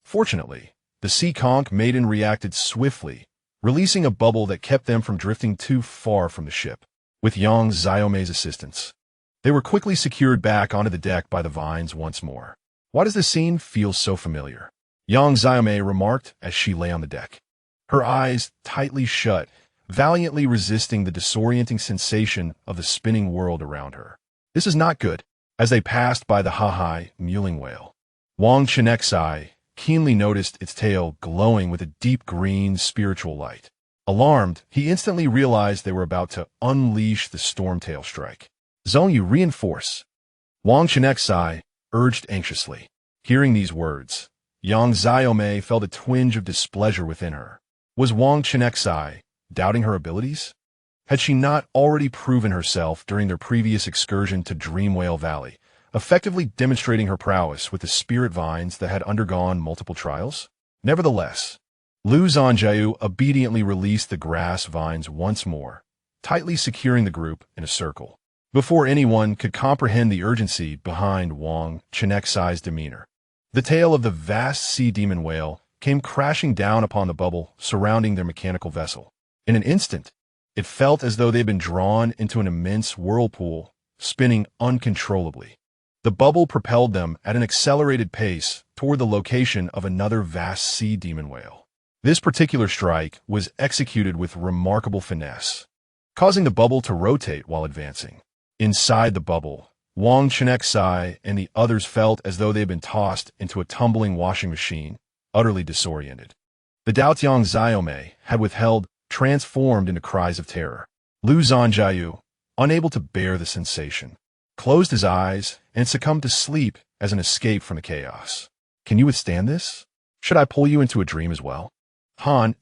Fortunately, the sea conch maiden reacted swiftly, releasing a bubble that kept them from drifting too far from the ship. With Yang Xiaomei's assistance, they were quickly secured back onto the deck by the vines once more. "Why does this scene feel so familiar?" Yang Xiaomei remarked as she lay on the deck, her eyes tightly shut, valiantly resisting the disorienting sensation of the spinning world around her. "This is not good." As they passed by the Ha-hai mewling whale, Wang Chenxi keenly noticed its tail glowing with a deep green spiritual light. Alarmed, he instantly realized they were about to unleash the storm-tail strike. "Zhongyu, reinforce," Wang Chenxi urged anxiously. Hearing these words, Yang Xiaomei felt a twinge of displeasure within her. Was Wang Chenxi doubting her abilities? Had she not already proven herself during their previous excursion to Dream Whale Valley, effectively demonstrating her prowess with the spirit vines that had undergone multiple trials? Nevertheless, Lu Zhanjiao obediently released the grass vines once more, tightly securing the group in a circle. Before anyone could comprehend the urgency behind Wang Chenxi's demeanor, the tail of the vast sea demon whale came crashing down upon the bubble surrounding their mechanical vessel. In an instant, it felt as though they had been drawn into an immense whirlpool, spinning uncontrollably. The bubble propelled them at an accelerated pace toward the location of another vast sea demon whale. This particular strike was executed with remarkable finesse, causing the bubble to rotate while advancing. Inside the bubble, Wang Chenxi and the others felt as though they had been tossed into a tumbling washing machine, utterly disoriented. The Daotiang Xiaomei had withheld, transformed into cries of terror. Lu Zhanjiu, unable to bear the sensation, closed his eyes and succumbed to sleep as an escape from the chaos. Can you withstand this? Should I pull you into a dream as well?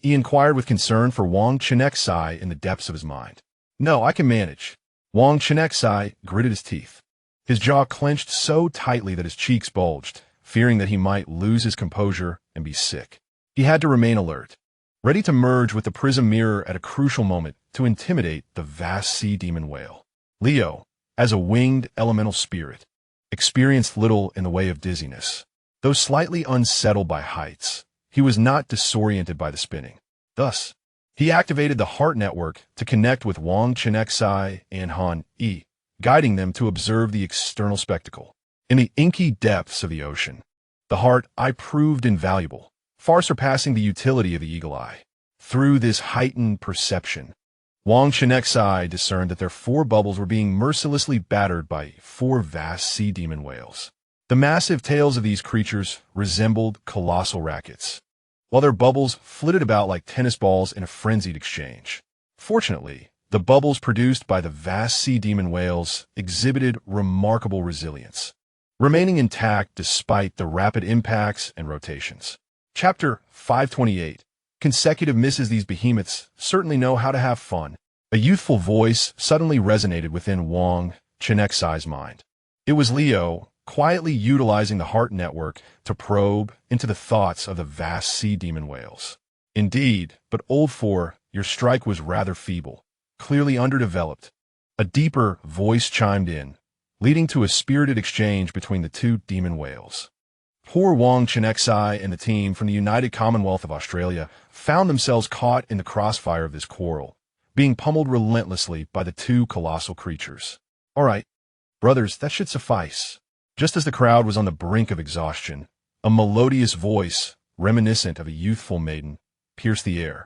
He inquired with concern for Wang Chenxi in the depths of his mind. No, I can manage. Wang Chenxi gritted his teeth. His jaw clenched so tightly that his cheeks bulged, fearing that he might lose his composure and be sick. He had to remain alert, ready to merge with the prism mirror at a crucial moment to intimidate the vast sea demon whale. Leo, as a winged elemental spirit, experienced little in the way of dizziness. Though slightly unsettled by heights, he was not disoriented by the spinning. Thus, he activated the heart network to connect with Wang Chenxi and Han Yi, guiding them to observe the external spectacle. In the inky depths of the ocean, the heart eye proved invaluable, far surpassing the utility of the eagle eye. Through this heightened perception, Wang Chenxi discerned that their 4 bubbles were being mercilessly battered by 4 vast sea demon whales. The massive tails of these creatures resembled colossal rackets, while their bubbles flitted about like tennis balls in a frenzied exchange. Fortunately, the bubbles produced by the vast sea demon whales exhibited remarkable resilience, remaining intact despite the rapid impacts and rotations. Chapter 528. Consecutive misses. These behemoths certainly know how to have fun. A youthful voice suddenly resonated within Wang Chenxi's mind. It was Leo, quietly utilizing the heart network to probe into the thoughts of the vast sea demon whales. Indeed, but old 4, your strike was rather feeble, clearly underdeveloped. A deeper voice chimed in, leading to a spirited exchange between the 2 demon whales. Poor Wang Chenxi and the team from the United Commonwealth of Australia found themselves caught in the crossfire of this quarrel, being pummeled relentlessly by the 2 colossal creatures. All right, brothers, that should suffice. Just as the crowd was on the brink of exhaustion, a melodious voice, reminiscent of a youthful maiden, pierced the air.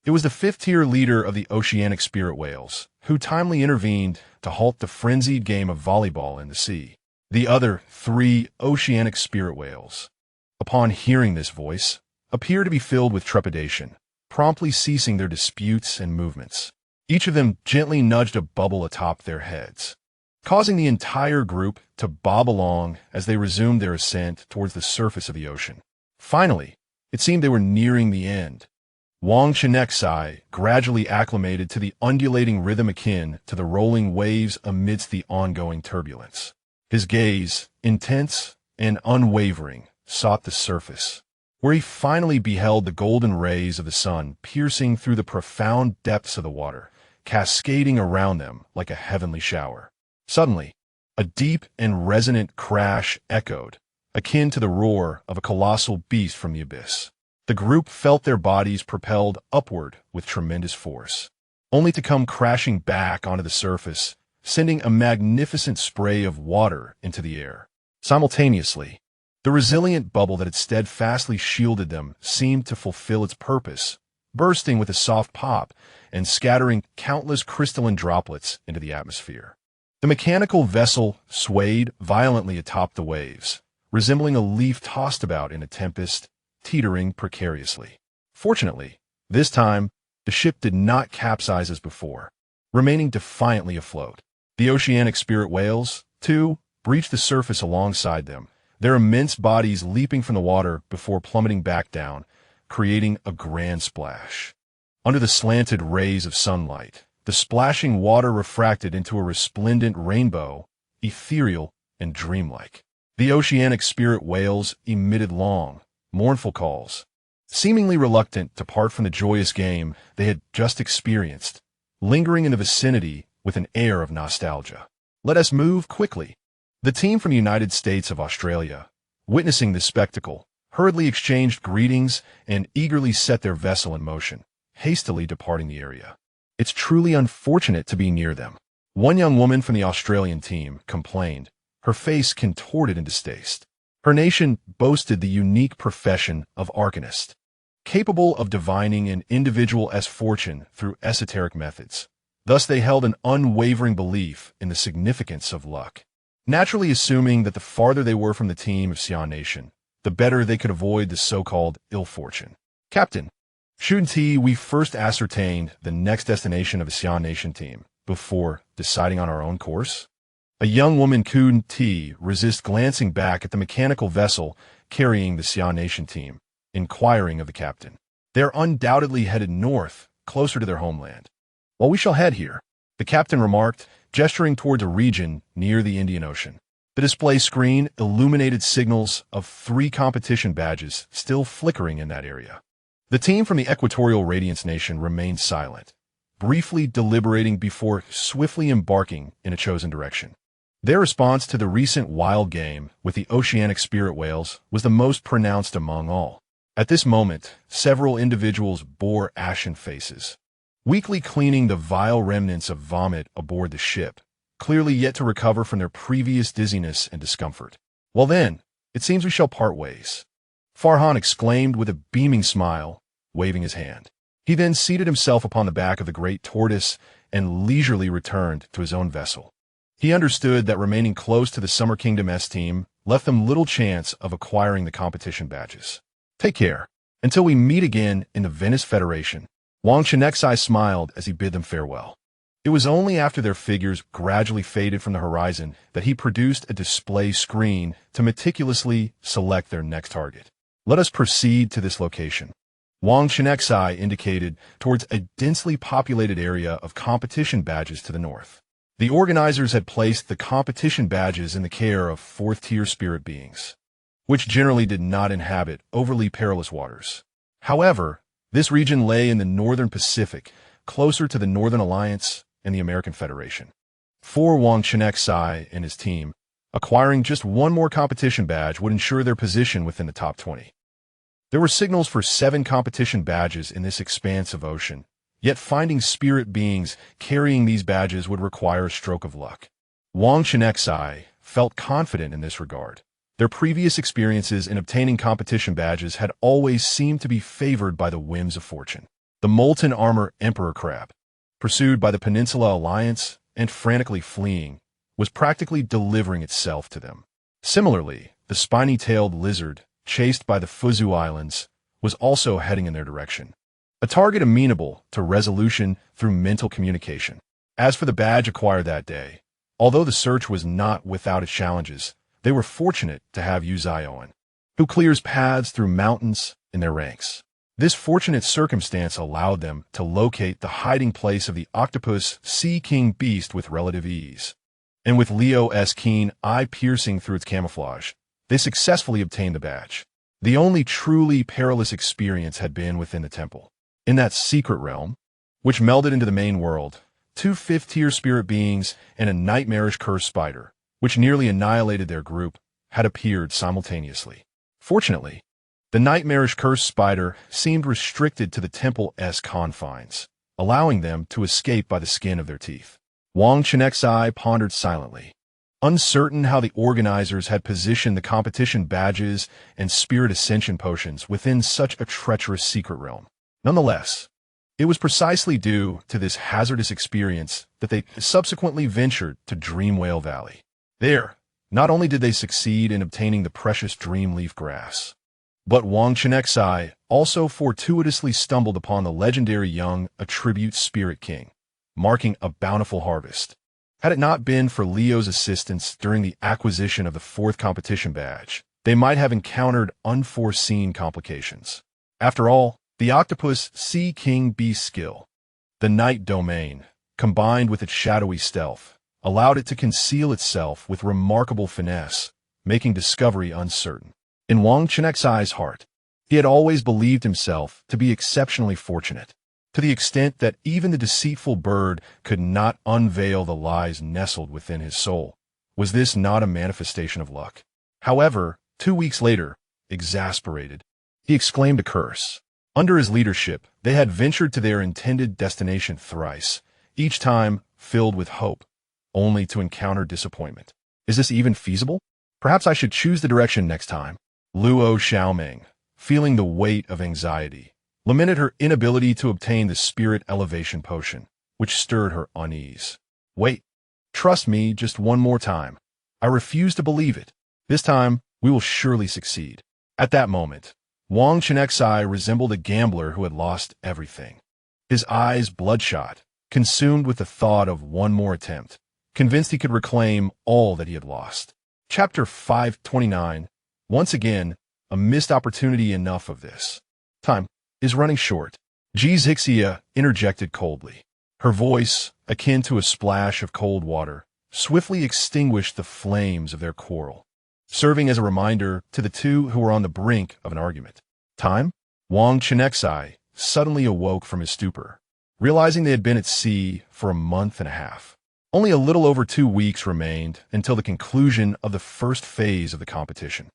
It was the 5th-tier leader of the oceanic spirit whales, who timely intervened to halt the frenzied game of volleyball in the sea. The other 3 oceanic spirit whales, upon hearing this voice, appear to be filled with trepidation, promptly ceasing their disputes and movements. Each of them gently nudged a bubble atop their heads, causing the entire group to bob along as they resumed their ascent towards the surface of the ocean. Finally, it seemed they were nearing the end. Wang Chenxi gradually acclimated to the undulating rhythm akin to the rolling waves amidst the ongoing turbulence. His gaze, intense and unwavering, sought the surface, where he finally beheld the golden rays of the sun piercing through the profound depths of the water, cascading around them like a heavenly shower. Suddenly, a deep and resonant crash echoed, akin to the roar of a colossal beast from the abyss. The group felt their bodies propelled upward with tremendous force, only to come crashing back onto the surface, sending a magnificent spray of water into the air. Simultaneously, the resilient bubble that had steadfastly shielded them seemed to fulfill its purpose, bursting with a soft pop and scattering countless crystalline droplets into the atmosphere. The mechanical vessel swayed violently atop the waves, resembling a leaf tossed about in a tempest, teetering precariously. Fortunately, this time, the ship did not capsize as before, remaining defiantly afloat. The oceanic spirit whales, too, breached the surface alongside them, their immense bodies leaping from the water before plummeting back down, creating a grand splash. Under the slanted rays of sunlight, the splashing water refracted into a resplendent rainbow, ethereal and dreamlike. The oceanic spirit whales emitted long, mournful calls, seemingly reluctant to part from the joyous game they had just experienced, lingering in the vicinity with an air of nostalgia. Let us move quickly. The team from the United States of Australia, witnessing this spectacle, hurriedly exchanged greetings and eagerly set their vessel in motion, hastily departing the area. It's truly unfortunate to be near them. One young woman from the Australian team complained, her face contorted in distaste. Her nation boasted the unique profession of arcanist, capable of divining an individual's fortune through esoteric methods. Thus, they held an unwavering belief in the significance of luck, naturally assuming that the farther they were from the team of Xian Nation, the better they could avoid the so-called ill fortune. Captain, shouldn't we first ascertained the next destination of the Xian Nation team before deciding on our own course? A young woman couldn't resist glancing back at the mechanical vessel carrying the Xian Nation team, inquiring of the captain. They're undoubtedly headed north, closer to their homeland. Well, we shall head here, the captain remarked, gesturing towards a region near the Indian Ocean. The display screen illuminated signals of 3 competition badges still flickering in that area. The team from the Equatorial Radiance Nation remained silent, briefly deliberating before swiftly embarking in a chosen direction. Their response to the recent wild game with the oceanic spirit whales was the most pronounced among all. At this moment, several individuals bore ashen faces, weakly cleaning the vile remnants of vomit aboard the ship, clearly yet to recover from their previous dizziness and discomfort. Well then, it seems we shall part ways, Farhan exclaimed with a beaming smile, waving his hand. He then seated himself upon the back of the great tortoise and leisurely returned to his own vessel. He understood that remaining close to the Summer Kingdom S team left them little chance of acquiring the competition badges. Take care, until we meet again in the Venice Federation. Wang Chenxi smiled as he bid them farewell. It was only after their figures gradually faded from the horizon that he produced a display screen to meticulously select their next target. Let us proceed to this location. Wang Chenxi indicated towards a densely populated area of competition badges to the north. The organizers had placed the competition badges in the care of 4th-tier spirit beings, which generally did not inhabit overly perilous waters. However, this region lay in the northern Pacific, closer to the Northern Alliance and the American Federation. For Wang Chenxi and his team, acquiring just one more competition badge would ensure their position within the top 20. There were signals for 7 competition badges in this expanse of ocean, yet finding spirit beings carrying these badges would require a stroke of luck. Wang Chenxi felt confident in this regard. Their previous experiences in obtaining competition badges had always seemed to be favored by the whims of fortune. The molten armor Emperor Crab, pursued by the Peninsula Alliance and frantically fleeing, was practically delivering itself to them. Similarly, the spiny-tailed lizard, chased by the Fuzu Islands, was also heading in their direction, a target amenable to resolution through mental communication. As for the badge acquired that day, although the search was not without its challenges, they were fortunate to have Yu Zioen, who clears paths through mountains in their ranks. This fortunate circumstance allowed them to locate the hiding place of the octopus Sea King beast with relative ease. And with Leo's keen eye piercing through its camouflage, they successfully obtained the badge. The only truly perilous experience had been within the temple. In that secret realm, which melded into the main world, 2 5th-tier spirit beings and a nightmarish cursed spider, which nearly annihilated their group, had appeared simultaneously. Fortunately, the nightmarish cursed spider seemed restricted to the temple's confines, allowing them to escape by the skin of their teeth. Wang Chenxi pondered silently, uncertain how the organizers had positioned the competition badges and spirit ascension potions within such a treacherous secret realm. Nonetheless, it was precisely due to this hazardous experience that they subsequently ventured to Dream Whale Valley. There, not only did they succeed in obtaining the precious dream leaf grass, but Wang Chenxi also fortuitously stumbled upon the legendary young attribute Spirit King, marking a bountiful harvest. Had it not been for Leo's assistance during the acquisition of the 4th competition badge, they might have encountered unforeseen complications. After all, the octopus Sea King beast skill, the night domain, combined with its shadowy stealth, allowed it to conceal itself with remarkable finesse, making discovery uncertain. In Wang Chenxi's heart, he had always believed himself to be exceptionally fortunate, to the extent that even the deceitful bird could not unveil the lies nestled within his soul. Was this not a manifestation of luck? However, 2 weeks later, exasperated, he exclaimed a curse. Under his leadership, they had ventured to their intended destination thrice, each time filled with hope, only to encounter disappointment. Is this even feasible? Perhaps I should choose the direction next time. Luo Xiaoming, feeling the weight of anxiety, lamented her inability to obtain the spirit elevation potion, which stirred her unease. Wait, trust me just one more time. I refuse to believe it. This time, we will surely succeed. At that moment, Wang Chenxi resembled a gambler who had lost everything. His eyes bloodshot, consumed with the thought of one more attempt, convinced he could reclaim all that he had lost. Chapter 529. Once again, a missed opportunity. Enough of this. Time is running short. Zixia interjected coldly. Her voice, akin to a splash of cold water, swiftly extinguished the flames of their quarrel, serving as a reminder to the two who were on the brink of an argument. Time? Wang Chenxi suddenly awoke from his stupor, realizing they had been at sea for a month and a half. Only a little over 2 weeks remained until the conclusion of the first phase of the competition.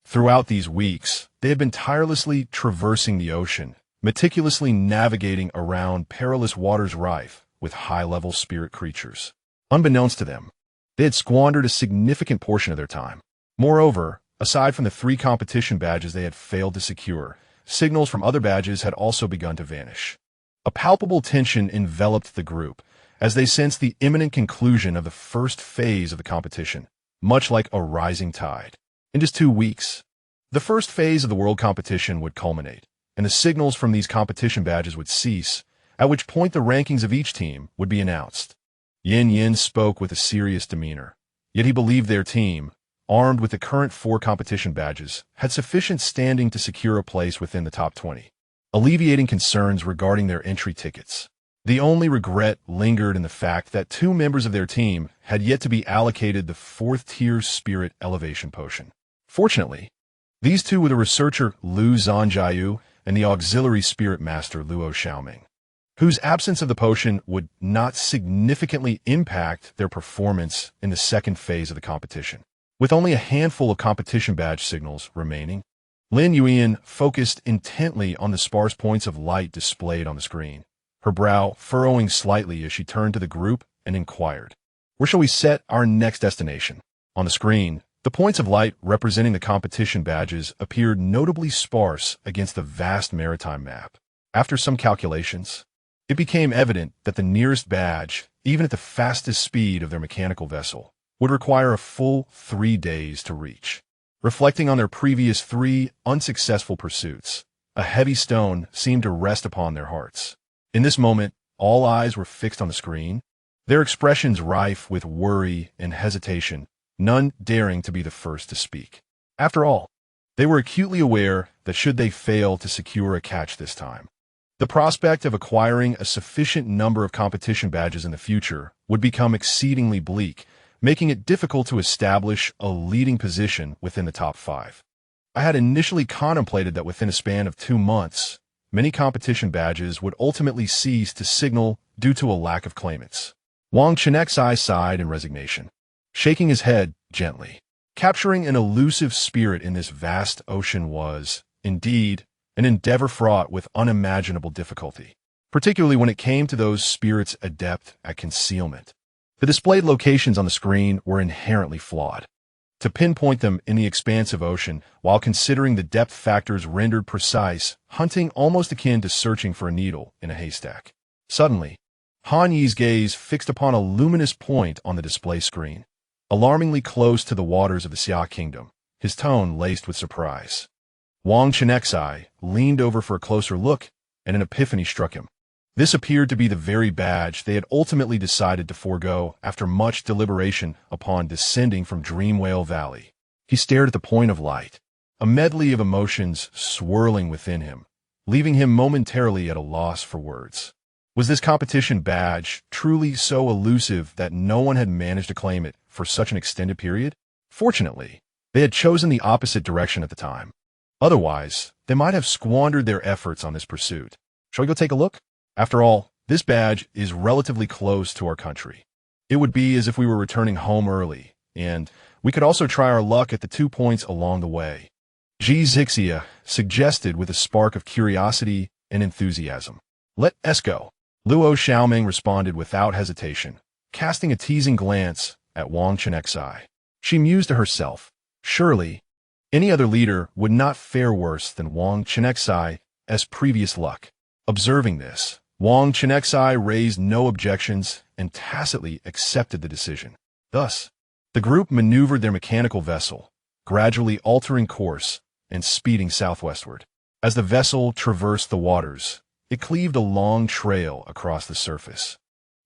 Throughout these weeks, they had been tirelessly traversing the ocean, meticulously navigating around perilous waters rife with high-level spirit creatures. Unbeknownst to them, they had squandered a significant portion of their time. Moreover, aside from the 3 competition badges they had failed to secure, signals from other badges had also begun to vanish. A palpable tension enveloped the group as they sensed the imminent conclusion of the first phase of the competition, much like a rising tide. In just 2 weeks, the first phase of the world competition would culminate, and the signals from these competition badges would cease, at which point the rankings of each team would be announced. Yin spoke with a serious demeanor, yet he believed their team, armed with the current 4 competition badges, had sufficient standing to secure a place within the top 20, alleviating concerns regarding their entry tickets. The only regret lingered in the fact that 2 members of their team had yet to be allocated the 4th-tier spirit elevation potion. Fortunately, these 2 were the researcher Lu Zhanjiu and the auxiliary spirit master Luo Xiaoming, whose absence of the potion would not significantly impact their performance in the second phase of the competition. With only a handful of competition badge signals remaining, Lin Yuan focused intently on the sparse points of light displayed on the screen, her brow furrowing slightly as she turned to the group and inquired, "Where shall we set our next destination?" On the screen, the points of light representing the competition badges appeared notably sparse against the vast maritime map. After some calculations, it became evident that the nearest badge, even at the fastest speed of their mechanical vessel, would require a full 3 days to reach. Reflecting on their previous 3 unsuccessful pursuits, a heavy stone seemed to rest upon their hearts. In this moment, all eyes were fixed on the screen, their expressions rife with worry and hesitation, none daring to be the first to speak. After all, they were acutely aware that should they fail to secure a catch this time, the prospect of acquiring a sufficient number of competition badges in the future would become exceedingly bleak, making it difficult to establish a leading position within the top 5. I had initially contemplated that within a span of 2 months, many competition badges would ultimately cease to signal due to a lack of claimants. Wang Chenxi sighed in resignation, shaking his head gently. Capturing an elusive spirit in this vast ocean was, indeed, an endeavor fraught with unimaginable difficulty, particularly when it came to those spirits adept at concealment. The displayed locations on the screen were inherently flawed. To pinpoint them in the expansive ocean, while considering the depth factors rendered precise, hunting almost akin to searching for a needle in a haystack. Suddenly, Han Yi's gaze fixed upon a luminous point on the display screen, alarmingly close to the waters of the Xia Kingdom, his tone laced with surprise. Wang Chenxi leaned over for a closer look, and an epiphany struck him. This appeared to be the very badge they had ultimately decided to forego after much deliberation upon descending from Dreamwhale Valley. He stared at the point of light, a medley of emotions swirling within him, leaving him momentarily at a loss for words. Was this competition badge truly so elusive that no one had managed to claim it for such an extended period? Fortunately, they had chosen the opposite direction at the time. Otherwise, they might have squandered their efforts on this pursuit. Shall we go take a look? After all, this badge is relatively close to our country. It would be as if we were returning home early, and we could also try our luck at the 2 points along the way. Zixia suggested with a spark of curiosity and enthusiasm. Let us go. Luo Xiaoming responded without hesitation, casting a teasing glance at Wang Chenxi. She mused to herself, Surely, any other leader would not fare worse than Wang Chenxi's previous luck. Observing this, Wang Chenxi raised no objections and tacitly accepted the decision. Thus, the group maneuvered their mechanical vessel, gradually altering course and speeding southwestward. As the vessel traversed the waters, it cleaved a long trail across the surface,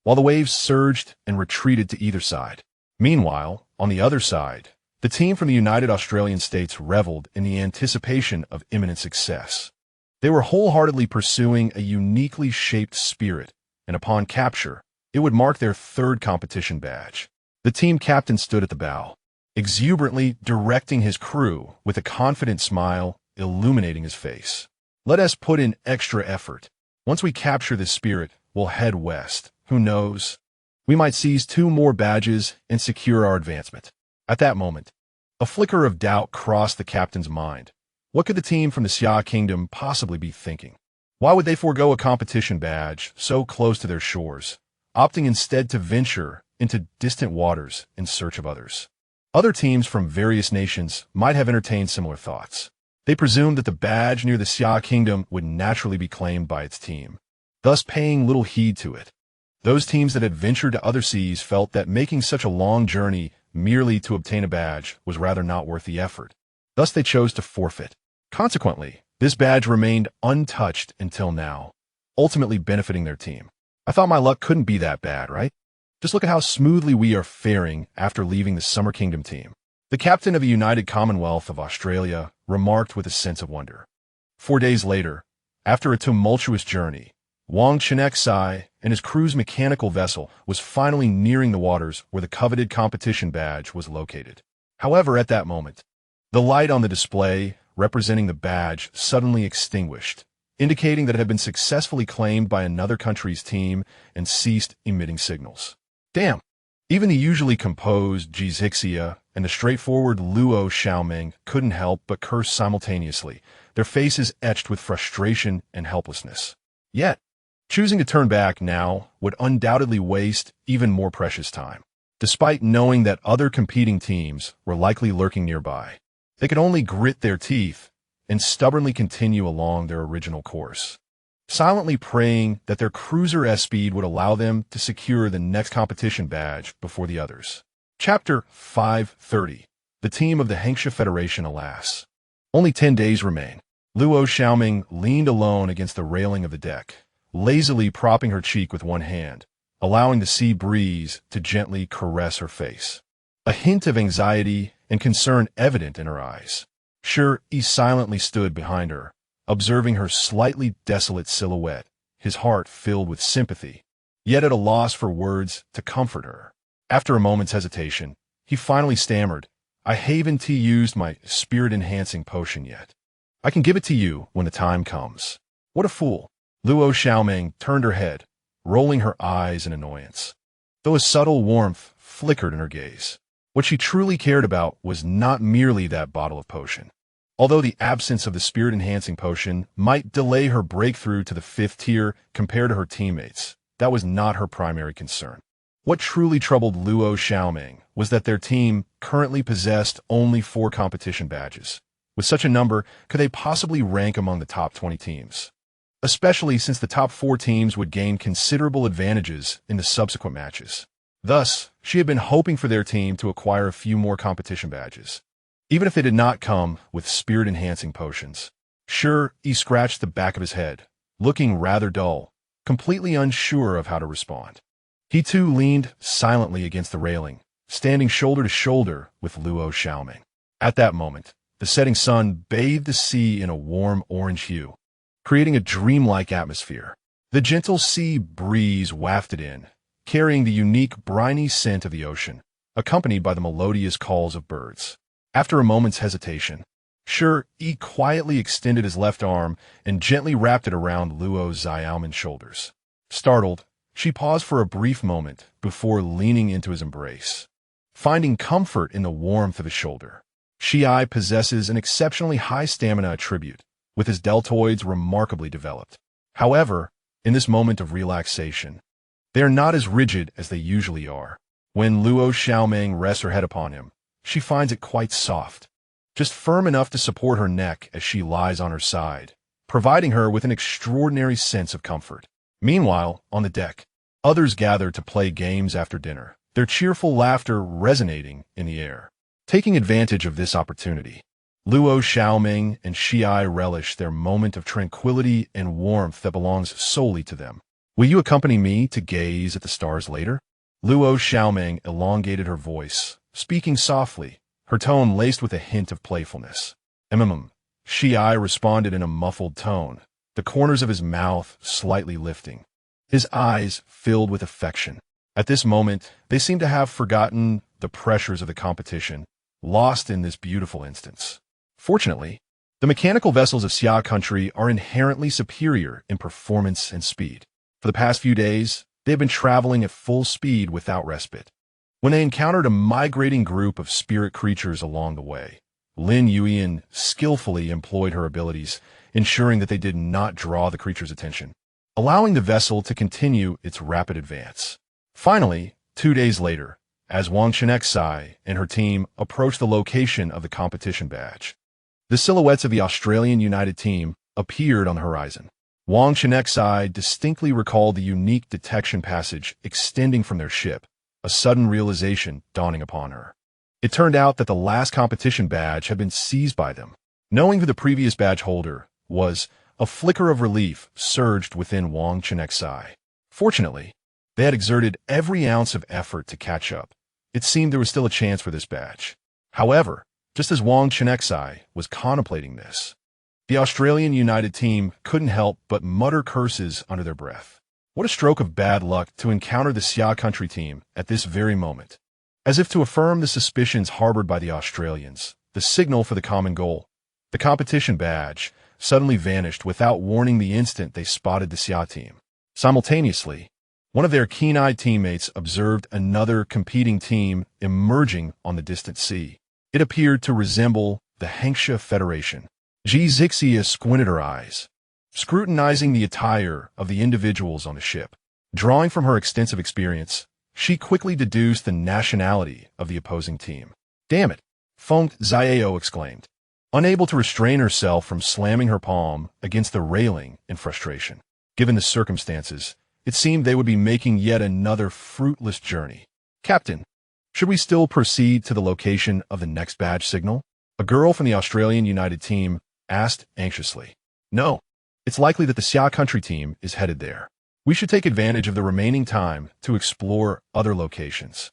while the waves surged and retreated to either side. Meanwhile, on the other side, the team from the United Australian States reveled in the anticipation of imminent success. They were wholeheartedly pursuing a uniquely shaped spirit, and upon capture, it would mark their third competition badge. The team captain stood at the bow, exuberantly directing his crew with a confident smile illuminating his face. Let us put in extra effort. Once we capture this spirit, we'll head west. Who knows? We might seize 2 more badges and secure our advancement. At that moment, a flicker of doubt crossed the captain's mind. What could the team from the Xia Kingdom possibly be thinking? Why would they forego a competition badge so close to their shores, opting instead to venture into distant waters in search of others? Other teams from various nations might have entertained similar thoughts. They presumed that the badge near the Xia Kingdom would naturally be claimed by its team, thus paying little heed to it. Those teams that had ventured to other seas felt that making such a long journey merely to obtain a badge was rather not worth the effort. Thus they chose to forfeit. Consequently, this badge remained untouched until now, ultimately benefiting their team. I thought my luck couldn't be that bad, right? Just look at how smoothly we are faring after leaving the Summer Kingdom team. The captain of the United Commonwealth of Australia remarked with a sense of wonder. 4 days later, after a tumultuous journey, Wang Chenxi and his crew's mechanical vessel was finally nearing the waters where the coveted competition badge was located. However, at that moment, the light on the display representing the badge suddenly extinguished, indicating that it had been successfully claimed by another country's team and ceased emitting signals. Damn! Even the usually composed Jixia and the straightforward Luo Xiaoming couldn't help but curse simultaneously, their faces etched with frustration and helplessness. Yet, choosing to turn back now would undoubtedly waste even more precious time. Despite knowing that other competing teams were likely lurking nearby, they could only grit their teeth and stubbornly continue along their original course, silently praying that their cruiser speed would allow them to secure the next competition badge before the others. Chapter 530. The team of the Hengsha Federation, alas. Only 10 days remain. Luo Xiaoming leaned alone against the railing of the deck, lazily propping her cheek with one hand, allowing the sea breeze to gently caress her face. A hint of anxiety and concern evident in her eyes. He silently stood behind her, observing her slightly desolate silhouette, his heart filled with sympathy, yet at a loss for words to comfort her. After a moment's hesitation, he finally stammered, "I haven't used my spirit-enhancing potion yet. I can give it to you when the time comes." What a fool! Luo Xiaoming turned her head, rolling her eyes in annoyance, though a subtle warmth flickered in her gaze. What she truly cared about was not merely that bottle of potion. Although the absence of the spirit-enhancing potion might delay her breakthrough to the 5th tier compared to her teammates, that was not her primary concern. What truly troubled Luo Xiaoming was that their team currently possessed only 4 competition badges. With such a number, could they possibly rank among the top 20 teams? Especially since the top 4 teams would gain considerable advantages in the subsequent matches. Thus, she had been hoping for their team to acquire a few more competition badges, even if they did not come with spirit-enhancing potions. He scratched the back of his head, looking rather dull, completely unsure of how to respond. He too leaned silently against the railing, standing shoulder to shoulder with Luo Xiaoming. At that moment, the setting sun bathed the sea in a warm orange hue, creating a dreamlike atmosphere. The gentle sea breeze wafted in, carrying the unique briny scent of the ocean, accompanied by the melodious calls of birds. After a moment's hesitation, He quietly extended his left arm and gently wrapped it around Luo Xiaomin's shoulders. Startled, she paused for a brief moment before leaning into his embrace, finding comfort in the warmth of his shoulder. Shi possesses an exceptionally high stamina attribute, with his deltoids remarkably developed. However, in this moment of relaxation, they are not as rigid as they usually are. When Luo Xiaoming rests her head upon him, she finds it quite soft, just firm enough to support her neck as she lies on her side, providing her with an extraordinary sense of comfort. Meanwhile, on the deck, others gather to play games after dinner, their cheerful laughter resonating in the air. Taking advantage of this opportunity, Luo Xiaoming and Xiai relish their moment of tranquility and warmth that belongs solely to them. Will you accompany me to gaze at the stars later? Luo Xiaoming elongated her voice, speaking softly, her tone laced with a hint of playfulness. Xiai responded in a muffled tone, the corners of his mouth slightly lifting. His eyes filled with affection. At this moment, they seemed to have forgotten the pressures of the competition, lost in this beautiful instance. Fortunately, the mechanical vessels of Xia country are inherently superior in performance and speed. For the past few days, they have been traveling at full speed without respite. When they encountered a migrating group of spirit creatures along the way, Lin Yuyan skillfully employed her abilities, ensuring that they did not draw the creature's attention, allowing the vessel to continue its rapid advance. Finally, 2 days later, as Wang Chenxi and her team approached the location of the competition badge, the silhouettes of the Australian United Team appeared on the horizon. Wang Chenxi distinctly recalled the unique detection passage extending from their ship, a sudden realization dawning upon her. It turned out that the last competition badge had been seized by them. Knowing who the previous badge holder was, a flicker of relief surged within Wang Chenxi. Fortunately, they had exerted every ounce of effort to catch up. It seemed there was still a chance for this badge. However, just as Wang Chenxi was contemplating this, the Australian United Team couldn't help but mutter curses under their breath. What a stroke of bad luck to encounter the Xia country team at this very moment. As if to affirm the suspicions harbored by the Australians, the signal for the common goal, the competition badge, suddenly vanished without warning the instant they spotted the Xia team. Simultaneously, one of their keen-eyed teammates observed another competing team emerging on the distant sea. It appeared to resemble the Hengsha Federation. Zixia squinted her eyes, scrutinizing the attire of the individuals on the ship. Drawing from her extensive experience, she quickly deduced the nationality of the opposing team. "Damn it!" Feng Xiao exclaimed, unable to restrain herself from slamming her palm against the railing in frustration. Given the circumstances, it seemed they would be making yet another fruitless journey. "Captain, should we still proceed to the location of the next badge signal?" A girl from the Australian United Team asked anxiously. "No, it's likely that the Xia country team is headed there. We should take advantage of the remaining time to explore other locations,"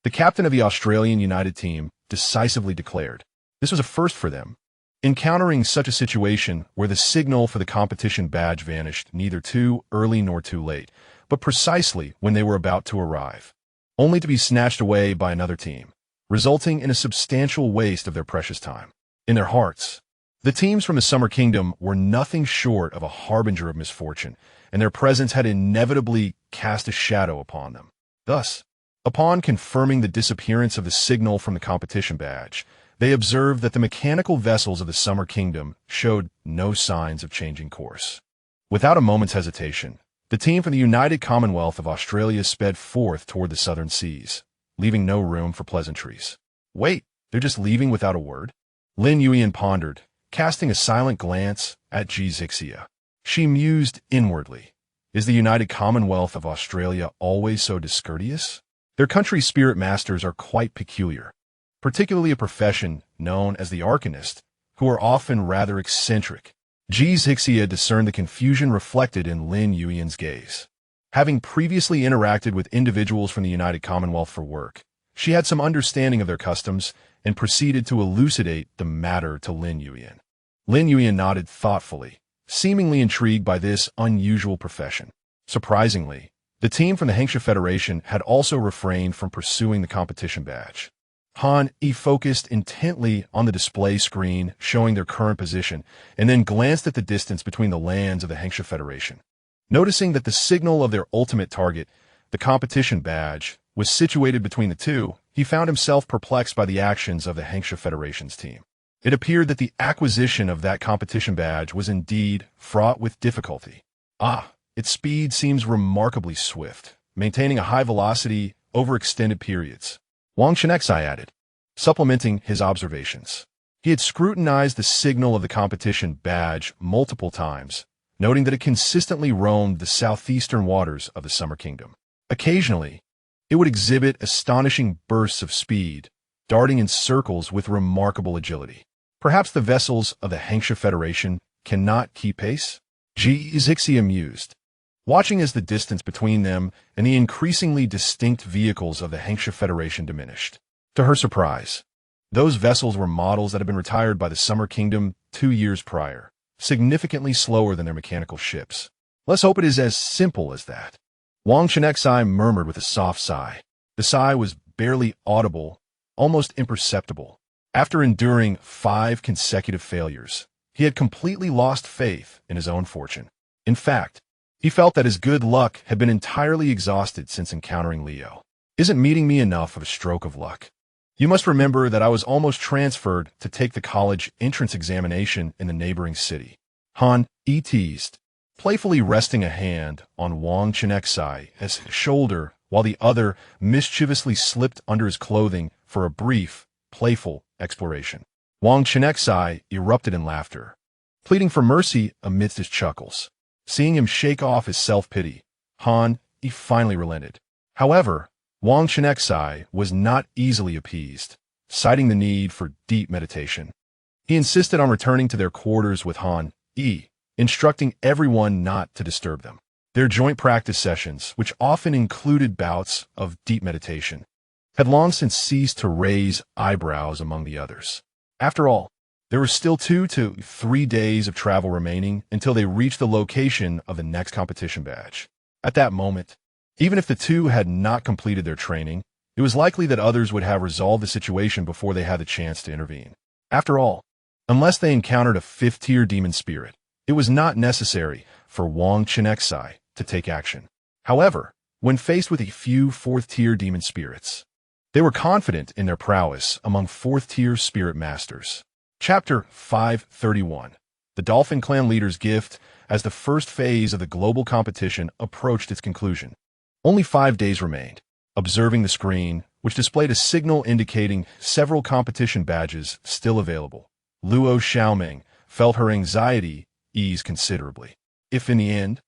the captain of the Australian United Team decisively declared. This was a first for them, encountering such a situation where the signal for the competition badge vanished neither too early nor too late, but precisely when they were about to arrive, only to be snatched away by another team, resulting in a substantial waste of their precious time. In their hearts, the teams from the Summer Kingdom were nothing short of a harbinger of misfortune, and their presence had inevitably cast a shadow upon them. Thus, upon confirming the disappearance of the signal from the competition badge, they observed that the mechanical vessels of the Summer Kingdom showed no signs of changing course. Without a moment's hesitation, the team from the United Commonwealth of Australia sped forth toward the southern seas, leaving no room for pleasantries. "Wait, they're just leaving without a word?" Lin Yuyan pondered, casting a silent glance at Zixia. She mused inwardly. Is the United Commonwealth of Australia always so discourteous? Their country's spirit masters are quite peculiar, particularly a profession known as the arcanist, who are often rather eccentric. Zixia discerned the confusion reflected in Lin Yuyan's gaze. Having previously interacted with individuals from the United Commonwealth for work, she had some understanding of their customs and proceeded to elucidate the matter to Lin Yuyan. Lin Yuyan nodded thoughtfully, seemingly intrigued by this unusual profession. Surprisingly, the team from the Hengsha Federation had also refrained from pursuing the competition badge. Han Yi focused intently on the display screen showing their current position and then glanced at the distance between the lands of the Hengsha Federation. Noticing that the signal of their ultimate target, the competition badge, was situated between the two, he found himself perplexed by the actions of the Hengsha Federation's team. It appeared that the acquisition of that competition badge was indeed fraught with difficulty. Its speed seems remarkably swift, maintaining a high velocity over extended periods, Wang Chenxi added, supplementing his observations. He had scrutinized the signal of the competition badge multiple times, noting that it consistently roamed the southeastern waters of the Summer Kingdom. Occasionally, it would exhibit astonishing bursts of speed, darting in circles with remarkable agility. Perhaps the vessels of the Hengsha Federation cannot keep pace? Chenxi amused, watching as the distance between them and the increasingly distinct vehicles of the Hengsha Federation diminished. To her surprise, those vessels were models that had been retired by the Summer Kingdom 2 years prior, significantly slower than their mechanical ships. Let's hope it is as simple as that. Wang Chenxi murmured with a soft sigh. The sigh was barely audible, almost imperceptible. After enduring 5 consecutive failures, he had completely lost faith in his own fortune. In fact, he felt that his good luck had been entirely exhausted since encountering Leo. Isn't meeting me enough of a stroke of luck? You must remember that I was almost transferred to take the college entrance examination in the neighboring city. Han teased, playfully resting a hand on Wang Chenxi's shoulder while the other mischievously slipped under his clothing for a brief, playful exploration. Wang Chenxi erupted in laughter, pleading for mercy amidst his chuckles. Seeing him shake off his self-pity, Han finally relented. However, Wang Chenxi was not easily appeased, citing the need for deep meditation. He insisted on returning to their quarters with Han, instructing everyone not to disturb them. Their joint practice sessions, which often included bouts of deep meditation, had long since ceased to raise eyebrows among the others. After all, there were still 2 to 3 days of travel remaining until they reached the location of the next competition badge. At that moment, even if the two had not completed their training, it was likely that others would have resolved the situation before they had the chance to intervene. After all, unless they encountered a 5th-tier demon spirit, it was not necessary for Wang Chenxi to take action. However, when faced with a few 4th-tier demon spirits, they were confident in their prowess among 4th-tier spirit masters. Chapter 531. The Dolphin Clan Leader's Gift as the first phase of the global competition approached its conclusion. Only 5 days remained. Observing the screen, which displayed a signal indicating several competition badges still available, Luo Xiaoming felt her anxiety ease considerably. If in the end,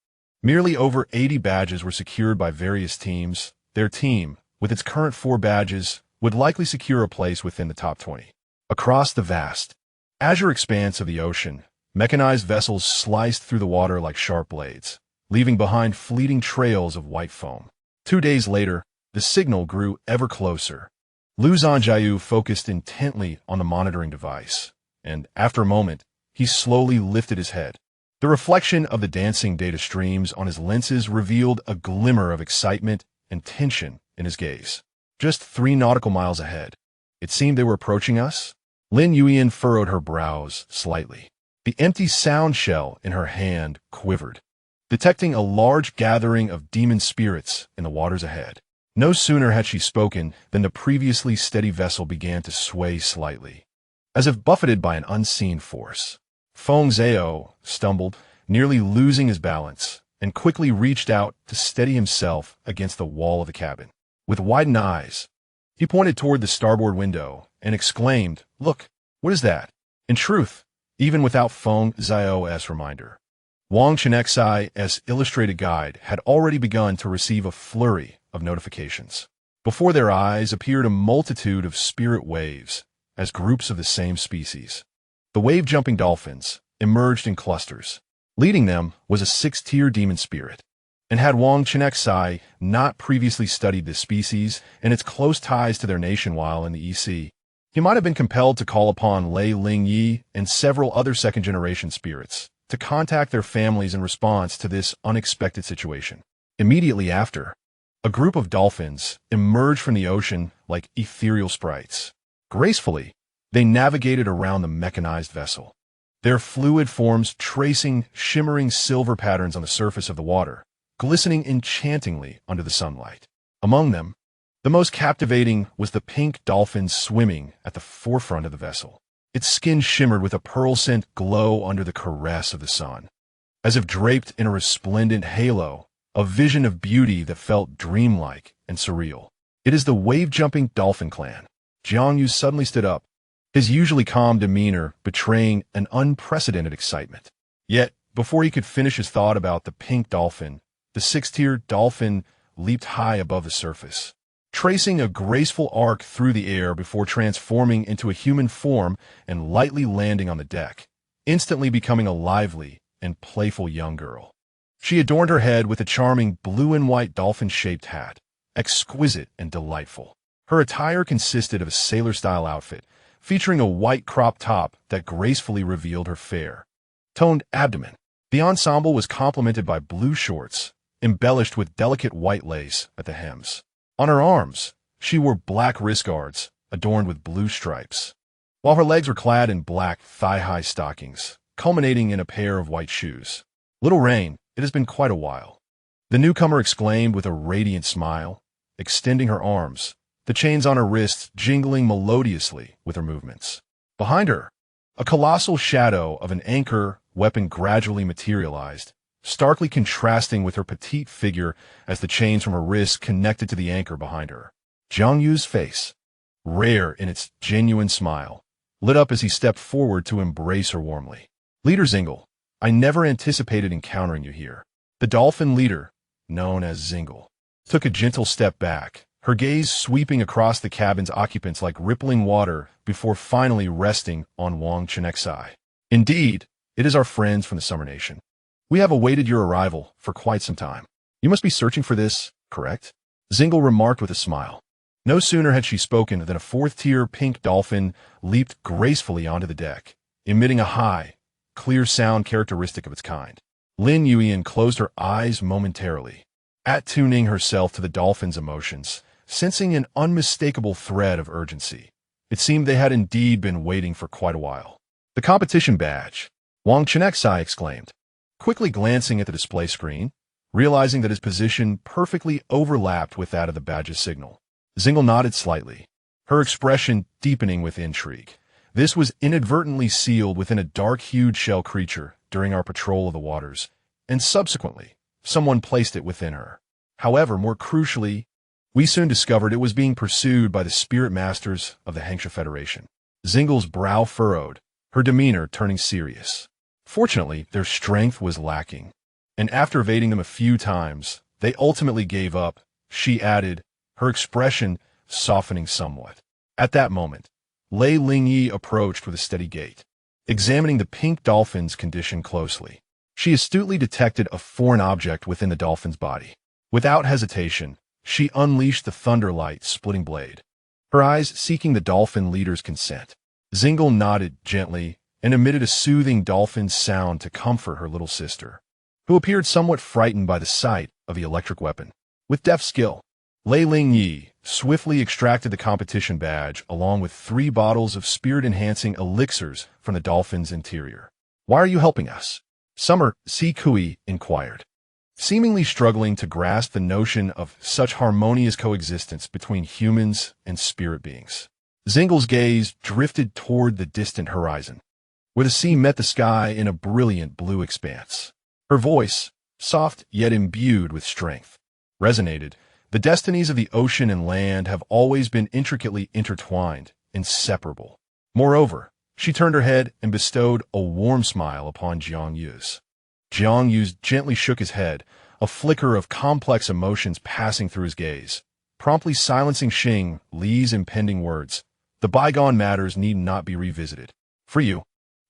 merely over 80 badges were secured by various teams, their team, with its current 4 badges, would likely secure a place within the top 20. Across the vast, azure expanse of the ocean, mechanized vessels sliced through the water like sharp blades, leaving behind fleeting trails of white foam. 2 days later, the signal grew ever closer. Lu Zhanjiu focused intently on the monitoring device, and after a moment, he slowly lifted his head. The reflection of the dancing data streams on his lenses revealed a glimmer of excitement and tension in his gaze. Just 3 nautical miles ahead. It seemed they were approaching us. Lin Yuyan furrowed her brows slightly. The empty sound shell in her hand quivered, detecting a large gathering of demon spirits in the waters ahead. No sooner had she spoken than the previously steady vessel began to sway slightly, as if buffeted by an unseen force. Feng Zhao stumbled, nearly losing his balance, and quickly reached out to steady himself against the wall of the cabin. With widened eyes, he pointed toward the starboard window and exclaimed, "Look, what is that?" In truth, even without Feng Zhao's reminder, Wang Chenxi's illustrated guide had already begun to receive a flurry of notifications. Before their eyes appeared a multitude of spirit waves, as groups of the same species. The wave-jumping dolphins emerged in clusters. Leading them was a 6th-tier demon spirit. And had Wang Chenxi not previously studied this species and its close ties to their nation while in the EC, he might have been compelled to call upon Lei Lingyi and several other second-generation spirits to contact their families in response to this unexpected situation. Immediately after, a group of dolphins emerged from the ocean like ethereal sprites. Gracefully, they navigated around the mechanized vessel, their fluid forms tracing shimmering silver patterns on the surface of the water, glistening enchantingly under the sunlight. Among them, the most captivating was the pink dolphin swimming at the forefront of the vessel. Its skin shimmered with a pearl-scent glow under the caress of the sun, as if draped in a resplendent halo, a vision of beauty that felt dreamlike and surreal. "It is the wave-jumping dolphin clan." Jiang Yu suddenly stood up, his usually calm demeanor betraying an unprecedented excitement. Yet, before he could finish his thought about the pink dolphin, the six-tiered dolphin leaped high above the surface, tracing a graceful arc through the air before transforming into a human form and lightly landing on the deck, instantly becoming a lively and playful young girl. She adorned her head with a charming blue and white dolphin-shaped hat, exquisite and delightful. Her attire consisted of a sailor-style outfit, featuring a white crop top that gracefully revealed her fair, toned abdomen. The ensemble was complemented by blue shorts, embellished with delicate white lace at the hems. On her arms, she wore black wrist guards, adorned with blue stripes, while her legs were clad in black thigh-high stockings, culminating in a pair of white shoes. "Little Rain, it has been quite a while," the newcomer exclaimed with a radiant smile, extending her arms, the chains on her wrists jingling melodiously with her movements. Behind her, a colossal shadow of an anchor weapon gradually materialized, starkly contrasting with her petite figure as the chains from her wrists connected to the anchor behind her. Jiang Yu's face, rare in its genuine smile, lit up as he stepped forward to embrace her warmly. "Leader Zingle, I never anticipated encountering you here." The dolphin leader, known as Zingle, took a gentle step back, her gaze sweeping across the cabin's occupants like rippling water before finally resting on Wang Chenxi. "Indeed, it is our friends from the Summer Nation. We have awaited your arrival for quite some time. You must be searching for this, correct?" Zingle remarked with a smile. No sooner had she spoken than a fourth-tier pink dolphin leaped gracefully onto the deck, emitting a high, clear sound characteristic of its kind. Lin Yuyan closed her eyes momentarily, attuning herself to the dolphin's emotions, sensing an unmistakable thread of urgency. It seemed they had indeed been waiting for quite a while. "The competition badge," Wang Chenxi exclaimed, quickly glancing at the display screen, realizing that his position perfectly overlapped with that of the badge's signal. Zingle nodded slightly, her expression deepening with intrigue. "This was inadvertently sealed within a dark-hued shell creature during our patrol of the waters, and subsequently, someone placed it within her. However, more crucially, we soon discovered it was being pursued by the spirit masters of the Hengsha Federation." Zingle's brow furrowed, her demeanor turning serious. Fortunately, their strength was lacking, and after evading them a few times, they ultimately gave up, she added, her expression softening somewhat. At that moment, Lei Lingyi approached with a steady gait, examining the pink dolphin's condition closely. She astutely detected a foreign object within the dolphin's body. Without hesitation, she unleashed the thunderlight-splitting blade, her eyes seeking the dolphin leader's consent. Zingle nodded gently and emitted a soothing dolphin sound to comfort her little sister, who appeared somewhat frightened by the sight of the electric weapon. With deft skill, Lei Lingyi swiftly extracted the competition badge along with 3 bottles of spirit-enhancing elixirs from the dolphin's interior. "Why are you helping us?" Summer Si Kui inquired, seemingly struggling to grasp the notion of such harmonious coexistence between humans and spirit beings. Zingle's gaze drifted toward the distant horizon, where the sea met the sky in a brilliant blue expanse. Her voice, soft yet imbued with strength, resonated. "The destinies of the ocean and land have always been intricately intertwined, inseparable." Moreover, she turned her head and bestowed a warm smile upon Jiang Yu's. Jiang Yu gently shook his head, a flicker of complex emotions passing through his gaze, promptly silencing Xing Li's impending words. "The bygone matters need not be revisited. For you,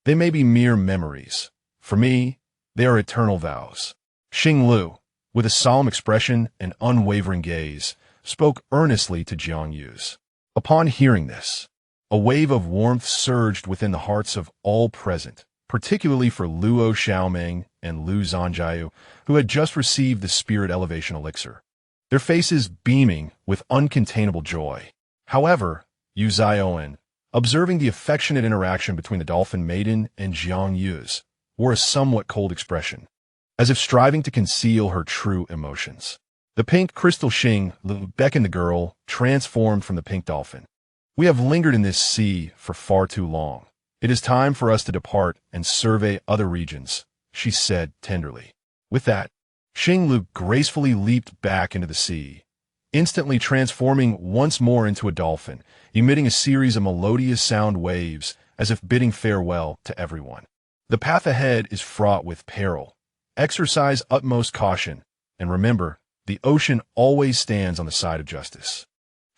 they may be mere memories. For me, they are eternal vows." Xing Lu, with a solemn expression and unwavering gaze, spoke earnestly to Jiang Yu's. Upon hearing this, a wave of warmth surged within the hearts of all present, particularly for Luo Xiaoming and Lu Zhanjiao, who had just received the spirit elevation elixir, their faces beaming with uncontainable joy. However, Yu Zioen, observing the affectionate interaction between the dolphin maiden and Jiang Yu's, wore a somewhat cold expression, as if striving to conceal her true emotions. The pink crystal Xing Lu beckoned the girl, transformed from the pink dolphin. "We have lingered in this sea for far too long. It is time for us to depart and survey other regions," she said tenderly. With that, Xing Lu gracefully leaped back into the sea, instantly transforming once more into a dolphin, emitting a series of melodious sound waves as if bidding farewell to everyone. The path ahead is fraught with peril. Exercise utmost caution, and remember, the ocean always stands on the side of justice.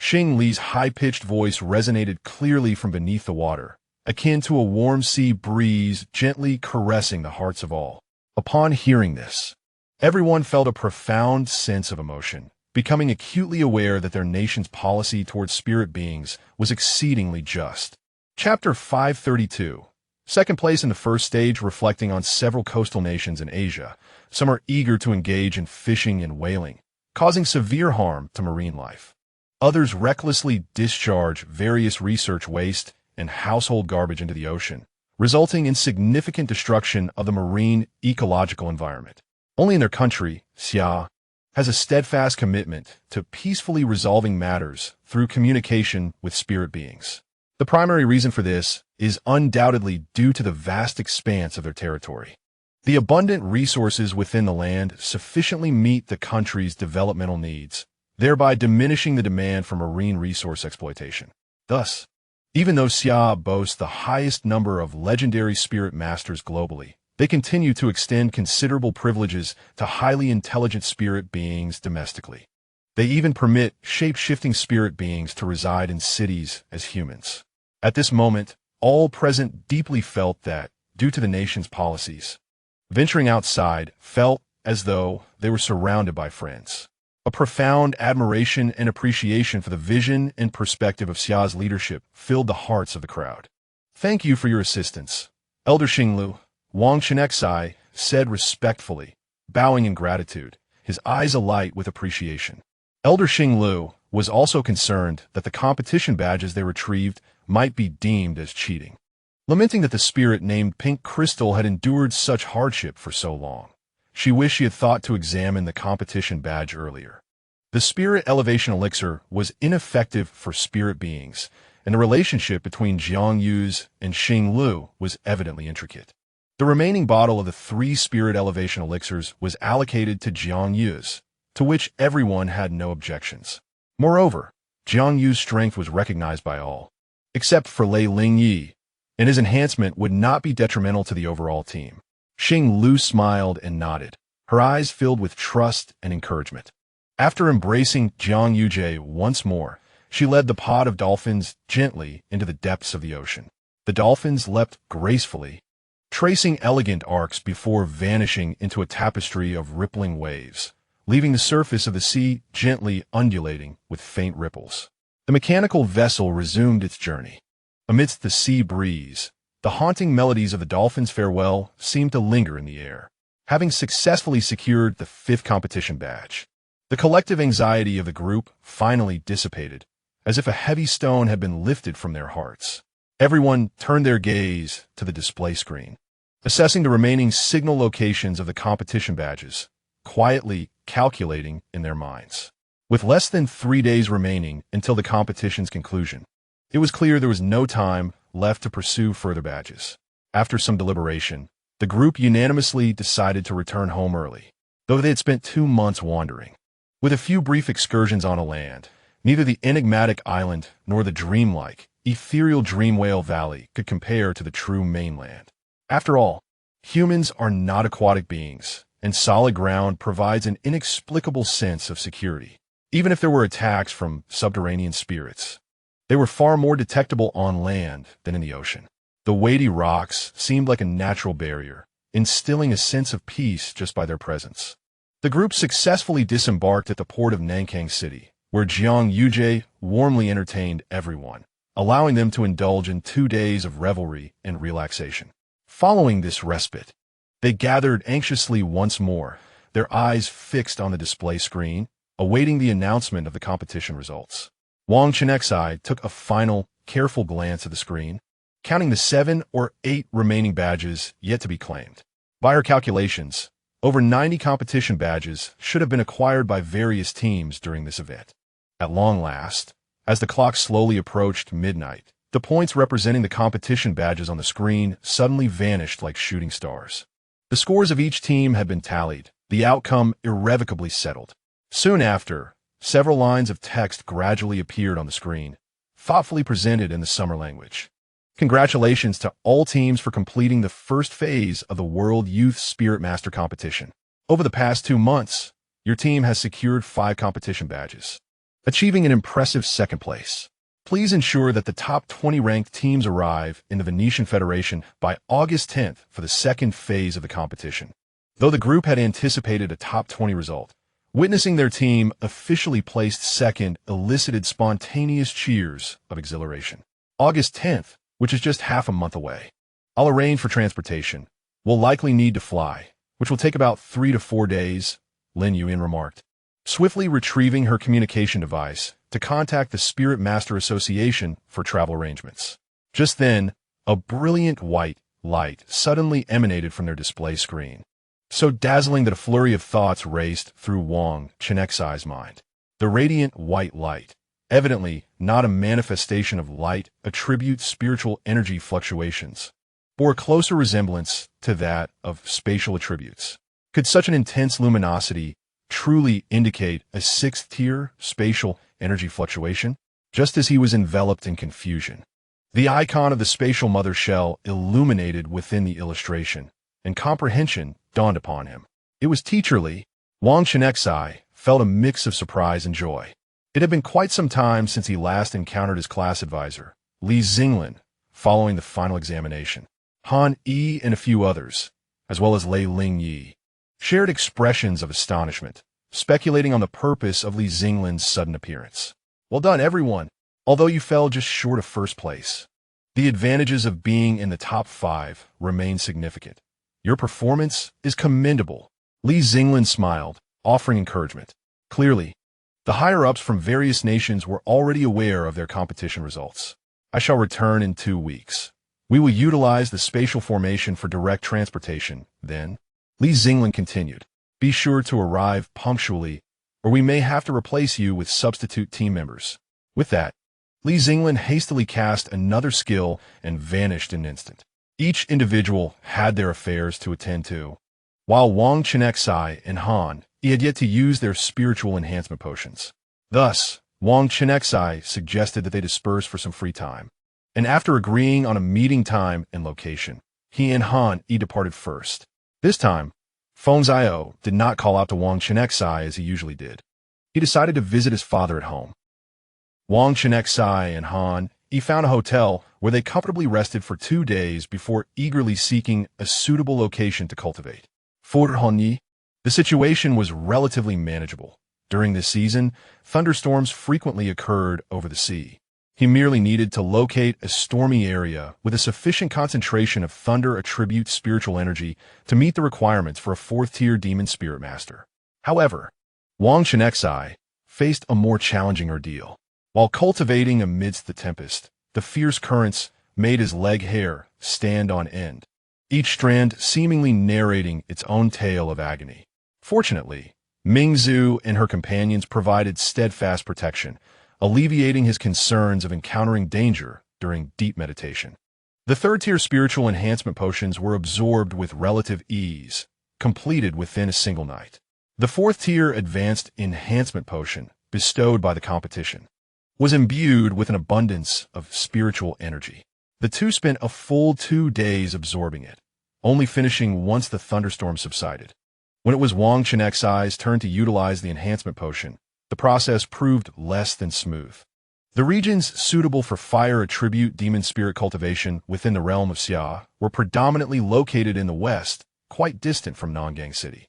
Xing Li's high-pitched voice resonated clearly from beneath the water, akin to a warm sea breeze gently caressing the hearts of all. Upon hearing this, everyone felt a profound sense of emotion, becoming acutely aware that their nation's policy towards spirit beings was exceedingly just. Chapter 532. Second place in the first stage, reflecting on several coastal nations in Asia. Some are eager to engage in fishing and whaling, causing severe harm to marine life. Others recklessly discharge various research waste and household garbage into the ocean, resulting in significant destruction of the marine ecological environment. Only in their country, Xia has a steadfast commitment to peacefully resolving matters through communication with spirit beings. The primary reason for this is undoubtedly due to the vast expanse of their territory. The abundant resources within the land sufficiently meet the country's developmental needs, thereby diminishing the demand for marine resource exploitation. Thus, even though Xia boasts the highest number of legendary spirit masters globally, they continue to extend considerable privileges to highly intelligent spirit beings domestically. They even permit shape-shifting spirit beings to reside in cities as humans. At this moment, all present deeply felt that, due to the nation's policies, venturing outside felt as though they were surrounded by friends. A profound admiration and appreciation for the vision and perspective of Xia's leadership filled the hearts of the crowd. "Thank you for your assistance, Elder Xinglu," Wang Chenxi said respectfully, bowing in gratitude, his eyes alight with appreciation. Elder Xinglu was also concerned that the competition badges they retrieved might be deemed as cheating. Lamenting that the spirit named Pink Crystal had endured such hardship for so long, she wished she had thought to examine the competition badge earlier. The spirit elevation elixir was ineffective for spirit beings, and the relationship between Jiang Yu's and Xing Lu was evidently intricate. The remaining bottle of the 3 spirit elevation elixirs was allocated to Jiang Yu's, to which everyone had no objections. Moreover, Jiang Yu's strength was recognized by all, except for Lei Lingyi, and his enhancement would not be detrimental to the overall team. Xing Lu smiled and nodded, her eyes filled with trust and encouragement. After embracing Jiang Yujie once more, she led the pod of dolphins gently into the depths of the ocean. The dolphins leapt gracefully, tracing elegant arcs before vanishing into a tapestry of rippling waves, leaving the surface of the sea gently undulating with faint ripples. The mechanical vessel resumed its journey. Amidst the sea breeze, the haunting melodies of the dolphins' farewell seemed to linger in the air. Having successfully secured the 5th competition badge, the collective anxiety of the group finally dissipated, as if a heavy stone had been lifted from their hearts. Everyone turned their gaze to the display screen, assessing the remaining signal locations of the competition badges, quietly calculating in their minds. With less than 3 days remaining until the competition's conclusion, it was clear there was no time left to pursue further badges. After some deliberation, the group unanimously decided to return home early, though they had spent 2 months wandering. With a few brief excursions on land, neither the enigmatic island nor the dreamlike, ethereal Dreamwhale Valley could compare to the true mainland. After all, humans are not aquatic beings, and solid ground provides an inexplicable sense of security. Even if there were attacks from subterranean spirits, they were far more detectable on land than in the ocean. The weighty rocks seemed like a natural barrier, instilling a sense of peace just by their presence. The group successfully disembarked at the port of Nanking City, where Jiang Yujie warmly entertained everyone, allowing them to indulge in 2 days of revelry and relaxation. Following this respite, they gathered anxiously once more, their eyes fixed on the display screen, awaiting the announcement of the competition results. Wang Chenxi took a final, careful glance at the screen, counting the 7 or 8 remaining badges yet to be claimed. By her calculations, over 90 competition badges should have been acquired by various teams during this event. At long last, as the clock slowly approached midnight, the points representing the competition badges on the screen suddenly vanished like shooting stars. The scores of each team had been tallied, the outcome irrevocably settled. Soon after, Several lines of text gradually appeared on the screen, thoughtfully presented in the summer language. Congratulations to all teams for completing the first phase of the World Youth Spirit Master Competition. Over the past 2 months, your team has secured 5 competition badges, achieving an impressive second place. Please ensure that the top 20 ranked teams arrive in the Venetian Federation by August 10th for the second phase of the competition. Though the group had anticipated a top 20 result, witnessing their team officially placed second elicited spontaneous cheers of exhilaration. August 10th, which is just half a month away. I'll arrange for transportation. We'll likely need to fly, which will take about 3 to 4 days, Lin Yuan remarked, swiftly retrieving her communication device to contact the Spirit Master Association for travel arrangements. Just then, a brilliant white light suddenly emanated from their display screen, so dazzling that a flurry of thoughts raced through Wang Chenxi's mind. The radiant white light, evidently not a manifestation of light, attribute spiritual energy fluctuations, bore a closer resemblance to that of spatial attributes. Could such an intense luminosity truly indicate a 6th-tier spatial energy fluctuation? Just as he was enveloped in confusion, the icon of the spatial mother shell illuminated within the illustration, and comprehension dawned upon him. It was teacherly. Wang Chenxi felt a mix of surprise and joy. It had been quite some time since he last encountered his class advisor, Li Xinglin, following the final examination. Han Yi and a few others, as well as Lei Lingyi, shared expressions of astonishment, speculating on the purpose of Li Xinglin's sudden appearance. Well done, everyone. Although you fell just short of first place, the advantages of being in the top 5 remain significant. Your performance is commendable. Li Xinglin smiled, offering encouragement. Clearly, the higher-ups from various nations were already aware of their competition results. I shall return in 2 weeks. We will utilize the spatial formation for direct transportation, then. Li Xinglin continued. Be sure to arrive punctually, or we may have to replace you with substitute team members. With that, Li Xinglin hastily cast another skill and vanished in an instant. Each individual had their affairs to attend to, while Wang Chenxi and Han had yet to use their spiritual enhancement potions. Thus, Wang Chenxi suggested that they disperse for some free time, and after agreeing on a meeting time and location, he and Han departed first. This time, Feng Zio did not call out to Wang Chenxi as he usually did. He decided to visit his father at home. Wang Chenxi and Han found a hotel where they comfortably rested for 2 days before eagerly seeking a suitable location to cultivate. For Han, the situation was relatively manageable. During this season, thunderstorms frequently occurred over the sea. He merely needed to locate a stormy area with a sufficient concentration of thunder attribute spiritual energy to meet the requirements for a 4th-tier demon spirit master. However, Wang Chenxi faced a more challenging ordeal. While cultivating amidst the tempest, the fierce currents made his leg hair stand on end, each strand seemingly narrating its own tale of agony. Fortunately, Mingzhu and her companions provided steadfast protection, alleviating his concerns of encountering danger during deep meditation. The 3rd-tier spiritual enhancement potions were absorbed with relative ease, completed within a single night. The 4th-tier advanced enhancement potion, bestowed by the competition, was imbued with an abundance of spiritual energy. The two spent a full 2 days absorbing it, only finishing once the thunderstorm subsided. When it was Wang Chenxi's turn to utilize the enhancement potion, the process proved less than smooth. The regions suitable for fire attribute demon spirit cultivation within the realm of Xia were predominantly located in the west, quite distant from Nangang City.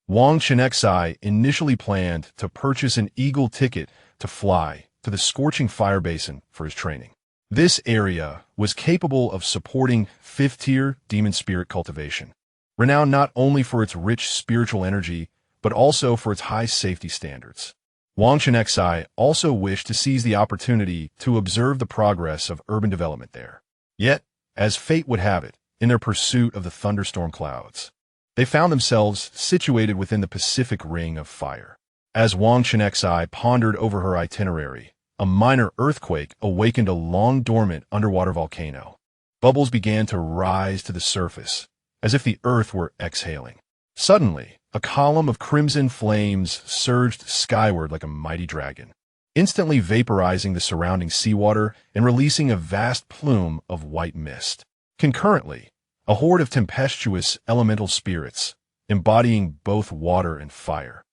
Wang Chenxi initially planned to purchase an eagle ticket to fly to the scorching fire basin for his training. This area was capable of supporting 5th-tier demon spirit cultivation, renowned not only for its rich spiritual energy, but also for its high safety standards. Wang Chenxi also wished to seize the opportunity to observe the progress of urban development there. Yet, as fate would have it, in their pursuit of the thunderstorm clouds, they found themselves situated within the Pacific Ring of Fire. As Wang Chenxi pondered over her itinerary, a minor earthquake awakened a long-dormant underwater volcano. Bubbles began to rise to the surface, as if the earth were exhaling. Suddenly, a column of crimson flames surged skyward like a mighty dragon, instantly vaporizing the surrounding seawater and releasing a vast plume of white mist. Concurrently, a horde of tempestuous elemental spirits, embodying both water and fire,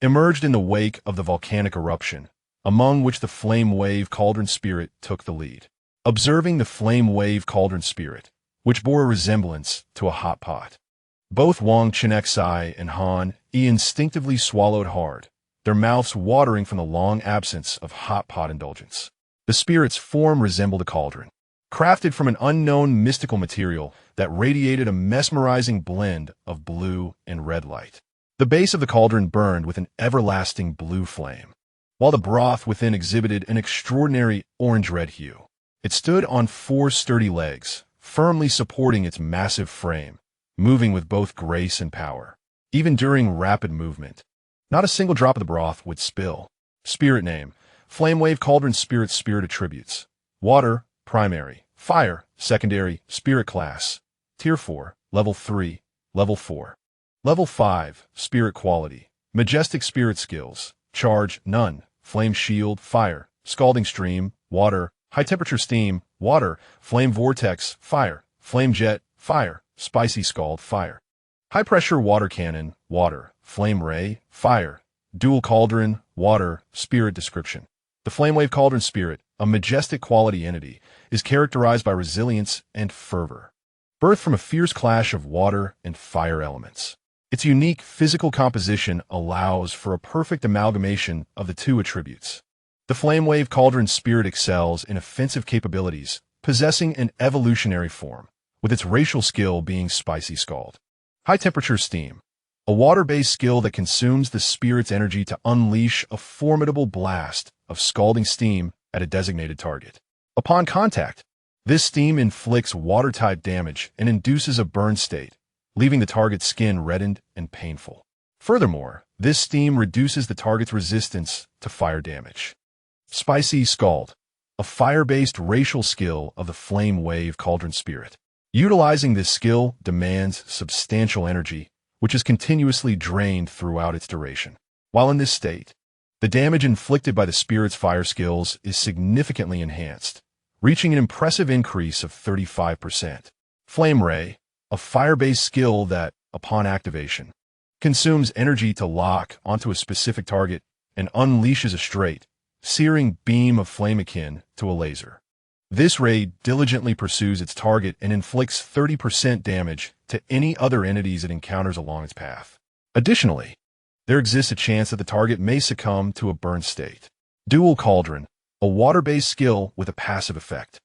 emerged in the wake of the volcanic eruption, among which the flame wave cauldron spirit took the lead. Observing the flame wave cauldron spirit, which bore a resemblance to a hot pot, both Wang Chenxi and Han instinctively swallowed hard, their mouths watering from the long absence of hot pot indulgence. The spirit's form resembled a cauldron, crafted from an unknown mystical material that radiated a mesmerizing blend of blue and red light. The base of the cauldron burned with an everlasting blue flame, while the broth within exhibited an extraordinary orange-red hue. It stood on 4 sturdy legs, firmly supporting its massive frame, moving with both grace and power. Even during rapid movement, not a single drop of the broth would spill. Spirit name: Flame Wave Cauldron Spirit. Spirit attributes: Water, primary; Fire, secondary. Spirit class: Tier 4, Level 3, Level 4. Level 5, Spirit quality: Majestic. Spirit skills: Charge, none; Flame shield, fire; Scalding stream, water; High temperature steam, water; Flame vortex, fire; Flame jet, fire; Spicy scald, fire; High pressure water cannon, water; Flame ray, fire; Dual cauldron, water. Spirit description: The Flame Wave Cauldron Spirit, a majestic quality entity, is characterized by resilience and fervor, birthed from a fierce clash of water and fire elements. Its unique physical composition allows for a perfect amalgamation of the two attributes. The Flame Wave Cauldron Spirit excels in offensive capabilities, possessing an evolutionary form, with its racial skill being Spicy Scald. High Temperature Steam: a water-based skill that consumes the spirit's energy to unleash a formidable blast of scalding steam at a designated target. Upon contact, this steam inflicts water-type damage and induces a burn state, leaving the target's skin reddened and painful. Furthermore, this steam reduces the target's resistance to fire damage. Spicy Scald: a fire-based racial skill of the Flame Wave Cauldron Spirit. Utilizing this skill demands substantial energy, which is continuously drained throughout its duration. While in this state, the damage inflicted by the spirit's fire skills is significantly enhanced, reaching an impressive increase of 35%. Flame Ray: a fire-based skill that, upon activation, consumes energy to lock onto a specific target and unleashes a straight, searing beam of flame akin to a laser. This ray diligently pursues its target and inflicts 30% damage to any other entities it encounters along its path. Additionally, there exists a chance that the target may succumb to a burn state. Dual Cauldron: a water-based skill with a passive effect.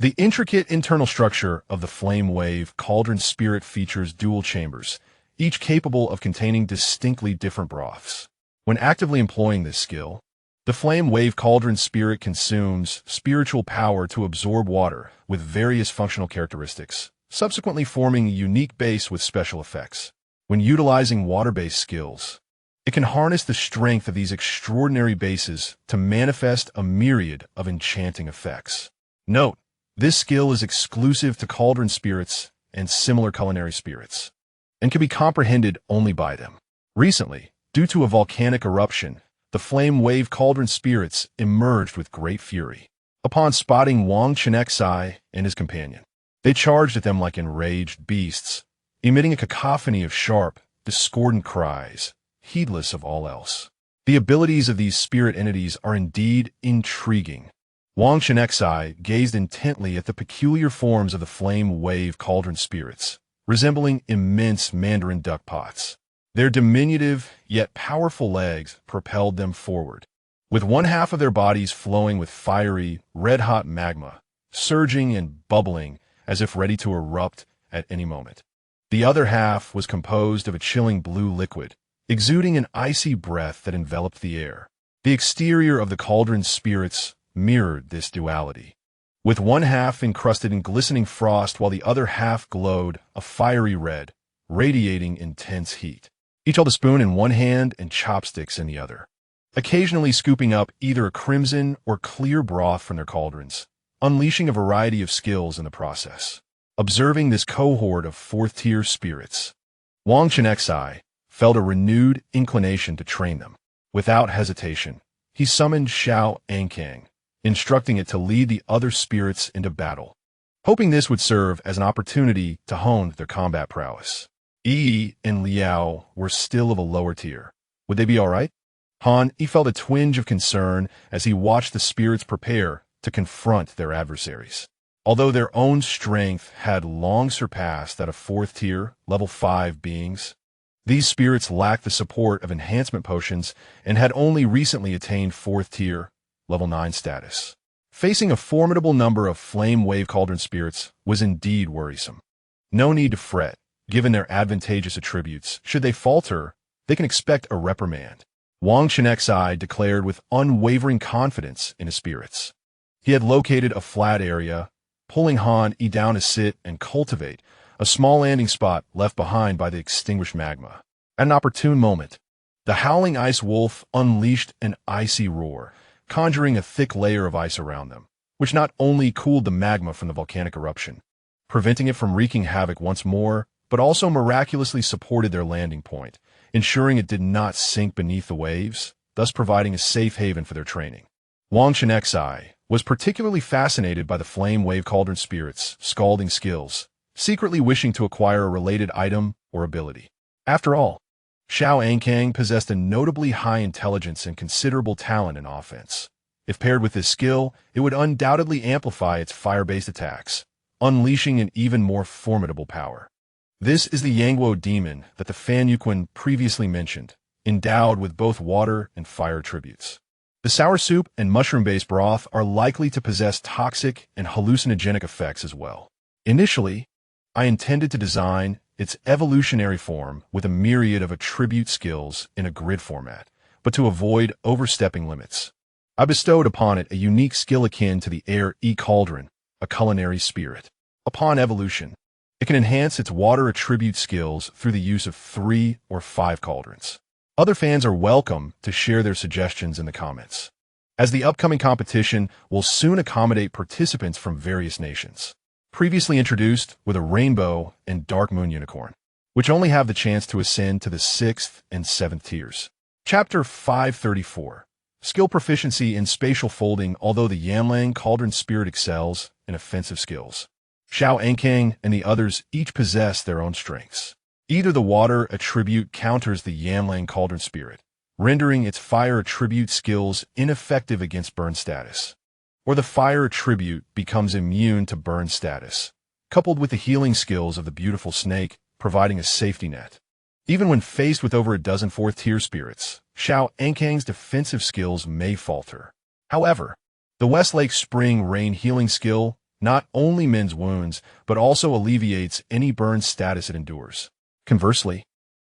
The intricate internal structure of the Flame Wave Cauldron Spirit features dual chambers, each capable of containing distinctly different broths. When actively employing this skill, the Flame Wave Cauldron Spirit consumes spiritual power to absorb water with various functional characteristics, subsequently forming a unique base with special effects. When utilizing water-based skills, it can harness the strength of these extraordinary bases to manifest a myriad of enchanting effects. Note: this skill is exclusive to cauldron spirits and similar culinary spirits, and can be comprehended only by them. Recently, due to a volcanic eruption, the Flame Wave Cauldron Spirits emerged with great fury. Upon spotting Wang Chenxi and his companion, they charged at them like enraged beasts, emitting a cacophony of sharp, discordant cries, heedless of all else. The abilities of these spirit entities are indeed intriguing. Wang Chenxi gazed intently at the peculiar forms of the Flame Wave Cauldron Spirits, resembling immense mandarin duck pots. Their diminutive, yet powerful legs propelled them forward, with one half of their bodies flowing with fiery, red-hot magma, surging and bubbling as if ready to erupt at any moment. The other half was composed of a chilling blue liquid, exuding an icy breath that enveloped the air. The exterior of the cauldron spirits mirrored this duality, with one half encrusted in glistening frost while the other half glowed a fiery red, radiating intense heat. Each held a spoon in one hand and chopsticks in the other, occasionally scooping up either a crimson or clear broth from their cauldrons, unleashing a variety of skills in the process. Observing this cohort of fourth-tier spirits, Wang Chenxi, felt a renewed inclination to train them. Without hesitation, he summoned Enchanting, instructing it to lead the other spirits into battle, hoping this would serve as an opportunity to hone their combat prowess. Yi and Liao were still of a lower tier. Would they be all right? He felt a twinge of concern as he watched the spirits prepare to confront their adversaries. Although their own strength had long surpassed that of 4th tier, level 5 beings, these spirits lacked the support of enhancement potions and had only recently attained 4th tier, level 9 status. Facing a formidable number of flame wave cauldron spirits was indeed worrisome. No need to fret. Given their advantageous attributes, should they falter, they can expect a reprimand. Wang Chenxi declared with unwavering confidence in his spirits. He had located a flat area, pulling Yi down to sit and cultivate, a small landing spot left behind by the extinguished magma. At an opportune moment, the howling ice wolf unleashed an icy roar, conjuring a thick layer of ice around them, which not only cooled the magma from the volcanic eruption, preventing it from wreaking havoc once more, but also miraculously supported their landing point, ensuring it did not sink beneath the waves, thus providing a safe haven for their training. Wang Chenxi was particularly fascinated by the flame wave cauldron spirits' scalding skills, secretly wishing to acquire a related item or ability. After all, Enchanting possessed a notably high intelligence and considerable talent in offense. If paired with this skill, it would undoubtedly amplify its fire-based attacks, unleashing an even more formidable power. This is the Yangguo demon that the Fan Yuquan previously mentioned, endowed with both water and fire attributes. The sour soup and mushroom-based broth are likely to possess toxic and hallucinogenic effects as well. Initially, I intended to design its evolutionary form with a myriad of attribute skills in a grid format, but to avoid overstepping limits, I bestowed upon it a unique skill akin to the air cauldron, a culinary spirit. Upon evolution, it can enhance its water attribute skills through the use of 3 or 5 cauldrons. Other fans are welcome to share their suggestions in the comments, as the upcoming competition will soon accommodate participants from various nations. Previously introduced with a rainbow and dark moon unicorn, which only have the chance to ascend to the 6th and 7th tiers. Chapter 534. Skill proficiency in spatial folding. Although the Yanlang Cauldron Spirit excels in offensive skills, Enchanting and the others each possess their own strengths. Either the water attribute counters the Yanlang Cauldron Spirit, rendering its fire attribute skills ineffective against burn status, or the fire attribute becomes immune to burn status, coupled with the healing skills of the beautiful snake, providing a safety net. Even when faced with over a dozen 4th-tier spirits, Enchanting's defensive skills may falter. However, the Westlake Spring Rain healing skill not only mends wounds, but also alleviates any burn status it endures. Conversely,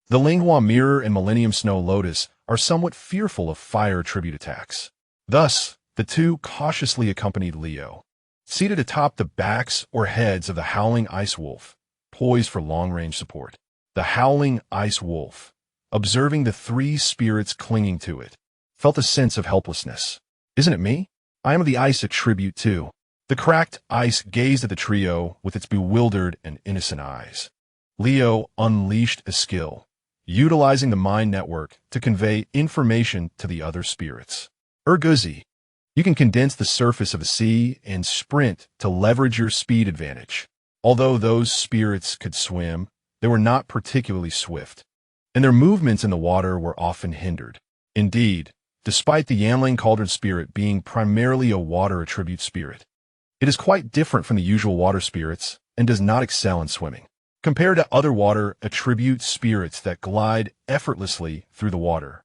the Linghua Mirror and Millennium Snow Lotus are somewhat fearful of fire attribute attacks. Thus, the two cautiously accompanied Leo, seated atop the backs or heads of the Howling Ice Wolf, poised for long-range support. The Howling Ice Wolf, observing the 3 spirits clinging to it, felt a sense of helplessness. Isn't it me? I am the ice attribute too. The cracked ice gazed at the trio with its bewildered and innocent eyes. Leo unleashed a skill, utilizing the mind network to convey information to the other spirits. Erguzi, you can condense the surface of a sea and sprint to leverage your speed advantage. Although those spirits could swim, they were not particularly swift, and their movements in the water were often hindered. Indeed, despite the Yanlang Cauldron Spirit being primarily a water attribute spirit, it is quite different from the usual water spirits and does not excel in swimming. Compared to other water attribute spirits that glide effortlessly through the water,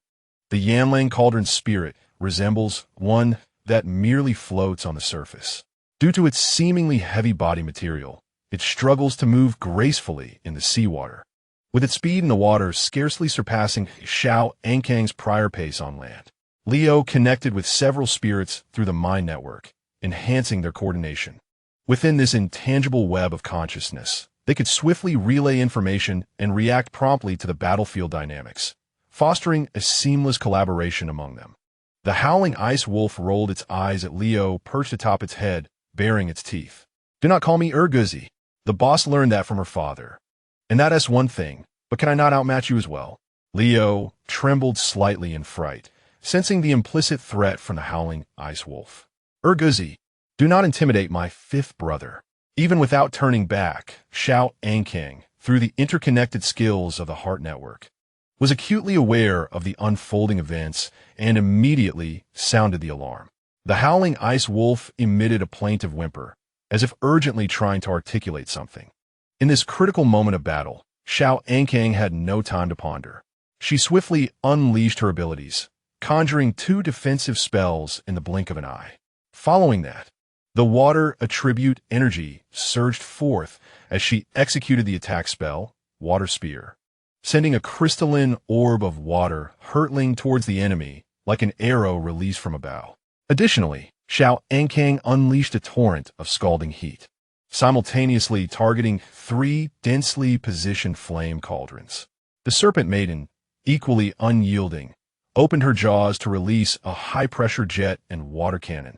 the Yanlang Cauldron Spirit resembles one that merely floats on the surface. Due to its seemingly heavy body material, it struggles to move gracefully in the seawater, with its speed in the water scarcely surpassing Enchanting's prior pace on land. Leo connected with several spirits through the mind network, enhancing their coordination. Within this intangible web of consciousness, they could swiftly relay information and react promptly to the battlefield dynamics, fostering a seamless collaboration among them. The Howling Ice Wolf rolled its eyes at Leo perched atop its head, baring its teeth. Do not call me Erguzi. The boss learned that from her father. And that is one thing, but can I not outmatch you as well? Leo trembled slightly in fright, sensing the implicit threat from the howling ice wolf. Urguzi, do not intimidate my fifth brother. Even without turning back, Xiao Ankang, through the interconnected skills of the heart network, was acutely aware of the unfolding events and immediately sounded the alarm. The howling ice wolf emitted a plaintive whimper, as if urgently trying to articulate something. In this critical moment of battle, Xiao Ankang had no time to ponder. She swiftly unleashed her abilities, conjuring 2 defensive spells in the blink of an eye. Following that, the water attribute energy surged forth as she executed the attack spell, Water Spear, sending a crystalline orb of water hurtling towards the enemy like an arrow released from a bow. Additionally, Xiao Ankang unleashed a torrent of scalding heat, simultaneously targeting 3 densely positioned flame cauldrons. The Serpent Maiden, equally unyielding, opened her jaws to release a high-pressure jet and water cannon,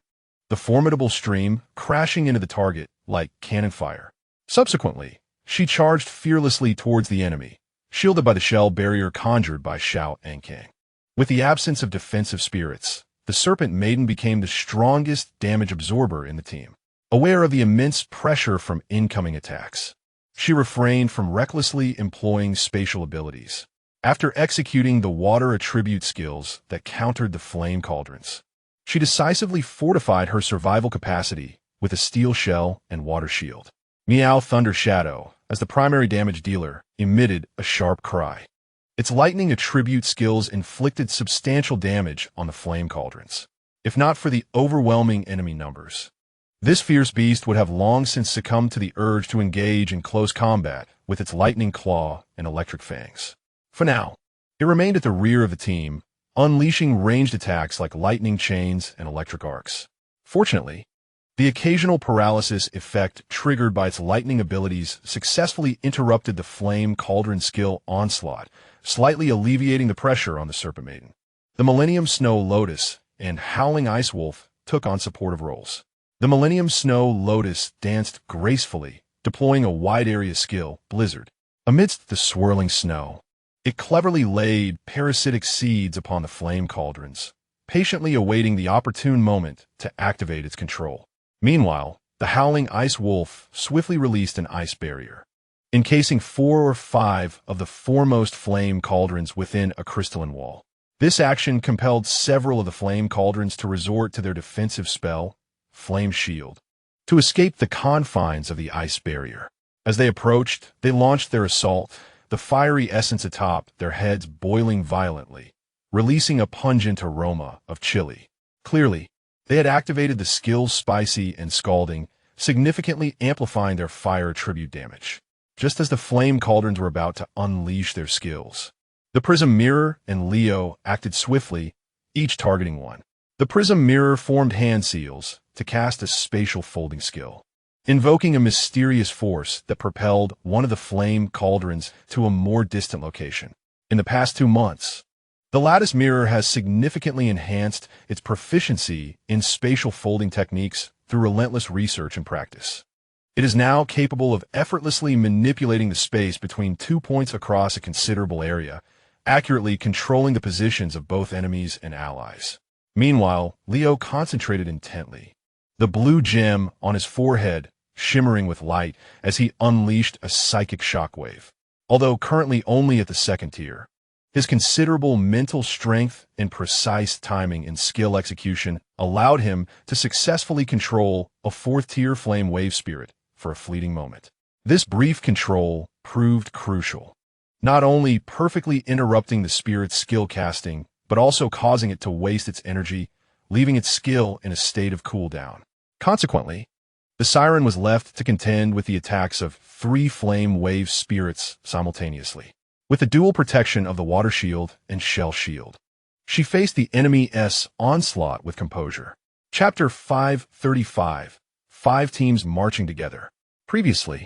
the formidable stream crashing into the target like cannon fire. Subsequently, she charged fearlessly towards the enemy, shielded by the shell barrier conjured by Xiao Ankang. With the absence of defensive spirits, the Serpent Maiden became the strongest damage absorber in the team. Aware of the immense pressure from incoming attacks, she refrained from recklessly employing spatial abilities. After executing the water attribute skills that countered the flame cauldrons, she decisively fortified her survival capacity with a steel shell and water shield. Meow Thunder Shadow, as the primary damage dealer, emitted a sharp cry. Its lightning attribute skills inflicted substantial damage on the flame cauldrons, if not for the overwhelming enemy numbers. This fierce beast would have long since succumbed to the urge to engage in close combat with its lightning claw and electric fangs. For now, it remained at the rear of the team, unleashing ranged attacks like lightning chains and electric arcs. Fortunately, the occasional paralysis effect triggered by its lightning abilities successfully interrupted the flame cauldron skill onslaught, slightly alleviating the pressure on the Serpent Maiden. The Millennium Snow Lotus and Howling Ice Wolf took on supportive roles. The Millennium Snow Lotus danced gracefully, deploying a wide-area skill, Blizzard. Amidst the swirling snow, it cleverly laid parasitic seeds upon the flame cauldrons, patiently awaiting the opportune moment to activate its control. Meanwhile, the Howling Ice Wolf swiftly released an ice barrier, encasing 4 or 5 of the foremost flame cauldrons within a crystalline wall. This action compelled several of the flame cauldrons to resort to their defensive spell, Flame Shield, to escape the confines of the ice barrier. As they approached, they launched their assault, the fiery essence atop their heads boiling violently, releasing a pungent aroma of chili. Clearly, they had activated the skills Spicy and Scalding, significantly amplifying their fire attribute damage, just as the flame cauldrons were about to unleash their skills. The Prism Mirror and Leo acted swiftly, each targeting one. The Prism Mirror formed hand seals to cast a spatial folding skill, invoking a mysterious force that propelled one of the flame cauldrons to a more distant location. In the past 2 months, the Lattice Mirror has significantly enhanced its proficiency in spatial folding techniques through relentless research and practice. It is now capable of effortlessly manipulating the space between 2 points across a considerable area, accurately controlling the positions of both enemies and allies. Meanwhile, Leo concentrated intently, the blue gem on his forehead shimmering with light as he unleashed a psychic shockwave. Although currently only at the 2nd tier, his considerable mental strength and precise timing and skill execution allowed him to successfully control a 4th-tier flame wave spirit for a fleeting moment. This brief control proved crucial, not only perfectly interrupting the spirit's skill casting, but also causing it to waste its energy, leaving its skill in a state of cooldown. Consequently, the Siren was left to contend with the attacks of 3 flame wave spirits simultaneously. With the dual protection of the Water Shield and Shell Shield, she faced the enemy's onslaught with composure. Chapter 535, 5 teams marching together. Previously,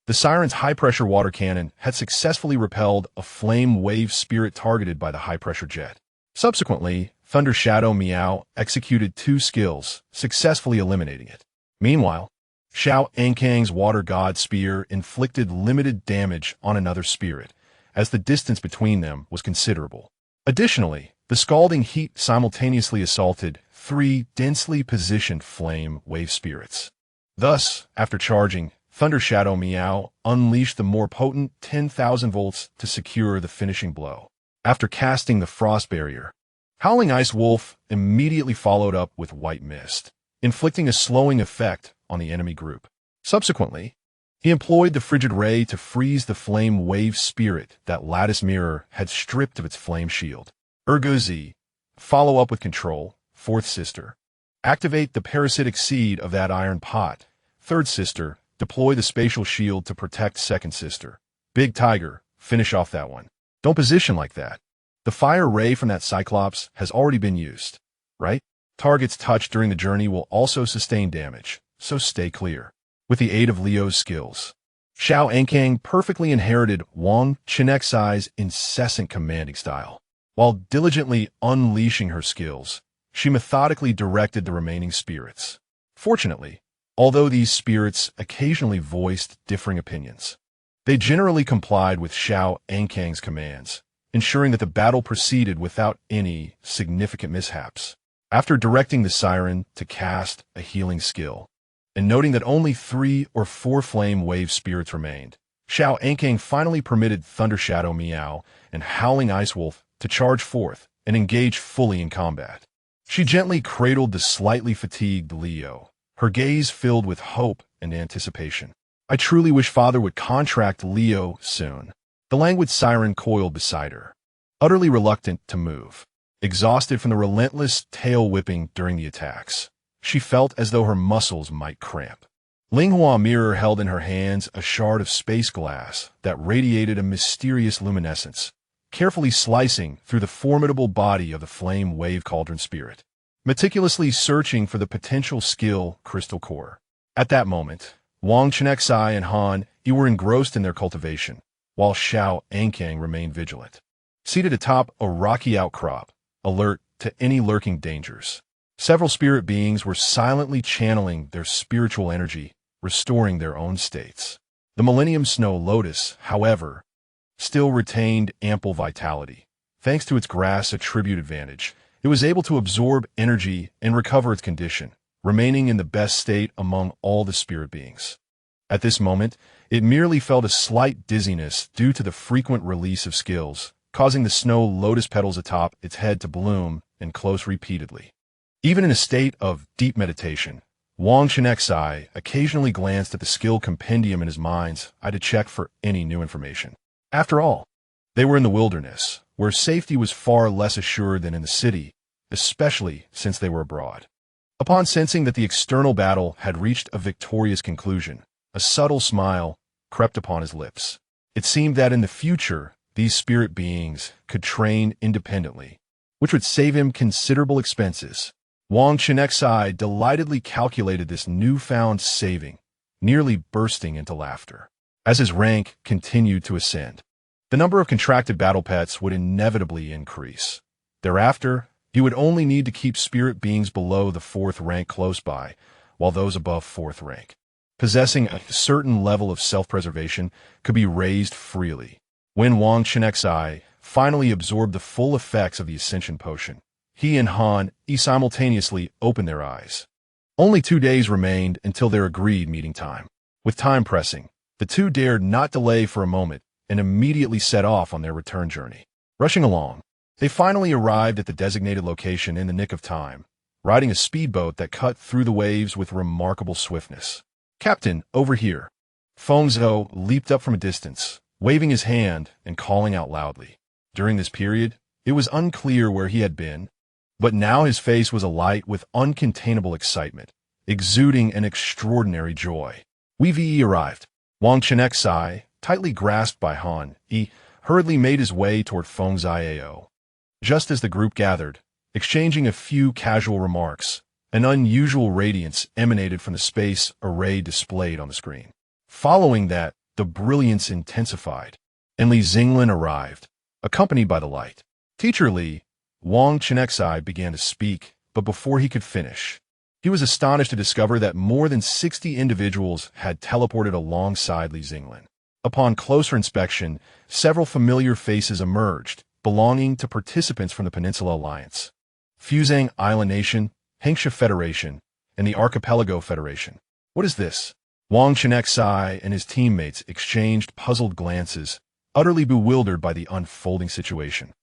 the Siren's high-pressure water cannon had successfully repelled a flame wave spirit targeted by the high-pressure jet. Subsequently, Thunder Shadow Meow executed 2 skills, successfully eliminating it. Meanwhile, Xiao Ankang's Water God Spear inflicted limited damage on another spirit, as the distance between them was considerable. Additionally, the scalding heat simultaneously assaulted 3 densely positioned flame wave spirits. Thus, after charging, Thunder Shadow Meow unleashed the more potent 10,000 volts to secure the finishing blow. After casting the frost barrier, Howling Ice Wolf immediately followed up with White Mist, inflicting a slowing effect on the enemy group. Subsequently, he employed the Frigid Ray to freeze the flame wave spirit that Lattice Mirror had stripped of its flame shield. Urguzi, follow up with Control, 4th Sister. Activate the parasitic seed of that iron pot. 3rd Sister, deploy the spatial shield to protect 2nd Sister. Big Tiger, finish off that one. Don't position like that. The fire ray from that Cyclops has already been used, right? Targets touched during the journey will also sustain damage, so stay clear. With the aid of Leo's skills, Xiao Ankang perfectly inherited Wang Chenxi's incessant commanding style. While diligently unleashing her skills, she methodically directed the remaining spirits. Fortunately, although these spirits occasionally voiced differing opinions, they generally complied with Xiao Ankang's commands, ensuring that the battle proceeded without any significant mishaps. After directing the siren to cast a healing skill, and noting that only 3 or 4 flame wave spirits remained, Xiao Ankang finally permitted Thunder Shadow Meow and Howling Ice Wolf to charge forth and engage fully in combat. She gently cradled the slightly fatigued Leo, her gaze filled with hope and anticipation. I truly wish Father would contract Leo soon. The languid siren coiled beside her, utterly reluctant to move. Exhausted from the relentless tail whipping during the attacks, she felt as though her muscles might cramp. Linghua Mirror held in her hands a shard of space glass that radiated a mysterious luminescence, carefully slicing through the formidable body of the flame wave cauldron spirit, meticulously searching for the potential skill crystal core. At that moment, Wang Chenxi and Han Yi were engrossed in their cultivation, while Xiao Ankang remained vigilant. Seated atop a rocky outcrop, alert to any lurking dangers, several spirit beings were silently channeling their spiritual energy, restoring their own states. The Millennium Snow Lotus, however, still retained ample vitality. Thanks to its grass attribute advantage, it was able to absorb energy and recover its condition, remaining in the best state among all the spirit beings. At this moment, it merely felt a slight dizziness due to the frequent release of skills, causing the snow lotus petals atop its head to bloom and close repeatedly. Even in a state of deep meditation, Wang Chenxi occasionally glanced at the skill compendium in his mind's eye to check for any new information. After all, they were in the wilderness, where safety was far less assured than in the city, especially since they were abroad. Upon sensing that the external battle had reached a victorious conclusion, a subtle smile crept upon his lips. It seemed that in the future, these spirit beings could train independently, which would save him considerable expenses. Wang Chenxi delightedly calculated this newfound saving, nearly bursting into laughter. As his rank continued to ascend, the number of contracted battle pets would inevitably increase. Thereafter, he would only need to keep spirit beings below the 4th rank close by, while those above 4th rank, possessing a certain level of self-preservation, could be raised freely. When Wang Chenxi finally absorbed the full effects of the Ascension Potion, he and Han Yi simultaneously opened their eyes. Only 2 days remained until their agreed meeting time. With time pressing, the two dared not delay for a moment and immediately set off on their return journey. Rushing along, they finally arrived at the designated location in the nick of time, riding a speedboat that cut through the waves with remarkable swiftness. "Captain, over here." Feng Zhou leaped up from a distance, waving his hand and calling out loudly. During this period, it was unclear where he had been, but now his face was alight with uncontainable excitement, exuding an extraordinary joy. We've arrived. Wang Chenxi, tightly grasped by Han Yi, hurriedly made his way toward Feng Zhou. Just as the group gathered, exchanging a few casual remarks, an unusual radiance emanated from the space array displayed on the screen. Following that, the brilliance intensified, and Li Xinglin arrived, accompanied by the light. "Teacher Li," Wang Chenxi began to speak, but before he could finish, he was astonished to discover that more than 60 individuals had teleported alongside Li Xinglin. Upon closer inspection, several familiar faces emerged, belonging to participants from the Peninsula Alliance. Fuzhang Island Nation, Hengsha Federation, and the Archipelago Federation. What is this? Wang Chenxi and his teammates exchanged puzzled glances, utterly bewildered by the unfolding situation.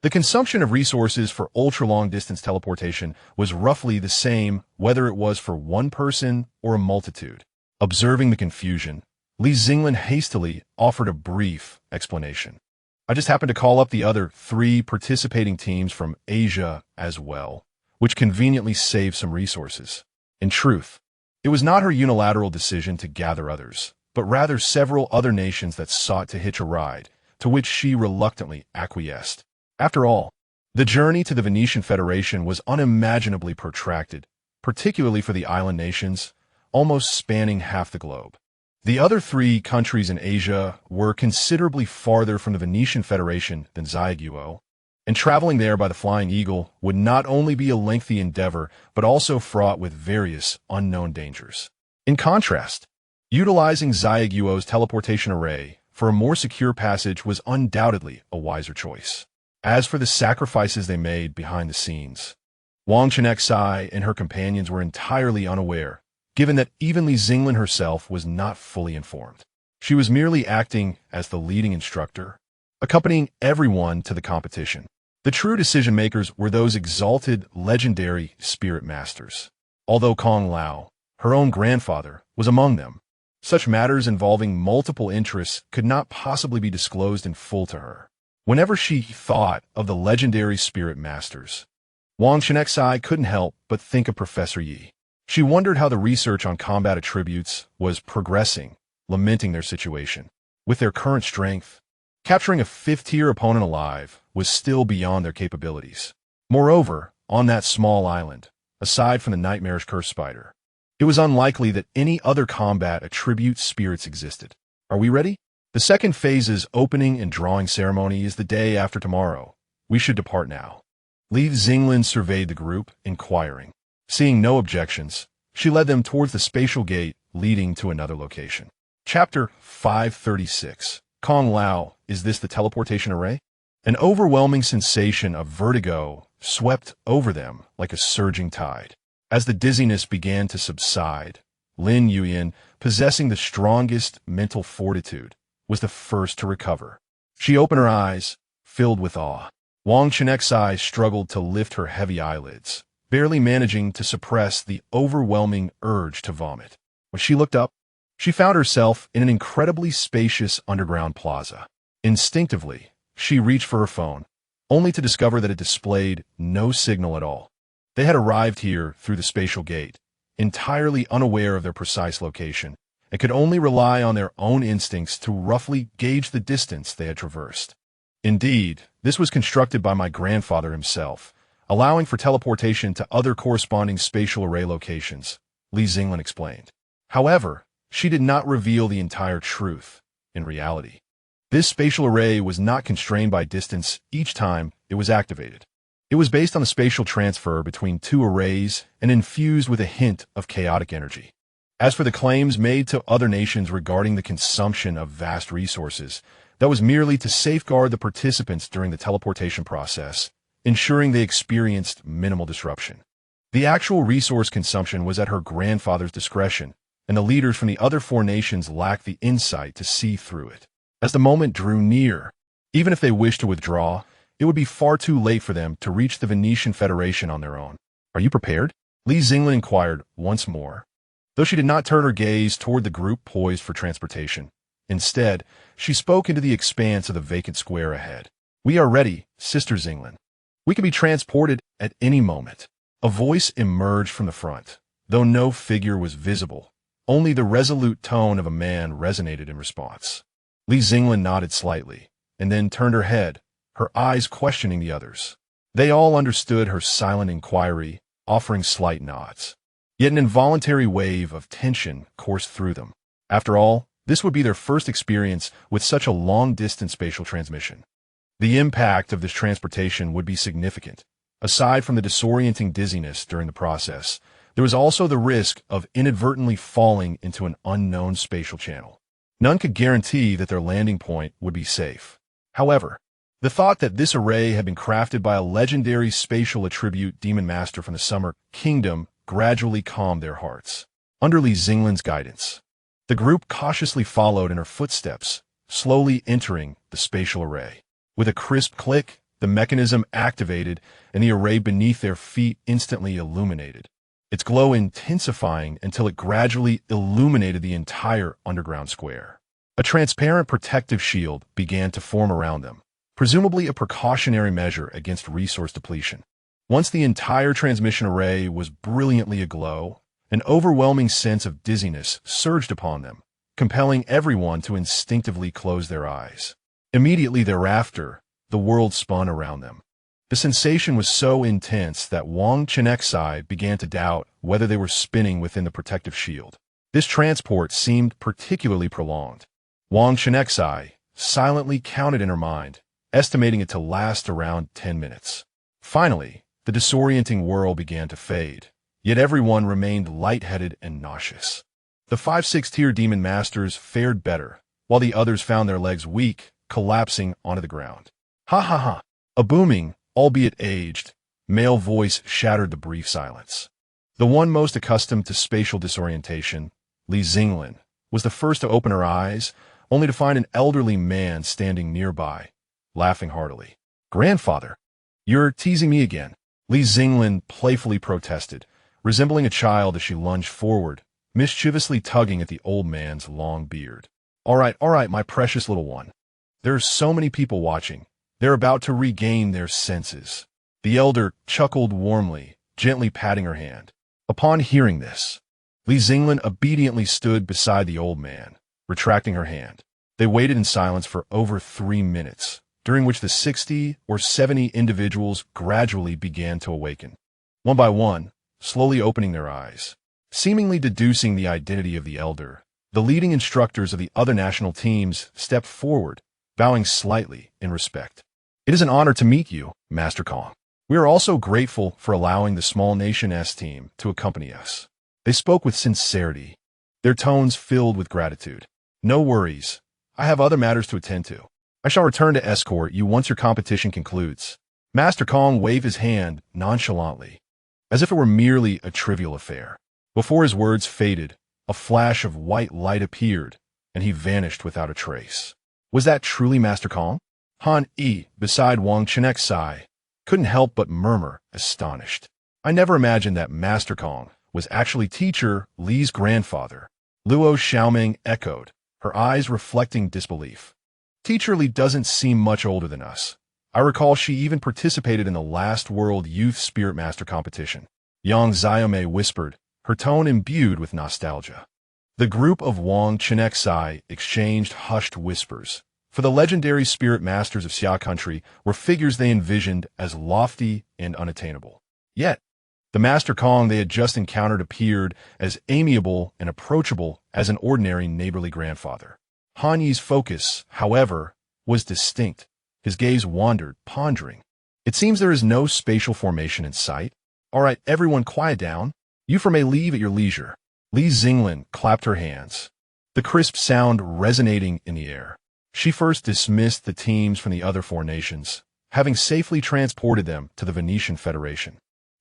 The consumption of resources for ultra-long-distance teleportation was roughly the same whether it was for one person or a multitude. Observing the confusion, Li Xinglin hastily offered a brief explanation. I just happened to call up the other 3 participating teams from Asia as well, which conveniently saved some resources. In truth, it was not her unilateral decision to gather others, but rather several other nations that sought to hitch a ride, to which she reluctantly acquiesced. After all, the journey to the Venetian Federation was unimaginably protracted, particularly for the island nations, almost spanning half the globe. The other 3 countries in Asia were considerably farther from the Venetian Federation than Xiaoguo, and traveling there by the Flying Eagle would not only be a lengthy endeavor, but also fraught with various unknown dangers. In contrast, utilizing Xiaoguo's teleportation array for a more secure passage was undoubtedly a wiser choice. As for the sacrifices they made behind the scenes, Wang Chenxi and her companions were entirely unaware, given that even Li Xinglin herself was not fully informed. She was merely acting as the leading instructor, accompanying everyone to the competition. The true decision-makers were those exalted, legendary spirit masters. Although Kong Lao, her own grandfather, was among them, such matters involving multiple interests could not possibly be disclosed in full to her. Whenever she thought of the legendary spirit masters, Wang Chenxi couldn't help but think of Professor Yi. She wondered how the research on combat attributes was progressing, lamenting their situation. With their current strength, capturing a 5th-tier opponent alive was still beyond their capabilities. Moreover, on that small island, aside from the nightmarish cursed spider, it was unlikely that any other combat attribute spirits existed. Are we ready? The second phase's opening and drawing ceremony is the day after tomorrow. We should depart now. Li Xinglin surveyed the group, inquiring. Seeing no objections, she led them towards the spatial gate leading to another location. Chapter 536. Kong Lao, is this the teleportation array? An overwhelming sensation of vertigo swept over them like a surging tide. As the dizziness began to subside, Lin Yuyin, possessing the strongest mental fortitude, was the first to recover. She opened her eyes, filled with awe. Wang Chenxi struggled to lift her heavy eyelids, barely managing to suppress the overwhelming urge to vomit. When she looked up, she found herself in an incredibly spacious underground plaza. Instinctively, she reached for her phone, only to discover that it displayed no signal at all. They had arrived here through the spatial gate, entirely unaware of their precise location, and could only rely on their own instincts to roughly gauge the distance they had traversed. Indeed, this was constructed by my grandfather himself, allowing for teleportation to other corresponding spatial array locations, Li Xinglin explained. However, she did not reveal the entire truth. In reality, this spatial array was not constrained by distance each time it was activated. It was based on the spatial transfer between 2 arrays and infused with a hint of chaotic energy. As for the claims made to other nations regarding the consumption of vast resources, that was merely to safeguard the participants during the teleportation process, ensuring they experienced minimal disruption. The actual resource consumption was at her grandfather's discretion, and the leaders from the other 4 nations lacked the insight to see through it. As the moment drew near, even if they wished to withdraw, it would be far too late for them to reach the Venetian Federation on their own. Are you prepared? Li Xinglin inquired once more, though she did not turn her gaze toward the group poised for transportation. Instead, she spoke into the expanse of the vacant square ahead. We are ready, Sister Xinglin. We can be transported at any moment. A voice emerged from the front, though no figure was visible. Only the resolute tone of a man resonated in response. Li Xinglin nodded slightly, and then turned her head, her eyes questioning the others. They all understood her silent inquiry, offering slight nods. Yet an involuntary wave of tension coursed through them. After all, this would be their first experience with such a long-distance spatial transmission. The impact of this transportation would be significant. Aside from the disorienting dizziness during the process, there was also the risk of inadvertently falling into an unknown spatial channel. None could guarantee that their landing point would be safe. However, the thought that this array had been crafted by a legendary spatial attribute demon master from the Summer Kingdom gradually calmed their hearts. Under Li Xinglin's guidance, the group cautiously followed in her footsteps, slowly entering the spatial array. With a crisp click, the mechanism activated and the array beneath their feet instantly illuminated, its glow intensifying until it gradually illuminated the entire underground square. A transparent protective shield began to form around them, presumably a precautionary measure against resource depletion. Once the entire transmission array was brilliantly aglow, an overwhelming sense of dizziness surged upon them, compelling everyone to instinctively close their eyes. Immediately thereafter, the world spun around them. The sensation was so intense that Wang Chenxi began to doubt whether they were spinning within the protective shield. This transport seemed particularly prolonged. Wang Chenxi silently counted in her mind, estimating it to last around 10 minutes. Finally, the disorienting whirl began to fade, yet everyone remained lightheaded and nauseous. The 5-6-tier demon masters fared better, while the others found their legs weak, collapsing onto the ground. Ha ha ha! A booming, albeit aged, male voice shattered the brief silence. The one most accustomed to spatial disorientation, Li Xinglin, was the first to open her eyes, only to find an elderly man standing nearby, laughing heartily. "Grandfather, you're teasing me again," Li Xinglin playfully protested, resembling a child as she lunged forward, mischievously tugging at the old man's long beard. All right, my precious little one. There are so many people watching. They're about to regain their senses." The elder chuckled warmly, gently patting her hand. Upon hearing this, Li Xinglin obediently stood beside the old man, retracting her hand. They waited in silence for over 3 minutes, during which the 60 or 70 individuals gradually began to awaken. One by one, slowly opening their eyes, seemingly deducing the identity of the elder, the leading instructors of the other national teams stepped forward, bowing slightly in respect. "It is an honor to meet you, Master Kong. We are also grateful for allowing the small nation S team to accompany us." They spoke with sincerity, their tones filled with gratitude. "No worries. I have other matters to attend to. I shall return to escort you once your competition concludes." Master Kong waved his hand nonchalantly, as if it were merely a trivial affair. Before his words faded, a flash of white light appeared, and he vanished without a trace. Was that truly Master Kong? Han Yi, beside Wang Chenxi, couldn't help but murmur, astonished. "I never imagined that Master Kong was actually teacher Li's grandfather." Luo Xiaoming echoed, her eyes reflecting disbelief. "Teacher Li doesn't seem much older than us. I recall she even participated in the last World Youth Spirit Master competition." Yang Xiaomei whispered, her tone imbued with nostalgia. The group of Wang Chenxi exchanged hushed whispers, for the legendary spirit masters of Xia country were figures they envisioned as lofty and unattainable. Yet, the Master Kong they had just encountered appeared as amiable and approachable as an ordinary neighborly grandfather. Han Yi's focus, however, was distinct. His gaze wandered, pondering. "It seems there is no spatial formation in sight. All right, everyone quiet down. You may leave at your leisure." Li Xinglin clapped her hands, the crisp sound resonating in the air. She first dismissed the teams from the other 4 nations, having safely transported them to the Venetian Federation,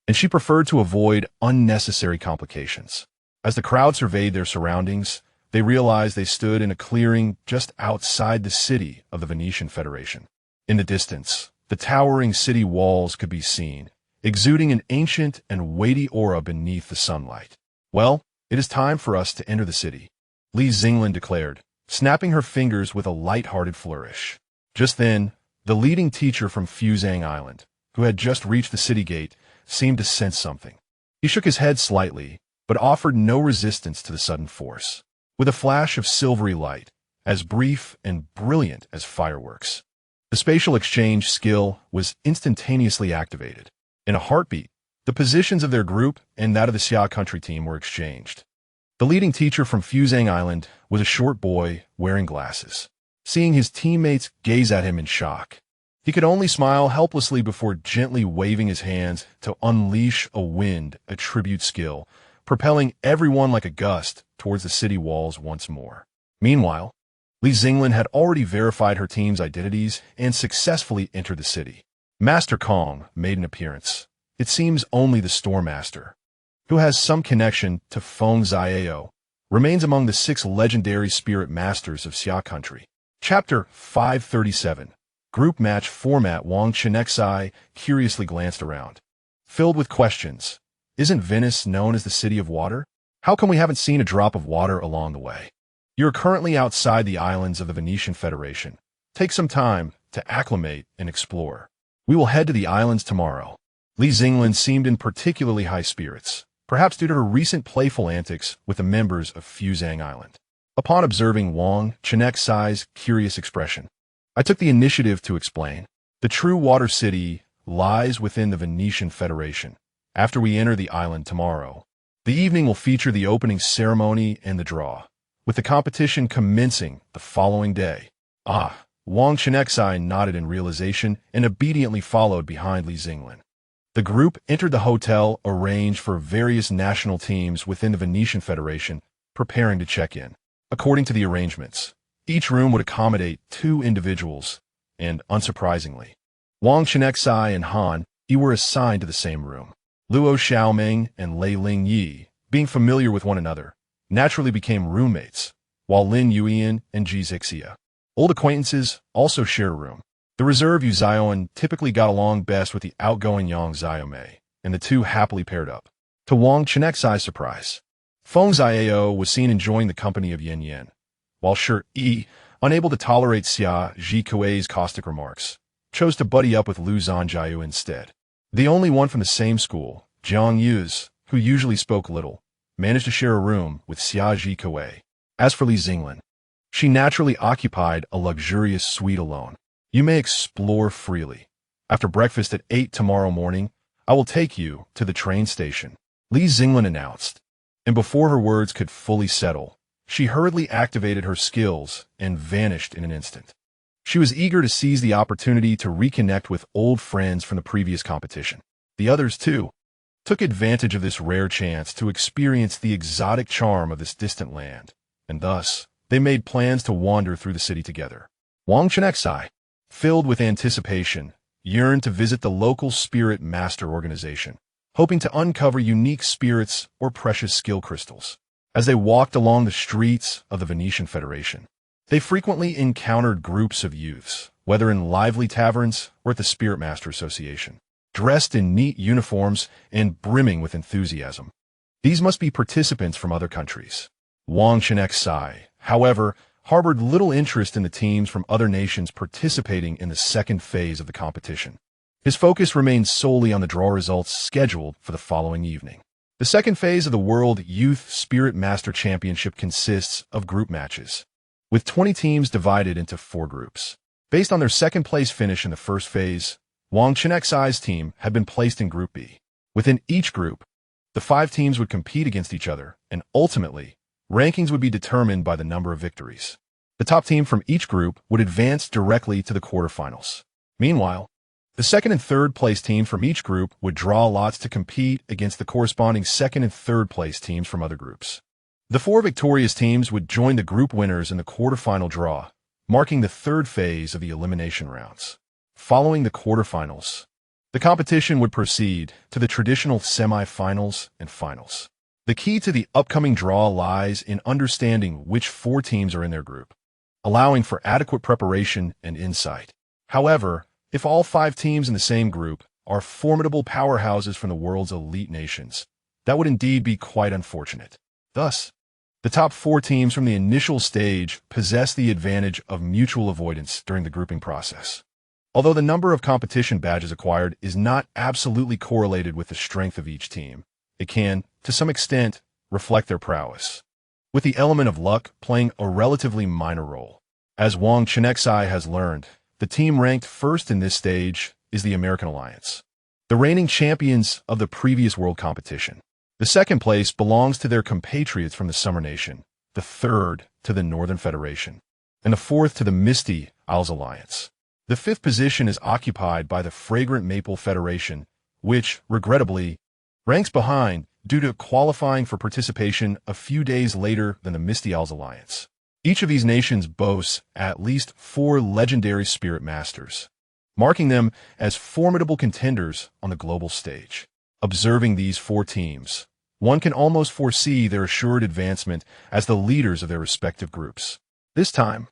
and she preferred to avoid unnecessary complications. As the crowd surveyed their surroundings, they realized they stood in a clearing just outside the city of the Venetian Federation. In the distance, the towering city walls could be seen, exuding an ancient and weighty aura beneath the sunlight. "Well, it is time for us to enter the city," Li Xinglin declared, snapping her fingers with a light-hearted flourish. Just then, the leading teacher from Fuzang Island, who had just reached the city gate, seemed to sense something. He shook his head slightly, but offered no resistance to the sudden force. With a flash of silvery light, as brief and brilliant as fireworks, the spatial exchange skill was instantaneously activated. In a heartbeat, the positions of their group and that of the Xia country team were exchanged. The leading teacher from Fuzang Island was a short boy wearing glasses. Seeing his teammates gaze at him in shock, he could only smile helplessly before gently waving his hands to unleash a wind attribute skill, propelling everyone like a gust towards the city walls once more. Meanwhile, Li Xinglan had already verified her team's identities and successfully entered the city. Master Kong made an appearance. It seems only the Stormmaster, who has some connection to Feng Xiao, remains among the 6 legendary spirit masters of Xia country. Chapter 537. Group Match Format. Wang Chenxi curiously glanced around, filled with questions. Isn't Venice known as the City of Water? How come we haven't seen a drop of water along the way? You're currently outside the islands of the Venetian Federation. Take some time to acclimate and explore. We will head to the islands tomorrow. Li Xinglan seemed in particularly high spirits, perhaps due to her recent playful antics with the members of Fuzhang Island. Upon observing Wang Chenxi's curious expression, I took the initiative to explain. The true water city lies within the Venetian Federation. After we enter the island tomorrow, the evening will feature the opening ceremony and the draw, with the competition commencing the following day. Wang Chenxi nodded in realization and obediently followed behind Li Xinglan. The group entered the hotel arranged for various national teams within the Venetian Federation, preparing to check in. According to the arrangements, each room would accommodate 2 individuals, and unsurprisingly, Wang Chenxi and Han Yi were assigned to the same room. Luo Xiaoming and Lei Ling Yi, being familiar with one another, naturally became roommates, while Lin Yuyan and Ji Zixia, old acquaintances, also shared a room. The reserve Yu Zioan typically got along best with the outgoing Yang Xiaomei, and the 2 happily paired up. To Wang Chenxi's surprise, Feng Xiao was seen enjoying the company of Yen Yen, while Shi Yi, unable to tolerate Xia Zhikui's caustic remarks, chose to buddy up with Lu Zhanjiu instead. The only one from the same school, Jiang Yuz, who usually spoke little, managed to share a room with Xia Zhikui. As for Li Xinglan, she naturally occupied a luxurious suite alone. You may explore freely. After breakfast at 8 tomorrow morning, I will take you to the train station, Li Xinglan announced. And before her words could fully settle, she hurriedly activated her skills and vanished in an instant. She was eager to seize the opportunity to reconnect with old friends from the previous competition. The others, too, took advantage of this rare chance to experience the exotic charm of this distant land, and thus, they made plans to wander through the city together. Wang Chenxi, filled with anticipation, yearned to visit the local spirit master organization, hoping to uncover unique spirits or precious skill crystals. As they walked along the streets of the Venetian Federation, they frequently encountered groups of youths, whether in lively taverns or at the Spirit Master Association, dressed in neat uniforms and brimming with enthusiasm. These must be participants from other countries. Wang Chenxi, however, harbored little interest in the teams from other nations participating in the second phase of the competition. His focus remained solely on the draw results scheduled for the following evening. The second phase of the World Youth Spirit Master Championship consists of group matches, with 20 teams divided into 4 groups. Based on their second-place finish in the first phase, Wang Chenxi's team had been placed in Group B. Within each group, the 5 teams would compete against each other, and ultimately, rankings would be determined by the number of victories. The top team from each group would advance directly to the quarterfinals. Meanwhile, the second and third place team from each group would draw lots to compete against the corresponding second and third place teams from other groups. The 4 victorious teams would join the group winners in the quarterfinal draw, marking the third phase of the elimination rounds. Following the quarterfinals, the competition would proceed to the traditional semi-finals and finals. The key to the upcoming draw lies in understanding which 4 teams are in their group, allowing for adequate preparation and insight. However, if all 5 teams in the same group are formidable powerhouses from the world's elite nations, that would indeed be quite unfortunate. Thus, the top 4 teams from the initial stage possess the advantage of mutual avoidance during the grouping process. Although the number of competition badges acquired is not absolutely correlated with the strength of each team, it can, to some extent, reflect their prowess, with the element of luck playing a relatively minor role. As Wang Chenxi has learned, the team ranked first in this stage is the American Alliance, the reigning champions of the previous world competition. The second place belongs to their compatriots from the Summer Nation, the third to the Northern Federation, and the fourth to the Misty Isles Alliance. The 5th position is occupied by the Fragrant Maple Federation, which, regrettably, ranks behind due to qualifying for participation a few days later than the Misty Isles Alliance. Each of these nations boasts at least 4 legendary spirit masters, marking them as formidable contenders on the global stage. Observing these 4 teams, one can almost foresee their assured advancement as the leaders of their respective groups. This time,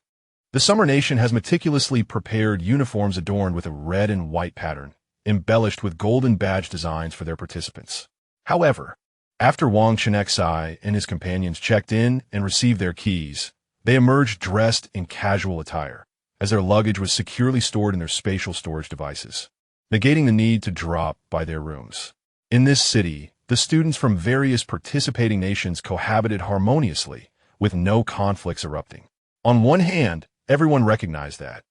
the Summer Nation has meticulously prepared uniforms adorned with a red and white pattern, embellished with golden badge designs for their participants. However, after Wang Chenxi and his companions checked in and received their keys, they emerged dressed in casual attire, as their luggage was securely stored in their spatial storage devices, negating the need to drop by their rooms. In this city, the students from various participating nations cohabited harmoniously, with no conflicts erupting. On one hand, everyone recognized that,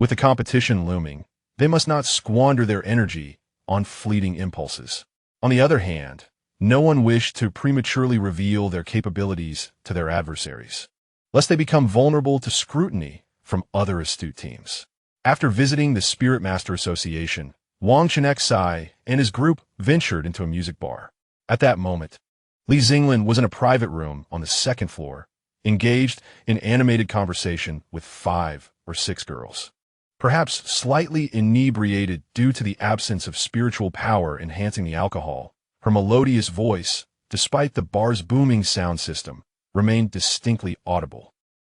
with the competition looming, they must not squander their energy on fleeting impulses. On the other hand, no one wished to prematurely reveal their capabilities to their adversaries, lest they become vulnerable to scrutiny from other astute teams. After visiting the Spirit Master Association, Wang Chenxi and his group ventured into a music bar. At that moment, Li Xinglin was in a private room on the 2nd floor, engaged in animated conversation with 5 or 6 girls. Perhaps slightly inebriated due to the absence of spiritual power enhancing the alcohol, her melodious voice, despite the bar's booming sound system, remained distinctly audible.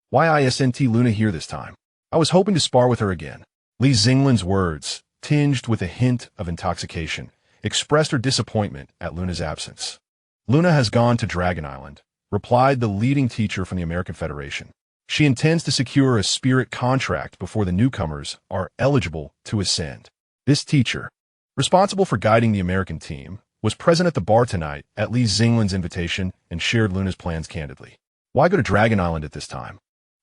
"Why isn't Luna here this time? I was hoping to spar with her again." Li Xinglin's words, tinged with a hint of intoxication, expressed her disappointment at Luna's absence. "Luna has gone to Dragon Island," replied the leading teacher from the American Federation. "She intends to secure a spirit contract before the newcomers are eligible to ascend." This teacher, responsible for guiding the American team, was present at the bar tonight at Li Xinglin's invitation and shared Luna's plans candidly. "Why go to Dragon Island at this time?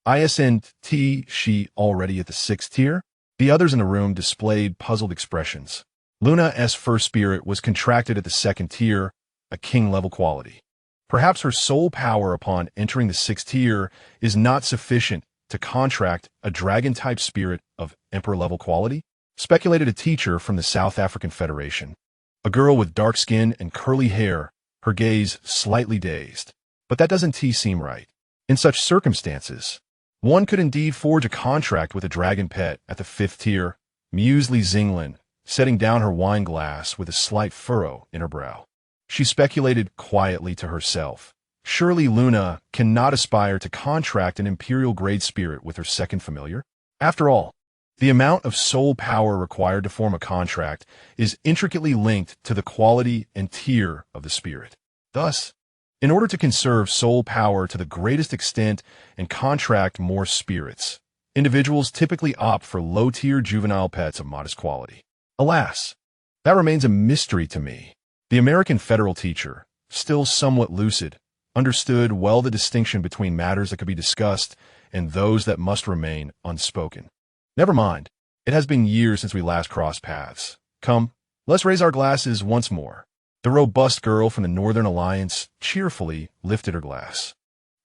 Isn't she already at the 6th tier?" The others in the room displayed puzzled expressions. Luna's first spirit was contracted at the 2nd tier, a king-level quality. Perhaps her soul power upon entering the 6th tier is not sufficient to contract a dragon-type spirit of emperor-level quality, speculated a teacher from the South African Federation. A girl with dark skin and curly hair, her gaze slightly dazed. "But that doesn't seem right. In such circumstances, one could indeed forge a contract with a dragon pet at the 5th tier," mused Li Xinglin, setting down her wine glass with a slight furrow in her brow. She speculated quietly to herself. Surely Luna cannot aspire to contract an imperial-grade spirit with her 2nd familiar? After all, the amount of soul power required to form a contract is intricately linked to the quality and tier of the spirit. Thus, in order to conserve soul power to the greatest extent and contract more spirits, individuals typically opt for low-tier juvenile pets of modest quality. Alas, that remains a mystery to me. The American federal teacher, still somewhat lucid, understood well the distinction between matters that could be discussed and those that must remain unspoken. "Never mind. It has been years since we last crossed paths. Come, let's raise our glasses once more." The robust girl from the Northern Alliance cheerfully lifted her glass,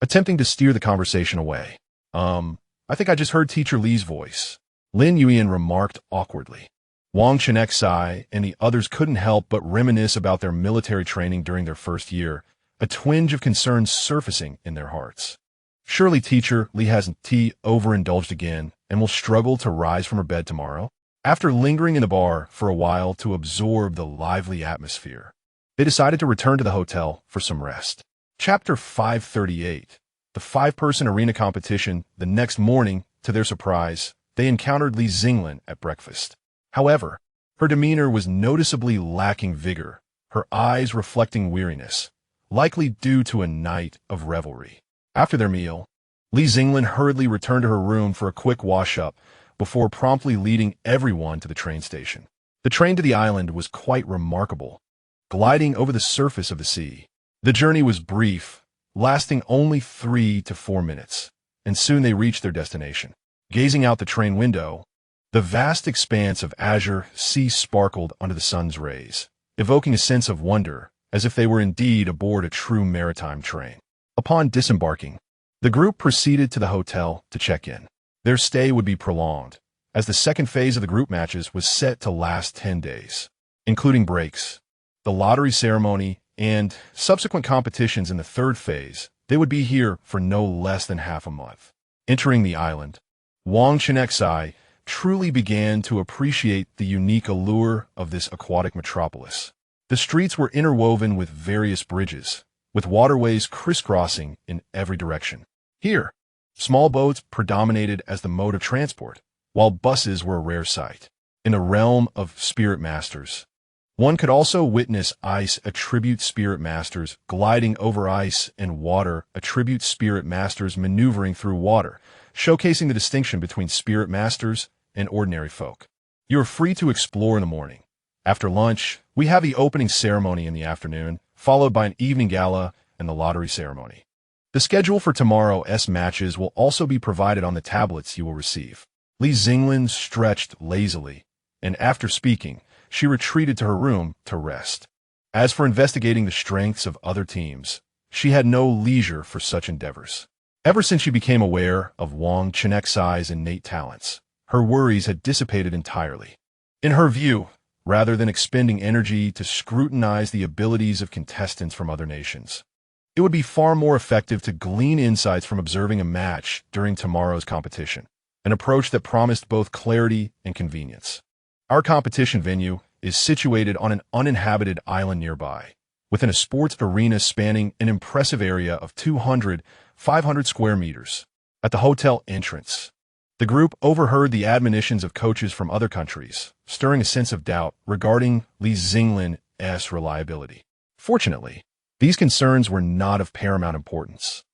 attempting to steer the conversation away. I think I just heard Teacher Li's voice," Lin Yuan remarked awkwardly. Wang Chenxi and the others couldn't help but reminisce about their military training during their first year, a twinge of concern surfacing in their hearts. Surely Teacher Li hasn't overindulged again and will struggle to rise from her bed tomorrow? After lingering in the bar for a while to absorb the lively atmosphere, they decided to return to the hotel for some rest. Chapter 538. The 5-person arena competition. The next morning, to their surprise, they encountered Li Xinglin at breakfast. However, her demeanor was noticeably lacking vigor, her eyes reflecting weariness, likely due to a night of revelry. After their meal, Li Xinglin hurriedly returned to her room for a quick wash-up before promptly leading everyone to the train station. The train to the island was quite remarkable, gliding over the surface of the sea. The journey was brief, lasting only 3 to 4 minutes, and soon they reached their destination. Gazing out the train window, the vast expanse of azure sea sparkled under the sun's rays, evoking a sense of wonder, as if they were indeed aboard a true maritime train. Upon disembarking, the group proceeded to the hotel to check in. Their stay would be prolonged, as the second phase of the group matches was set to last 10 days, including breaks, the lottery ceremony, and subsequent competitions in the third phase. They would be here for no less than half a month. Entering the island, Wang Chenxi truly began to appreciate the unique allure of this aquatic metropolis. The streets were interwoven with various bridges, with waterways crisscrossing in every direction. Here, small boats predominated as the mode of transport, while buses were a rare sight. In a realm of spirit masters, one could also witness ice attribute spirit masters gliding over ice and water attribute spirit masters maneuvering through water, showcasing the distinction between spirit masters and ordinary folk. You are free to explore in the morning. After lunch, we have the opening ceremony in the afternoon, followed by an evening gala and the lottery ceremony. The schedule for tomorrow's matches will also be provided on the tablets you will receive. Li Xinglin stretched lazily, and after speaking, she retreated to her room to rest. As for investigating the strengths of other teams, she had no leisure for such endeavors. Ever since she became aware of Wang Chenxi's innate talents, her worries had dissipated entirely. In her view, rather than expending energy to scrutinize the abilities of contestants from other nations, it would be far more effective to glean insights from observing a match during tomorrow's competition, an approach that promised both clarity and convenience. Our competition venue is situated on an uninhabited island nearby, within a sports arena spanning an impressive area of 500 square meters. At the hotel entrance, the group overheard the admonitions of coaches from other countries, stirring a sense of doubt regarding Li Xinglin's reliability. Fortunately, these concerns were not of paramount importance,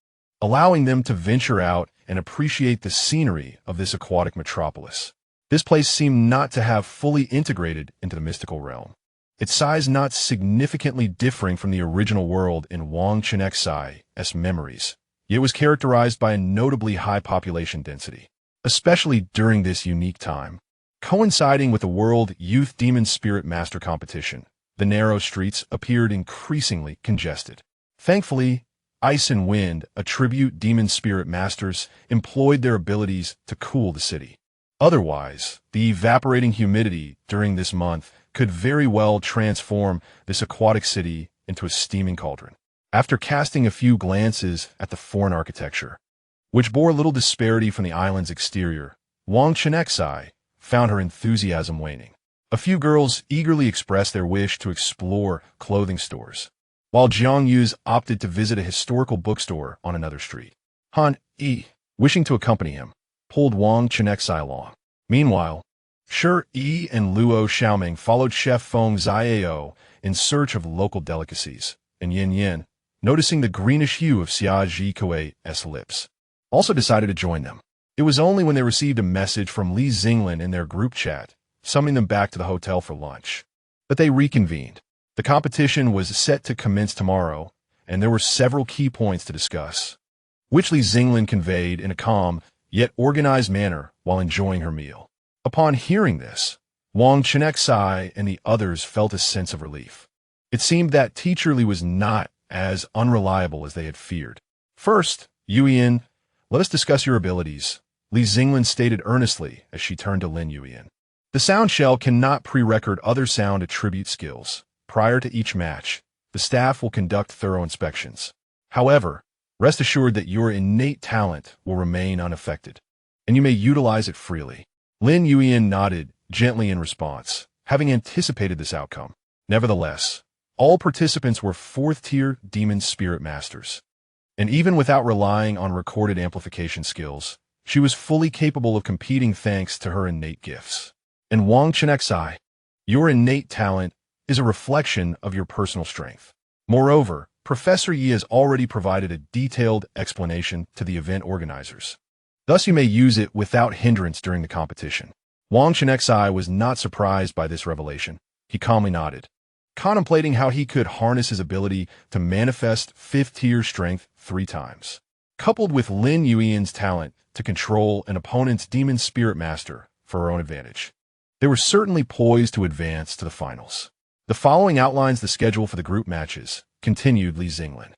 allowing them to venture out and appreciate the scenery of this aquatic metropolis. This place seemed not to have fully integrated into the mystical realm, its size not significantly differing from the original world in Wang Chenxi's memories, yet was characterized by a notably high population density, especially during this unique time. Coinciding with the World Youth Demon Spirit Master competition, the narrow streets appeared increasingly congested. Thankfully, ice and wind, attribute demon spirit masters, employed their abilities to cool the city. Otherwise, the evaporating humidity during this month could very well transform this aquatic city into a steaming cauldron. After casting a few glances at the foreign architecture, which bore little disparity from the island's exterior, Wang Chenxi found her enthusiasm waning. A few girls eagerly expressed their wish to explore clothing stores, while Jiang Yu's opted to visit a historical bookstore on another street. Han Yi, wishing to accompany him, pulled Wang Chenxi along. Meanwhile, Shi Yi and Luo Xiaoming followed Chef Feng Xiao in search of local delicacies, and Yin Yin, noticing the greenish hue of Xia Zhikui's lips, also decided to join them. It was only when they received a message from Li Xinglin in their group chat, summoning them back to the hotel for lunch, that they reconvened. The competition was set to commence tomorrow, and there were several key points to discuss, which Li Xinglin conveyed in a calm, yet organized manner while enjoying her meal. Upon hearing this, Wang Chenxi and the others felt a sense of relief. It seemed that Teacher Li was not as unreliable as they had feared. First, Yuyan, let us discuss your abilities, Li Xinglin stated earnestly as she turned to Lin Yuyan. The sound shell cannot pre-record other sound attribute skills. Prior to each match, the staff will conduct thorough inspections. However, rest assured that your innate talent will remain unaffected, and you may utilize it freely. Lin Yuyan nodded gently in response, having anticipated this outcome. Nevertheless, all participants were fourth-tier demon spirit masters, and even without relying on recorded amplification skills, she was fully capable of competing thanks to her innate gifts. And Wang Chenxi, your innate talent is a reflection of your personal strength. Moreover, Professor Yi has already provided a detailed explanation to the event organizers. Thus you may use it without hindrance during the competition. Wang Chenxi was not surprised by this revelation. He calmly nodded, contemplating how he could harness his ability to manifest fifth-tier strength 3 times, coupled with Lin Yuyan's talent to control an opponent's demon spirit master for her own advantage. They were certainly poised to advance to the finals. The following outlines the schedule for the group matches, continued Li Xinglin.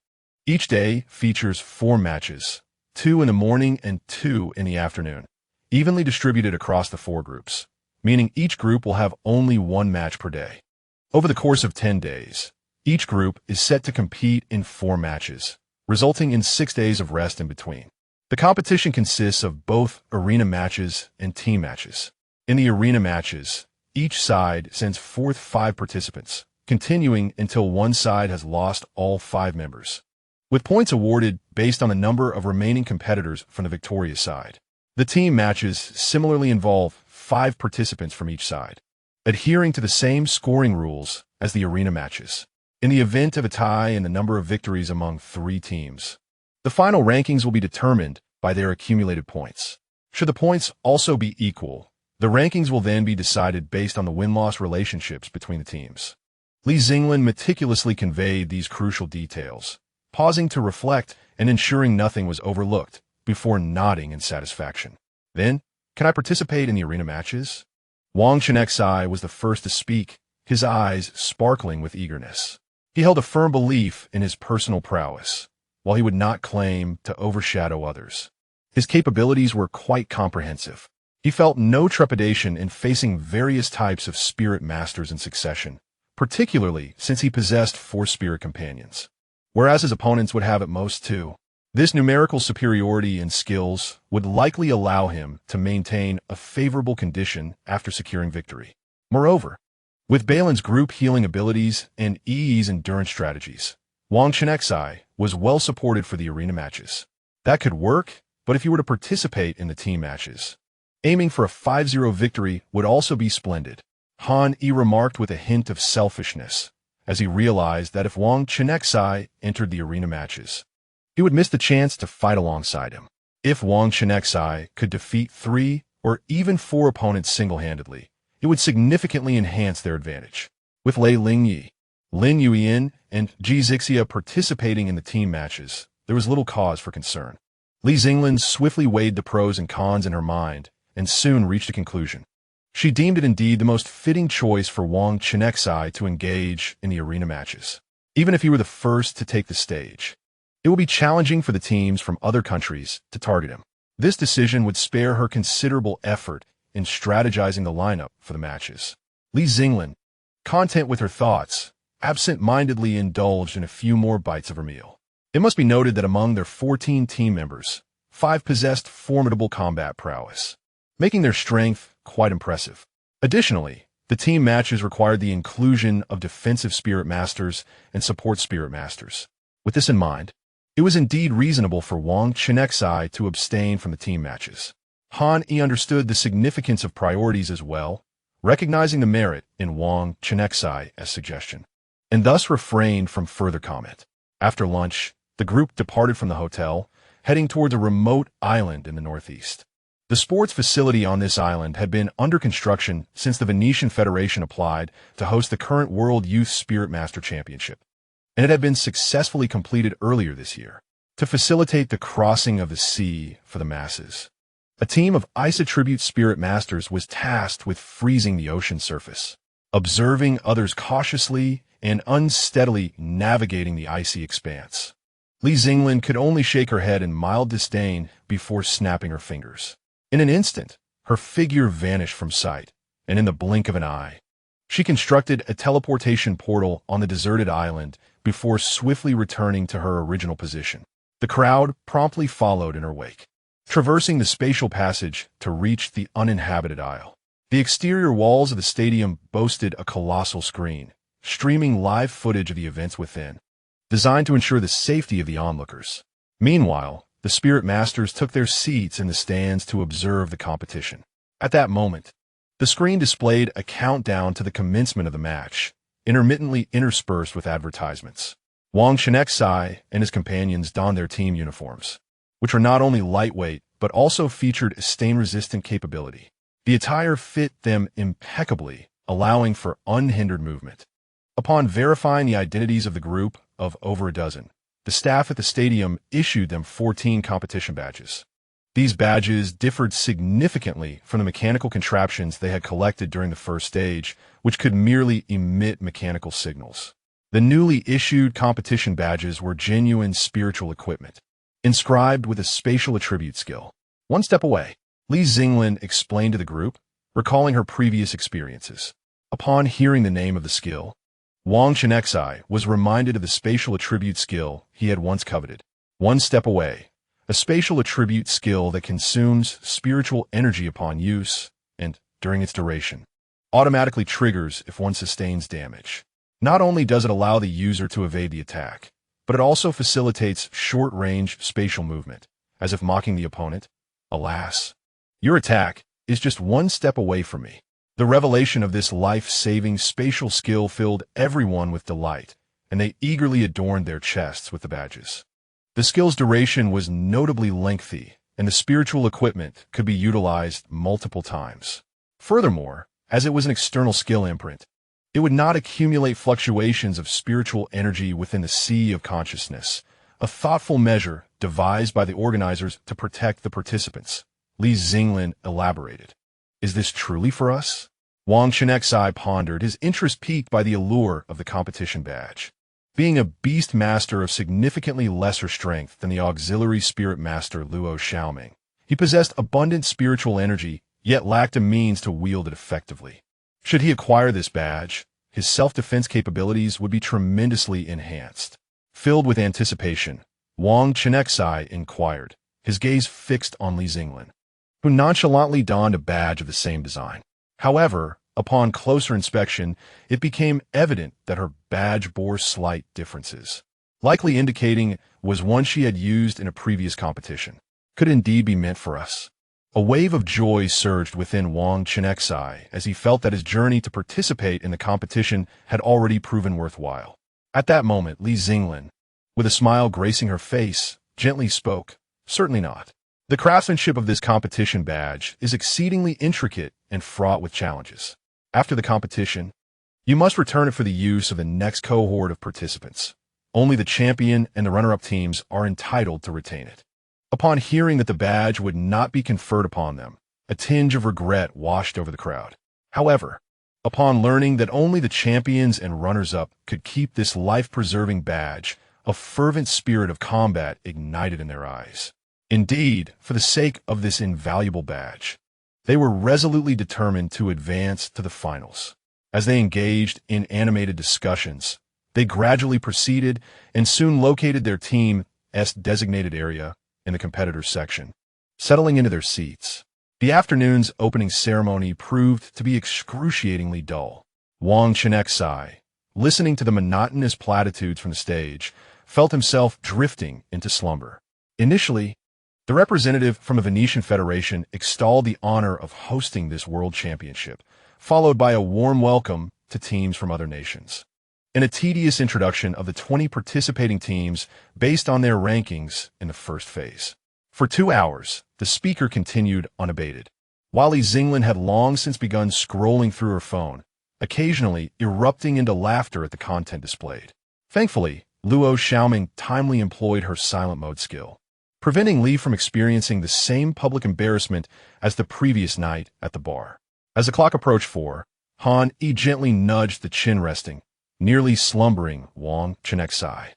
Each day features 4 matches, 2 in the morning and 2 in the afternoon, evenly distributed across the 4 groups, meaning each group will have only 1 match per day. Over the course of 10 days, each group is set to compete in 4 matches, resulting in 6 days of rest in between. The The competition consists of both arena matches and team matches. In the arena matches, each side sends forth 5 participants, continuing until one side has lost all 5 members, with points awarded based on the number of remaining competitors from the victorious side. The team matches similarly involve 5 participants from each side, adhering to the same scoring rules as the arena matches. In the event of a tie in the number of victories among 3 teams, the final rankings will be determined by their accumulated points. Should the points also be equal, the rankings will then be decided based on the win-loss relationships between the teams. Li Xinglin meticulously conveyed these crucial details, pausing to reflect and ensuring nothing was overlooked before nodding in satisfaction. Then, can I participate in the arena matches? Wang Chenxi was the first to speak, his eyes sparkling with eagerness. He held a firm belief in his personal prowess, while he would not claim to overshadow others. His capabilities were quite comprehensive. He felt no trepidation in facing various types of spirit masters in succession, particularly since he possessed 4 spirit companions, whereas his opponents would have at most 2. This numerical superiority in skills would likely allow him to maintain a favorable condition after securing victory. Moreover, with Balin's group healing abilities and Yi's endurance strategies, Wang Chenxi was well supported for the arena matches. That could work, but if he were to participate in the team matches, aiming for a 5-0 victory would also be splendid. Han Yi remarked with a hint of selfishness, as he realized that if Wang Chenxi entered the arena matches, he would miss the chance to fight alongside him. If Wang Chenxi could defeat 3 or even 4 opponents single-handedly, it would significantly enhance their advantage. With Lei Lingyi, Lin Yuyin, and Ji Zixia participating in the team matches, there was little cause for concern. Li Xinglin swiftly weighed the pros and cons in her mind and soon reached a conclusion. She deemed it indeed the most fitting choice for Wang Chenxi to engage in the arena matches. Even if he were the first to take the stage, it would be challenging for the teams from other countries to target him. This decision would spare her considerable effort in strategizing the lineup for the matches. Li Xinglin, content with her thoughts, absent-mindedly indulged in a few more bites of her meal. It must be noted that among their 14 team members, 5 possessed formidable combat prowess, making their strength quite impressive. Additionally, the team matches required the inclusion of defensive spirit masters and support spirit masters. With this in mind, it was indeed reasonable for Wang Chenxi to abstain from the team matches. Han Yi understood the significance of priorities as well, recognizing the merit in Wang Chenxi's suggestion, and thus refrained from further comment. After lunch, the group departed from the hotel, heading towards a remote island in the northeast. The sports facility on this island had been under construction since the Venetian Federation applied to host the current World Youth Spirit Master Championship, and it had been successfully completed earlier this year. To facilitate the crossing of the sea for the masses, a team of ice attribute spirit masters was tasked with freezing the ocean surface, observing others cautiously and unsteadily navigating the icy expanse. Li Xinglin could only shake her head in mild disdain before snapping her fingers. In an instant, her figure vanished from sight, and in the blink of an eye, she constructed a teleportation portal on the deserted island before swiftly returning to her original position. The crowd promptly followed in her wake, traversing the spatial passage to reach the uninhabited isle. The exterior walls of the stadium boasted a colossal screen, streaming live footage of the events within, designed to ensure the safety of the onlookers. Meanwhile, the spirit masters took their seats in the stands to observe the competition. At that moment, the screen displayed a countdown to the commencement of the match, intermittently interspersed with advertisements. Wang Chenxi and his companions donned their team uniforms, which were not only lightweight but also featured stain-resistant capability. The attire fit them impeccably, allowing for unhindered movement. Upon verifying the identities of the group of over a dozen, the staff at the stadium issued them 14 competition badges. These badges differed significantly from the mechanical contraptions they had collected during the first stage, which could merely emit mechanical signals. The newly issued competition badges were genuine spiritual equipment, inscribed with a spatial attribute skill. One step away, Li Xinglin explained to the group, recalling her previous experiences. Upon hearing the name of the skill, Wang Chenxi was reminded of the spatial attribute skill he had once coveted. One step away, a spatial attribute skill that consumes spiritual energy upon use and, during its duration, automatically triggers if one sustains damage. Not only does it allow the user to evade the attack, but it also facilitates short-range spatial movement, as if mocking the opponent. Alas, your attack is just one step away from me. The revelation of this life-saving spatial skill filled everyone with delight, and they eagerly adorned their chests with the badges. The skill's duration was notably lengthy, and the spiritual equipment could be utilized multiple times. Furthermore, as it was an external skill imprint, it would not accumulate fluctuations of spiritual energy within the sea of consciousness, a thoughtful measure devised by the organizers to protect the participants. Li Xinglin elaborated. Is this truly for us? Wang Chenxi pondered, his interest piqued by the allure of the competition badge. Being a beast master of significantly lesser strength than the auxiliary spirit master Luo Xiaoming, he possessed abundant spiritual energy, yet lacked a means to wield it effectively. Should he acquire this badge, his self-defense capabilities would be tremendously enhanced. Filled with anticipation, Wang Chenxi inquired, his gaze fixed on Li Xinglin, who nonchalantly donned a badge of the same design. However, upon closer inspection, it became evident that her badge bore slight differences, likely indicating was one she had used in a previous competition. Could it indeed be meant for us? A wave of joy surged within Wang Chenxi as he felt that his journey to participate in the competition had already proven worthwhile. At that moment, Li Xinglin, with a smile gracing her face, gently spoke, "Certainly not. The craftsmanship of this competition badge is exceedingly intricate and fraught with challenges. After the competition, you must return it for the use of the next cohort of participants. Only the champion and the runner-up teams are entitled to retain it." Upon hearing that the badge would not be conferred upon them, a tinge of regret washed over the crowd. However, upon learning that only the champions and runners-up could keep this life-preserving badge, a fervent spirit of combat ignited in their eyes. Indeed, for the sake of this invaluable badge, they were resolutely determined to advance to the finals. As they engaged in animated discussions, they gradually proceeded and soon located their team's designated area in the competitors section, settling into their seats. The afternoon's opening ceremony proved to be excruciatingly dull. Wang Chenxi, listening to the monotonous platitudes from the stage, felt himself drifting into slumber. Initially, the representative from the Venetian Federation extolled the honor of hosting this world championship, followed by a warm welcome to teams from other nations, and a tedious introduction of the 20 participating teams based on their rankings in the first phase. For 2 hours, the speaker continued unabated, while Li Xinglin had long since begun scrolling through her phone, occasionally erupting into laughter at the content displayed. Thankfully, Luo Xiaoming timely employed her silent mode skill, preventing Li from experiencing the same public embarrassment as the previous night at the bar. As the clock approached 4, Han Yi gently nudged the chin-resting, nearly slumbering Wang Chenxi.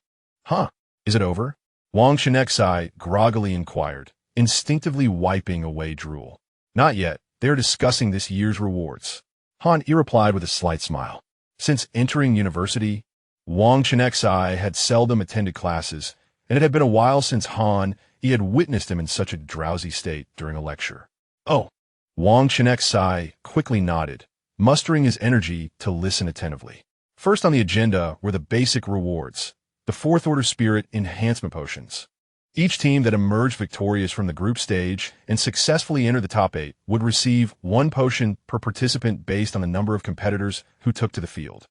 "Huh, is it over?" Wang Chenxi groggily inquired, instinctively wiping away drool. "Not yet. They are discussing this year's rewards." Han Yi replied with a slight smile. Since entering university, Wang Chenxi had seldom attended classes, and it had been a while since Han Yi had witnessed him in such a drowsy state during a lecture. "Oh." Wang Chenxi quickly nodded, mustering his energy to listen attentively. First on the agenda were the basic rewards, the fourth-order spirit enhancement potions. Each team that emerged victorious from the group stage and successfully entered the top 8 would receive 1 potion per participant based on the number of competitors who took to the field.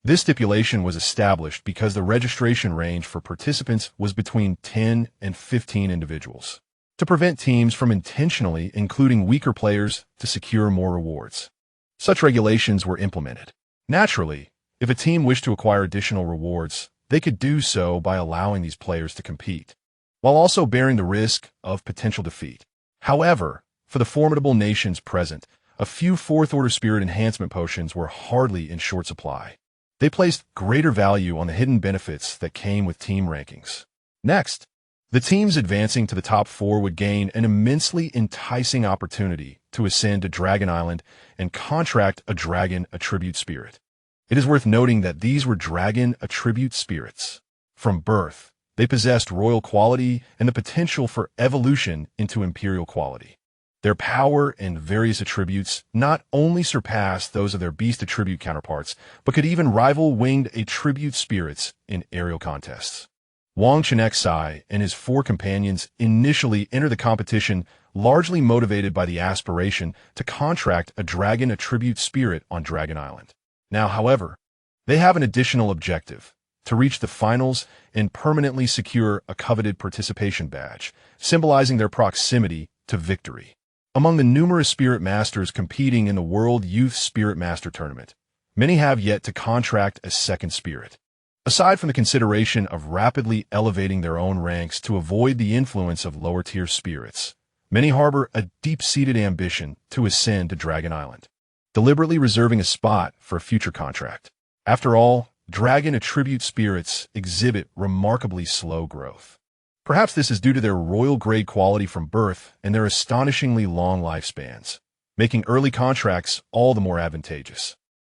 This stipulation was established because the registration range for participants was between 10 and 15 individuals, to prevent teams from intentionally including weaker players to secure more rewards. Such regulations were implemented. Naturally, if a team wished to acquire additional rewards, they could do so by allowing these players to compete, while also bearing the risk of potential defeat. However, for the formidable nations present, a few fourth-order spirit enhancement potions were hardly in short supply. They placed greater value on the hidden benefits that came with team rankings. Next, the teams advancing to the top 4 would gain an immensely enticing opportunity to ascend to Dragon Island and contract a dragon attribute spirit. It is worth noting that these were dragon attribute spirits. From birth, They possessed royal quality and the potential for evolution into imperial quality. Their power and various attributes not only surpassed those of their beast attribute counterparts, but could even rival winged attribute spirits in aerial contests. Wang Chenxi and his 4 companions initially entered the competition largely motivated by the aspiration to contract a dragon attribute spirit on Dragon Island. Now, however, they have an additional objective: to reach the finals and permanently secure a coveted participation badge, symbolizing their proximity to victory. Among the numerous spirit masters competing in the World Youth Spirit Master Tournament, many have yet to contract a second spirit. Aside from the consideration of rapidly elevating their own ranks to avoid the influence of lower-tier spirits, many harbor a deep-seated ambition to ascend to Dragon Island, deliberately reserving a spot for a future contract. After all, dragon attribute spirits exhibit remarkably slow growth. Perhaps this is due to their royal-grade quality from birth and their astonishingly long lifespans, making early contracts all the more advantageous.